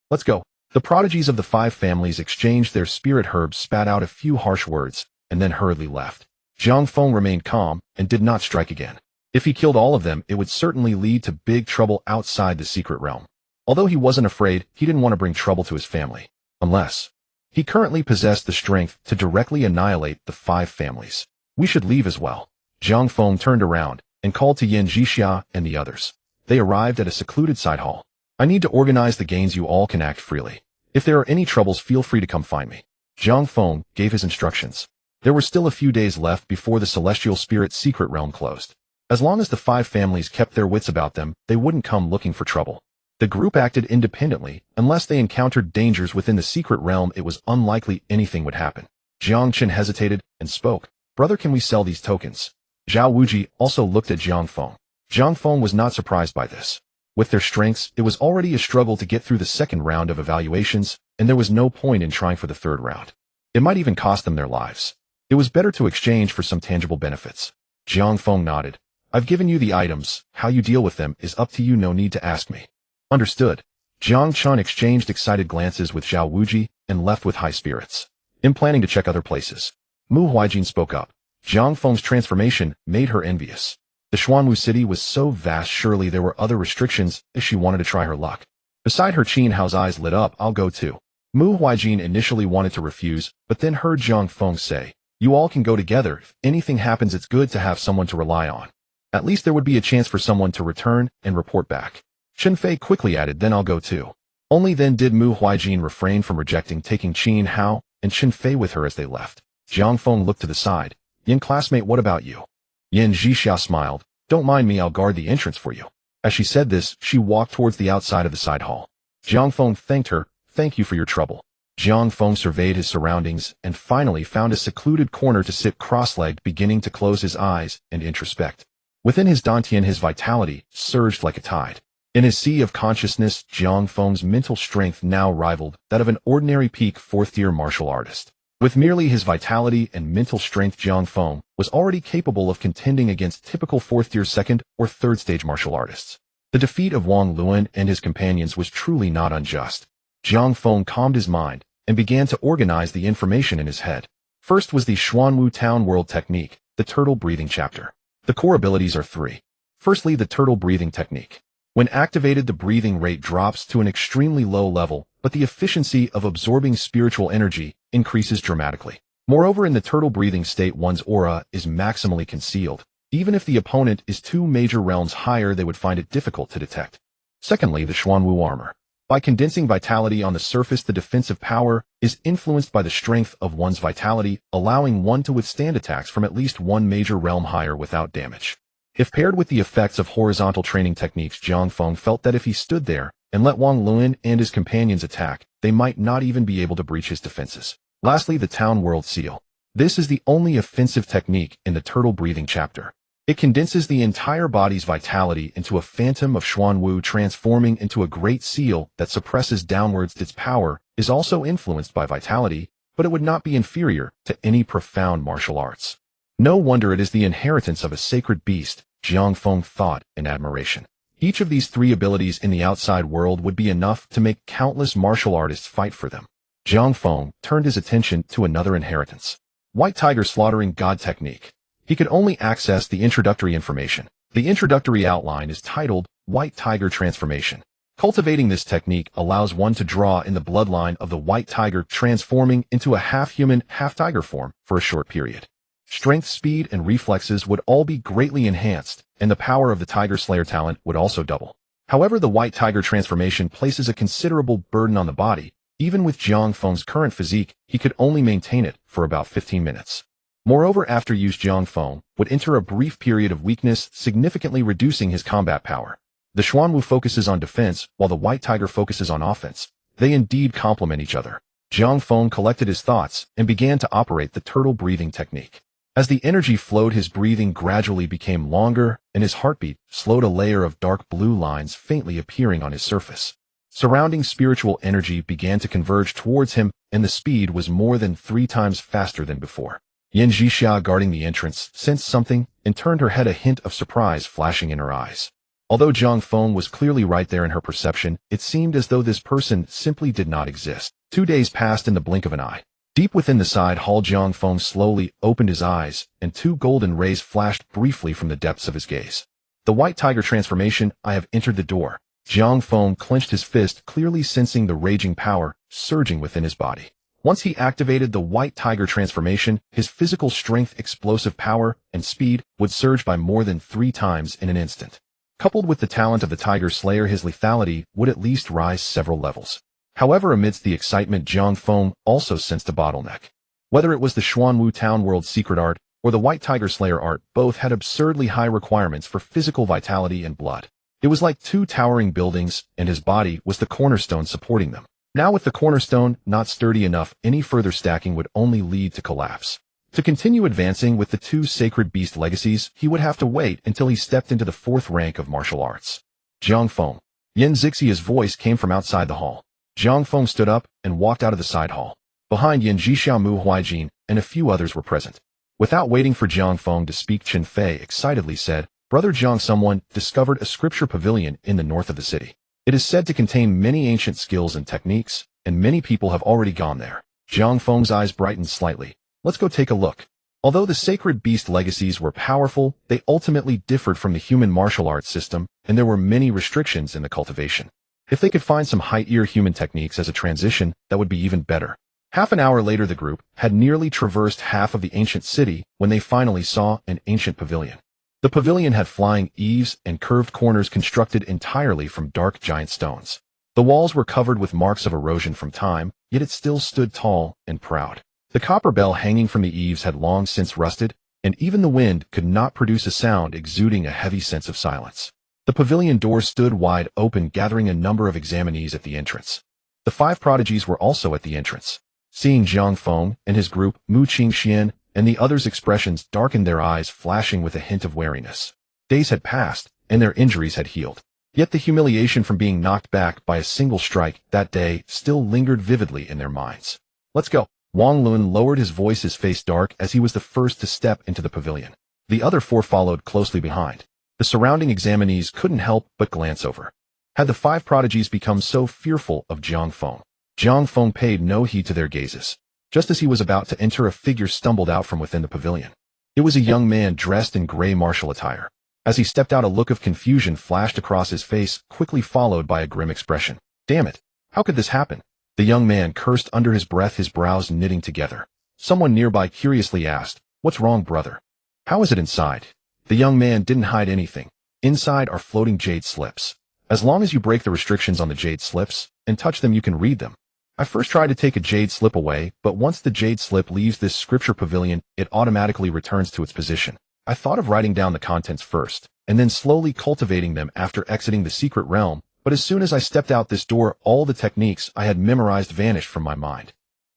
Let's go. The prodigies of the 5 families exchanged their spirit herbs, spat out a few harsh words, and then hurriedly left. Jiang Feng remained calm and did not strike again. If he killed all of them, it would certainly lead to big trouble outside the secret realm. Although he wasn't afraid, he didn't want to bring trouble to his family. Unless he currently possessed the strength to directly annihilate the 5 families. We should leave as well. Jiang Feng turned around and called to Yan Zhixia and the others. They arrived at a secluded side hall. I need to organize the gains. You all can act freely. If there are any troubles, feel free to come find me. Jiang Feng gave his instructions. There were still a few days left before the celestial spirit secret realm closed. As long as the 5 families kept their wits about them, they wouldn't come looking for trouble. The group acted independently. Unless they encountered dangers within the secret realm, it was unlikely anything would happen. Jiang Chen hesitated and spoke. Brother, can we sell these tokens? Zhao Wuji also looked at Jiang Feng. Jiang Feng was not surprised by this. With their strengths, it was already a struggle to get through the second round of evaluations, and there was no point in trying for the third round. It might even cost them their lives. It was better to exchange for some tangible benefits. Jiang Feng nodded. I've given you the items. How you deal with them is up to you. No need to ask me. Understood. Jiang Chun exchanged excited glances with Zhao Wuji and left with high spirits. In planning to check other places, Mu Huijin spoke up. Jiang Feng's transformation made her envious. The Xuanwu city was so vast, surely there were other restrictions if she wanted to try her luck. Beside her, Qin Hao's eyes lit up. I'll go too. Mu Huijin initially wanted to refuse, but then heard Jiang Feng say, you all can go together. If anything happens, it's good to have someone to rely on. At least there would be a chance for someone to return and report back. Chen Fei quickly added, then I'll go too. Only then did Mu Huijin refrain from rejecting taking Qin Hao and Chen Fei with her as they left. Jiang Feng looked to the side. Yin classmate, what about you? Yin Zhixia smiled. Don't mind me, I'll guard the entrance for you. As she said this, she walked towards the outside of the side hall. Jiang Feng thanked her. Thank you for your trouble. Jiang Feng surveyed his surroundings and finally found a secluded corner to sit cross-legged, beginning to close his eyes and introspect. Within his dantian, his vitality surged like a tide. In his sea of consciousness, Jiang Feng's mental strength now rivaled that of an ordinary peak fourth-tier martial artist. With merely his vitality and mental strength, Jiang Feng was already capable of contending against typical fourth-tier second or third-stage martial artists. The defeat of Wang Luan and his companions was truly not unjust. Jiang Feng calmed his mind and began to organize the information in his head. First was the Xuanwu Town World Technique, the turtle breathing chapter. The core abilities are three. Firstly, the turtle breathing technique. When activated, the breathing rate drops to an extremely low level, but the efficiency of absorbing spiritual energy increases dramatically. Moreover, in the turtle breathing state, one's aura is maximally concealed. Even if the opponent is 2 major realms higher, they would find it difficult to detect. Secondly, the Xuanwu armor. By condensing vitality on the surface, the defensive power is influenced by the strength of one's vitality, allowing one to withstand attacks from at least 1 major realm higher without damage. If paired with the effects of horizontal training techniques, Jiang Feng felt that if he stood there and let Wang Luan and his companions attack, they might not even be able to breach his defenses. Lastly, the Town World Seal. This is the only offensive technique in the turtle breathing chapter. It condenses the entire body's vitality into a phantom of Xuanwu, transforming into a great seal that suppresses downwards. Its power is also influenced by vitality, but it would not be inferior to any profound martial arts. No wonder it is the inheritance of a sacred beast, Jiang Feng thought in admiration. Each of these 3 abilities in the outside world would be enough to make countless martial artists fight for them. Jiang Feng turned his attention to another inheritance. White Tiger Slaughtering God Technique. He could only access the introductory information. The introductory outline is titled White Tiger Transformation. Cultivating this technique allows one to draw in the bloodline of the white tiger, transforming into a half-human, half-tiger form for a short period. Strength, speed, and reflexes would all be greatly enhanced, and the power of the Tiger Slayer talent would also double. However, the White Tiger transformation places a considerable burden on the body. Even with Jiang Feng's current physique, he could only maintain it for about 15 minutes. Moreover, after use, Jiang Feng would enter a brief period of weakness, significantly reducing his combat power. The Xuanwu focuses on defense, while the White Tiger focuses on offense. They indeed complement each other. Jiang Feng collected his thoughts and began to operate the turtle breathing technique. As the energy flowed, his breathing gradually became longer, and his heartbeat slowed, a layer of dark blue lines faintly appearing on his surface. Surrounding spiritual energy began to converge towards him, and the speed was more than 3 times faster than before. Yin Zhixia, guarding the entrance, sensed something and turned her head, a hint of surprise flashing in her eyes. Although Jiang Feng was clearly right there in her perception, it seemed as though this person simply did not exist. 2 days passed in the blink of an eye. Deep within the side hall, Jiang Feng slowly opened his eyes, and 2 golden rays flashed briefly from the depths of his gaze. The White Tiger Transformation. I have entered the door. Jiang Feng clenched his fist, clearly sensing the raging power surging within his body. Once he activated the White Tiger Transformation, his physical strength, explosive power, and speed would surge by more than 3 times in an instant. Coupled with the talent of the Tiger Slayer, his lethality would at least rise several levels. However, amidst the excitement, Jiang Feng also sensed a bottleneck. Whether it was the Xuanwu Town World secret art or the White Tiger Slayer art, both had absurdly high requirements for physical vitality and blood. It was like 2 towering buildings, and his body was the cornerstone supporting them. Now, with the cornerstone not sturdy enough, any further stacking would only lead to collapse. To continue advancing with the 2 sacred beast legacies, he would have to wait until he stepped into the 4th rank of martial arts. Jiang Feng. Yin Zixia's voice came from outside the hall. Jiang Feng stood up and walked out of the side hall. Behind, Yin Zhixia, Mu Huijin, and a few others were present. Without waiting for Jiang Feng to speak, Chen Fei excitedly said, "Brother Jiang, someone discovered a scripture pavilion in the north of the city. It is said to contain many ancient skills and techniques, and many people have already gone there." Jiang Feng's eyes brightened slightly. "Let's go take a look." Although the sacred beast legacies were powerful, they ultimately differed from the human martial arts system, and there were many restrictions in the cultivation. If they could find some high-tier human techniques as a transition, that would be even better. Half an hour later, the group had nearly traversed half of the ancient city when they finally saw an ancient pavilion. The pavilion had flying eaves and curved corners constructed entirely from dark giant stones. The walls were covered with marks of erosion from time, yet it still stood tall and proud. The copper bell hanging from the eaves had long since rusted, and even the wind could not produce a sound, exuding a heavy sense of silence. The pavilion door stood wide open, gathering a number of examinees at the entrance. The 5 prodigies were also at the entrance. Seeing Jiang Feng and his group, Mu Qingxian and the others' expressions darkened, their eyes flashing with a hint of wariness. Days had passed, and their injuries had healed. Yet the humiliation from being knocked back by a single strike that day still lingered vividly in their minds. Let's go. Wang Lun lowered his voice, his face dark, as he was the first to step into the pavilion. The other 4 followed closely behind. The surrounding examinees couldn't help but glance over. Had the 5 prodigies become so fearful of Jiang Feng? Jiang Feng paid no heed to their gazes. Just as he was about to enter, a figure stumbled out from within the pavilion. It was a young man dressed in gray martial attire. As he stepped out, a look of confusion flashed across his face, quickly followed by a grim expression. Damn it! How could this happen? The young man cursed under his breath, his brows knitting together. Someone nearby curiously asked, "What's wrong, brother? How is it inside?" The young man didn't hide anything. Inside are floating jade slips. As long as you break the restrictions on the jade slips and touch them, you can read them. I first tried to take a jade slip away, but once the jade slip leaves this scripture pavilion, it automatically returns to its position. I thought of writing down the contents first, and then slowly cultivating them after exiting the secret realm, but as soon as I stepped out this door, all the techniques I had memorized vanished from my mind.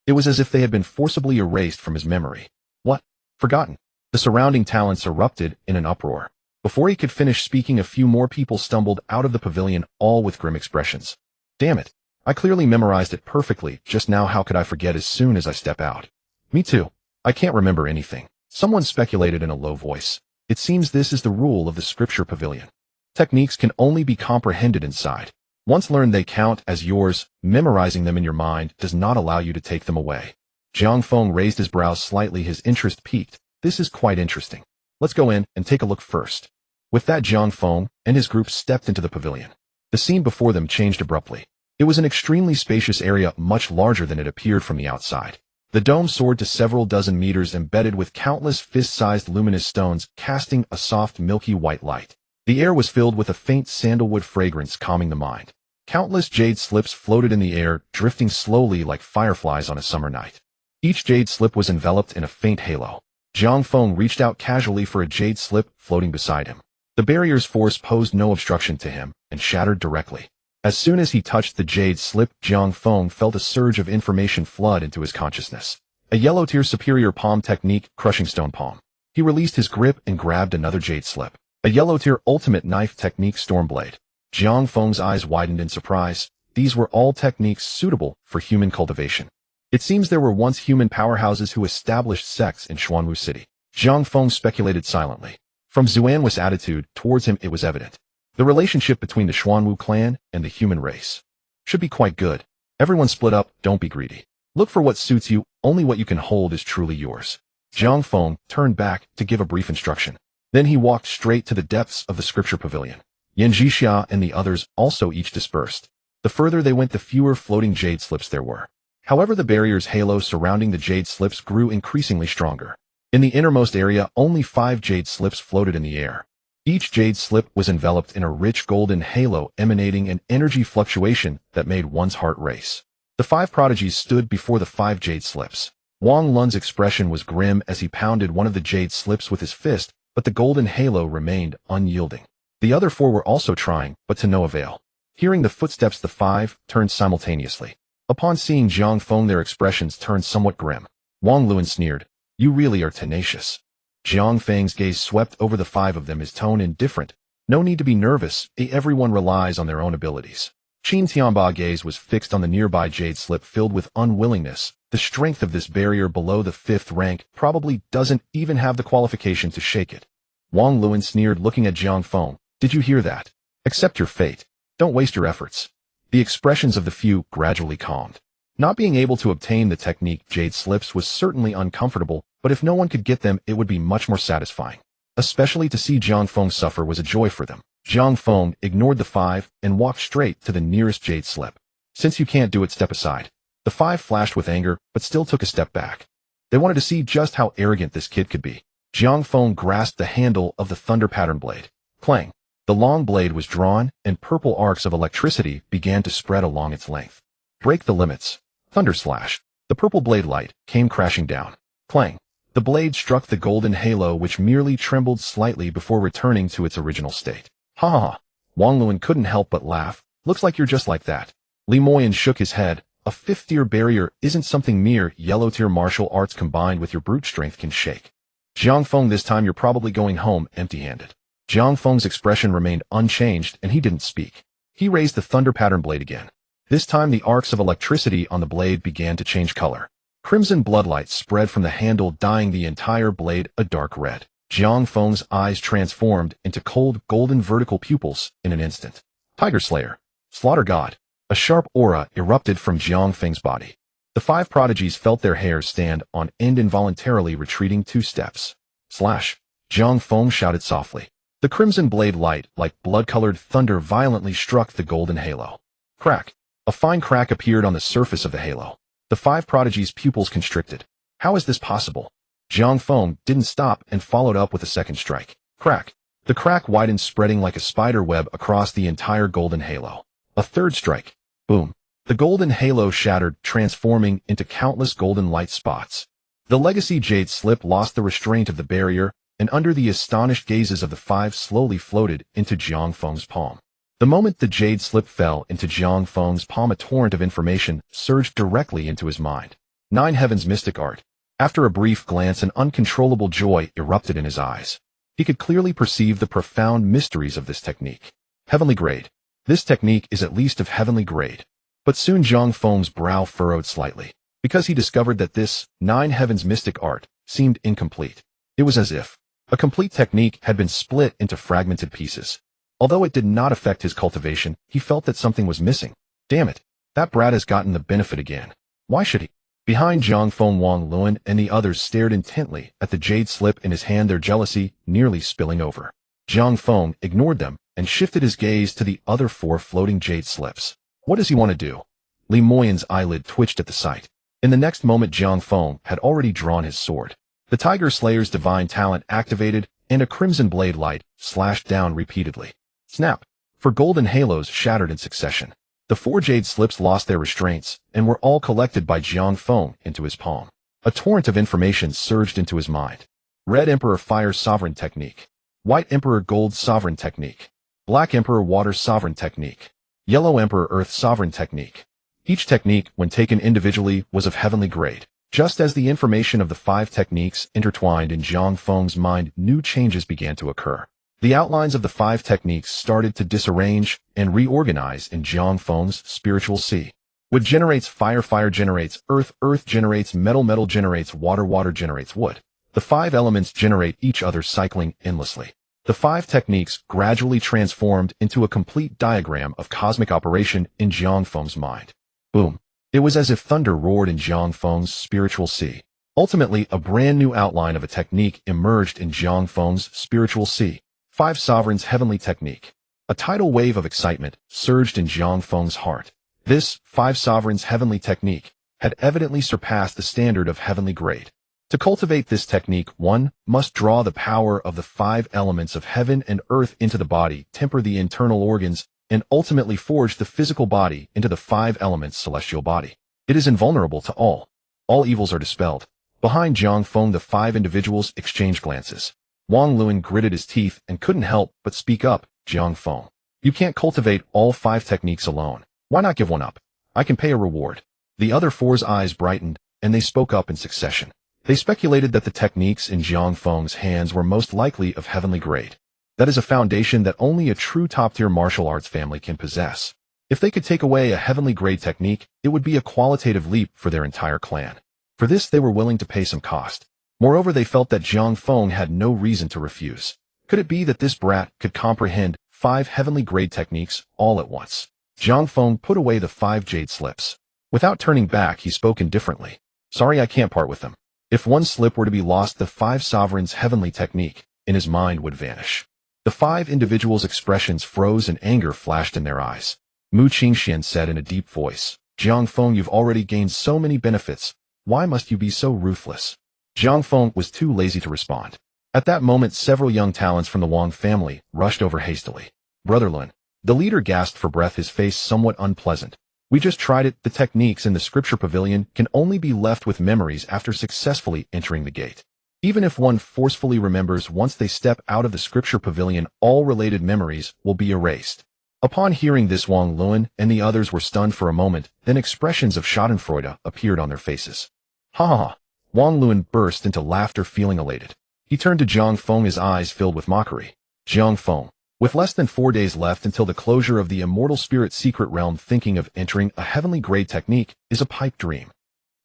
It was as if they had been forcibly erased from his memory. What? Forgotten. The surrounding talents erupted in an uproar. Before he could finish speaking, a few more people stumbled out of the pavilion, all with grim expressions. Damn it. I clearly memorized it perfectly just now. How could I forget as soon as I step out? Me too. I can't remember anything. Someone speculated in a low voice. It seems this is the rule of the scripture pavilion. Techniques can only be comprehended inside. Once learned, they count as yours. Memorizing them in your mind does not allow you to take them away. Jiang Feng raised his brows slightly, his interest piqued. This is quite interesting. Let's go in and take a look first. With that, Jiang Feng and his group stepped into the pavilion. The scene before them changed abruptly. It was an extremely spacious area, much larger than it appeared from the outside. The dome soared to several dozen meters, embedded with countless fist-sized luminous stones, casting a soft milky white light. The air was filled with a faint sandalwood fragrance, calming the mind. Countless jade slips floated in the air, drifting slowly like fireflies on a summer night. Each jade slip was enveloped in a faint halo. Jiang Feng reached out casually for a jade slip floating beside him. The barrier's force posed no obstruction to him and shattered directly. As soon as he touched the jade slip, Jiang Feng felt a surge of information flood into his consciousness. A yellow-tier superior palm technique, crushing stone palm. He released his grip and grabbed another jade slip. A yellow-tier ultimate knife technique, stormblade. Jiang Feng's eyes widened in surprise. These were all techniques suitable for human cultivation. It seems there were once human powerhouses who established sects in Xuanwu City. Jiang Feng speculated silently. From Xuanwu's attitude towards him, it was evident. The relationship between the Xuanwu clan and the human race should be quite good. Everyone split up, don't be greedy. Look for what suits you, only what you can hold is truly yours. Jiang Feng turned back to give a brief instruction. Then he walked straight to the depths of the scripture pavilion. Yan Zhixia and the others also each dispersed. The further they went, the fewer floating jade slips there were. However, the barrier's halo surrounding the jade slips grew increasingly stronger. In the innermost area, only 5 jade slips floated in the air. Each jade slip was enveloped in a rich golden halo, emanating an energy fluctuation that made one's heart race. The 5 prodigies stood before the 5 jade slips. Wang Lun's expression was grim as he pounded one of the jade slips with his fist, but the golden halo remained unyielding. The other 4 were also trying, but to no avail. Hearing the footsteps, the 5 turned simultaneously. Upon seeing Jiang Feng, their expressions turned somewhat grim. Wang Lun sneered, "You really are tenacious." Jiang Feng's gaze swept over the 5 of them, his tone indifferent. "No need to be nervous, everyone relies on their own abilities." Qin Tianba's gaze was fixed on the nearby jade slip, filled with unwillingness. The strength of this barrier below the 5th rank probably doesn't even have the qualification to shake it. Wang Lun sneered, looking at Jiang Feng. "Did you hear that? Accept your fate. Don't waste your efforts." The expressions of the few gradually calmed. Not being able to obtain the technique jade slips was certainly uncomfortable, but if no one could get them, it would be much more satisfying. Especially to see Jiang Feng suffer was a joy for them. Jiang Feng ignored the 5 and walked straight to the nearest jade slip. "Since you can't do it, step aside." The 5 flashed with anger, but still took a step back. They wanted to see just how arrogant this kid could be. Jiang Feng grasped the handle of the thunder pattern blade. Clang! The long blade was drawn, and purple arcs of electricity began to spread along its length. "Break the limits." Thunder slash. The purple blade light came crashing down. Clang! The blade struck the golden halo, which merely trembled slightly before returning to its original state. Ha ha ha. Wang Luan couldn't help but laugh. Looks like you're just like that. Li Moyan shook his head. A fifth-tier barrier isn't something mere yellow-tier martial arts combined with your brute strength can shake. Jiang Feng, this time you're probably going home empty-handed. Jiang Feng's expression remained unchanged and he didn't speak. He raised the thunder pattern blade again. This time the arcs of electricity on the blade began to change color. Crimson bloodlight spread from the handle, dyeing the entire blade a dark red. Jiang Feng's eyes transformed into cold, golden vertical pupils in an instant. Tiger Slayer. Slaughter God. A sharp aura erupted from Jiang Feng's body. The five prodigies felt their hairs stand on end, involuntarily retreating 2 steps. Slash. Jiang Feng shouted softly. The crimson blade light, like blood-colored thunder, violently struck the golden halo. Crack. A fine crack appeared on the surface of the halo. The five prodigies' pupils constricted. How is this possible? Jiang Feng didn't stop and followed up with a second strike. Crack. The crack widened, spreading like a spider web across the entire golden halo. A third strike. Boom. The golden halo shattered, transforming into countless golden light spots. The legacy jade slip lost the restraint of the barrier, and under the astonished gazes of the five slowly floated into Jiang Feng's palm. The moment the jade slip fell into Jiang Feng's palm, a torrent of information surged directly into his mind. 9 Heavens Mystic Art. After a brief glance, an uncontrollable joy erupted in his eyes. He could clearly perceive the profound mysteries of this technique. Heavenly grade. This technique is at least of heavenly grade. But soon Jiang Feng's brow furrowed slightly, because he discovered that this 9 Heavens Mystic Art seemed incomplete. It was as if a complete technique had been split into fragmented pieces. Although it did not affect his cultivation, he felt that something was missing. Damn it, that brat has gotten the benefit again. Why should he? Behind Jiang Feng, Wang Luan and the others stared intently at the jade slip in his hand, their jealousy nearly spilling over. Jiang Feng ignored them and shifted his gaze to the other 4 floating jade slips. What does he want to do? Li Moyan's eyelid twitched at the sight. In the next moment, Jiang Feng had already drawn his sword. The Tiger Slayer's divine talent activated, and a crimson blade light slashed down repeatedly. Snap! 4 golden halos shattered in succession. The 4 jade slips lost their restraints and were all collected by Jiang Feng into his palm. A torrent of information surged into his mind. Red Emperor Fire Sovereign Technique. White Emperor Gold Sovereign Technique. Black Emperor Water Sovereign Technique. Yellow Emperor Earth Sovereign Technique. Each technique, when taken individually, was of heavenly grade. Just as the information of the 5 techniques intertwined in Jiang Feng's mind, new changes began to occur. The outlines of the 5 techniques started to disarrange and reorganize in Jiang Feng's spiritual sea. Wood generates fire, fire generates earth, earth generates metal, metal generates water, water generates wood. The 5 elements generate each other, cycling endlessly. The 5 techniques gradually transformed into a complete diagram of cosmic operation in Jiang Feng's mind. Boom. It was as if thunder roared in Jiang Feng's spiritual sea. Ultimately, a brand new outline of a technique emerged in Jiang Feng's spiritual sea. 5 Sovereigns Heavenly Technique. A tidal wave of excitement surged in Jiang Feng's heart. This 5 Sovereigns Heavenly Technique had evidently surpassed the standard of heavenly grade. To cultivate this technique, one must draw the power of the 5 elements of heaven and earth into the body, temper the internal organs, and ultimately forge the physical body into the 5 elements celestial body. It is invulnerable to all. All evils are dispelled. Behind Jiang Feng, the 5 individuals exchanged glances. Wang Luan gritted his teeth and couldn't help but speak up. Jiang Feng, you can't cultivate all 5 techniques alone. Why not give one up? I can pay a reward. The other 4's eyes brightened, and they spoke up in succession. They speculated that the techniques in Jiang Feng's hands were most likely of heavenly grade. That is a foundation that only a true top-tier martial arts family can possess. If they could take away a heavenly grade technique, it would be a qualitative leap for their entire clan. For this, they were willing to pay some cost. Moreover, they felt that Jiang Feng had no reason to refuse. Could it be that this brat could comprehend 5 heavenly grade techniques all at once? Jiang Feng put away the 5 jade slips. Without turning back, he spoke indifferently. Sorry, I can't part with them. If one slip were to be lost, the 5 Sovereigns' heavenly technique in his mind would vanish. The 5 individuals' expressions froze and anger flashed in their eyes. Mu Qingxian said in a deep voice, Jiang Feng, you've already gained so many benefits. Why must you be so ruthless? Jiang Feng was too lazy to respond. At that moment, several young talents from the Wang family rushed over hastily. Brother Lun. The leader gasped for breath, his face somewhat unpleasant. We just tried it. The techniques in the scripture pavilion can only be left with memories after successfully entering the gate. Even if one forcefully remembers once they step out of the scripture pavilion, all related memories will be erased. Upon hearing this, Wang Luan and the others were stunned for a moment, then expressions of schadenfreude appeared on their faces. Ha ha ha! Wang Luan burst into laughter, feeling elated. He turned to Jiang Feng, his eyes filled with mockery. Jiang Feng, with less than 4 days left until the closure of the Immortal Spirit Secret Realm, thinking of entering a heavenly grade technique is a pipe dream.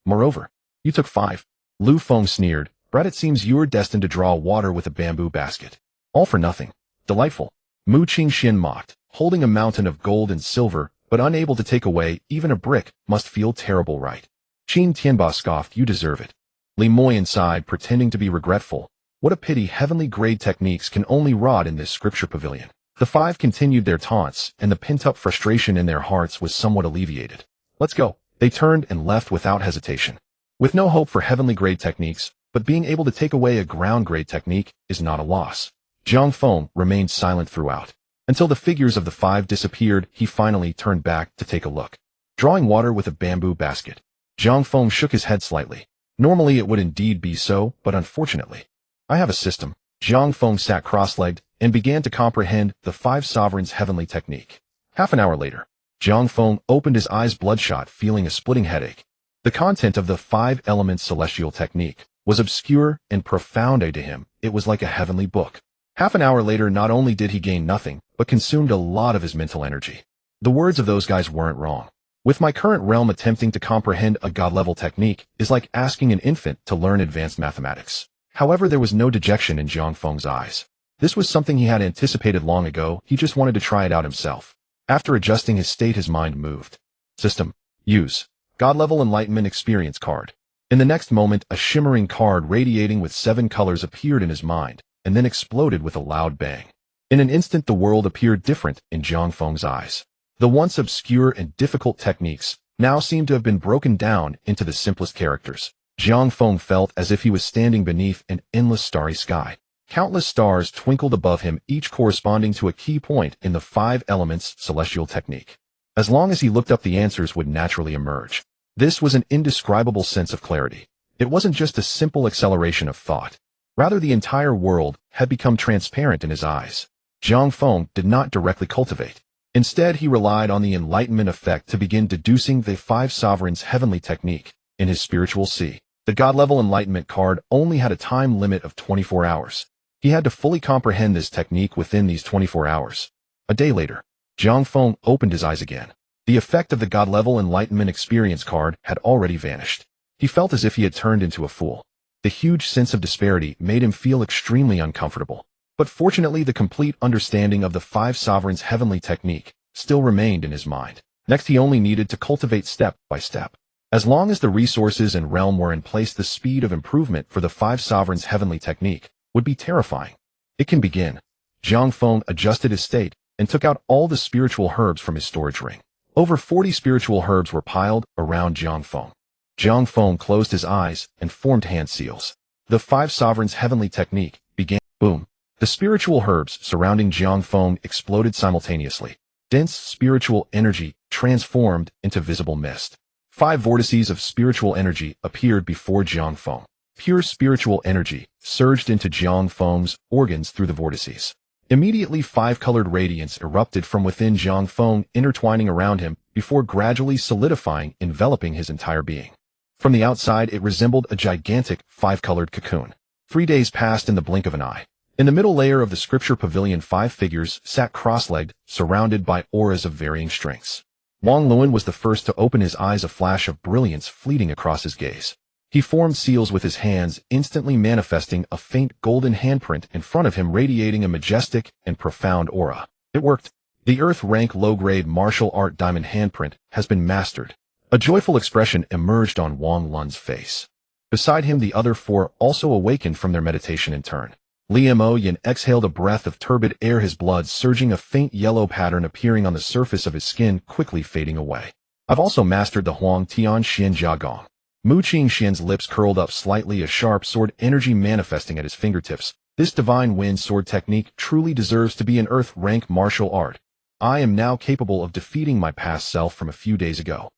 Moreover, you took 5. Lu Feng sneered. Brad, it seems you are destined to draw water with a bamboo basket. All for nothing. Delightful. Mu Qingxian mocked, holding a mountain of gold and silver, but unable to take away even a brick, must feel terrible, right? Qin Tianba scoffed, you deserve it. Li Moyan sighed, pretending to be regretful. What a pity heavenly grade techniques can only rot in this scripture pavilion. The 5 continued their taunts, and the pent-up frustration in their hearts was somewhat alleviated. Let's go. They turned and left without hesitation. With no hope for heavenly grade techniques, but being able to take away a ground grade technique is not a loss. Jiang Feng remained silent throughout. Until the figures of the 5 disappeared, he finally turned back to take a look. Drawing water with a bamboo basket. Jiang Feng shook his head slightly. Normally it would indeed be so, but unfortunately. I have a system. Jiang Feng sat cross-legged and began to comprehend the 5 sovereigns' heavenly technique. Half an hour later, Jiang Feng opened his eyes bloodshot, feeling a splitting headache. The content of the 5 elements celestial technique was obscure and profound to him. It was like a heavenly book. Half an hour later, not only did he gain nothing, but consumed a lot of his mental energy. The words of those guys weren't wrong. With my current realm, attempting to comprehend a god-level technique is like asking an infant to learn advanced mathematics. However, there was no dejection in Jiang Feng's eyes. This was something he had anticipated long ago, he just wanted to try it out himself. After adjusting his state, his mind moved. System. Use. God-level enlightenment experience card. In the next moment, a shimmering card radiating with 7 colors appeared in his mind, and then exploded with a loud bang. In an instant, the world appeared different in Jiang Feng's eyes. The once obscure and difficult techniques now seemed to have been broken down into the simplest characters. Jiang Feng felt as if he was standing beneath an endless starry sky. Countless stars twinkled above him, each corresponding to a key point in the 5 elements celestial technique. As long as he looked up, the answers would naturally emerge. This was an indescribable sense of clarity. It wasn't just a simple acceleration of thought. Rather, the entire world had become transparent in his eyes. Jiang Feng did not directly cultivate. Instead, he relied on the enlightenment effect to begin deducing the 5 sovereigns' heavenly technique. In his spiritual sea, the god-level enlightenment card only had a time limit of 24 hours. He had to fully comprehend this technique within these 24 hours. A day later, Jiang Feng opened his eyes again. The effect of the God-level enlightenment experience card had already vanished. He felt as if he had turned into a fool. The huge sense of disparity made him feel extremely uncomfortable. But fortunately, the complete understanding of the 5 sovereigns' heavenly technique still remained in his mind. Next, he only needed to cultivate step by step. As long as the resources and realm were in place, the speed of improvement for the 5 sovereigns' heavenly technique would be terrifying. It can begin. Jiang Feng adjusted his state and took out all the spiritual herbs from his storage ring. Over 40 spiritual herbs were piled around Jiang Feng. Jiang Feng closed his eyes and formed hand seals. The 5 sovereigns' heavenly technique began. Boom. The spiritual herbs surrounding Jiang Feng exploded simultaneously. Dense spiritual energy transformed into visible mist. 5 vortices of spiritual energy appeared before Jiang Feng. Pure spiritual energy surged into Jiang Feng's organs through the vortices. Immediately, 5-colored radiance erupted from within Jiang Feng, intertwining around him before gradually solidifying, enveloping his entire being. From the outside, it resembled a gigantic 5-colored cocoon. 3 days passed in the blink of an eye. In the middle layer of the scripture pavilion, 5 figures sat cross-legged, surrounded by auras of varying strengths. Wang Luan was the first to open his eyes, a flash of brilliance fleeting across his gaze. He formed seals with his hands, instantly manifesting a faint golden handprint in front of him, radiating a majestic and profound aura. It worked. The Earth rank low-grade martial art diamond handprint has been mastered. A joyful expression emerged on Wang Lun's face. Beside him, the other 4 also awakened from their meditation in turn. Li Mo Yin exhaled a breath of turbid air, his blood surging, a faint yellow pattern appearing on the surface of his skin, quickly fading away. I've also mastered the Huang Tian Xian Jia Gong. Mu Qingxian's lips curled up slightly, a sharp sword energy manifesting at his fingertips. This divine wind sword technique truly deserves to be an Earth-rank martial art. I am now capable of defeating my past self from a few days ago.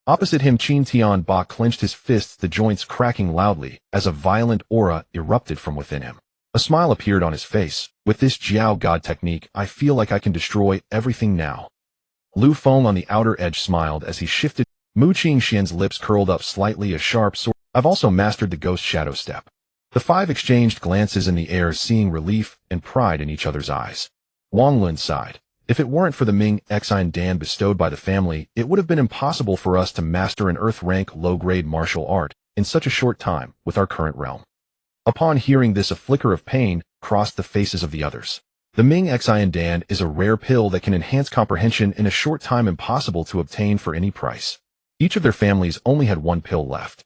Opposite him, Qin Tianba clenched his fists, the joints cracking loudly as a violent aura erupted from within him. A smile appeared on his face. With this Jiao God technique, I feel like I can destroy everything now. Lu Feng on the outer edge smiled as he shifted. Mu Qingxian's lips curled up slightly, a sharp sword. I've also mastered the Ghost Shadow Step. The five exchanged glances in the air, seeing relief and pride in each other's eyes. Wang Lun sighed. If it weren't for the Ming Xian Dan bestowed by the family, it would have been impossible for us to master an Earth-rank low-grade martial art in such a short time with our current realm. Upon hearing this, a flicker of pain crossed the faces of the others. The Ming Xian Dan is a rare pill that can enhance comprehension in a short time, impossible to obtain for any price. Each of their families only had one pill left.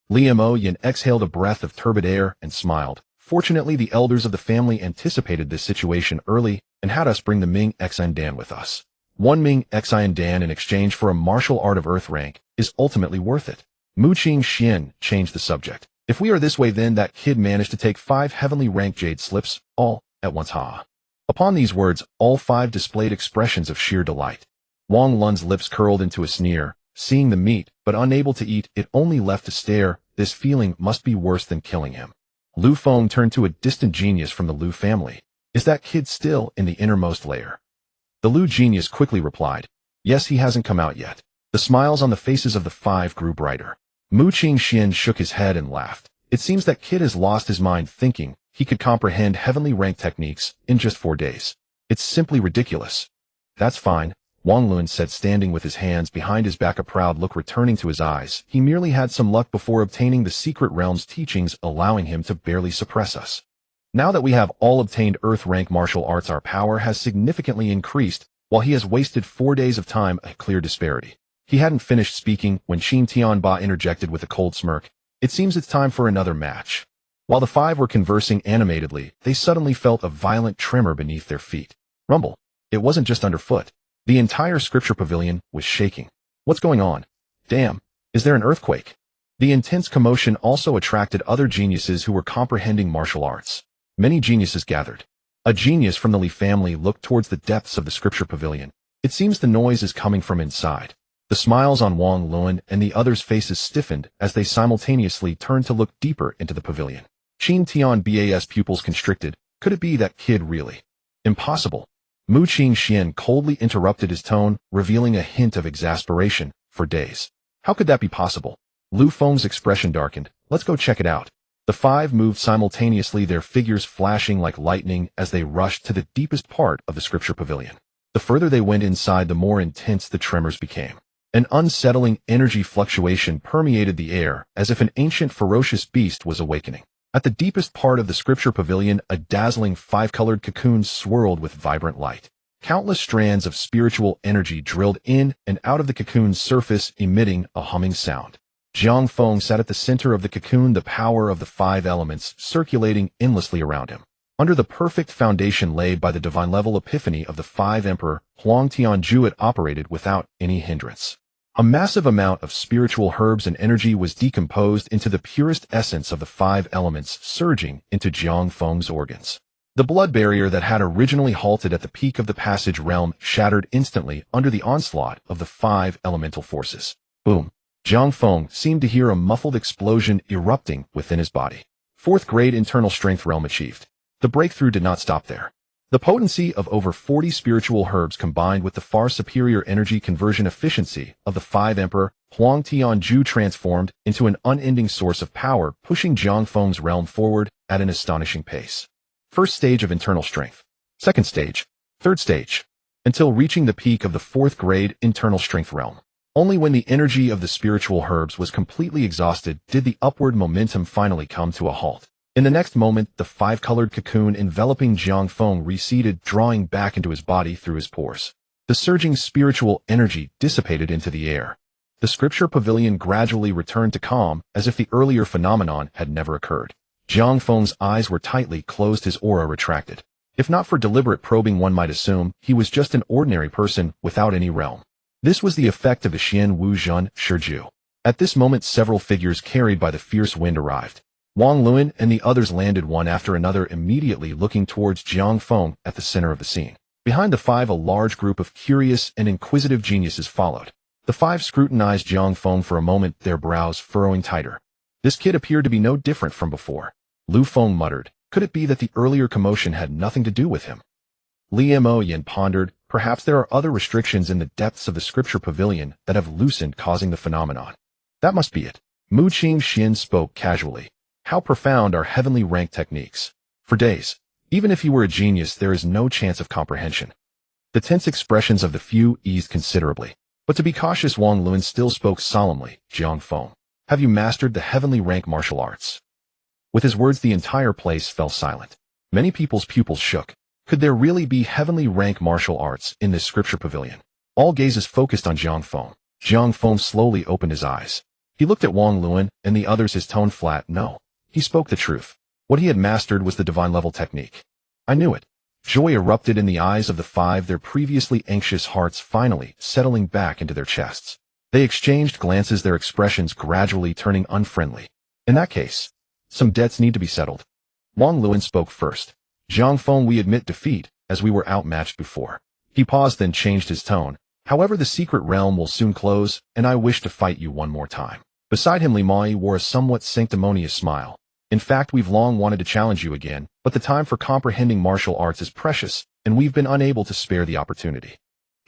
Liamo Yin exhaled a breath of turbid air and smiled. Fortunately, the elders of the family anticipated this situation early and had us bring the Ming Xian Dan with us. One Ming Xian Dan in exchange for a martial art of Earth rank is ultimately worth it. Mu Qingxian changed the subject. If we are this way, then that kid managed to take 5 heavenly rank jade slips, all at once, ha. Upon these words, all 5 displayed expressions of sheer delight. Wang Lun's lips curled into a sneer, seeing the meat, but unable to eat it, only left to stare. This feeling must be worse than killing him. Lu Feng turned to a distant genius from the Lu family. Is that kid still in the innermost layer? The Lu genius quickly replied, yes, he hasn't come out yet. The smiles on the faces of the 5 grew brighter. Mu Qingxian shook his head and laughed. It seems that kid has lost his mind, thinking he could comprehend heavenly rank techniques in just 4 days. It's simply ridiculous. That's fine, Wang Lun said, standing with his hands behind his back, a proud look returning to his eyes. He merely had some luck before obtaining the secret realm's teachings, allowing him to barely suppress us. Now that we have all obtained Earth rank martial arts, our power has significantly increased, while he has wasted 4 days of time, a clear disparity. He hadn't finished speaking when Qin Tianba interjected with a cold smirk. It seems it's time for another match. While the 5 were conversing animatedly, they suddenly felt a violent tremor beneath their feet. Rumble. It wasn't just underfoot. The entire scripture pavilion was shaking. What's going on? Damn. Is there an earthquake? The intense commotion also attracted other geniuses who were comprehending martial arts. Many geniuses gathered. A genius from the Li family looked towards the depths of the scripture pavilion. It seems the noise is coming from inside. The smiles on Wang Lun and the others' faces stiffened as they simultaneously turned to look deeper into the pavilion. Qin Tianba's pupils constricted. Could it be that kid really? Impossible. Mu Qingxian coldly interrupted his tone, revealing a hint of exasperation. For days. How could that be possible? Lu Feng's expression darkened. Let's go check it out. The 5 moved simultaneously, their figures flashing like lightning as they rushed to the deepest part of the scripture pavilion. The further they went inside, the more intense the tremors became. An unsettling energy fluctuation permeated the air, as if an ancient ferocious beast was awakening. At the deepest part of the scripture pavilion, a dazzling 5-colored cocoon swirled with vibrant light. Countless strands of spiritual energy drilled in and out of the cocoon's surface, emitting a humming sound. Jiang Feng sat at the center of the cocoon, the power of the 5 elements circulating endlessly around him. Under the perfect foundation laid by the divine-level epiphany of the 5 Emperor, Huang Tianju, it operated without any hindrance. A massive amount of spiritual herbs and energy was decomposed into the purest essence of the 5 elements, surging into Jiang Feng's organs. The blood barrier that had originally halted at the peak of the passage realm shattered instantly under the onslaught of the 5 elemental forces. Boom! Jiang Feng seemed to hear a muffled explosion erupting within his body. 4th grade internal strength realm achieved. The breakthrough did not stop there. The potency of over 40 spiritual herbs combined with the far superior energy conversion efficiency of the 5 Emperor, Huang Tianju transformed into an unending source of power, pushing Jiang Feng's realm forward at an astonishing pace. 1st stage of internal strength. 2nd stage. 3rd stage. Until reaching the peak of the 4th grade internal strength realm. Only when the energy of the spiritual herbs was completely exhausted did the upward momentum finally come to a halt. In the next moment, the 5-colored cocoon enveloping Jiang Feng receded, drawing back into his body through his pores. The surging spiritual energy dissipated into the air. The scripture pavilion gradually returned to calm, as if the earlier phenomenon had never occurred. Jiang Feng's eyes were tightly closed, his aura retracted. If not for deliberate probing, one might assume he was just an ordinary person without any realm. This was the effect of the Xian Wu Zhun Shiju. At this moment, several figures carried by the fierce wind arrived. Wang Lun and the others landed one after another, immediately looking towards Jiang Feng at the center of the scene. Behind the 5, a large group of curious and inquisitive geniuses followed. The five scrutinized Jiang Feng for a moment, their brows furrowing tighter. This kid appeared to be no different from before. Lu Feng muttered, could it be that the earlier commotion had nothing to do with him? Li Mo Yin pondered, perhaps there are other restrictions in the depths of the scripture pavilion that have loosened, causing the phenomenon. That must be it. Mu Qing Xian spoke casually. How profound are heavenly rank techniques. For days, even if you were a genius, there is no chance of comprehension. The tense expressions of the few eased considerably. But to be cautious, Wang Luan still spoke solemnly. Jiang Feng, have you mastered the heavenly rank martial arts? With his words, the entire place fell silent. Many people's pupils shook. Could there really be heavenly rank martial arts in this scripture pavilion? All gazes focused on Jiang Feng. Jiang Feng slowly opened his eyes. He looked at Wang Luan and the others, his tone flat. No. He spoke the truth. What he had mastered was the divine level technique. I knew it. Joy erupted in the eyes of the five, their previously anxious hearts finally settling back into their chests. They exchanged glances, their expressions gradually turning unfriendly. In that case, some debts need to be settled. Wang Luan spoke first. Jiang Feng, we admit defeat, as we were outmatched before. He paused, then changed his tone. However, the secret realm will soon close, and I wish to fight you one more time. Beside him, Li Mai wore a somewhat sanctimonious smile. In fact, we've long wanted to challenge you again, but the time for comprehending martial arts is precious, and we've been unable to spare the opportunity.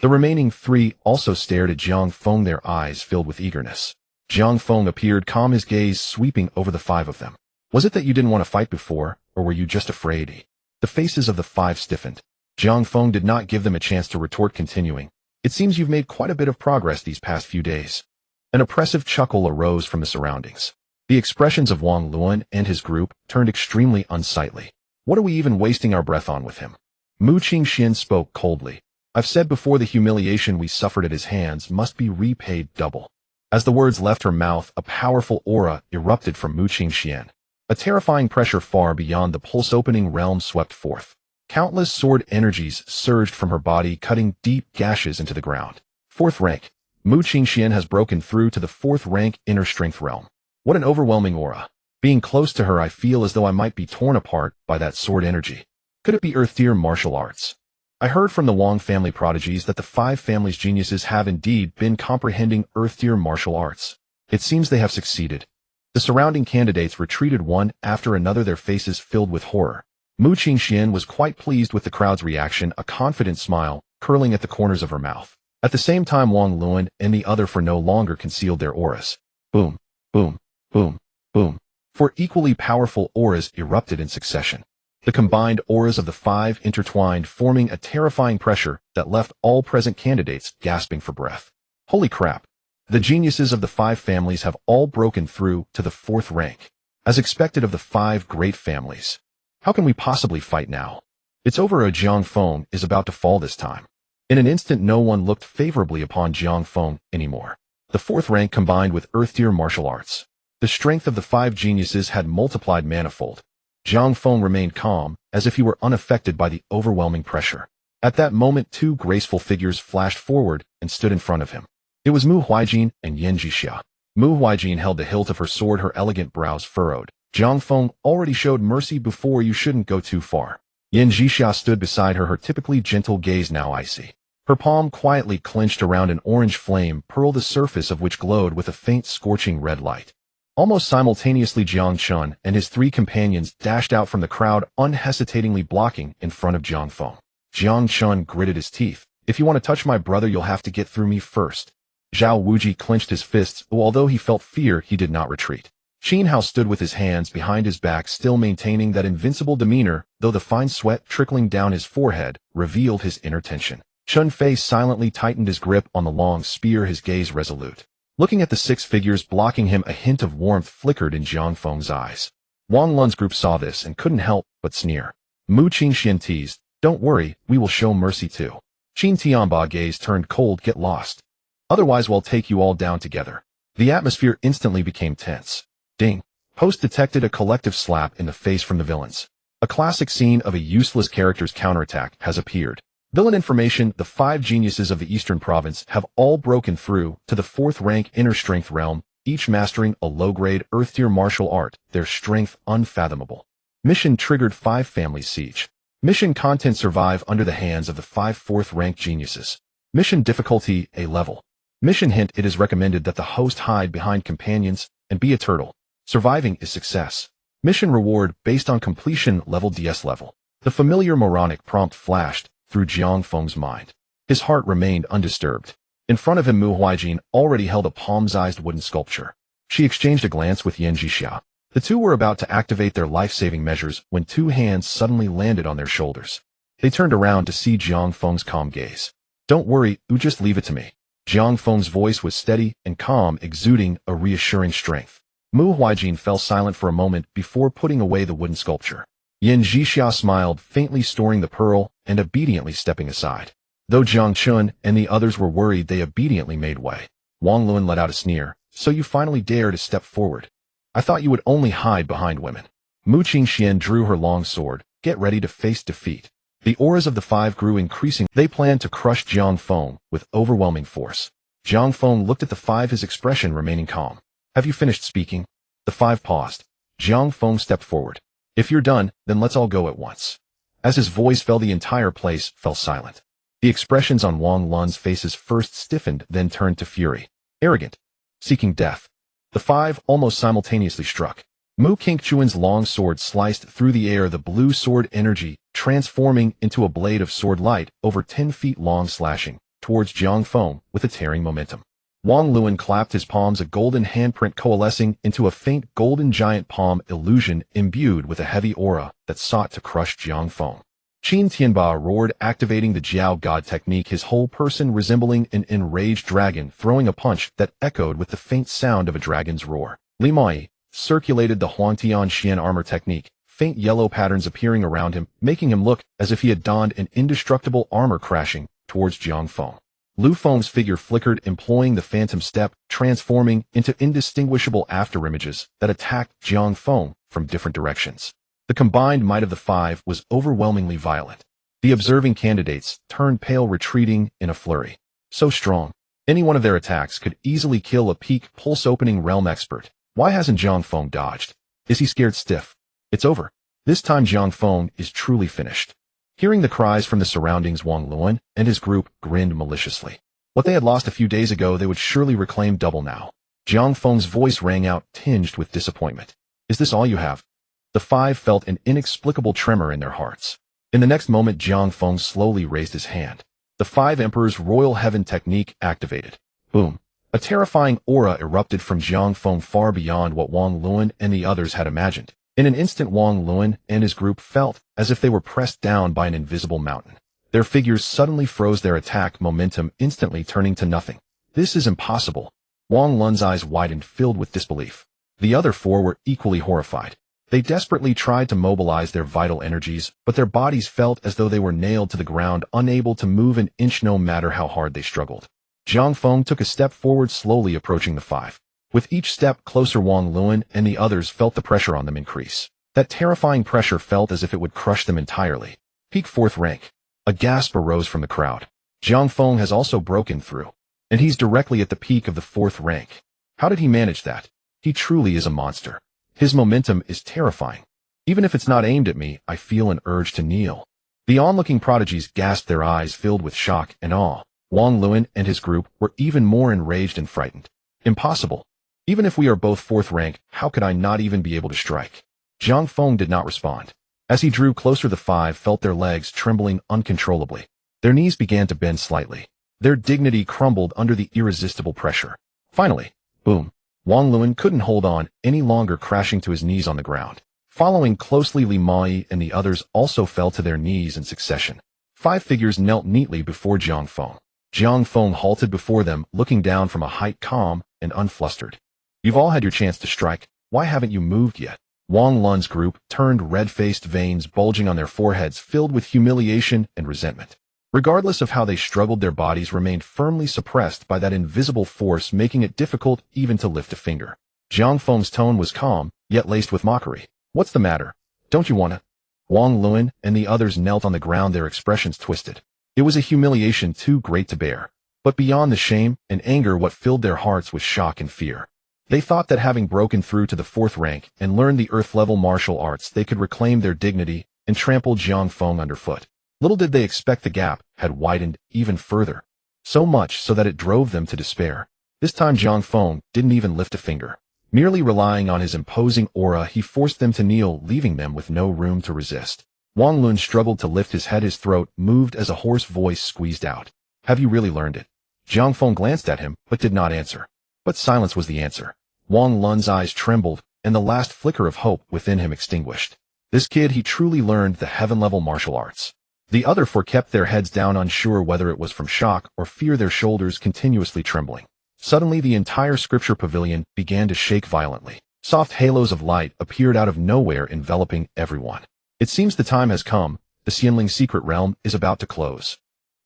The remaining three also stared at Jiang Feng, their eyes filled with eagerness. Jiang Feng appeared calm, his gaze sweeping over the five of them. Was it that you didn't want to fight before, or were you just afraid? The faces of the five stiffened. Jiang Feng did not give them a chance to retort, continuing. It seems you've made quite a bit of progress these past few days. An oppressive chuckle arose from the surroundings. The expressions of Wang Luan and his group turned extremely unsightly. What are we even wasting our breath on with him? Mu Qing Xian spoke coldly. I've said before, the humiliation we suffered at his hands must be repaid double. As the words left her mouth, a powerful aura erupted from Mu Qing Xian. A terrifying pressure far beyond the pulse-opening realm swept forth. Countless sword energies surged from her body, cutting deep gashes into the ground. Fourth rank. Mu Qing Xian has broken through to the fourth rank inner strength realm. What an overwhelming aura. Being close to her, I feel as though I might be torn apart by that sword energy. Could it be Earth Tier martial arts? I heard from the Wang family prodigies that the five families' geniuses have indeed been comprehending Earth Tier martial arts. It seems they have succeeded. The surrounding candidates retreated one after another, their faces filled with horror. Mu Qing Xian was quite pleased with the crowd's reaction, a confident smile curling at the corners of her mouth. At the same time, Wang Luan and the other four no longer concealed their auras. Boom, boom, boom, boom. Four equally powerful auras erupted in succession. The combined auras of the five intertwined, forming a terrifying pressure that left all present candidates gasping for breath. Holy crap! The geniuses of the five families have all broken through to the fourth rank. As expected of the five great families. How can we possibly fight now? It's over. Jiang Feng is about to fall this time. In an instant, no one looked favorably upon Jiang Feng anymore. The fourth rank combined with Earth Tier martial arts. The strength of the five geniuses had multiplied manifold. Jiang Feng remained calm, as if he were unaffected by the overwhelming pressure. At that moment, two graceful figures flashed forward and stood in front of him. It was Mu Huijin and Yan Jixia. Mu Huijin held the hilt of her sword, her elegant brows furrowed. Jiang Feng already showed mercy before, you shouldn't go too far. Yan Jixia stood beside her, her typically gentle gaze now icy. Her palm quietly clenched around an orange flame pearl, the surface of which glowed with a faint scorching red light. Almost simultaneously, Jiang Chun and his three companions dashed out from the crowd, unhesitatingly blocking in front of Jiang Feng. Jiang Chun gritted his teeth. If you want to touch my brother, you'll have to get through me first. Zhao Wuji clenched his fists, although he felt fear, he did not retreat. Qin Hao stood with his hands behind his back, still maintaining that invincible demeanor, though the fine sweat trickling down his forehead revealed his inner tension. Chun Fei silently tightened his grip on the long spear, his gaze resolute. Looking at the six figures blocking him, a hint of warmth flickered in Jiang Feng's eyes. Wang Lun's group saw this and couldn't help but sneer. Mu Qing Xian teased, don't worry, we will show mercy too. Qin Tianba gaze turned cold, get lost. Otherwise we'll take you all down together. The atmosphere instantly became tense. Ding. Host detected a collective slap in the face from the villains. A classic scene of a useless character's counterattack has appeared. Villain information, the five geniuses of the Eastern Province have all broken through to the fourth rank inner strength realm, each mastering a low-grade Earth Tier martial art, their strength unfathomable. Mission triggered 5 families siege. Mission content survive under the hands of the 5 fourth rank geniuses. Mission difficulty, A level. Mission hint: it is recommended that the host hide behind companions and be a turtle. Surviving is success. Mission reward based on completion level DS level. The familiar moronic prompt flashed through Jiang Feng's mind. His heart remained undisturbed. In front of him, Mu Huijin already held a palm-sized wooden sculpture. She exchanged a glance with Yan Jixia. The two were about to activate their life-saving measures when two hands suddenly landed on their shoulders. They turned around to see Jiang Feng's calm gaze. Don't worry, just leave it to me. Jiang Feng's voice was steady and calm, exuding a reassuring strength. Mu Huijin fell silent for a moment before putting away the wooden sculpture. Yan Jixia smiled, faintly storing the pearl and obediently stepping aside. Though Jiang Chun and the others were worried, they obediently made way. Wang Luan let out a sneer. So you finally dare to step forward. I thought you would only hide behind women. Mu Qingxian drew her long sword. Get ready to face defeat. The auras of the five grew increasing. They planned to crush Jiang Feng with overwhelming force. Jiang Feng looked at the five, his expression remaining calm. Have you finished speaking? The five paused. Jiang Feng stepped forward. If you're done, then let's all go at once. As his voice fell, the entire place fell silent. The expressions on Wang Lun's faces first stiffened, then turned to fury. Arrogant. Seeking death. The five almost simultaneously struck. Mu Qingchuan's long sword sliced through the air, the blue sword energy transforming into a blade of sword light over 10 feet long, slashing towards Jiang Feng with a tearing momentum. Wang Luan clapped his palms, a golden handprint coalescing into a faint golden giant palm illusion imbued with a heavy aura that sought to crush Jiang Feng. Qin Tianba roared, activating the Jiao God technique, his whole person resembling an enraged dragon, throwing a punch that echoed with the faint sound of a dragon's roar. Li Mai circulated the Huangtian Xian armor technique, faint yellow patterns appearing around him, making him look as if he had donned an indestructible armor, crashing towards Jiang Feng. Lu Feng's figure flickered, employing the phantom step, transforming into indistinguishable afterimages that attacked Jiang Feng from different directions. The combined might of the five was overwhelmingly violent. The observing candidates turned pale, retreating in a flurry. So strong. Any one of their attacks could easily kill a peak pulse-opening realm expert. Why hasn't Jiang Feng dodged? Is he scared stiff? It's over. This time Jiang Feng is truly finished. Hearing the cries from the surroundings, Wang Luan and his group grinned maliciously. What they had lost a few days ago, they would surely reclaim double now. Jiang Feng's voice rang out, tinged with disappointment. Is this all you have? The five felt an inexplicable tremor in their hearts. In the next moment, Jiang Feng slowly raised his hand. The five Emperors' Royal Heaven technique activated. Boom. A terrifying aura erupted from Jiang Feng, far beyond what Wang Luan and the others had imagined. In an instant, Wang Luan and his group felt as if they were pressed down by an invisible mountain. Their figures suddenly froze, their attack momentum instantly turning to nothing. This is impossible. Wang Lun's eyes widened, filled with disbelief. The other four were equally horrified. They desperately tried to mobilize their vital energies, but their bodies felt as though they were nailed to the ground, unable to move an inch no matter how hard they struggled. Jiang Feng took a step forward, slowly approaching the five. With each step closer, Wang Luan and the others felt the pressure on them increase. That terrifying pressure felt as if it would crush them entirely. Peak 4th rank. A gasp arose from the crowd. Jiang Feng has also broken through. And he's directly at the peak of the 4th rank. How did he manage that? He truly is a monster. His momentum is terrifying. Even if it's not aimed at me, I feel an urge to kneel. The onlooking prodigies gasped, their eyes filled with shock and awe. Wang Luan and his group were even more enraged and frightened. Impossible. Even if we are both 4th rank, how could I not even be able to strike? Jiang Feng did not respond. As he drew closer, the five felt their legs trembling uncontrollably. Their knees began to bend slightly. Their dignity crumbled under the irresistible pressure. Finally, boom. Wang Luan couldn't hold on any longer, crashing to his knees on the ground. Following closely, Li Mai and the others also fell to their knees in succession. 5 figures knelt neatly before Jiang Feng. Jiang Feng halted before them, looking down from a height, calm and unflustered. You've all had your chance to strike. Why haven't you moved yet? Wang Lun's group turned red-faced, veins bulging on their foreheads, filled with humiliation and resentment. Regardless of how they struggled, their bodies remained firmly suppressed by that invisible force, making it difficult even to lift a finger. Jiang Feng's tone was calm, yet laced with mockery. What's the matter? Don't you wanna? Wang Luan and the others knelt on the ground, their expressions twisted. It was a humiliation too great to bear. But beyond the shame and anger, what filled their hearts was shock and fear. They thought that having broken through to the 4th rank and learned the earth-level martial arts, they could reclaim their dignity and trample Jiang Feng underfoot. Little did they expect the gap had widened even further. so much so that it drove them to despair. This time Jiang Feng didn't even lift a finger. Merely relying on his imposing aura, he forced them to kneel, leaving them with no room to resist. Wang Lun struggled to lift his head. His throat moved as a hoarse voice squeezed out. Have you really learned it? Jiang Feng glanced at him, but did not answer. But silence was the answer. Wang Lun's eyes trembled, and the last flicker of hope within him extinguished. This kid, he truly learned the heaven-level martial arts. The other four kept their heads down, unsure whether it was from shock or fear, their shoulders continuously trembling. Suddenly the entire scripture pavilion began to shake violently. Soft halos of light appeared out of nowhere, enveloping everyone. It seems the time has come. The Xianling secret realm is about to close.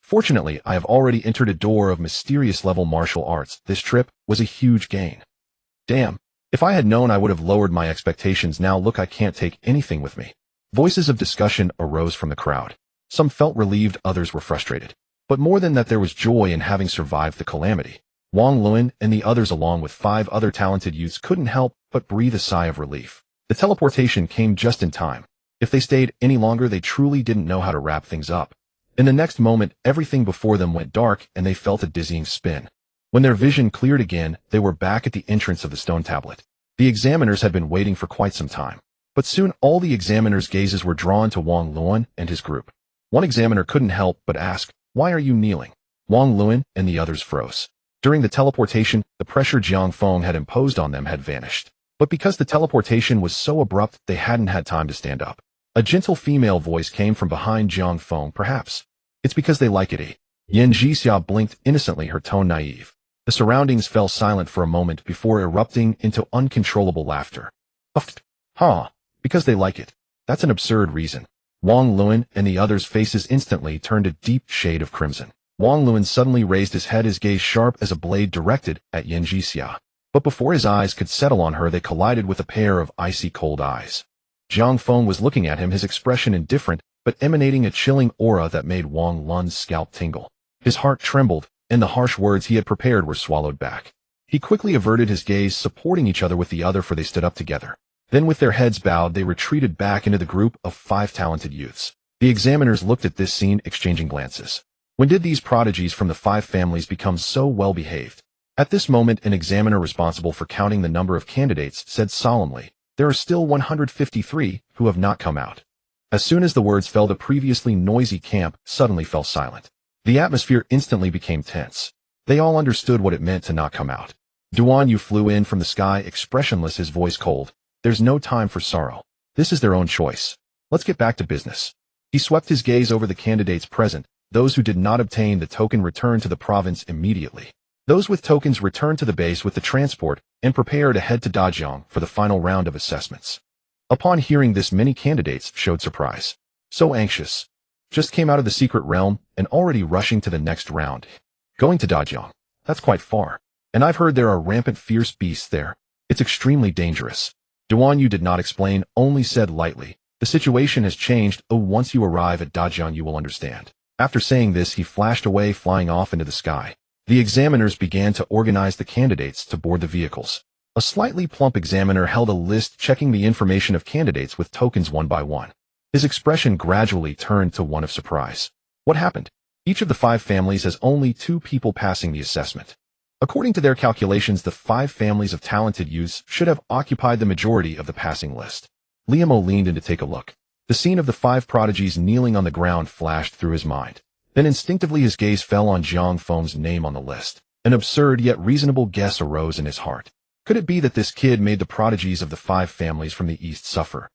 Fortunately, I have already entered a door of mysterious level martial arts. This trip was a huge gain. Damn. If I had known, I would have lowered my expectations. Now look, I can't take anything with me. Voices of discussion arose from the crowd. Some felt relieved, others were frustrated. But more than that, there was joy in having survived the calamity. Wang Lun and the others, along with 5 other talented youths, couldn't help but breathe a sigh of relief. The teleportation came just in time. If they stayed any longer, they truly didn't know how to wrap things up. In the next moment, everything before them went dark, and they felt a dizzying spin. When their vision cleared again, they were back at the entrance of the stone tablet. The examiners had been waiting for quite some time. But soon all the examiners' gazes were drawn to Wang Lun and his group. One examiner couldn't help but ask, "Why are you kneeling?" Wang Lun and the others froze. During the teleportation, the pressure Jiang Feng had imposed on them had vanished. But because the teleportation was so abrupt, they hadn't had time to stand up. A gentle female voice came from behind Jiang Feng. "Perhaps it's because they like it." Yan Jixia blinked innocently, her tone naive. The surroundings fell silent for a moment before erupting into uncontrollable laughter. "Huh, because they like it. That's an absurd reason." Wang Lun and the others' faces instantly turned a deep shade of crimson. Wang Lun suddenly raised his head, his gaze sharp as a blade directed at Yan Jixia. But before his eyes could settle on her, they collided with a pair of icy cold eyes. Jiang Feng was looking at him, his expression indifferent, but emanating a chilling aura that made Wang Lun's scalp tingle. His heart trembled, and the harsh words he had prepared were swallowed back. He quickly averted his gaze, supporting each other with the other, for they stood up together. Then with their heads bowed, they retreated back into the group of 5 talented youths. The examiners looked at this scene, exchanging glances. When did these prodigies from the 5 families become so well-behaved? At this moment, an examiner responsible for counting the number of candidates said solemnly, "There are still 153 who have not come out." As soon as the words fell, the previously noisy camp suddenly fell silent. The atmosphere instantly became tense. They all understood what it meant to not come out. Duan Yu flew in from the sky, expressionless, his voice cold. "There's no time for sorrow. This is their own choice. Let's get back to business." He swept his gaze over the candidates present. Those who did not obtain the token returned to the province immediately. Those with tokens returned to the base with the transport and prepared to head to Dajiang for the final round of assessments. Upon hearing this, many candidates showed surprise. So anxious. Just came out of the secret realm and already rushing to the next round. Going to Dajiang. That's quite far. And I've heard there are rampant fierce beasts there. It's extremely dangerous. Duan Yu did not explain, only said lightly, "The situation has changed. Oh, once you arrive at Dajiang you will understand." After saying this, he flashed away, flying off into the sky. The examiners began to organize the candidates to board the vehicles. A slightly plump examiner held a list, checking the information of candidates with tokens one by one. His expression gradually turned to one of surprise. What happened? Each of the 5 families has only 2 people passing the assessment. According to their calculations, the 5 families of talented youths should have occupied the majority of the passing list. Liamo leaned in to take a look. The scene of the 5 prodigies kneeling on the ground flashed through his mind. Then instinctively his gaze fell on Jiang Feng's name on the list. An absurd yet reasonable guess arose in his heart. Could it be that this kid made the prodigies of the 5 families from the east suffer?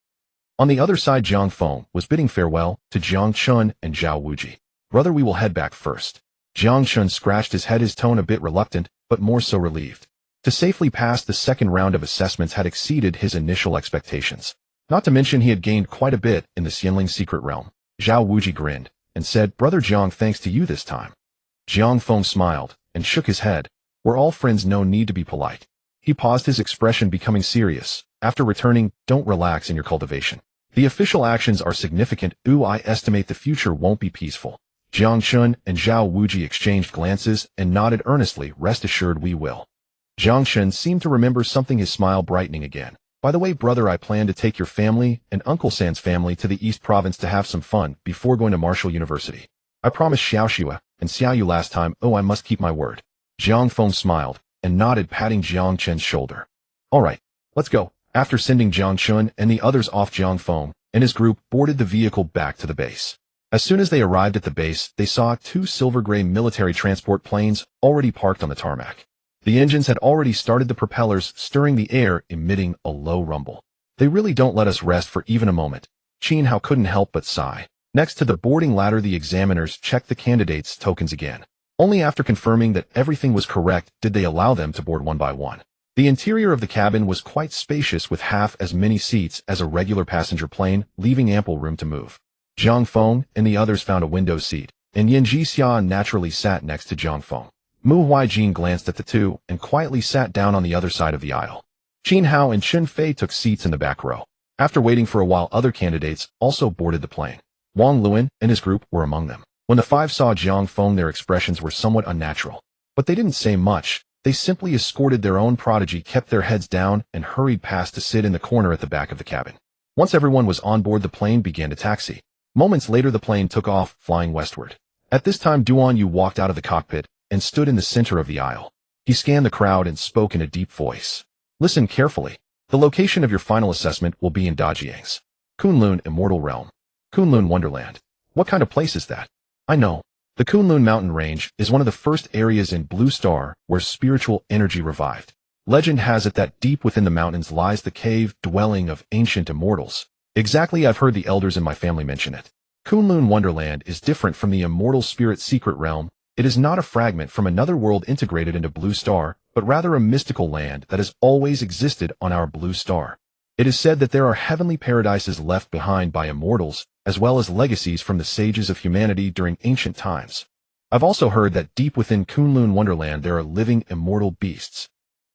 On the other side, Jiang Feng was bidding farewell to Jiang Chun and Zhao Wuji. "Brother, we will head back first." Jiang Chun scratched his head, his tone a bit reluctant, but more so relieved. To safely pass the second round of assessments had exceeded his initial expectations. Not to mention he had gained quite a bit in the Xianling secret realm. Zhao Wuji grinned and said, "Brother Jiang, thanks to you this time." Jiang Feng smiled and shook his head. "We're all friends, no need to be polite." He paused, his expression becoming serious. After returning, don't relax in your cultivation. The official actions are significant. I estimate the future won't be peaceful. Jiang Chun and Zhao Wuji exchanged glances and nodded earnestly. "Rest assured we will." Jiang Chun seemed to remember something, his smile brightening again. "By the way, brother, I plan to take your family and Uncle San's family to the East Province to have some fun before going to Martial University. I promised Xiaoxua and saw you last time. Oh, I must keep my word. Jiang Feng smiled and nodded, patting Jiang Chen's shoulder. All right, let's go. After sending Jiang Chun and the others off, Jiang Feng and his group boarded the vehicle back to the base. As soon as they arrived at the base, they saw 2 silver-gray military transport planes already parked on the tarmac. The engines had already started, the propellers stirring the air, emitting a low rumble. They really don't let us rest for even a moment. Qin Hao couldn't help but sigh. Next to the boarding ladder, the examiners checked the candidates' tokens again. Only after confirming that everything was correct did they allow them to board one by one. The interior of the cabin was quite spacious, with half as many seats as a regular passenger plane, leaving ample room to move. Jiang Feng and the others found a window seat, and Yin Jixia naturally sat next to Jiang Feng. Mu Huijin glanced at the two and quietly sat down on the other side of the aisle. Qin Hao and Chen Fei took seats in the back row. After waiting for a while, other candidates also boarded the plane. Wang Luan and his group were among them. When the 5 saw Jiang Feng, their expressions were somewhat unnatural. But they didn't say much. They simply escorted their own prodigy, kept their heads down, and hurried past to sit in the corner at the back of the cabin. Once everyone was on board, the plane began to taxi. Moments later, the plane took off, flying westward. At this time, Duan Yu walked out of the cockpit and stood in the center of the aisle. He scanned the crowd and spoke in a deep voice. Listen carefully. The location of your final assessment will be in Dajiang's Kunlun Immortal Realm. Kunlun Wonderland. What kind of place is that? I know. The Kunlun mountain range is one of the first areas in Blue Star where spiritual energy revived. Legend has it that deep within the mountains lies the cave dwelling of ancient immortals. Exactly, I've heard the elders in my family mention it. Kunlun Wonderland is different from the immortal spirit secret realm. It is not a fragment from another world integrated into Blue Star, but rather a mystical land that has always existed on our Blue Star. It is said that there are heavenly paradises left behind by immortals, as well as legacies from the sages of humanity during ancient times. I've also heard that deep within Kunlun Wonderland there are living immortal beasts.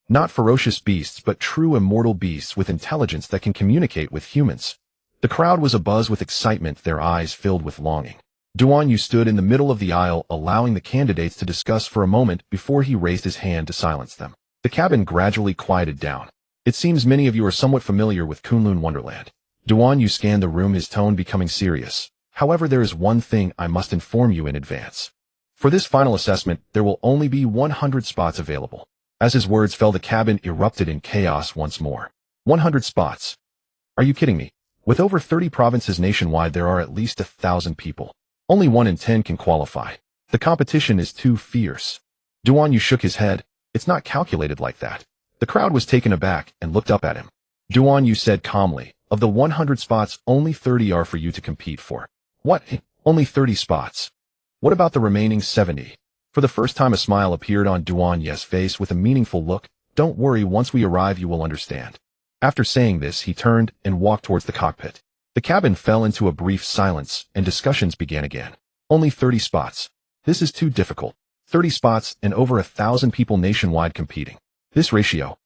Not ferocious beasts, but true immortal beasts with intelligence that can communicate with humans. The crowd was abuzz with excitement, their eyes filled with longing. Duan Yu stood in the middle of the aisle, allowing the candidates to discuss for a moment before he raised his hand to silence them. The cabin gradually quieted down. It seems many of you are somewhat familiar with Kunlun Wonderland. Duan Yu scanned the room, his tone becoming serious. However, there is one thing I must inform you in advance. For this final assessment, there will only be 100 spots available. As his words fell, the cabin erupted in chaos once more. 100 spots. Are you kidding me? With over 30 provinces nationwide, there are at least 1,000 people. Only 1 in 10 can qualify. The competition is too fierce. Duan Yu shook his head. It's not calculated like that. The crowd was taken aback and looked up at him. Duan Yu said calmly, of the 100 spots, only 30 are for you to compete for. What? Only 30 spots? What about the remaining 70? For the first time, a smile appeared on Duan Yu's face with a meaningful look. Don't worry, once we arrive you will understand. After saying this, he turned and walked towards the cockpit. The cabin fell into a brief silence, and discussions began again. Only 30 spots. This is too difficult. 30 spots and over 1,000 people nationwide competing. This ratio.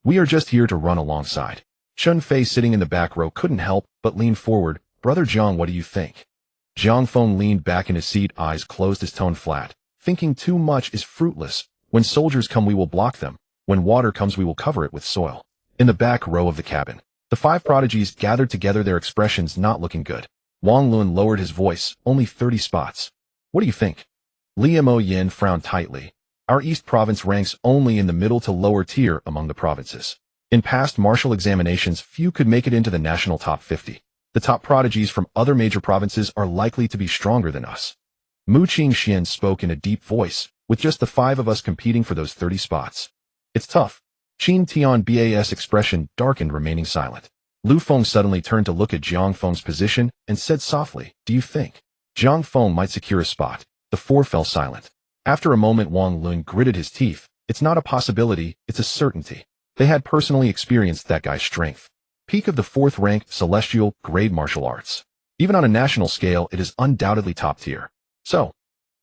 We are just here to run alongside. Chen Fei, sitting in the back row, couldn't help but lean forward. Brother Jiang, what do you think? Jiang Feng leaned back in his seat, eyes closed, his tone flat. Thinking too much is fruitless. When soldiers come, we will block them. When water comes, we will cover it with soil. In the back row of the cabin, the 5 prodigies gathered together, their expressions not looking good. Wang Luan lowered his voice. Only 30 spots. What do you think? Li Mo Yin frowned tightly. Our East Province ranks only in the middle to lower tier among the provinces. In past martial examinations, few could make it into the national top 50. The top prodigies from other major provinces are likely to be stronger than us. Mu Qingxian spoke in a deep voice, with just the 5 of us competing for those 30 spots. It's tough. Qin Tian Bas' expression darkened, remaining silent. Lu Feng suddenly turned to look at Jiang Feng's position and said softly, do you think Jiang Feng might secure a spot? The 4 fell silent. After a moment, Wang Luan gritted his teeth. It's not a possibility, it's a certainty. They had personally experienced that guy's strength. Peak of the 4th ranked celestial grade martial arts. Even on a national scale, it is undoubtedly top tier. So,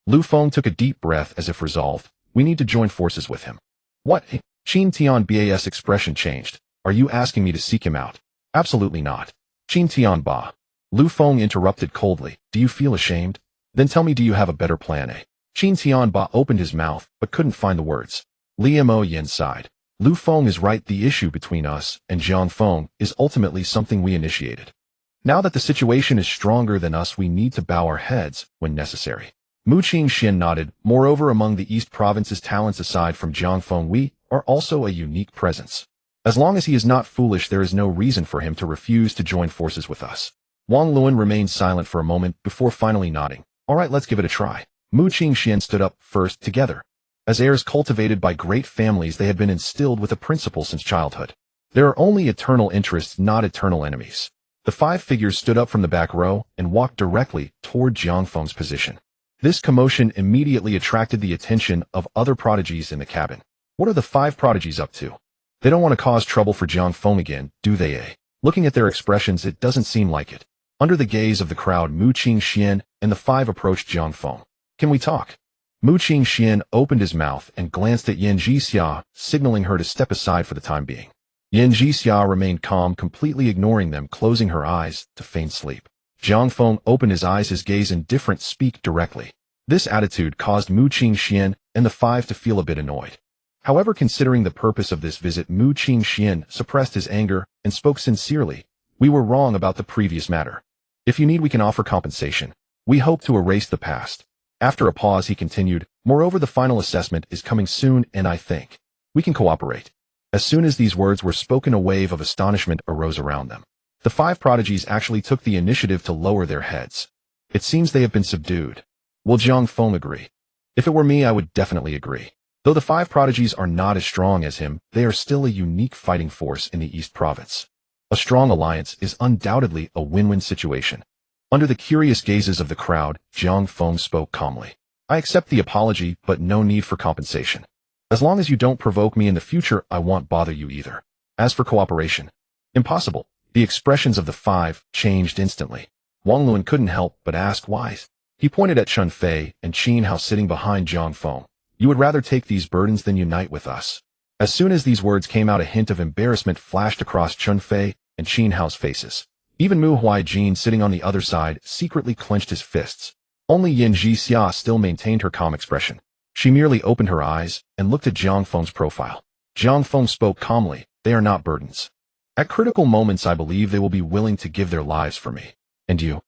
Lu Feng took a deep breath as if resolved. We need to join forces with him. What? Qin Tian Bas' expression changed. Are you asking me to seek him out? Absolutely not. Qin Tian Ba. Lu Feng interrupted coldly. Do you feel ashamed? Then tell me, do you have a better plan, eh? Qin Tian Ba opened his mouth, but couldn't find the words. Li Mo Yin sighed. Lu Feng is right. The issue between us and Jiang Feng is ultimately something we initiated. Now that the situation is stronger than us, we need to bow our heads when necessary. Mu Qingxian nodded. Moreover, among the East Province's talents aside from Jiang Fengwei are also a unique presence. As long as he is not foolish, there is no reason for him to refuse to join forces with us. Wang Luan remained silent for a moment before finally nodding. All right, let's give it a try. Mu Qingxian stood up first. Together. As heirs cultivated by great families, they had been instilled with a principle since childhood. There are only eternal interests, not eternal enemies. The 5 figures stood up from the back row and walked directly toward Jiang Feng's position. This commotion immediately attracted the attention of other prodigies in the cabin. What are the 5 prodigies up to? They don't want to cause trouble for Jiang Feng again, do they, eh? Looking at their expressions, it doesn't seem like it. Under the gaze of the crowd, Mu Qingxian and the 5 approached Jiang Feng. Can we talk? Mu Qingxian opened his mouth and glanced at Yan Jixia, signaling her to step aside for the time being. Yan Jixia remained calm, completely ignoring them, closing her eyes to feign sleep. Jiang Feng opened his eyes, his gaze indifferent. Speak directly. This attitude caused Mu Qingxian and the 5 to feel a bit annoyed. However, considering the purpose of this visit, Mu Qingxian suppressed his anger and spoke sincerely. We were wrong about the previous matter. If you need, we can offer compensation. We hope to erase the past. After a pause, he continued, moreover, the final assessment is coming soon, and I think we can cooperate. As soon as these words were spoken, a wave of astonishment arose around them. The 5 prodigies actually took the initiative to lower their heads. It seems they have been subdued. Will Jiang Feng agree? If it were me, I would definitely agree. Though the 5 prodigies are not as strong as him, they are still a unique fighting force in the East Province. A strong alliance is undoubtedly a win-win situation. Under the curious gazes of the crowd, Jiang Feng spoke calmly. I accept the apology, but no need for compensation. As long as you don't provoke me in the future, I won't bother you either. As for cooperation, impossible. The expressions of the 5 changed instantly. Wang Luan couldn't help but ask why. He pointed at Chun Fei and Qin Hao sitting behind Jiang Feng. You would rather take these burdens than unite with us. As soon as these words came out, a hint of embarrassment flashed across Chun Fei and Qin Hao's faces. Even Mu Huaijin, sitting on the other side, secretly clenched his fists. Only Yan Jixia still maintained her calm expression. She merely opened her eyes and looked at Jiang Feng's profile. Jiang Feng spoke calmly. They are not burdens. At critical moments, I believe they will be willing to give their lives for me. And you?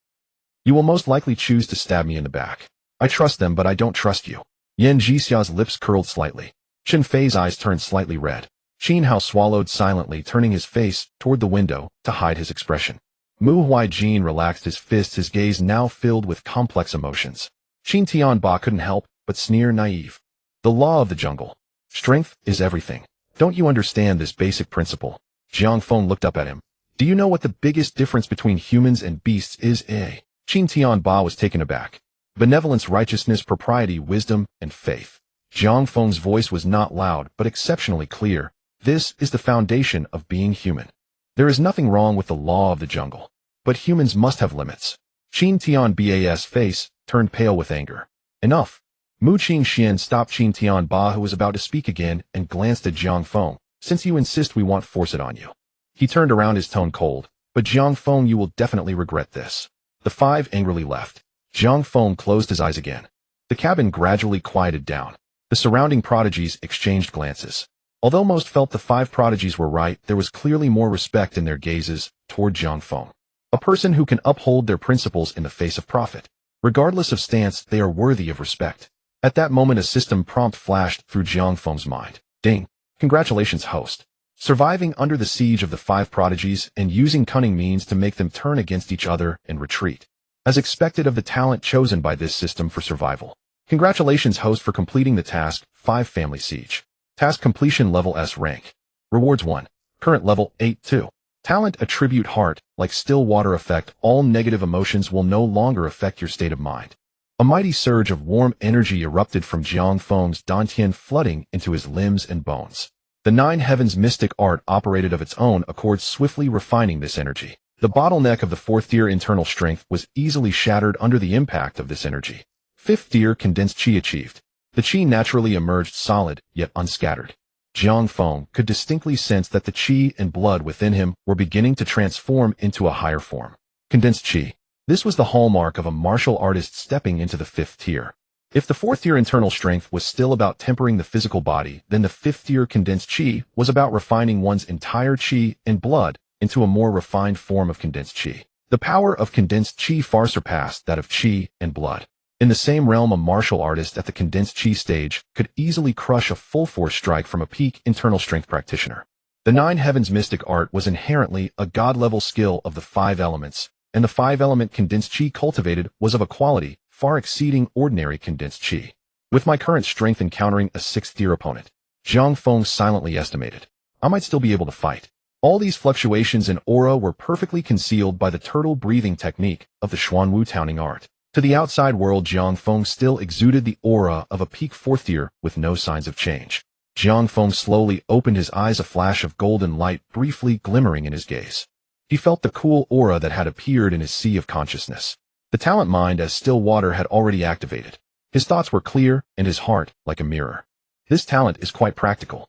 You will most likely choose to stab me in the back. I trust them, but I don't trust you. Yan Jixia's lips curled slightly. Chun Fei's eyes turned slightly red. Qin Hao swallowed silently, turning his face toward the window to hide his expression. Mu Huaijin relaxed his fists, his gaze now filled with complex emotions. Qin Tianba couldn't help but sneer, naive. The law of the jungle. Strength is everything. Don't you understand this basic principle? Jiang Feng looked up at him. Do you know what the biggest difference between humans and beasts is? Qin Tianba was taken aback. Benevolence, righteousness, propriety, wisdom, and faith. Jiang Feng's voice was not loud, but exceptionally clear. This is the foundation of being human. There is nothing wrong with the law of the jungle. But humans must have limits. Qin Tianba's face turned pale with anger. Enough. Mu Qingxian stopped Qin Tianba, who was about to speak again, and glanced at Jiang Feng. Since you insist, we won't force it on you. He turned around, his tone cold. But Jiang Feng, you will definitely regret this. The 5 angrily left. Jiang Feng closed his eyes again. The cabin gradually quieted down. The surrounding prodigies exchanged glances. Although most felt the 5 prodigies were right, there was clearly more respect in their gazes toward Jiang Feng. A person who can uphold their principles in the face of profit. Regardless of stance, they are worthy of respect. At that moment, a system prompt flashed through Jiang Feng's mind. Ding. Congratulations, host. Surviving under the siege of the 5 prodigies and using cunning means to make them turn against each other and retreat. As expected of the talent chosen by this system for survival. Congratulations, host, for completing the task, 5 Family Siege. Task completion, level S rank. Rewards 1. Current level 8-2. Talent attribute heart, like still water effect, all negative emotions will no longer affect your state of mind. A mighty surge of warm energy erupted from Jiang Feng's dantian, flooding into his limbs and bones. The 9 heavens mystic art operated of its own accord, swiftly refining this energy. The bottleneck of the 4th tier internal strength was easily shattered under the impact of this energy. 5th tier condensed chi achieved. The chi naturally emerged solid, yet unscattered. Jiang Feng could distinctly sense that the chi and blood within him were beginning to transform into a higher form. Condensed chi. This was the hallmark of a martial artist stepping into the 5th tier. If the 4th tier internal strength was still about tempering the physical body, then the 5th tier condensed chi was about refining one's entire chi and blood into a more refined form of condensed chi. The power of condensed chi far surpassed that of chi and blood. In the same realm, a martial artist at the condensed chi stage could easily crush a full-force strike from a peak internal strength practitioner. The Nine Heavens mystic art was inherently a god-level skill of the five elements, and the five-element condensed chi cultivated was of a quality far exceeding ordinary condensed chi. With my current strength encountering a sixth-tier opponent, Zhang Feng silently estimated, I might still be able to fight. All these fluctuations in aura were perfectly concealed by the turtle breathing technique of the Xuanwu Towning art. To the outside world, Zhang Feng still exuded the aura of a peak fourth tier with no signs of change. Zhang Feng slowly opened his eyes, a flash of golden light briefly glimmering in his gaze. He felt the cool aura that had appeared in his sea of consciousness. The talent mind as still water had already activated. His thoughts were clear and his heart like a mirror. This talent is quite practical.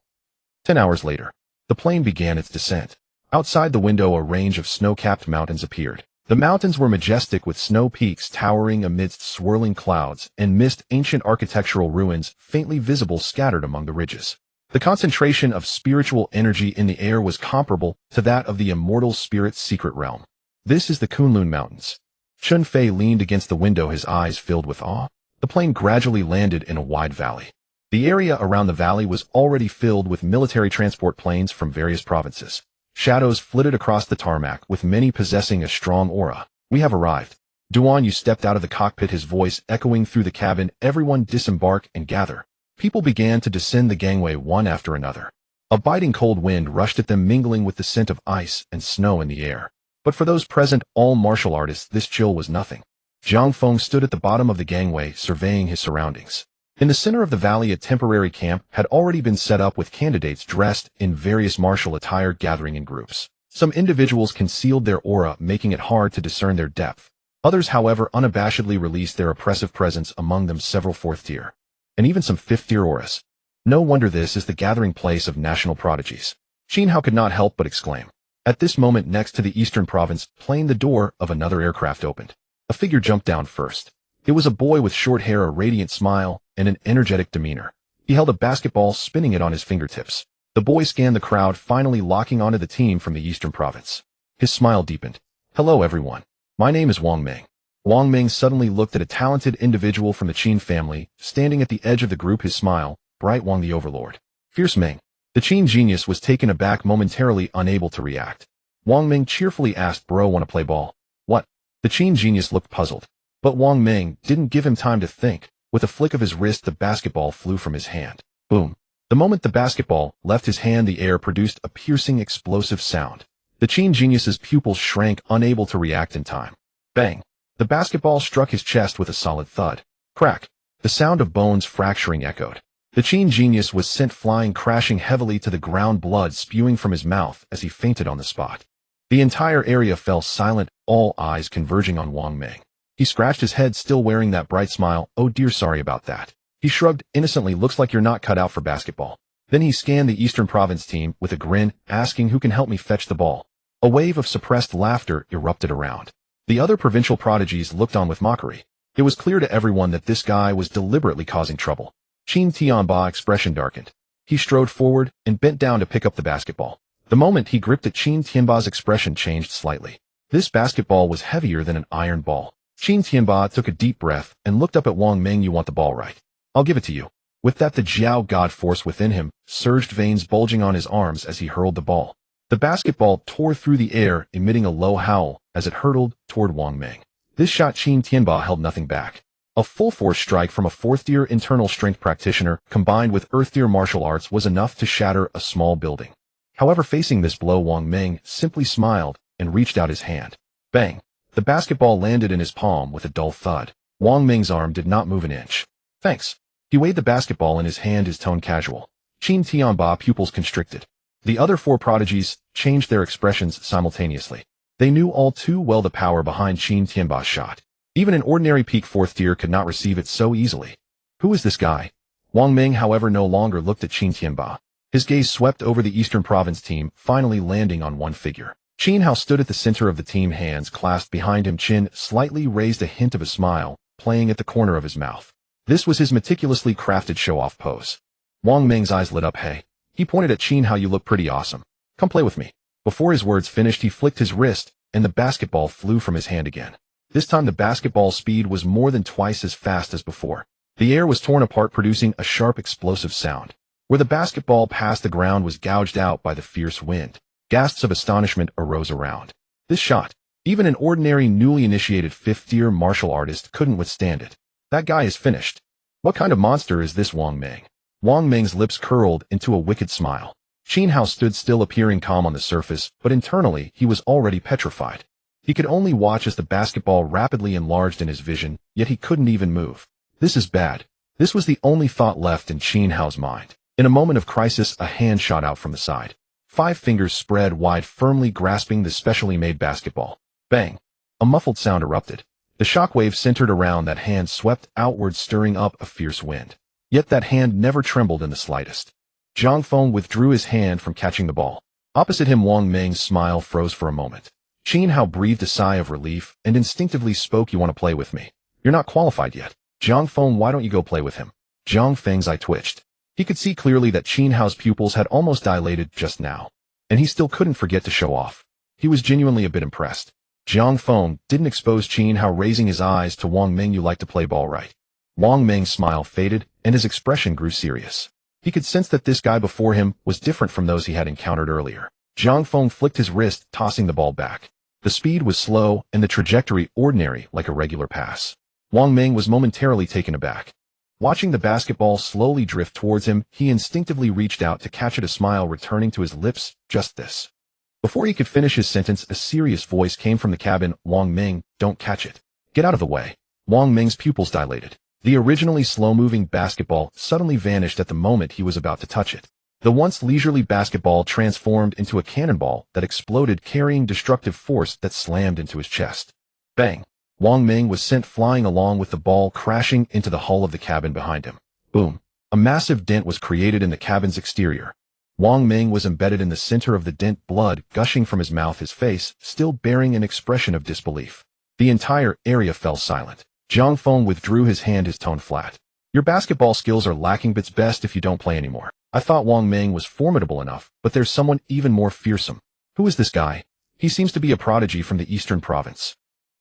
10 hours later, the plane began its descent. Outside the window, a range of snow-capped mountains appeared. The mountains were majestic, with snow peaks towering amidst swirling clouds and mist, ancient architectural ruins faintly visible scattered among the ridges. The concentration of spiritual energy in the air was comparable to that of the immortal spirit's secret realm. This is the Kunlun Mountains. Chun Fei leaned against the window, his eyes filled with awe. The plane gradually landed in a wide valley. The area around the valley was already filled with military transport planes from various provinces. Shadows flitted across the tarmac, with many possessing a strong aura. We have arrived. Duan Yu stepped out of the cockpit, his voice echoing through the cabin. Everyone disembark and gather. People began to descend the gangway one after another. A biting cold wind rushed at them, mingling with the scent of ice and snow in the air. But for those present, all martial artists, this chill was nothing. Zhang Feng stood at the bottom of the gangway, surveying his surroundings. In the center of the valley, a temporary camp had already been set up, with candidates dressed in various martial attire gathering in groups. Some individuals concealed their aura, making it hard to discern their depth. Others, however, unabashedly released their oppressive presence, among them several fourth-tier, and even some fifth-tier auras. No wonder this is the gathering place of national prodigies. Qin Hao could not help but exclaim. At this moment, next to the eastern province plane, the door of another aircraft opened. A figure jumped down first. It was a boy with short hair, a radiant smile, and an energetic demeanor. He held a basketball, spinning it on his fingertips. The boy scanned the crowd, finally locking onto the team from the eastern province. His smile deepened. Hello everyone. My name is Wang Ming. Wang Ming suddenly looked at a talented individual from the Qin family, standing at the edge of the group, his smile bright. Wang the Overlord. Fierce Ming. The Qin genius was taken aback, momentarily unable to react. Wang Ming cheerfully asked, Bro, wanna play ball? What? The Qin genius looked puzzled. But Wang Ming didn't give him time to think. With a flick of his wrist, the basketball flew from his hand. Boom. The moment the basketball left his hand, the air produced a piercing, explosive sound. The Qin genius's pupils shrank, unable to react in time. Bang. The basketball struck his chest with a solid thud. Crack. The sound of bones fracturing echoed. The Qin genius was sent flying, crashing heavily to the ground, blood spewing from his mouth as he fainted on the spot. The entire area fell silent, all eyes converging on Wang Ming. He scratched his head, still wearing that bright smile. Oh dear, sorry about that. He shrugged innocently. Looks like you're not cut out for basketball. Then he scanned the Eastern Province team with a grin, asking who can help me fetch the ball. A wave of suppressed laughter erupted around. The other provincial prodigies looked on with mockery. It was clear to everyone that this guy was deliberately causing trouble. Qin Tianba's expression darkened. He strode forward and bent down to pick up the basketball. The moment he gripped it, Qin Tianba's expression changed slightly. This basketball was heavier than an iron ball. Qin Tianba took a deep breath and looked up at Wang Ming. You want the ball, right? I'll give it to you. With that, the Jiao God force within him surged, veins bulging on his arms as he hurled the ball. The basketball tore through the air, emitting a low howl as it hurtled toward Wang Ming. This shot, Qin Tianba held nothing back. A full-force strike from a fourth-tier internal strength practitioner combined with earth-tier martial arts was enough to shatter a small building. However, facing this blow, Wang Ming simply smiled and reached out his hand. Bang! The basketball landed in his palm with a dull thud. Wang Ming's arm did not move an inch. Thanks. He weighed the basketball in his hand, his tone casual. Qin Tianba pupils constricted. The other four prodigies changed their expressions simultaneously. They knew all too well the power behind Qin Tianba's shot. Even an ordinary peak fourth tier could not receive it so easily. Who is this guy? Wang Ming, however, no longer looked at Qin Tianba. His gaze swept over the Eastern Province team, finally landing on one figure. Qin Hao stood at the center of the team, hands clasped behind him, chin slightly raised, a hint of a smile playing at the corner of his mouth. This was his meticulously crafted show-off pose. Wang Ming's eyes lit up. Hey. He pointed at Qin Hao. You look pretty awesome. Come play with me. Before his words finished, he flicked his wrist, and the basketball flew from his hand again. This time the basketball's speed was more than twice as fast as before. The air was torn apart, producing a sharp, explosive sound. Where the basketball passed, the ground was gouged out by the fierce wind. Gasps of astonishment arose around. This shot, even an ordinary newly initiated fifth-tier martial artist couldn't withstand it. That guy is finished. What kind of monster is this Wang Meng? Wang Meng's lips curled into a wicked smile. Qin Hao stood still, appearing calm on the surface, but internally he was already petrified. He could only watch as the basketball rapidly enlarged in his vision, yet he couldn't even move. This is bad. This was the only thought left in Qin Hao's mind. In a moment of crisis, a hand shot out from the side. 5 fingers spread wide, firmly grasping the specially made basketball. Bang! A muffled sound erupted. The shockwave centered around that hand swept outward, stirring up a fierce wind. Yet that hand never trembled in the slightest. Zhang Feng withdrew his hand from catching the ball. Opposite him, Wang Meng's smile froze for a moment. Qin Hao breathed a sigh of relief and instinctively spoke, "You want to play with me? You're not qualified yet. Zhang Feng, why don't you go play with him?" Zhang Feng's eye twitched. He could see clearly that Qin Hao's pupils had almost dilated just now. And he still couldn't forget to show off. He was genuinely a bit impressed. Zhang Feng didn't expose Qin Hao, raising his eyes to Wang Meng. "You like to play ball, right?" Wang Meng's smile faded, and his expression grew serious. He could sense that this guy before him was different from those he had encountered earlier. Zhang Feng flicked his wrist, tossing the ball back. The speed was slow, and the trajectory ordinary, like a regular pass. Wang Meng was momentarily taken aback. Watching the basketball slowly drift towards him, he instinctively reached out to catch it, a smile returning to his lips. Just this. Before he could finish his sentence, a serious voice came from the cabin. "Wang Meng, don't catch it. Get out of the way." Wang Meng's pupils dilated. The originally slow-moving basketball suddenly vanished at the moment he was about to touch it. The once leisurely basketball transformed into a cannonball that exploded, carrying destructive force that slammed into his chest. Bang! Wang Meng was sent flying along with the ball, crashing into the hull of the cabin behind him. Boom! A massive dent was created in the cabin's exterior. Wang Meng was embedded in the center of the dent, blood gushing from his mouth, his face still bearing an expression of disbelief. The entire area fell silent. Zhang Feng withdrew his hand, his tone flat. "Your basketball skills are lacking, but it's best if you don't play anymore. I thought Wang Meng was formidable enough, but there's someone even more fearsome." "Who is this guy?" "He seems to be a prodigy from the Eastern Province."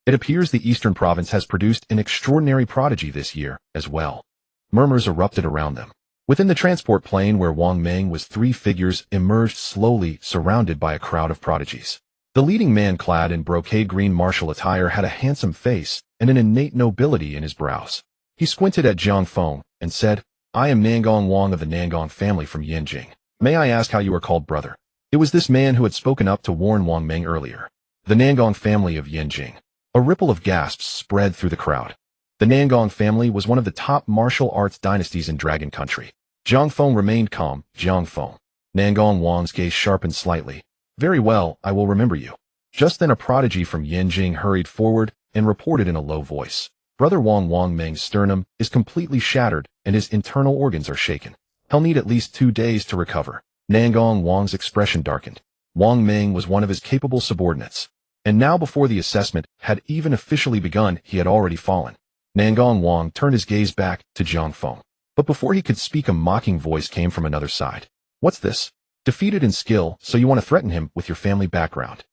It appears the Eastern Province has produced an extraordinary prodigy this year, as well. Murmurs erupted around them. Within the transport plane where Wang Meng was, 3 figures emerged slowly, surrounded by a crowd of prodigies. The leading man, clad in brocade green martial attire, had a handsome face and an innate nobility in his brows. He squinted at Zhang Feng and said, "I am Nangong Wang of the Nangong family from Yanjing. May I ask how you are called, brother?" It was this man who had spoken up to warn Wang Meng earlier. The Nangong family of Yanjing. A ripple of gasps spread through the crowd. The Nangong family was one of the top martial arts dynasties in Dragon Country. Zhang Feng remained calm. "Zhang Feng." Nangong Wang's gaze sharpened slightly. "Very well, I will remember you." Just then a prodigy from Yanjing hurried forward and reported in a low voice. "Brother Wang Meng's sternum is completely shattered and his internal organs are shaken. He'll need at least 2 days to recover." Nangong Wang's expression darkened. Wang Meng was one of his capable subordinates. And now, before the assessment had even officially begun, he had already fallen. Nangong Wang turned his gaze back to Zhang Feng. But before he could speak, a mocking voice came from another side. "What's this? Defeated in skill, so you want to threaten him with your family background?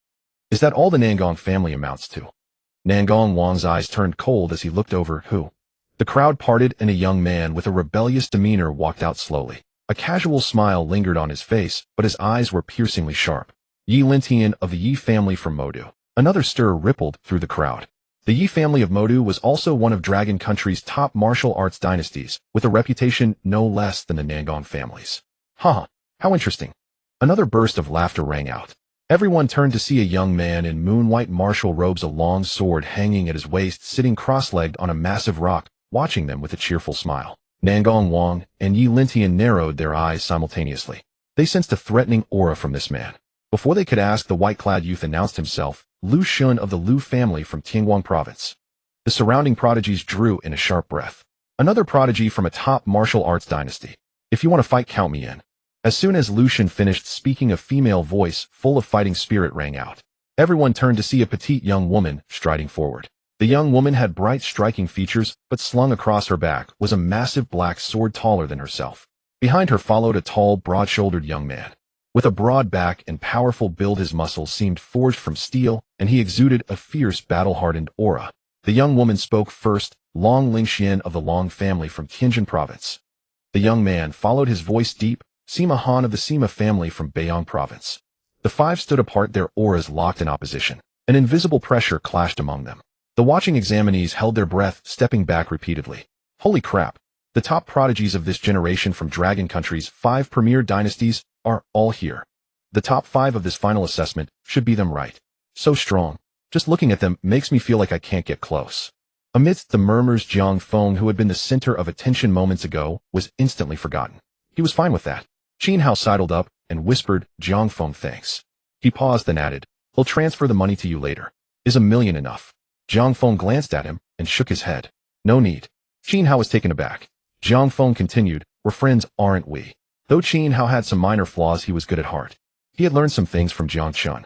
Is that all the Nangong family amounts to?" Nangong Wang's eyes turned cold as he looked over. "Who?" The crowd parted and a young man with a rebellious demeanor walked out slowly. A casual smile lingered on his face, but his eyes were piercingly sharp. Yi Lintian of the Yi family from Modu. Another stir rippled through the crowd. The Yi family of Modu was also one of Dragon Country's top martial arts dynasties, with a reputation no less than the Nangong families. "Huh, how interesting." Another burst of laughter rang out. Everyone turned to see a young man in moon-white martial robes, a long sword hanging at his waist, sitting cross-legged on a massive rock, watching them with a cheerful smile. Nangong Wang and Yi Lintian narrowed their eyes simultaneously. They sensed a threatening aura from this man. Before they could ask, the white-clad youth announced himself, Lu Shun of the Lu family from Tianguang province. The surrounding prodigies drew in a sharp breath. Another prodigy from a top martial arts dynasty. "If you want to fight, count me in." As soon as Lu Shun finished speaking, a female voice full of fighting spirit rang out. Everyone turned to see a petite young woman striding forward. The young woman had bright, striking features, but slung across her back was a massive black sword taller than herself. Behind her followed a tall, broad-shouldered young man. With a broad back and powerful build, his muscles seemed forged from steel, and he exuded a fierce, battle-hardened aura. The young woman spoke first, Long Lingxian of the Long family from Tianjin province. The young man followed, his voice deep, Sima Han of the Sima family from Beiyang province. The five stood apart, their auras locked in opposition. An invisible pressure clashed among them. The watching examinees held their breath, stepping back repeatedly. Holy crap! The top prodigies of this generation from Dragon Country's 5 premier dynasties are all here. The top 5 of this final assessment should be them, right? So strong. Just looking at them makes me feel like I can't get close. Amidst the murmurs, Jiang Feng, who had been the center of attention moments ago, was instantly forgotten. He was fine with that. Qin Hao sidled up and whispered, Jiang Feng, thanks. He paused, then added, he'll transfer the money to you later. Is $1 million enough? Jiang Feng glanced at him and shook his head. No need. Qin Hao was taken aback. Jiang Feng continued, we're friends, aren't we? Though Qin Hao had some minor flaws, he was good at heart. He had learned some things from Jiang Chun.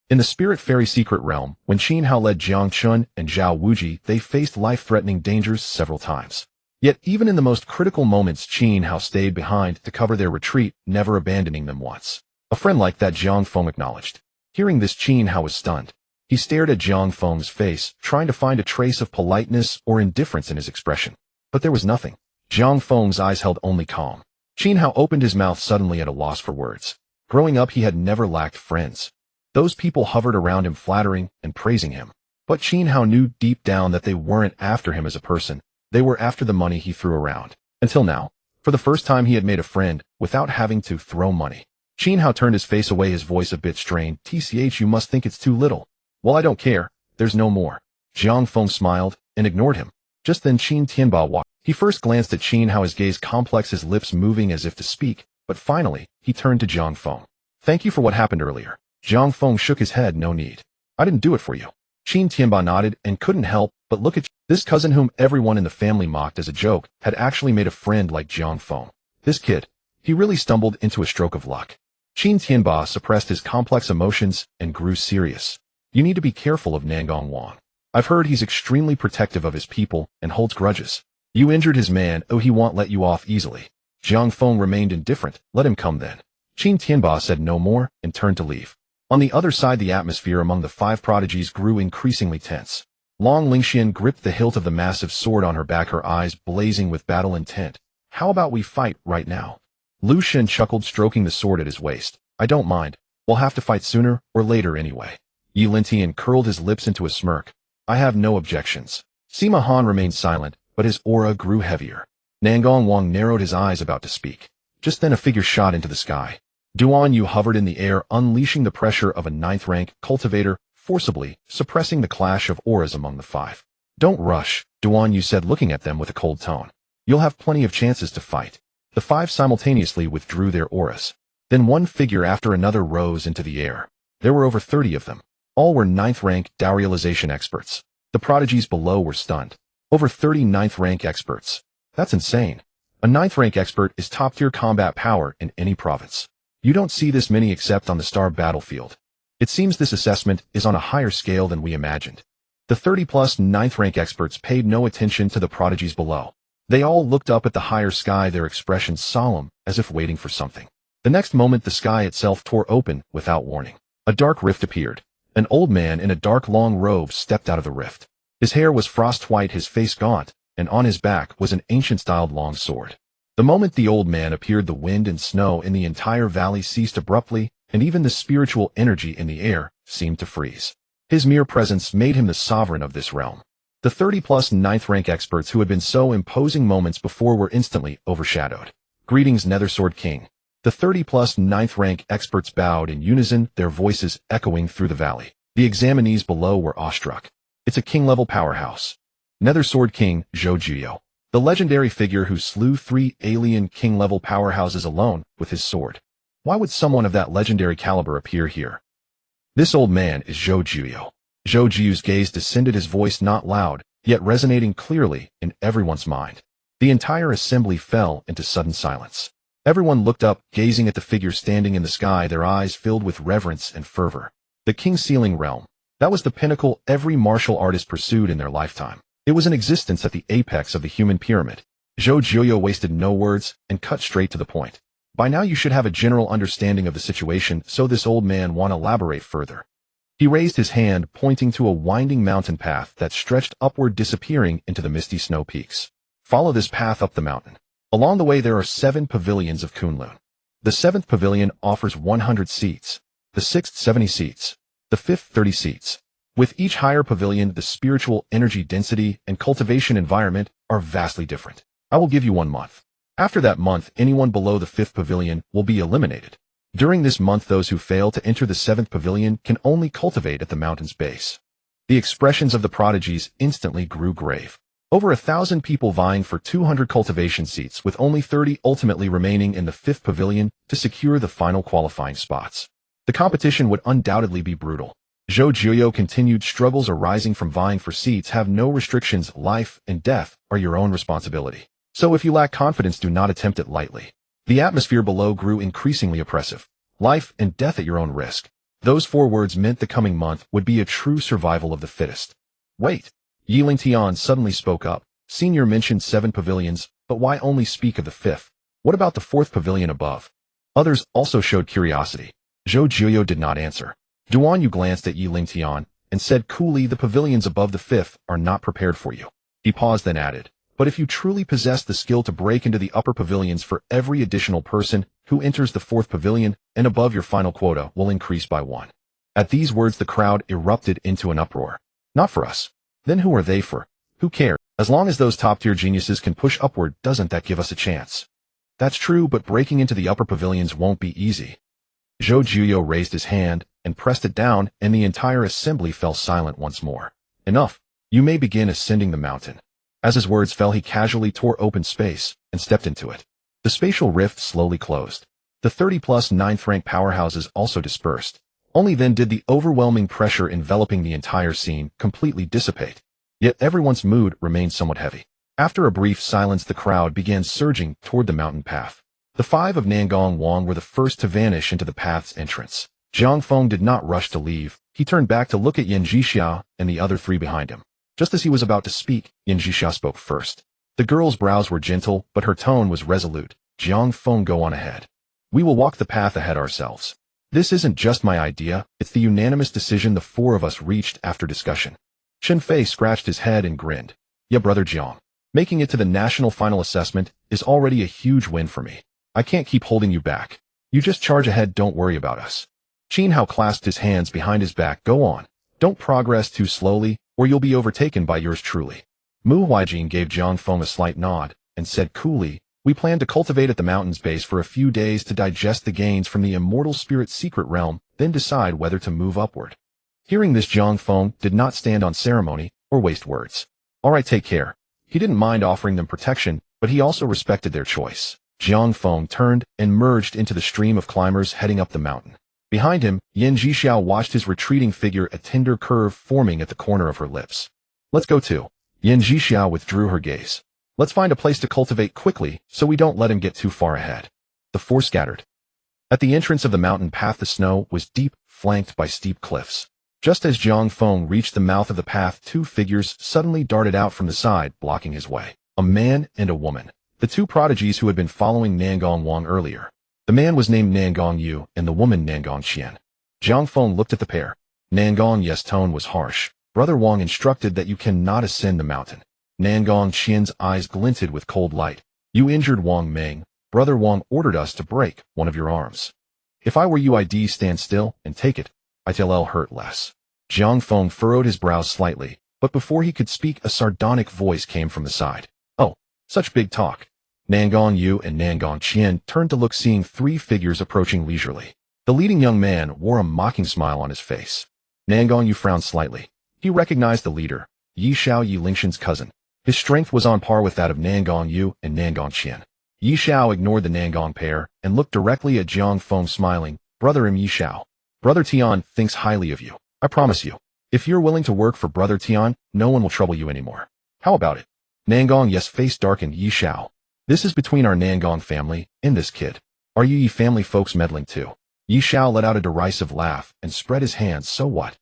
In the Spirit Fairy Secret Realm, when Qin Hao led Jiang Chun and Zhao Wuji, they faced life-threatening dangers several times. Yet even in the most critical moments, Qin Hao stayed behind to cover their retreat, never abandoning them once. A friend like that, Jiang Feng acknowledged. Hearing this, Qin Hao was stunned. He stared at Jiang Feng's face, trying to find a trace of politeness or indifference in his expression. But there was nothing. Jiang Feng's eyes held only calm. Qin Hao opened his mouth suddenly at a loss for words. Growing up, he had never lacked friends. Those people hovered around him, flattering and praising him. But Qin Hao knew deep down that they weren't after him as a person. They were after the money he threw around. Until now, for the first time, he had made a friend without having to throw money. Qin Hao turned his face away, his voice a bit strained. TCH, you must think it's too little. Well, I don't care. There's no more. Jiang Feng smiled and ignored him. Just then Qin Tianba walked. He first glanced at Qin Hao, his gaze complex, his lips moving as if to speak, but finally, he turned to Jiang Feng. Thank you for what happened earlier. Jiang Feng shook his head. No need. I didn't do it for you. Qin Tianba nodded and couldn't help but look at you. This cousin, whom everyone in the family mocked as a joke, had actually made a friend like Jiang Feng. This kid. He really stumbled into a stroke of luck. Qin Tianba suppressed his complex emotions and grew serious. You need to be careful of Nangong Wang. I've heard he's extremely protective of his people and holds grudges. You injured his man, oh, he won't let you off easily. Jiang Feng remained indifferent. Let him come then. Qin Tianba said no more and turned to leave. On the other side, the atmosphere among the 5 prodigies grew increasingly tense. Long Lingxian gripped the hilt of the massive sword on her back, her eyes blazing with battle intent. How about we fight right now? Lu Shen chuckled, stroking the sword at his waist. I don't mind. We'll have to fight sooner or later anyway. Yi Lintian curled his lips into a smirk. I have no objections. Sima Han remained silent, but his aura grew heavier. Nangong Wang narrowed his eyes, about to speak. Just then a figure shot into the sky. Duan Yu hovered in the air, unleashing the pressure of a 9th-rank cultivator, forcibly suppressing the clash of auras among the 5. Don't rush, Duan Yu said, looking at them with a cold tone. You'll have plenty of chances to fight. The 5 simultaneously withdrew their auras. Then one figure after another rose into the air. There were over 30 of them. All were 9th-rank Dao-realization experts. The prodigies below were stunned. Over 30 9th-rank experts. That's insane. A 9th-rank expert is top-tier combat power in any province. You don't see this many except on the star battlefield. It seems this assessment is on a higher scale than we imagined. The 30-plus 9th-rank experts paid no attention to the prodigies below. They all looked up at the higher sky, their expressions solemn, as if waiting for something. The next moment, the sky itself tore open without warning. A dark rift appeared. An old man in a dark long robe stepped out of the rift. His hair was frost-white, his face gaunt, and on his back was an ancient-styled long sword. The moment the old man appeared, the wind and snow in the entire valley ceased abruptly, and even the spiritual energy in the air seemed to freeze. His mere presence made him the sovereign of this realm. The 30-plus 9th-rank experts who had been so imposing moments before were instantly overshadowed. Greetings, Nethersword King. The 30-plus 9th-rank experts bowed in unison, their voices echoing through the valley. The examinees below were awestruck. It's a king-level powerhouse. Nethersword King, Zhou Jiyo. The legendary figure who slew 3 alien king-level powerhouses alone with his sword. Why would someone of that legendary caliber appear here? This old man is Zhou Jiyo. Zhou Jiyu's gaze descended, his voice not loud, yet resonating clearly in everyone's mind. The entire assembly fell into sudden silence. Everyone looked up, gazing at the figure standing in the sky, their eyes filled with reverence and fervor. The King Sealing Realm. That was the pinnacle every martial artist pursued in their lifetime. It was an existence at the apex of the human pyramid. Zhou Jiyo wasted no words and cut straight to the point. By now you should have a general understanding of the situation, so this old man won't elaborate further. He raised his hand, pointing to a winding mountain path that stretched upward, disappearing into the misty snow peaks. Follow this path up the mountain. Along the way there are 7 pavilions of Kunlun. The 7th pavilion offers 100 seats, the 6th 70 seats, the 5th 30 seats. With each higher pavilion, the spiritual energy density and cultivation environment are vastly different. I will give you 1 month. After that month, anyone below the 5th pavilion will be eliminated. During this month, those who fail to enter the 7th pavilion can only cultivate at the mountain's base. The expressions of the prodigies instantly grew grave. Over 1,000 people vying for 200 cultivation seats, with only 30 ultimately remaining in the 5th pavilion to secure the final qualifying spots. The competition would undoubtedly be brutal. Zhou Jiuyo continued. Struggles arising from vying for seats have no restrictions. Life and death are your own responsibility. So if you lack confidence, do not attempt it lightly. The atmosphere below grew increasingly oppressive. Life and death at your own risk. Those 4 words meant the coming month would be a true survival of the fittest. Wait. Yi Lingtian suddenly spoke up. Senior mentioned 7 pavilions, but why only speak of the 5th? What about the 4th pavilion above? Others also showed curiosity. Zhou Jiuyo did not answer. Duan Yu glanced at Yi Lingtian and said coolly, the pavilions above the 5th are not prepared for you. He paused, then added, but if you truly possess the skill to break into the upper pavilions, for every additional person who enters the 4th pavilion and above, your final quota will increase by 1. At these words, the crowd erupted into an uproar. Not for us. Then who are they for? Who cares? As long as those top-tier geniuses can push upward, doesn't that give us a chance? That's true, but breaking into the upper pavilions won't be easy. Zhou Jiuyo raised his hand and pressed it down, and the entire assembly fell silent once more. Enough. You may begin ascending the mountain. As his words fell, he casually tore open space and stepped into it. The spatial rift slowly closed. The 30-plus 9th-rank powerhouses also dispersed. Only then did the overwhelming pressure enveloping the entire scene completely dissipate. Yet everyone's mood remained somewhat heavy. After a brief silence, the crowd began surging toward the mountain path. The 5 of Nangong Wang were the first to vanish into the path's entrance. Jiang Feng did not rush to leave. He turned back to look at Yan Zhixia and the other 3 behind him. Just as he was about to speak, Yan Zhixia spoke first. The girl's brows were gentle, but her tone was resolute. Jiang Feng, go on ahead. We will walk the path ahead ourselves. This isn't just my idea, it's the unanimous decision the 4 of us reached after discussion. Shen Fei scratched his head and grinned. Yeah, brother Jiang. Making it to the national final assessment is already a huge win for me. I can't keep holding you back. You just charge ahead, don't worry about us. Qin Hao clasped his hands behind his back. Go on. Don't progress too slowly, or you'll be overtaken by yours truly. Mu Huijin gave Jiang Feng a slight nod and said coolly, we plan to cultivate at the mountain's base for a few days to digest the gains from the immortal spirit's secret realm, then decide whether to move upward. Hearing this, Jiang Feng did not stand on ceremony or waste words. All right, take care. He didn't mind offering them protection, but he also respected their choice. Jiang Feng turned and merged into the stream of climbers heading up the mountain. Behind him, Yan Zhixiao watched his retreating figure, a tender curve forming at the corner of her lips. Let's go too. Yan Zhixiao withdrew her gaze. Let's find a place to cultivate quickly so we don't let him get too far ahead. The 4 scattered. At the entrance of the mountain path, the snow was deep, flanked by steep cliffs. Just as Jiang Feng reached the mouth of the path, 2 figures suddenly darted out from the side, blocking his way. A man and a woman. The 2 prodigies who had been following Nangong Wang earlier. The man was named Nangong Yu and the woman Nangong Qian. Jiang Feng looked at the pair. Nangong Yu's tone was harsh. Brother Wang instructed that you cannot ascend the mountain. Nangong Qian's eyes glinted with cold light. You injured Wang Meng. Brother Wang ordered us to break one of your arms. If I were you, I'd stand still and take it. It'll hurt less. Jiang Feng furrowed his brows slightly, but before he could speak, a sardonic voice came from the side. Oh, such big talk. Nangong Yu and Nangong Qian turned to look, seeing 3 figures approaching leisurely. The leading young man wore a mocking smile on his face. Nangong Yu frowned slightly. He recognized the leader, Yi Xiao, Yi Lingshan's cousin. His strength was on par with that of Nangong Yu and Nangong Qian. Yi Xiao ignored the Nangong pair and looked directly at Jiang Feng, smiling. Brother Yi Xiao. Brother Tian thinks highly of you. I promise you. If you're willing to work for Brother Tian, no one will trouble you anymore. How about it? Nangong Yu's face darkened. Yi Xiao. This is between our Nangong family and this kid. Are you Yi family folks meddling too? Yi Xiao let out a derisive laugh and spread his hands. So what?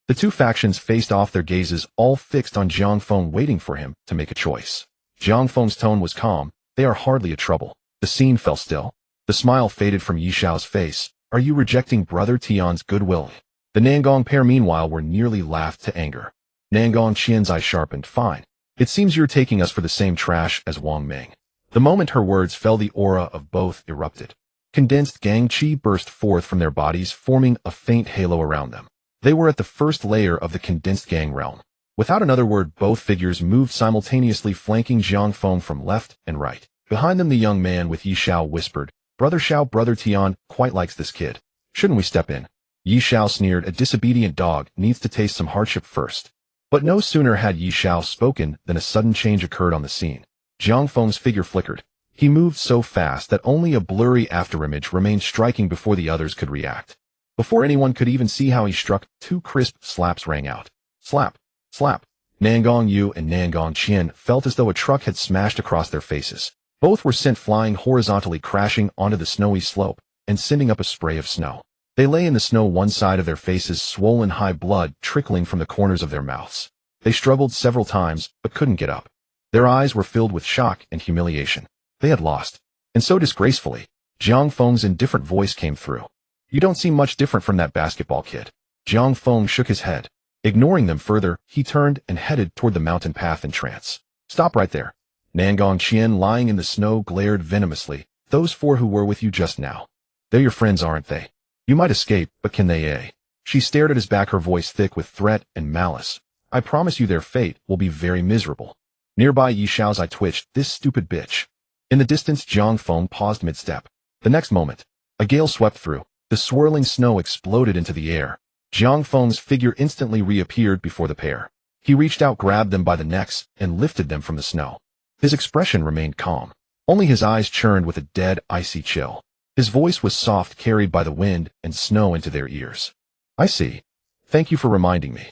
The 2 factions faced off, their gazes all fixed on Jiang Feng, waiting for him to make a choice. Jiang Feng's tone was calm. They are hardly a trouble. The scene fell still. The smile faded from Yi Xiao's face. Are you rejecting Brother Tian's goodwill? The Nangong pair meanwhile were nearly laughed to anger. Nangong Qian's eyes sharpened. Fine. It seems you're taking us for the same trash as Wang Ming. The moment her words fell, the aura of both erupted. Condensed gang qi burst forth from their bodies, forming a faint halo around them. They were at the first layer of the condensed gang realm. Without another word, both figures moved simultaneously, flanking Zhang Feng from left and right. Behind them, the young man with Yi Xiao whispered, Brother Xiao, Brother Tian quite likes this kid. Shouldn't we step in? Yi Xiao sneered, a disobedient dog needs to taste some hardship first. But no sooner had Yi Xiao spoken than a sudden change occurred on the scene. Zhang Feng's figure flickered. He moved so fast that only a blurry afterimage remained striking before the others could react. Before anyone could even see how he struck, two crisp slaps rang out. Slap! Slap! Nangong Yu and Nangong Qian felt as though a truck had smashed across their faces. Both were sent flying horizontally, crashing onto the snowy slope and sending up a spray of snow. They lay in the snow, one side of their faces swollen, high blood trickling from the corners of their mouths. They struggled several times, but couldn't get up. Their eyes were filled with shock and humiliation. They had lost. And so disgracefully. Zhang Feng's indifferent voice came through. You don't seem much different from that basketball kid. Zhang Feng shook his head. Ignoring them further, he turned and headed toward the mountain path in trance. Stop right there. Nangong Qian, lying in the snow, glared venomously. Those four who were with you just now. They're your friends, aren't they? You might escape, but can they? She stared at his back, her voice thick with threat and malice. I promise you their fate will be very miserable. Nearby, Yi Xiao's eye twitched. This stupid bitch. In the distance, Zhang Feng paused mid-step. The next moment, a gale swept through. The swirling snow exploded into the air. Zhang Feng's figure instantly reappeared before the pair. He reached out, grabbed them by the necks, and lifted them from the snow. His expression remained calm. Only his eyes churned with a dead, icy chill. His voice was soft, carried by the wind and snow into their ears. I see. Thank you for reminding me.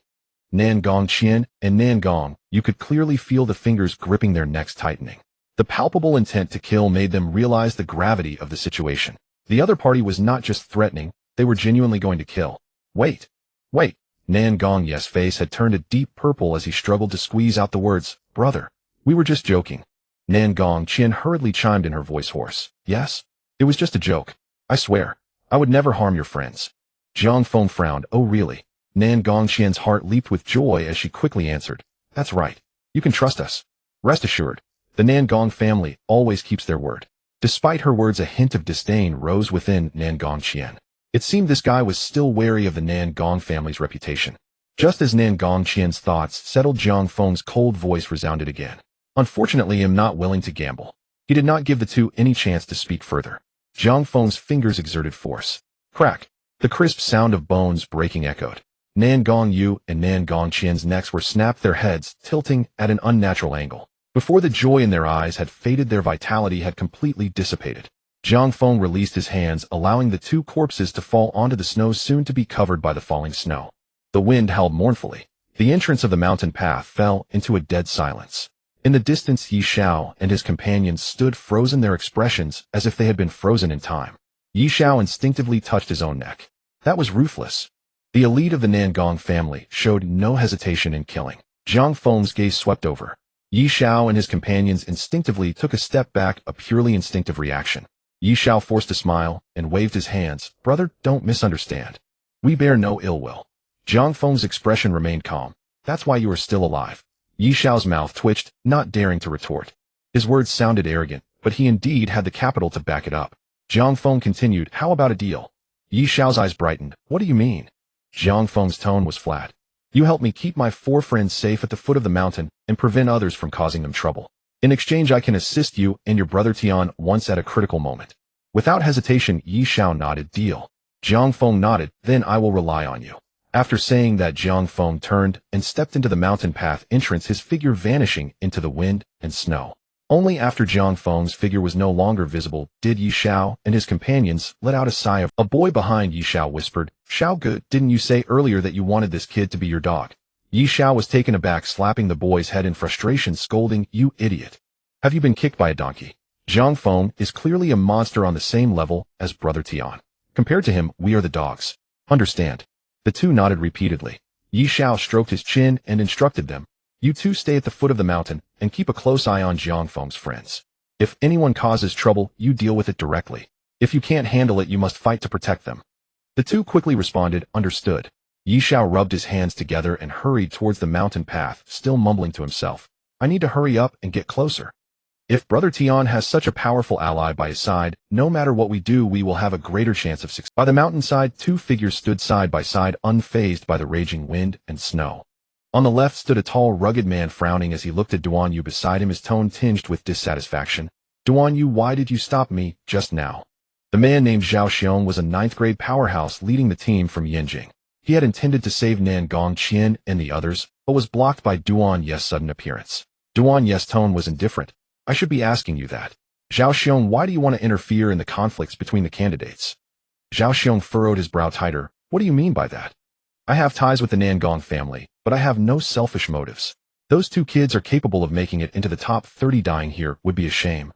Nangong Qian and Nangong, you could clearly feel the fingers gripping their necks tightening. The palpable intent to kill made them realize the gravity of the situation. The other party was not just threatening, they were genuinely going to kill. Wait. Nangong Ye's face had turned a deep purple as he struggled to squeeze out the words, brother. We were just joking. Nangong Qian hurriedly chimed in, her voice hoarse. Yes? It was just a joke. I swear. I would never harm your friends. Zhang Feng frowned. Oh really? Nangong Qian's heart leaped with joy as she quickly answered. That's right. You can trust us. Rest assured. The Nangong family always keeps their word. Despite her words, a hint of disdain rose within Nangong Qian. It seemed this guy was still wary of the Nangong family's reputation. Just as Nangong Qian's thoughts settled, Zhang Feng's cold voice resounded again. Unfortunately, I am not willing to gamble. He did not give the two any chance to speak further. Zhang Feng's fingers exerted force. Crack! The crisp sound of bones breaking echoed. Nangong Yu and Nangong Qian's necks were snapped, their heads tilting at an unnatural angle. Before the joy in their eyes had faded, their vitality had completely dissipated. Zhang Feng released his hands, allowing the two corpses to fall onto the snow, soon to be covered by the falling snow. The wind howled mournfully. The entrance of the mountain path fell into a dead silence. In the distance, Yi Xiao and his companions stood frozen, their expressions as if they had been frozen in time. Yi Xiao instinctively touched his own neck. That was ruthless. The elite of the Nangong family showed no hesitation in killing. Zhang Feng's gaze swept over. Yi Xiao and his companions instinctively took a step back, a purely instinctive reaction. Yi Xiao forced a smile and waved his hands. Brother, don't misunderstand. We bear no ill will. Zhang Feng's expression remained calm. That's why you are still alive. Yi Xiao's mouth twitched, not daring to retort. His words sounded arrogant, but he indeed had the capital to back it up. Zhang Feng continued, how about a deal? Yi Xiao's eyes brightened. What do you mean? Zhang Feng's tone was flat. You help me keep my four friends safe at the foot of the mountain and prevent others from causing them trouble. In exchange, I can assist you and your brother Tian once at a critical moment. Without hesitation, Yi Xiao nodded. Deal. Zhang Feng nodded. Then I will rely on you. After saying that, Zhang Feng turned and stepped into the mountain path entrance, his figure vanishing into the wind and snow. Only after Zhang Feng's figure was no longer visible did Yi Xiao and his companions let out a sigh of. A boy behind Yi Xiao whispered, Xiao Ge, didn't you say earlier that you wanted this kid to be your dog? Yi Xiao was taken aback, slapping the boy's head in frustration, scolding, you idiot. Have you been kicked by a donkey? Zhang Feng is clearly a monster on the same level as brother Tian. Compared to him, we are the dogs. Understand? The two nodded repeatedly. Yi Xiao stroked his chin and instructed them. You two stay at the foot of the mountain and keep a close eye on Zhang Feng's friends. If anyone causes trouble, you deal with it directly. If you can't handle it, you must fight to protect them. The two quickly responded, understood. Yi Xiao rubbed his hands together and hurried towards the mountain path, still mumbling to himself. I need to hurry up and get closer. If Brother Tian has such a powerful ally by his side, no matter what we do, we will have a greater chance of success. By the mountainside, two figures stood side by side, unfazed by the raging wind and snow. On the left stood a tall, rugged man frowning as he looked at Duan Yu beside him, his tone tinged with dissatisfaction. Duan Yu, why did you stop me just now? The man named Zhao Xiong was a 9th-grade powerhouse leading the team from Yanjing. He had intended to save Nan Gongqian and the others, but was blocked by Duan Ye's sudden appearance. Duan Ye's tone was indifferent. I should be asking you that. Zhao Xiong, why do you want to interfere in the conflicts between the candidates? Zhao Xiong furrowed his brow tighter. What do you mean by that? I have ties with the Nangong family, but I have no selfish motives. Those two kids are capable of making it into the top 30. Dying here would be a shame.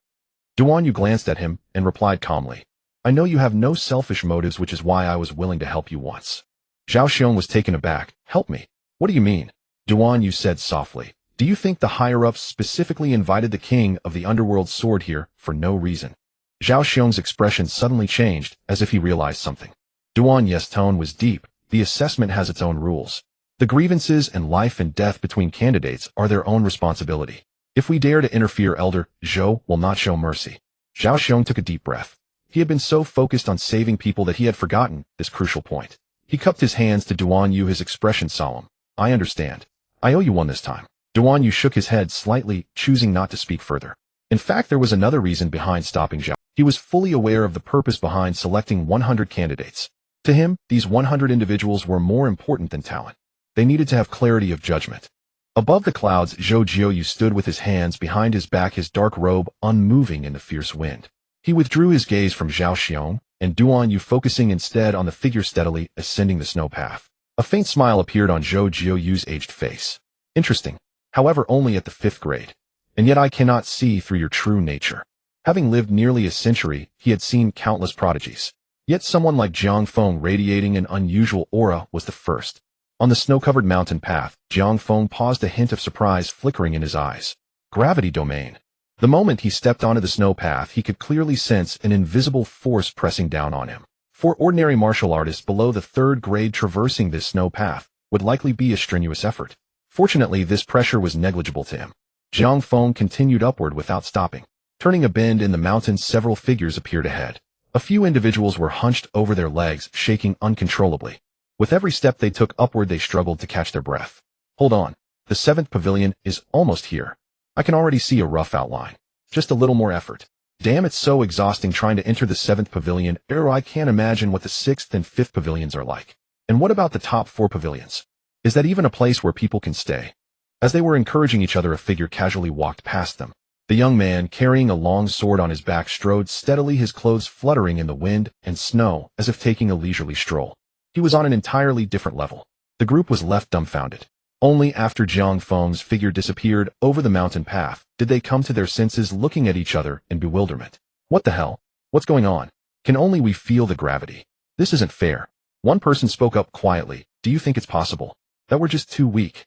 Duan Yu glanced at him and replied calmly. I know you have no selfish motives, which is why I was willing to help you once. Zhao Xiong was taken aback. Help me? What do you mean? Duan Yu said softly. Do you think the higher-ups specifically invited the king of the underworld sword here for no reason? Zhao Xiong's expression suddenly changed, as if he realized something. Duan Ye's tone was deep. The assessment has its own rules. The grievances and life and death between candidates are their own responsibility. If we dare to interfere, Elder Zhou will not show mercy. Zhao Xiong took a deep breath. He had been so focused on saving people that he had forgotten this crucial point. He cupped his hands to Duan Yu, his expression solemn. I understand. I owe you one this time. Duan Yu shook his head slightly, choosing not to speak further. In fact, there was another reason behind stopping Zhao. He was fully aware of the purpose behind selecting 100 candidates. To him, these 100 individuals were more important than talent. They needed to have clarity of judgment. Above the clouds, Zhou Jiuyu stood with his hands behind his back, his dark robe unmoving in the fierce wind. He withdrew his gaze from Zhao Xiong and Duan Yu, focusing instead on the figure steadily ascending the snow path. A faint smile appeared on Zhou Jiuyu's aged face. Interesting. However, only at the 5th grade. And yet I cannot see through your true nature. Having lived nearly a century, he had seen countless prodigies. Yet someone like Jiang Feng radiating an unusual aura was the first. On the snow-covered mountain path, Jiang Feng paused, a hint of surprise flickering in his eyes. Gravity domain. The moment he stepped onto the snow path, he could clearly sense an invisible force pressing down on him. For ordinary martial artists below the 3rd grade, traversing this snow path would likely be a strenuous effort. Fortunately, this pressure was negligible to him. Jiang Feng continued upward without stopping. Turning a bend in the mountains, several figures appeared ahead. A few individuals were hunched over their legs, shaking uncontrollably. With every step they took upward, they struggled to catch their breath. Hold on. The 7th pavilion is almost here. I can already see a rough outline. Just a little more effort. Damn, it's so exhausting trying to enter the 7th pavilion. I can't imagine what the 6th and 5th pavilions are like. And what about the top 4 pavilions? Is that even a place where people can stay? As they were encouraging each other, a figure casually walked past them. The young man, carrying a long sword on his back, strode steadily, his clothes fluttering in the wind and snow as if taking a leisurely stroll. He was on an entirely different level. The group was left dumbfounded. Only after Jiang Feng's figure disappeared over the mountain path did they come to their senses, looking at each other in bewilderment. What the hell? What's going on? Can only we feel the gravity? This isn't fair. One person spoke up quietly. Do you think it's possible that we're just too weak?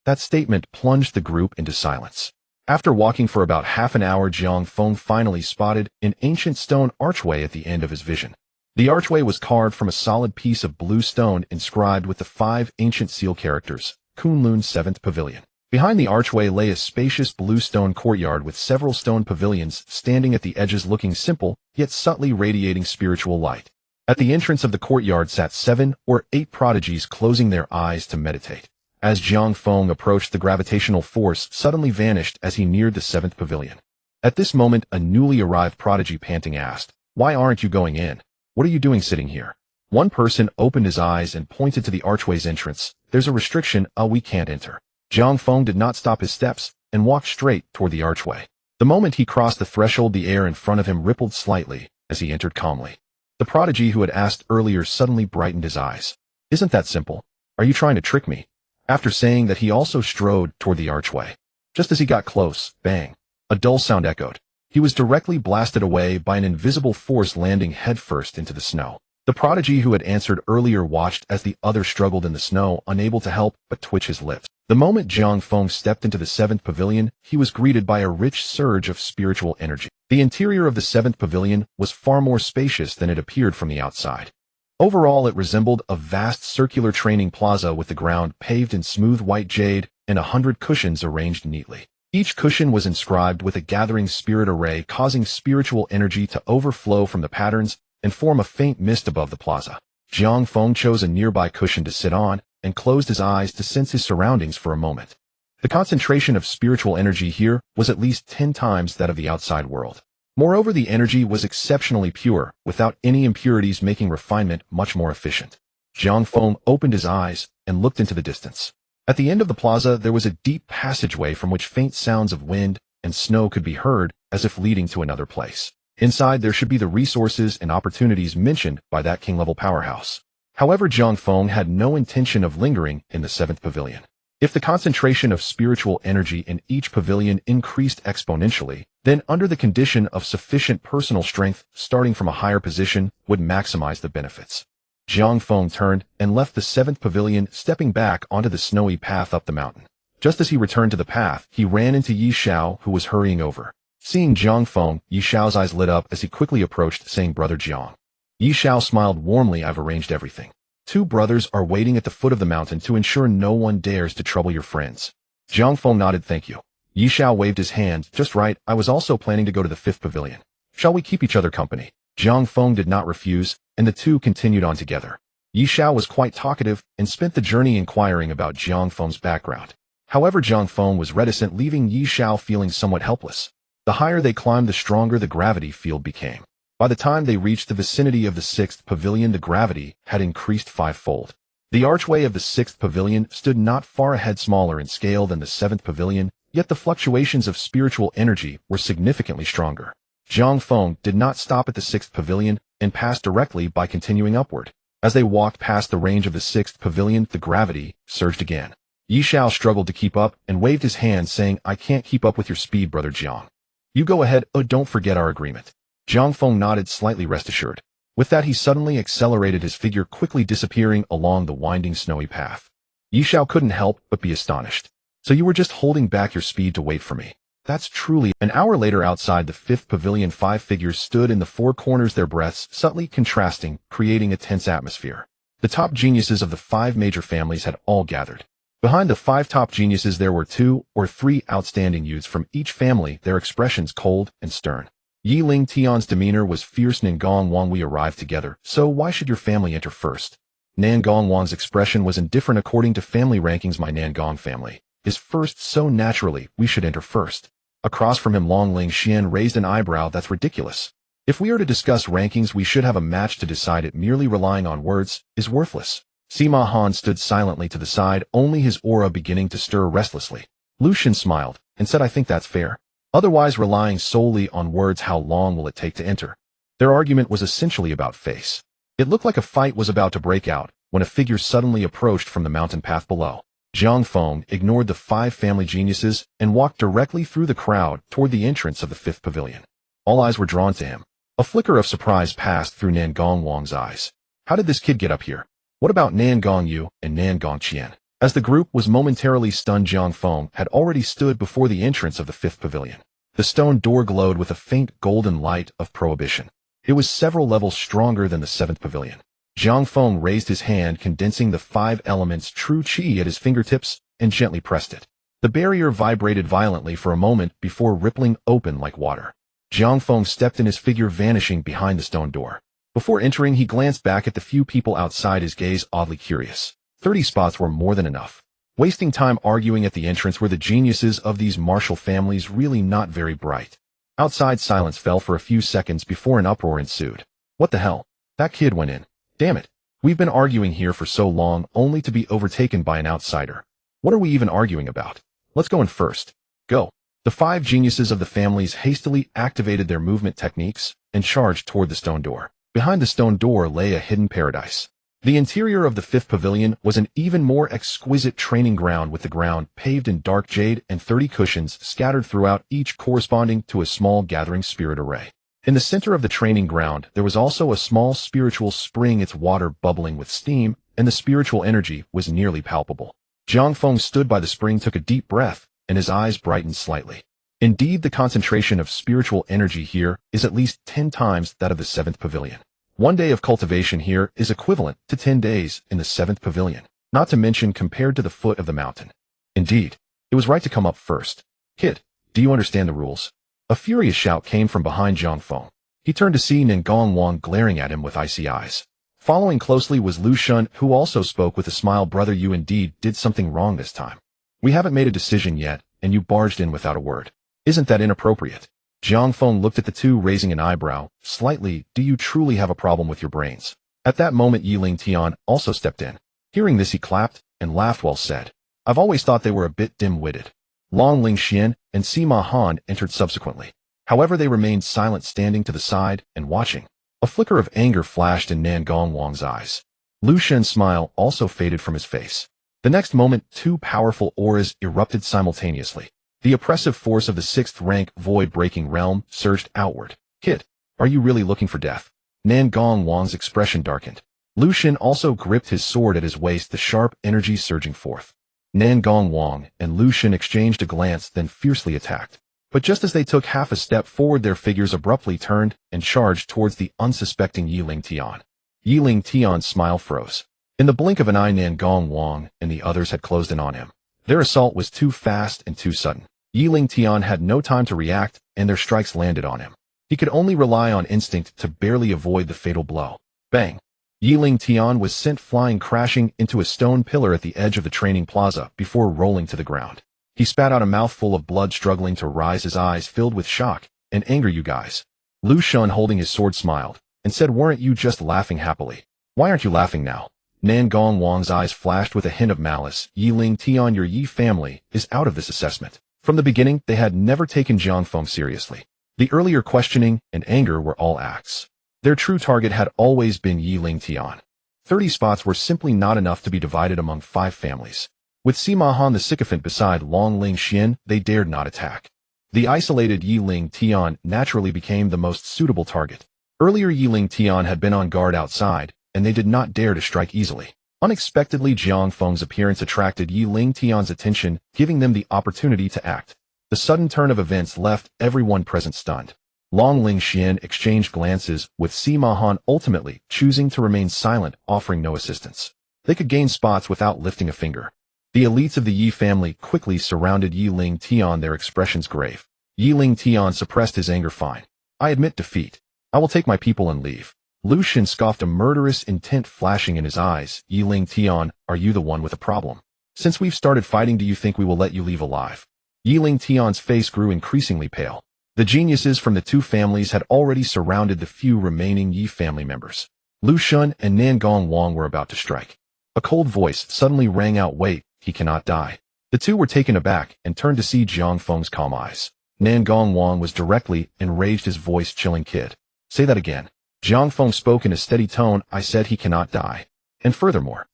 That statement plunged the group into silence. After walking for about half an hour, Jiang Feng finally spotted an ancient stone archway at the end of his vision. The archway was carved from a solid piece of blue stone inscribed with the 5 ancient seal characters, Kunlun 7th Pavilion. Behind the archway lay a spacious blue stone courtyard with several stone pavilions standing at the edges, looking simple, yet subtly radiating spiritual light. At the entrance of the courtyard sat 7 or 8 prodigies, closing their eyes to meditate. As Jiang Feng approached, the gravitational force suddenly vanished as he neared the 7th pavilion. At this moment, a newly arrived prodigy, panting, asked, "Why aren't you going in? What are you doing sitting here?" One person opened his eyes and pointed to the archway's entrance. "There's a restriction, we can't enter." Jiang Feng did not stop his steps and walked straight toward the archway. The moment he crossed the threshold, the air in front of him rippled slightly as he entered calmly. The prodigy who had asked earlier suddenly brightened his eyes. "Isn't that simple? Are you trying to trick me?" After saying that, he also strode toward the archway. Just as he got close, bang! A dull sound echoed. He was directly blasted away by an invisible force, landing headfirst into the snow. The prodigy who had answered earlier watched as the other struggled in the snow, unable to help but twitch his lips. The moment Jiang Feng stepped into the 7th pavilion, he was greeted by a rich surge of spiritual energy. The interior of the 7th pavilion was far more spacious than it appeared from the outside. Overall, it resembled a vast circular training plaza with the ground paved in smooth white jade and 100 cushions arranged neatly. Each cushion was inscribed with a gathering spirit array, causing spiritual energy to overflow from the patterns and form a faint mist above the plaza. Jiang Feng chose a nearby cushion to sit on and closed his eyes to sense his surroundings for a moment. The concentration of spiritual energy here was at least 10 times that of the outside world. Moreover, the energy was exceptionally pure, without any impurities, making refinement much more efficient. Jiang Feng opened his eyes and looked into the distance. At the end of the plaza, there was a deep passageway from which faint sounds of wind and snow could be heard, as if leading to another place. Inside, there should be the resources and opportunities mentioned by that king-level powerhouse. However, Jiang Feng had no intention of lingering in the 7th pavilion. If the concentration of spiritual energy in each pavilion increased exponentially, then under the condition of sufficient personal strength, starting from a higher position would maximize the benefits. Jiang Feng turned and left the 7th pavilion, stepping back onto the snowy path up the mountain. Just as he returned to the path, he ran into Yi Xiao, who was hurrying over. Seeing Jiang Feng, Yi Xiao's eyes lit up as he quickly approached, saying, "Brother Jiang." Yi Xiao smiled warmly. "I've arranged everything. 2 brothers are waiting at the foot of the mountain to ensure no one dares to trouble your friends." Jiang Feng nodded. "Thank you." Yi Xiao waved his hand. "Just right, I was also planning to go to the 5th pavilion. Shall we keep each other company?" Jiang Feng did not refuse, and the two continued on together. Yi Xiao was quite talkative and spent the journey inquiring about Jiang Feng's background. However, Jiang Feng was reticent, leaving Yi Xiao feeling somewhat helpless. The higher they climbed, the stronger the gravity field became. By the time they reached the vicinity of the 6th pavilion, the gravity had increased 5-fold. The archway of the 6th pavilion stood not far ahead, smaller in scale than the 7th pavilion, yet the fluctuations of spiritual energy were significantly stronger. Jiang Feng did not stop at the 6th pavilion and passed directly by continuing upward. As they walked past the range of the 6th pavilion, the gravity surged again. Yi Xiao struggled to keep up and waved his hand, saying, "I can't keep up with your speed, Brother Jiang. You go ahead. Oh, don't forget our agreement." Jiang Feng nodded, slightly rest assured. With that, he suddenly accelerated, his figure quickly disappearing along the winding snowy path. Yi Xiao couldn't help but be astonished. "So you were just holding back your speed to wait for me?" "That's truly—" An hour later, outside the 5th pavilion, 5 figures stood in the 4 corners, their breaths subtly contrasting, creating a tense atmosphere. The top geniuses of the 5 major families had all gathered. Behind the 5 top geniuses, there were 2 or 3 outstanding youths from each family, their expressions cold and stern. Yi Ling Tian's demeanor was fierce. "Nan Gong Wang, we arrived together, so why should your family enter first?" Nan Gong Wang's expression was indifferent. "According to family rankings, my Nan Gong family is first, so naturally, we should enter first." Across from him, Long Ling Xian raised an eyebrow. "That's ridiculous. If we are to discuss rankings, we should have a match to decide it. Merely relying on words is worthless." Sima Han stood silently to the side, only his aura beginning to stir restlessly. Lucian smiled and said, "I think that's fair. Otherwise, relying solely on words, how long will it take to enter?" Their argument was essentially about face. It looked like a fight was about to break out when a figure suddenly approached from the mountain path below. Jiang Feng ignored the 5 family geniuses and walked directly through the crowd toward the entrance of the 5th pavilion. All eyes were drawn to him. A flicker of surprise passed through Nan Gong Wang's eyes. How did this kid get up here? What about Nan Gong Yu and Nan Gong Qian? As the group was momentarily stunned, Jiang Feng had already stood before the entrance of the 5th pavilion. The stone door glowed with a faint golden light of prohibition. It was several levels stronger than the 7th pavilion. Jiang Feng raised his hand, condensing the 5 elements true qi at his fingertips, and gently pressed it. The barrier vibrated violently for a moment before rippling open like water. Jiang Feng stepped in, his figure vanishing behind the stone door. Before entering, he glanced back at the few people outside, his gaze oddly curious. 30 spots were more than enough. Wasting time arguing at the entrance, were the geniuses of these martial families really not very bright? Outside, silence fell for a few seconds before an uproar ensued. "What the hell? That kid went in. Damn it. We've been arguing here for so long, only to be overtaken by an outsider. What are we even arguing about? Let's go in first. Go." The 5 geniuses of the families hastily activated their movement techniques and charged toward the stone door. Behind the stone door lay a hidden paradise. The interior of the 5th pavilion was an even more exquisite training ground, with the ground paved in dark jade and 30 cushions scattered throughout, each corresponding to a small gathering spirit array. In the center of the training ground, there was also a small spiritual spring, its water bubbling with steam, and the spiritual energy was nearly palpable. Jiang Feng stood by the spring, took a deep breath, and his eyes brightened slightly. Indeed, the concentration of spiritual energy here is at least 10 times that of the 7th pavilion. One day of cultivation here is equivalent to 10 days in the 7th pavilion, not to mention compared to the foot of the mountain. Indeed, it was right to come up first. Kid, do you understand the rules? A furious shout came from behind Zhang Feng. He turned to see Nangong Wang glaring at him with icy eyes. Following closely was Lu Shun, who also spoke with a smile. Brother, you indeed did something wrong this time. We haven't made a decision yet, and you barged in without a word. Isn't that inappropriate? Zhang Feng looked at the two, raising an eyebrow. Slightly, do you truly have a problem with your brains? At that moment Yiling Tian also stepped in. Hearing this he clapped and laughed well said. I've always thought they were a bit dim-witted. Long Ling Xian and Sima Han entered subsequently. However, they remained silent, standing to the side and watching. A flicker of anger flashed in Nangong Wang's eyes. Lu Shen's smile also faded from his face. The next moment, two powerful auras erupted simultaneously. The oppressive force of the 6th rank void-breaking realm surged outward. Kid, are you really looking for death? Nangong Wang's expression darkened. Lu Shen also gripped his sword at his waist, the sharp energy surging forth. Nangong Wang and Lu Shen exchanged a glance, then fiercely attacked. But just as they took half a step forward, their figures abruptly turned and charged towards the unsuspecting Yiling Tian. Yiling Tian's smile froze. In the blink of an eye, Nangong Wang and the others had closed in on him. Their assault was too fast and too sudden. Yiling Tian had no time to react, and their strikes landed on him. He could only rely on instinct to barely avoid the fatal blow. Bang! Yiling Tian was sent flying, crashing into a stone pillar at the edge of the training plaza before rolling to the ground. He spat out a mouthful of blood, struggling to rise, his eyes filled with shock and anger. You guys. Lu Shun, holding his sword, smiled and said, weren't you just laughing happily? Why aren't you laughing now? Nangong Wang's eyes flashed with a hint of malice. Yiling Tian, your Yi family is out of this assessment. From the beginning, they had never taken Zhang Feng seriously. The earlier questioning and anger were all acts. Their true target had always been Yiling Tian. 30 spots were simply not enough to be divided among 5 families. With Sima Han the sycophant beside Long Ling Xian, they dared not attack. The isolated Yiling Tian naturally became the most suitable target. Earlier Yiling Tian had been on guard outside, and they did not dare to strike easily. Unexpectedly, Zhang Feng's appearance attracted Yiling Tian's attention, giving them the opportunity to act. The sudden turn of events left everyone present stunned. Long Ling Xian exchanged glances with Sima Han, ultimately choosing to remain silent, offering no assistance. They could gain spots without lifting a finger. The elites of the Yi family quickly surrounded Yiling Tian, their expressions grave. Yiling Tian suppressed his anger. Fine. I admit defeat. I will take my people and leave. Lu Shen scoffed, a murderous intent flashing in his eyes. Yiling Tian, are you the one with a problem? Since we've started fighting, do you think we will let you leave alive? Yiling Tian's face grew increasingly pale. The geniuses from the two families had already surrounded the few remaining Yi family members. Lu Shun and Nangong Wang were about to strike. A cold voice suddenly rang out, wait, he cannot die. The two were taken aback and turned to see Zhang Feng's calm eyes. Nangong Wang was directly enraged, his voice chilling. Kid, say that again. Zhang Feng spoke in a steady tone. I said he cannot die. And furthermore.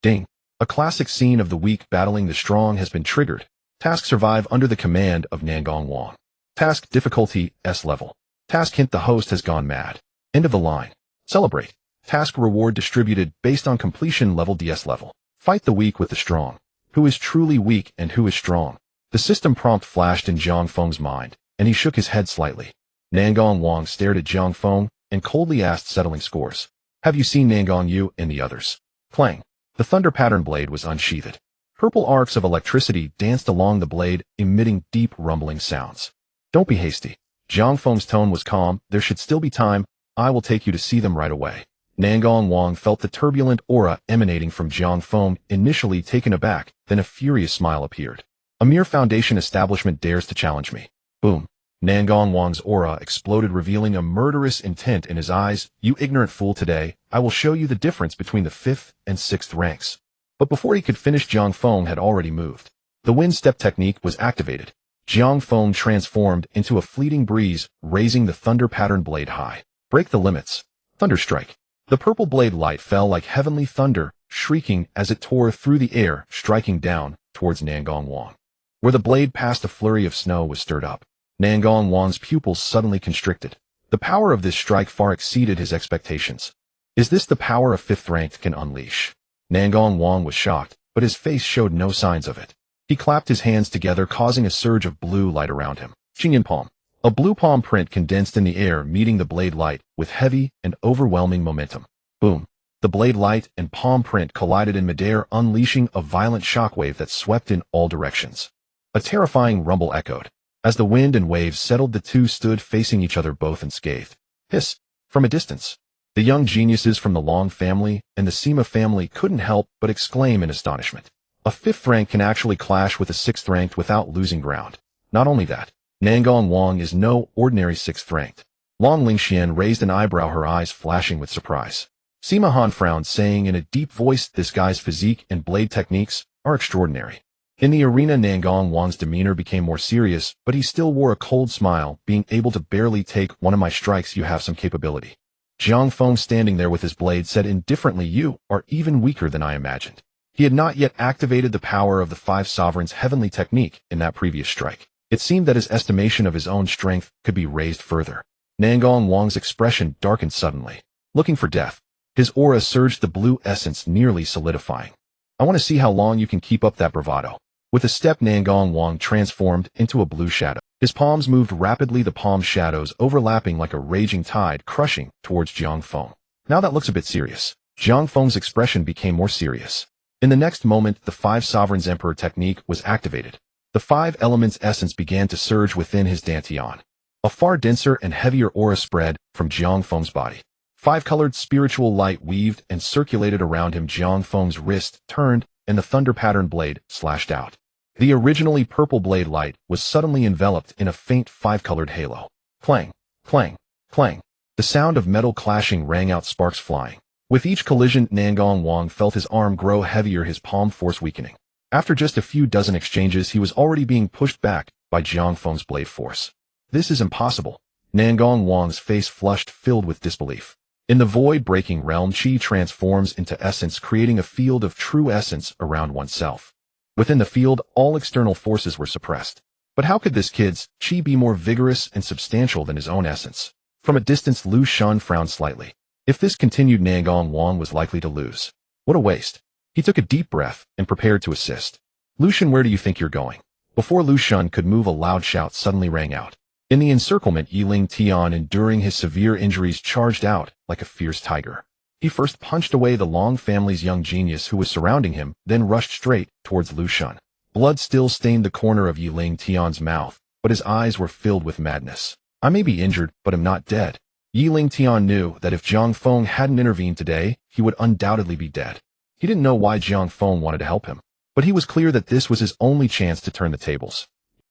Ding. A classic scene of the weak battling the strong has been triggered. Task survive under the command of Nangong Wang. Task difficulty S level. Task hint, the host has gone mad. End of the line. Celebrate. Task reward distributed based on completion level DS level. Fight the weak with the strong. Who is truly weak and who is strong? The system prompt flashed in Zhang Feng's mind, and he shook his head slightly. Nangong Wang stared at Zhang Feng and coldly asked, settling scores. Have you seen Nangong Yu and the others? Clang. The thunder pattern blade was unsheathed. Purple arcs of electricity danced along the blade, emitting deep rumbling sounds. Don't be hasty. Zhang Feng's tone was calm. There should still be time. I will take you to see them right away. Nangong Wang felt the turbulent aura emanating from Zhang Feng, initially taken aback, then a furious smile appeared. A mere foundation establishment dares to challenge me. Boom. Nangong Wang's aura exploded, revealing a murderous intent in his eyes. You ignorant fool, today, I will show you the difference between the 5th and 6th ranks. But before he could finish, Zhang Feng had already moved. The wind step technique was activated. Zhang Feng transformed into a fleeting breeze, raising the thunder pattern blade high. Break the limits. Thunderstrike. The purple blade light fell like heavenly thunder, shrieking as it tore through the air, striking down towards Nangong Wang. Where the blade passed, a flurry of snow was stirred up. Nangong Wang's pupils suddenly constricted. The power of this strike far exceeded his expectations. Is this the power a 5th ranked can unleash? Nangong Wang was shocked, but his face showed no signs of it. He clapped his hands together, causing a surge of blue light around him. Xingyan Palm. A blue palm print condensed in the air, meeting the blade light with heavy and overwhelming momentum. Boom. The blade light and palm print collided in midair, unleashing a violent shockwave that swept in all directions. A terrifying rumble echoed. As the wind and waves settled, the two stood facing each other, both unscathed. Hiss! From a distance. The young geniuses from the Long family and the Sima family couldn't help but exclaim in astonishment. A fifth rank can actually clash with a sixth ranked without losing ground. Not only that, Nangong Wang is no ordinary sixth ranked. Long Lingxian raised an eyebrow, her eyes flashing with surprise. Sima Han frowned, saying in a deep voice, "This guy's physique and blade techniques are extraordinary." In the arena, Nangong Wang's demeanor became more serious, but he still wore a cold smile, "Being able to barely take one of my strikes, you have some capability." Jiang Feng, standing there with his blade, said indifferently, "You are even weaker than I imagined." He had not yet activated the power of the Five Sovereigns' heavenly technique in that previous strike. It seemed that his estimation of his own strength could be raised further. Nangong Wang's expression darkened suddenly. Looking for death. His aura surged, the blue essence nearly solidifying. "I want to see how long you can keep up that bravado." With a step, Nangong Wang transformed into a blue shadow. His palms moved rapidly, the palm shadows overlapping like a raging tide, crushing towards Jiang Feng. "Now that looks a bit serious." Jiang Feng's expression became more serious. In the next moment, the Five Sovereigns Emperor technique was activated. The five elements essence began to surge within his dantian. A far denser and heavier aura spread from Jiang Feng's body. Five-colored spiritual light weaved and circulated around him. Jiang Feng's wrist turned, and the thunder-patterned blade slashed out. The originally purple blade light was suddenly enveloped in a faint five-colored halo. Clang, clang, clang. The sound of metal clashing rang out, sparks flying. With each collision, Nangong Wang felt his arm grow heavier, his palm force weakening. After just a few dozen exchanges, he was already being pushed back by Jiang Feng's blade force. "This is impossible." Nangong Wang's face flushed, filled with disbelief. In the void-breaking realm, Qi transforms into essence, creating a field of true essence around oneself. Within the field, all external forces were suppressed. But how could this kid's Qi be more vigorous and substantial than his own essence? From a distance, Lu Shun frowned slightly. If this continued, Nangong Wang was likely to lose. What a waste. He took a deep breath and prepared to assist. "Lu Shun, where do you think you're going?" Before Lu Shun could move, a loud shout suddenly rang out. In the encirclement, Yiling Tian, enduring his severe injuries, charged out like a fierce tiger. He first punched away the Long family's young genius who was surrounding him, then rushed straight towards Lu Shun. Blood still stained the corner of Yiling Tian's mouth, but his eyes were filled with madness. "I may be injured, but I'm not dead." Yiling Tian knew that if Jiang Feng hadn't intervened today, he would undoubtedly be dead. He didn't know why Jiang Feng wanted to help him, but he was clear that this was his only chance to turn the tables.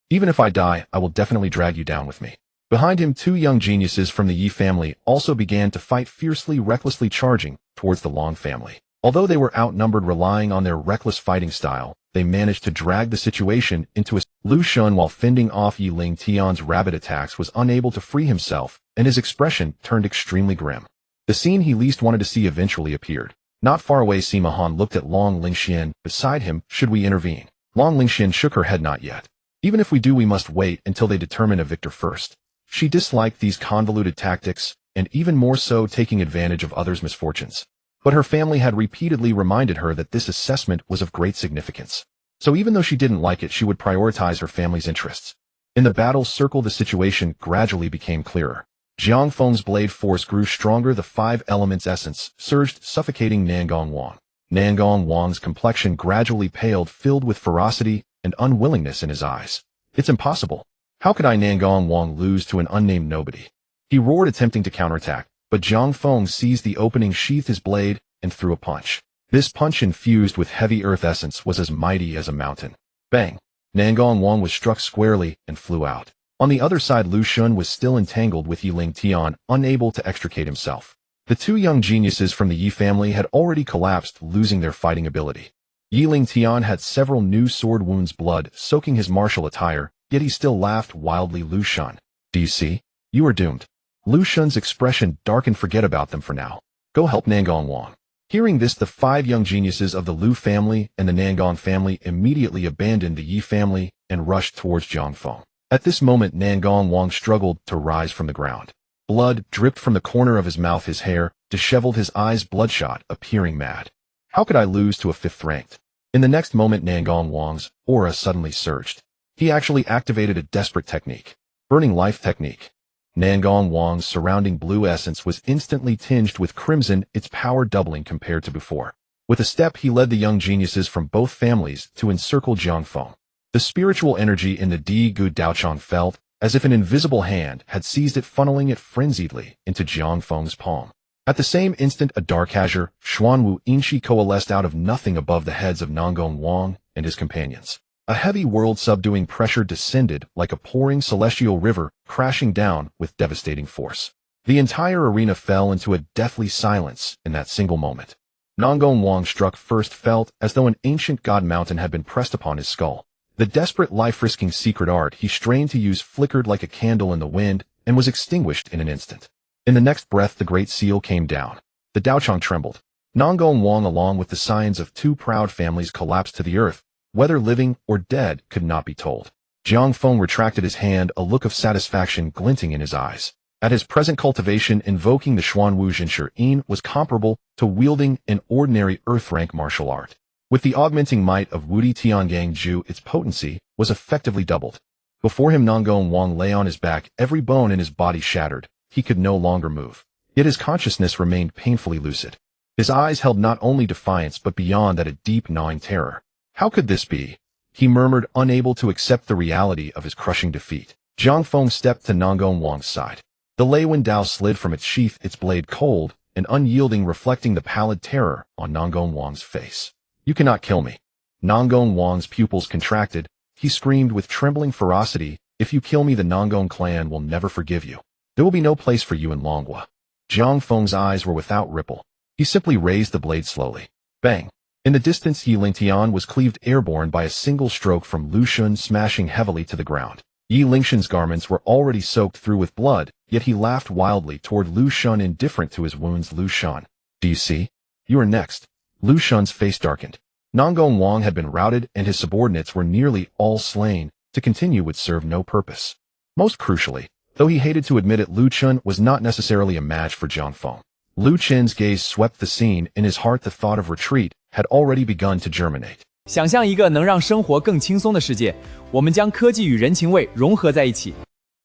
"Even if I die, I will definitely drag you down with me." Behind him, two young geniuses from the Yi family also began to fight fiercely, recklessly charging towards the Long family. Although they were outnumbered, relying on their reckless fighting style, they managed to drag the situation into a... Lu Shun, while fending off Yiling Tian's rabid attacks, was unable to free himself, and his expression turned extremely grim. The scene he least wanted to see eventually appeared. Not far away, Sima Han looked at Long Lingxian. Beside him, "Should we intervene?" Long Lingxian shook her head. "Not yet. Even if we do, we must wait until they determine a victor first." She disliked these convoluted tactics, and even more so taking advantage of others' misfortunes. But her family had repeatedly reminded her that this assessment was of great significance. So even though she didn't like it, she would prioritize her family's interests. In the battle circle, the situation gradually became clearer. Jiang Feng's blade force grew stronger, the five elements essence surged, suffocating Nangong Wang. Nangong Wang's complexion gradually paled, filled with ferocity and unwillingness in his eyes. "It's impossible. How could I?" Nangong Wang lose to an unnamed nobody? He roared, attempting to counterattack, but Jiang Feng seized the opening, sheathed his blade, and threw a punch. This punch, infused with heavy earth essence, was as mighty as a mountain. Bang! Nangong Wang was struck squarely and flew out. On the other side, Lu Shun was still entangled with Yiling Tian, unable to extricate himself. The two young geniuses from the Yi family had already collapsed, losing their fighting ability. Yiling Tian had several new sword wounds, blood soaking his martial attire, yet he still laughed wildly. "Lu Shun, do you see? You are doomed." Lu Shun's expression darkened. "Forget about them for now. Go help Nangong Wang." Hearing this, the five young geniuses of the Lu family and the Nangong family immediately abandoned the Yi family and rushed towards Jiang Feng. At this moment, Nangong Wang struggled to rise from the ground. Blood dripped from the corner of his mouth, his hair disheveled, his eyes bloodshot, appearing mad. How could I lose to a fifth ranked? In the next moment, Nangong Wang's aura suddenly surged. He actually activated a desperate technique. Burning Life Technique. Nangong Wang's surrounding blue essence was instantly tinged with crimson, its power doubling compared to before. With a step, he led the young geniuses from both families to encircle Jiang Feng. The spiritual energy in the Di Gu Daochang felt as if an invisible hand had seized it, funneling it frenziedly into Jiang Feng's palm. At the same instant, a dark azure, Xuanwu Yinshi coalesced out of nothing above the heads of Nangong Wang and his companions. A heavy world-subduing pressure descended like a pouring celestial river, crashing down with devastating force. The entire arena fell into a deathly silence in that single moment. Nangong Wang struck first, felt as though an ancient god mountain had been pressed upon his skull. The desperate life-risking secret art he strained to use flickered like a candle in the wind and was extinguished in an instant. In the next breath, the great seal came down. The Daochang trembled. Nangong Wang, along with the scions of two proud families, collapsed to the earth. Whether living or dead could not be told. Jiang Feng retracted his hand, a look of satisfaction glinting in his eyes. At his present cultivation, invoking the Xuanwu Jinsher Yin was comparable to wielding an ordinary earth-rank martial art. With the augmenting might of Wudi Tiangang Ju, its potency was effectively doubled. Before him, Nangong Wang lay on his back, every bone in his body shattered. He could no longer move. Yet his consciousness remained painfully lucid. His eyes held not only defiance but beyond that a deep gnawing terror. How could this be? He murmured, unable to accept the reality of his crushing defeat. Jiang Feng stepped to Nangong Wang's side. The Lei Wen Dao slid from its sheath, its blade cold and unyielding, reflecting the pallid terror on Nangong Wang's face. You cannot kill me. Nangong Wang's pupils contracted. He screamed with trembling ferocity, if you kill me, the Nangong clan will never forgive you. There will be no place for you in Longhua. Jiang Feng's eyes were without ripple. He simply raised the blade slowly. Bang! In the distance, Yi Lingtian was cleaved airborne by a single stroke from Lu Shun, smashing heavily to the ground. Yi Lingtian's garments were already soaked through with blood, yet he laughed wildly toward Lu Shun, indifferent to his wounds. Lu Shun, do you see? You are next. Lu Shun's face darkened. Nangong Wang had been routed and his subordinates were nearly all slain. To continue would serve no purpose. Most crucially, though he hated to admit it, Lu Chun was not necessarily a match for Jiang Feng. Lu Chen's gaze swept the scene. In his heart, the thought of retreat had already begun to germinate. 想象一个能让生活更轻松的世界，我们将科技与人情味融合在一起。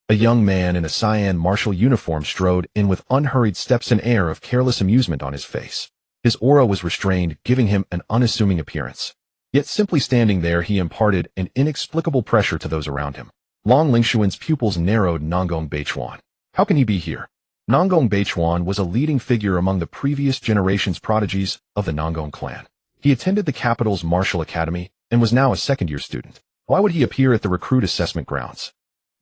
A young man in a cyan martial uniform strode in with unhurried steps, an air of careless amusement on his face. His aura was restrained, giving him an unassuming appearance. Yet simply standing there, he imparted an inexplicable pressure to those around him. Long Lingshuan's pupils narrowed. Nangong Beichuan. How can he be here? Nangong Beichuan was a leading figure among the previous generation's prodigies of the Nangong clan. He attended the capital's martial academy and was now a second-year student. Why would he appear at the recruit assessment grounds?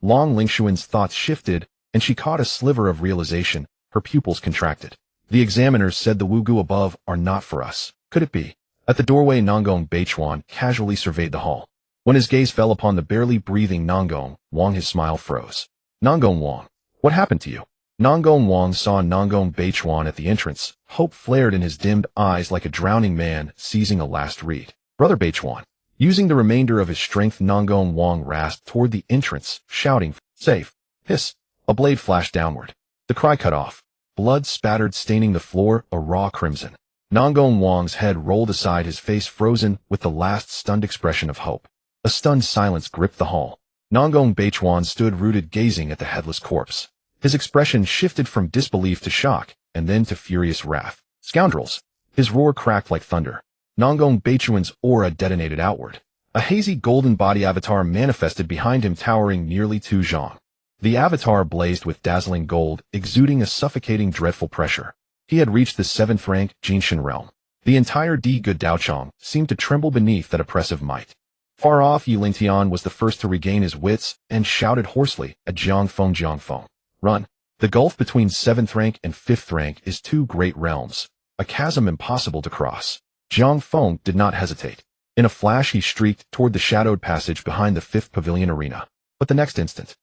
Long Lingshuan's thoughts shifted, and she caught a sliver of realization. Her pupils contracted. The examiners said the Wugu above are not for us. Could it be? At the doorway, Nangong Beichuan casually surveyed the hall. When his gaze fell upon the barely breathing Nangong Wang, his smile froze. Nangong Wang, what happened to you? Nangong Wang saw Nangong Beichuan at the entrance. Hope flared in his dimmed eyes like a drowning man seizing a last reed. Brother Beichuan. Using the remainder of his strength, Nangong Wang rasped toward the entrance, shouting, safe. Hiss. A blade flashed downward. The cry cut off. Blood spattered, staining the floor, a raw crimson. Nangong Wang's head rolled aside, his face frozen with the last stunned expression of hope. A stunned silence gripped the hall. Nangong Beichuan stood rooted, gazing at the headless corpse. His expression shifted from disbelief to shock, and then to furious wrath. Scoundrels! His roar cracked like thunder. Nangong Beichuan's aura detonated outward. A hazy golden body avatar manifested behind him, towering nearly 2 zhang. The avatar blazed with dazzling gold, exuding a suffocating, dreadful pressure. He had reached the 7th rank Jinshin realm. The entire Di Gu Daochang seemed to tremble beneath that oppressive might. Far off, Yi Lingtian was the first to regain his wits and shouted hoarsely at Jiang Feng. Jiang Feng. Run. The gulf between 7th rank and 5th rank is 2 great realms, a chasm impossible to cross. Jiang Feng did not hesitate. In a flash, he streaked toward the shadowed passage behind the 5th pavilion arena. But the next instant,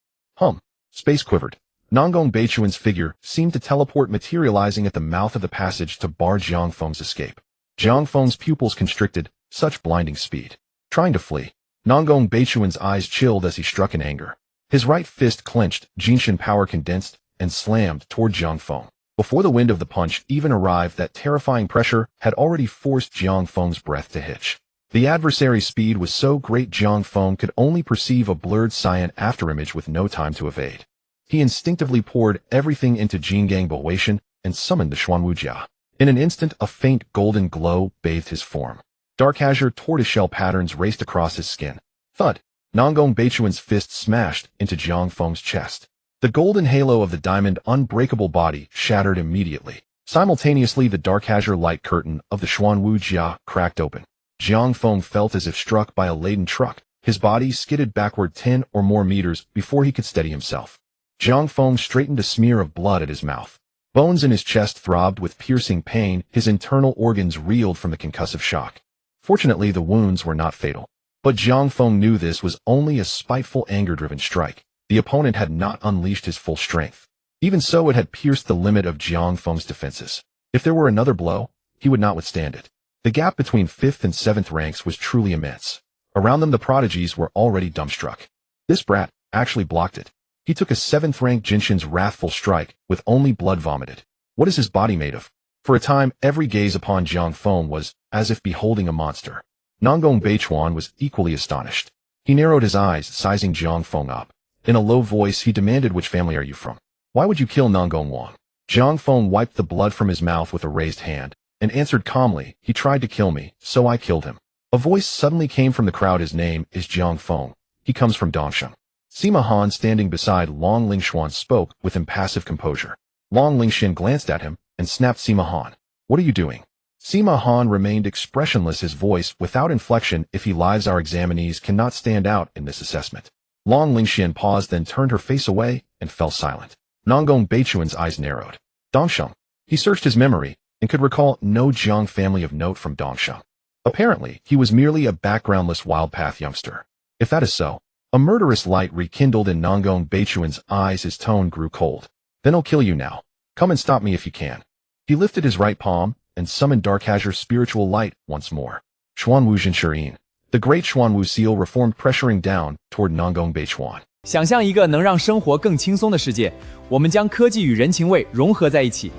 space quivered. Nangong Beichuan's figure seemed to teleport, materializing at the mouth of the passage to bar Jiang Feng's escape. Jiang Feng's pupils constricted, such blinding speed. Trying to flee, Nangong Beichuan's eyes chilled as he struck in anger. His right fist clenched, Jinshin power condensed, and slammed toward Jiang Feng. Before the wind of the punch even arrived, that terrifying pressure had already forced Jiang Feng's breath to hitch. The adversary's speed was so great Jiang Feng could only perceive a blurred cyan afterimage with no time to evade. He instinctively poured everything into Jingang Bohuation and summoned the Xuanwujia. In an instant, a faint golden glow bathed his form. Dark azure tortoiseshell patterns raced across his skin. Thud! Nangong Beichuan's fist smashed into Jiang Feng's chest. The golden halo of the diamond unbreakable body shattered immediately. Simultaneously, the dark azure light curtain of the Xuanwujia cracked open. Jiang Feng felt as if struck by a laden truck. His body skidded backward 10 or more meters before he could steady himself. Jiang Feng straightened a smear of blood at his mouth. Bones in his chest throbbed with piercing pain, his internal organs reeled from the concussive shock. Fortunately, the wounds were not fatal. But Jiang Feng knew this was only a spiteful, anger-driven strike. The opponent had not unleashed his full strength. Even so, it had pierced the limit of Jiang Feng's defenses. If there were another blow, he would not withstand it. The gap between 5th and 7th ranks was truly immense. Around them, the prodigies were already dumbstruck. This brat actually blocked it. He took a 7th rank Jinshin's wrathful strike, with only blood vomited. What is his body made of? For a time, every gaze upon Jiang Feng was as if beholding a monster. Nangong Beichuan was equally astonished. He narrowed his eyes, sizing Jiang Feng up. In a low voice, he demanded, "Which family are you from? Why would you kill Nangong Wang?" Jiang Feng wiped the blood from his mouth with a raised hand, and answered calmly, "He tried to kill me, so I killed him." A voice suddenly came from the crowd. "His name is Jiang Feng. He comes from Dongsheng." Sima Han, standing beside Long Lingshuan, spoke with impassive composure. Long Lingxian glanced at him and snapped, "Sima Han, what are you doing?" Sima Han remained expressionless, his voice without inflection. "If he lives, our examinees cannot stand out in this assessment." Long Lingxian paused, then turned her face away and fell silent. Nangong Beichuan's eyes narrowed. Dongsheng. He searched his memory and could recall no Jiang family of note from Dongsheng. Apparently, he was merely a backgroundless wild path youngster. If that is so, a murderous light rekindled in Nangong Beichuan's eyes. His tone grew cold. "Then I'll kill you now. Come and stop me if you can." He lifted his right palm and summoned Dark Azure spiritual light once more. Xuanwu Zhinshirin. The great Xuanwu seal reformed, pressuring down toward Nangong Beichuan. 想象一个能让生活更轻松的世界，我们将科技与人情味融合在一起。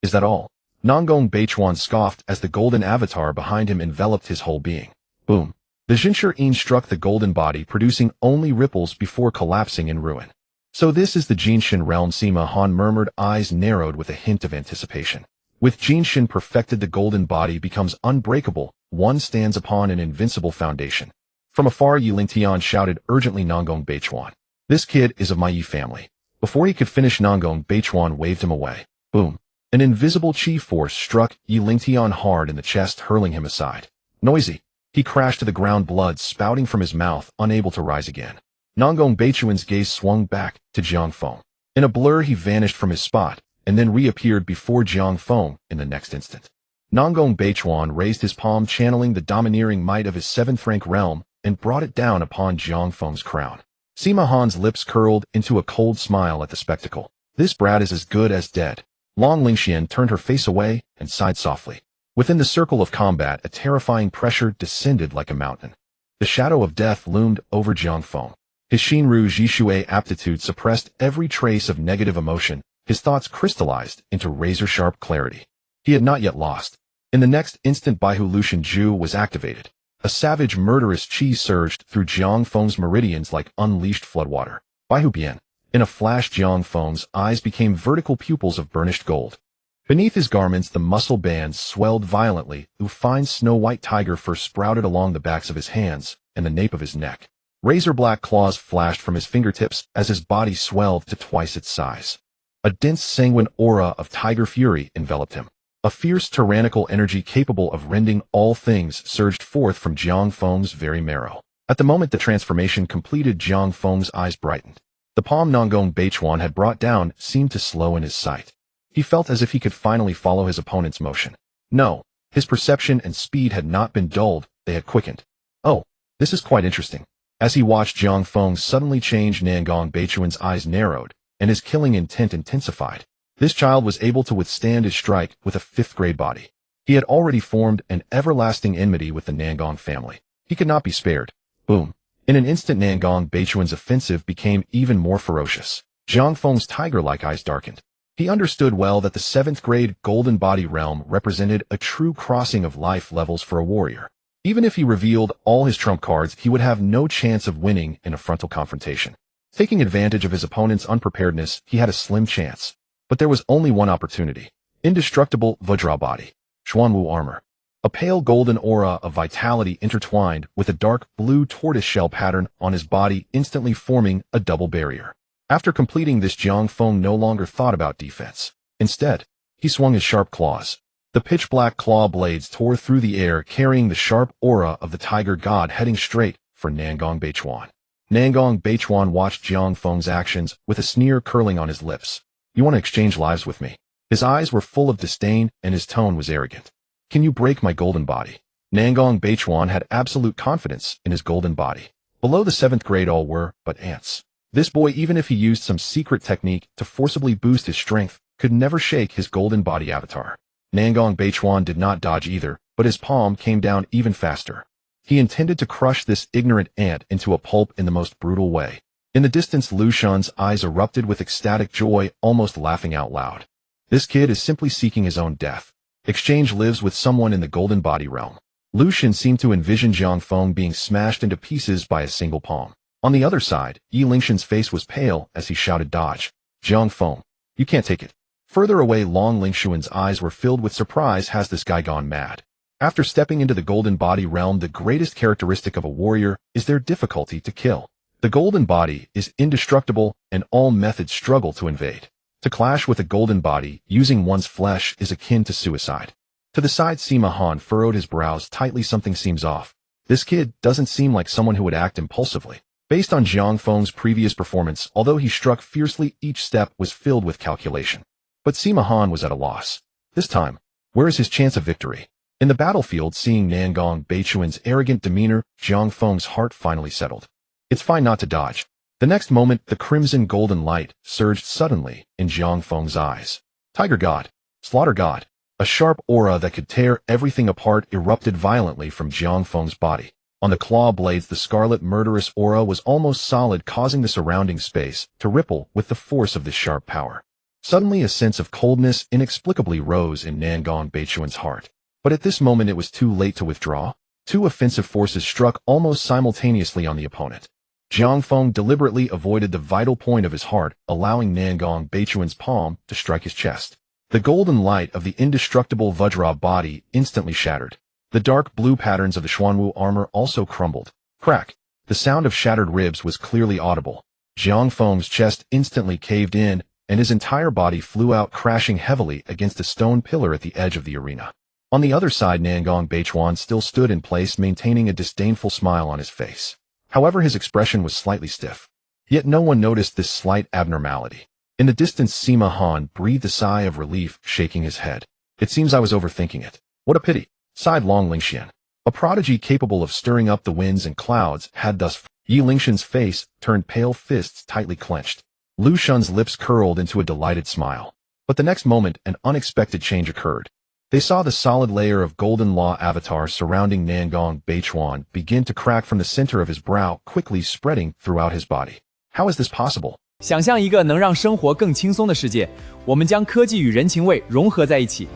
Is that all? Nangong Beichuan scoffed as the golden avatar behind him enveloped his whole being. Boom. The Jinshirin struck the golden body, producing only ripples before collapsing in ruin. So this is the Jinshin realm, Sima Han murmured, eyes narrowed with a hint of anticipation. With Jinshin perfected, the golden body becomes unbreakable. One stands upon an invincible foundation. From afar, Yilingtian shouted urgently, "Nangong Beichuan. This kid is of my Yi family." Before he could finish, Nangong Beichuan waved him away. Boom. An invisible chi force struck Yilingtian hard in the chest, hurling him aside. Noisy. He crashed to the ground, blood spouting from his mouth, unable to rise again. Nangong Beichuan's gaze swung back to Jiang Feng. In a blur, he vanished from his spot, and then reappeared before Jiang Feng in the next instant. Nangong Beichuan raised his palm, channeling the domineering might of his 7th rank realm, and brought it down upon Jiang Feng's crown. Sima Han's lips curled into a cold smile at the spectacle. This brat is as good as dead. Long Lingxian turned her face away and sighed softly. Within the circle of combat, a terrifying pressure descended like a mountain. The shadow of death loomed over Jiang Feng. His Shinru Jishui aptitude suppressed every trace of negative emotion. His thoughts crystallized into razor-sharp clarity. He had not yet lost. In the next instant, Baihu Lucian Ju was activated. A savage, murderous chi surged through Jiang Feng's meridians like unleashed floodwater. Baihu Bian. In a flash, Jiang Feng's eyes became vertical pupils of burnished gold. Beneath his garments, the muscle bands swelled violently. A fine snow-white tiger fur sprouted along the backs of his hands and the nape of his neck. Razor-black claws flashed from his fingertips as his body swelled to twice its size. A dense, sanguine aura of tiger fury enveloped him. A fierce, tyrannical energy capable of rending all things surged forth from Jiang Feng's very marrow. At the moment the transformation completed, Jiang Feng's eyes brightened. The palm Nangong Beichuan had brought down seemed to slow in his sight. He felt as if he could finally follow his opponent's motion. No, his perception and speed had not been dulled, they had quickened. Oh, this is quite interesting. As he watched Jiang Feng suddenly change, Nangong Beichuan's eyes narrowed, and his killing intent intensified. This child was able to withstand his strike with a 5th-grade body. He had already formed an everlasting enmity with the Nangong family. He could not be spared. Boom. In an instant, Nangong Beichuan's offensive became even more ferocious. Jiang Feng's tiger-like eyes darkened. He understood well that the 7th grade golden body realm represented a true crossing of life levels for a warrior. Even if he revealed all his trump cards, he would have no chance of winning in a frontal confrontation. Taking advantage of his opponent's unpreparedness, he had a slim chance. But there was only one opportunity. Indestructible Vajra body. Xuanwu armor. A pale golden aura of vitality intertwined with a dark blue tortoiseshell pattern on his body, instantly forming a double barrier. After completing this, Jiang Feng no longer thought about defense. Instead, he swung his sharp claws. The pitch-black claw blades tore through the air, carrying the sharp aura of the tiger god, heading straight for Nangong Beichuan. Nangong Beichuan watched Jiang Feng's actions with a sneer curling on his lips. "You want to exchange lives with me?" His eyes were full of disdain and his tone was arrogant. "Can you break my golden body?" Nangong Beichuan had absolute confidence in his golden body. Below the 7th grade, all were but ants. This boy, even if he used some secret technique to forcibly boost his strength, could never shake his golden body avatar. Nangong Beichuan did not dodge either, but his palm came down even faster. He intended to crush this ignorant ant into a pulp in the most brutal way. In the distance, Lu Shun's eyes erupted with ecstatic joy, almost laughing out loud. This kid is simply seeking his own death. Exchange lives with someone in the golden body realm. Lu Shun seemed to envision Jiang Feng being smashed into pieces by a single palm. On the other side, Yi Lingshan's face was pale as he shouted, "Dodge! Jiang Feng, you can't take it." Further away, Long Lingshuan's eyes were filled with surprise. Has this guy gone mad? After stepping into the golden body realm, the greatest characteristic of a warrior is their difficulty to kill. The golden body is indestructible and all methods struggle to invade. To clash with a golden body using one's flesh is akin to suicide. To the side, Sima Han furrowed his brows tightly. Something seems off. This kid doesn't seem like someone who would act impulsively. Based on Jiang Feng's previous performance, although he struck fiercely, each step was filled with calculation. But Sima Han was at a loss. This time, where is his chance of victory? In the battlefield, seeing Nangong Beichuan's arrogant demeanor, Jiang Feng's heart finally settled. It's fine not to dodge. The next moment, the crimson golden light surged suddenly in Jiang Feng's eyes. Tiger God, Slaughter God. A sharp aura that could tear everything apart erupted violently from Jiang Feng's body. On the claw blades, the scarlet murderous aura was almost solid, causing the surrounding space to ripple with the force of this sharp power. Suddenly, a sense of coldness inexplicably rose in Nangong Beichuan's heart. But at this moment, it was too late to withdraw. Two offensive forces struck almost simultaneously on the opponent. Jiang Feng deliberately avoided the vital point of his heart, allowing Nangong Beichuan's palm to strike his chest. The golden light of the indestructible Vajra body instantly shattered. The dark blue patterns of the Xuanwu armor also crumbled. Crack! The sound of shattered ribs was clearly audible. Jiang Feng's chest instantly caved in, and his entire body flew out, crashing heavily against a stone pillar at the edge of the arena. On the other side, Nangong Beichuan still stood in place, maintaining a disdainful smile on his face. However, his expression was slightly stiff. Yet no one noticed this slight abnormality. In the distance, Sima Han breathed a sigh of relief, shaking his head. "It seems I was overthinking it. What a pity," sighed Long Lingshan. A prodigy capable of stirring up the winds and clouds had thus. Yi Lingshan's face turned pale, fists tightly clenched. Lu Shun's lips curled into a delighted smile. But the next moment, an unexpected change occurred. They saw the solid layer of golden law avatar surrounding Nangong Beichuan begin to crack from the center of his brow, quickly spreading throughout his body. How is this possible? 想象一个能让生活更轻松的世界，我们将科技与人情味融合在一起。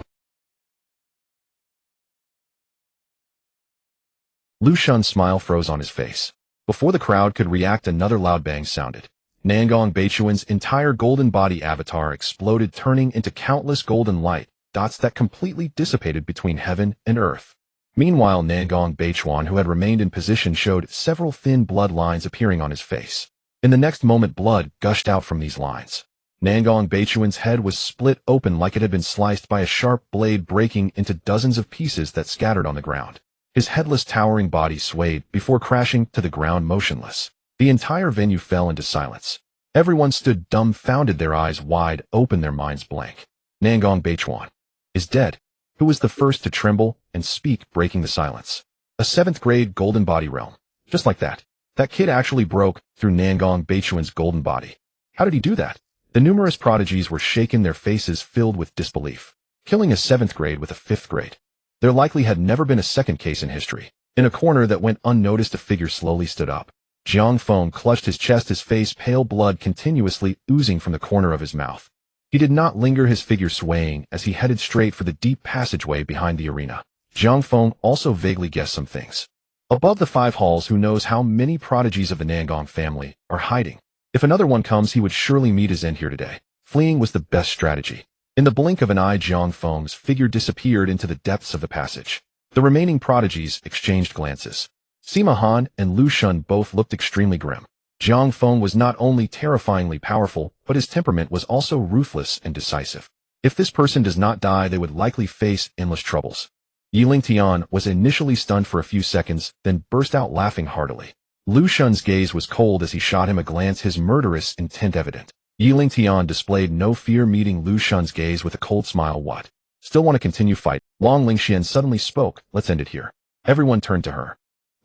Lu Shun's smile froze on his face. Before the crowd could react, another loud bang sounded. Nangong Beichuan's entire golden body avatar exploded, turning into countless golden light dots that completely dissipated between heaven and earth. Meanwhile, Nangong Beichuan, who had remained in position, showed several thin blood lines appearing on his face. In the next moment, blood gushed out from these lines. Nangong Beichuan's head was split open like it had been sliced by a sharp blade, breaking into dozens of pieces that scattered on the ground. His headless, towering body swayed before crashing to the ground motionless. The entire venue fell into silence. Everyone stood dumbfounded, their eyes wide open, their minds blank. Nangong Beichuan is dead. Who was the first to tremble and speak, breaking the silence? A 7th grade golden body realm. Just like that. That kid actually broke through Nangong Beichuan's golden body. How did he do that? The numerous prodigies were shaken, their faces filled with disbelief. Killing a 7th grade with a 5th grade. There likely had never been a second case in history. In a corner that went unnoticed, a figure slowly stood up. Jiang Feng clutched his chest, his face pale, blood continuously oozing from the corner of his mouth. He did not linger, his figure swaying as he headed straight for the deep passageway behind the arena. Jiang Feng also vaguely guessed some things. Above the 5 halls, who knows how many prodigies of the Nangong family are hiding. If another one comes, he would surely meet his end here today. Fleeing was the best strategy. In the blink of an eye, Jiang Feng's figure disappeared into the depths of the passage. The remaining prodigies exchanged glances. Sima Han and Lu Shun both looked extremely grim. Jiang Feng was not only terrifyingly powerful, but his temperament was also ruthless and decisive. If this person does not die, they would likely face endless troubles. Yiling Tian was initially stunned for a few seconds, then burst out laughing heartily. Lu Shun's gaze was cold as he shot him a glance, his murderous intent evident. Yiling Tian displayed no fear, meeting Lu Shun's gaze with a cold smile. What? Still want to continue fight? Long Lingxian suddenly spoke. Let's end it here. Everyone turned to her.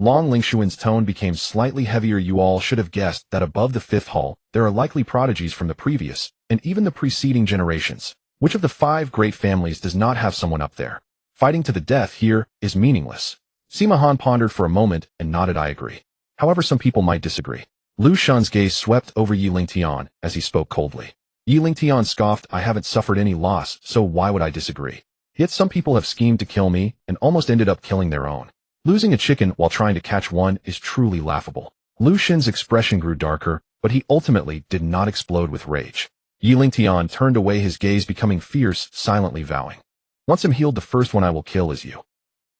Long Lingxian's tone became slightly heavier. You all should have guessed that above the 5th hall, there are likely prodigies from the previous, and even the preceding generations. Which of the 5 great families does not have someone up there? Fighting to the death here is meaningless. Sima Han pondered for a moment and nodded. I agree. However, some people might disagree. Lu Shun's gaze swept over Yiling Tian as he spoke coldly. Yiling Tian scoffed. I haven't suffered any loss, so why would I disagree? Yet some people have schemed to kill me and almost ended up killing their own. Losing a chicken while trying to catch one is truly laughable. Lu Xin's expression grew darker, but he ultimately did not explode with rage. Yiling Tian turned away, his gaze becoming fierce, silently vowing. Once I'm healed, the first one I will kill is you.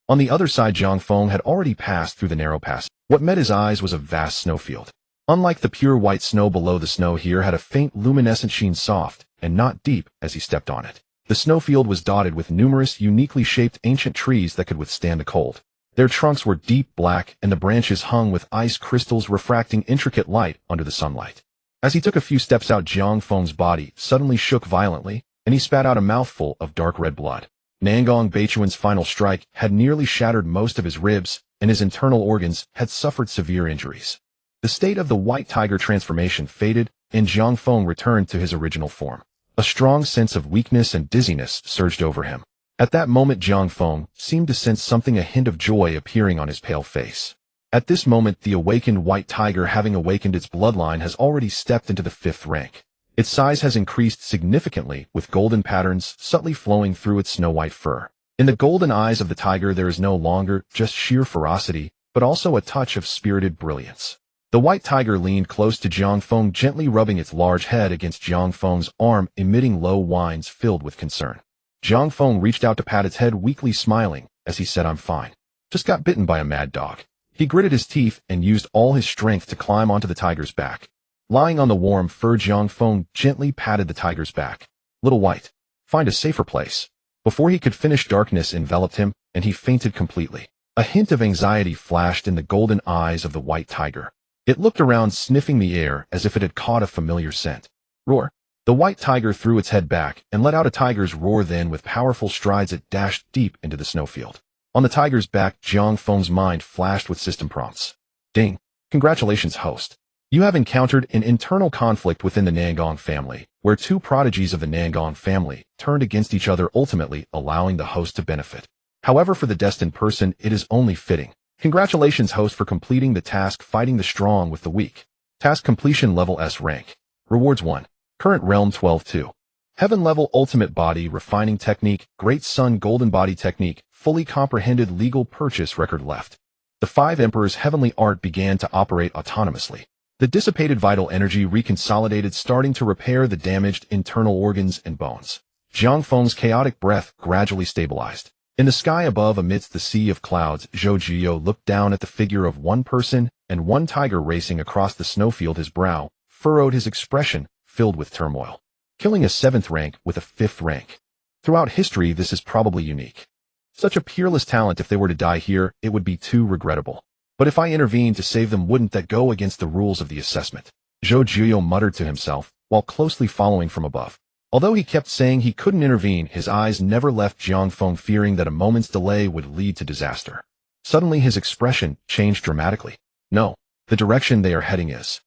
On the other side, Jiang Feng had already passed through the narrow pass. What met his eyes was a vast snowfield. Unlike the pure white snow below, the snow here had a faint luminescent sheen, soft and not deep as he stepped on it. The snowfield was dotted with numerous uniquely shaped ancient trees that could withstand the cold. Their trunks were deep black and the branches hung with ice crystals refracting intricate light under the sunlight. As he took a few steps out, Jiang Feng's body suddenly shook violently and he spat out a mouthful of dark red blood. Nangong Beichuan's final strike had nearly shattered most of his ribs and his internal organs had suffered severe injuries. The state of the white tiger transformation faded, and Jiang Feng returned to his original form. A strong sense of weakness and dizziness surged over him. At that moment, Jiang Feng seemed to sense something, a hint of joy appearing on his pale face. At this moment, the awakened white tiger, having awakened its bloodline, has already stepped into the 5th rank. Its size has increased significantly, with golden patterns subtly flowing through its snow-white fur. In the golden eyes of the tiger, there is no longer just sheer ferocity, but also a touch of spirited brilliance. The white tiger leaned close to Jiang Feng, gently rubbing its large head against Jiang Feng's arm, emitting low whines filled with concern. Jiang Feng reached out to pat its head, weakly smiling, as he said, I'm fine. Just got bitten by a mad dog. He gritted his teeth and used all his strength to climb onto the tiger's back. Lying on the warm fur, Jiang Feng gently patted the tiger's back. Little white, find a safer place. Before he could finish, darkness enveloped him, and he fainted completely. A hint of anxiety flashed in the golden eyes of the white tiger. It looked around, sniffing the air as if it had caught a familiar scent. Roar! The white tiger threw its head back and let out a tiger's roar. Then, with powerful strides, it dashed deep into the snowfield. On the tiger's back, Jiang Feng's mind flashed with system prompts. Ding! Congratulations, host. You have encountered an internal conflict within the Nangong family, where 2 prodigies of the Nangong family turned against each other, ultimately allowing the host to benefit. However, for the destined person, it is only fitting. Congratulations, host, for completing the task Fighting the Strong with the Weak. Task completion, level S rank. Rewards 1. Current realm 12-2. Heaven level ultimate body refining technique, Great Sun golden body technique, fully comprehended legal purchase record left. The 5 emperors' heavenly art began to operate autonomously. The dissipated vital energy reconsolidated, starting to repair the damaged internal organs and bones. Jiang Feng's chaotic breath gradually stabilized. In the sky above, amidst the sea of clouds, Zhou Jiyo looked down at the figure of one person and one tiger racing across the snowfield. His brow furrowed, his expression filled with turmoil. Killing a 7th rank with a 5th rank. Throughout history, this is probably unique. Such a peerless talent, if they were to die here, it would be too regrettable. But if I intervened to save them, wouldn't that go against the rules of the assessment? Zhou Jiyo muttered to himself, while closely following from above. Although he kept saying he couldn't intervene, his eyes never left Jiang Feng, fearing that a moment's delay would lead to disaster. Suddenly his expression changed dramatically. No, the direction they are heading is.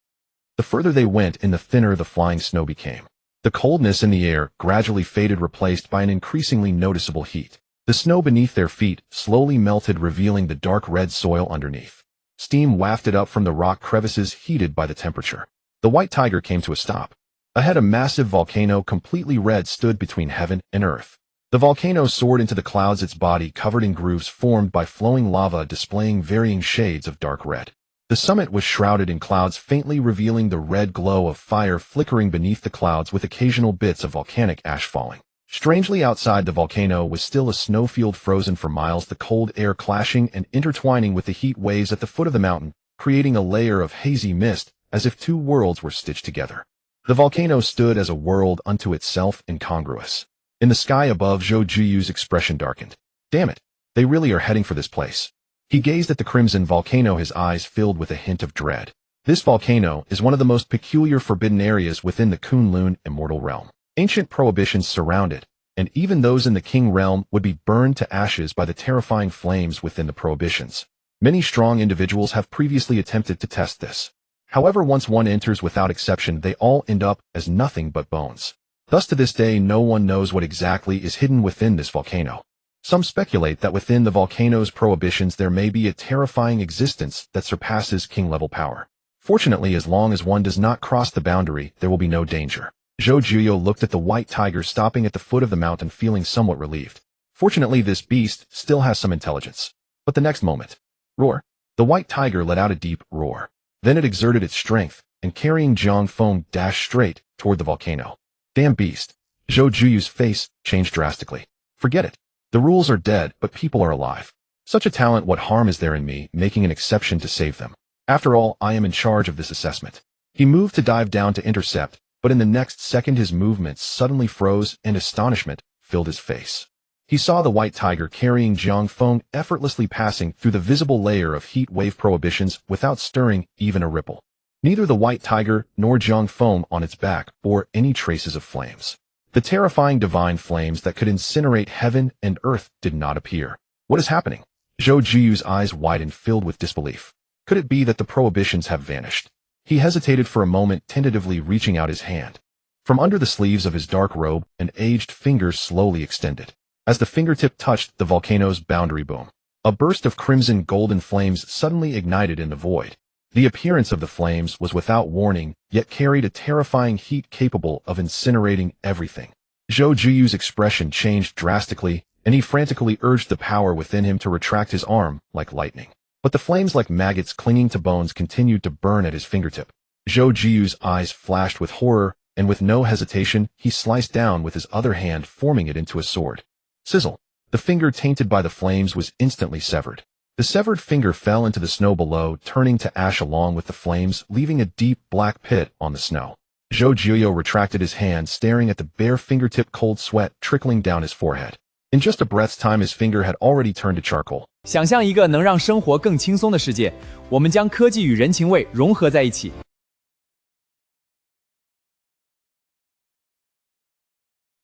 The further they went in, the thinner the flying snow became. The coldness in the air gradually faded, replaced by an increasingly noticeable heat. The snow beneath their feet slowly melted, revealing the dark red soil underneath. Steam wafted up from the rock crevices, heated by the temperature. The white tiger came to a stop. Ahead, a massive volcano, completely red, stood between heaven and earth. The volcano soared into the clouds, its body covered in grooves formed by flowing lava displaying varying shades of dark red. The summit was shrouded in clouds, faintly revealing the red glow of fire flickering beneath the clouds with occasional bits of volcanic ash falling. Strangely, outside the volcano was still a snowfield, frozen for miles, the cold air clashing and intertwining with the heat waves at the foot of the mountain, creating a layer of hazy mist, as if two worlds were stitched together. The volcano stood as a world unto itself, incongruous. In the sky above, Zhou Juyu's expression darkened. Damn it, they really are heading for this place. He gazed at the crimson volcano, his eyes filled with a hint of dread. This volcano is one of the most peculiar forbidden areas within the Kunlun immortal realm. Ancient prohibitions surround it, and even those in the king realm would be burned to ashes by the terrifying flames within the prohibitions. Many strong individuals have previously attempted to test this. However, once one enters, without exception, they all end up as nothing but bones. Thus, to this day, no one knows what exactly is hidden within this volcano. Some speculate that within the volcano's prohibitions there may be a terrifying existence that surpasses king-level power. Fortunately, as long as one does not cross the boundary, there will be no danger. Zhou Juyo looked at the white tiger stopping at the foot of the mountain, feeling somewhat relieved. Fortunately, this beast still has some intelligence. But the next moment, roar! The white tiger let out a deep roar. Then it exerted its strength, and carrying Jiang Feng dashed straight toward the volcano. Damn beast! Zhou Juyu's face changed drastically. Forget it. The rules are dead, but people are alive. Such a talent, what harm is there in me making an exception to save them? After all, I am in charge of this assessment. He moved to dive down to intercept, but in the next second his movements suddenly froze and astonishment filled his face. He saw the white tiger carrying Jiang Feng effortlessly passing through the visible layer of heat wave prohibitions without stirring even a ripple. Neither the white tiger nor Jiang Feng on its back bore any traces of flames. The terrifying divine flames that could incinerate heaven and earth did not appear. What is happening? Zhou Juyu's eyes widened, filled with disbelief. Could it be that the prohibitions have vanished? He hesitated for a moment, tentatively reaching out his hand. From under the sleeves of his dark robe, an aged finger slowly extended. As the fingertip touched the volcano's boundary, boom! A burst of crimson golden flames suddenly ignited in the void. The appearance of the flames was without warning, yet carried a terrifying heat capable of incinerating everything. Zhou Juyu's expression changed drastically, and he frantically urged the power within him to retract his arm like lightning. But the flames, like maggots clinging to bones, continued to burn at his fingertip. Zhou Juyu's eyes flashed with horror, and with no hesitation, he sliced down with his other hand, forming it into a sword. Sizzle! The finger tainted by the flames was instantly severed. The severed finger fell into the snow below, turning to ash along with the flames, leaving a deep black pit on the snow. Zhou Juyo retracted his hand, staring at the bare fingertip, cold sweat trickling down his forehead. In just a breath's time, his finger had already turned to charcoal. 想象一个能让生活更轻松的世界，我们将科技与人情味融合在一起。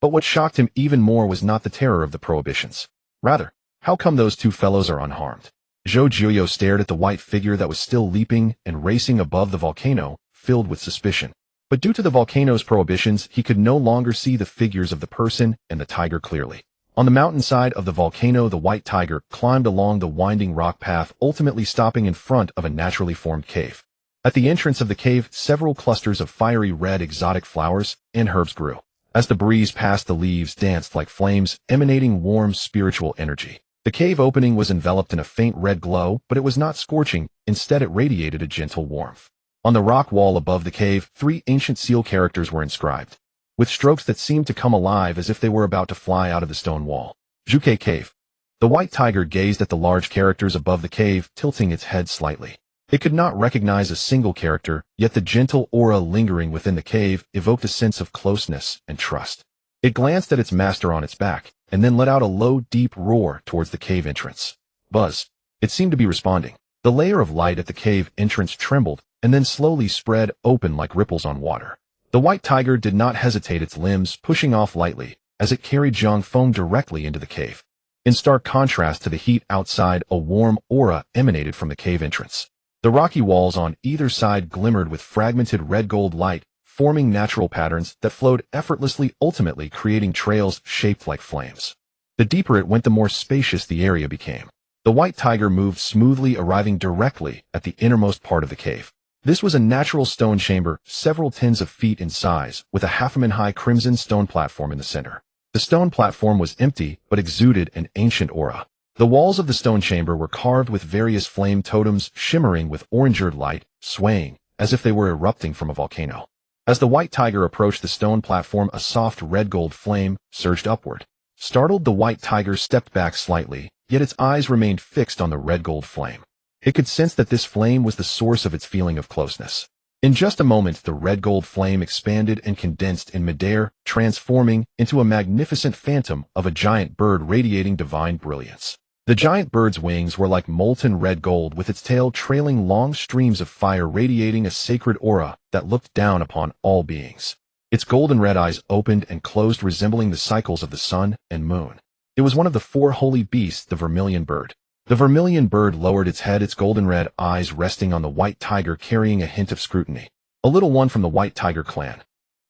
But what shocked him even more was not the terror of the prohibitions. Rather, how come those two fellows are unharmed? Zhou Juyo stared at the white figure that was still leaping and racing above the volcano, filled with suspicion. But due to the volcano's prohibitions, he could no longer see the figures of the person and the tiger clearly. On the mountainside of the volcano, the white tiger climbed along the winding rock path, ultimately stopping in front of a naturally formed cave. At the entrance of the cave, several clusters of fiery red exotic flowers and herbs grew. As the breeze passed, the leaves danced like flames, emanating warm spiritual energy. The cave opening was enveloped in a faint red glow, but it was not scorching. Instead, it radiated a gentle warmth. On the rock wall above the cave, 3 ancient seal characters were inscribed, with strokes that seemed to come alive as if they were about to fly out of the stone wall. Zhuke Cave. The white tiger gazed at the large characters above the cave, tilting its head slightly. It could not recognize a single character, yet the gentle aura lingering within the cave evoked a sense of closeness and trust. It glanced at its master on its back, and then let out a low, deep roar towards the cave entrance. Buzz. It seemed to be responding. The layer of light at the cave entrance trembled, and then slowly spread open like ripples on water. The white tiger did not hesitate, its limbs pushing off lightly, as it carried Jiang Feng directly into the cave. In stark contrast to the heat outside, a warm aura emanated from the cave entrance. The rocky walls on either side glimmered with fragmented red-gold light, forming natural patterns that flowed effortlessly, ultimately creating trails shaped like flames. The deeper it went, the more spacious the area became. The white tiger moved smoothly, arriving directly at the innermost part of the cave. This was a natural stone chamber, several tens of feet in size, with a half-a-man-high crimson stone platform in the center. The stone platform was empty, but exuded an ancient aura. The walls of the stone chamber were carved with various flame totems shimmering with orange-red light, swaying, as if they were erupting from a volcano. As the white tiger approached the stone platform, a soft red-gold flame surged upward. Startled, the white tiger stepped back slightly, yet its eyes remained fixed on the red-gold flame. It could sense that this flame was the source of its feeling of closeness. In just a moment, the red-gold flame expanded and condensed in midair, transforming into a magnificent phantom of a giant bird radiating divine brilliance. The giant bird's wings were like molten red gold, with its tail trailing long streams of fire radiating a sacred aura that looked down upon all beings. Its golden red eyes opened and closed, resembling the cycles of the sun and moon. It was one of the four holy beasts, the vermilion bird. The vermilion bird lowered its head, its golden red eyes resting on the white tiger, carrying a hint of scrutiny. A little one from the white tiger clan.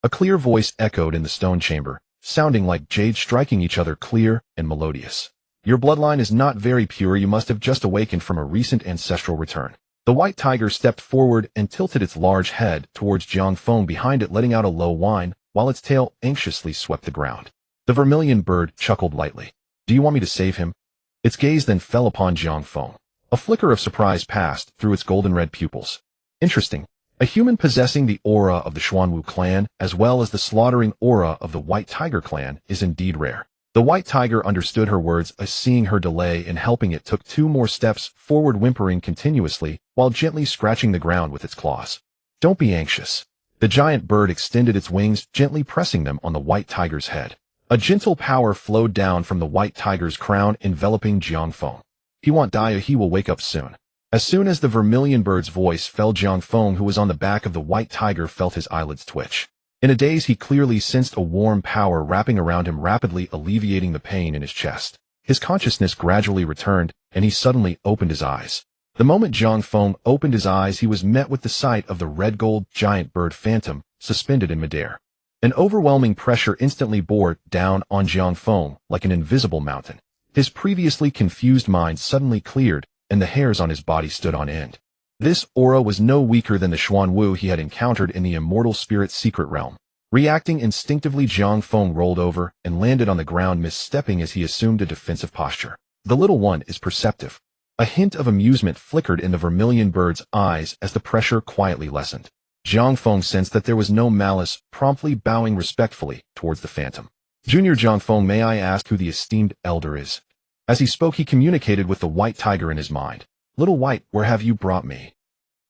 A clear voice echoed in the stone chamber, sounding like jade striking each other, clear and melodious. Your bloodline is not very pure. You must have just awakened from a recent ancestral return. The white tiger stepped forward and tilted its large head towards Jiang Feng behind it, letting out a low whine, while its tail anxiously swept the ground. The vermilion bird chuckled lightly. Do you want me to save him? Its gaze then fell upon Jiang Feng. A flicker of surprise passed through its golden red pupils. Interesting. A human possessing the aura of the Xuanwu clan, as well as the slaughtering aura of the white tiger clan, is indeed rare. The white tiger understood her words, seeing her delay in helping it took 2 more steps forward, whimpering continuously, while gently scratching the ground with its claws. Don't be anxious. The giant bird extended its wings, gently pressing them on the white tiger's head. A gentle power flowed down from the white tiger's crown, enveloping Jiang Feng. He won't die, he will wake up soon. As soon as the vermilion bird's voice fell, Jiang Feng, who was on the back of the white tiger, felt his eyelids twitch. In a daze, he clearly sensed a warm power wrapping around him, rapidly alleviating the pain in his chest. His consciousness gradually returned, and he suddenly opened his eyes. The moment Jiang Feng opened his eyes, he was met with the sight of the red-gold giant bird phantom suspended in midair. An overwhelming pressure instantly bore down on Jiang Feng like an invisible mountain. His previously confused mind suddenly cleared, and the hairs on his body stood on end. This aura was no weaker than the Xuanwu he had encountered in the immortal spirit's secret realm. Reacting instinctively, Jiang Feng rolled over and landed on the ground, misstepping as he assumed a defensive posture. The little one is perceptive. A hint of amusement flickered in the vermilion bird's eyes as the pressure quietly lessened. Jiang Feng sensed that there was no malice, promptly bowing respectfully towards the phantom. Junior Jiang Feng, may I ask who the esteemed elder is? As he spoke, he communicated with the white tiger in his mind. Little white, where have you brought me?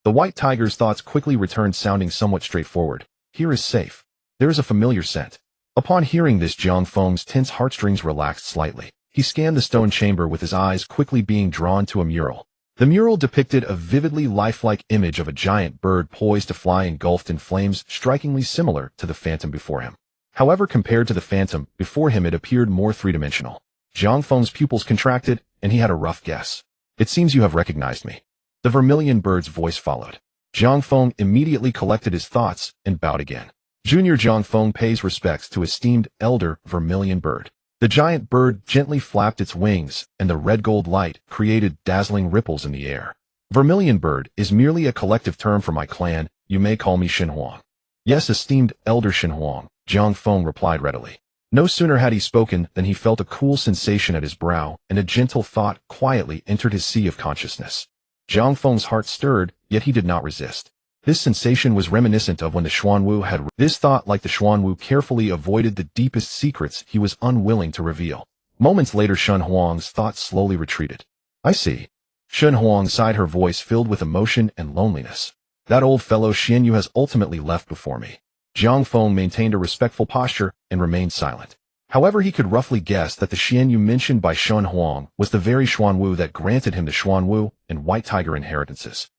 The white tiger's thoughts quickly returned, sounding somewhat straightforward. Here is safe. There is a familiar scent. Upon hearing this, Jiang Feng's tense heartstrings relaxed slightly. He scanned the stone chamber, with his eyes quickly being drawn to a mural. The mural depicted a vividly lifelike image of a giant bird poised to fly, engulfed in flames, strikingly similar to the phantom before him. However, compared to the phantom before him, it appeared more three-dimensional. Jiang Feng's pupils contracted, and he had a rough guess. It seems you have recognized me. The vermilion bird's voice followed. Jiang Feng immediately collected his thoughts and bowed again. Junior Jiang Feng pays respects to esteemed elder vermilion bird. The giant bird gently flapped its wings, and the red-gold light created dazzling ripples in the air. Vermilion bird is merely a collective term for my clan. You may call me Shenhuang. Yes, esteemed elder Shenhuang, Jiang Feng replied readily. No sooner had he spoken than he felt a cool sensation at his brow, and a gentle thought quietly entered his sea of consciousness. Jiang Feng's heart stirred, yet he did not resist. This sensation was reminiscent of when the Xuanwu had this thought, like the Xuanwu carefully avoided the deepest secrets he was unwilling to reveal. Moments later, Shenhuang's thoughts slowly retreated. I see. Shenhuang sighed, her voice filled with emotion and loneliness. That old fellow Xianyu has ultimately left before me. Jiang Feng maintained a respectful posture and remained silent. However, he could roughly guess that the Xianyu mentioned by Shenhuang was the very Xuanwu that granted him the Xuanwu and White Tiger inheritances.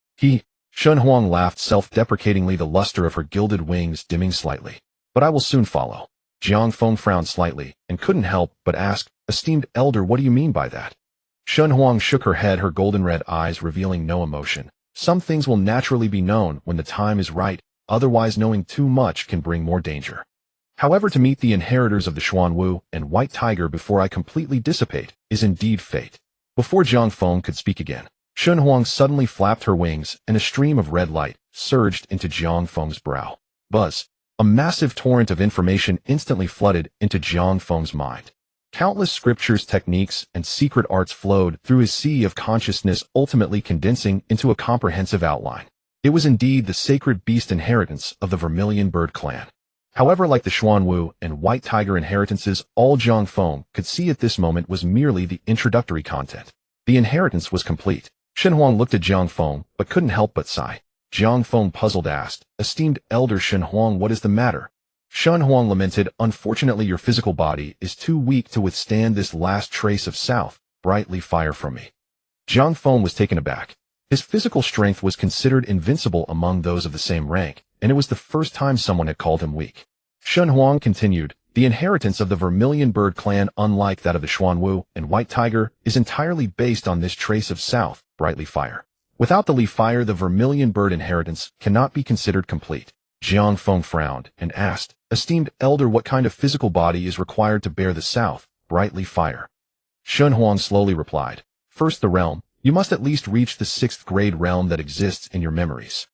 Shenhuang laughed self-deprecatingly, the luster of her gilded wings dimming slightly. But I will soon follow. Jiang Feng frowned slightly and couldn't help but ask, esteemed elder, what do you mean by that? Shenhuang shook her head, her golden red eyes revealing no emotion. Some things will naturally be known when the time is right, otherwise knowing too much can bring more danger. However, to meet the inheritors of the Xuanwu and White Tiger before I completely dissipate is indeed fate. Before Jiang Feng could speak again, Shenhuang suddenly flapped her wings, and a stream of red light surged into Jiang Feng's brow. Buzz. A massive torrent of information instantly flooded into Jiang Feng's mind. Countless scriptures, techniques, and secret arts flowed through his sea of consciousness, ultimately condensing into a comprehensive outline. It was indeed the sacred beast inheritance of the Vermilion Bird clan. However, like the Xuanwu and White Tiger inheritances, all Jiang Feng could see at this moment was merely the introductory content. The inheritance was complete. Shen Huang looked at Jiang Feng, but couldn't help but sigh. Jiang Feng, puzzled, asked, "Esteemed Elder Shen Huang, what is the matter?" Shen Huang lamented, "Unfortunately, your physical body is too weak to withstand this last trace of south, brightly fire from me." Jiang Feng was taken aback. His physical strength was considered invincible among those of the same rank, and it was the first time someone had called him weak. Shen Huang continued, "The inheritance of the Vermilion Bird clan, unlike that of the Xuanwu and White Tiger, is entirely based on this trace of south, brightly fire. Without the Li fire, the Vermilion Bird inheritance cannot be considered complete." Jiang Feng frowned and asked, "Esteemed Elder, what kind of physical body is required to bear the south, brightly fire?" Shen Huang slowly replied, "First, the realm. You must at least reach the 6th grade realm that exists in your memories.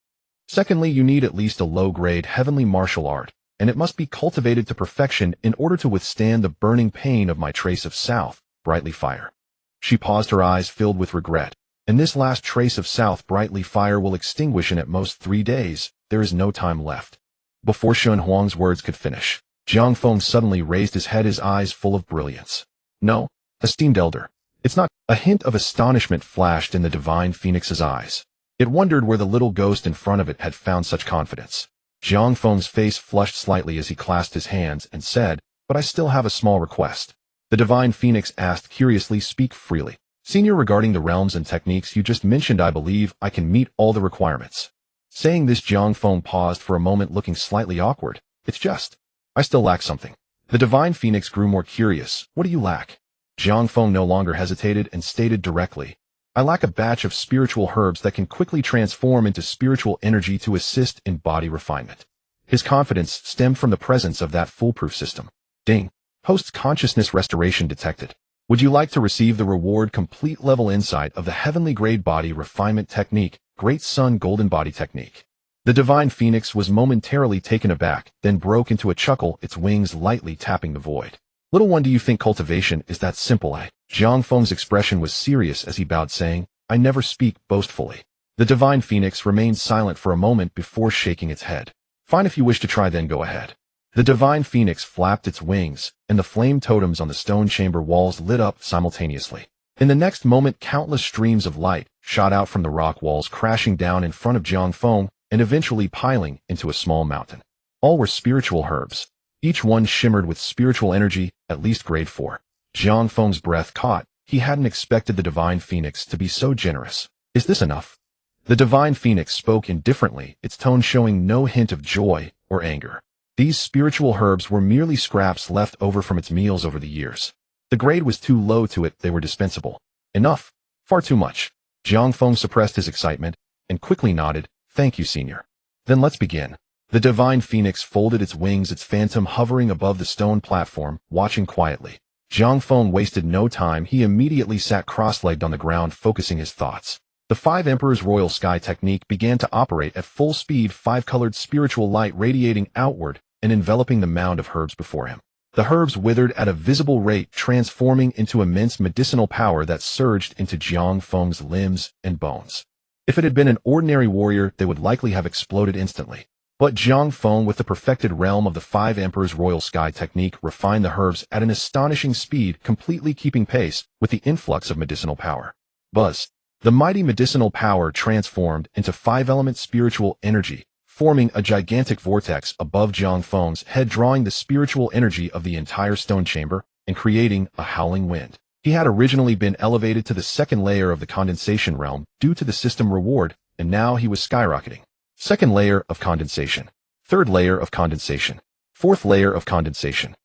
Secondly, you need at least a low-grade heavenly martial art, and it must be cultivated to perfection in order to withstand the burning pain of my trace of south, brightly fire." She paused, her eyes filled with regret. "And this last trace of south, brightly fire will extinguish in at most 3 days. There is no time left." Before Shen Huang's words could finish, Jiang Feng suddenly raised his head, his eyes full of brilliance. "No, esteemed Elder, it's not." A hint of astonishment flashed in the Divine Phoenix's eyes. It wondered where the little ghost in front of it had found such confidence. Jiang Feng's face flushed slightly as he clasped his hands and said, "But I still have a small request." The Divine Phoenix asked curiously, "Speak freely." "Senior, regarding the realms and techniques you just mentioned, I believe I can meet all the requirements." Saying this, Jiang Feng paused for a moment, looking slightly awkward. "It's just, I still lack something." The Divine Phoenix grew more curious. "What do you lack?" Jiang Feng no longer hesitated and stated directly, "I lack a batch of spiritual herbs that can quickly transform into spiritual energy to assist in body refinement." His confidence stemmed from the presence of that foolproof system. Ding. Post-consciousness restoration detected. Would you like to receive the reward complete level insight of the heavenly grade body refinement technique, Great Sun Golden Body Technique? The Divine Phoenix was momentarily taken aback, then broke into a chuckle, its wings lightly tapping the void. "Little one, do you think cultivation is that simple, eh?" Jiang Feng's expression was serious as he bowed, saying, "I never speak boastfully." The Divine Phoenix remained silent for a moment before shaking its head. "Fine, if you wish to try, then go ahead." The Divine Phoenix flapped its wings, and the flame totems on the stone chamber walls lit up simultaneously. In the next moment, countless streams of light shot out from the rock walls, crashing down in front of Jiang Feng and eventually piling into a small mountain. All were spiritual herbs. Each one shimmered with spiritual energy, at least grade 4. Jiang Feng's breath caught. He hadn't expected the Divine Phoenix to be so generous. "Is this enough?" The Divine Phoenix spoke indifferently, its tone showing no hint of joy or anger. These spiritual herbs were merely scraps left over from its meals over the years. The grade was too low to it, they were dispensable. "Enough. Far too much." Jiang Feng suppressed his excitement and quickly nodded, "Thank you, senior." "Then let's begin." The Divine Phoenix folded its wings, its phantom hovering above the stone platform, watching quietly. Jiang Feng wasted no time. He immediately sat cross-legged on the ground, focusing his thoughts. The 5 Emperors Royal Sky technique began to operate at full speed, 5-colored spiritual light radiating outward and enveloping the mound of herbs before him. The herbs withered at a visible rate, transforming into immense medicinal power that surged into Jiang Feng's limbs and bones. If it had been an ordinary warrior, they would likely have exploded instantly. But Jiang Feng, with the perfected realm of the 5 Emperors Royal Sky technique, refined the herbs at an astonishing speed, completely keeping pace with the influx of medicinal power. Buzz. The mighty medicinal power transformed into 5-element spiritual energy, forming a gigantic vortex above Jiang Feng's head, drawing the spiritual energy of the entire stone chamber and creating a howling wind. He had originally been elevated to the 2nd layer of the condensation realm due to the system reward, and now he was skyrocketing. 2nd layer of condensation. 3rd layer of condensation. 4th layer of condensation.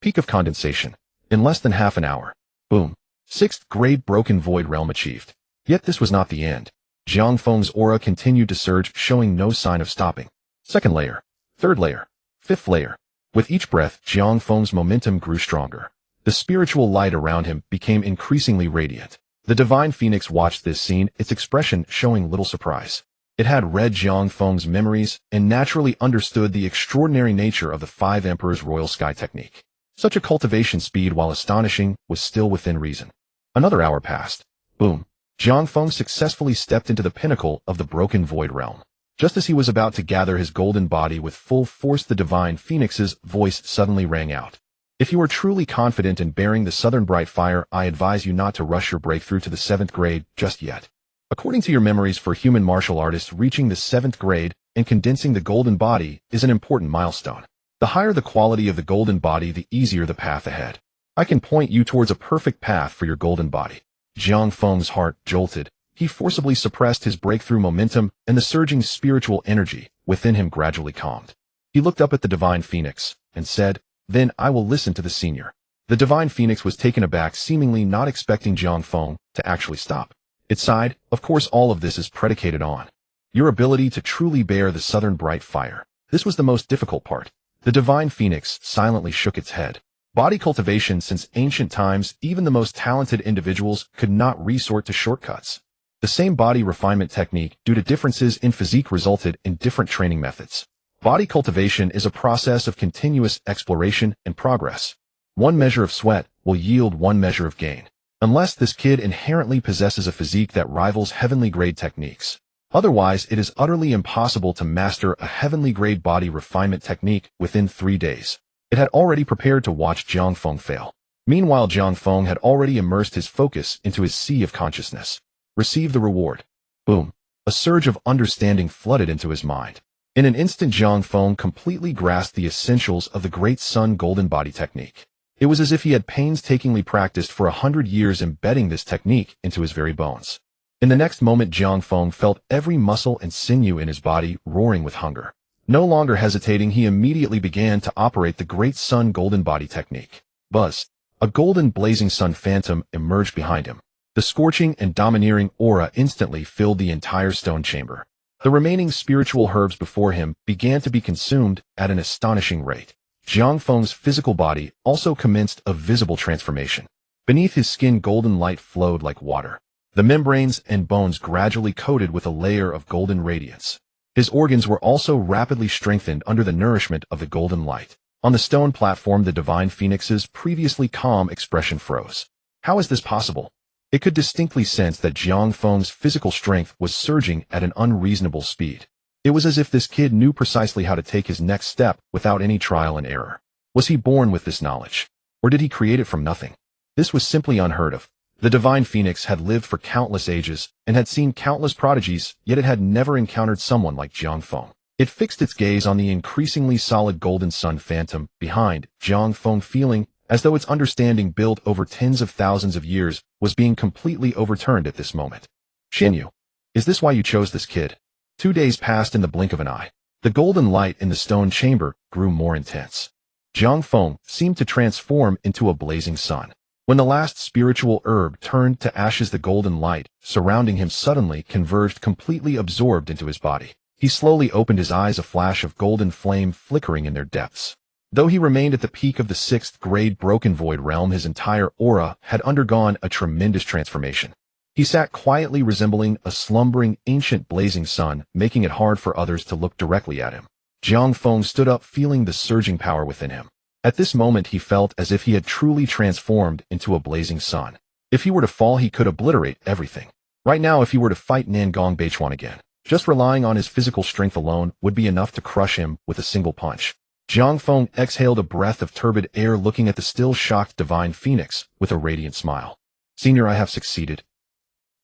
Peak of condensation. In less than half an hour. Boom. 6th grade broken void realm achieved. Yet this was not the end. Jiang Feng's aura continued to surge, showing no sign of stopping. 2nd layer. 3rd layer. 5th layer. With each breath, Jiang Feng's momentum grew stronger. The spiritual light around him became increasingly radiant. The Divine Phoenix watched this scene, its expression showing little surprise. It had read Jiang Feng's memories and naturally understood the extraordinary nature of the Five Emperors' Royal Sky technique. Such a cultivation speed, while astonishing, was still within reason. Another hour passed. Boom. Jiang Feng successfully stepped into the pinnacle of the broken void realm. Just as he was about to gather his golden body with full force, the divine phoenix's voice suddenly rang out. If you are truly confident in bearing the southern bright fire, I advise you not to rush your breakthrough to the 7th grade just yet. According to your memories, for human martial artists, reaching the 7th grade and condensing the golden body is an important milestone. The higher the quality of the golden body, the easier the path ahead. I can point you towards a perfect path for your golden body. Jiang Feng's heart jolted. He forcibly suppressed his breakthrough momentum, and the surging spiritual energy within him gradually calmed. He looked up at the divine phoenix and said, "Then I will listen to the senior." The divine phoenix was taken aback, seemingly not expecting Jiang Feng to actually stop. It sighed, "Of course, all of this is predicated on your ability to truly bear the southern bright fire." This was the most difficult part. The divine phoenix silently shook its head. Body cultivation, since ancient times, even the most talented individuals could not resort to shortcuts. The same body refinement technique, due to differences in physique, resulted in different training methods. Body cultivation is a process of continuous exploration and progress. One measure of sweat will yield one measure of gain. Unless this kid inherently possesses a physique that rivals heavenly grade techniques. Otherwise, it is utterly impossible to master a heavenly grade body refinement technique within 3 days. It had already prepared to watch Jiang Feng fail. Meanwhile, Jiang Feng had already immersed his focus into his sea of consciousness. Receive the reward. Boom. A surge of understanding flooded into his mind. In an instant, Jiang Feng completely grasped the essentials of the Great Sun Golden Body technique. It was as if he had painstakingly practiced for 100 years, embedding this technique into his very bones. In the next moment, Jiang Feng felt every muscle and sinew in his body roaring with hunger. No longer hesitating, he immediately began to operate the Great Sun Golden Body technique. Buzz. A golden blazing sun phantom emerged behind him. The scorching and domineering aura instantly filled the entire stone chamber. The remaining spiritual herbs before him began to be consumed at an astonishing rate. Jiang Feng's physical body also commenced a visible transformation. Beneath his skin, golden light flowed like water. The membranes and bones gradually coated with a layer of golden radiance. His organs were also rapidly strengthened under the nourishment of the golden light. On the stone platform, the divine phoenix's previously calm expression froze. How is this possible? It could distinctly sense that Jiang Feng's physical strength was surging at an unreasonable speed. It was as if this kid knew precisely how to take his next step without any trial and error. Was he born with this knowledge? Or did he create it from nothing? This was simply unheard of. The divine phoenix had lived for countless ages and had seen countless prodigies, yet it had never encountered someone like Jiang Feng. It fixed its gaze on the increasingly solid golden sun phantom behind Jiang Feng, feeling as though its understanding, built over tens of thousands of years, was being completely overturned at this moment. Xinyu, is this why you chose this kid? 2 days passed in the blink of an eye. The golden light in the stone chamber grew more intense. Jiang Feng seemed to transform into a blazing sun. When the last spiritual herb turned to ashes, the golden light surrounding him suddenly converged, completely absorbed into his body. He slowly opened his eyes, a flash of golden flame flickering in their depths. Though he remained at the peak of the 6th grade broken void realm, his entire aura had undergone a tremendous transformation. He sat quietly, resembling a slumbering ancient blazing sun, making it hard for others to look directly at him. Jiang Feng stood up, feeling the surging power within him. At this moment, he felt as if he had truly transformed into a blazing sun. If he were to fall, he could obliterate everything. Right now, if he were to fight Nangong Beichuan again, just relying on his physical strength alone would be enough to crush him with a single punch. Jiang Feng exhaled a breath of turbid air, looking at the still shocked divine phoenix with a radiant smile. Senior, I have succeeded.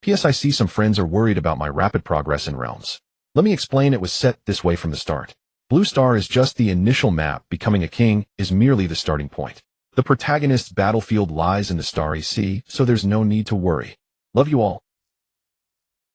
P.S. I see some friends are worried about my rapid progress in realms. Let me explain, it was set this way from the start. Blue Star is just the initial map. Becoming a king is merely the starting point. The protagonist's battlefield lies in the starry sea, so there's no need to worry. Love you all.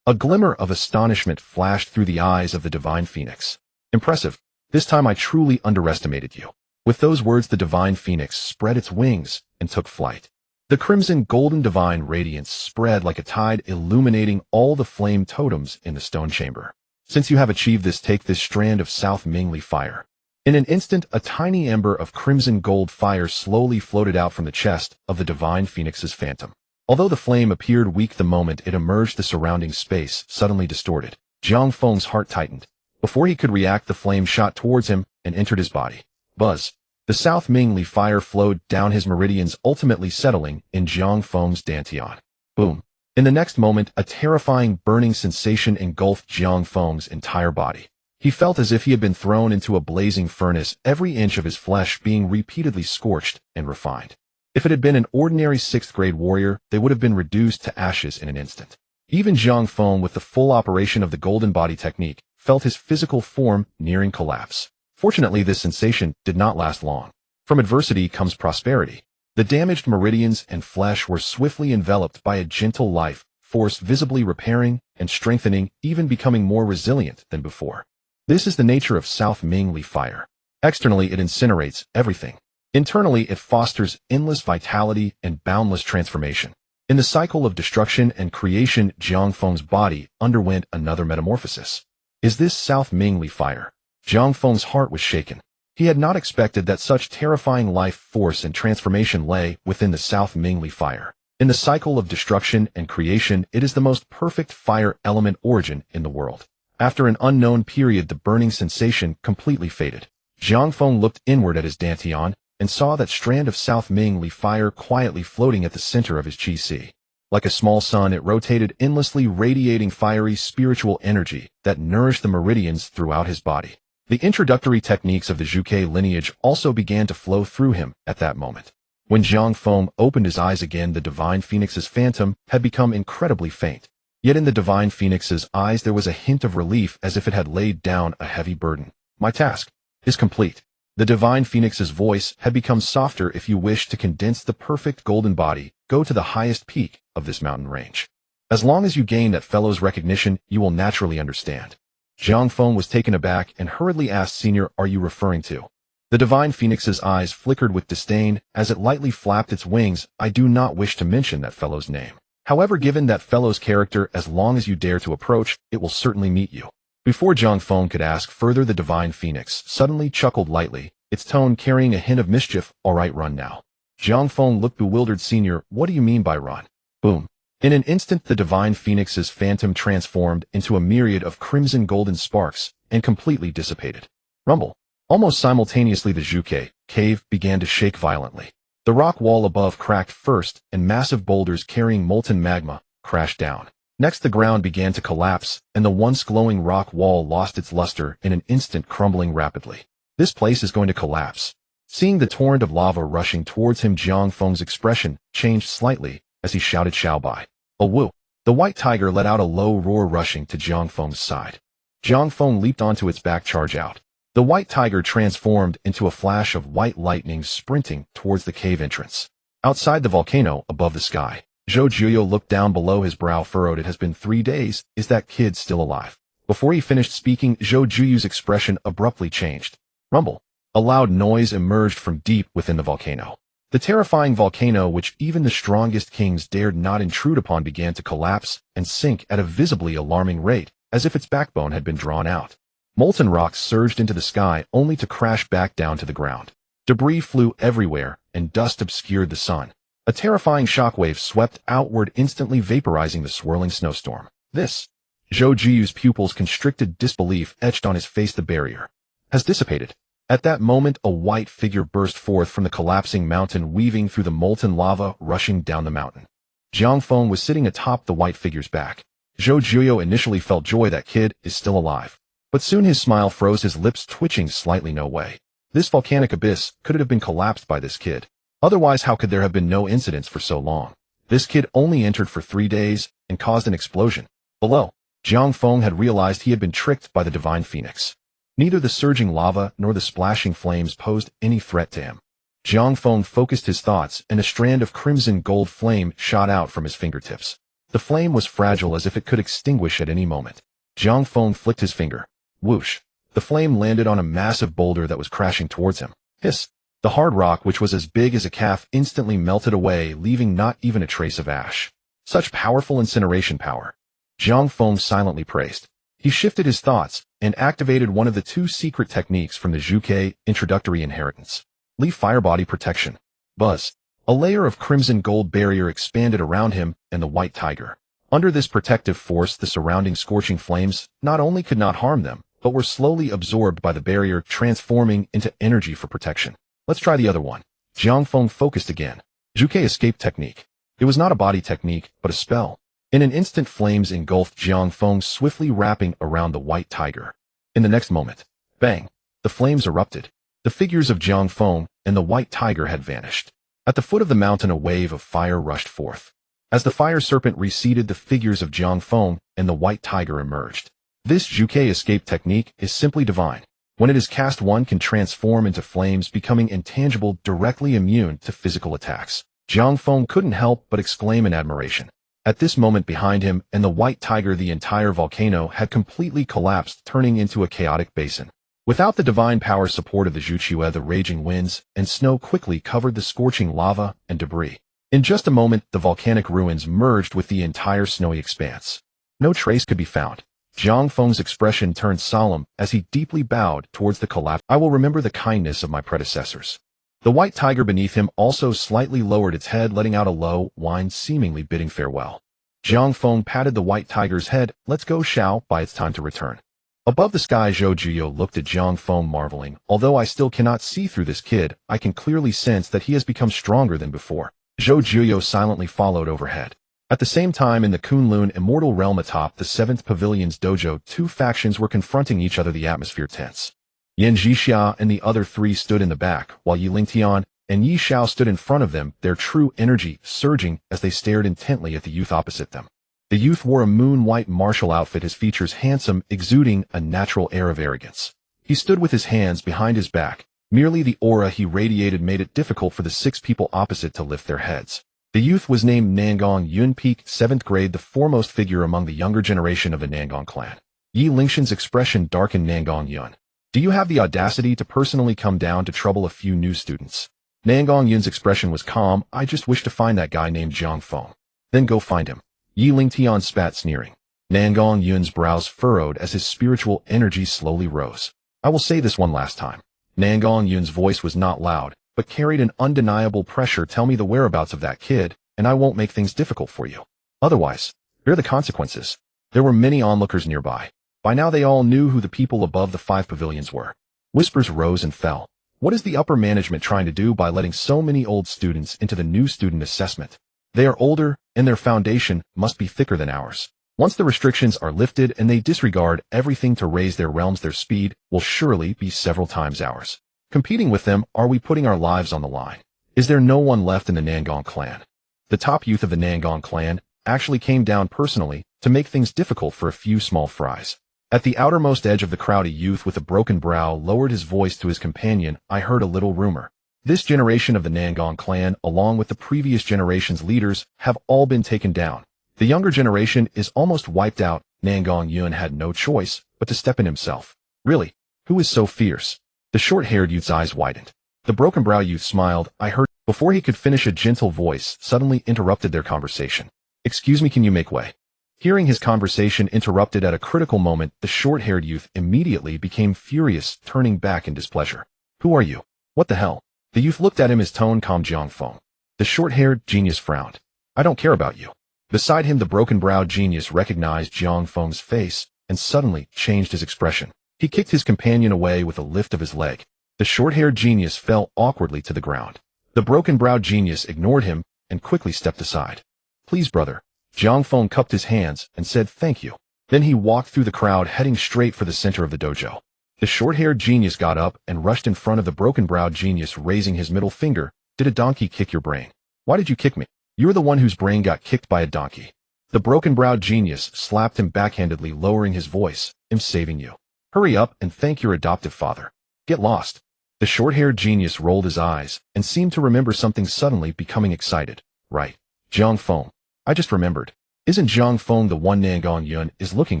A glimmer of astonishment flashed through the eyes of the divine phoenix. Impressive. This time I truly underestimated you. With those words, the divine phoenix spread its wings and took flight. The crimson golden divine radiance spread like a tide, illuminating all the flame totems in the stone chamber. Since you have achieved this, take this strand of South Mingli fire. In an instant, a tiny ember of crimson gold fire slowly floated out from the chest of the divine phoenix's phantom. Although the flame appeared weak the moment it emerged, the surrounding space suddenly distorted. Jiang Feng's heart tightened. Before he could react, the flame shot towards him and entered his body. Buzz. The South Ming Li fire flowed down his meridians, ultimately settling in Jiang Feng's dantian. Boom. In the next moment, a terrifying burning sensation engulfed Jiang Feng's entire body. He felt as if he had been thrown into a blazing furnace, every inch of his flesh being repeatedly scorched and refined. If it had been an ordinary 6th-grade warrior, they would have been reduced to ashes in an instant. Even Jiang Feng, with the full operation of the golden body technique, felt his physical form nearing collapse. Fortunately, this sensation did not last long. From adversity comes prosperity. The damaged meridians and flesh were swiftly enveloped by a gentle life force, visibly repairing and strengthening, even becoming more resilient than before. This is the nature of South Ming Li fire. Externally, it incinerates everything. Internally, it fosters endless vitality and boundless transformation. In the cycle of destruction and creation, Jiang Feng's body underwent another metamorphosis. Is this South Ming Li fire? Jiang Feng's heart was shaken. He had not expected that such terrifying life force and transformation lay within the South Ming Li fire. In the cycle of destruction and creation, it is the most perfect fire element origin in the world. After an unknown period, the burning sensation completely faded. Jiang Feng looked inward at his dantian and saw that strand of South Ming Li fire quietly floating at the center of his qi. Like a small sun, it rotated endlessly, radiating fiery spiritual energy that nourished the meridians throughout his body. The introductory techniques of the Zhuge lineage also began to flow through him at that moment. When Jiang Feng opened his eyes again, the Divine Phoenix's phantom had become incredibly faint. Yet in the Divine Phoenix's eyes there was a hint of relief, as if it had laid down a heavy burden. My task is complete. The Divine Phoenix's voice had become softer. If you wish to condense the perfect golden body, go to the highest peak of this mountain range. As long as you gain that fellow's recognition, you will naturally understand. Jiang Feng was taken aback and hurriedly asked, Senior, are you referring to? The Divine Phoenix's eyes flickered with disdain as it lightly flapped its wings. I do not wish to mention that fellow's name. However, given that fellow's character, as long as you dare to approach, it will certainly meet you. Before Jiang Feng could ask further, the Divine Phoenix suddenly chuckled lightly, its tone carrying a hint of mischief. All right, run now. Jiang Feng looked bewildered. Senior, what do you mean by run? Boom. In an instant, the Divine Phoenix's phantom transformed into a myriad of crimson golden sparks and completely dissipated. Rumble. Almost simultaneously, the Zhuge cave began to shake violently. The rock wall above cracked first, and massive boulders carrying molten magma crashed down. Next, the ground began to collapse, and the once glowing rock wall lost its luster in an instant, crumbling rapidly. This place is going to collapse. Seeing the torrent of lava rushing towards him, Jiang Feng's expression changed slightly as he shouted, Xiao Bai. A woo. The white tiger let out a low roar, rushing to Jiang Feng's side. Jiang Feng leaped onto its back, charge out. The white tiger transformed into a flash of white lightning, sprinting towards the cave entrance. Outside the volcano, above the sky, Zhou Juyo looked down below, his brow furrowed. It has been 3 days. Is that kid still alive? Before he finished speaking, Zhou Juyu's expression abruptly changed. Rumble. A loud noise emerged from deep within the volcano. The terrifying volcano, which even the strongest kings dared not intrude upon, began to collapse and sink at a visibly alarming rate, as if its backbone had been drawn out. Molten rocks surged into the sky, only to crash back down to the ground. Debris flew everywhere, and dust obscured the sun. A terrifying shockwave swept outward, instantly vaporizing the swirling snowstorm. This. Zhou Juyu's pupils constricted, disbelief etched on his face. The barrier has dissipated. At that moment, a white figure burst forth from the collapsing mountain, weaving through the molten lava rushing down the mountain. Jiang Feng was sitting atop the white figure's back. Zhou Juyo initially felt joy. That kid is still alive. But soon his smile froze, his lips twitching slightly. No way. This volcanic abyss could have been collapsed by this kid. Otherwise, how could there have been no incidents for so long? This kid only entered for 3 days and caused an explosion. Below, Jiang Feng had realized he had been tricked by the Divine Phoenix. Neither the surging lava nor the splashing flames posed any threat to him. Jiang Feng focused his thoughts, and a strand of crimson gold flame shot out from his fingertips. The flame was fragile, as if it could extinguish at any moment. Jiang Feng flicked his finger. Whoosh. The flame landed on a massive boulder that was crashing towards him. Hiss. The hard rock, which was as big as a calf, instantly melted away, leaving not even a trace of ash. Such powerful incineration power. Jiang Feng silently praised. He shifted his thoughts and activated one of the 2 secret techniques from the Zhuge introductory inheritance. Leaf Fire Body Protection. Buzz. A layer of crimson gold barrier expanded around him and the white tiger. Under this protective force, the surrounding scorching flames not only could not harm them, but were slowly absorbed by the barrier, transforming into energy for protection. Let's try the other one. Jiang Feng focused again. Zhuke escape technique. It was not a body technique, but a spell. In an instant, flames engulfed Jiang Feng, swiftly wrapping around the white tiger. In the next moment, bang, the flames erupted. The figures of Jiang Feng and the white tiger had vanished. At the foot of the mountain, a wave of fire rushed forth. As the fire serpent receded, the figures of Jiang Feng and the white tiger emerged. This Zhuke escape technique is simply divine. When it is cast, one can transform into flames, becoming intangible, directly immune to physical attacks. Jiang Feng couldn't help but exclaim in admiration. At this moment, behind him and the white tiger, the entire volcano had completely collapsed, turning into a chaotic basin. Without the divine power support of the Zhuqiue, the raging winds and snow quickly covered the scorching lava and debris. In just a moment, the volcanic ruins merged with the entire snowy expanse. No trace could be found. Jiang Feng's expression turned solemn as he deeply bowed towards the collapse. I will remember the kindness of my predecessors. The white tiger beneath him also slightly lowered its head, letting out a low whine, seemingly bidding farewell. Jiang Feng patted the white tiger's head. Let's go, Xiao, by it's time to return. Above the sky, Zhou Juyo looked at Jiang Feng, marveling. Although I still cannot see through this kid, I can clearly sense that he has become stronger than before. Zhou Juyo silently followed overhead. At the same time, in the Kunlun immortal realm atop the 7th Pavilion's dojo, two factions were confronting each other, the atmosphere tense. Yan Zhixia and the other three stood in the back, while Yi Lingtian and Yi Xiao stood in front of them, their true energy surging as they stared intently at the youth opposite them. The youth wore a moon-white martial outfit, his features handsome, exuding a natural air of arrogance. He stood with his hands behind his back. Merely the aura he radiated made it difficult for the 6 people opposite to lift their heads. The youth was named Nangong Yun, peak 7th grade, the foremost figure among the younger generation of the Nangong clan. Yi Lingshan's expression darkened. Nangong Yun, do you have the audacity to personally come down to trouble a few new students? Nangong Yun's expression was calm. I just wish to find that guy named Jiang Feng. Then go find him. Yi Lingtian spat, sneering. Nangong Yun's brows furrowed as his spiritual energy slowly rose. I will say this one last time. Nangong Yun's voice was not loud, but carried an undeniable pressure. Tell me the whereabouts of that kid, and I won't make things difficult for you. Otherwise, bear the consequences. There were many onlookers nearby. By now they all knew who the people above the 5 pavilions were. Whispers rose and fell. What is the upper management trying to do by letting so many old students into the new student assessment? They are older, and their foundation must be thicker than ours. Once the restrictions are lifted and they disregard everything to raise their realms, their speed will surely be several times ours. Competing with them, are we putting our lives on the line? Is there no one left in the Nangong clan? The top youth of the Nangong clan actually came down personally to make things difficult for a few small fries. At the outermost edge of the crowd, a youth with a broken brow lowered his voice to his companion. I heard a little rumor. This generation of the Nangong clan, along with the previous generation's leaders, have all been taken down. The younger generation is almost wiped out. Nangong Yun had no choice but to step in himself. Really? Who is so fierce? The short-haired youth's eyes widened. The broken brow youth smiled. I heard. Before he could finish, a gentle voice suddenly interrupted their conversation. Excuse me, can you make way? Hearing his conversation interrupted at a critical moment, the short-haired youth immediately became furious, turning back in displeasure. Who are you? What the hell? The youth looked at him, his tone calm. Jiang Feng. The short-haired genius frowned. I don't care about you. Beside him, the broken-browed genius recognized Jiang Feng's face and suddenly changed his expression. He kicked his companion away with a lift of his leg. The short-haired genius fell awkwardly to the ground. The broken-browed genius ignored him and quickly stepped aside. Please, brother. Jiang Feng cupped his hands and said thank you. Then he walked through the crowd, heading straight for the center of the dojo. The short-haired genius got up and rushed in front of the broken-browed genius, raising his middle finger. Did a donkey kick your brain? Why did you kick me? You're the one whose brain got kicked by a donkey. The broken-browed genius slapped him backhandedly, lowering his voice. I'm saving you. Hurry up and thank your adoptive father. Get lost. The short-haired genius rolled his eyes and seemed to remember something, suddenly becoming excited. Right. Jiang Feng. I just remembered. Isn't Jiang Feng the one Nangong Yun is looking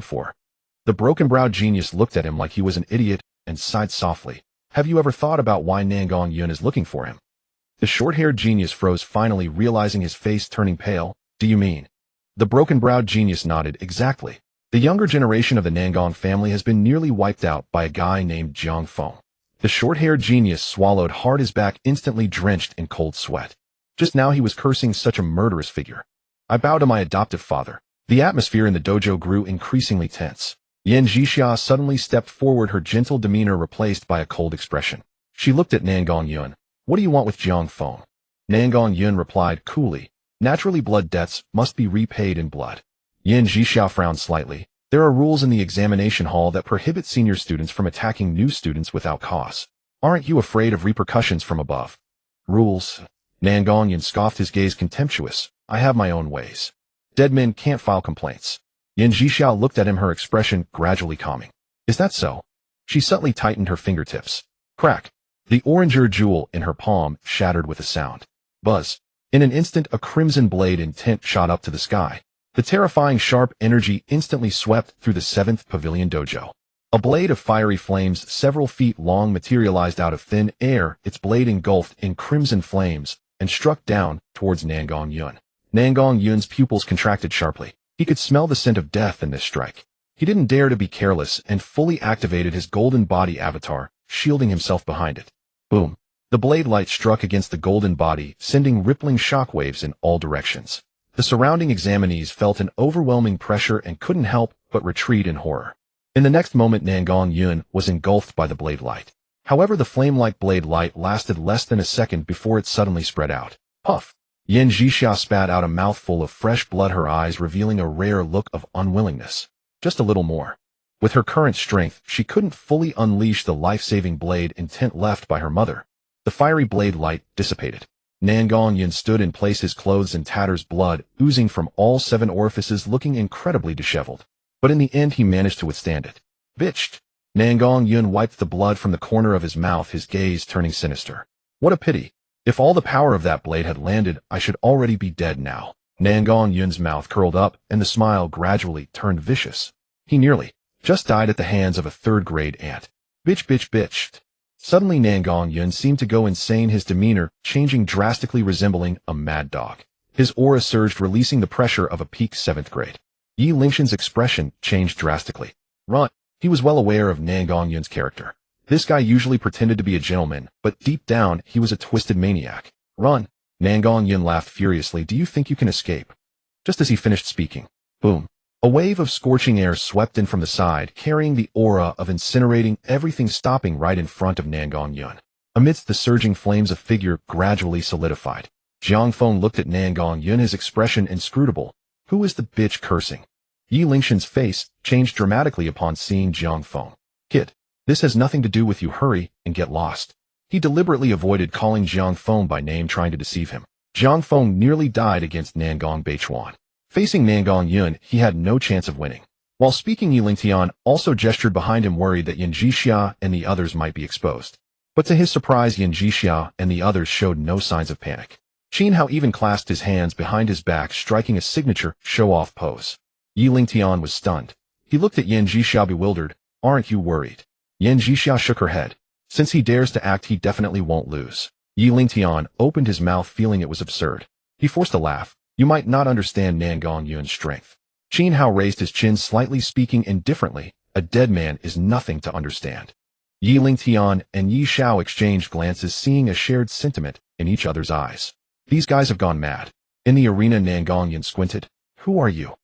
for? The broken-browed genius looked at him like he was an idiot and sighed softly. Have you ever thought about why Nangong Yun is looking for him? The short-haired genius froze, finally realizing, his face turning pale. Do you mean? The broken-browed genius nodded. Exactly. The younger generation of the Nangong family has been nearly wiped out by a guy named Jiang Feng. The short-haired genius swallowed hard, his back instantly drenched in cold sweat. Just now he was cursing such a murderous figure. I bow to my adoptive father. The atmosphere in the dojo grew increasingly tense. Yan Jixia suddenly stepped forward, her gentle demeanor replaced by a cold expression. She looked at Nangong Yun. What do you want with Jiang Feng? Nangong Yun replied coolly. Naturally, blood debts must be repaid in blood. Yan Jixia frowned slightly. There are rules in the examination hall that prohibit senior students from attacking new students without cause. Aren't you afraid of repercussions from above? Rules? Nangong Yun scoffed, his gaze contemptuous. I have my own ways. Dead men can't file complaints. Yan Jixia looked at him, her expression gradually calming. Is that so? She subtly tightened her fingertips. Crack. The oranger jewel in her palm shattered with a sound. Buzz. In an instant, a crimson blade intent shot up to the sky. The terrifying sharp energy instantly swept through the 7th Pavilion Dojo. A blade of fiery flames several feet long materialized out of thin air, its blade engulfed in crimson flames, and struck down towards Nangong Yun. Nangong Yun's pupils contracted sharply. He could smell the scent of death in this strike. He didn't dare to be careless and fully activated his golden body avatar, shielding himself behind it. Boom. The blade light struck against the golden body, sending rippling shockwaves in all directions. The surrounding examinees felt an overwhelming pressure and couldn't help but retreat in horror. In the next moment, Nangong Yun was engulfed by the blade light. However, the flame-like blade light lasted less than a second before it suddenly spread out. Puff! Yan Jixia spat out a mouthful of fresh blood, her eyes revealing a rare look of unwillingness. Just a little more. With her current strength, she couldn't fully unleash the life-saving blade intent left by her mother. The fiery blade light dissipated. Nangong Yun stood in place, his clothes in tatters, blood oozing from all 7 orifices, looking incredibly disheveled. But in the end, he managed to withstand it. Bitched. Nangong Yun wiped the blood from the corner of his mouth, his gaze turning sinister. What a pity. If all the power of that blade had landed, I should already be dead now. Nangong Yun's mouth curled up, and the smile gradually turned vicious. He nearly just died at the hands of a 3rd-grade ant. Bitch, bitch, bitched. Suddenly Nangong Yun seemed to go insane, his demeanor changing drastically, resembling a mad dog. His aura surged, releasing the pressure of a peak 7th grade. Yi Lingshan's expression changed drastically. Run. He was well aware of Nangong Yun's character. This guy usually pretended to be a gentleman, but deep down he was a twisted maniac. Run. Nangong Yun laughed furiously. Do you think you can escape? Just as he finished speaking. Boom. A wave of scorching air swept in from the side, carrying the aura of incinerating everything, stopping right in front of Nangong Yun. Amidst the surging flames, a figure gradually solidified. Jiang Feng looked at Nangong Yun, his expression inscrutable. Who is the bitch cursing? Yi Lingshan's face changed dramatically upon seeing Jiang Feng. Kid, this has nothing to do with you. Hurry and get lost. He deliberately avoided calling Jiang Feng by name, trying to deceive him. Jiang Feng nearly died against Nangong Beichuan. Facing Nangong Yun, he had no chance of winning. While speaking, Yi Lingtian also gestured behind him, worried that Yan Jixia and the others might be exposed. But to his surprise, Yan Jixia and the others showed no signs of panic. Qin Hao even clasped his hands behind his back, striking a signature show-off pose. Yi Lingtian was stunned. He looked at Yan Jixia, bewildered. Aren't you worried? Yan Jixia shook her head. Since he dares to act, he definitely won't lose. Yi Lingtian opened his mouth, feeling it was absurd. He forced a laugh. You might not understand Nangong Yun's strength. Qin Hao raised his chin slightly, speaking indifferently. A dead man is nothing to understand. Yi Lingtian and Yi Xiao exchanged glances, seeing a shared sentiment in each other's eyes. These guys have gone mad. In the arena, Nangong Yun squinted. Who are you?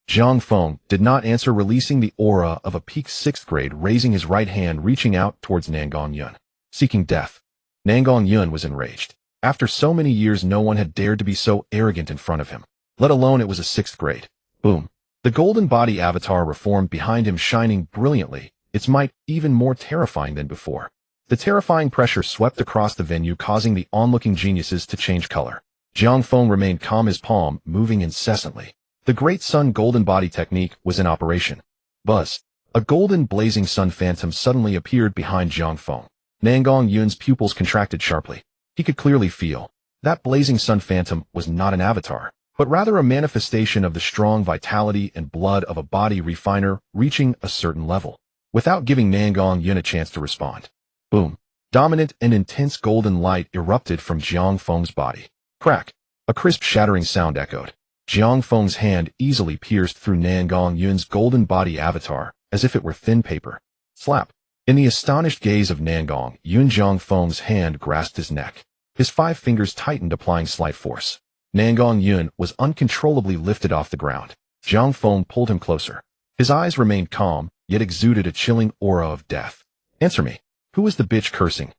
Jiang Feng did not answer, releasing the aura of a peak 6th grade, raising his right hand, reaching out towards Nangong Yun. Seeking death. Nangong Yun was enraged. After so many years, no one had dared to be so arrogant in front of him. Let alone it was a 6th grade. Boom. The golden body avatar reformed behind him, shining brilliantly, its might even more terrifying than before. The terrifying pressure swept across the venue, causing the onlooking geniuses to change color. Jiang Feng remained calm, his palm moving incessantly. The Great Sun Golden Body technique was in operation. Buzz. A golden blazing sun phantom suddenly appeared behind Jiang Feng. Nangong Yun's pupils contracted sharply. He could clearly feel that blazing sun phantom was not an avatar, but rather a manifestation of the strong vitality and blood of a body refiner reaching a certain level. Without giving Nangong Yun a chance to respond. Boom. Dominant and intense golden light erupted from Jiang Feng's body. Crack. A crisp shattering sound echoed. Jiang Feng's hand easily pierced through Nangong Yun's golden body avatar, as if it were thin paper. Slap. In the astonished gaze of Nangong Yun, Jiang Feng's hand grasped his neck. His 5 fingers tightened, applying slight force. Nangong Yun was uncontrollably lifted off the ground. Jiang Feng pulled him closer. His eyes remained calm, yet exuded a chilling aura of death. Answer me. Who is the bitch cursing?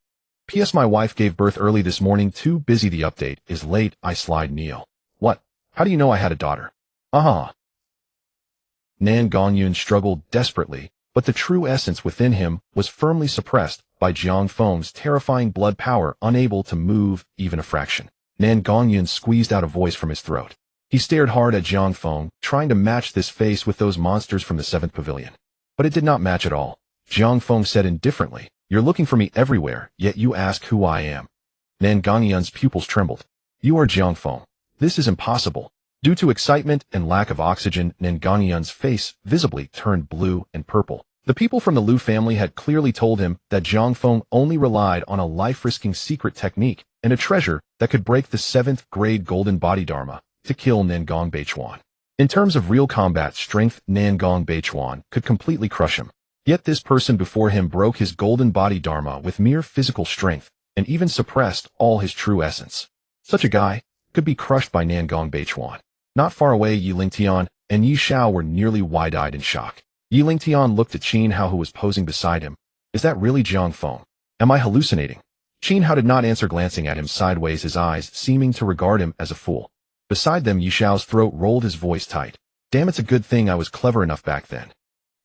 P.S. My wife gave birth early this morning, too busy, the update is late, I slide Neil. What? How do you know I had a daughter? Nan Gongyun struggled desperately, but the true essence within him was firmly suppressed by Jiang Feng's terrifying blood power, unable to move even a fraction. Nan Gongyun squeezed out a voice from his throat. He stared hard at Jiang Feng, trying to match this face with those monsters from the 7th Pavilion. But it did not match at all. Jiang Feng said indifferently, You're looking for me everywhere, yet you ask who I am. Nan Gongyun's pupils trembled. You are Jiang Feng. This is impossible. Due to excitement and lack of oxygen, Nan Gongyun's face visibly turned blue and purple. The people from the Liu family had clearly told him that Jiang Feng only relied on a life-risking secret technique and a treasure that could break the 7th grade golden body dharma to kill Nangong Beichuan. In terms of real combat strength, Nangong Beichuan could completely crush him. Yet this person before him broke his golden body dharma with mere physical strength and even suppressed all his true essence. Such a guy could be crushed by Nangong Beichuan. Not far away, Yi Lingtian and Yi Xiao were nearly wide-eyed in shock. Yi Lingtian looked at Qin Hao, who was posing beside him. Is that really Jiang Feng? Am I hallucinating? Qin Hao did not answer, glancing at him sideways, his eyes seeming to regard him as a fool. Beside them, Yi Xiao's throat rolled, his voice tight. Damn, it's a good thing I was clever enough back then.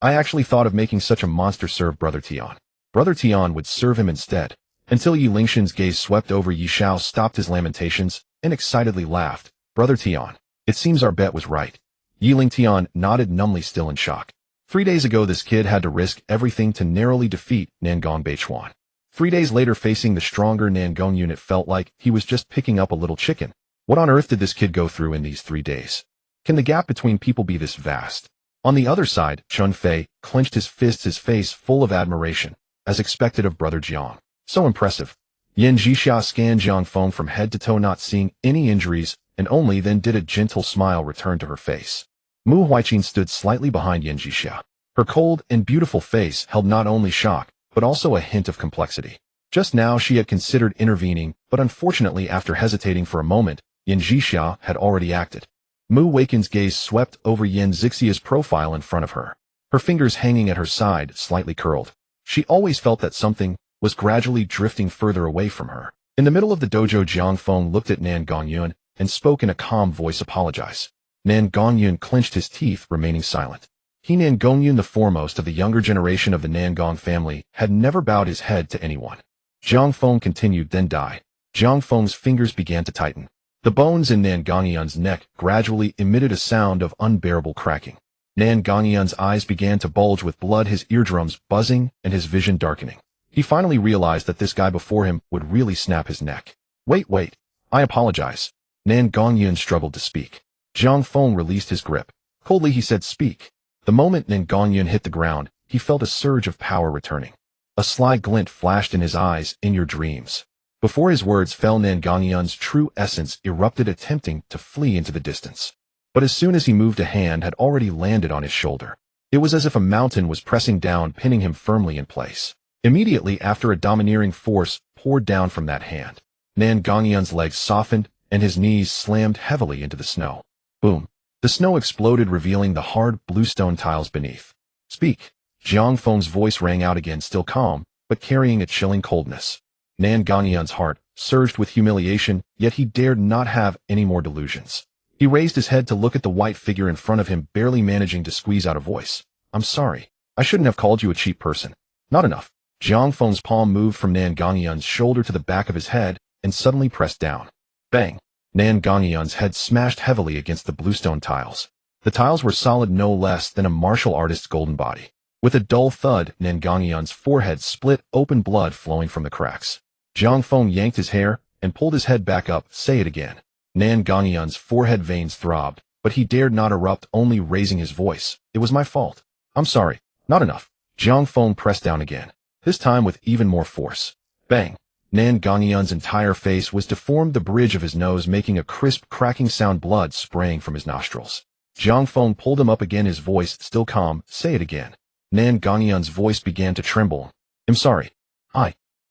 I actually thought of making such a monster serve Brother Tian. Brother Tian would serve him instead. Until Yi Lingtian's gaze swept over Yi Xiao, stopped his lamentations, and excitedly laughed. Brother Tian, it seems our bet was right. Yi Lingtian nodded numbly, still in shock. 3 days ago, this kid had to risk everything to narrowly defeat Nangong Beichuan. 3 days later, facing the stronger Nangong, it felt like he was just picking up a little chicken. What on earth did this kid go through in these 3 days? Can the gap between people be this vast? On the other side, Chun Fei clenched his fists, his face full of admiration, as expected of Brother Jiang. So impressive. Yan Jixia scanned Jiang Feng from head to toe, not seeing any injuries, and only then did a gentle smile return to her face. Mu Huiqin stood slightly behind Yan Jixia. Her cold and beautiful face held not only shock, but also a hint of complexity. Just now she had considered intervening, but unfortunately, after hesitating for a moment, Yan Jixia had already acted. Mu Huiqin's gaze swept over Yan Zixia's profile in front of her. Her fingers hanging at her side, slightly curled. She always felt that something was gradually drifting further away from her. In the middle of the dojo, Jiang Feng looked at Nan Gongyun and spoke in a calm voice, Apologize. Nan Gongyun clenched his teeth, remaining silent. He, Nan Gongyun, the foremost of the younger generation of the Nangong family, had never bowed his head to anyone. Jiang Feng continued, then died. Jiang Feng's fingers began to tighten. The bones in Nan Gongyun's neck gradually emitted a sound of unbearable cracking. Nan Gongyun's eyes began to bulge with blood, his eardrums buzzing and his vision darkening. He finally realized that this guy before him would really snap his neck. Wait, I apologize. Nan Gongyun struggled to speak. Jiang Feng released his grip. Coldly he said, Speak. The moment Nan Gongyun hit the ground, he felt a surge of power returning. A sly glint flashed in his eyes. In your dreams. Before his words fell, Nan Gongyun's true essence erupted, attempting to flee into the distance. But as soon as he moved, a hand had already landed on his shoulder. It was as if a mountain was pressing down, pinning him firmly in place. Immediately after, a domineering force poured down from that hand. Nan Gongyun's legs softened, and his knees slammed heavily into the snow. Boom. The snow exploded, revealing the hard bluestone tiles beneath. Speak. Jiang Feng's voice rang out again, still calm, but carrying a chilling coldness. Nan Gongyun's heart surged with humiliation, yet he dared not have any more delusions. He raised his head to look at the white figure in front of him, barely managing to squeeze out a voice. I'm sorry. I shouldn't have called you a cheap person. Not enough. Jiang Feng's palm moved from Nan Gongyun's shoulder to the back of his head and suddenly pressed down. Bang! Nan Gongyun's head smashed heavily against the bluestone tiles. The tiles were solid, no less than a martial artist's golden body. With a dull thud, Nan Gongyun's forehead split open, blood flowing from the cracks. Jiang Feng yanked his hair and pulled his head back up. Say it again. Nan Gongyun's forehead veins throbbed, but he dared not erupt, only raising his voice. It was my fault. I'm sorry. Not enough. Jiang Feng pressed down again, this time with even more force. Bang! Nan Gongyun's entire face was deformed, the bridge of his nose making a crisp, cracking sound, blood spraying from his nostrils. Jiang Feng pulled him up again, his voice still calm. Say it again. Nan Gongyun's voice began to tremble. I'm sorry.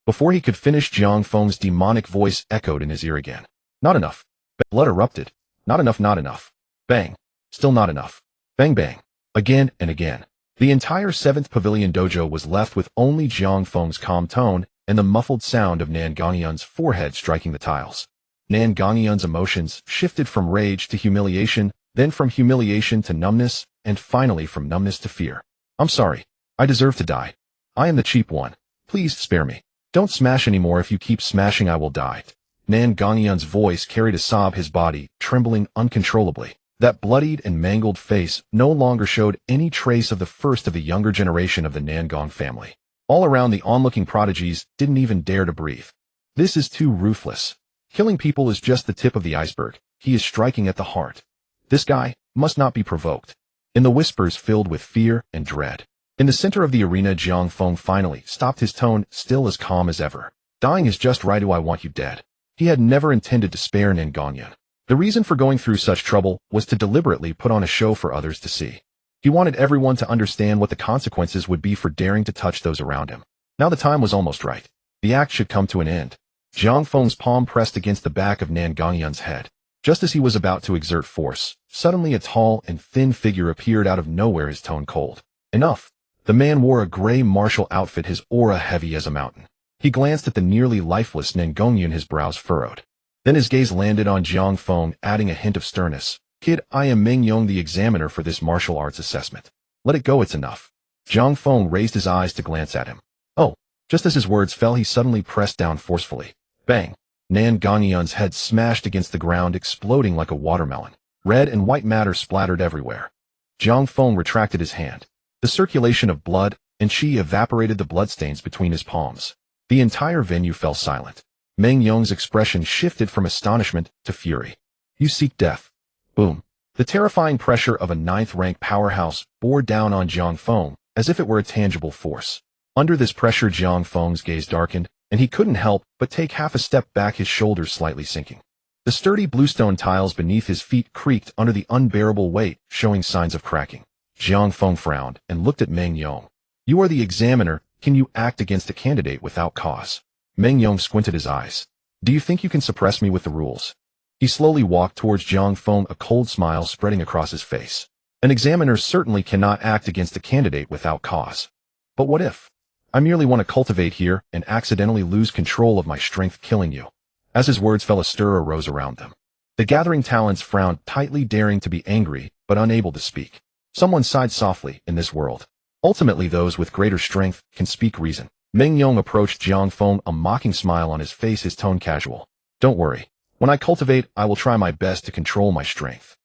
Before he could finish, Jiang Feng's demonic voice echoed in his ear again. Not enough. Blood erupted. Not enough, not enough. Bang. Still not enough. Bang bang. Again and again. The entire 7th Pavilion Dojo was left with only Jiang Feng's calm tone and the muffled sound of Nan Gongyun's forehead striking the tiles. Nan Gongyun's emotions shifted from rage to humiliation, then from humiliation to numbness, and finally from numbness to fear. I'm sorry. I deserve to die. I am the cheap one. Please spare me. Don't smash anymore. If you keep smashing, I will die. Nan Gongyun's voice carried a sob, his body trembling uncontrollably. That bloodied and mangled face no longer showed any trace of the first of the younger generation of the Nangong family. All around, the onlooking prodigies didn't even dare to breathe. This is too ruthless. Killing people is just the tip of the iceberg. He is striking at the heart. This guy must not be provoked. In the whispers filled with fear and dread. In the center of the arena, Jiang Feng finally stopped, his tone still as calm as ever. Dying is just right. I want you dead. He had never intended to spare Nan Gongyun. The reason for going through such trouble was to deliberately put on a show for others to see. He wanted everyone to understand what the consequences would be for daring to touch those around him. Now the time was almost right. The act should come to an end. Jiang Feng's palm pressed against the back of Nan Gongyun's head. Just as he was about to exert force, suddenly a tall and thin figure appeared out of nowhere, his tone cold. Enough. The man wore a gray martial outfit, his aura heavy as a mountain. He glanced at the nearly lifeless Nan Gongyun, his brows furrowed. Then his gaze landed on Jiang Feng, adding a hint of sternness. Kid, I am Meng Yong, the examiner for this martial arts assessment. Let it go, it's enough. Jiang Feng raised his eyes to glance at him. Oh, just as his words fell, he suddenly pressed down forcefully. Bang! Nan Gongyun's head smashed against the ground, exploding like a watermelon. Red and white matter splattered everywhere. Jiang Feng retracted his hand. The circulation of blood and qi evaporated the bloodstains between his palms. The entire venue fell silent. Meng Yong's expression shifted from astonishment to fury. You seek death. Boom. The terrifying pressure of a 9th-rank powerhouse bore down on Jiang Feng as if it were a tangible force. Under this pressure, Jiang Feng's gaze darkened, and he couldn't help but take half a step back, his shoulders slightly sinking. The sturdy bluestone tiles beneath his feet creaked under the unbearable weight, showing signs of cracking. Jiang Feng frowned and looked at Meng Yong. You are the examiner. Can you act against a candidate without cause? Meng Yong squinted his eyes. Do you think you can suppress me with the rules? He slowly walked towards Jiang Feng, a cold smile spreading across his face. An examiner certainly cannot act against a candidate without cause. But what if? I merely want to cultivate here and accidentally lose control of my strength, killing you. As his words fell, a stir arose around them. The gathering talents frowned tightly, daring to be angry, but unable to speak. Someone sighed softly. In this world, ultimately those with greater strength can speak reason. Meng Yong approached Jiang Feng, a mocking smile on his face, his tone casual. Don't worry. When I cultivate, I will try my best to control my strength.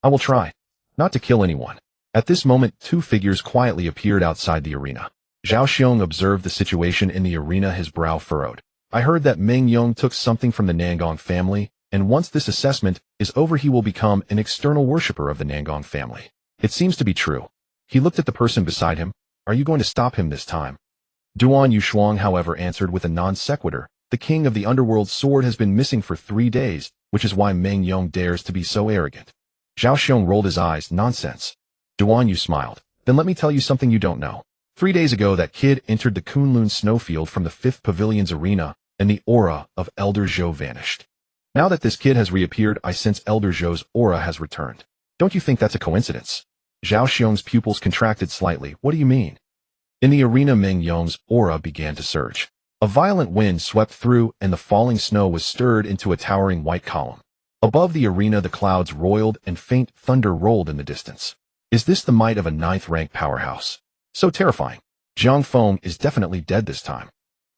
I will try not to kill anyone. At this moment, 2 figures quietly appeared outside the arena. Zhao Xiong observed the situation in the arena, his brow furrowed. I heard that Meng Yong took something from the Nangong family, and once this assessment is over, he will become an external worshipper of the Nangong family. It seems to be true. He looked at the person beside him. Are you going to stop him this time? Duan Yushuang, however, answered with a non sequitur. The king of the underworld sword has been missing for 3 days, which is why Meng Yong dares to be so arrogant. Zhao Xiong rolled his eyes. Nonsense. Duan Yu smiled. Then let me tell you something you don't know. 3 days ago, that kid entered the Kunlun snowfield from the 5th Pavilion's arena, and the aura of Elder Zhou vanished. Now that this kid has reappeared, I sense Elder Zhou's aura has returned. Don't you think that's a coincidence? Zhao Xiong's pupils contracted slightly. What do you mean? In the arena, Meng Yong's aura began to surge. A violent wind swept through, and the falling snow was stirred into a towering white column. Above the arena, the clouds roiled and faint thunder rolled in the distance. Is this the might of a 9th-rank powerhouse? So terrifying. Jiang Feng is definitely dead this time.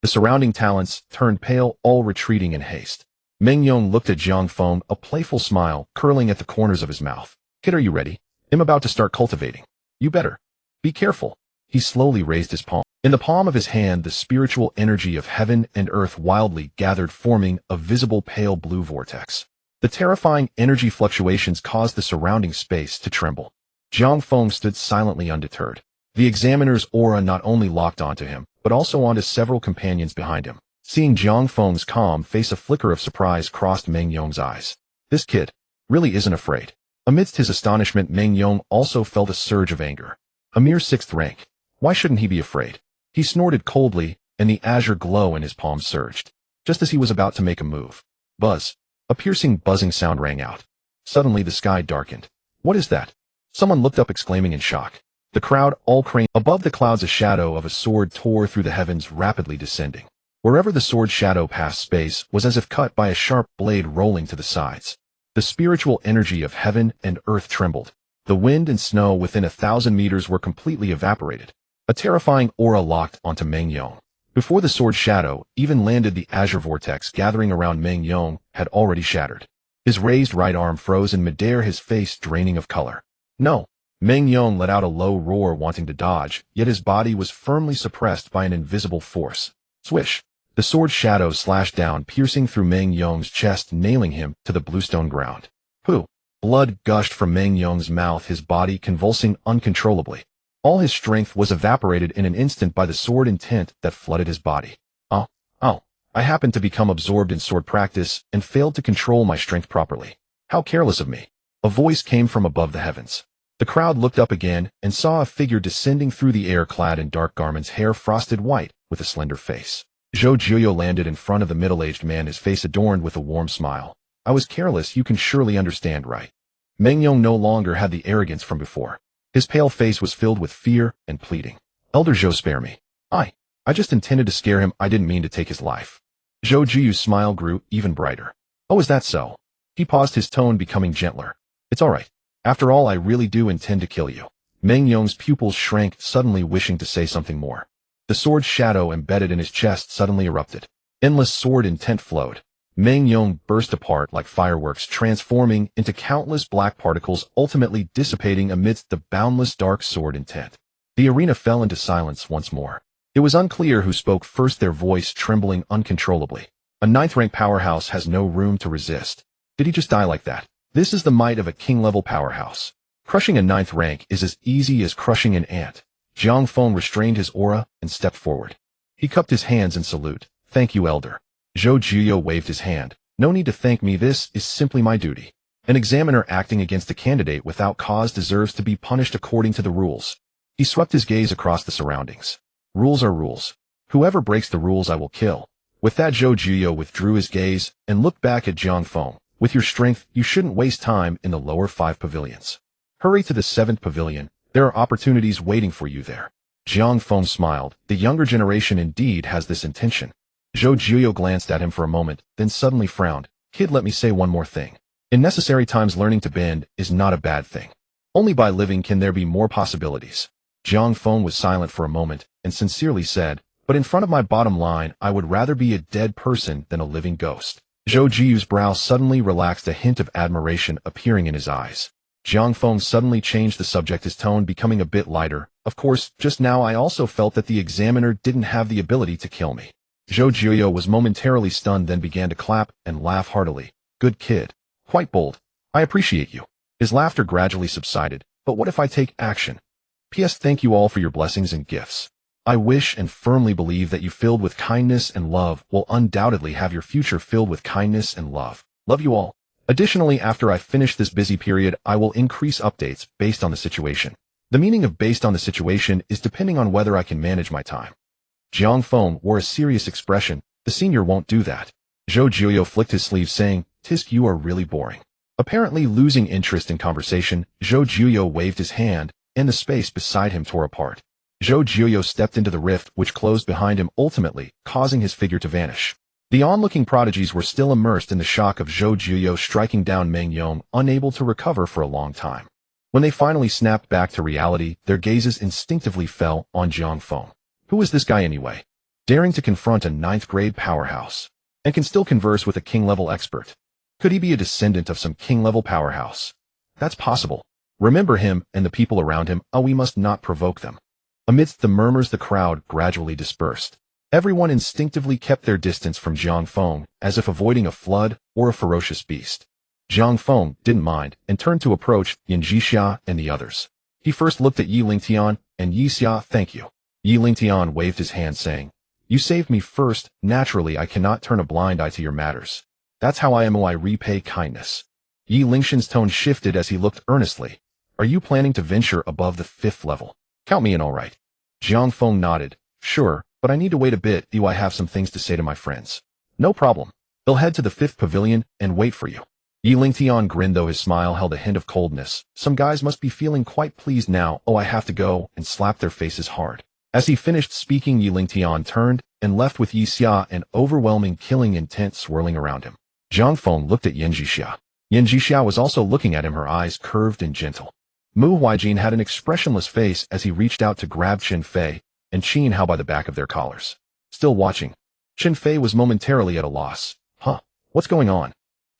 The surrounding talents turned pale, all retreating in haste. Meng Yong looked at Jiang Feng, a playful smile curling at the corners of his mouth. Kid, are you ready? I'm about to start cultivating. You better. Be careful. He slowly raised his palm. In the palm of his hand, the spiritual energy of heaven and earth wildly gathered, forming a visible pale blue vortex. The terrifying energy fluctuations caused the surrounding space to tremble. Jiang Feng stood silently undeterred. The examiner's aura not only locked onto him, but also onto several companions behind him. Seeing Jiang Feng's calm face, a flicker of surprise crossed Meng Yong's eyes. This kid really isn't afraid. Amidst his astonishment, Meng Yong also felt a surge of anger. A mere 6th rank. Why shouldn't he be afraid? He snorted coldly, and the azure glow in his palm surged. Just as he was about to make a move. Buzz. A piercing buzzing sound rang out. Suddenly the sky darkened. What is that? Someone looked up exclaiming in shock. The crowd all craned. Above the clouds a shadow of a sword tore through the heavens, rapidly descending. Wherever the sword shadow passed, space was as if cut by a sharp blade rolling to the sides. The spiritual energy of heaven and earth trembled. The wind and snow within 1,000 meters were completely evaporated. A terrifying aura locked onto Meng Yong. Before the sword shadow even landed, the azure vortex gathering around Meng Yong had already shattered. His raised right arm froze in midair, his face draining of color. No! Meng Yong let out a low roar, wanting to dodge, yet his body was firmly suppressed by an invisible force. Swish! The sword shadow slashed down, piercing through Meng Yong's chest, nailing him to the bluestone ground. Pooh! Blood gushed from Meng Yong's mouth, his body convulsing uncontrollably. All his strength was evaporated in an instant by the sword intent that flooded his body. Oh! I happened to become absorbed in sword practice and failed to control my strength properly. How careless of me! A voice came from above the heavens. The crowd looked up again and saw a figure descending through the air, clad in dark garments, hair frosted white, with a slender face. Zhou Jiuyo landed in front of the middle-aged man, his face adorned with a warm smile. I was careless, you can surely understand, right? Meng Yong no longer had the arrogance from before. His pale face was filled with fear and pleading. Elder Zhou, spare me. I just intended to scare him, I didn't mean to take his life. Zhou Jiuyo's smile grew even brighter. Oh, is that so? He paused, his tone becoming gentler. It's all right. After all, I really do intend to kill you. Meng Yong's pupils shrank, suddenly wishing to say something more. The sword shadow embedded in his chest suddenly erupted. Endless sword intent flowed. Meng Yong burst apart like fireworks, transforming into countless black particles, ultimately dissipating amidst the boundless dark sword intent. The arena fell into silence once more. It was unclear who spoke first, their voice trembling uncontrollably. A 9th-rank powerhouse has no room to resist. Did he just die like that? This is the might of a king-level powerhouse. Crushing a 9th rank is as easy as crushing an ant. Jiang Feng restrained his aura and stepped forward. He cupped his hands in salute. Thank you, Elder. Zhou Jiuyo waved his hand. No need to thank me, this is simply my duty. An examiner acting against a candidate without cause deserves to be punished according to the rules. He swept his gaze across the surroundings. Rules are rules. Whoever breaks the rules I will kill. With that, Zhou Jiuyo withdrew his gaze and looked back at Jiang Feng. With your strength, you shouldn't waste time in the lower 5 pavilions. Hurry to the 7th pavilion, there are opportunities waiting for you there. Jiang Feng smiled. The younger generation indeed has this intention. Zhou Jiuyo glanced at him for a moment, then suddenly frowned. Kid, let me say one more thing. In necessary times, learning to bend is not a bad thing. Only by living can there be more possibilities. Jiang Feng was silent for a moment, and sincerely said, but in front of my bottom line, I would rather be a dead person than a living ghost. Zhou Jiuyo's brow suddenly relaxed, a hint of admiration appearing in his eyes. Jiang Feng suddenly changed the subject, his tone becoming a bit lighter. Of course, just now I also felt that the examiner didn't have the ability to kill me. Zhou Jiuyo was momentarily stunned, then began to clap and laugh heartily. Good kid. Quite bold. I appreciate you. His laughter gradually subsided. But what if I take action? P.S. Thank you all for your blessings and gifts. I wish and firmly believe that you, filled with kindness and love, will undoubtedly have your future filled with kindness and love. Love you all. Additionally, after I finish this busy period, I will increase updates based on the situation. The meaning of based on the situation is depending on whether I can manage my time. Jiang Feng wore a serious expression. The senior won't do that. Zhou Jiuyo flicked his sleeve, saying, Tisk, you are really boring. Apparently losing interest in conversation, Zhou Jiuyo waved his hand, and the space beside him tore apart. Zhou Jiuyo stepped into the rift, which closed behind him, ultimately causing his figure to vanish. The onlooking prodigies were still immersed in the shock of Zhou Jiuyo striking down Meng Yong, unable to recover for a long time. When they finally snapped back to reality, their gazes instinctively fell on Jiang Feng. Who is this guy anyway? Daring to confront a 9th-grade powerhouse. And can still converse with a king-level expert. Could he be a descendant of some king-level powerhouse? That's possible. Remember him and the people around him. Oh, we must not provoke them. Amidst the murmurs, the crowd gradually dispersed. Everyone instinctively kept their distance from Jiang Feng, as if avoiding a flood or a ferocious beast. Jiang Feng didn't mind and turned to approach Yan Jixia and the others. He first looked at Yi Lingtian and Yi Xia. Thank you. Yi Lingtian waved his hand, saying, You saved me first. Naturally, I cannot turn a blind eye to your matters. That's how I am. I repay kindness. Yi Lingxian's tone shifted as he looked earnestly. Are you planning to venture above the 5th level? Count me in, all right. Jiang Feng nodded. Sure, but I need to wait a bit. Do I have some things to say to my friends? No problem. They'll head to the 5th pavilion and wait for you. Yi Lingtian grinned, though his smile held a hint of coldness. Some guys must be feeling quite pleased now. Oh, I have to go, and slapped their faces hard. As he finished speaking, Yi Lingtian turned and left with Yi Xia, an overwhelming killing intent swirling around him. Zhang Feng looked at Yan Jixia. Yan Jixia was also looking at him, her eyes curved and gentle. Mu Huijin had an expressionless face as he reached out to grab Chen Fei and Qin Hao by the back of their collars. Still watching, Chen Fei was momentarily at a loss. Huh? What's going on?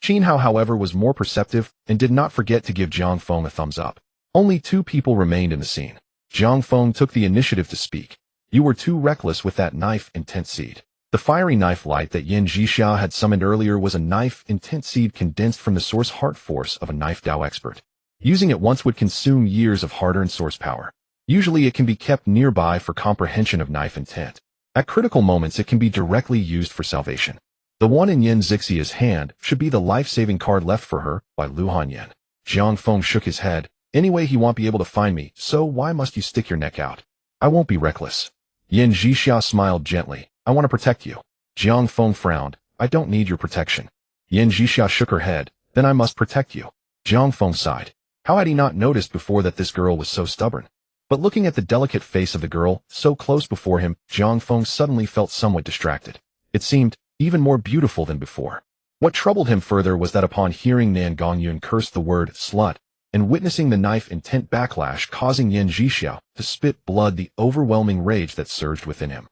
Qin Hao, however, was more perceptive and did not forget to give Zhang Feng a thumbs up. Only 2 people remained in the scene. Zhang Feng took the initiative to speak. You were too reckless with that knife intent seed. The fiery knife light that Yan Jixia had summoned earlier was a knife intent seed condensed from the source heart force of a knife Dao expert. Using it once would consume years of hard-earned source power. Usually it can be kept nearby for comprehension of knife intent. At critical moments it can be directly used for salvation. The one in Yan Zixia's hand should be the life-saving card left for her by Lu Hanyan. Zhang Feng shook his head. Anyway, he won't be able to find me, so why must you stick your neck out? I won't be reckless. Yan Jixia smiled gently. I want to protect you. Zhang Feng frowned. I don't need your protection. Yan Jixia shook her head. Then I must protect you. Zhang Feng sighed. How had he not noticed before that this girl was so stubborn? But looking at the delicate face of the girl so close before him, Zhang Feng suddenly felt somewhat distracted. It seemed even more beautiful than before. What troubled him further was that upon hearing Nan Gongyun curse the word slut, and witnessing the knife intent backlash causing Yan Jixia to spit blood, the overwhelming rage that surged within him.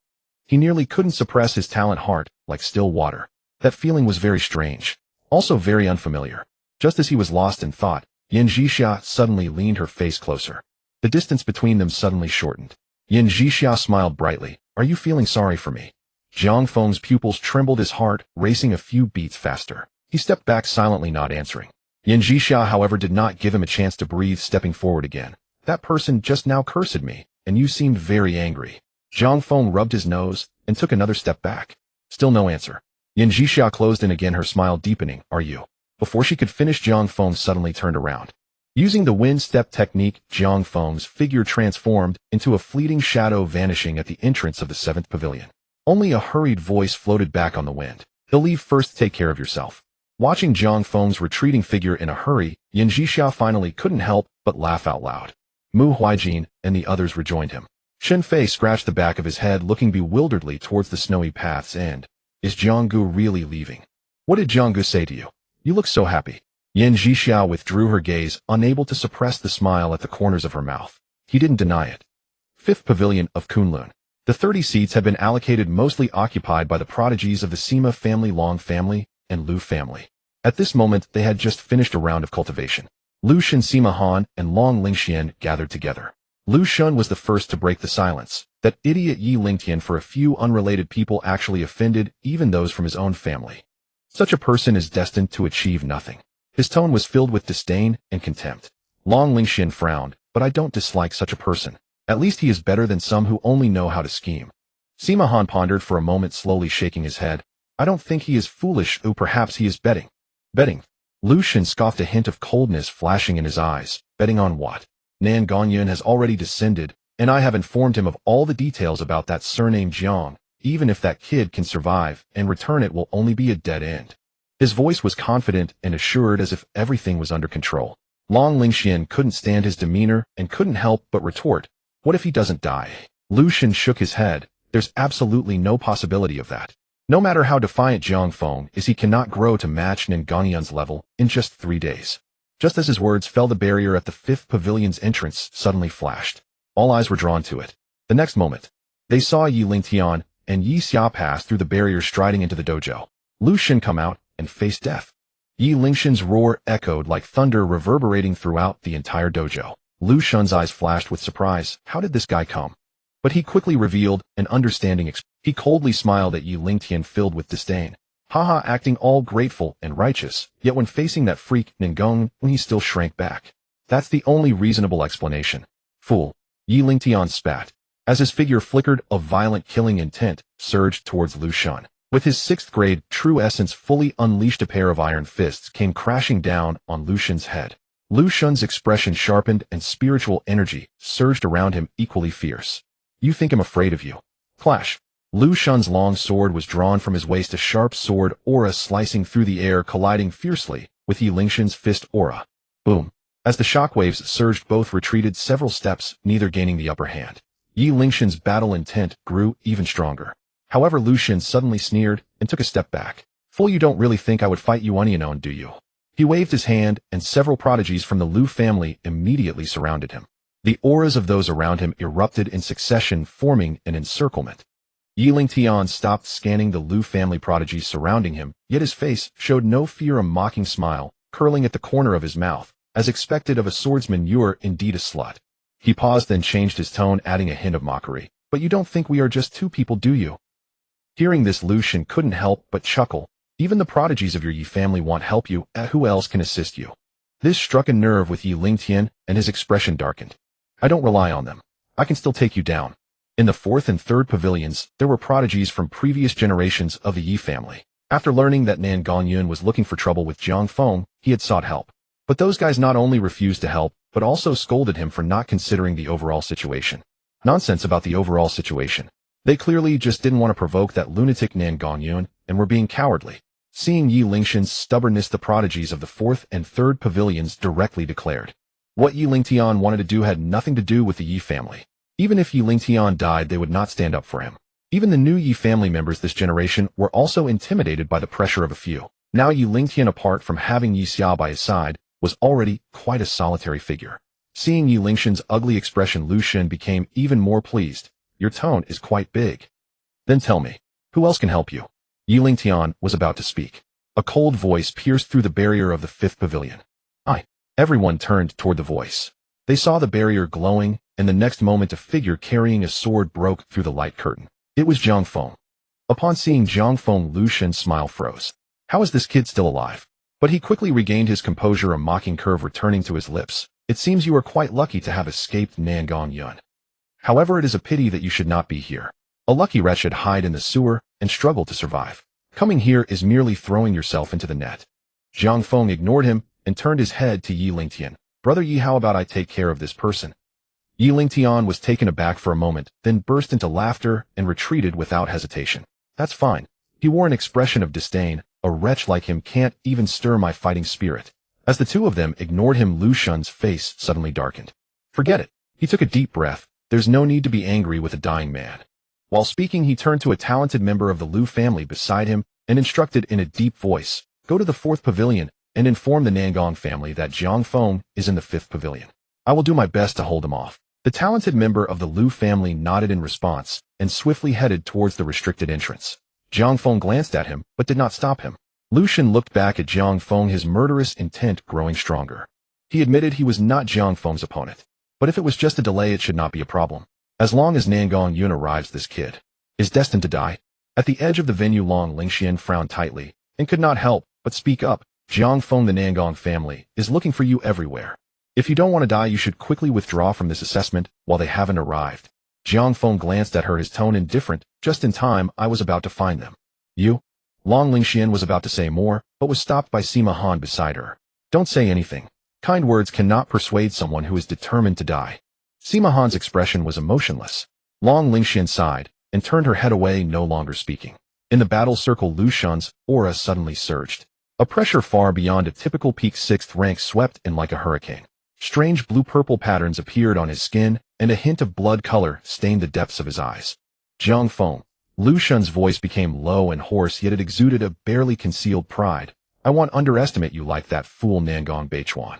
He nearly couldn't suppress his talent heart, like still water. That feeling was very strange, also very unfamiliar. Just as he was lost in thought, Yan Jixia suddenly leaned her face closer. The distance between them suddenly shortened. Yan Jixia smiled brightly. Are you feeling sorry for me? Zhang Feng's pupils trembled, his heart racing a few beats faster. He stepped back silently, not answering. Yan Jixia, however, did not give him a chance to breathe, stepping forward again. That person just now cursed me, and you seemed very angry. Zhang Feng rubbed his nose and took another step back. Still no answer. Yan Jixia closed in again, her smile deepening. Are you? Before she could finish, Zhang Feng suddenly turned around. Using the wind step technique, Zhang Feng's figure transformed into a fleeting shadow, vanishing at the entrance of the 7th pavilion. Only a hurried voice floated back on the wind. He'll leave first, take care of yourself. Watching Zhang Feng's retreating figure in a hurry, Yan Jixia finally couldn't help but laugh out loud. Mu Huijin and the others rejoined him. Chen Fei scratched the back of his head, looking bewilderedly towards the snowy path's end. Is Jianggu really leaving? What did Jianggu say to you? You look so happy. Yan Jixia withdrew her gaze, unable to suppress the smile at the corners of her mouth. He didn't deny it. 5th Pavilion of Kunlun. The 30 seats had been allocated, mostly occupied by the prodigies of the Sima family, Long family, and Lu family. At this moment, they had just finished a round of cultivation. Lu Shen, Sima Han, and Long Lingxian gathered together. Lu Shun was the first to break the silence. That idiot Yi Lingtian, for a few unrelated people, actually offended even those from his own family. Such a person is destined to achieve nothing. His tone was filled with disdain and contempt. Long Lingxian frowned. But I don't dislike such a person. At least he is better than some who only know how to scheme. Sima Han pondered for a moment, slowly shaking his head. I don't think he is foolish, though perhaps he is betting. Betting? Lu Shen scoffed, a hint of coldness flashing in his eyes. Betting on what? Nan Gongyun has already descended, and I have informed him of all the details about that surname Jiang. Even if that kid can survive and return, it will only be a dead end. His voice was confident and assured, as if everything was under control. Long Lingxian couldn't stand his demeanor and couldn't help but retort. What if he doesn't die? Lu Shen shook his head. There's absolutely no possibility of that. No matter how defiant Zhang Feng is, he cannot grow to match Nan Gongyun's level in just 3 days. Just as his words fell, the barrier at the 5th pavilion's entrance suddenly flashed. All eyes were drawn to it. The next moment, they saw Yi Lingtian and Yi Xia pass through the barrier, striding into the dojo. Lu Shen come out and face death. Yi Lingxian's roar echoed like thunder, reverberating throughout the entire dojo. Lu Shen's eyes flashed with surprise. How did this guy come? But he quickly revealed an understanding expression. He coldly smiled at Yi Lingtian, filled with disdain. Haha, acting all grateful and righteous, yet when facing that freak Ningong, he still shrank back. That's the only reasonable explanation. Fool. Yi Lingtian spat. As his figure flickered, a violent killing intent surged towards Lu Shen. With his 6th grade true essence fully unleashed, a pair of iron fists came crashing down on Lu Shen's head. Lu Shen's expression sharpened and spiritual energy surged around him, equally fierce. You think I'm afraid of you? Clash. Lu Shen's long sword was drawn from his waist, a sharp sword aura slicing through the air, colliding fiercely with Yi Lingshan's fist aura. Boom. As the shockwaves surged, both retreated several steps, neither gaining the upper hand. Yi Lingshan's battle intent grew even stronger. However, Lu Xun suddenly sneered and took a step back. Fool, you don't really think I would fight you unknown, do you? He waved his hand, and several prodigies from the Lu family immediately surrounded him. The auras of those around him erupted in succession, forming an encirclement. Yi Lingtian stopped scanning the Lu family prodigies surrounding him, yet his face showed no fear, a mocking smile curling at the corner of his mouth. As expected of a swordsman, you're indeed a slut. He paused, then changed his tone, adding a hint of mockery. But you don't think we are just two people, do you? Hearing this, Lu Xun couldn't help but chuckle. Even the prodigies of your Yi family want help you, who else can assist you? This struck a nerve with Yi Lingtian, and his expression darkened. I don't rely on them. I can still take you down. In the fourth and third pavilions, there were prodigies from previous generations of the Yi family. After learning that Nan Gongyun was looking for trouble with Jiang Feng, he had sought help. But those guys not only refused to help, but also scolded him for not considering the overall situation. Nonsense about the overall situation. They clearly just didn't want to provoke that lunatic Nan Gongyun, and were being cowardly. Seeing Yi Lingshan's stubbornness, the prodigies of the fourth and third pavilions directly declared. What Yi Lingtian wanted to do had nothing to do with the Yi family. Even if Yi Lingtian died, they would not stand up for him. Even the new Yi family members this generation were also intimidated by the pressure of a few. Now Yi Lingtian, apart from having Yi Xia by his side, was already quite a solitary figure. Seeing Yi Lingshan's ugly expression, Lu Xun became even more pleased. Your tone is quite big. Then tell me, who else can help you? Yi Lingtian was about to speak. A cold voice pierced through the barrier of the fifth pavilion. Everyone turned toward the voice. They saw the barrier glowing, and the next moment a figure carrying a sword broke through the light curtain. It was Jiang Feng. Upon seeing Jiang Feng, Lu Xun's smile froze. How is this kid still alive? But he quickly regained his composure, a mocking curve returning to his lips. It seems you are quite lucky to have escaped Nan Gongyun. However, it is a pity that you should not be here. A lucky wretch should hide in the sewer and struggle to survive. Coming here is merely throwing yourself into the net. Jiang Feng ignored him and turned his head to Yi Lingtian. Brother Yi, how about I take care of this person? Yi Lingtian was taken aback for a moment, then burst into laughter and retreated without hesitation. That's fine. He wore an expression of disdain. A wretch like him can't even stir my fighting spirit. As the two of them ignored him, Lu Xun's face suddenly darkened. Forget it. He took a deep breath. There's no need to be angry with a dying man. While speaking, he turned to a talented member of the Lu family beside him and instructed in a deep voice, go to the fourth pavilion and inform the Nangong family that Jiang Feng is in the fifth pavilion. I will do my best to hold him off. The talented member of the Lu family nodded in response and swiftly headed towards the restricted entrance. Jiang Feng glanced at him, but did not stop him. Lu Xun looked back at Jiang Feng, his murderous intent growing stronger. He admitted he was not Jiang Feng's opponent. But if it was just a delay, it should not be a problem. As long as Nan Gongyun arrives, this kid is destined to die. At the edge of the venue, Long Lingxian frowned tightly and could not help but speak up. Jiang Feng, the Nangong family, is looking for you everywhere. If you don't want to die, you should quickly withdraw from this assessment while they haven't arrived. Jiang Feng glanced at her, his tone indifferent. Just in time, I was about to find them. You? Long Lingxian was about to say more, but was stopped by Sima Han beside her. Don't say anything. Kind words cannot persuade someone who is determined to die. Sima Han's expression was emotionless. Long Lingxian sighed and turned her head away, no longer speaking. In the battle circle, Lu Xun's aura suddenly surged. A pressure far beyond a typical peak sixth rank swept in like a hurricane. Strange blue-purple patterns appeared on his skin, and a hint of blood color stained the depths of his eyes. Jiang Feng. Lu Xun's voice became low and hoarse, yet it exuded a barely concealed pride. I won't underestimate you like that fool Nangong Beichuan.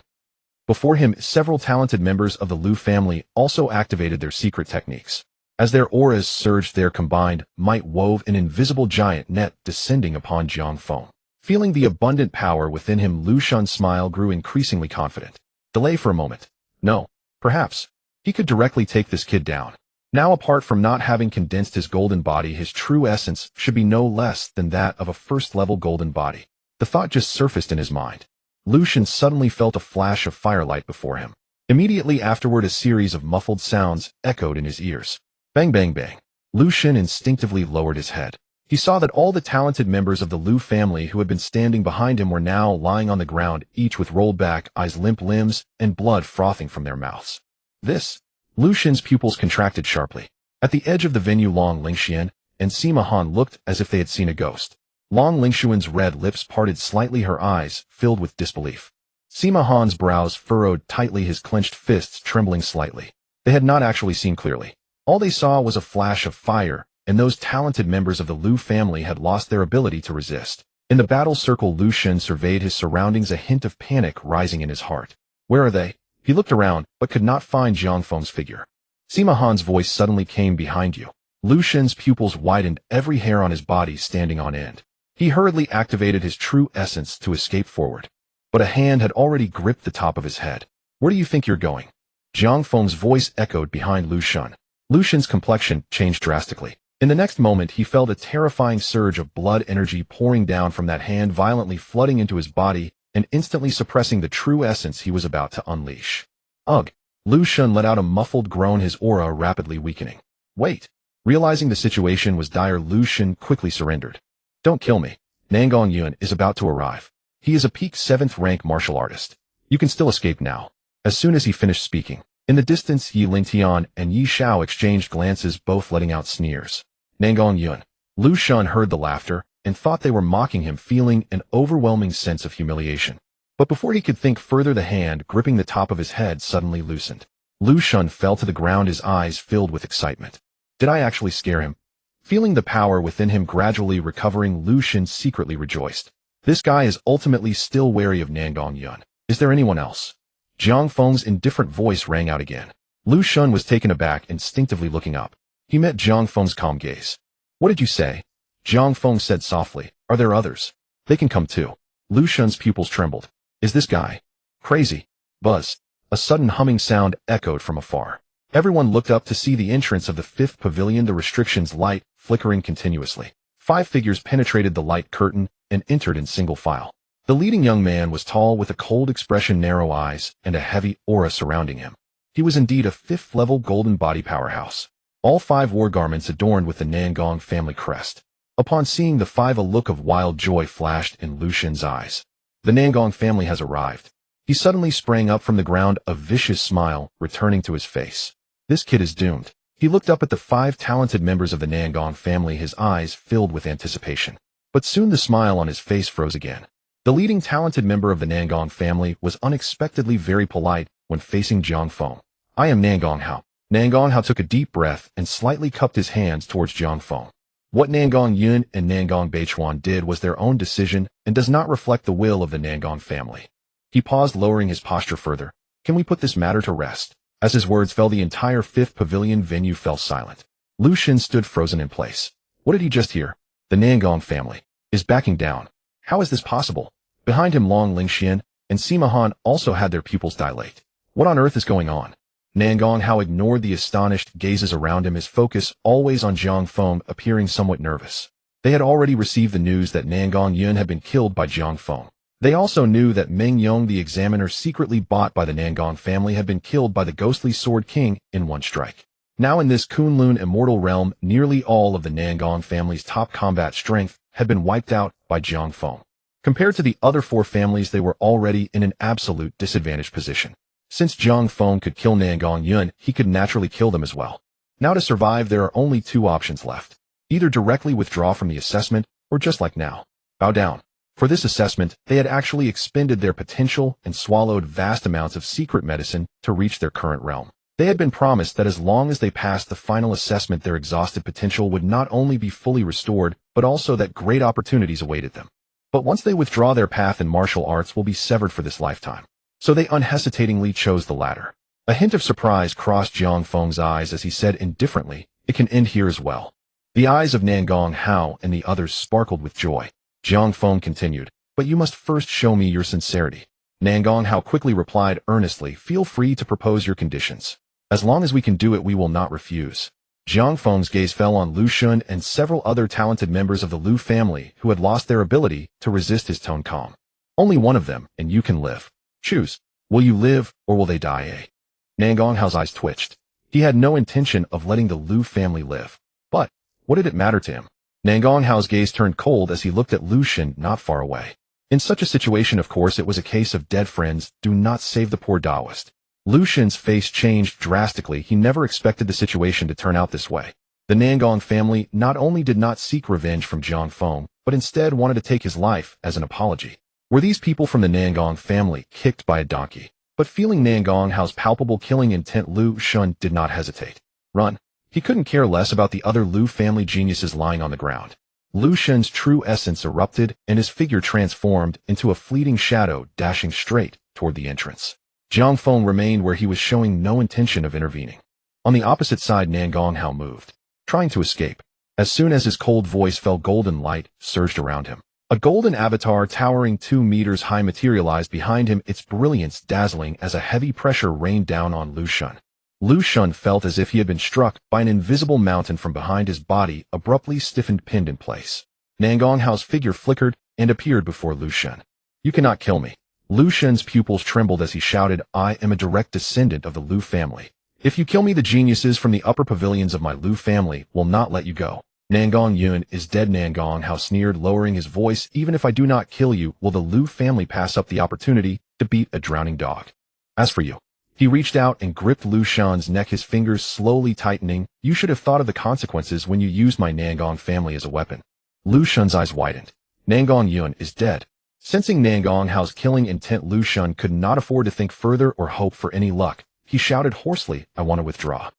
Before him, several talented members of the Lu family also activated their secret techniques. As their auras surged, their combined might wove an invisible giant net descending upon Jiang Feng. Feeling the abundant power within him, Lu Xun's smile grew increasingly confident. Delay for a moment. No. Perhaps. He could directly take this kid down. Now, apart from not having condensed his golden body, his true essence should be no less than that of a first-level golden body. The thought just surfaced in his mind. Lu Xun suddenly felt a flash of firelight before him. Immediately afterward, a series of muffled sounds echoed in his ears. Bang, bang, bang. Lu Xun instinctively lowered his head. He saw that all the talented members of the Lu family who had been standing behind him were now lying on the ground, each with rolled back eyes, limp limbs, and blood frothing from their mouths. This? Lu Xun's pupils contracted sharply. At the edge of the venue, Long Lingxian and Sima Han looked as if they had seen a ghost. Long Lingshuan's red lips parted slightly, her eyes filled with disbelief. Sima Han's brows furrowed tightly, his clenched fists trembling slightly. They had not actually seen clearly. All they saw was a flash of fire, and those talented members of the Lu family had lost their ability to resist. In the battle circle, Lu Xun surveyed his surroundings, a hint of panic rising in his heart. Where are they? He looked around, but could not find Jiang Feng's figure. Sima Han's voice suddenly came behind you. Lu Xun's pupils widened, every hair on his body standing on end. He hurriedly activated his true essence to escape forward. But a hand had already gripped the top of his head. Where do you think you're going? Jiang Feng's voice echoed behind Lu Xun. Lu Xun's complexion changed drastically. In the next moment, he felt a terrifying surge of blood energy pouring down from that hand, violently flooding into his body and instantly suppressing the true essence he was about to unleash. Ugh! Lu Xun let out a muffled groan, his aura rapidly weakening. Wait! Realizing the situation was dire, Lu Xun quickly surrendered. Don't kill me. Nangong Yuan is about to arrive. He is a peak 7th rank martial artist. You can still escape now. As soon as he finished speaking, in the distance, Yi Lingtian and Yi Xiao exchanged glances, both letting out sneers. Nangong Yuan. Lu Xun heard the laughter and thought they were mocking him, feeling an overwhelming sense of humiliation. But before he could think further, the hand gripping the top of his head suddenly loosened. Lu Xun fell to the ground, his eyes filled with excitement. Did I actually scare him? Feeling the power within him gradually recovering, Lu Xun secretly rejoiced. This guy is ultimately still wary of Nangong Yuan. Is there anyone else? Jiang Feng's indifferent voice rang out again. Lu Xun was taken aback, instinctively looking up. He met Jiang Feng's calm gaze. What did you say? Jiang Feng said softly. Are there others? They can come too. Lu Xun's pupils trembled. Is this guy crazy? Buzz. A sudden humming sound echoed from afar. Everyone looked up to see the entrance of the 5th pavilion, the restrictions light flickering continuously. 5 figures penetrated the light curtain and entered in single file. The leading young man was tall, with a cold expression, narrow eyes, and a heavy aura surrounding him. He was indeed a 5th-level golden body powerhouse. All 5 wore garments adorned with the Nangong family crest. Upon seeing the 5, a look of wild joy flashed in Lu Xun's eyes. The Nangong family has arrived. He suddenly sprang up from the ground, a vicious smile returning to his face. This kid is doomed. He looked up at the 5 talented members of the Nangong family, his eyes filled with anticipation. But soon the smile on his face froze again. The leading talented member of the Nangong family was unexpectedly very polite when facing Jiang Feng. I am Nangong Hao. Nangong Hao took a deep breath and slightly cupped his hands towards Jiang Feng. What Nangong Yun and Nangong Beichuan did was their own decision and does not reflect the will of the Nangong family. He paused, lowering his posture further. Can we put this matter to rest? As his words fell, the entire 5th pavilion venue fell silent. Lu Xun stood frozen in place. What did he just hear? The Nangong family is backing down. How is this possible? Behind him, Long Lingxian and Sima Han also had their pupils dilate. What on earth is going on? Nangong Hao ignored the astonished gazes around him, his focus always on Jiang Feng, appearing somewhat nervous. They had already received the news that Nangong Yun had been killed by Jiang Feng. They also knew that Meng Yong, the examiner secretly bought by the Nangong family, had been killed by the ghostly Sword King in one strike. Now in this Kunlun immortal realm, nearly all of the Nangong family's top combat strength had been wiped out by Jiang Feng. Compared to the other 4 families, they were already in an absolute disadvantaged position. Since Jiang Feng could kill Nangong Yun, he could naturally kill them as well. Now to survive, there are only 2 options left. Either directly withdraw from the assessment, or just like now, bow down. For this assessment, they had actually expended their potential and swallowed vast amounts of secret medicine to reach their current realm. They had been promised that as long as they passed the final assessment, their exhausted potential would not only be fully restored, but also that great opportunities awaited them. But once they withdraw, their path in martial arts will be severed for this lifetime. So they unhesitatingly chose the latter. A hint of surprise crossed Jiang Feng's eyes as he said indifferently, it can end here as well. The eyes of Nangong Hao and the others sparkled with joy. Jiang Feng continued, but you must first show me your sincerity. Nangong Hao quickly replied earnestly, feel free to propose your conditions. As long as we can do it, we will not refuse. Jiang Feng's gaze fell on Lu Xun and several other talented members of the Lu family who had lost their ability to resist his tone calm. Only one of them, and you can live. Choose. Will you live, or will they die? Nangong Hao's eyes twitched. He had no intention of letting the Lu family live. But what did it matter to him? Nangong Hao's gaze turned cold as he looked at Lu Xun not far away. In such a situation, of course, it was a case of dead friends do not save the poor Taoist. Lu Xun's face changed drastically. He never expected the situation to turn out this way. The Nangong family not only did not seek revenge from Jiang Feng, but instead wanted to take his life as an apology. Were these people from the Nangong family kicked by a donkey? But feeling Nangong Hao's palpable killing intent, Lu Shun did not hesitate. Run. He couldn't care less about the other Lu family geniuses lying on the ground. Lu Shun's true essence erupted, and his figure transformed into a fleeting shadow, dashing straight toward the entrance. Jiang Feng remained where he was, showing no intention of intervening. On the opposite side, Nangong Hao moved, trying to escape. As soon as his cold voice fell, golden light surged around him. A golden avatar towering 2 meters high materialized behind him, its brilliance dazzling as a heavy pressure rained down on Lu Shun. Lu Shun felt as if he had been struck by an invisible mountain from behind. His body abruptly stiffened, pinned in place. Nangong Hao's figure flickered and appeared before Lu Shun. You cannot kill me. Lu Shun's pupils trembled as he shouted, I am a direct descendant of the Lu family. If you kill me, the geniuses from the upper pavilions of my Lu family will not let you go. Nangong Yun is dead. Nangong Hao sneered, lowering his voice. Even if I do not kill you, will the Lu family pass up the opportunity to beat a drowning dog? As for you. He reached out and gripped Lu Shun's neck, his fingers slowly tightening. You should have thought of the consequences when you used my Nangong family as a weapon. Lu Shun's eyes widened. Nangong Yun is dead. Sensing Nangong Hao's killing intent, Lu Shun could not afford to think further or hope for any luck. He shouted hoarsely, I want to withdraw.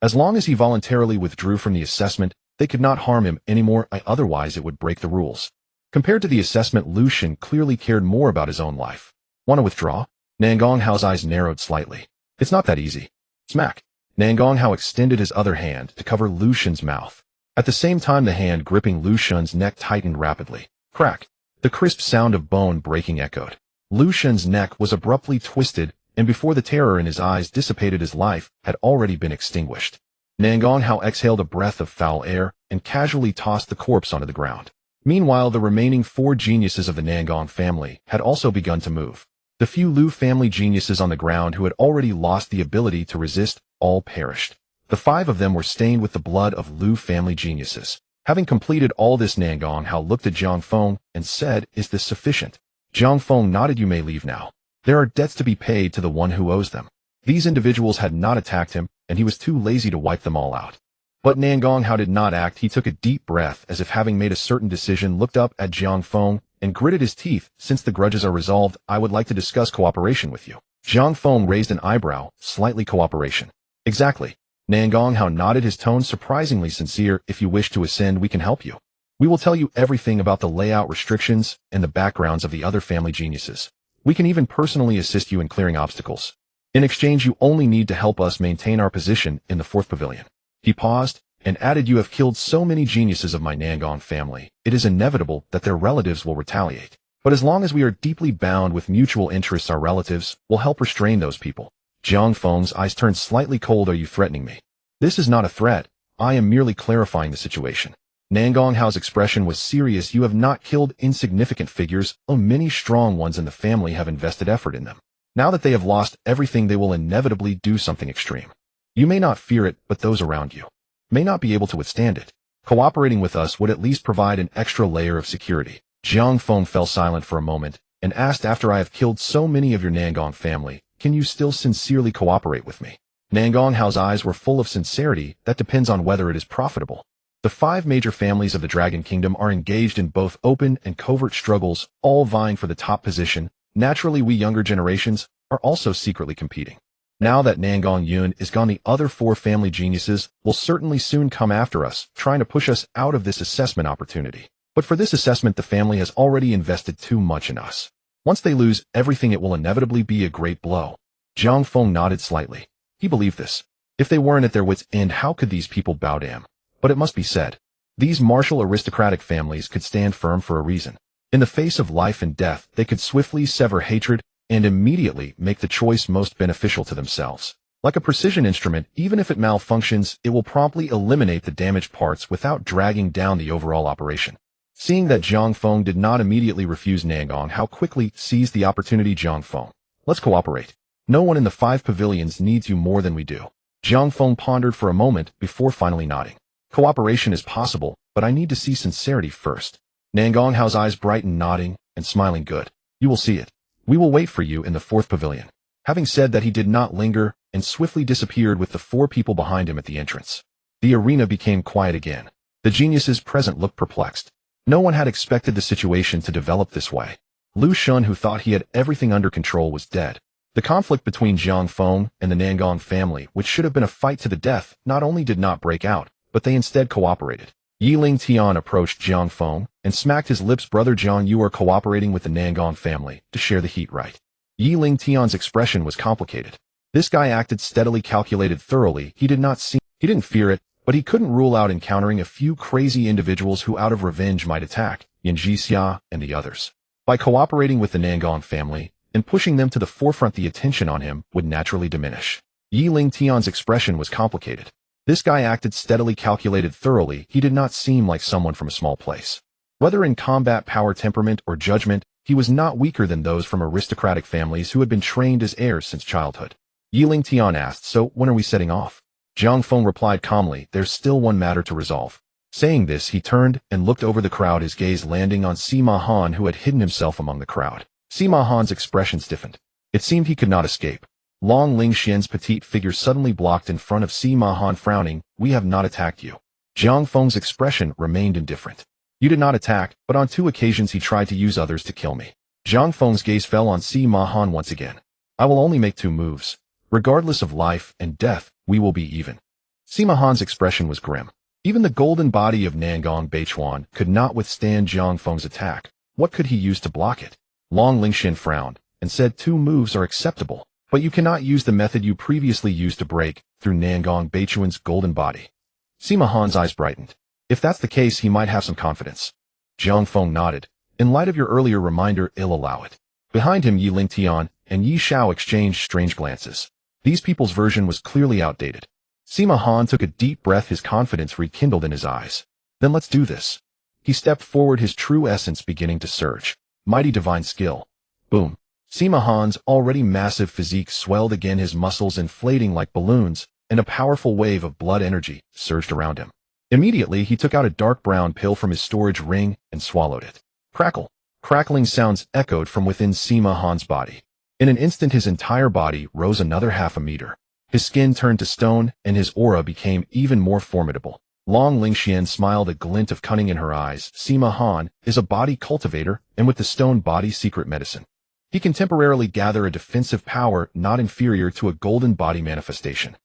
As long as he voluntarily withdrew from the assessment, they could not harm him anymore, otherwise it would break the rules. Compared to the assessment, Lu Shun clearly cared more about his own life. Want to withdraw? Nangong Hao's eyes narrowed slightly. It's not that easy. Smack. Nangong Hao extended his other hand to cover Lu Shun's mouth. At the same time, the hand gripping Lu Shun's neck tightened rapidly. Crack. The crisp sound of bone breaking echoed. Lu Shun's neck was abruptly twisted, and before the terror in his eyes dissipated, his life had already been extinguished. Nangong Hao exhaled a breath of foul air and casually tossed the corpse onto the ground. Meanwhile, the remaining 4 geniuses of the Nangong family had also begun to move. The few Lu family geniuses on the ground who had already lost the ability to resist all perished. The 5 of them were stained with the blood of Lu family geniuses. Having completed all this, Nangong Hao looked at Jiang Feng and said, Is this sufficient? Jiang Feng nodded. You may leave now. There are debts to be paid to the one who owes them. These individuals had not attacked him, and he was too lazy to wipe them all out. But Nangong Hao did not act. He took a deep breath as if having made a certain decision, looked up at Jiang Feng, and gritted his teeth. Since the grudges are resolved, I would like to discuss cooperation with you. Jiang Feng raised an eyebrow. Slightly. Cooperation. Exactly. Nangong Hao nodded, his tone surprisingly sincere. If you wish to ascend, we can help you. We will tell you everything about the layout restrictions and the backgrounds of the other family geniuses. We can even personally assist you in clearing obstacles. In exchange, you only need to help us maintain our position in the 4th pavilion. He paused and added, You have killed so many geniuses of my Nangong family. It is inevitable that their relatives will retaliate. But as long as we are deeply bound with mutual interests, our relatives will help restrain those people. Jiang Feng's eyes turned slightly cold. Are you threatening me? This is not a threat. I am merely clarifying the situation. Nangong Hao's expression was serious. You have not killed insignificant figures. Many strong ones in the family have invested effort in them. Now that they have lost everything, they will inevitably do something extreme. You may not fear it, but those around you may not be able to withstand it. Cooperating with us would at least provide an extra layer of security. Jiang Feng fell silent for a moment and asked, After I have killed so many of your Nangong family, can you still sincerely cooperate with me? Nangong Hao's eyes were full of sincerity. That depends on whether it is profitable. The 5 major families of the Dragon Kingdom are engaged in both open and covert struggles, all vying for the top position. Naturally, we younger generations are also secretly competing. Now that Nangong Yun is gone, the other 4 family geniuses will certainly soon come after us, trying to push us out of this assessment opportunity. But for this assessment, the family has already invested too much in us. Once they lose everything, it will inevitably be a great blow. Jiang Feng nodded slightly. He believed this. If they weren't at their wits' end, how could these people bow to him? But it must be said, these martial aristocratic families could stand firm for a reason. In the face of life and death, they could swiftly sever hatred and immediately make the choice most beneficial to themselves. Like a precision instrument, even if it malfunctions, it will promptly eliminate the damaged parts without dragging down the overall operation. Seeing that Jiang Feng did not immediately refuse, Nangong Hao quickly seized the opportunity. Jiang Feng, let's cooperate. No one in the 5 pavilions needs you more than we do. Jiang Feng pondered for a moment before finally nodding. Cooperation is possible, but I need to see sincerity first. Nangong Hao's eyes brightened, nodding and smiling. Good. You will see it. We will wait for you in the 4th pavilion. Having said that, he did not linger and swiftly disappeared with the 4 people behind him at the entrance. The arena became quiet again. The geniuses present looked perplexed. No one had expected the situation to develop this way. Lu Xun, who thought he had everything under control, was dead. The conflict between Jiang Feng and the Nangong family, which should have been a fight to the death, not only did not break out, but they instead cooperated. Yi Ling Tian approached Jiang Feng and smacked his lips. Brother Jiang, you are cooperating with the Nangong family to share the heat, right? Yi Ling Tian's expression was complicated. This guy acted steadily, calculated, thoroughly. He didn't fear it, but he couldn't rule out encountering a few crazy individuals who out of revenge might attack Yan Jixia and the others. By cooperating with the Nangong family and pushing them to the forefront, the attention on him would naturally diminish. Yi Ling Tian's expression was complicated. This guy acted steadily, calculated, thoroughly. He did not seem like someone from a small place. Whether in combat, power, temperament, or judgment, he was not weaker than those from aristocratic families who had been trained as heirs since childhood. Yi Ling Tian asked, so when are we setting off? Jiang Feng replied calmly, there's still one matter to resolve. Saying this, he turned and looked over the crowd, his gaze landing on Sima Han, who had hidden himself among the crowd. Sima Han's expression stiffened. It seemed he could not escape. Long Lingxian's petite figure suddenly blocked in front of Sima Han, frowning, we have not attacked you. Jiang Feng's expression remained indifferent. You did not attack, but on 2 occasions he tried to use others to kill me. Jiang Feng's gaze fell on Sima Han once again. I will only make 2 moves. Regardless of life and death, we will be even. Sima Han's expression was grim. Even the golden body of Nangong Beichuan could not withstand Jiang Feng's attack. What could he use to block it? Long Lingxian frowned and said 2 moves are acceptable, but you cannot use the method you previously used to break through Nangong Beichuan's golden body. Sima Han's eyes brightened. If that's the case, he might have some confidence. Jiang Feng nodded. In light of your earlier reminder, I'll allow it. Behind him, Yi Ling Tian and Yi Xiao exchanged strange glances. These people's version was clearly outdated. Sima Han took a deep breath, his confidence rekindled in his eyes. Then let's do this. He stepped forward, his true essence beginning to surge. Mighty divine skill. Boom. Sima Han's already massive physique swelled again, his muscles inflating like balloons, and a powerful wave of blood energy surged around him. Immediately, he took out a dark brown pill from his storage ring and swallowed it. Crackle. Crackling sounds echoed from within Sima Han's body. In an instant, his entire body rose another half a meter. His skin turned to stone, and his aura became even more formidable. Long Lingxian smiled, a glint of cunning in her eyes. Sima Han is a body cultivator, and with the stone body secret medicine, he can temporarily gather a defensive power not inferior to a golden body manifestation.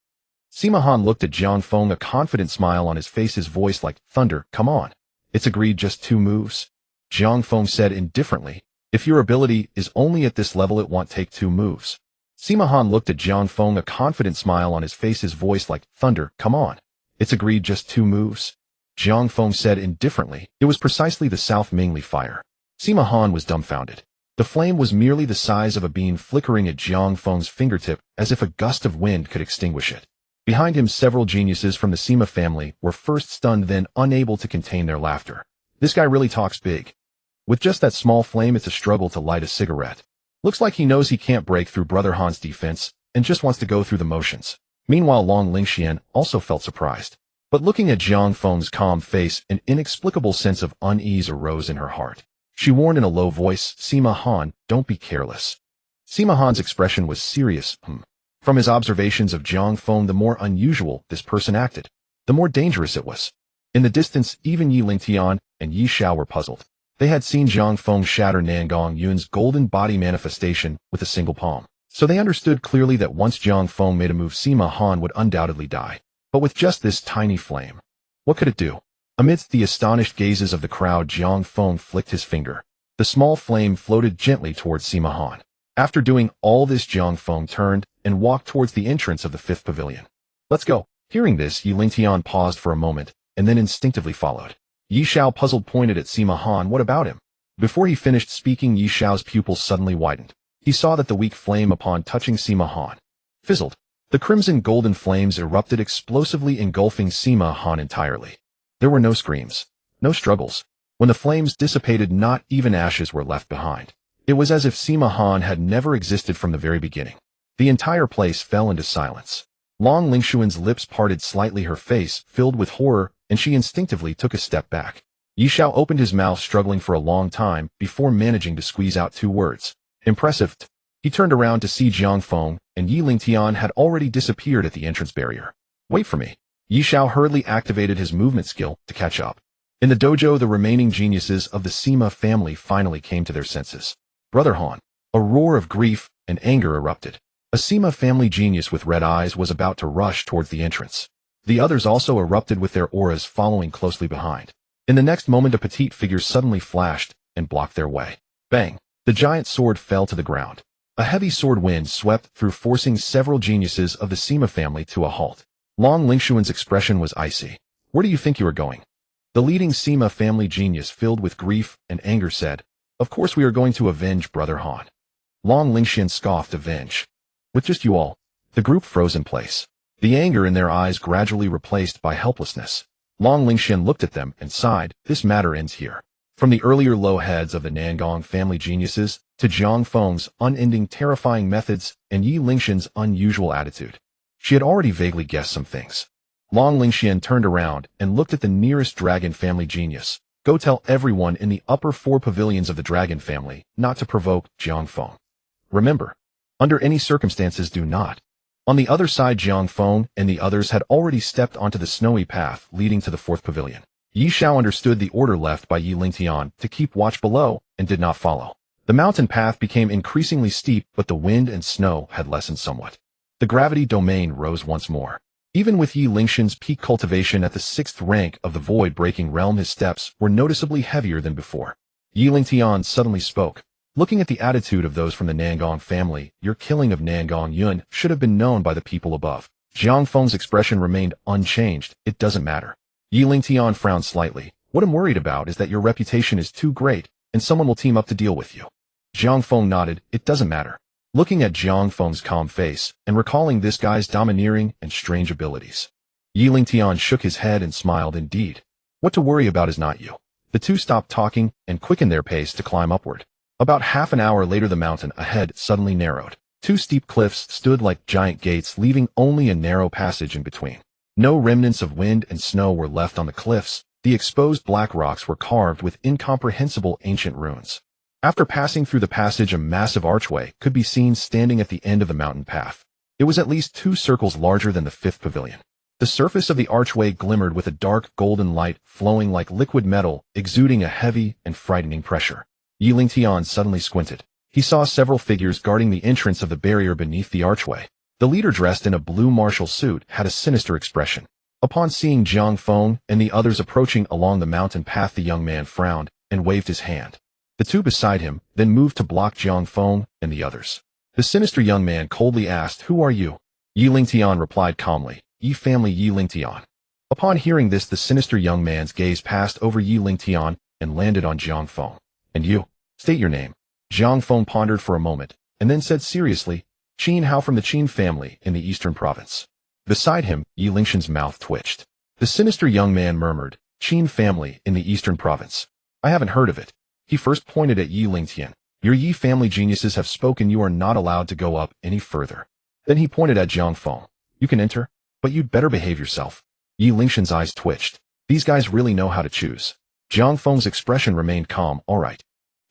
Sima Han looked at Jiang Feng, a confident smile on his face, his voice like thunder. Come on. It's agreed, just 2 moves. Jiang Feng said indifferently, if your ability is only at this level, it won't take 2 moves. Sima Han looked at Jiang Feng, a confident smile on his face, his voice like thunder. Come on. It's agreed, just 2 moves. Jiang Feng said indifferently, it was precisely the South Mingli fire. Sima Han was dumbfounded. The flame was merely the size of a bean flickering at Jiang Feng's fingertip, as if a gust of wind could extinguish it. Behind him, several geniuses from the Sima family were first stunned, then unable to contain their laughter. This guy really talks big. With just that small flame, it's a struggle to light a cigarette. Looks like he knows he can't break through Brother Han's defense and just wants to go through the motions. Meanwhile, Long Lingxian also felt surprised. But looking at Jiang Feng's calm face, an inexplicable sense of unease arose in her heart. She warned in a low voice, Sima Han, don't be careless. Sima Han's expression was serious. From his observations of Jiang Feng, the more unusual this person acted, the more dangerous it was. In the distance, even Yi Ling Tian and Yi Xiao were puzzled. They had seen Jiang Feng shatter Nangong Yun's golden body manifestation with a single palm. So they understood clearly that once Jiang Feng made a move, Sima Han would undoubtedly die. But with just this tiny flame, what could it do? Amidst the astonished gazes of the crowd, Jiang Feng flicked his finger. The small flame floated gently towards Sima Han. After doing all this, Jiang Feng turned and walked towards the entrance of the 5th pavilion. Let's go. Hearing this, Yi Ling Tian paused for a moment and then instinctively followed. Yi Xiao, puzzled, pointed at Sima Han. What about him? Before he finished speaking, Yi Xiao's pupils suddenly widened. He saw that the weak flame, upon touching Sima Han, fizzled. The crimson golden flames erupted explosively, engulfing Sima Han entirely. There were no screams, no struggles. When the flames dissipated, not even ashes were left behind. It was as if Sima Han had never existed from the very beginning. The entire place fell into silence. Long Lingxuan's lips parted slightly, her face filled with horror, and she instinctively took a step back. Yi Xiao opened his mouth, struggling for a long time before managing to squeeze out 2 words. Impressive. He turned around to see Jiang Feng, and Yi Ling Tian had already disappeared at the entrance barrier. Wait for me. Yi Xiao hurriedly activated his movement skill to catch up. In the dojo, the remaining geniuses of the Sima family finally came to their senses. Brother Han. A roar of grief and anger erupted. A Sima family genius with red eyes was about to rush towards the entrance. The others also erupted with their auras following closely behind. In the next moment, a petite figure suddenly flashed and blocked their way. Bang! The giant sword fell to the ground. A heavy sword wind swept through, forcing several geniuses of the Sima family to a halt. Long Lingxuan's expression was icy. Where do you think you are going? The leading Sima family genius, filled with grief and anger, said, Of course we are going to avenge Brother Han. Long Lingxian scoffed. Avenge? With just you all? The group froze in place. The anger in their eyes gradually replaced by helplessness. Long Lingxian looked at them and sighed. This matter ends here. From the earlier low heads of the Nangong family geniuses, to Jiang Feng's unending terrifying methods and Yi Lingxian's unusual attitude, she had already vaguely guessed some things. Long Lingxian turned around and looked at the nearest dragon family genius. Go tell everyone in the upper 4 pavilions of the dragon family not to provoke Jiang Feng. Remember, under any circumstances do not. On the other side, Jiang Feng and the others had already stepped onto the snowy path leading to the 4th pavilion. Yi Xiao understood the order left by Yi Lingtian to keep watch below and did not follow. The mountain path became increasingly steep, but the wind and snow had lessened somewhat. The gravity domain rose once more. Even with Yi Lingxian's peak cultivation at the 6th rank of the void-breaking realm, his steps were noticeably heavier than before. Yi Lingtian suddenly spoke. Looking at the attitude of those from the Nangong family, your killing of Nangong Yun should have been known by the people above. Jiang Feng's expression remained unchanged. It doesn't matter. Yi Lingtian frowned slightly. What I'm worried about is that your reputation is too great, and someone will team up to deal with you. Jiang Feng nodded. It doesn't matter. Looking at Jiang Feng's calm face and recalling this guy's domineering and strange abilities, Yi Lingtian shook his head and smiled. Indeed. What to worry about is not you. The two stopped talking and quickened their pace to climb upward. About half an hour later, the mountain ahead suddenly narrowed. 2 steep cliffs stood like giant gates, leaving only a narrow passage in between. No remnants of wind and snow were left on the cliffs. The exposed black rocks were carved with incomprehensible ancient runes. After passing through the passage, a massive archway could be seen standing at the end of the mountain path. It was at least 2 circles larger than the 5th pavilion. The surface of the archway glimmered with a dark golden light flowing like liquid metal, exuding a heavy and frightening pressure. Yi Lingtian suddenly squinted. He saw several figures guarding the entrance of the barrier beneath the archway. The leader, dressed in a blue martial suit, had a sinister expression. Upon seeing Jiang Feng and the others approaching along the mountain path, the young man frowned and waved his hand. The 2 beside him then moved to block Jiang Feng and the others. The sinister young man coldly asked, Who are you? Yi Lingtian replied calmly, Yi family Yi Lingtian. Upon hearing this, the sinister young man's gaze passed over Yi Lingtian and landed on Jiang Feng. And you? State your name. Jiang Feng pondered for a moment and then said seriously, Qin Hao from the Qin family in the eastern province. Beside him, Yi Lingxian's mouth twitched. The sinister young man murmured, Qin family in the eastern province. I haven't heard of it. He first pointed at Yi Lingtian. Your Yi family geniuses have spoken. You are not allowed to go up any further. Then he pointed at Jiang Feng. You can enter, but you'd better behave yourself. Yi Lingxian's eyes twitched. These guys really know how to choose. Jiang Feng's expression remained calm. All right.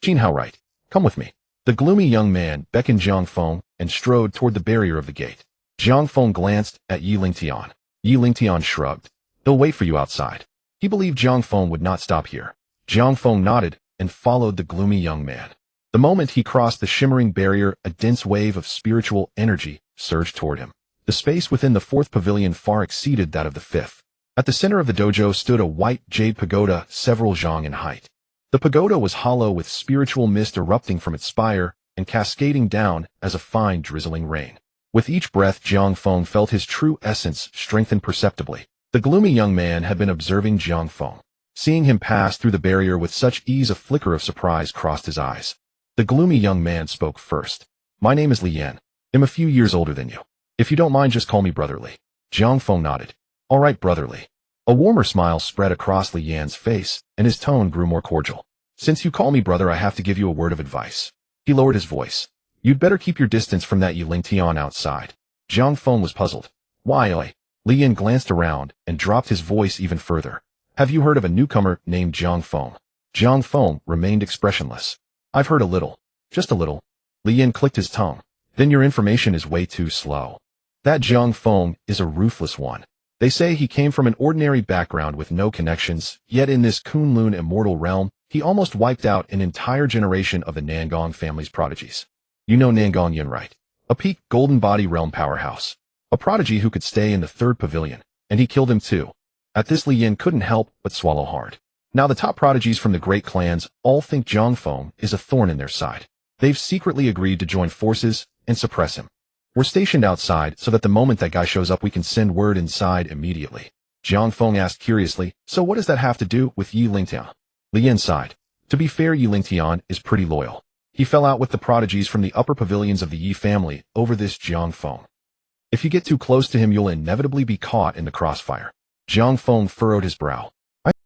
Qin Hao, right. Come with me. The gloomy young man beckoned Jiang Feng and strode toward the barrier of the gate. Jiang Feng glanced at Yi Lingtian. Yi Lingtian shrugged. They'll wait for you outside. He believed Jiang Feng would not stop here. Jiang Feng nodded and followed the gloomy young man. The moment he crossed the shimmering barrier, a dense wave of spiritual energy surged toward him. The space within the 4th pavilion far exceeded that of the 5th. At the center of the dojo stood a white jade pagoda several zhang in height. The pagoda was hollow, with spiritual mist erupting from its spire and cascading down as a fine drizzling rain. With each breath, Jiang Feng felt his true essence strengthen perceptibly. The gloomy young man had been observing Jiang Feng. Seeing him pass through the barrier with such ease, a flicker of surprise crossed his eyes. The gloomy young man spoke first. My name is Li Yan. I'm a few years older than you. If you don't mind, just call me Brotherly. Jiang Feng nodded. All right, Brotherly. A warmer smile spread across Li Yan's face, and his tone grew more cordial. Since you call me brother, I have to give you a word of advice. He lowered his voice. You'd better keep your distance from that Yi Lingtian outside. Jiang Feng was puzzled. Why, oi? Li Yan glanced around and dropped his voice even further. Have you heard of a newcomer named Jiang Feng? Jiang Feng remained expressionless. I've heard a little. Just a little. Li Yan clicked his tongue. Then your information is way too slow. That Jiang Feng is a ruthless one. They say he came from an ordinary background with no connections, yet in this Kunlun immortal realm, he almost wiped out an entire generation of the Nangong family's prodigies. You know Nangong Yun, right? A peak golden body realm powerhouse. A prodigy who could stay in the third pavilion, and he killed him too. At this, Li Yin couldn't help but swallow hard. Now the top prodigies from the great clans all think Zhang Feng is a thorn in their side. They've secretly agreed to join forces and suppress him. We're stationed outside so that the moment that guy shows up we can send word inside immediately. Zhang Feng asked curiously, so what does that have to do with Yi Lingtian? Li Yin sighed. To be fair, Yi Lingtian is pretty loyal. He fell out with the prodigies from the upper pavilions of the Yi family over this Zhang Feng. If you get too close to him, you'll inevitably be caught in the crossfire. Zhang Feng furrowed his brow.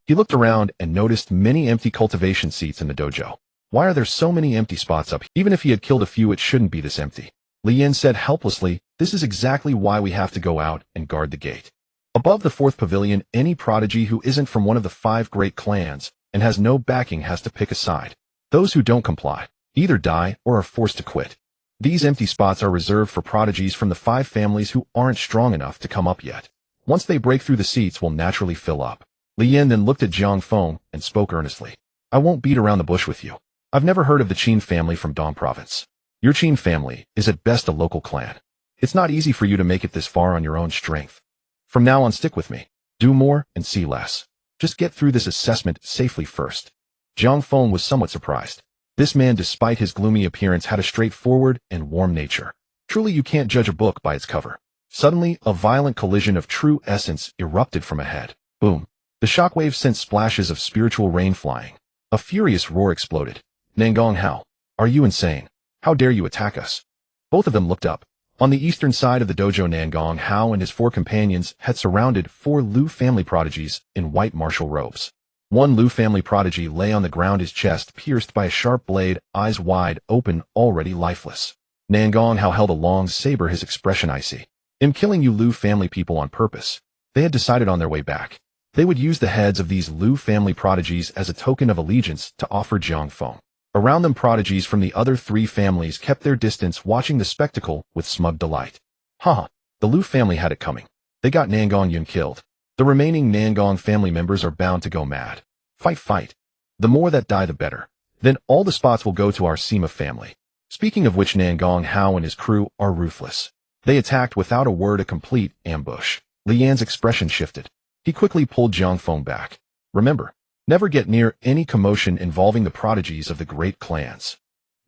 He looked around and noticed many empty cultivation seats in the dojo. Why are there so many empty spots up? Even if he had killed a few, it shouldn't be this empty. Li Yin said helplessly, this is exactly why we have to go out and guard the gate. Above the fourth pavilion, any prodigy who isn't from one of the 5 great clans and has no backing has to pick a side. Those who don't comply either die or are forced to quit. These empty spots are reserved for prodigies from the 5 families who aren't strong enough to come up yet. Once they break through, the seats will naturally fill up. Li Yin then looked at Zhang Feng and spoke earnestly. I won't beat around the bush with you. I've never heard of the Qin family from Dong province. Your Qin family is at best a local clan. It's not easy for you to make it this far on your own strength. From now on, stick with me. Do more and see less. Just get through this assessment safely first. Zhang Feng was somewhat surprised. This man, despite his gloomy appearance, had a straightforward and warm nature. Truly, you can't judge a book by its cover. Suddenly, a violent collision of true essence erupted from ahead. Boom. The shockwave sent splashes of spiritual rain flying. A furious roar exploded. Nangong Hao, are you insane? How dare you attack us? Both of them looked up. On the eastern side of the dojo, Nangong Hao and his 4 companions had surrounded 4 Lu family prodigies in white martial robes. One Lu family prodigy lay on the ground, his chest pierced by a sharp blade, eyes wide open, already lifeless. Nangong Hao held a long saber, his expression icy. In killing you Lu family people on purpose, they had decided on their way back. They would use the heads of these Lu family prodigies as a token of allegiance to offer Zhang Feng. Around them, prodigies from the other 3 families kept their distance, watching the spectacle with smug delight. Haha, the Lu family had it coming. They got Nangong Yun killed. The remaining Nangong family members are bound to go mad. Fight, fight. The more that die, the better. Then all the spots will go to our Sima family. Speaking of which, Nangong Hao and his crew are ruthless. They attacked without a word, a complete ambush. Li Yan's expression shifted. He quickly pulled Zhang Feng back. Remember, never get near any commotion involving the prodigies of the great clans.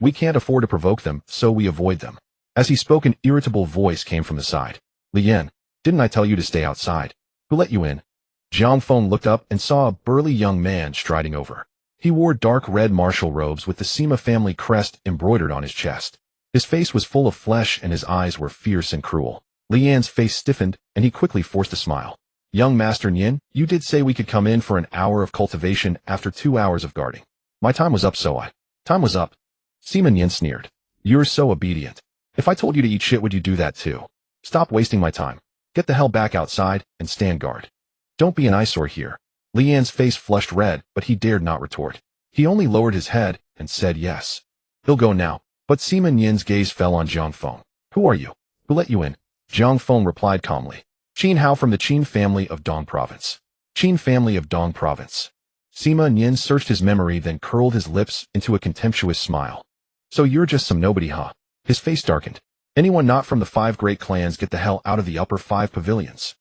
We can't afford to provoke them, so we avoid them. As he spoke, an irritable voice came from the side. Li Yan, didn't I tell you to stay outside? Who let you in? Zhang Feng looked up and saw a burly young man striding over. He wore dark red martial robes with the Sima family crest embroidered on his chest. His face was full of flesh and his eyes were fierce and cruel. Li Yan's face stiffened and he quickly forced a smile. Young Master Yin, you did say we could come in for an hour of cultivation after 2 hours of guarding. My time was up, so Time was up. Sima Yin sneered. You're so obedient. If I told you to eat shit, would you do that too? Stop wasting my time. Get the hell back outside and stand guard. Don't be an eyesore here. Li Yan's face flushed red, but he dared not retort. He only lowered his head and said yes. He'll go now. But Sima Yin's gaze fell on Zhang Feng. Who are you? Who let you in? Zhang Feng replied calmly. Qin Hao from the Qin family of Dong province. Qin family of Dong province. Sima Yin searched his memory, then curled his lips into a contemptuous smile. So you're just some nobody, huh? His face darkened. Anyone not from the 5 great clans, get the hell out of the upper 5 pavilions.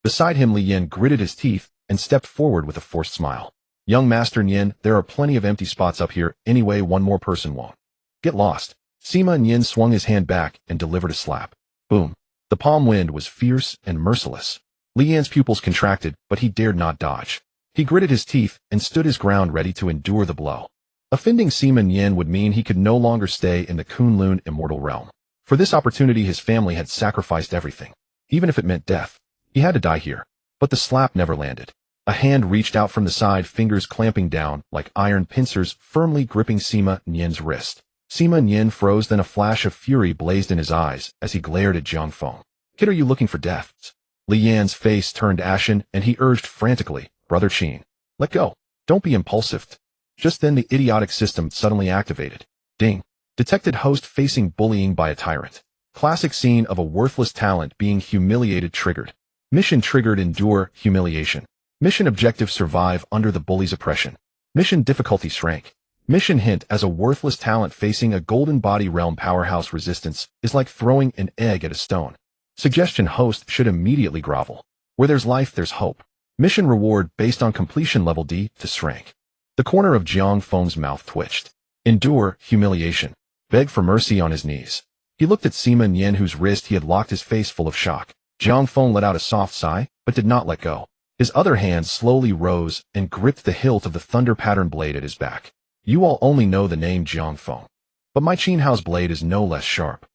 Beside him, Li Yin gritted his teeth and stepped forward with a forced smile. Young Master Yin, there are plenty of empty spots up here, anyway one more person won't. Get lost. Sima Yin swung his hand back and delivered a slap. Boom. The palm wind was fierce and merciless. Li Yan's pupils contracted, but he dared not dodge. He gritted his teeth and stood his ground, ready to endure the blow. Offending Sima Yin would mean he could no longer stay in the Kunlun immortal realm. For this opportunity, his family had sacrificed everything. Even if it meant death, he had to die here. But the slap never landed. A hand reached out from the side, fingers clamping down like iron pincers, firmly gripping Sima Yin's wrist. Sima Yin froze, then a flash of fury blazed in his eyes as he glared at Zhang Feng. Kid, are you looking for death? Li Yan's face turned ashen and he urged frantically, Brother Qin, let go. Don't be impulsive. Just then the idiotic system suddenly activated. Ding. Detected host facing bullying by a tyrant. Classic scene of a worthless talent being humiliated triggered. Mission triggered endure humiliation. Mission objective survive under the bully's oppression. Mission difficulty shrank. Mission hint as a worthless talent facing a golden body realm powerhouse resistance is like throwing an egg at a stone. Suggestion host should immediately grovel. Where there's life, there's hope. Mission reward based on completion level D to shrank. The corner of Jiang Feng's mouth twitched. Endure humiliation. Beg for mercy on his knees. He looked at Sima Yen, whose wrist he had locked, his face full of shock. Jiang Feng let out a soft sigh, but did not let go. His other hand slowly rose and gripped the hilt of the thunder pattern blade at his back. You all only know the name Jiang Feng, but my Qin Hao's blade is no less sharp.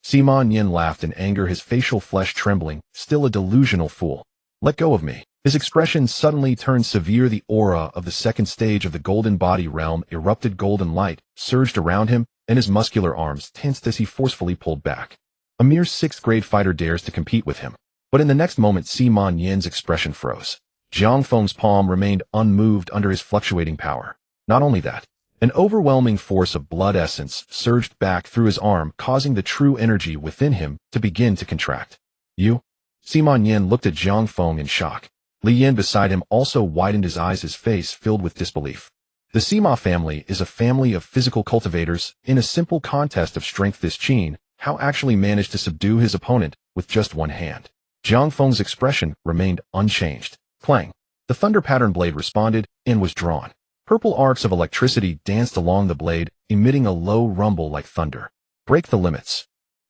Sima Yen laughed in anger, his facial flesh trembling, still a delusional fool. Let go of me. His expression suddenly turned severe. The aura of the second stage of the golden body realm erupted. Golden light surged around him, and his muscular arms tensed as he forcefully pulled back. A mere 6th grade fighter dares to compete with him. But in the next moment, Sima Yen's expression froze. Jiang Feng's palm remained unmoved under his fluctuating power. Not only that, an overwhelming force of blood essence surged back through his arm, causing the true energy within him to begin to contract. You? Sima Yen looked at Jiang Feng in shock. Li Yan beside him also widened his eyes, his face filled with disbelief. The Sima family is a family of physical cultivators. In a simple contest of strength, this Qin Hao actually managed to subdue his opponent with just one hand. Jiang Feng's expression remained unchanged. Clang! The thunder pattern blade responded and was drawn. Purple arcs of electricity danced along the blade, emitting a low rumble like thunder. Break the limits.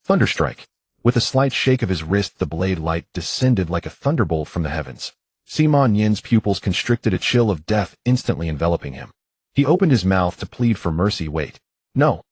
Thunderstrike. With a slight shake of his wrist, the blade light descended like a thunderbolt from the heavens. Sima Yen's pupils constricted, a chill of death instantly enveloping him. He opened his mouth to plead for mercy. Wait. No.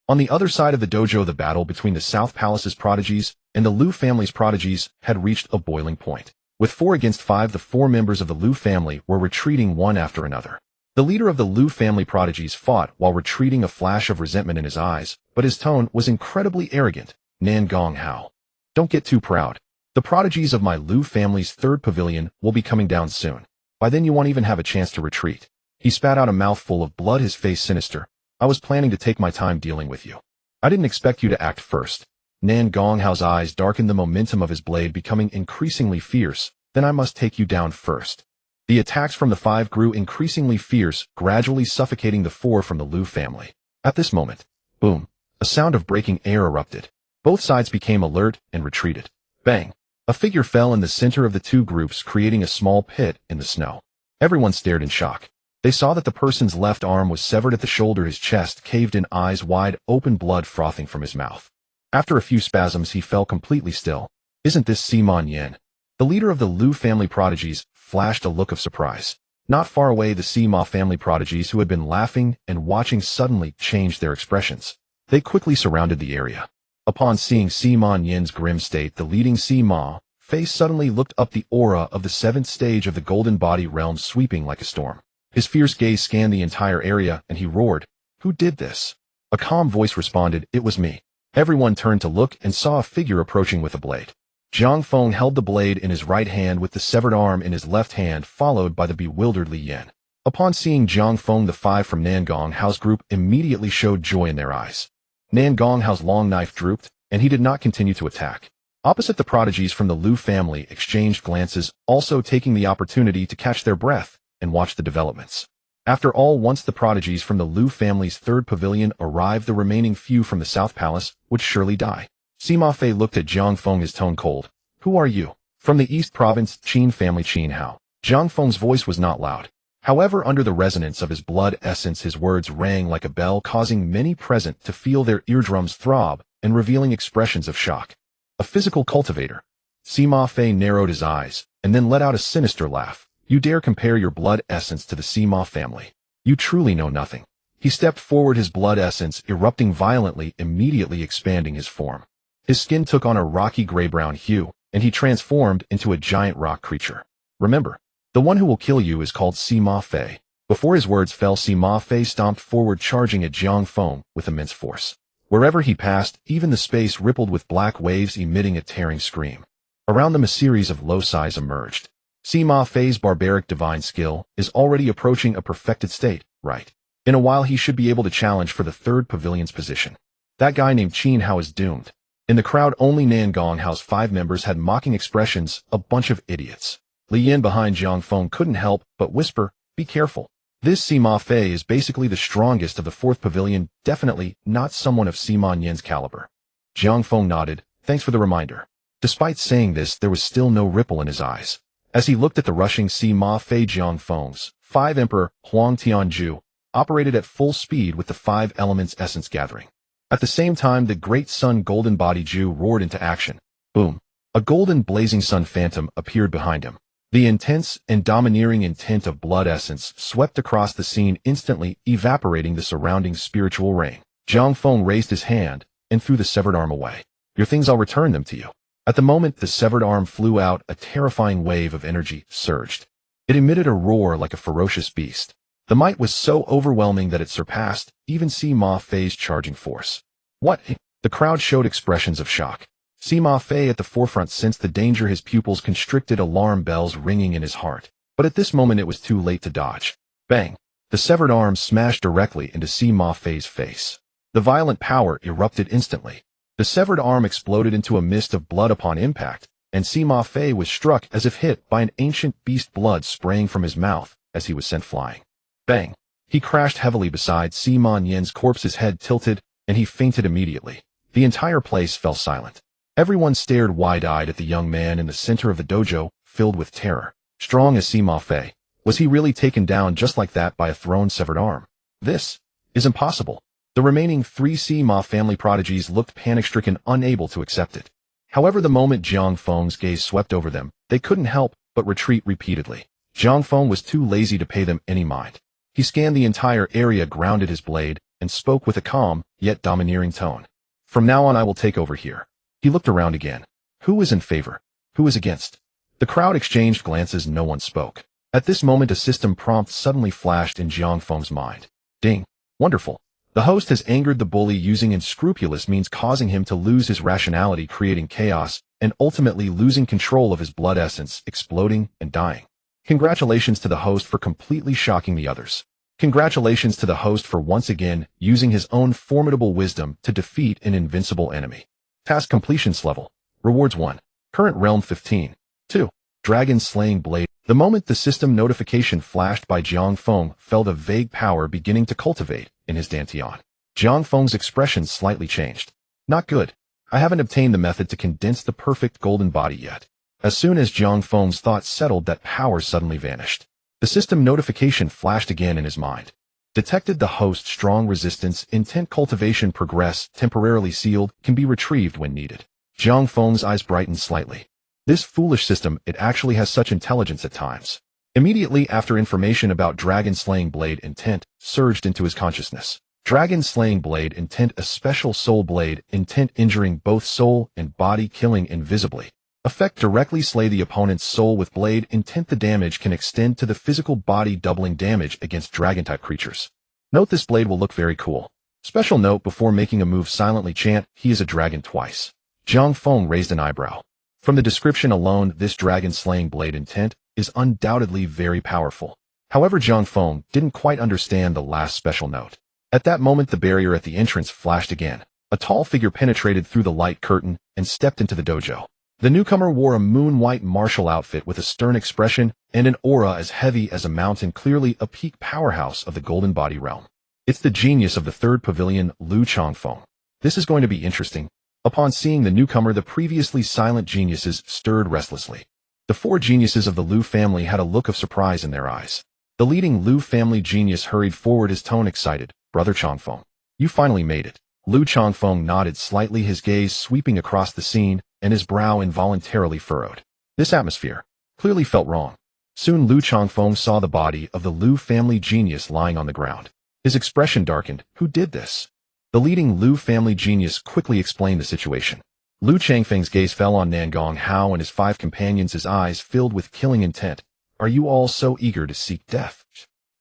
On the other side of the dojo, the battle between the South Palace's prodigies and the Liu family's prodigies had reached a boiling point. With 4 against 5, the 4 members of the Liu family were retreating one after another. The leader of the Liu family prodigies fought while retreating, a flash of resentment in his eyes, but his tone was incredibly arrogant. Nangong Hao. Don't get too proud. The prodigies of my Liu family's 3rd pavilion will be coming down soon. By then you won't even have a chance to retreat. He spat out a mouthful of blood, his face sinister. I was planning to take my time dealing with you. I didn't expect you to act first. Nangong Hao's eyes darkened, the momentum of his blade becoming increasingly fierce. Then I must take you down first. The attacks from the 5 grew increasingly fierce, gradually suffocating the 4 from the Liu family. At this moment, boom, a sound of breaking air erupted. Both sides became alert and retreated. Bang! A figure fell in the center of the 2 groups, creating a small pit in the snow. Everyone stared in shock. They saw that the person's left arm was severed at the shoulder, his chest caved in, eyes wide open, blood frothing from his mouth. After a few spasms, he fell completely still. Isn't this Sima Yen? The leader of the Liu family prodigies flashed a look of surprise. Not far away, the Sima family prodigies, who had been laughing and watching, suddenly changed their expressions. They quickly surrounded the area. Upon seeing Sima Yen's grim state, the leading Sima face suddenly looked up, the aura of the 7th stage of the golden body realm sweeping like a storm. His fierce gaze scanned the entire area, and he roared, "Who did this?" A calm voice responded, "It was me." Everyone turned to look and saw a figure approaching with a blade. Jiang Feng held the blade in his right hand with the severed arm in his left hand, followed by the bewildered Li Yan. Upon seeing Jiang Feng, the 5 from Nangong Hao's group immediately showed joy in their eyes. Nangong Hao's long knife drooped, and he did not continue to attack. Opposite, the prodigies from the Liu family exchanged glances, also taking the opportunity to catch their breath and watch the developments. After all, once the prodigies from the Liu family's 3rd pavilion arrived, the remaining few from the South Palace would surely die. Sima Fei looked at Jiang Feng, his tone cold. "Who are you?" "From the East Province, Qin family, Qin Hao." Jiang Feng's voice was not loud. However, under the resonance of his blood essence, his words rang like a bell, causing many present to feel their eardrums throb and revealing expressions of shock. A physical cultivator. Sima Fei narrowed his eyes and then let out a sinister laugh. "You dare compare your blood essence to the Sima family? You truly know nothing." He stepped forward, his blood essence erupting violently, immediately expanding his form. His skin took on a rocky gray-brown hue, and he transformed into a giant rock creature. "Remember, the one who will kill you is called Sima Fei." Before his words fell, Sima Fei stomped forward, charging at Jiang Feng with immense force. Wherever he passed, even the space rippled with black waves, emitting a tearing scream. Around them, a series of loci emerged. Sima Fei's barbaric divine skill is already approaching a perfected state, right? In a while, he should be able to challenge for the 3rd pavilion's position. That guy named Qin Hao is doomed. In the crowd, only Nangong Hao's 5 members had mocking expressions, a bunch of idiots. Li Yin behind Jiang Feng couldn't help but whisper, be careful. This Sima Fei is basically the strongest of the 4th pavilion, definitely not someone of Sima Yan's caliber. Jiang Feng nodded, thanks for the reminder. Despite saying this, there was still no ripple in his eyes. As he looked at the rushing Sima Fei, Jiang Feng's 5 Emperor, Huang Tianju, operated at full speed with the 5 elements essence gathering. At the same time, the great sun golden body Ju roared into action. Boom. A golden blazing sun phantom appeared behind him. The intense and domineering intent of blood essence swept across the scene, instantly evaporating the surrounding spiritual rain. Jiang Feng raised his hand and threw the severed arm away. Your things, I'll return them to you. At the moment the severed arm flew out, a terrifying wave of energy surged. It emitted a roar like a ferocious beast. The might was so overwhelming that it surpassed even Sima Fei's charging force. What? The crowd showed expressions of shock. Sima Fei at the forefront sensed the danger, his pupils constricted, alarm bells ringing in his heart. But at this moment it was too late to dodge. Bang! The severed arm smashed directly into Sima Fei's face. The violent power erupted instantly. The severed arm exploded into a mist of blood upon impact, and Sima Fei was struck as if hit by an ancient beast, blood spraying from his mouth as he was sent flying. Bang! He crashed heavily beside Sima Yan's corpse, his head tilted, and he fainted immediately. The entire place fell silent. Everyone stared wide-eyed at the young man in the center of the dojo, filled with terror. Strong as Sima Fei, was he really taken down just like that by a thrown severed arm? This is impossible. The remaining 3 Sima family prodigies looked panic-stricken, unable to accept it. However, the moment Jiang Feng's gaze swept over them, they couldn't help but retreat repeatedly. Jiang Feng was too lazy to pay them any mind. He scanned the entire area, grounded his blade, and spoke with a calm, yet domineering tone. From now on I will take over here. He looked around again. Who is in favor? Who is against? The crowd exchanged glances, no one spoke. At this moment a system prompt suddenly flashed in Jiang Feng's mind. Ding! Wonderful! The host has angered the bully using unscrupulous means, causing him to lose his rationality, creating chaos, and ultimately losing control of his blood essence, exploding and dying. Congratulations to the host for completely shocking the others. Congratulations to the host for once again using his own formidable wisdom to defeat an invincible enemy. Task completions level. Rewards 1. Current realm 15. 2. Dragon slaying blade. The moment the system notification flashed by Jiang Feng, felt a vague power beginning to cultivate in his dantian. Jiang Feng's expression slightly changed. Not good. I haven't obtained the method to condense the perfect golden body yet. As soon as Jiang Feng's thoughts settled, that power suddenly vanished. The system notification flashed again in his mind. Detected the host strong resistance, intent cultivation progress, temporarily sealed, can be retrieved when needed. Jiang Feng's eyes brightened slightly. This foolish system, it actually has such intelligence at times. Immediately after, information about Dragon Slaying Blade intent surged into his consciousness. Dragon Slaying Blade intent, a special soul blade, intent injuring both soul and body, killing invisibly. Effect: directly slay the opponent's soul with blade intent. The damage can extend to the physical body, doubling damage against dragon-type creatures. Note: this blade will look very cool. Special note: before making a move, silently chant, he is a dragon twice. Jiang Feng raised an eyebrow. From the description alone, this dragon slaying blade intent is undoubtedly very powerful. However, Jiang Feng didn't quite understand the last special note. At that moment, the barrier at the entrance flashed again. A tall figure penetrated through the light curtain and stepped into the dojo. The newcomer wore a moon-white martial outfit with a stern expression and an aura as heavy as a mountain, clearly a peak powerhouse of the golden body realm. It's the genius of the 3rd pavilion, Lu Changfeng. This is going to be interesting. Upon seeing the newcomer, the previously silent geniuses stirred restlessly. The 4 geniuses of the Lu family had a look of surprise in their eyes. The leading Lu family genius hurried forward, his tone excited. Brother Changfeng, you finally made it. Lu Changfeng nodded slightly, his gaze sweeping across the scene, and his brow involuntarily furrowed. This atmosphere clearly felt wrong. Soon Lu Changfeng saw the body of the Lu family genius lying on the ground. His expression darkened. Who did this? The leading Lu family genius quickly explained the situation. Lu Changfeng's gaze fell on Nangong Hao and his 5 companions, his eyes filled with killing intent. Are you all so eager to seek death?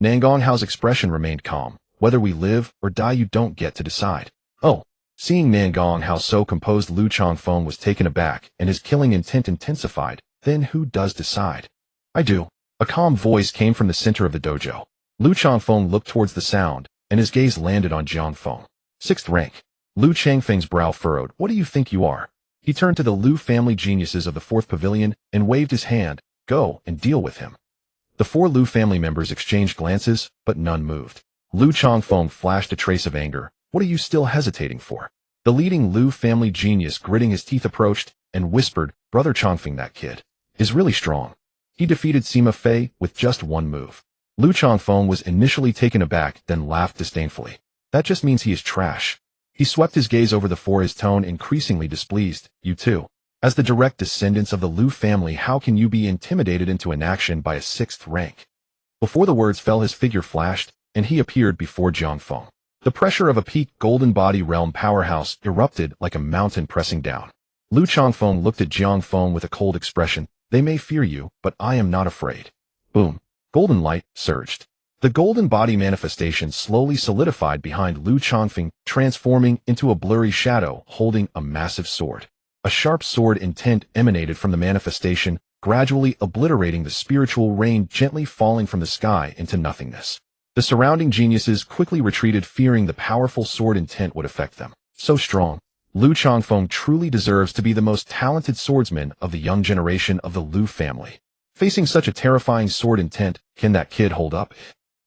Nangong Hao's expression remained calm. Whether we live or die, you don't get to decide. Oh. Seeing Nangong Hao so composed, Lu Changfeng was taken aback, and his killing intent intensified. Then who does decide? I do. A calm voice came from the center of the dojo. Lu Changfeng looked towards the sound, and his gaze landed on Jiang Feng. 6th rank. Lu Changfeng's brow furrowed. What do you think you are? He turned to the Lu family geniuses of the fourth pavilion and waved his hand. Go and deal with him. The four Lu family members exchanged glances, but none moved. Lu Changfeng flashed a trace of anger. What are you still hesitating for? The leading Lu family genius, gritting his teeth, approached and whispered, Brother Changfeng, that kid is really strong. He defeated Sima Fei with just one move. Lu Changfeng was initially taken aback, then laughed disdainfully. That just means he is trash. He swept his gaze over the four, his tone increasingly displeased. You too. As the direct descendants of the Lu family, how can you be intimidated into inaction by a sixth rank? Before the words fell, his figure flashed, and he appeared before Jiang Feng. The pressure of a peak golden body realm powerhouse erupted like a mountain pressing down. Lu Changfeng looked at Jiang Feng with a cold expression. They may fear you, but I am not afraid. Boom. Golden light surged. The golden body manifestation slowly solidified behind Lu Changfeng, transforming into a blurry shadow holding a massive sword. A sharp sword intent emanated from the manifestation, gradually obliterating the spiritual rain gently falling from the sky into nothingness. The surrounding geniuses quickly retreated, fearing the powerful sword intent would affect them. So strong. Lu Changfeng truly deserves to be the most talented swordsman of the young generation of the Lu family. Facing such a terrifying sword intent, can that kid hold up?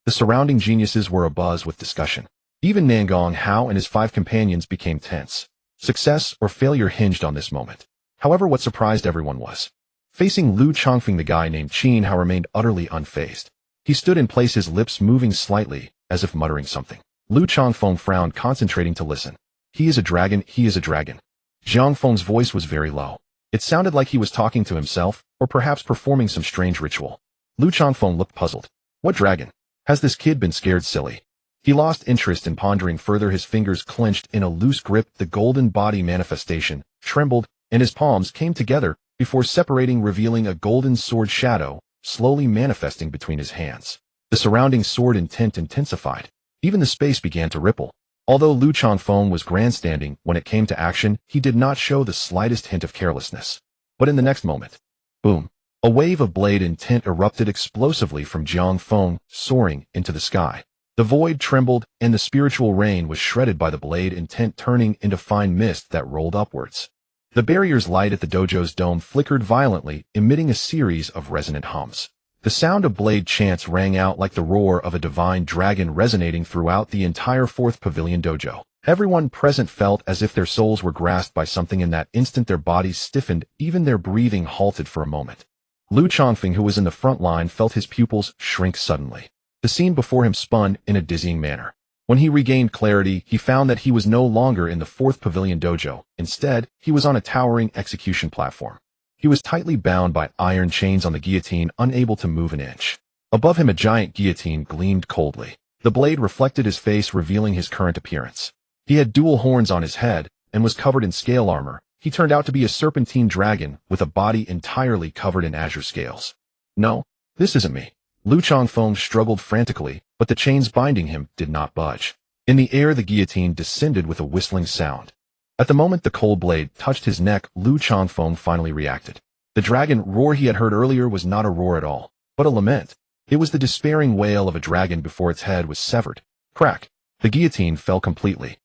The surrounding geniuses were abuzz with discussion. Even Nangong Hao and his 5 companions became tense. Success or failure hinged on this moment. However, what surprised everyone was facing Lu Changfeng, the guy named Qin Hao remained utterly unfazed. He stood in place, his lips moving slightly, as if muttering something. Lu Changfeng frowned, concentrating to listen. He is a dragon, he is a dragon. Jiang Feng's voice was very low. It sounded like he was talking to himself, or perhaps performing some strange ritual. Lu Changfeng looked puzzled. What dragon? Has this kid been scared silly? He lost interest in pondering further, his fingers clenched in a loose grip, the golden body manifestation trembled, and his palms came together before separating, revealing a golden sword shadow, slowly manifesting between his hands. The surrounding sword intent intensified. Even the space began to ripple. Although Lu Changfeng was grandstanding when it came to action, he did not show the slightest hint of carelessness. But in the next moment, boom, a wave of blade intent erupted explosively from Jiang Feng, soaring into the sky. The void trembled, and the spiritual rain was shredded by the blade intent, turning into fine mist that rolled upwards. The barrier's light at the dojo's dome flickered violently, emitting a series of resonant hums. The sound of blade chants rang out like the roar of a divine dragon, resonating throughout the entire fourth pavilion dojo. Everyone present felt as if their souls were grasped by something. In that instant, their bodies stiffened, even their breathing halted for a moment. Lu Changfeng, who was in the front line, felt his pupils shrink suddenly. The scene before him spun in a dizzying manner. When he regained clarity, he found that he was no longer in the fourth pavilion dojo. Instead, he was on a towering execution platform. He was tightly bound by iron chains on the guillotine, unable to move an inch. Above him, a giant guillotine gleamed coldly. The blade reflected his face, revealing his current appearance. He had dual horns on his head and was covered in scale armor. He turned out to be a serpentine dragon with a body entirely covered in azure scales. No, this isn't me. Lu Changfeng struggled frantically, but the chains binding him did not budge. In the air, the guillotine descended with a whistling sound. At the moment the cold blade touched his neck, Lu Changfeng finally reacted. The dragon roar he had heard earlier was not a roar at all, but a lament. It was the despairing wail of a dragon before its head was severed. Crack! The guillotine fell completely.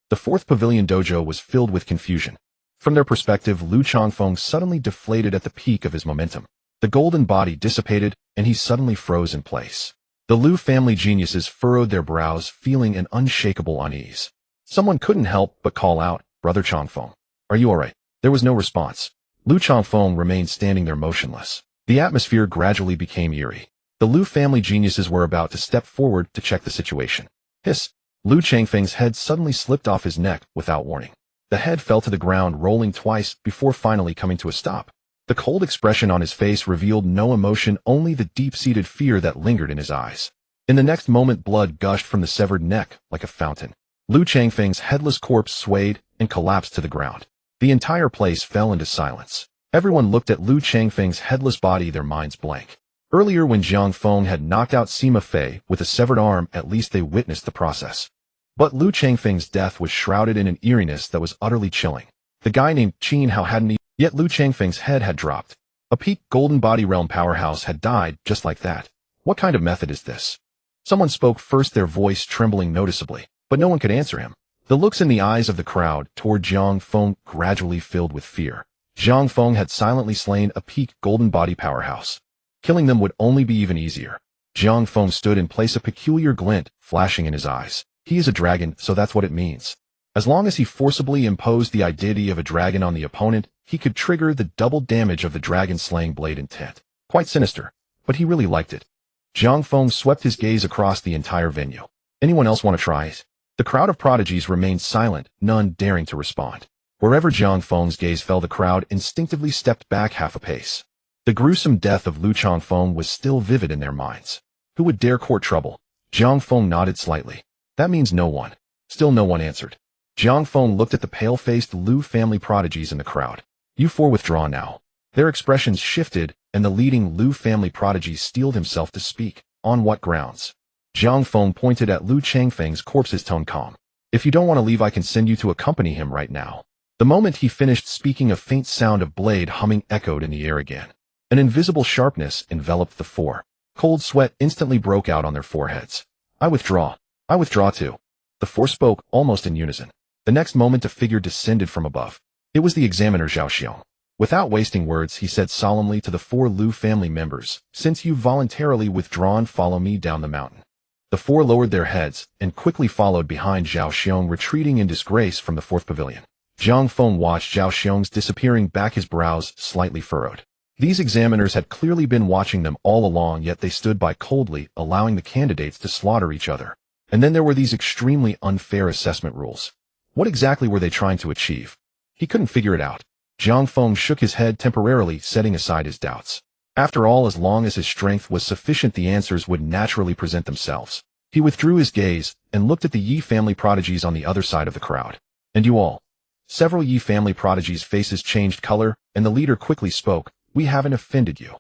The fourth pavilion dojo was filled with confusion. From their perspective, Lu Changfeng suddenly deflated at the peak of his momentum. The golden body dissipated, and he suddenly froze in place. The Lu family geniuses furrowed their brows, feeling an unshakable unease. Someone couldn't help but call out, Brother Changfeng, are you alright? There was no response. Lu Changfeng remained standing there motionless. The atmosphere gradually became eerie. The Lu family geniuses were about to step forward to check the situation. Hiss! Lu Changfeng's head suddenly slipped off his neck without warning. The head fell to the ground, rolling twice before finally coming to a stop. The cold expression on his face revealed no emotion, only the deep-seated fear that lingered in his eyes. In the next moment, blood gushed from the severed neck like a fountain. Lu Changfeng's headless corpse swayed and collapsed to the ground. The entire place fell into silence. Everyone looked at Lu Changfeng's headless body, their minds blank. Earlier, when Jiang Feng had knocked out Sima Fei with a severed arm, at least they witnessed the process. But Lu Changfeng's death was shrouded in an eeriness that was utterly chilling. The guy named Qin Hao hadn't even, yet Lu Changfeng's head had dropped. A peak golden body realm powerhouse had died just like that. What kind of method is this? Someone spoke first, their voice trembling noticeably, but no one could answer him. The looks in the eyes of the crowd toward Zhang Feng gradually filled with fear. Zhang Feng had silently slain a peak golden body powerhouse. Killing them would only be even easier. Zhang Feng stood in place, a peculiar glint flashing in his eyes. He is a dragon, so that's what it means. As long as he forcibly imposed the identity of a dragon on the opponent, he could trigger the double damage of the dragon-slaying blade intent. Quite sinister, but he really liked it. Zhang Feng swept his gaze across the entire venue. Anyone else want to try it? The crowd of prodigies remained silent, none daring to respond. Wherever Zhang Feng's gaze fell, the crowd instinctively stepped back half a pace. The gruesome death of Lu Changfeng was still vivid in their minds. Who would dare court trouble? Zhang Feng nodded slightly. That means no one. Still no one answered. Zhang Feng looked at the pale-faced Lu family prodigies in the crowd. You four withdraw now. Their expressions shifted, and the leading Lu family prodigy steeled himself to speak. On what grounds? Zhang Feng pointed at Lu Changfeng's corpse, his tone calm. If you don't want to leave, I can send you to accompany him right now. The moment he finished speaking, a faint sound of blade humming echoed in the air again. An invisible sharpness enveloped the four. Cold sweat instantly broke out on their foreheads. I withdraw. I withdraw too. The four spoke almost in unison. The next moment a figure descended from above. It was the examiner Zhao Xiong. Without wasting words, he said solemnly to the four Lu family members, since you've voluntarily withdrawn, follow me down the mountain. The four lowered their heads and quickly followed behind Zhao Xiong, retreating in disgrace from the fourth pavilion. Zhang Feng watched Zhao Xiong's disappearing back, his brows slightly furrowed. These examiners had clearly been watching them all along, yet they stood by coldly, allowing the candidates to slaughter each other. And then there were these extremely unfair assessment rules. What exactly were they trying to achieve? He couldn't figure it out. Zhang Feng shook his head temporarily, setting aside his doubts. After all, as long as his strength was sufficient, the answers would naturally present themselves. He withdrew his gaze and looked at the Yi family prodigies on the other side of the crowd. And you all. Several Yi family prodigies' faces changed color, and the leader quickly spoke. We haven't offended you.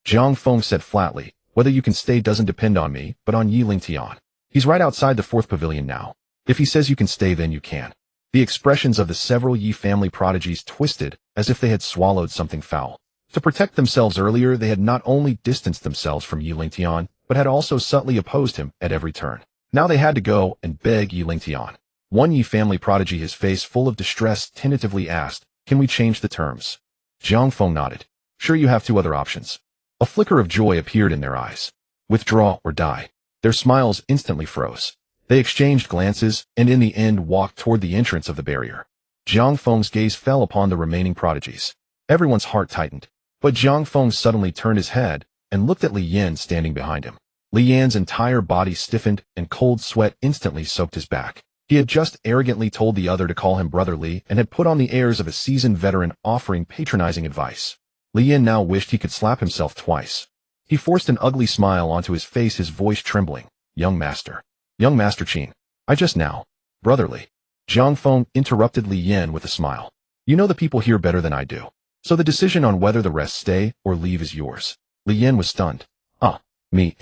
Zhang Feng said flatly, whether you can stay doesn't depend on me, but on Yi Lingtian. He's right outside the fourth pavilion now. If he says you can stay, then you can. The expressions of the several Yi family prodigies twisted, as if they had swallowed something foul. To protect themselves earlier, they had not only distanced themselves from Yi Lingtian, but had also subtly opposed him at every turn. Now they had to go and beg Yi Lingtian. One Yi family prodigy, his face full of distress, tentatively asked, can we change the terms? Zhang Feng nodded. Sure, you have two other options. A flicker of joy appeared in their eyes. Withdraw or die. Their smiles instantly froze. They exchanged glances, and in the end walked toward the entrance of the barrier. Zhang Feng's gaze fell upon the remaining prodigies. Everyone's heart tightened. But Zhang Feng suddenly turned his head and looked at Li Yan standing behind him. Li Yan's entire body stiffened, and cold sweat instantly soaked his back. He had just arrogantly told the other to call him Brother Li and had put on the airs of a seasoned veteran, offering patronizing advice. Li Yan now wished he could slap himself twice. He forced an ugly smile onto his face, his voice trembling. Young Master Qin. I just now. Brother Li. Zhang Feng interrupted Li Yan with a smile. You know the people here better than I do. So the decision on whether the rest stay or leave is yours. Li Yan was stunned. Me.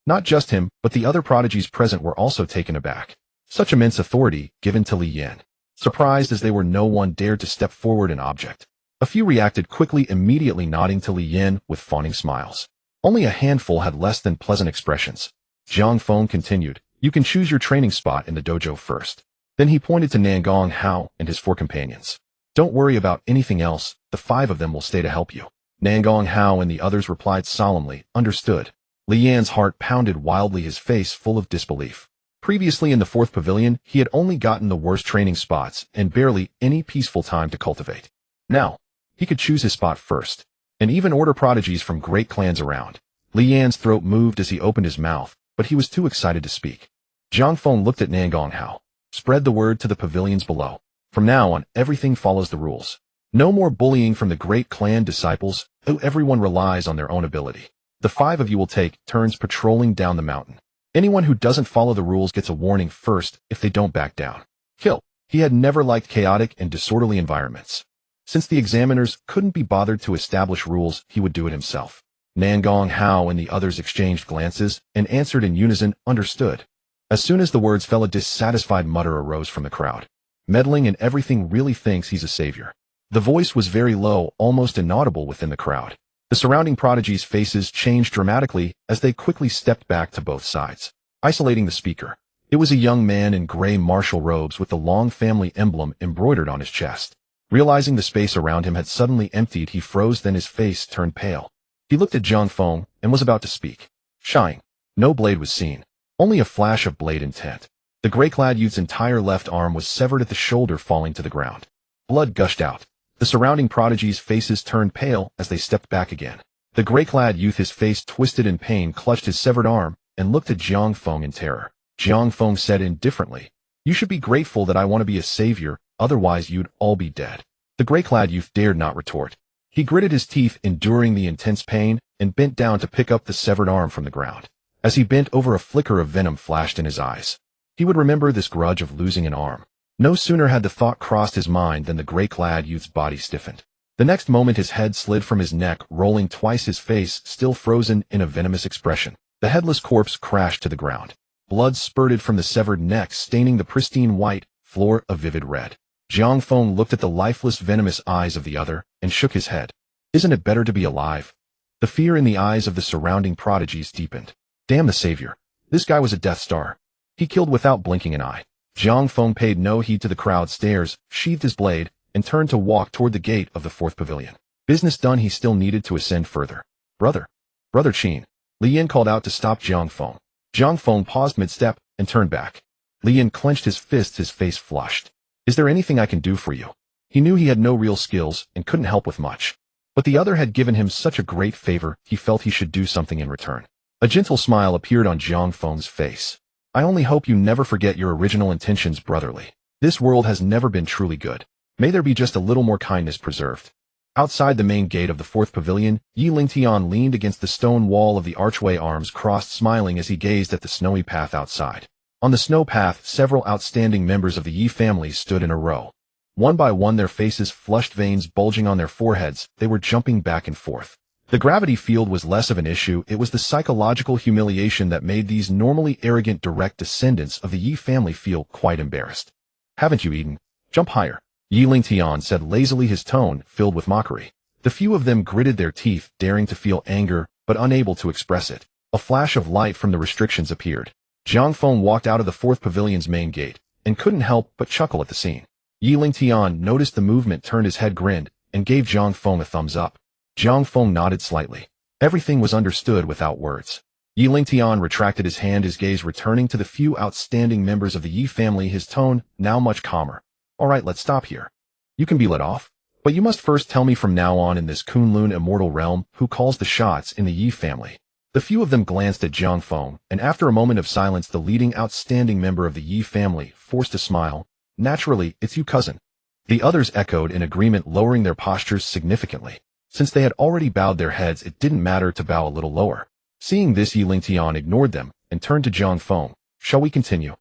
Not just him, but the other prodigies present were also taken aback. Such immense authority given to Li Yan. Surprised as they were, no one dared to step forward and object. A few reacted quickly, immediately nodding to Li Yan with fawning smiles. Only a handful had less than pleasant expressions. Zhang Feng continued, you can choose your training spot in the dojo first. Then he pointed to Nangong Hao and his four companions. Don't worry about anything else, the five of them will stay to help you. Nangong Hao and the others replied solemnly, understood. Li Yan's heart pounded wildly, his face full of disbelief. Previously in the fourth pavilion, he had only gotten the worst training spots and barely any peaceful time to cultivate. Now, he could choose his spot first, and even order prodigies from great clans around. Li Yan's throat moved as he opened his mouth, but he was too excited to speak. Zhang Feng looked at Nangong Hao. Spread the word to the pavilions below. From now on, everything follows the rules. No more bullying from the great clan disciples, though everyone relies on their own ability. The five of you will take turns patrolling down the mountain. Anyone who doesn't follow the rules gets a warning first if they don't back down. Kill. He had never liked chaotic and disorderly environments. Since the examiners couldn't be bothered to establish rules, he would do it himself. Nangong Hao and the others exchanged glances and answered in unison, understood. As soon as the words fell, a dissatisfied mutter arose from the crowd. Meddling in everything, really thinks he's a savior. The voice was very low, almost inaudible within the crowd. The surrounding prodigies' faces changed dramatically as they quickly stepped back to both sides, isolating the speaker. It was a young man in gray martial robes with the Long family emblem embroidered on his chest. Realizing the space around him had suddenly emptied, he froze, then his face turned pale. He looked at Jiang Feng and was about to speak. Shine. No blade was seen. Only a flash of blade intent. The gray-clad youth's entire left arm was severed at the shoulder, falling to the ground. Blood gushed out. The surrounding prodigies' faces turned pale as they stepped back again. The gray-clad youth, his face twisted in pain, clutched his severed arm and looked at Jiang Feng in terror. Jiang Feng said indifferently, "You should be grateful that I want to be a savior, otherwise you'd all be dead." The gray-clad youth dared not retort. He gritted his teeth, enduring the intense pain, and bent down to pick up the severed arm from the ground. As he bent over, a flicker of venom flashed in his eyes. He would remember this grudge of losing an arm. No sooner had the thought crossed his mind than the gray-clad youth's body stiffened. The next moment his head slid from his neck, rolling twice, his face still frozen in a venomous expression. The headless corpse crashed to the ground. Blood spurted from the severed neck, staining the pristine white floor a vivid red. Jiang Feng looked at the lifeless, venomous eyes of the other and shook his head. "Isn't it better to be alive?" The fear in the eyes of the surrounding prodigies deepened. Damn the savior. This guy was a Death Star. He killed without blinking an eye. Jiang Feng paid no heed to the crowd's stares, sheathed his blade, and turned to walk toward the gate of the fourth pavilion. Business done, he still needed to ascend further. Brother Qin. Li Yin called out to stop Jiang Feng. Jiang Feng paused mid-step and turned back. Li Yin clenched his fists, his face flushed. "Is there anything I can do for you?" He knew he had no real skills and couldn't help with much. But the other had given him such a great favor, he felt he should do something in return. A gentle smile appeared on Jiang Feng's face. "I only hope you never forget your original intentions, brotherly. This world has never been truly good. May there be just a little more kindness preserved." Outside the main gate of the fourth pavilion, Yi Lingtian leaned against the stone wall of the archway, arms crossed, smiling as he gazed at the snowy path outside. On the snow path, several outstanding members of the Yi family stood in a row. One by one, their faces flushed, veins bulging on their foreheads, they were jumping back and forth. The gravity field was less of an issue, it was the psychological humiliation that made these normally arrogant direct descendants of the Yi family feel quite embarrassed. "Haven't you eaten? Jump higher," Yi Lingtian said lazily, his tone filled with mockery. The few of them gritted their teeth, daring to feel anger, but unable to express it. A flash of light from the restrictions appeared. Jiang Feng walked out of the fourth pavilion's main gate, and couldn't help but chuckle at the scene. Yi Lingtian noticed the movement, turned his head, grinned, and gave Jiang Feng a thumbs up. Jiang Feng nodded slightly. Everything was understood without words. Yi Lingtian retracted his hand, his gaze returning to the few outstanding members of the Yi family, his tone now much calmer. "All right, let's stop here. You can be let off, but you must first tell me from now on, in this Kunlun immortal realm, who calls the shots in the Yi family." The few of them glanced at Jiang Feng, and after a moment of silence, the leading outstanding member of the Yi family forced a smile. "Naturally, it's you, cousin." The others echoed in agreement, lowering their postures significantly. Since they had already bowed their heads, it didn't matter to bow a little lower. Seeing this, Yi Lingtian ignored them and turned to Jiang Feng. "Shall we continue?"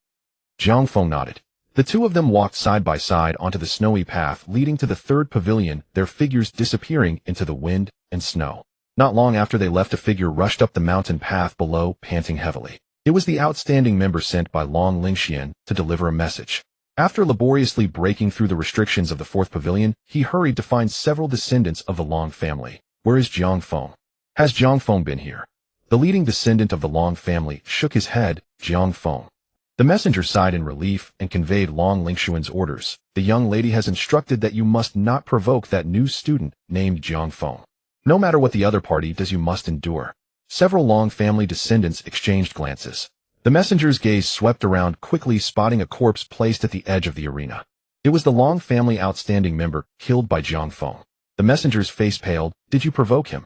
Jiang Feng nodded. The two of them walked side by side onto the snowy path leading to the third pavilion, their figures disappearing into the wind and snow. Not long after they left, a figure rushed up the mountain path below, panting heavily. It was the outstanding member sent by Long Lingxian to deliver a message. After laboriously breaking through the restrictions of the fourth pavilion, he hurried to find several descendants of the Long family. "Where is Jiang Feng? Has Jiang Feng been here?" The leading descendant of the Long family shook his head. "Jiang Feng." The messenger sighed in relief and conveyed Long Lingxuan's orders. "The young lady has instructed that you must not provoke that new student named Jiang Feng. No matter what the other party does, you must endure." Several Long family descendants exchanged glances. The messenger's gaze swept around, quickly spotting a corpse placed at the edge of the arena. It was the Long family outstanding member, killed by Jiang Feng. The messenger's face paled. "Did you provoke him?"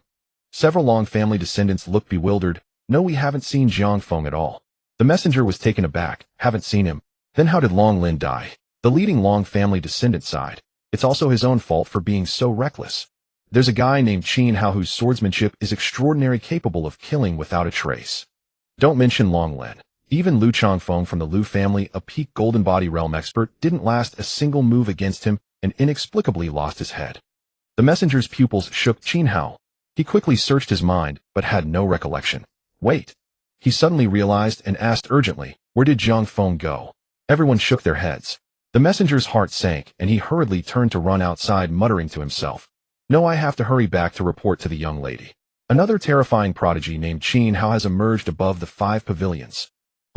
Several Long family descendants looked bewildered. "No, we haven't seen Jiang Feng at all." The messenger was taken aback. "Haven't seen him? Then how did Long Lin die?" The leading Long family descendant sighed. "It's also his own fault for being so reckless. There's a guy named Qin Hao whose swordsmanship is extraordinary, capable of killing without a trace. Don't mention Long Lin. Even Lu Changfeng from the Lu family, a peak Golden Body Realm expert, didn't last a single move against him and inexplicably lost his head." The messenger's pupils shook. "Qin Hao." He quickly searched his mind, but had no recollection. "Wait." He suddenly realized and asked urgently, "Where did Jiang Feng go?" Everyone shook their heads. The messenger's heart sank, and he hurriedly turned to run outside, muttering to himself, "No, I have to hurry back to report to the young lady. Another terrifying prodigy named Qin Hao has emerged above the 5 pavilions."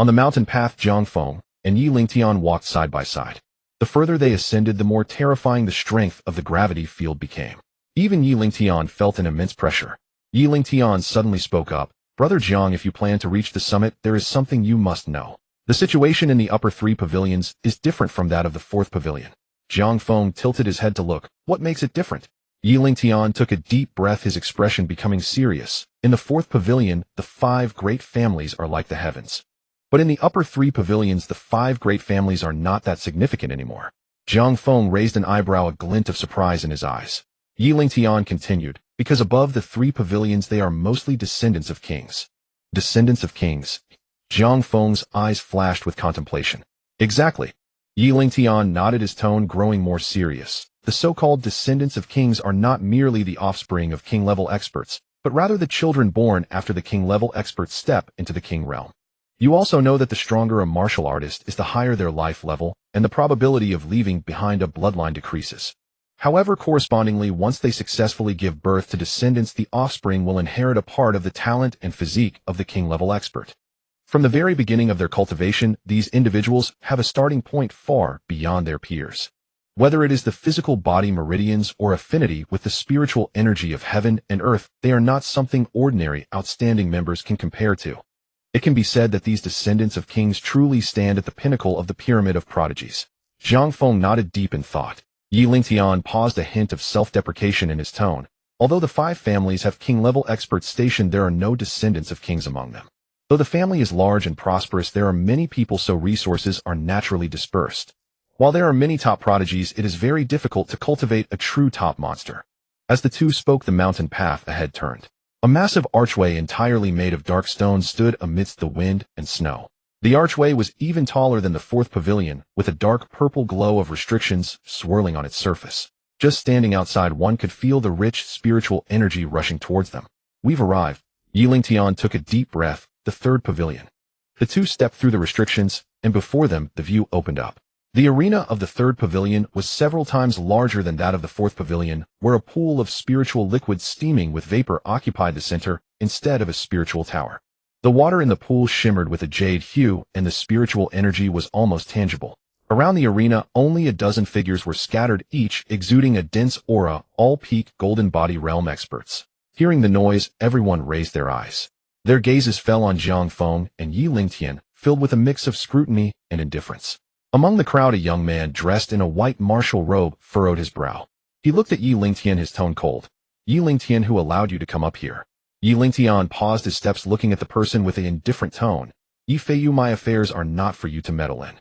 On the mountain path, Jiang Feng and Yi Lingtian walked side by side. The further they ascended, the more terrifying the strength of the gravity field became. Even Yi Lingtian felt an immense pressure. Yi Lingtian suddenly spoke up. Brother Jiang, if you plan to reach the summit, there is something you must know. The situation in the upper 3 pavilions is different from that of the 4th pavilion. Jiang Feng tilted his head to look. What makes it different? Yi Lingtian took a deep breath, his expression becoming serious. In the 4th pavilion, the 5 great families are like the heavens. But in the upper 3 pavilions, the 5 great families are not that significant anymore. Jiang Feng raised an eyebrow, a glint of surprise in his eyes. Yi Lingtian continued, because above the 3 pavilions they are mostly descendants of kings. Descendants of kings. Jiang Feng's eyes flashed with contemplation. Exactly. Yi Lingtian nodded, his tone growing more serious. The so-called descendants of kings are not merely the offspring of king-level experts, but rather the children born after the king-level experts step into the king realm. You also know that the stronger a martial artist is, the higher their life level, and the probability of leaving behind a bloodline decreases. However, correspondingly, once they successfully give birth to descendants, the offspring will inherit a part of the talent and physique of the king-level expert. From the very beginning of their cultivation, these individuals have a starting point far beyond their peers. Whether it is the physical body meridians or affinity with the spiritual energy of heaven and earth, they are not something ordinary, outstanding members can compare to. It can be said that these descendants of kings truly stand at the pinnacle of the pyramid of prodigies. Jiang Feng nodded deep in thought. Yi Lingtian paused, a hint of self-deprecation in his tone. Although the 5 families have king-level experts stationed, there are no descendants of kings among them. Though the family is large and prosperous, there are many people, so resources are naturally dispersed. While there are many top prodigies, it is very difficult to cultivate a true top monster. As the two spoke, the mountain path ahead turned. A massive archway entirely made of dark stone stood amidst the wind and snow. The archway was even taller than the 4th pavilion, with a dark purple glow of restrictions swirling on its surface. Just standing outside, one could feel the rich spiritual energy rushing towards them. We've arrived. Yi Lingtian took a deep breath. The 3rd pavilion. The two stepped through the restrictions, and before them, the view opened up. The arena of the 3rd pavilion was several times larger than that of the 4th pavilion, where a pool of spiritual liquid steaming with vapor occupied the center instead of a spiritual tower. The water in the pool shimmered with a jade hue, and the spiritual energy was almost tangible. Around the arena, only a dozen figures were scattered, each exuding a dense aura, all peak golden body realm experts. Hearing the noise, everyone raised their eyes. Their gazes fell on Jiang Feng and Yi Lingtian, filled with a mix of scrutiny and indifference. Among the crowd, a young man dressed in a white martial robe furrowed his brow. He looked at Yi Lingtian, his tone cold. Yi Lingtian, who allowed you to come up here? Yi Lingtian paused his steps, looking at the person with an indifferent tone. Yi Feiyu, my affairs are not for you to meddle in.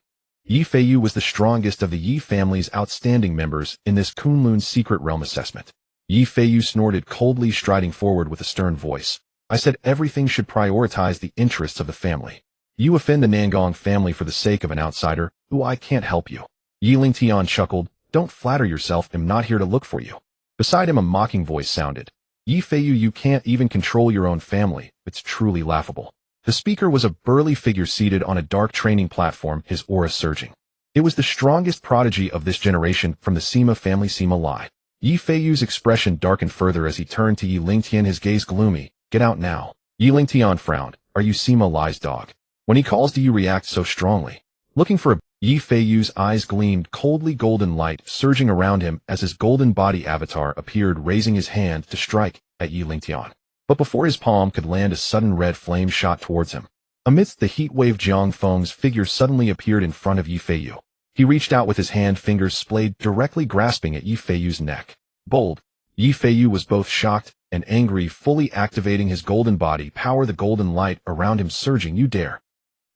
Yi Feiyu was the strongest of the Yi family's outstanding members in this Kunlun secret realm assessment. Yi Feiyu snorted coldly, striding forward with a stern voice. I said everything should prioritize the interests of the family. You offend the Nangong family for the sake of an outsider, who I can't help you. Yi Lingtian chuckled. Don't flatter yourself, I'm not here to look for you. Beside him, a mocking voice sounded. Yi Feiyu, you can't even control your own family. It's truly laughable. The speaker was a burly figure seated on a dark training platform, his aura surging. It was the strongest prodigy of this generation from the Sima family, Sima Lai. Yi Feiyu's expression darkened further as he turned to Yi Lingtian, his gaze gloomy. Get out now. Yi Lingtian frowned. Are you Sima Lai's dog? When he calls, do you react so strongly? Looking for a... Yi Feiyu's eyes gleamed coldly, golden light surging around him as his golden body avatar appeared, raising his hand to strike at Yi Lingtian. But before his palm could land, a sudden red flame shot towards him. Amidst the heat wave, Jiang Feng's figure suddenly appeared in front of Yi Feiyu. He reached out with his hand, fingers splayed, directly grasping at Yi Feiyu's neck. Bold. Yi Feiyu was both shocked and angry, fully activating his golden body power, the golden light around him surging. You dare.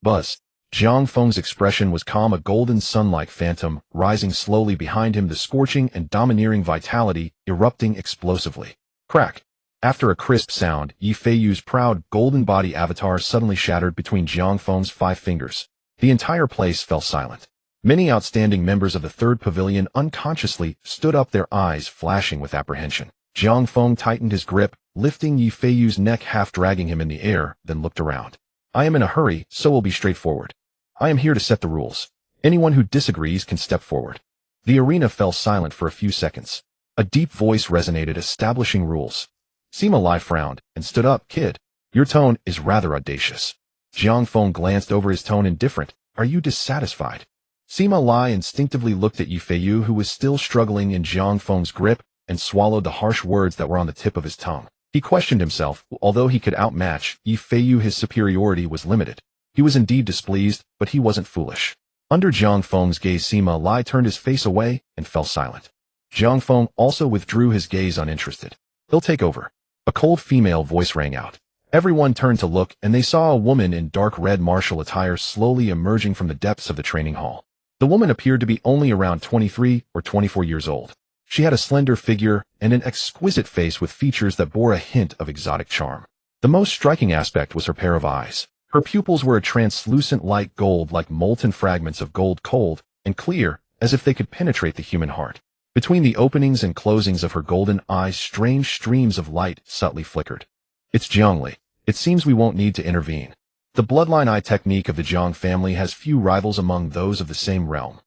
Buzz. Jiang Feng's expression was calm, a golden sun-like phantom rising slowly behind him, the scorching and domineering vitality erupting explosively. Crack. After a crisp sound, Yi Feiyu's proud golden body avatar suddenly shattered between Jiang Feng's 5 fingers. The entire place fell silent. Many outstanding members of the 3rd pavilion unconsciously stood up, their eyes flashing with apprehension. Jiang Feng tightened his grip, lifting Yi Feiyu's neck, half dragging him in the air, then looked around. I am in a hurry, so will be straightforward. I am here to set the rules. Anyone who disagrees can step forward. The arena fell silent for a few seconds. A deep voice resonated, establishing rules. Sima Lai frowned and stood up. Kid, your tone is rather audacious. Jiang Feng glanced over his tone indifferent. Are you dissatisfied? Sima Lai instinctively looked at Yi Feiyu, who was still struggling in Jiang Feng's grip, and swallowed the harsh words that were on the tip of his tongue. He questioned himself. Although he could outmatch Yi Feiyu, his superiority was limited. He was indeed displeased, but he wasn't foolish. Under Jiang Feng's gaze, Sima Lai turned his face away and fell silent. Jiang Feng also withdrew his gaze, uninterested. He'll take over. A cold female voice rang out. Everyone turned to look, and they saw a woman in dark red martial attire slowly emerging from the depths of the training hall. The woman appeared to be only around 23 or 24 years old. She had a slender figure and an exquisite face with features that bore a hint of exotic charm. The most striking aspect was her pair of eyes. Her pupils were a translucent light gold, like molten fragments of gold, cold and clear, as if they could penetrate the human heart. Between the openings and closings of her golden eyes, strange streams of light subtly flickered. It's Zhongli. It seems we won't need to intervene. The bloodline eye technique of the Zhang family has few rivals among those of the same realm.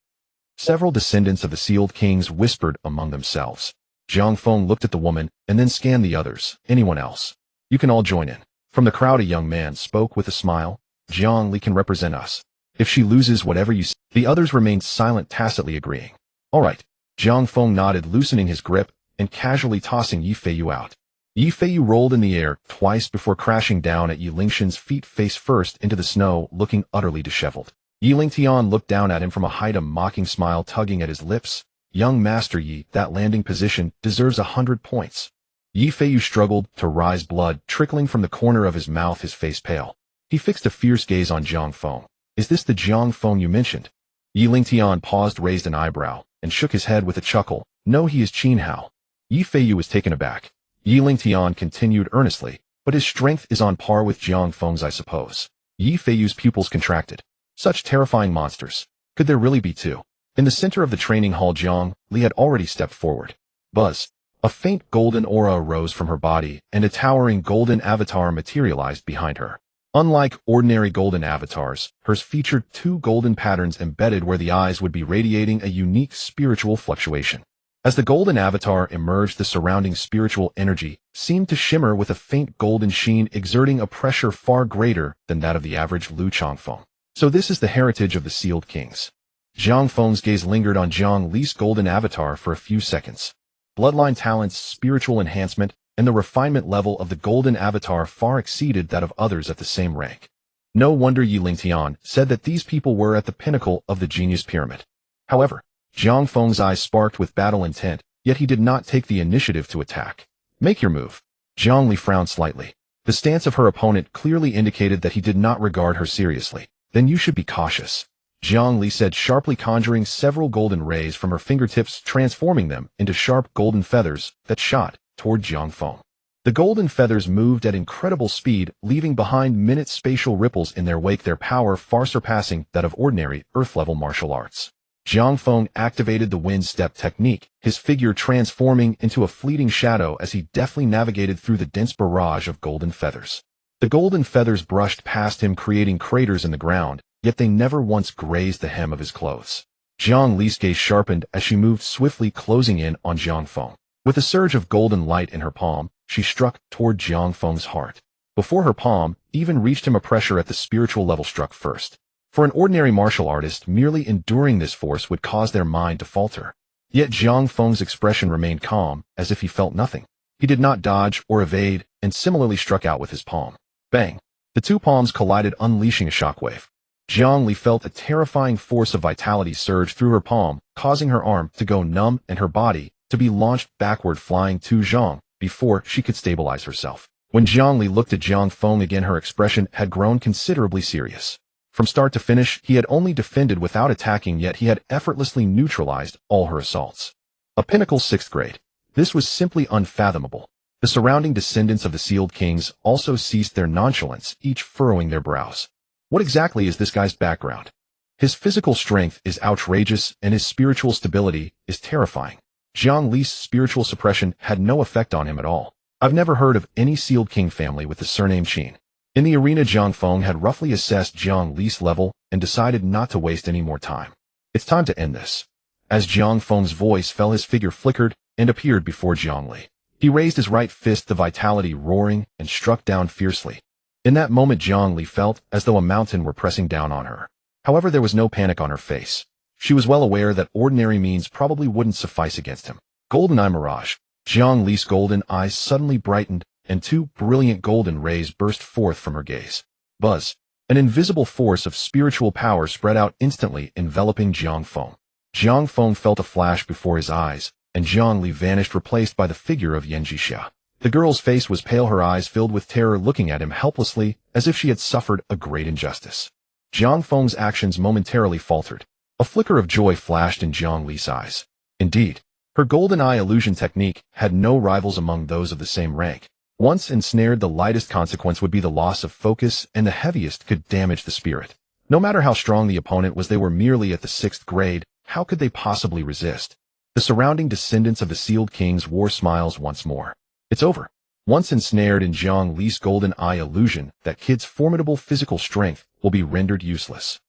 Several descendants of the Sealed Kings whispered among themselves. Jiang Feng looked at the woman and then scanned the others. Anyone else? You can all join in. From the crowd, a young man spoke with a smile. Jiang Li can represent us. If she loses whatever you say. The others remained silent, tacitly agreeing. All right. Jiang Feng nodded, loosening his grip and casually tossing Yi Feiyu out. Yi Feiyu rolled in the air twice before crashing down at Yi Lingxian's feet, face first into the snow, looking utterly disheveled. Yi Lingtian looked down at him from a height, a mocking smile tugging at his lips. Young Master Yi, that landing position deserves 100 points. Yi Feiyu struggled to rise, blood trickling from the corner of his mouth, his face pale. He fixed a fierce gaze on Jiang Feng. Is this the Jiang Feng you mentioned? Yi Lingtian paused, raised an eyebrow, and shook his head with a chuckle. No, he is Qin Hao. Yi Feiyu was taken aback. Yi Lingtian continued earnestly, but his strength is on par with Jiang Feng's, I suppose. Yi Feiyu's pupils contracted. Such terrifying monsters. Could there really be two? In the center of the training hall, Jiang Li had already stepped forward. Buzz. A faint golden aura arose from her body, and a towering golden avatar materialized behind her. Unlike ordinary golden avatars, hers featured two golden patterns embedded where the eyes would be, radiating a unique spiritual fluctuation. As the golden avatar emerged, the surrounding spiritual energy seemed to shimmer with a faint golden sheen, exerting a pressure far greater than that of the average Lu Changfeng. So this is the heritage of the Sealed Kings. Jiang Feng's gaze lingered on Jiang Li's golden avatar for a few seconds. Bloodline talents, spiritual enhancement, and the refinement level of the golden avatar far exceeded that of others at the same rank. No wonder Yi Lingtian said that these people were at the pinnacle of the genius pyramid. However, Jiang Feng's eyes sparked with battle intent, yet he did not take the initiative to attack. Make your move. Jiang Li frowned slightly. The stance of her opponent clearly indicated that he did not regard her seriously. Then you should be cautious. Jiang Li said sharply, conjuring several golden rays from her fingertips, transforming them into sharp golden feathers that shot toward Jiang Feng. The golden feathers moved at incredible speed, leaving behind minute spatial ripples in their wake, their power far surpassing that of ordinary Earth-level martial arts. Jiang Feng activated the wind step technique, his figure transforming into a fleeting shadow as he deftly navigated through the dense barrage of golden feathers. The golden feathers brushed past him, creating craters in the ground, yet they never once grazed the hem of his clothes. Jiang Li's gaze sharpened as she moved swiftly, closing in on Jiang Feng. With a surge of golden light in her palm, she struck toward Jiang Feng's heart. Before her palm even reached him, a pressure at the spiritual level struck first. For an ordinary martial artist, merely enduring this force would cause their mind to falter. Yet Jiang Feng's expression remained calm, as if he felt nothing. He did not dodge or evade, and similarly struck out with his palm. Bang! The two palms collided, unleashing a shockwave. Jiang Li felt a terrifying force of vitality surge through her palm, causing her arm to go numb and her body to be launched backward, flying to Zhang before she could stabilize herself. When Jiang Li looked at Jiang Feng again, her expression had grown considerably serious. From start to finish, he had only defended without attacking, yet he had effortlessly neutralized all her assaults. A pinnacle 6th grade. This was simply unfathomable. The surrounding descendants of the Sealed Kings also ceased their nonchalance, each furrowing their brows. What exactly is this guy's background? His physical strength is outrageous, and his spiritual stability is terrifying. Jiang Li's spiritual suppression had no effect on him at all. I've never heard of any Sealed King family with the surname Qin. In the arena, Jiang Feng had roughly assessed Jiang Li's level and decided not to waste any more time. It's time to end this. As Jiang Feng's voice fell, his figure flickered and appeared before Jiang Li. He raised his right fist, the vitality roaring, and struck down fiercely. In that moment Jiang Li felt as though a mountain were pressing down on her. However, there was no panic on her face. She was well aware that ordinary means probably wouldn't suffice against him. Golden Eye Mirage. Jiang Li's golden eyes suddenly brightened, and two brilliant golden rays burst forth from her gaze. Buzz. An invisible force of spiritual power spread out instantly, enveloping Jiang Feng. Jiang Feng felt a flash before his eyes, and Jiang Li vanished, replaced by the figure of Yan Jixia. The girl's face was pale, her eyes filled with terror, looking at him helplessly, as if she had suffered a great injustice. Jiang Feng's actions momentarily faltered. A flicker of joy flashed in Jiang Li's eyes. Indeed, her golden eye illusion technique had no rivals among those of the same rank. Once ensnared, the lightest consequence would be the loss of focus, and the heaviest could damage the spirit. No matter how strong the opponent was, they were merely at the 6th grade. How could they possibly resist? The surrounding descendants of the sealed kings wore smiles once more. It's over. Once ensnared in Jiang Li's golden eye illusion, that kid's formidable physical strength will be rendered useless.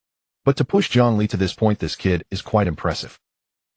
But to push Jiang Li to this point, this kid is quite impressive.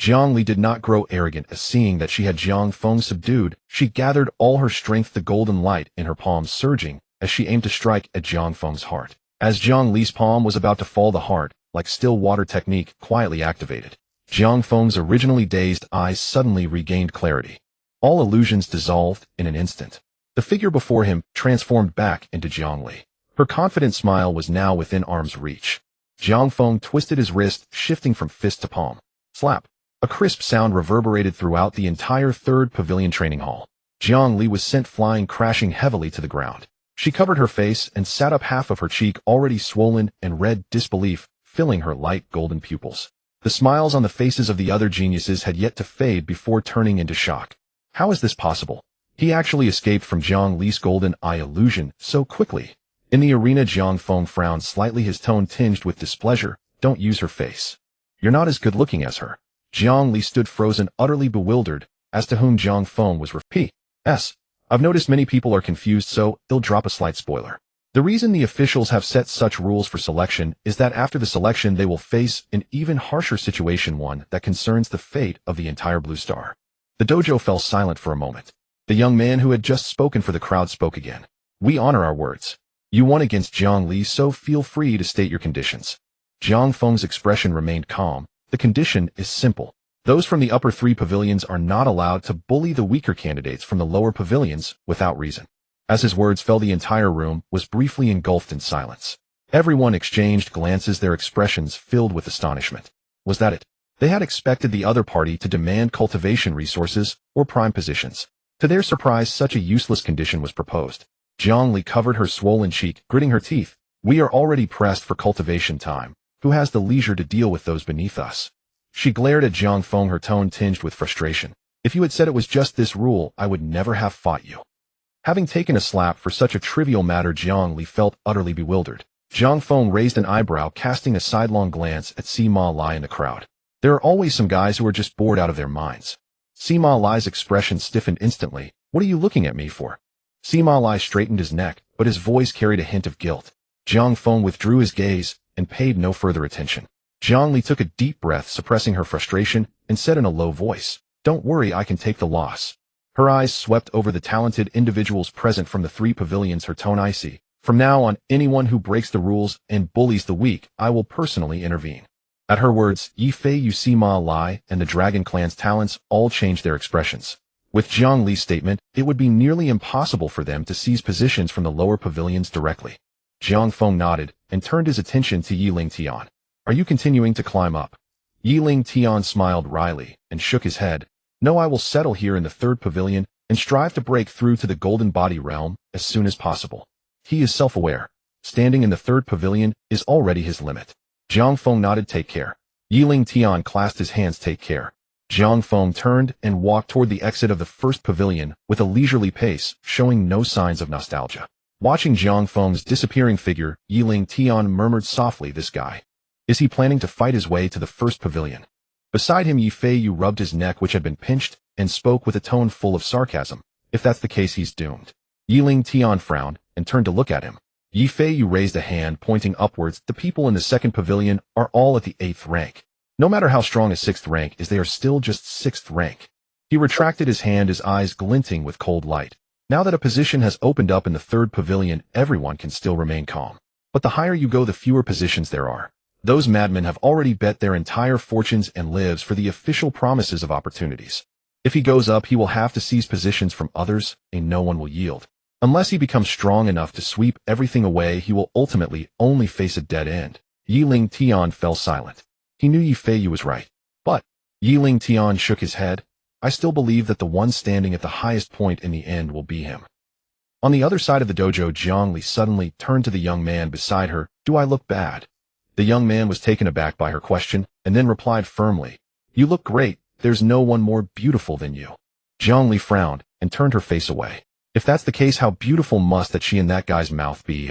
Jiang Li did not grow arrogant, as seeing that she had Jiang Feng subdued, she gathered all her strength, the golden light in her palm surging as she aimed to strike at Jiang Feng's heart. As Jiang Li's palm was about to fall, the heart, like still water technique, quietly activated. Jiang Feng's originally dazed eyes suddenly regained clarity. All illusions dissolved in an instant. The figure before him transformed back into Jiang Li. Her confident smile was now within arm's reach. Jiang Feng twisted his wrist, shifting from fist to palm. Slap. A crisp sound reverberated throughout the entire 3rd Pavilion training hall. Jiang Li was sent flying, crashing heavily to the ground. She covered her face and sat up, half of her cheek already swollen and red, disbelief filling her light golden pupils. The smiles on the faces of the other geniuses had yet to fade before turning into shock. How is this possible? He actually escaped from Jiang Li's golden eye illusion so quickly. In the arena, Jiang Feng frowned slightly, his tone tinged with displeasure. Don't use her face. You're not as good looking as her. Jiang Li stood frozen, utterly bewildered as to whom Jiang Feng was P.S. I've noticed many people are confused, so they'll drop a slight spoiler. The reason the officials have set such rules for selection is that after the selection they will face an even harsher situation, one that concerns the fate of the entire Blue Star. The dojo fell silent for a moment. The young man who had just spoken for the crowd spoke again. We honor our words. You won against Jiang Li, so feel free to state your conditions. Jiang Feng's expression remained calm. The condition is simple. Those from the upper 3 pavilions are not allowed to bully the weaker candidates from the lower pavilions without reason. As his words fell, the entire room was briefly engulfed in silence. Everyone exchanged glances, their expressions filled with astonishment. Was that it? They had expected the other party to demand cultivation resources or prime positions. To their surprise, such a useless condition was proposed. Jiang Li covered her swollen cheek, gritting her teeth. We are already pressed for cultivation time. Who has the leisure to deal with those beneath us? She glared at Jiang Feng, her tone tinged with frustration. If you had said it was just this rule, I would never have fought you. Having taken a slap for such a trivial matter, Jiang Li felt utterly bewildered. Jiang Feng raised an eyebrow, casting a sidelong glance at Sima Lai in the crowd. There are always some guys who are just bored out of their minds. Sima Lai's expression stiffened instantly. What are you looking at me for? Sima Lai straightened his neck, but his voice carried a hint of guilt. Jiang Feng withdrew his gaze and paid no further attention. Jiang Li took a deep breath, suppressing her frustration, and said in a low voice, Don't worry, I can take the loss. Her eyes swept over the talented individuals present from the 3 pavilions, her tone icy. From now on, anyone who breaks the rules and bullies the weak, I will personally intervene. At her words, Yi Fei, Yu, Sima Lai, and the Dragon Clan's talents all changed their expressions. With Jiang Li's statement, it would be nearly impossible for them to seize positions from the lower pavilions directly. Jiang Feng nodded and turned his attention to Yiling Tian. Are you continuing to climb up? Yiling Tian smiled wryly and shook his head. No, I will settle here in the 3rd pavilion and strive to break through to the Golden Body realm as soon as possible. He is self-aware. Standing in the 3rd pavilion is already his limit. Jiang Feng nodded. Take care. Yiling Tian clasped his hands. Take care. Jiang Feng turned and walked toward the exit of the 1st pavilion with a leisurely pace, showing no signs of nostalgia. Watching Jiang Feng's disappearing figure, Yiling Tian murmured softly, This guy. Is he planning to fight his way to the 1st pavilion? Beside him, Yi Fei Yu rubbed his neck, which had been pinched, and spoke with a tone full of sarcasm. If that's the case, he's doomed. Yiling Tian frowned and turned to look at him. Yi Fei Yu raised a hand, pointing upwards. The people in the 2nd pavilion are all at the 8th rank. No matter how strong a 6th rank is, they are still just 6th rank. He retracted his hand, his eyes glinting with cold light. Now that a position has opened up in the third pavilion, everyone can still remain calm. But the higher you go, the fewer positions there are. Those madmen have already bet their entire fortunes and lives for the official promises of opportunities. If he goes up, he will have to seize positions from others, and no one will yield. Unless he becomes strong enough to sweep everything away, he will ultimately only face a dead end. Yi Ling Tian fell silent. He knew Yi Feiyu was right. But Yi Ling Tian shook his head. I still believe that the one standing at the highest point in the end will be him. On the other side of the dojo, Jiang Li suddenly turned to the young man beside her. Do I look bad? The young man was taken aback by her question, and then replied firmly, You look great. There's no one more beautiful than you. Jiang Li frowned and turned her face away. If that's the case, how beautiful must that she and that guy's mouth be,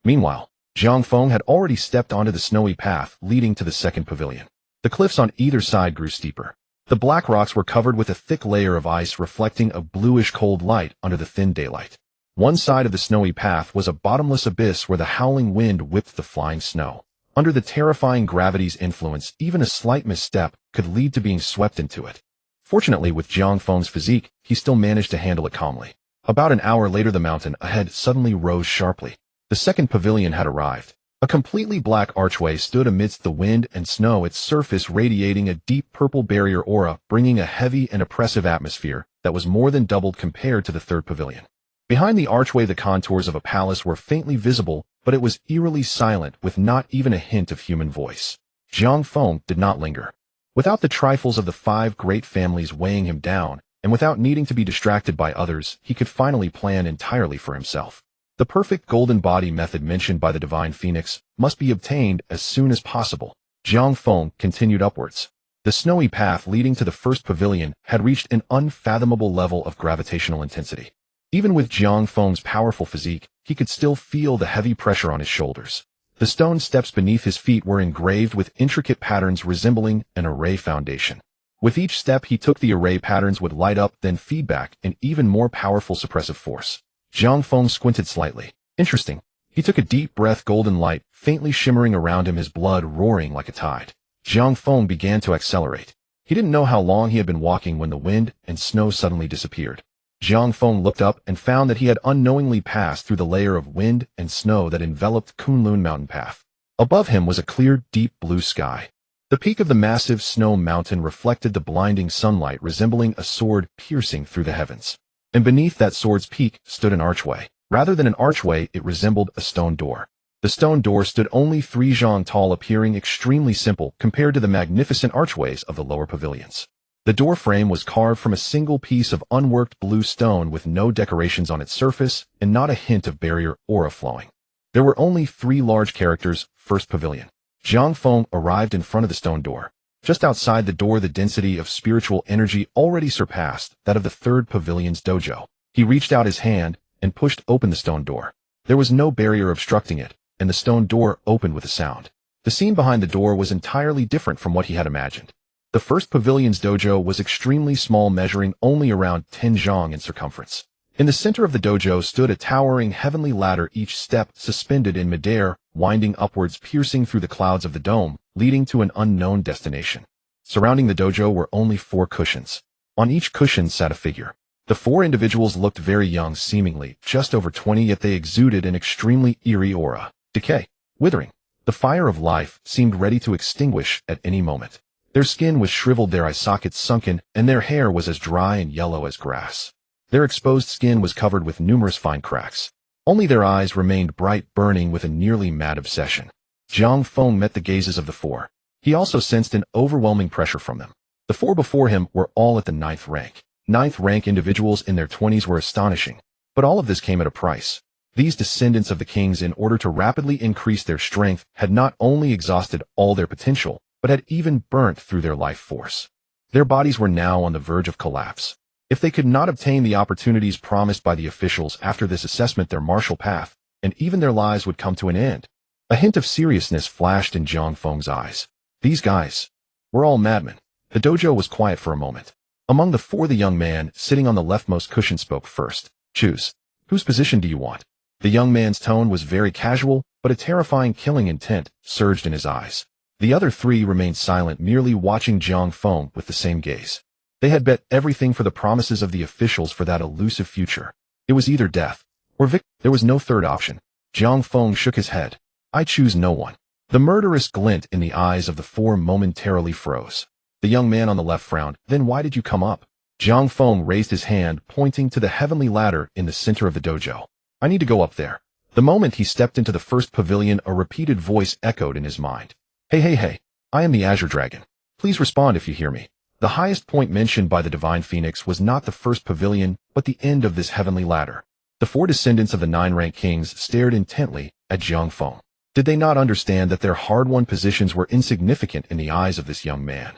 Meanwhile, Jiang Feng had already stepped onto the snowy path leading to the second pavilion. The cliffs on either side grew steeper. The black rocks were covered with a thick layer of ice reflecting a bluish cold light under the thin daylight. One side of the snowy path was a bottomless abyss where the howling wind whipped the flying snow. Under the terrifying gravity's influence, even a slight misstep could lead to being swept into it. Fortunately, with Jiang Feng's physique, he still managed to handle it calmly. About an hour later, the mountain ahead suddenly rose sharply. The second pavilion had arrived. A completely black archway stood amidst the wind and snow, its surface radiating a deep purple barrier aura, bringing a heavy and oppressive atmosphere that was more than doubled compared to the third pavilion. Behind the archway, the contours of a palace were faintly visible, but it was eerily silent, with not even a hint of human voice. Jiang Feng did not linger. Without the trifles of the 5 great families weighing him down, and without needing to be distracted by others, he could finally plan entirely for himself. The perfect golden body method mentioned by the divine phoenix must be obtained as soon as possible. Jiang Feng continued upwards. The snowy path leading to the first pavilion had reached an unfathomable level of gravitational intensity. Even with Jiang Feng's powerful physique, he could still feel the heavy pressure on his shoulders. The stone steps beneath his feet were engraved with intricate patterns resembling an array foundation. With each step he took, the array patterns would light up, then feedback an even more powerful suppressive force. Jiang Feng squinted slightly. Interesting. He took a deep breath, golden light faintly shimmering around him, his blood roaring like a tide. Jiang Feng began to accelerate. He didn't know how long he had been walking when the wind and snow suddenly disappeared. Jiang Feng looked up and found that he had unknowingly passed through the layer of wind and snow that enveloped Kunlun mountain path. Above him was a clear, deep blue sky. The peak of the massive snow mountain reflected the blinding sunlight, resembling a sword piercing through the heavens. And beneath that sword's peak stood an archway. Rather than an archway, it resembled a stone door. The stone door stood only 3 zhang tall, appearing extremely simple compared to the magnificent archways of the lower pavilions. The door frame was carved from a single piece of unworked blue stone with no decorations on its surface and not a hint of barrier aura flowing. There were only 3 large characters, first pavilion. Jiang Feng arrived in front of the stone door. Just outside the door, the density of spiritual energy already surpassed that of the third pavilion's dojo. He reached out his hand and pushed open the stone door. There was no barrier obstructing it, and the stone door opened with a sound. The scene behind the door was entirely different from what he had imagined. The first pavilion's dojo was extremely small, measuring only around 10 zhang in circumference. In the center of the dojo stood a towering heavenly ladder, each step suspended in midair, winding upwards, piercing through the clouds of the dome, leading to an unknown destination. Surrounding the dojo were only 4 cushions. On each cushion sat a figure. The 4 individuals looked very young, seemingly just over 20, yet they exuded an extremely eerie aura. Decay. Withering. The fire of life seemed ready to extinguish at any moment. Their skin was shriveled, their eye sockets sunken, and their hair was as dry and yellow as grass. Their exposed skin was covered with numerous fine cracks. Only their eyes remained bright, burning with a nearly mad obsession. Jiang Feng met the gazes of the 4. He also sensed an overwhelming pressure from them. The 4 before him were all at the 9th rank. 9th rank individuals in their 20s were astonishing. But all of this came at a price. These descendants of the kings, in order to rapidly increase their strength, had not only exhausted all their potential, but had even burnt through their life force. Their bodies were now on the verge of collapse. If they could not obtain the opportunities promised by the officials after this assessment, their martial path, and even their lives would come to an end. A hint of seriousness flashed in Jiang Feng's eyes. These guys were all madmen. The dojo was quiet for a moment. Among the 4, the young man sitting on the leftmost cushion spoke first. Choose. Whose position do you want? The young man's tone was very casual, but a terrifying killing intent surged in his eyes. The other 3 remained silent, merely watching Jiang Feng with the same gaze. They had bet everything for the promises of the officials for that elusive future. It was either death or victory. There was no third option. Jiang Feng shook his head. I choose no one. The murderous glint in the eyes of the four momentarily froze. The young man on the left frowned. Then why did you come up? Jiang Feng raised his hand, pointing to the heavenly ladder in the center of the dojo. I need to go up there. The moment he stepped into the first pavilion, a repeated voice echoed in his mind. Hey, I am the Azure Dragon. Please respond if you hear me. The highest point mentioned by the Divine Phoenix was not the first pavilion, but the end of this heavenly ladder. The four descendants of the nine-rank kings stared intently at Jiang Feng. Did they not understand that their hard-won positions were insignificant in the eyes of this young man?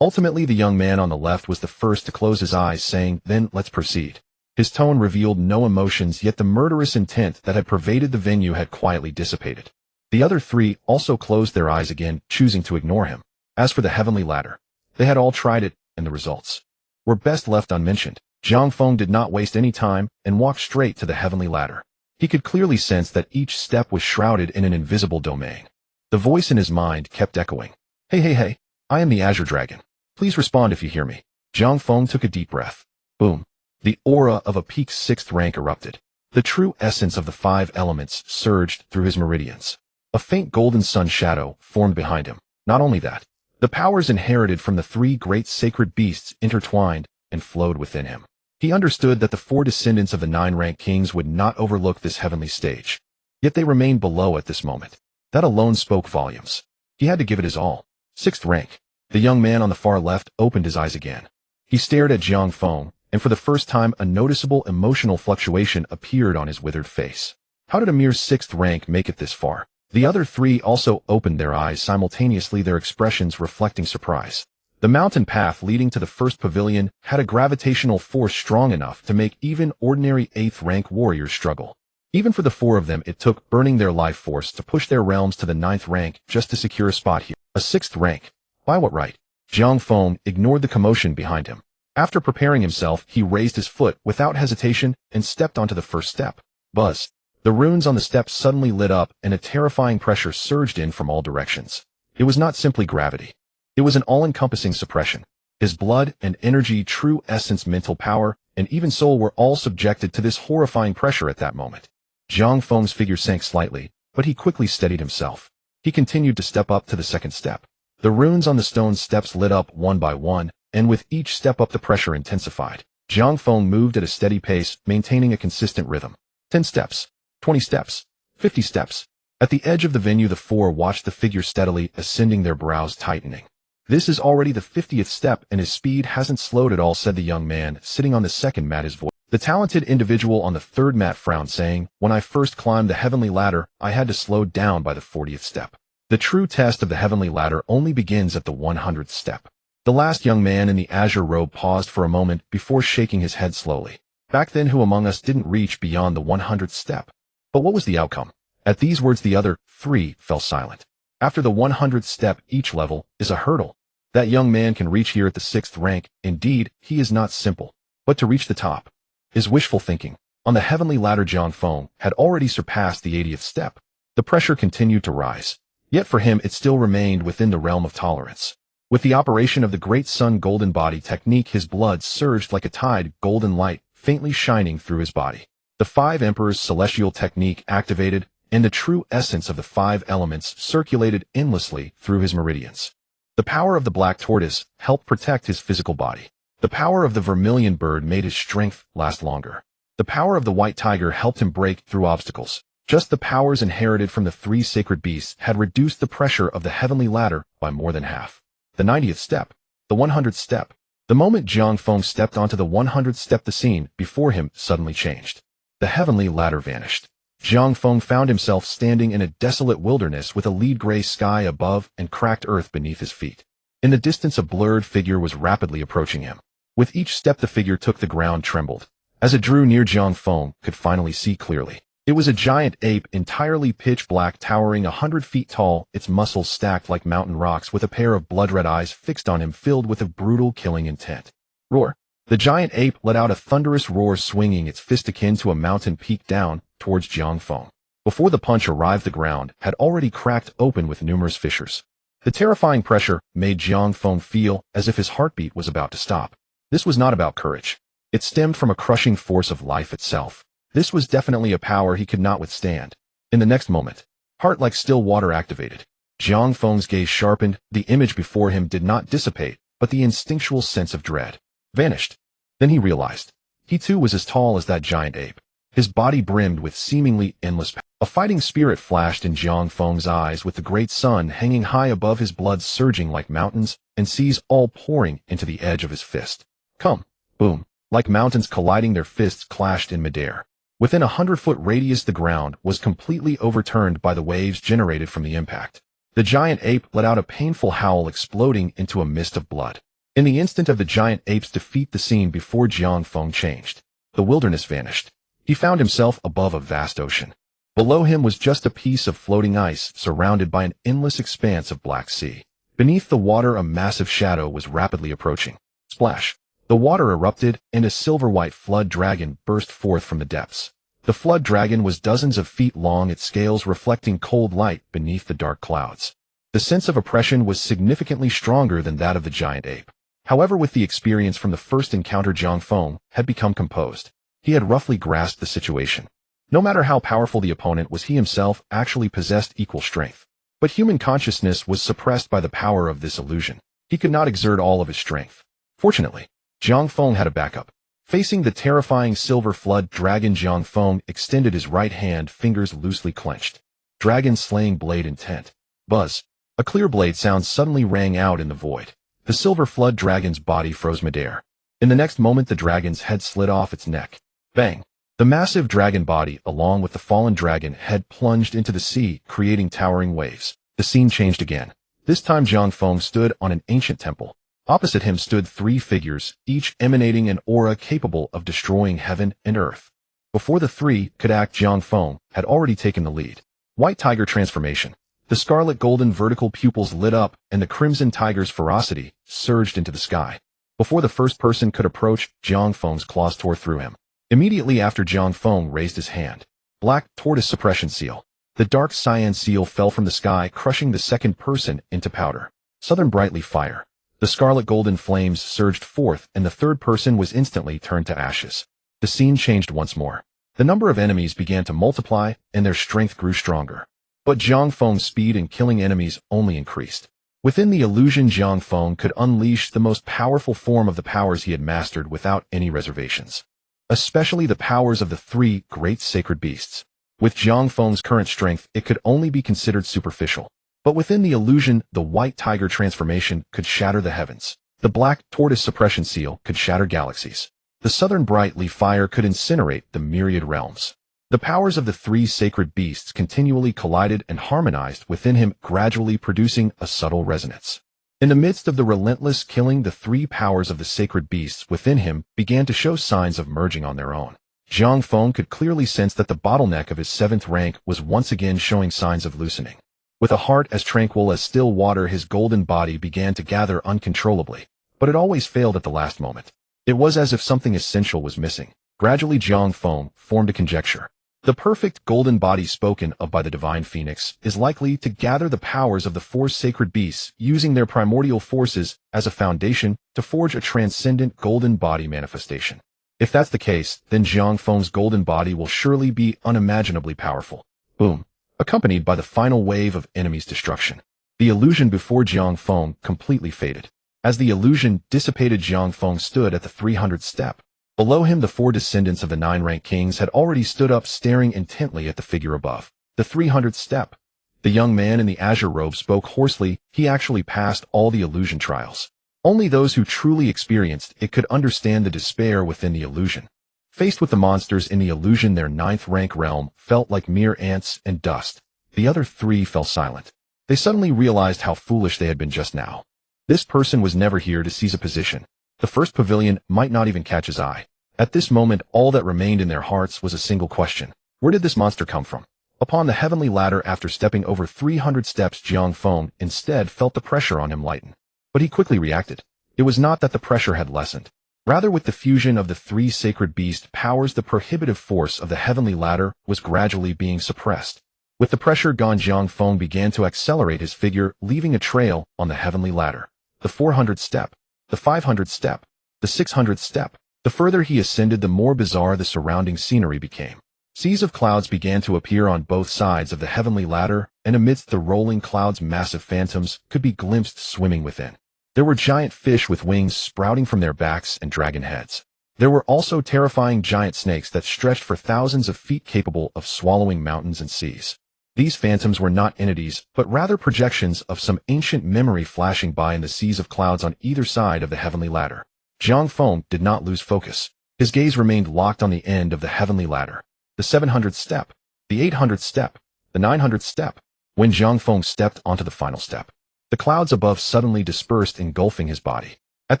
Ultimately, the young man on the left was the first to close his eyes, saying, Then let's proceed. His tone revealed no emotions, yet the murderous intent that had pervaded the venue had quietly dissipated. The other three also closed their eyes again, choosing to ignore him. As for the heavenly ladder, they had all tried it, and the results were best left unmentioned. Jiang Feng did not waste any time and walked straight to the heavenly ladder. He could clearly sense that each step was shrouded in an invisible domain. The voice in his mind kept echoing. Hey, I am the Azure Dragon. Please respond if you hear me. Jiang Feng took a deep breath. Boom. The aura of a peak 6th rank erupted. The true essence of the 5 elements surged through his meridians. A faint golden sun shadow formed behind him. Not only that, the powers inherited from the 3 great sacred beasts intertwined and flowed within him. He understood that the 4 descendants of the 9-rank kings would not overlook this heavenly stage. Yet they remained below at this moment. That alone spoke volumes. He had to give it his all. 6th rank. The young man on the far left opened his eyes again. He stared at Jiang Feng, and for the first time a noticeable emotional fluctuation appeared on his withered face. How did a mere 6th rank make it this far? The other 3 also opened their eyes simultaneously, their expressions reflecting surprise. The mountain path leading to the first pavilion had a gravitational force strong enough to make even ordinary 8th rank warriors struggle. Even for the 4 of them, it took burning their life force to push their realms to the 9th rank just to secure a spot here. A 6th rank. By what right? Jiang Feng ignored the commotion behind him. After preparing himself, he raised his foot without hesitation and stepped onto the first step. Buzz. The runes on the steps suddenly lit up and a terrifying pressure surged in from all directions. It was not simply gravity. It was an all-encompassing suppression. His blood and energy, true essence, mental power, and even soul were all subjected to this horrifying pressure at that moment. Jiang Feng's figure sank slightly, but he quickly steadied himself. He continued to step up to the second step. The runes on the stone steps lit up one by one, and with each step up the pressure intensified. Jiang Feng moved at a steady pace, maintaining a consistent rhythm. 10 steps, 20 steps, 50 steps. At the edge of the venue, the 4 watched the figure steadily ascending, their brows tightening. This is already the 50th step, and his speed hasn't slowed at all, said the young man, sitting on the second mat, his voice. The talented individual on the third mat frowned, saying, When I first climbed the heavenly ladder, I had to slow down by the 40th step. The true test of the heavenly ladder only begins at the 100th step. The last young man in the azure robe paused for a moment before shaking his head slowly. Back then, who among us didn't reach beyond the 100th step? But what was the outcome? At these words, the other 3 fell silent. After the 100th step, each level is a hurdle. That young man can reach here at the 6th rank. Indeed, he is not simple. But to reach the top is wishful thinking. On the heavenly ladder, Jiang Feng had already surpassed the 80th step. The pressure continued to rise. Yet for him, it still remained within the realm of tolerance. With the operation of the Great Sun Golden Body technique, his blood surged like a tide, golden light faintly shining through his body. The 5 Emperors' celestial technique activated, and the true essence of the 5 elements circulated endlessly through his meridians. The power of the black tortoise helped protect his physical body. The power of the vermilion bird made his strength last longer. The power of the white tiger helped him break through obstacles. Just the powers inherited from the 3 sacred beasts had reduced the pressure of the heavenly ladder by more than half. The 90th step. The 100th step. The moment Jiang Feng stepped onto the 100th step, the scene before him suddenly changed. The heavenly ladder vanished. Jiang Feng found himself standing in a desolate wilderness with a lead gray sky above and cracked earth beneath his feet. In the distance, a blurred figure was rapidly approaching him. With each step the figure took, the ground trembled. As it drew near, Jiang Feng could finally see clearly. It was a giant ape, entirely pitch black, towering 100 feet tall, its muscles stacked like mountain rocks, with a pair of blood-red eyes fixed on him filled with a brutal, killing intent. Roar! The giant ape let out a thunderous roar, swinging its fist akin to a mountain peak down towards Jiang Feng. Before the punch arrived, the ground had already cracked open with numerous fissures. The terrifying pressure made Jiang Feng feel as if his heartbeat was about to stop. This was not about courage. It stemmed from a crushing force of life itself. This was definitely a power he could not withstand. In the next moment, heart like still water activated. Jiang Feng's gaze sharpened. The image before him did not dissipate, but the instinctual sense of dread vanished. Then he realized. He too was as tall as that giant ape. His body brimmed with seemingly endless power. A fighting spirit flashed in Jiang Feng's eyes, with the great sun hanging high above his, blood surging like mountains, and seas all pouring into the edge of his fist. Come! Boom! Like mountains colliding, their fists clashed in midair. Within a 100-foot radius, the ground was completely overturned by the waves generated from the impact. The giant ape let out a painful howl, exploding into a mist of blood. In the instant of the giant ape's defeat, the scene before Jiang Feng changed. The wilderness vanished. He found himself above a vast ocean. Below him was just a piece of floating ice, surrounded by an endless expanse of black sea. Beneath the water, a massive shadow was rapidly approaching. Splash! The water erupted, and a silver-white flood dragon burst forth from the depths. The flood dragon was dozens of feet long, its scales reflecting cold light beneath the dark clouds. The sense of oppression was significantly stronger than that of the giant ape. However, with the experience from the first encounter, Jiang Feng had become composed. He had roughly grasped the situation. No matter how powerful the opponent was, he himself actually possessed equal strength. But human consciousness was suppressed by the power of this illusion. He could not exert all of his strength. Fortunately, Jiang Feng had a backup. Facing the terrifying silver flood dragon, Jiang Feng extended his right hand, fingers loosely clenched. Dragon slaying blade intent. Buzz. A clear blade sound suddenly rang out in the void. The silver flood dragon's body froze midair. In the next moment, the dragon's head slid off its neck. Bang! The massive dragon body, along with the fallen dragon head, plunged into the sea, creating towering waves. The scene changed again. This time, Jiang Feng stood on an ancient temple. Opposite him stood three figures, each emanating an aura capable of destroying heaven and earth. Before the three could act, Jiang Feng had already taken the lead. White tiger transformation. The scarlet golden vertical pupils lit up, and the crimson tiger's ferocity surged into the sky. Before the first person could approach, Jiang Feng's claws tore through him. Immediately after, Jiang Feng raised his hand. Black tortoise suppression seal. The dark cyan seal fell from the sky, crushing the second person into powder. Southern brightly fire. The scarlet golden flames surged forth, and the third person was instantly turned to ashes. The scene changed once more. The number of enemies began to multiply, and their strength grew stronger. But Jiang Feng's speed in killing enemies only increased. Within the illusion, Jiang Feng could unleash the most powerful form of the powers he had mastered without any reservations. Especially the powers of the three great sacred beasts. With Jiang Feng's current strength, it could only be considered superficial. But within the illusion, the white tiger transformation could shatter the heavens. The black tortoise suppression seal could shatter galaxies. The southern brightly fire could incinerate the myriad realms. The powers of the three sacred beasts continually collided and harmonized within him, gradually producing a subtle resonance. In the midst of the relentless killing, the three powers of the sacred beasts within him began to show signs of merging on their own. Jiang Feng could clearly sense that the bottleneck of his 7th rank was once again showing signs of loosening. With a heart as tranquil as still water, his golden body began to gather uncontrollably. But it always failed at the last moment. It was as if something essential was missing. Gradually, Jiang Feng formed a conjecture. The perfect golden body spoken of by the divine phoenix is likely to gather the powers of the 4 sacred beasts, using their primordial forces as a foundation to forge a transcendent golden body manifestation. If that's the case, then Jiang Feng's golden body will surely be unimaginably powerful. Boom. Accompanied by the final wave of enemies' destruction. The illusion before Jiang Feng completely faded. As the illusion dissipated, Jiang Feng stood at the 300th step. Below him, the 4 descendants of the 9-rank kings had already stood up, staring intently at the figure above. The 300th step. The young man in the azure robe spoke hoarsely. He actually passed all the illusion trials. Only those who truly experienced it could understand the despair within the illusion. Faced with the monsters in the illusion, their 9th-rank realm felt like mere ants and dust. The other 3 fell silent. They suddenly realized how foolish they had been just now. This person was never here to seize a position. The first pavilion might not even catch his eye. At this moment, all that remained in their hearts was a single question. Where did this monster come from? Upon the heavenly ladder, after stepping over 300 steps, Jiang Feng instead felt the pressure on him lighten. But he quickly reacted. It was not that the pressure had lessened. Rather, with the fusion of the 3 sacred beast powers, the prohibitive force of the heavenly ladder was gradually being suppressed. With the pressure gone, Jiang Feng began to accelerate his figure, leaving a trail on the heavenly ladder. The 400th step. The 500th step. The 600th step. The further he ascended, the more bizarre the surrounding scenery became. Seas of clouds began to appear on both sides of the heavenly ladder, and amidst the rolling clouds massive phantoms could be glimpsed swimming within. There were giant fish with wings sprouting from their backs and dragon heads. There were also terrifying giant snakes that stretched for thousands of feet capable of swallowing mountains and seas. These phantoms were not entities, but rather projections of some ancient memory flashing by in the seas of clouds on either side of the heavenly ladder. Zhang Feng did not lose focus. His gaze remained locked on the end of the heavenly ladder. The 700th step, the 800th step, the 900th step. When Zhang Feng stepped onto the final step, the clouds above suddenly dispersed, engulfing his body. At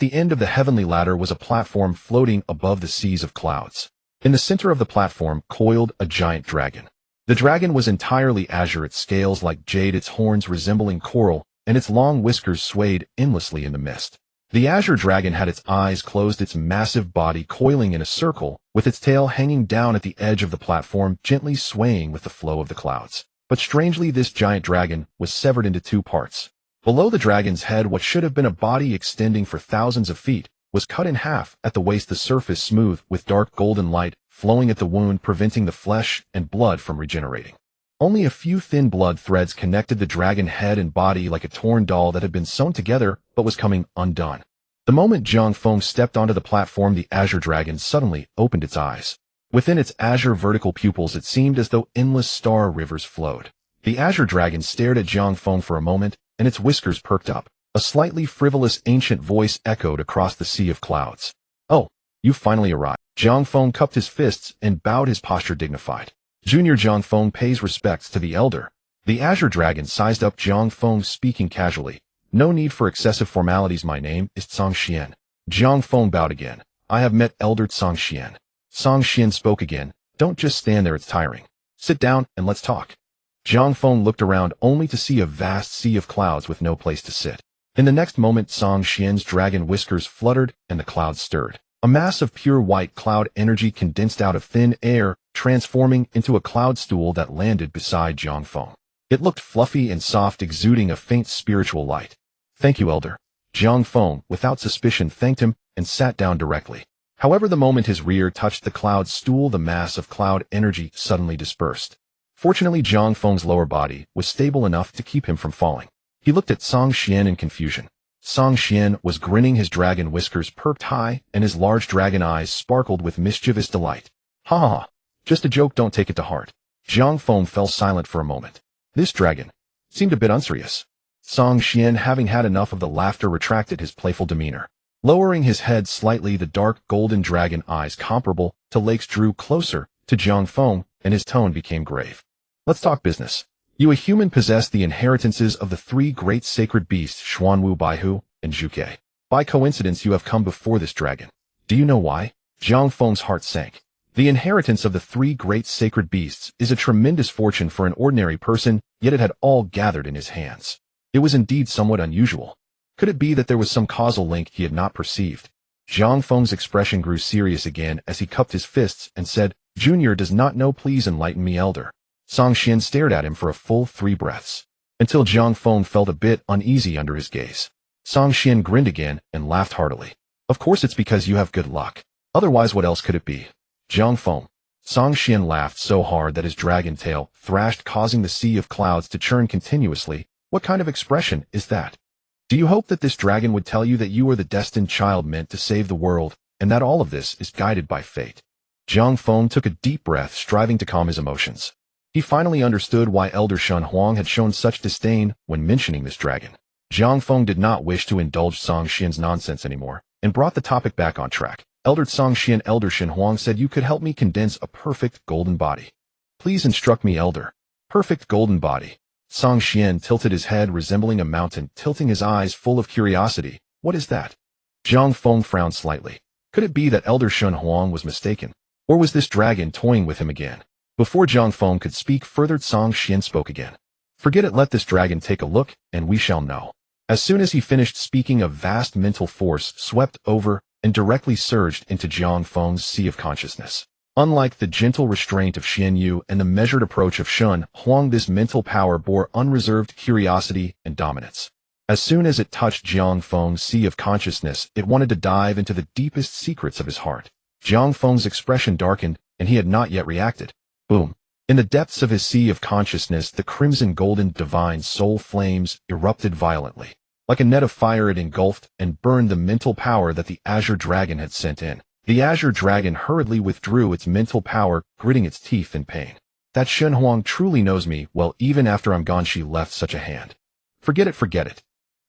the end of the heavenly ladder was a platform floating above the seas of clouds. In the center of the platform coiled a giant dragon. The dragon was entirely azure, its scales like jade, its horns resembling coral, and its long whiskers swayed endlessly in the mist. The azure dragon had its eyes closed, its massive body coiling in a circle, with its tail hanging down at the edge of the platform, gently swaying with the flow of the clouds. But strangely, this giant dragon was severed into two parts. Below the dragon's head, what should have been a body extending for thousands of feet was cut in half. At the waist, the surface smooth, with dark golden light flowing at the wound, preventing the flesh and blood from regenerating. Only a few thin blood threads connected the dragon head and body, like a torn doll that had been sewn together but was coming undone. The moment Zhang Feng stepped onto the platform, the azure dragon suddenly opened its eyes. Within its azure vertical pupils, it seemed as though endless star rivers flowed. The azure dragon stared at Zhang Feng for a moment, and its whiskers perked up. A slightly frivolous ancient voice echoed across the sea of clouds. "Oh, you finally arrived." Zhang Feng cupped his fists and bowed, his posture dignified. Junior Zhang Feng pays respects to the elder. The azure dragon sized up Zhang Feng, speaking casually. "No need for excessive formalities. My name is Zhang Xian." Zhang Feng bowed again. "I have met Elder Zhang Xian." Zhang Xian spoke again. "Don't just stand there, it's tiring. Sit down and let's talk." Zhang Feng looked around only to see a vast sea of clouds with no place to sit. In the next moment, Zhang Xian's dragon whiskers fluttered and the clouds stirred. A mass of pure white cloud energy condensed out of thin air, transforming into a cloud stool that landed beside Zhang Feng. It looked fluffy and soft, exuding a faint spiritual light. "Thank you, Elder." Zhang Feng, without suspicion, thanked him and sat down directly. However, the moment his rear touched the cloud stool, the mass of cloud energy suddenly dispersed. Fortunately, Zhang Feng's lower body was stable enough to keep him from falling. He looked at Zhang Xian in confusion. Zhang Xian was grinning, his dragon whiskers perked high, and his large dragon eyes sparkled with mischievous delight. "Ha ha ha. Just a joke, don't take it to heart." Zhang Feng fell silent for a moment. This dragon seemed a bit unserious. Zhang Xian, having had enough of the laughter, retracted his playful demeanor. Lowering his head slightly, the dark golden dragon eyes comparable to lakes drew closer to Zhang Feng, and his tone became grave. "Let's talk business. You, a human, possess the inheritances of the three great sacred beasts, Xuanwu, Baihu, and Zhuke. By coincidence, you have come before this dragon. Do you know why?" Zhang Feng's heart sank. The inheritance of the three great sacred beasts is a tremendous fortune for an ordinary person, yet it had all gathered in his hands. It was indeed somewhat unusual. Could it be that there was some causal link he had not perceived? Zhang Feng's expression grew serious again as he cupped his fists and said, "Junior does not know, please enlighten me, Elder." Zhang Xian stared at him for a full 3 breaths, until Zhang Feng felt a bit uneasy under his gaze. Zhang Xian grinned again and laughed heartily. "Of course it's because you have good luck. Otherwise, what else could it be?" Zhang Feng. Zhang Xian laughed so hard that his dragon tail thrashed, causing the sea of clouds to churn continuously. "What kind of expression is that? Do you hope that this dragon would tell you that you are the destined child meant to save the world, and that all of this is guided by fate?" Zhang Feng took a deep breath, striving to calm his emotions. He finally understood why Elder Shen Huang had shown such disdain when mentioning this dragon. Zhang Feng did not wish to indulge Zhang Xian's nonsense anymore, and brought the topic back on track. "Elder Zhang Xian, Elder Shen Huang said you could help me condense a perfect golden body. Please instruct me, Elder." "Perfect golden body." Zhang Xian tilted his head, resembling a mountain, tilting his eyes full of curiosity. "What is that?" Zhang Feng frowned slightly. Could it be that Elder Shen Huang was mistaken? Or was this dragon toying with him again? Before Zhang Feng could speak further, Zhang Xian spoke again. "Forget it, let this dragon take a look, and we shall know." As soon as he finished speaking, a vast mental force swept over and directly surged into Zhang Feng's sea of consciousness. Unlike the gentle restraint of Xian Yu and the measured approach of Shen Huang, this mental power bore unreserved curiosity and dominance. As soon as it touched Zhang Feng's sea of consciousness, it wanted to dive into the deepest secrets of his heart. Zhang Feng's expression darkened, and he had not yet reacted. Boom. In the depths of his sea of consciousness, the crimson-golden divine soul flames erupted violently. Like a net of fire, it engulfed and burned the mental power that the Azure Dragon had sent in. The Azure Dragon hurriedly withdrew its mental power, gritting its teeth in pain. That Shen Huang truly knows me well. Even after I'm gone, she left such a hand. Forget it, forget it.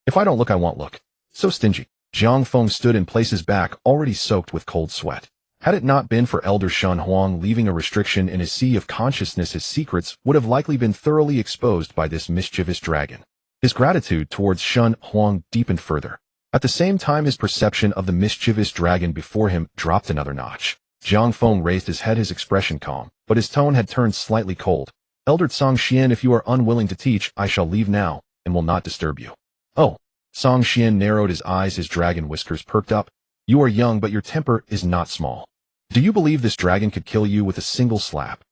If I don't look, I won't look. So stingy. Jiang Feng stood in place, his back already soaked with cold sweat. Had it not been for Elder Shen Huang leaving a restriction in his sea of consciousness, his secrets would have likely been thoroughly exposed by this mischievous dragon. His gratitude towards Shen Huang deepened further. At the same time, his perception of the mischievous dragon before him dropped another notch. Jiang Feng raised his head, his expression calm, but his tone had turned slightly cold. Elder Song Xian, if you are unwilling to teach, I shall leave now, and will not disturb you. Oh. Song Xian narrowed his eyes, his dragon whiskers perked up. You are young, but your temper is not small. Do you believe this dragon could kill you with a single slap?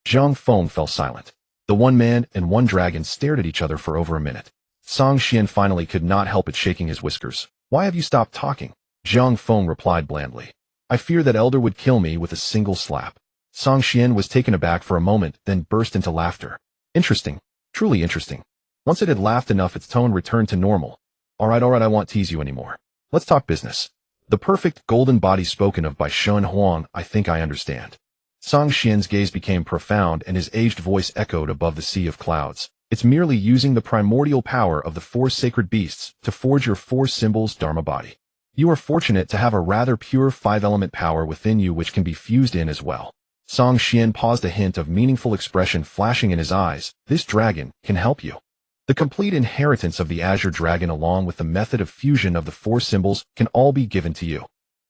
Jiang Feng fell silent. The one man and one dragon stared at each other for over a minute. Song Xian finally could not help it, shaking his whiskers. Why have you stopped talking? Jiang Feng replied blandly. I fear that Elder would kill me with a single slap. Song Xian was taken aback for a moment, then burst into laughter. Interesting. Truly interesting. Once it had laughed enough, its tone returned to normal. Alright, I won't tease you anymore. Let's talk business. The perfect golden body spoken of by Shen Huang, I think I understand. Song Xian's gaze became profound and his aged voice echoed above the sea of clouds. It's merely using the primordial power of the four sacred beasts to forge your four symbols Dharma body. You are fortunate to have a rather pure five-element power within you which can be fused in as well. Song Xian paused, a hint of meaningful expression flashing in his eyes. This dragon can help you. The complete inheritance of the Azure Dragon along with the method of fusion of the four symbols can all be given to you.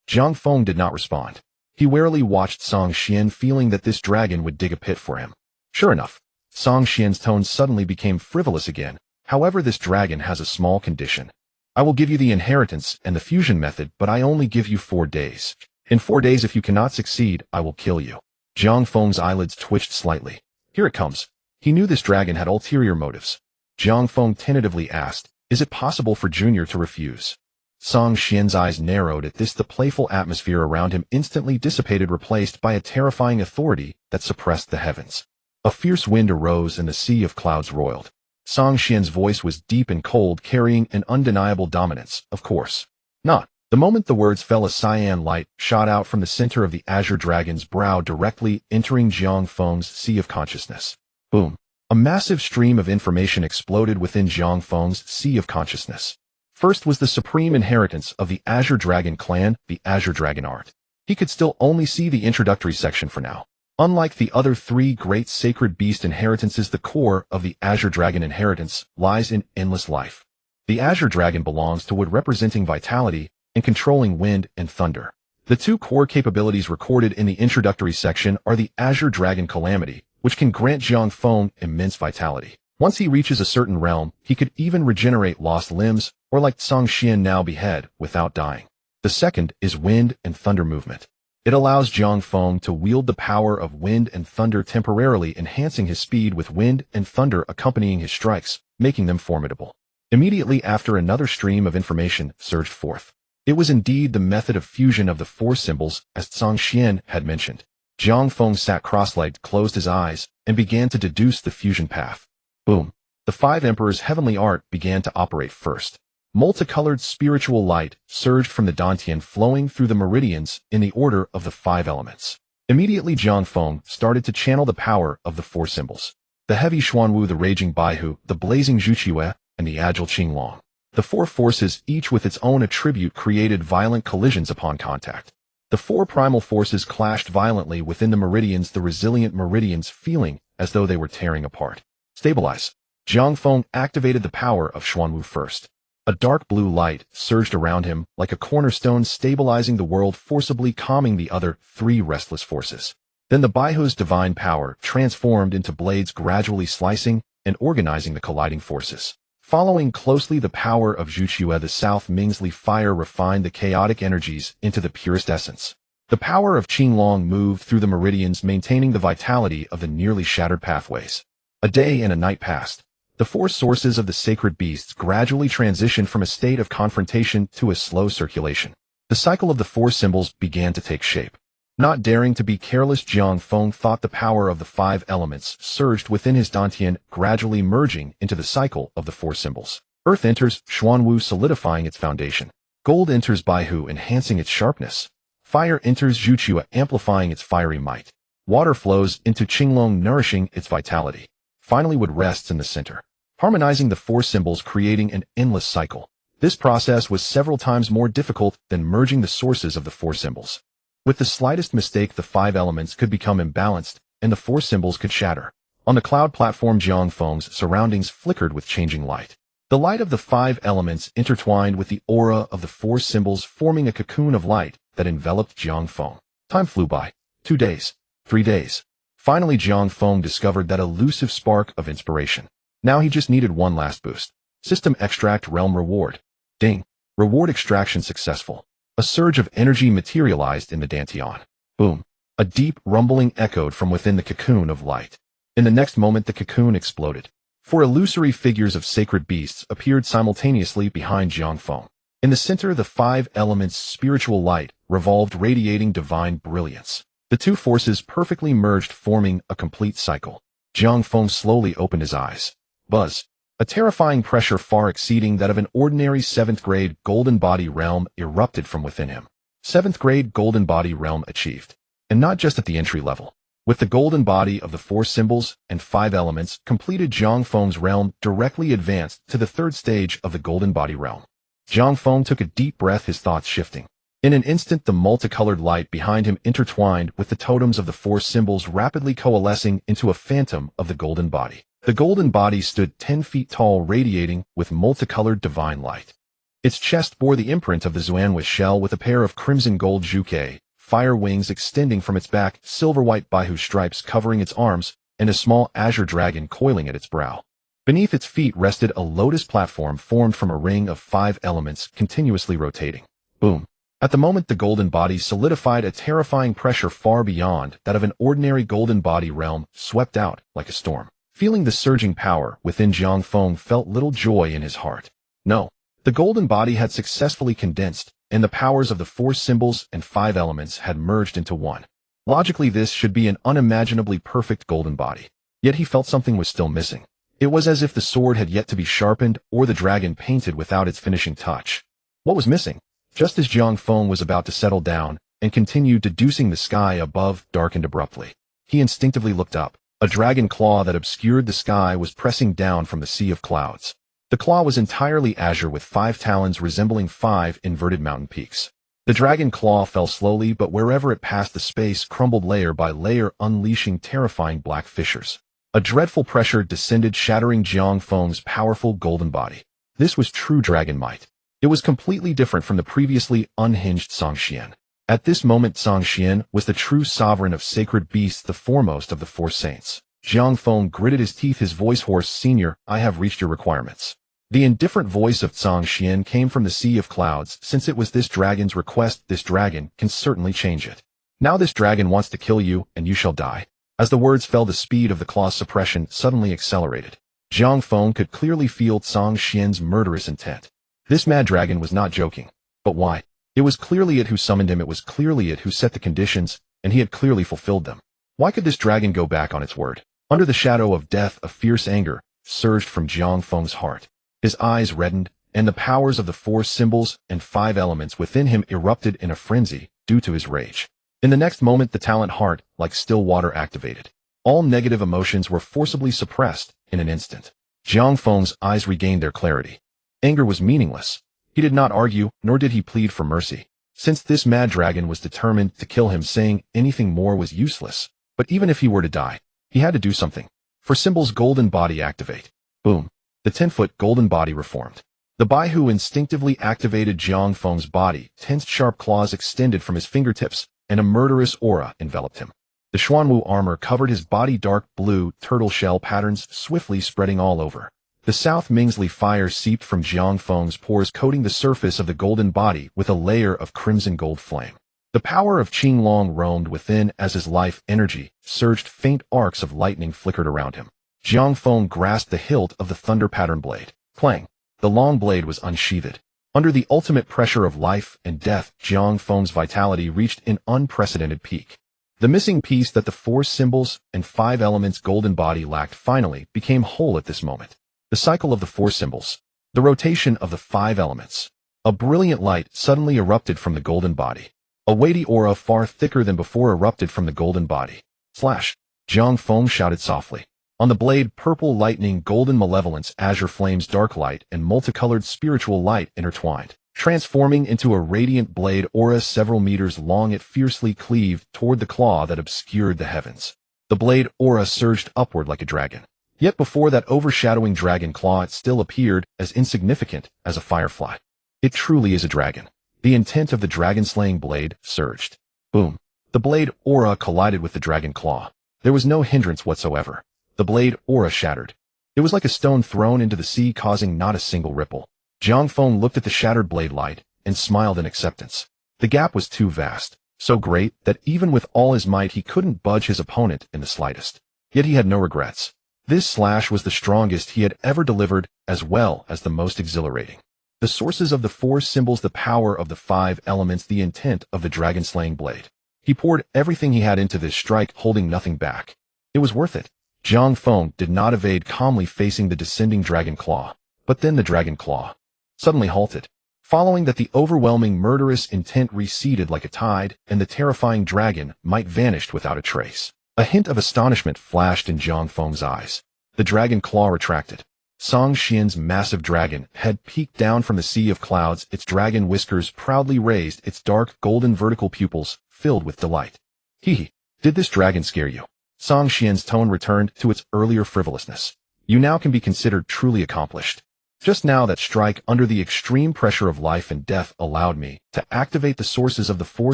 Jiang Feng did not respond. He warily watched Song Xian, feeling that this dragon would dig a pit for him. Sure enough, Song Xian's tone suddenly became frivolous again. However, this dragon has a small condition. I will give you the inheritance and the fusion method, but I only give you 4 days. In 4 days, if you cannot succeed, I will kill you. Jiang Feng's eyelids twitched slightly. Here it comes. He knew this dragon had ulterior motives. Jiang Feng tentatively asked, is it possible for Junior to refuse? Song Xian's eyes narrowed at this. The playful atmosphere around him instantly dissipated, replaced by a terrifying authority that suppressed the heavens. A fierce wind arose and the sea of clouds roiled. Song Xian's voice was deep and cold, carrying an undeniable dominance. Of course not. The moment the words fell, a cyan light shot out from the center of the Azure Dragon's brow, directly entering Jiang Feng's sea of consciousness. Boom. A massive stream of information exploded within Jiang Feng's sea of consciousness. First was the supreme inheritance of the Azure Dragon clan, the Azure Dragon art. He could still only see the introductory section for now. Unlike the other 3 great sacred beast inheritances, the core of the Azure Dragon inheritance lies in endless life. The Azure Dragon belongs to wood, representing vitality, and controlling wind and thunder. The 2 core capabilities recorded in the introductory section are the Azure Dragon Calamity, which can grant Jiang Feng immense vitality. Once he reaches a certain realm, he could even regenerate lost limbs, or like Song Xian now, behead without dying. The second is wind and thunder movement. It allows Jiang Feng to wield the power of wind and thunder, temporarily enhancing his speed with wind and thunder accompanying his strikes, making them formidable. Immediately after, another stream of information surged forth. It was indeed the method of fusion of the 4 symbols, as Song Xian had mentioned. Jiang Feng sat cross-legged, closed his eyes, and began to deduce the fusion path. Boom. The 5 Emperors' heavenly art began to operate first. Multicolored spiritual light surged from the Dantian, flowing through the meridians in the order of the 5 elements. Immediately, Jiang Feng started to channel the power of the 4 symbols. The heavy Xuanwu, the raging Baihu, the blazing Zhuqiue, and the agile Qinglong. The 4 forces, each with its own attribute, created violent collisions upon contact. The 4 primal forces clashed violently within the meridians, the resilient meridians feeling as though they were tearing apart. Stabilize. Jiang Feng activated the power of Xuanwu first. A dark blue light surged around him like a cornerstone, stabilizing the world, forcibly calming the other 3 restless forces. Then the Baihu's divine power transformed into blades, gradually slicing and organizing the colliding forces. Following closely the power of Zhuqiue, the South Ming's fire refined the chaotic energies into the purest essence. The power of Qinglong moved through the meridians, maintaining the vitality of the nearly shattered pathways. A day and a night passed. The 4 sources of the sacred beasts gradually transitioned from a state of confrontation to a slow circulation. The cycle of the 4 symbols began to take shape. Not daring to be careless, Jiang Feng thought the power of the five elements surged within his dantian, gradually merging into the cycle of the four symbols. Earth enters Xuanwu, solidifying its foundation. Gold enters Baihu, enhancing its sharpness. Fire enters Zhuqiu, amplifying its fiery might. Water flows into Qinglong, nourishing its vitality. Finally, wood rests in the center, harmonizing the four symbols, creating an endless cycle. This process was several times more difficult than merging the sources of the four symbols. With the slightest mistake, the five elements could become imbalanced, and the four symbols could shatter. On the cloud platform, Jiang Feng's surroundings flickered with changing light. The light of the five elements intertwined with the aura of the four symbols, forming a cocoon of light that enveloped Jiang Feng. Time flew by. 2 days. 3 days. Finally, Jiang Feng discovered that elusive spark of inspiration. Now he just needed one last boost. System extract, realm reward. Ding. Reward extraction successful. A surge of energy materialized in the dantian. Boom. A deep rumbling echoed from within the cocoon of light. In the next moment, the cocoon exploded. 4 illusory figures of sacred beasts appeared simultaneously behind Jiang Feng. In the center, the five elements' spiritual light revolved, radiating divine brilliance. The two forces perfectly merged, forming a complete cycle. Jiang Feng slowly opened his eyes. Buzz. A terrifying pressure far exceeding that of an ordinary 7th grade golden body realm erupted from within him. 7th grade golden body realm achieved. And not just at the entry level. With the golden body of the four symbols and five elements completed, Jiang Feng's realm directly advanced to the 3rd stage of the golden body realm. Jiang Feng took a deep breath, his thoughts shifting. In an instant, the multicolored light behind him intertwined with the totems of the four symbols, rapidly coalescing into a phantom of the golden body. The golden body stood 10 feet tall, radiating with multicolored divine light. Its chest bore the imprint of the Xuanhui shell, with a pair of crimson gold zhuke, fire wings extending from its back, silver-white Baihu stripes covering its arms, and a small azure dragon coiling at its brow. Beneath its feet rested a lotus platform formed from a ring of 5 elements continuously rotating. Boom. At the moment, the golden body solidified, a terrifying pressure far beyond that of an ordinary golden body realm swept out like a storm. Feeling the surging power within, Jiang Feng felt little joy in his heart. No. The golden body had successfully condensed, and the powers of the four symbols and 5 elements had merged into one. Logically, this should be an unimaginably perfect golden body. Yet he felt something was still missing. It was as if the sword had yet to be sharpened or the dragon painted without its finishing touch. What was missing? Just as Jiang Feng was about to settle down and continue deducing, the sky above darkened abruptly. He instinctively looked up. A dragon claw that obscured the sky was pressing down from the sea of clouds. The claw was entirely azure, with 5 talons resembling 5 inverted mountain peaks. The dragon claw fell slowly, but wherever it passed, the space crumbled layer by layer, unleashing terrifying black fissures. A dreadful pressure descended, shattering Jiang Feng's powerful golden body. This was true dragon might. It was completely different from the previously unhinged Songxian. At this moment, Songxian was the true sovereign of sacred beasts, the foremost of the 4 saints. Jiang Feng gritted his teeth, his voice hoarse. "Senior, I have reached your requirements." The indifferent voice of Songxian came from the sea of clouds. "Since it was this dragon's request, this dragon can certainly change it. Now this dragon wants to kill you, and you shall die." As the words fell, the speed of the claw's suppression suddenly accelerated. Jiang Feng could clearly feel Songxian's murderous intent. This mad dragon was not joking. But why? It was clearly it who summoned him, it was clearly it who set the conditions, and he had clearly fulfilled them. Why could this dragon go back on its word? Under the shadow of death, a fierce anger surged from Jiang Feng's heart. His eyes reddened, and the powers of the 4 symbols and 5 elements within him erupted in a frenzy due to his rage. In the next moment, the talent heart, like still water, activated. All negative emotions were forcibly suppressed in an instant. Jiang Feng's eyes regained their clarity. Anger was meaningless. He did not argue, nor did he plead for mercy. Since this mad dragon was determined to kill him, saying anything more was useless. But even if he were to die, he had to do something. For symbols, golden body activate. Boom. The 10-foot golden body reformed. The Baihu instinctively activated Jiang Feng's body. Tensed sharp claws extended from his fingertips, and a murderous aura enveloped him. The Xuanwu armor covered his body, dark blue turtle shell patterns swiftly spreading all over. The South Mingsley fire seeped from Jiang Feng's pores, coating the surface of the golden body with a layer of crimson gold flame. The power of Qinglong roamed within as his life energy surged. Faint arcs of lightning flickered around him. Jiang Feng grasped the hilt of the thunder pattern blade. Clang! The long blade was unsheathed. Under the ultimate pressure of life and death, Jiang Feng's vitality reached an unprecedented peak. The missing piece that the four symbols and five elements golden body lacked finally became whole at this moment. The cycle of the four symbols. The rotation of the five elements. A brilliant light suddenly erupted from the golden body. A weighty aura far thicker than before erupted from the golden body. Slash! Jiang Feng shouted softly. On the blade, purple lightning, golden malevolence, azure flames, dark light, and multicolored spiritual light intertwined. Transforming into a radiant blade aura several meters long, it fiercely cleaved toward the claw that obscured the heavens. The blade aura surged upward like a dragon. Yet before that overshadowing dragon claw, it still appeared as insignificant as a firefly. It truly is a dragon. The intent of the dragon-slaying blade surged. Boom. The blade aura collided with the dragon claw. There was no hindrance whatsoever. The blade aura shattered. It was like a stone thrown into the sea, causing not a single ripple. Jiang Feng looked at the shattered blade light and smiled in acceptance. The gap was too vast, so great that even with all his might he couldn't budge his opponent in the slightest. Yet he had no regrets. This slash was the strongest he had ever delivered, as well as the most exhilarating. The sources of the four symbols, the power of the five elements, the intent of the dragon-slaying blade. He poured everything he had into this strike, holding nothing back. It was worth it. Jiang Feng did not evade, calmly facing the descending dragon claw. But then the dragon claw suddenly halted. Following that, the overwhelming murderous intent receded like a tide, and the terrifying dragon might vanished without a trace. A hint of astonishment flashed in Jiang Feng's eyes. The dragon claw retracted. Song Xian's massive dragon head peeked down from the sea of clouds, its dragon whiskers proudly raised, its dark golden vertical pupils filled with delight. Hee, did this dragon scare you? Song Xian's tone returned to its earlier frivolousness. You now can be considered truly accomplished. Just now that strike under the extreme pressure of life and death allowed me to activate the sources of the four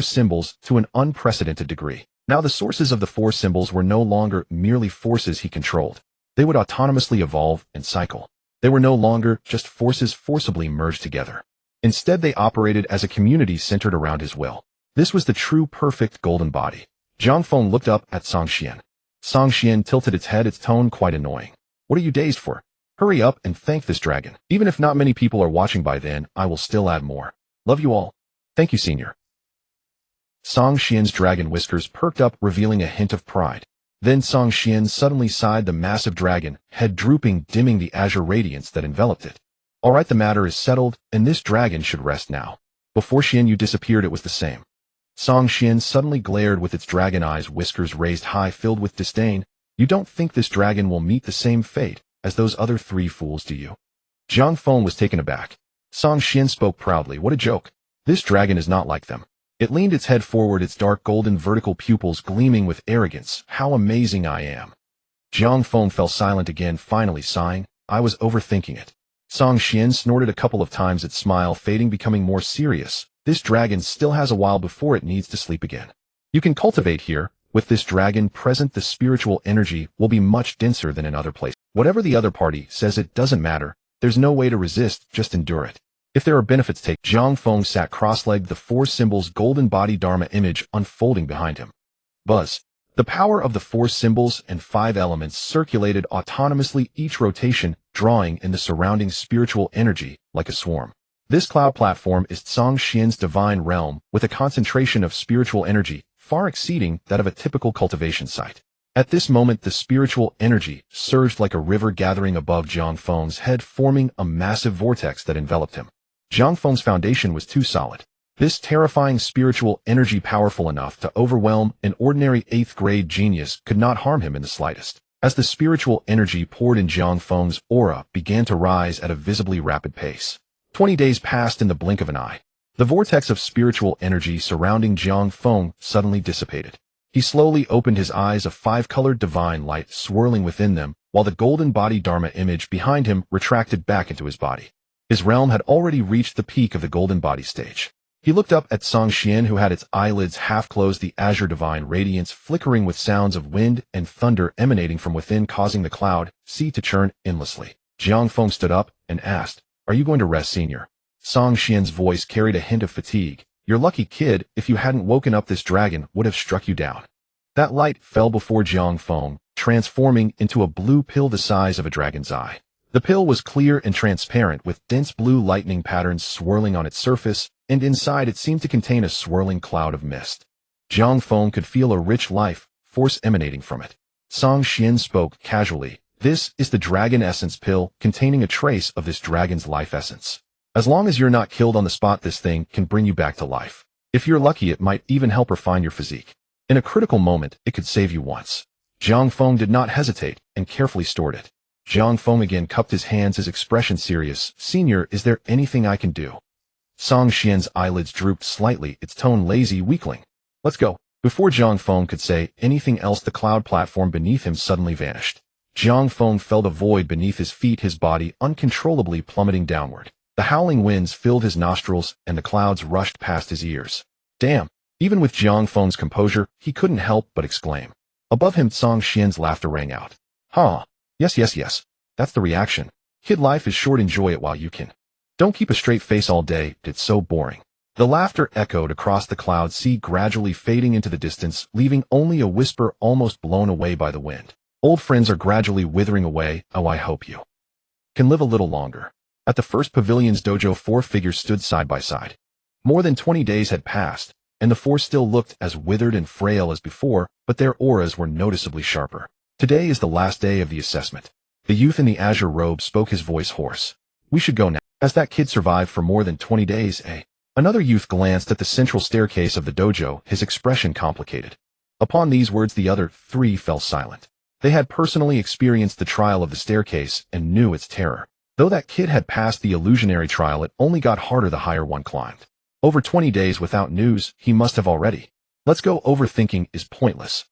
symbols to an unprecedented degree. Now the sources of the four symbols were no longer merely forces he controlled. They would autonomously evolve and cycle. They were no longer just forces forcibly merged together. Instead, they operated as a community centered around his will. This was the true perfect golden body. Jiang Feng looked up at Song Xian. Song Xian tilted its head, its tone quite annoying. What are you dazed for? Hurry up and thank this dragon. Even if not many people are watching by then, I will still add more. Love you all. Thank you, senior. Song Xian's dragon whiskers perked up, revealing a hint of pride. Then Song Xian suddenly sighed, the massive dragon, head drooping, dimming the azure radiance that enveloped it. All right, the matter is settled, and this dragon should rest now. Before Xian you disappeared, it was the same. Song Xian suddenly glared with its dragon eyes, whiskers raised high, filled with disdain. You don't think this dragon will meet the same fate as those other three fools, do you? Jiang Feng was taken aback. Song Xian spoke proudly. What a joke. This dragon is not like them. It leaned its head forward, its dark golden vertical pupils gleaming with arrogance. How amazing I am. Jiang Feng fell silent again, finally sighing. I was overthinking it. Song Xian snorted a couple of times, its smile fading, becoming more serious. This dragon still has a while before it needs to sleep again. You can cultivate here. With this dragon present, the spiritual energy will be much denser than in other places. Whatever the other party says, it doesn't matter. There's no way to resist, just endure it. If there are benefits, take. Jiang Feng sat cross-legged, the four symbols golden body Dharma image unfolding behind him. Buzz. The power of the four symbols and five elements circulated autonomously, each rotation drawing in the surrounding spiritual energy like a swarm. This cloud platform is Song Xian's divine realm, with a concentration of spiritual energy far exceeding that of a typical cultivation site. At this moment, the spiritual energy surged like a river, gathering above Jiang Feng's head, forming a massive vortex that enveloped him. Jiang Feng's foundation was too solid. This terrifying spiritual energy, powerful enough to overwhelm an ordinary 8th-grade genius, could not harm him in the slightest. As the spiritual energy poured in, Jiang Feng's aura began to rise at a visibly rapid pace. 20 days passed in the blink of an eye. The vortex of spiritual energy surrounding Jiang Feng suddenly dissipated. He slowly opened his eyes, a five-colored divine light swirling within them, while the golden body Dharma image behind him retracted back into his body. His realm had already reached the peak of the golden body stage. He looked up at Song Xian, who had its eyelids half closed, the azure divine radiance flickering with sounds of wind and thunder emanating from within, causing the cloud sea to churn endlessly. Jiang Feng stood up and asked, "Are you going to rest, senior?" Song Xian's voice carried a hint of fatigue. "You're lucky, kid. If you hadn't woken up, this dragon would have struck you down." That light fell before Jiang Feng, transforming into a blue pill the size of a dragon's eye. The pill was clear and transparent with dense blue lightning patterns swirling on its surface, and inside it seemed to contain a swirling cloud of mist. Jiang Feng could feel a rich life force emanating from it. Song Xian spoke casually. This is the dragon essence pill containing a trace of this dragon's life essence. As long as you're not killed on the spot, this thing can bring you back to life. If you're lucky, it might even help refine your physique. In a critical moment, it could save you once. Jiang Feng did not hesitate and carefully stored it. Jiang Feng again cupped his hands, his expression serious. Senior, is there anything I can do? Song Xian's eyelids drooped slightly, its tone lazy, weakling. Let's go. Before Jiang Feng could say anything else, the cloud platform beneath him suddenly vanished. Jiang Feng felt a void beneath his feet, his body uncontrollably plummeting downward. The howling winds filled his nostrils, and the clouds rushed past his ears. Damn! Even with Jiang Feng's composure, he couldn't help but exclaim. Above him, Song Xian's laughter rang out. Huh. Yes. That's the reaction. Kid, life is short, enjoy it while you can. Don't keep a straight face all day, it's so boring. The laughter echoed across the cloud sea, gradually fading into the distance, leaving only a whisper almost blown away by the wind. Old friends are gradually withering away, oh, I hope you can live a little longer. At the first pavilion's dojo, 4 figures stood side by side. More than 20 days had passed, and the 4 still looked as withered and frail as before, but their auras were noticeably sharper. Today is the last day of the assessment. The youth in the azure robe spoke, his voice hoarse. We should go now. Has that kid survived for more than 20 days, eh? Another youth glanced at the central staircase of the dojo, his expression complicated. Upon these words, the other 3 fell silent. They had personally experienced the trial of the staircase and knew its terror. Though that kid had passed the illusionary trial, it only got harder the higher one climbed. Over 20 days without news, he must have already. Let's go, overthinking is pointless.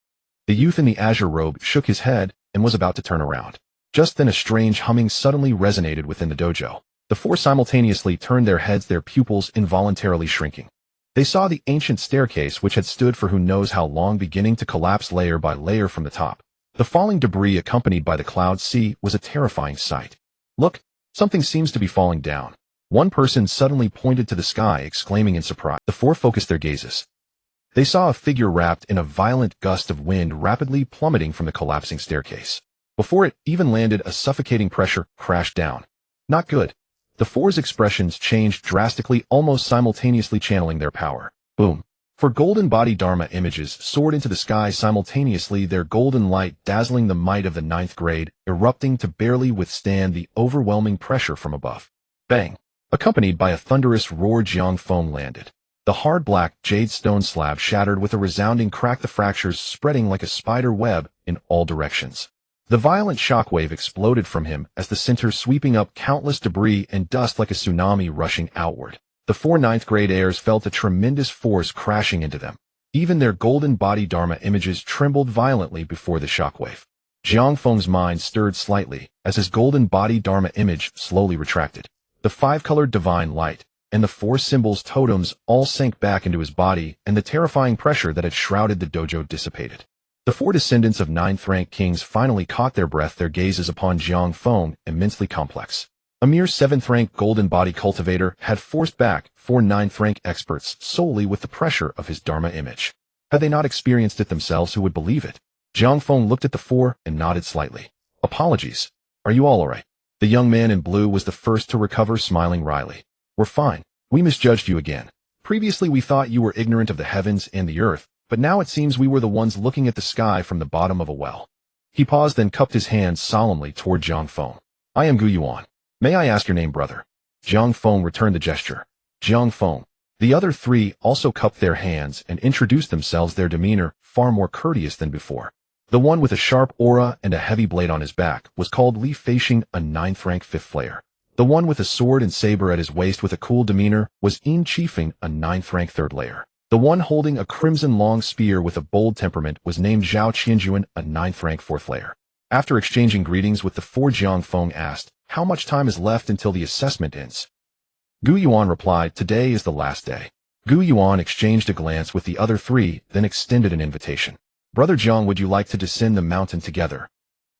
The youth in the azure robe shook his head and was about to turn around. Just then a strange humming suddenly resonated within the dojo. The 4 simultaneously turned their heads, their pupils involuntarily shrinking. They saw the ancient staircase, which had stood for who knows how long, beginning to collapse layer by layer from the top. The falling debris, accompanied by the cloud sea, was a terrifying sight. Look, something seems to be falling down. One person suddenly pointed to the sky, exclaiming in surprise. The 4 focused their gazes. They saw a figure wrapped in a violent gust of wind rapidly plummeting from the collapsing staircase. Before it even landed, a suffocating pressure crashed down. Not good. The 4's expressions changed drastically, almost simultaneously channeling their power. Boom. 4 golden body Dharma images soared into the sky simultaneously, their golden light dazzling the might of the 9th grade, erupting to barely withstand the overwhelming pressure from above. Bang. Accompanied by a thunderous roar, Jiang Feng landed. The hard black jade stone slab shattered with a resounding crack, the fractures spreading like a spider web in all directions. The violent shockwave exploded from him as the center, sweeping up countless debris and dust like a tsunami rushing outward. The 4 9th grade heirs felt a tremendous force crashing into them. Even their golden body Dharma images trembled violently before the shockwave. Jiang Feng's mind stirred slightly as his golden body Dharma image slowly retracted. The 5-colored divine light and the 4 symbols totems all sank back into his body, and the terrifying pressure that had shrouded the dojo dissipated. The 4 descendants of 9th rank kings finally caught their breath, their gazes upon Jiang Feng, immensely complex. A mere 7th rank golden body cultivator had forced back 4 9th rank experts solely with the pressure of his Dharma image. Had they not experienced it themselves, who would believe it? Jiang Feng looked at the 4 and nodded slightly. Apologies. Are you all alright? The young man in blue was the first to recover, smiling wryly. We're fine. We misjudged you again. Previously we thought you were ignorant of the heavens and the earth, but now it seems we were the ones looking at the sky from the bottom of a well. He paused, then cupped his hands solemnly toward Jiang Feng. I am Gu Yuan. May I ask your name, brother? Jiang Feng returned the gesture. Jiang Feng. The other 3 also cupped their hands and introduced themselves, their demeanor far more courteous than before. The one with a sharp aura and a heavy blade on his back was called Li Feishing, a 9th rank 5th layer. The one with a sword and saber at his waist with a cool demeanor was Yin Qifeng, a 9th rank 3rd layer. The one holding a crimson long spear with a bold temperament was named Zhao Qianjuan, a 9th rank 4th layer. After exchanging greetings with the 4, Jiang Feng asked, how much time is left until the assessment ends? Gu Yuan replied, today is the last day. Gu Yuan exchanged a glance with the other 3, then extended an invitation. Brother Jiang, would you like to descend the mountain together?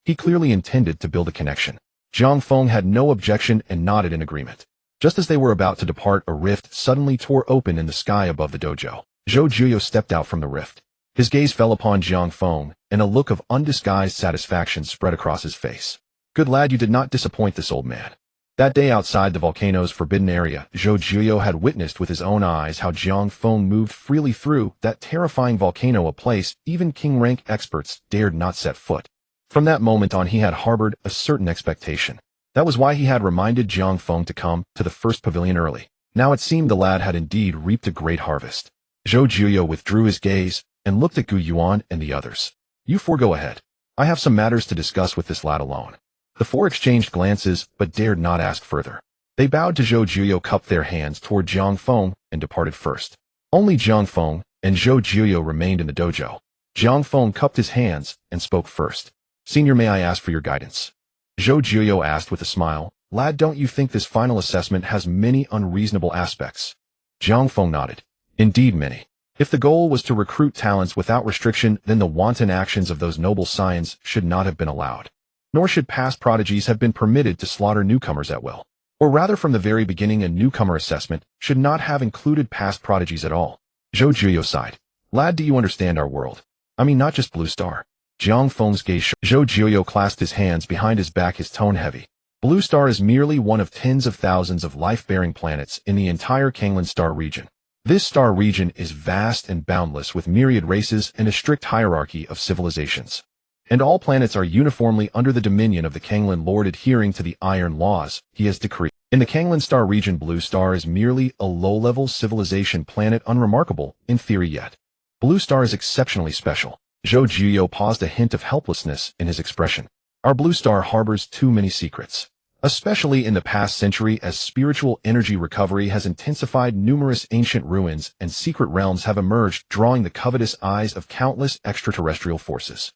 He clearly intended to build a connection. Jiang Feng had no objection and nodded in agreement. Just as they were about to depart, a rift suddenly tore open in the sky above the dojo. Zhou Juyo stepped out from the rift. His gaze fell upon Jiang Feng, and a look of undisguised satisfaction spread across his face. Good lad, you did not disappoint this old man. That day outside the volcano's forbidden area, Zhou Juyo had witnessed with his own eyes how Jiang Feng moved freely through that terrifying volcano, a place even king-rank experts dared not set foot. From that moment on, he had harbored a certain expectation. That was why he had reminded Jiang Feng to come to the first pavilion early. Now it seemed the lad had indeed reaped a great harvest. Zhou Juyo withdrew his gaze and looked at Gu Yuan and the others. You four go ahead. I have some matters to discuss with this lad alone. The four exchanged glances, but dared not ask further. They bowed to Zhou Juyo, cupped their hands toward Jiang Feng, and departed first. Only Jiang Feng and Zhou Juyo remained in the dojo. Jiang Feng cupped his hands and spoke first. Senior, may I ask for your guidance? Zhou Juyo asked with a smile. Lad, don't you think this final assessment has many unreasonable aspects? Jiang Feng nodded. Indeed, many. If the goal was to recruit talents without restriction, then the wanton actions of those noble scions should not have been allowed. Nor should past prodigies have been permitted to slaughter newcomers at will. Or rather, from the very beginning, a newcomer assessment should not have included past prodigies at all. Zhou Juyo sighed. Lad, do you understand our world? I mean, not just Blue Star. Jiang Feng's gaze. Zhou Juyo clasped his hands behind his back, his tone heavy. Blue Star is merely one of tens of thousands of life-bearing planets in the entire Kanglan Star region. This star region is vast and boundless, with myriad races and a strict hierarchy of civilizations. And all planets are uniformly under the dominion of the Kanglan Lord, adhering to the iron laws he has decreed. In the Kanglan Star region, Blue Star is merely a low-level civilization planet, unremarkable in theory, yet Blue Star is exceptionally special. Zhou Juyo paused, a hint of helplessness in his expression. Our Blue Star harbors too many secrets. Especially in the past century, as spiritual energy recovery has intensified, numerous ancient ruins and secret realms have emerged, drawing the covetous eyes of countless extraterrestrial forces.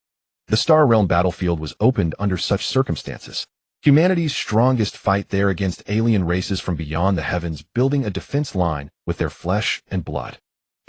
The Star Realm battlefield was opened under such circumstances. Humanity's strongest fight there against alien races from beyond the heavens, building a defense line with their flesh and blood.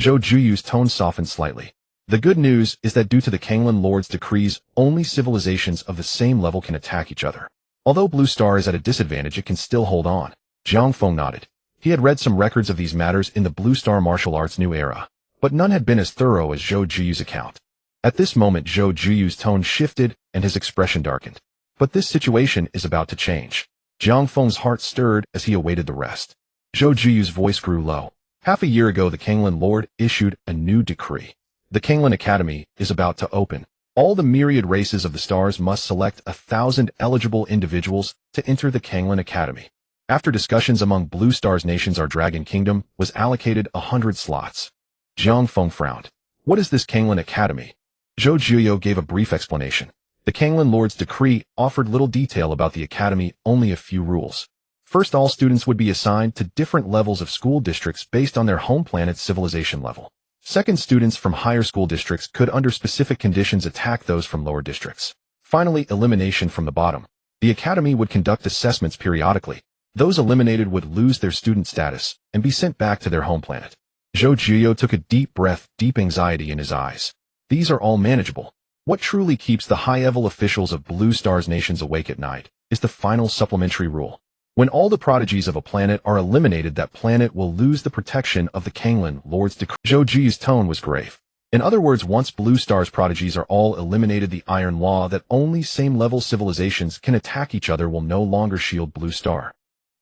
Zhou Juyu's tone softened slightly. The good news is that due to the Kanglan Lord's decrees, only civilizations of the same level can attack each other. Although Blue Star is at a disadvantage, it can still hold on. Jiang Feng nodded. He had read some records of these matters in the Blue Star martial arts new era, but none had been as thorough as Zhou Juyu's account. At this moment, Zhou Juyu's tone shifted and his expression darkened. But this situation is about to change. Jiang Feng's heart stirred as he awaited the rest. Zhou Juyu's voice grew low. Half a year ago, the Kanglan Lord issued a new decree. The Kanglan Academy is about to open. All the myriad races of the stars must select 1,000 eligible individuals to enter the Kanglan Academy. After discussions among Blue Star's nations, our Dragon Kingdom was allocated 100 slots. Jiang Feng frowned. What is this Kanglan Academy? Zhou Juyo gave a brief explanation. The Kanglan Lord's decree offered little detail about the academy, only a few rules. First, all students would be assigned to different levels of school districts based on their home planet's civilization level. Second, students from higher school districts could, under specific conditions, attack those from lower districts. Finally, elimination from the bottom. The academy would conduct assessments periodically. Those eliminated would lose their student status and be sent back to their home planet. Zhou Juyo took a deep breath, deep anxiety in his eyes. These are all manageable. What truly keeps the high-level officials of Blue Star's nations awake at night is the final supplementary rule. When all the prodigies of a planet are eliminated, that planet will lose the protection of the Kanglan Lord's decree. Zhou Juyo's tone was grave. In other words, once Blue Star's prodigies are all eliminated, the iron law that only same-level civilizations can attack each other will no longer shield Blue Star.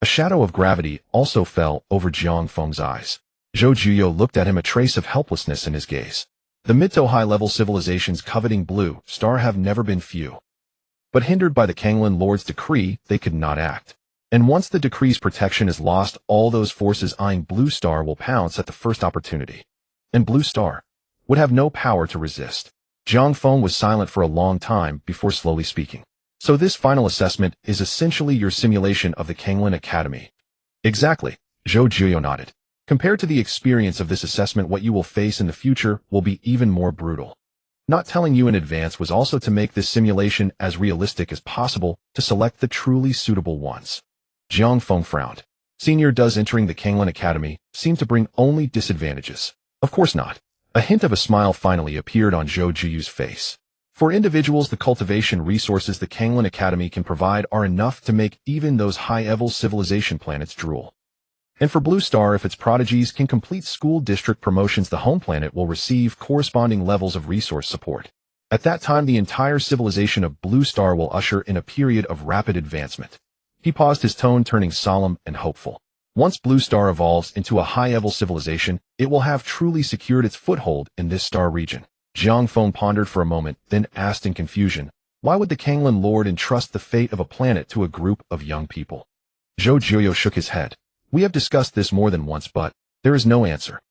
A shadow of gravity also fell over Jiang Feng's eyes. Zhou Juyo looked at him, a trace of helplessness in his gaze. The mid to high-level civilizations coveting Blue Star have never been few. But hindered by the Kanglan Lord's decree, they could not act. And once the decree's protection is lost, all those forces eyeing Blue Star will pounce at the first opportunity. And Blue Star would have no power to resist. Jiang Feng was silent for a long time before slowly speaking. So this final assessment is essentially your simulation of the Kanglan Academy. Exactly, Zhou Juyo nodded. Compared to the experience of this assessment, what you will face in the future will be even more brutal. Not telling you in advance was also to make this simulation as realistic as possible, to select the truly suitable ones. Jiang Feng frowned. Senior, does entering the Kanglan Academy seem to bring only disadvantages? Of course not. A hint of a smile finally appeared on Zhou Juyu's face. For individuals, the cultivation resources the Kanglan Academy can provide are enough to make even those high-level civilization planets drool. And for Blue Star, if its prodigies can complete school district promotions, the home planet will receive corresponding levels of resource support. At that time, the entire civilization of Blue Star will usher in a period of rapid advancement. He paused, his tone turning solemn and hopeful. Once Blue Star evolves into a high-level civilization, it will have truly secured its foothold in this star region. Jiang Feng pondered for a moment, then asked in confusion, why would the Kanglan Lord entrust the fate of a planet to a group of young people? Zhou Jiuyo shook his head. We have discussed this more than once, but there is no answer.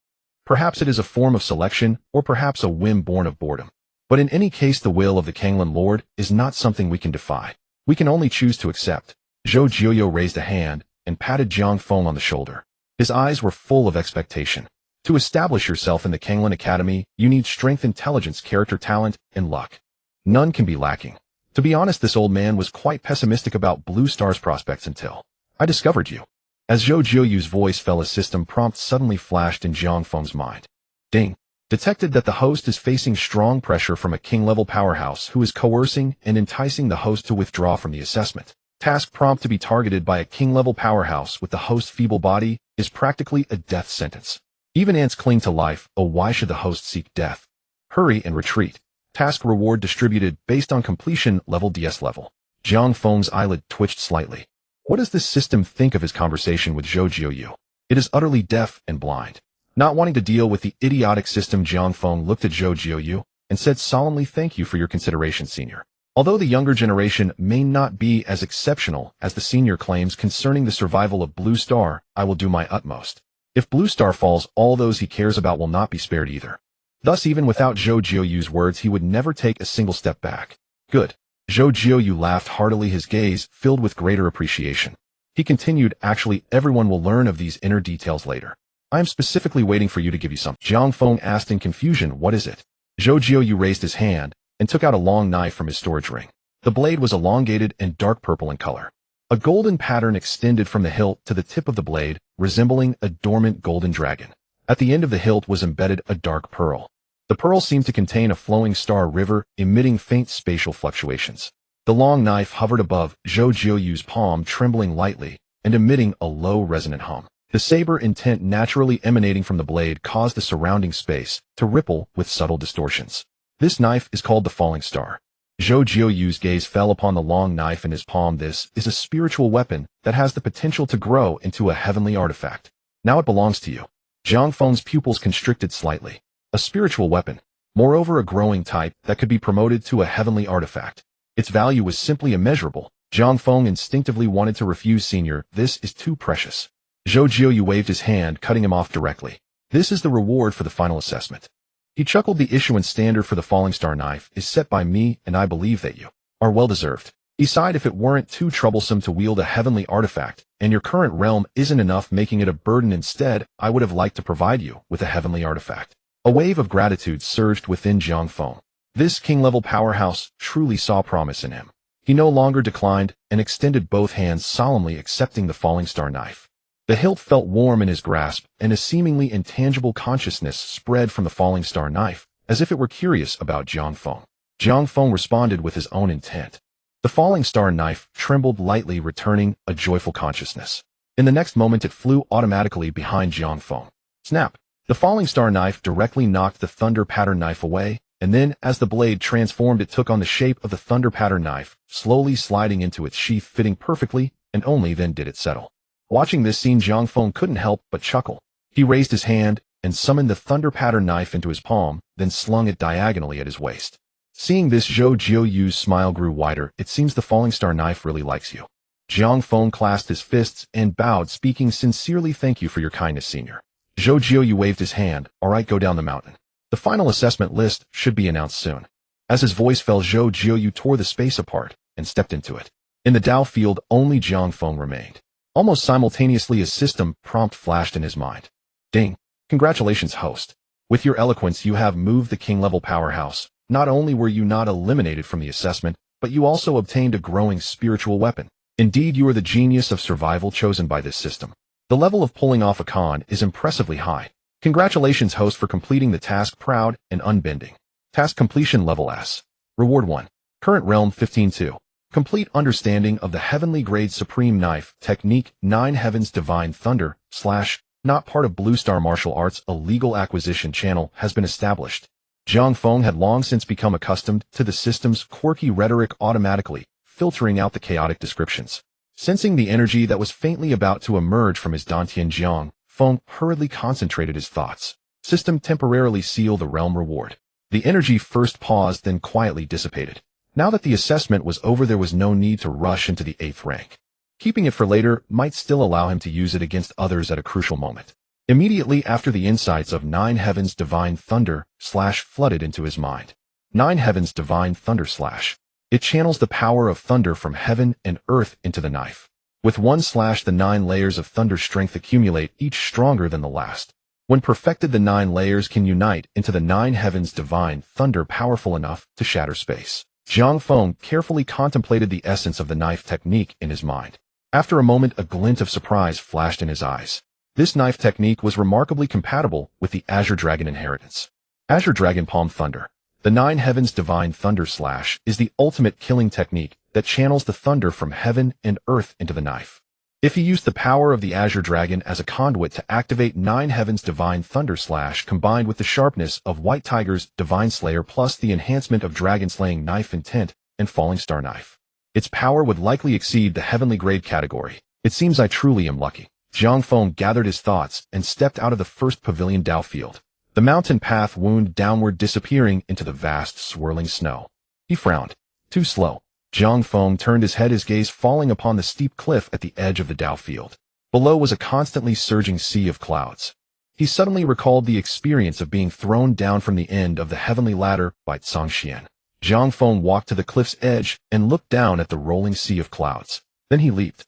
Perhaps it is a form of selection, or perhaps a whim born of boredom. But in any case, the will of the Kanglan Lord is not something we can defy. We can only choose to accept. Zhou Jiuyo raised a hand and patted Jiang Feng on the shoulder. His eyes were full of expectation. To establish yourself in the Kanglan Academy, you need strength, intelligence, character, talent, and luck. None can be lacking. To be honest, this old man was quite pessimistic about Blue Star's prospects until I discovered you. As Zhou Jiuyo's voice fell, a system prompt suddenly flashed in Jiang Feng's mind. Ding. Detected that the host is facing strong pressure from a king-level powerhouse who is coercing and enticing the host to withdraw from the assessment. Task prompt to be targeted by a king-level powerhouse with the host's feeble body is practically a death sentence. Even ants cling to life, oh why should the host seek death? Hurry and retreat. Task reward distributed based on completion level DS level. Jiang Feng's eyelid twitched slightly. What does this system think of his conversation with Zhou Jiuyo? It is utterly deaf and blind. Not wanting to deal with the idiotic system, Jiang Feng looked at Zhou Jiuyo and said solemnly, thank you for your consideration, senior. Although the younger generation may not be as exceptional as the senior claims concerning the survival of Blue Star, I will do my utmost. If Blue Star falls, all those he cares about will not be spared either. Thus, even without Zhou Jiuyo's words, he would never take a single step back. Good. Zhou Jiuyo laughed heartily, his gaze filled with greater appreciation. He continued, actually, everyone will learn of these inner details later. I am specifically waiting for you to give you some. Jiang Feng asked in confusion, what is it? Zhou Jiuyo raised his hand and took out a long knife from his storage ring. The blade was elongated and dark purple in color. A golden pattern extended from the hilt to the tip of the blade, resembling a dormant golden dragon. At the end of the hilt was embedded a dark pearl. The pearl seemed to contain a flowing star river, emitting faint spatial fluctuations. The long knife hovered above Zhou Jiuyo's palm, trembling lightly and emitting a low resonant hum. The saber intent naturally emanating from the blade caused the surrounding space to ripple with subtle distortions. This knife is called the Falling Star. Zhou Jiuyo's gaze fell upon the long knife in his palm. This is a spiritual weapon that has the potential to grow into a heavenly artifact. Now it belongs to you. Jiang Feng's pupils constricted slightly. A spiritual weapon, moreover a growing type that could be promoted to a heavenly artifact. Its value was simply immeasurable. Jiang Feng instinctively wanted to refuse, senior, this is too precious. Zhou Jiuyo waved his hand, cutting him off directly. This is the reward for the final assessment. He chuckled. The issuance standard for the Falling Star knife is set by me, and I believe that you are well-deserved. Besides, if it weren't too troublesome to wield a heavenly artifact, and your current realm isn't enough making it a burden, instead, I would have liked to provide you with a heavenly artifact. A wave of gratitude surged within Jiang Feng. This king-level powerhouse truly saw promise in him. He no longer declined and extended both hands, solemnly accepting the Falling Star knife. The hilt felt warm in his grasp, and a seemingly intangible consciousness spread from the Falling Star knife, as if it were curious about Jiang Feng. Jiang Feng responded with his own intent. The Falling Star knife trembled lightly, returning a joyful consciousness. In the next moment, it flew automatically behind Jiang Feng. Snap! The Falling Star knife directly knocked the Thunder Pattern knife away, and then, as the blade transformed, it took on the shape of the Thunder Pattern knife, slowly sliding into its sheath, fitting perfectly, and only then did it settle. Watching this scene, Jiang Feng couldn't help but chuckle. He raised his hand and summoned the Thunder Pattern knife into his palm, then slung it diagonally at his waist. Seeing this, Zhou Jiuyo's smile grew wider. It seems the Falling Star knife really likes you. Jiang Feng clasped his fists and bowed, speaking sincerely, thank you for your kindness, senior. Zhou Jiuyo waved his hand. All right, go down the mountain. The final assessment list should be announced soon. As his voice fell, Zhou Jiuyo tore the space apart and stepped into it. In the Dao field, only Jiang Feng remained. Almost simultaneously, a system prompt flashed in his mind. Ding. Congratulations, host. With your eloquence, you have moved the king-level powerhouse. Not only were you not eliminated from the assessment, but you also obtained a growing spiritual weapon. Indeed, you are the genius of survival chosen by this system. The level of pulling off a con is impressively high. Congratulations, host, for completing the task. Proud and unbending. Task completion level S. Reward 1. Current realm 15-2. Complete understanding of the heavenly grade supreme knife technique 9 Heavens Divine Thunder / not part of Blue Star Martial Arts. A legal acquisition channel has been established. Jiang Feng had long since become accustomed to the system's quirky rhetoric, automatically filtering out the chaotic descriptions. Sensing the energy that was faintly about to emerge from his Dantian, Jiang Feng hurriedly concentrated his thoughts. System temporarily seal the realm reward. The energy first paused, then quietly dissipated. Now that the assessment was over, there was no need to rush into the 8th rank. Keeping it for later might still allow him to use it against others at a crucial moment. Immediately after, the insights of 9 Heavens Divine Thunder / flooded into his mind. 9 Heavens Divine Thunder / It channels the power of thunder from heaven and earth into the knife. With 1 / the 9 layers of thunder strength accumulate, each stronger than the last. When perfected, the 9 layers can unite into the 9 Heavens Divine Thunder, powerful enough to shatter space. Jiang Feng carefully contemplated the essence of the knife technique in his mind. After a moment, a glint of surprise flashed in his eyes. This knife technique was remarkably compatible with the Azure Dragon inheritance. Azure Dragon Palm Thunder. The 9 Heavens Divine Thunder / is the ultimate killing technique that channels the thunder from heaven and earth into the knife. If he used the power of the Azure Dragon as a conduit to activate 9 Heavens Divine Thunder / combined with the sharpness of White Tiger's Divine Slayer plus the enhancement of Dragon Slaying Knife Intent and Falling Star Knife, its power would likely exceed the heavenly grade category. It seems I truly am lucky. Jiang Feng gathered his thoughts and stepped out of the first pavilion Dao field. The mountain path wound downward, disappearing into the vast swirling snow. He frowned. Too slow. Jiang Feng turned his head, his gaze falling upon the steep cliff at the edge of the Dao field. Below was a constantly surging sea of clouds. He suddenly recalled the experience of being thrown down from the end of the heavenly ladder by Zhangxian. Jiang Feng walked to the cliff's edge and looked down at the rolling sea of clouds. Then he leaped.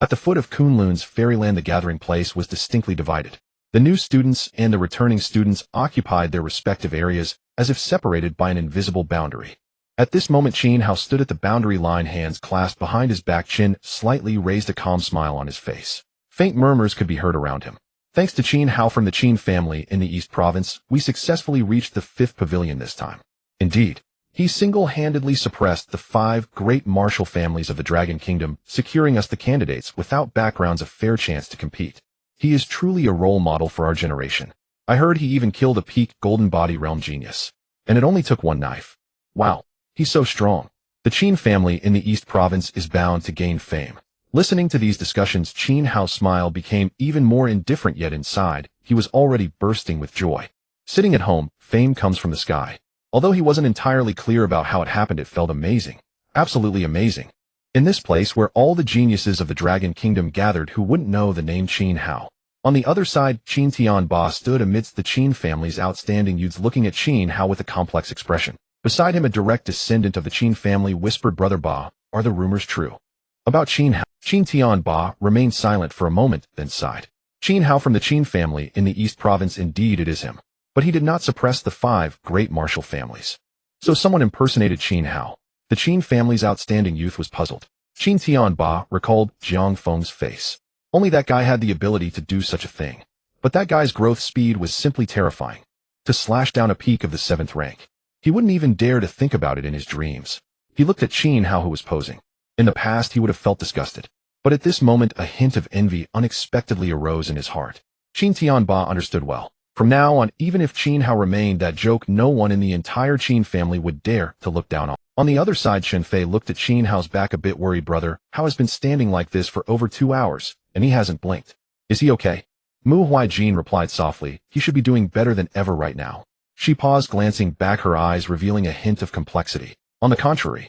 At the foot of Kunlun's fairyland, the gathering place was distinctly divided. The new students and the returning students occupied their respective areas, as if separated by an invisible boundary. At this moment, Qin Hao stood at the boundary line, hands clasped behind his back, chin slightly raised, a calm smile on his face. Faint murmurs could be heard around him. Thanks to Qin Hao from the Qin family in the East Province, we successfully reached the 5th pavilion this time. Indeed, he single-handedly suppressed the 5 great martial families of the Dragon Kingdom, securing us, the candidates without backgrounds, a fair chance to compete. He is truly a role model for our generation. I heard he even killed a peak Golden Body Realm genius. And it only took 1 knife. Wow. He's so strong. The Qin family in the East Province is bound to gain fame. Listening to these discussions, Qin Hao's smile became even more indifferent, yet inside, he was already bursting with joy. Sitting at home, fame comes from the sky. Although he wasn't entirely clear about how it happened, it felt amazing. Absolutely amazing. In this place where all the geniuses of the Dragon Kingdom gathered, who wouldn't know the name Qin Hao? On the other side, Qin Tianba stood amidst the Qin family's outstanding youths, looking at Qin Hao with a complex expression. Beside him, a direct descendant of the Qin family whispered, "Brother Ba, are the rumors true about Qin Hao?" Qin Tianba remained silent for a moment, then sighed. Qin Hao from the Qin family in the East Province, indeed it is him. But he did not suppress the 5 great martial families. So someone impersonated Qin Hao. The Qin family's outstanding youth was puzzled. Qin Tianba recalled Jiang Feng's face. Only that guy had the ability to do such a thing. But that guy's growth speed was simply terrifying. To slash down a peak of the 7th rank. He wouldn't even dare to think about it in his dreams. He looked at Qin Hao, who was posing. In the past, he would have felt disgusted. But at this moment, a hint of envy unexpectedly arose in his heart. Qin Tianba understood well. From now on, even if Qin Hao remained that joke, no one in the entire Qin family would dare to look down on. On the other side, Shen Fei looked at Qin Hao's back, a bit worried. "Brother, Hao has been standing like this for over 2 hours, and he hasn't blinked. Is he okay?" Mu Huaijin replied softly, "He should be doing better than ever right now." She paused, glancing back, her eyes revealing a hint of complexity. On the contrary.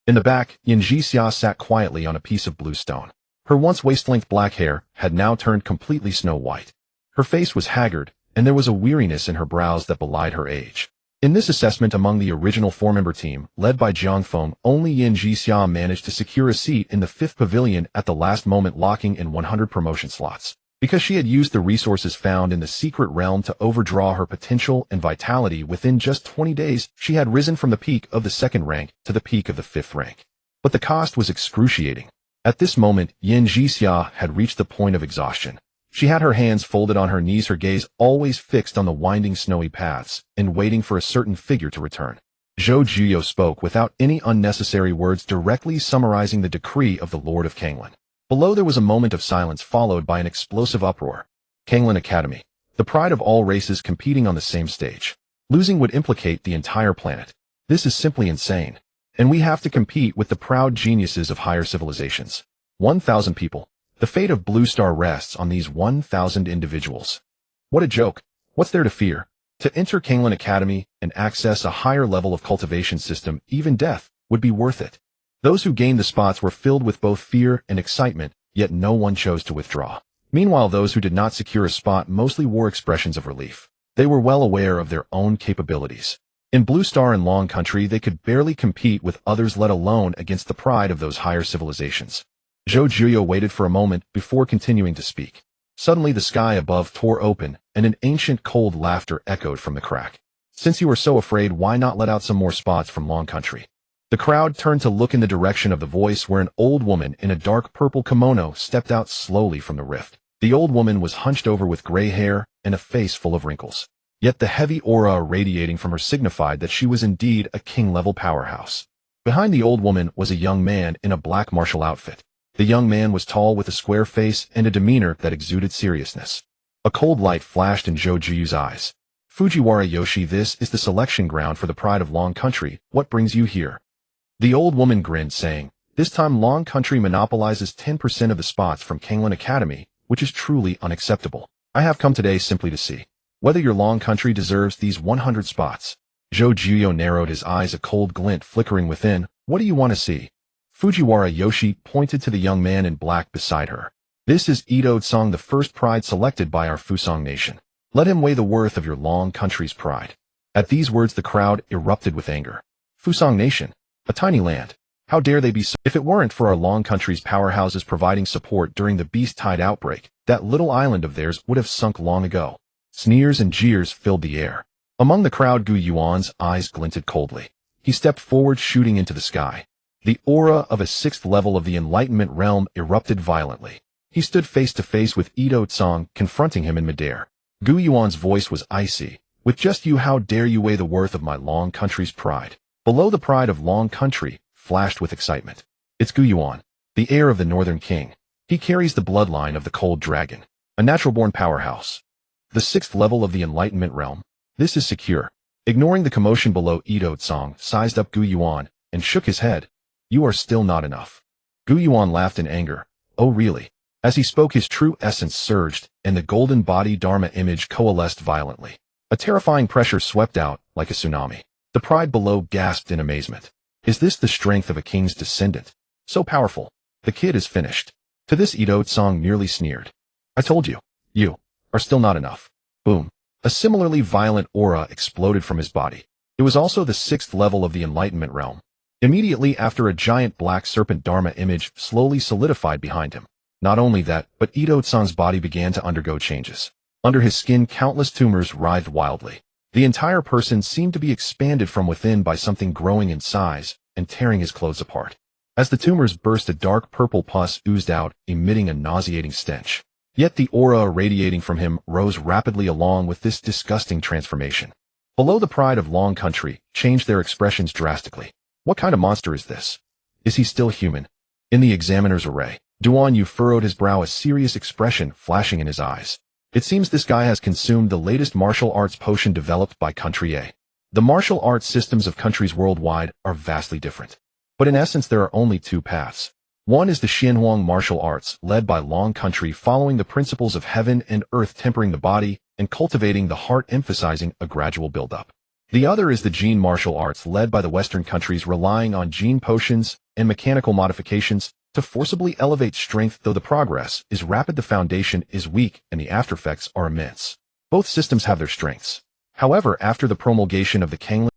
In the back, Yin Jixia sat quietly on a piece of blue stone. Her once waist-length black hair had now turned completely snow-white. Her face was haggard, and there was a weariness in her brows that belied her age. In this assessment among the original 4-member team, led by Jiang Feng, only Yin Jixia managed to secure a seat in the 5th pavilion at the last moment, locking in 100 promotion slots. Because she had used the resources found in the secret realm to overdraw her potential and vitality, within just 20 days, she had risen from the peak of the 2nd rank to the peak of the 5th rank. But the cost was excruciating. At this moment, Yin Jixia had reached the point of exhaustion. She had her hands folded on her knees, her gaze always fixed on the winding snowy paths, and waiting for a certain figure to return. Zhou Juyo spoke without any unnecessary words, directly summarizing the decree of the Lord of Kanglan. Below there was a moment of silence, followed by an explosive uproar. Kanglan Academy. The pride of all races competing on the same stage. Losing would implicate the entire planet. This is simply insane. And we have to compete with the proud geniuses of higher civilizations. 1,000 people. The fate of Blue Star rests on these 1,000 individuals. What a joke. What's there to fear? To enter Kanglan Academy and access a higher level of cultivation system, even death, would be worth it. Those who gained the spots were filled with both fear and excitement, yet no one chose to withdraw. Meanwhile, those who did not secure a spot mostly wore expressions of relief. They were well aware of their own capabilities. In Blue Star and Long Country, they could barely compete with others, let alone against the pride of those higher civilizations. Zhou Juyo waited for a moment before continuing to speak. Suddenly the sky above tore open, and an ancient cold laughter echoed from the crack. Since you are so afraid, why not let out some more spots from Long Country? The crowd turned to look in the direction of the voice, where an old woman in a dark purple kimono stepped out slowly from the rift. The old woman was hunched over with gray hair and a face full of wrinkles. Yet the heavy aura radiating from her signified that she was indeed a king-level powerhouse. Behind the old woman was a young man in a black martial outfit. The young man was tall, with a square face and a demeanor that exuded seriousness. A cold light flashed in Zhou Juyu's eyes. Fujiwara Yoshi, this is the selection ground for the pride of Long Country. What brings you here? The old woman grinned, saying, this time Long Country monopolizes 10% of the spots from Kanglan Academy, which is truly unacceptable. I have come today simply to see whether your Long Country deserves these 100 spots. Zhou Juyo narrowed his eyes, a cold glint flickering within. What do you want to see? Fujiwara Yoshi pointed to the young man in black beside her. This is Ito Tsang, the first pride selected by our Fusang nation. Let him weigh the worth of your Long Country's pride. At these words the crowd erupted with anger. Fusang nation? A tiny land. How dare they be so? If it weren't for our Long Country's powerhouses providing support during the Beast Tide outbreak, that little island of theirs would have sunk long ago. Sneers and jeers filled the air. Among the crowd, Gu Yuan's eyes glinted coldly. He stepped forward, shooting into the sky. The aura of a sixth level of the Enlightenment realm erupted violently. He stood face to face with Ito Tsang, confronting him in midair. Gu Yuan's voice was icy. With just you, how dare you weigh the worth of my Long Country's pride? Below the pride of Long Country flashed with excitement. It's Gu Yuan, the heir of the Northern King. He carries the bloodline of the Cold Dragon, a natural-born powerhouse. The sixth level of the Enlightenment realm. This is secure. Ignoring the commotion below, Ito Tsang sized up Gu Yuan and shook his head. You are still not enough. Gu Yuan laughed in anger. Oh really? As he spoke, his true essence surged, and the golden body Dharma image coalesced violently. A terrifying pressure swept out, like a tsunami. The pride below gasped in amazement. Is this the strength of a king's descendant? So powerful. The kid is finished. To this, Ito Tsang merely sneered. I told you. You are still not enough. Boom. A similarly violent aura exploded from his body. It was also the sixth level of the Enlightenment realm. Immediately after, a giant black serpent Dharma image slowly solidified behind him. Not only that, but Ito Tsang's body began to undergo changes. Under his skin, countless tumors writhed wildly. The entire person seemed to be expanded from within by something growing in size and tearing his clothes apart. As the tumors burst, a dark purple pus oozed out, emitting a nauseating stench. Yet the aura radiating from him rose rapidly along with this disgusting transformation. Below, the pride of Long Country changed their expressions drastically. What kind of monster is this? Is he still human? In the examiner's array, Duan Yu furrowed his brow, a serious expression flashing in his eyes. It seems this guy has consumed the latest martial arts potion developed by Country A. The martial arts systems of countries worldwide are vastly different. But in essence, there are only two paths. One is the Xianhuang martial arts, led by Long Country, following the principles of heaven and earth, tempering the body and cultivating the heart, emphasizing a gradual buildup. The other is the Jin martial arts, led by the Western countries, relying on Jin potions and mechanical modifications to forcibly elevate strength. Though the progress is rapid, the foundation is weak and the aftereffects are immense. Both systems have their strengths. However, after the promulgation of the Kanglan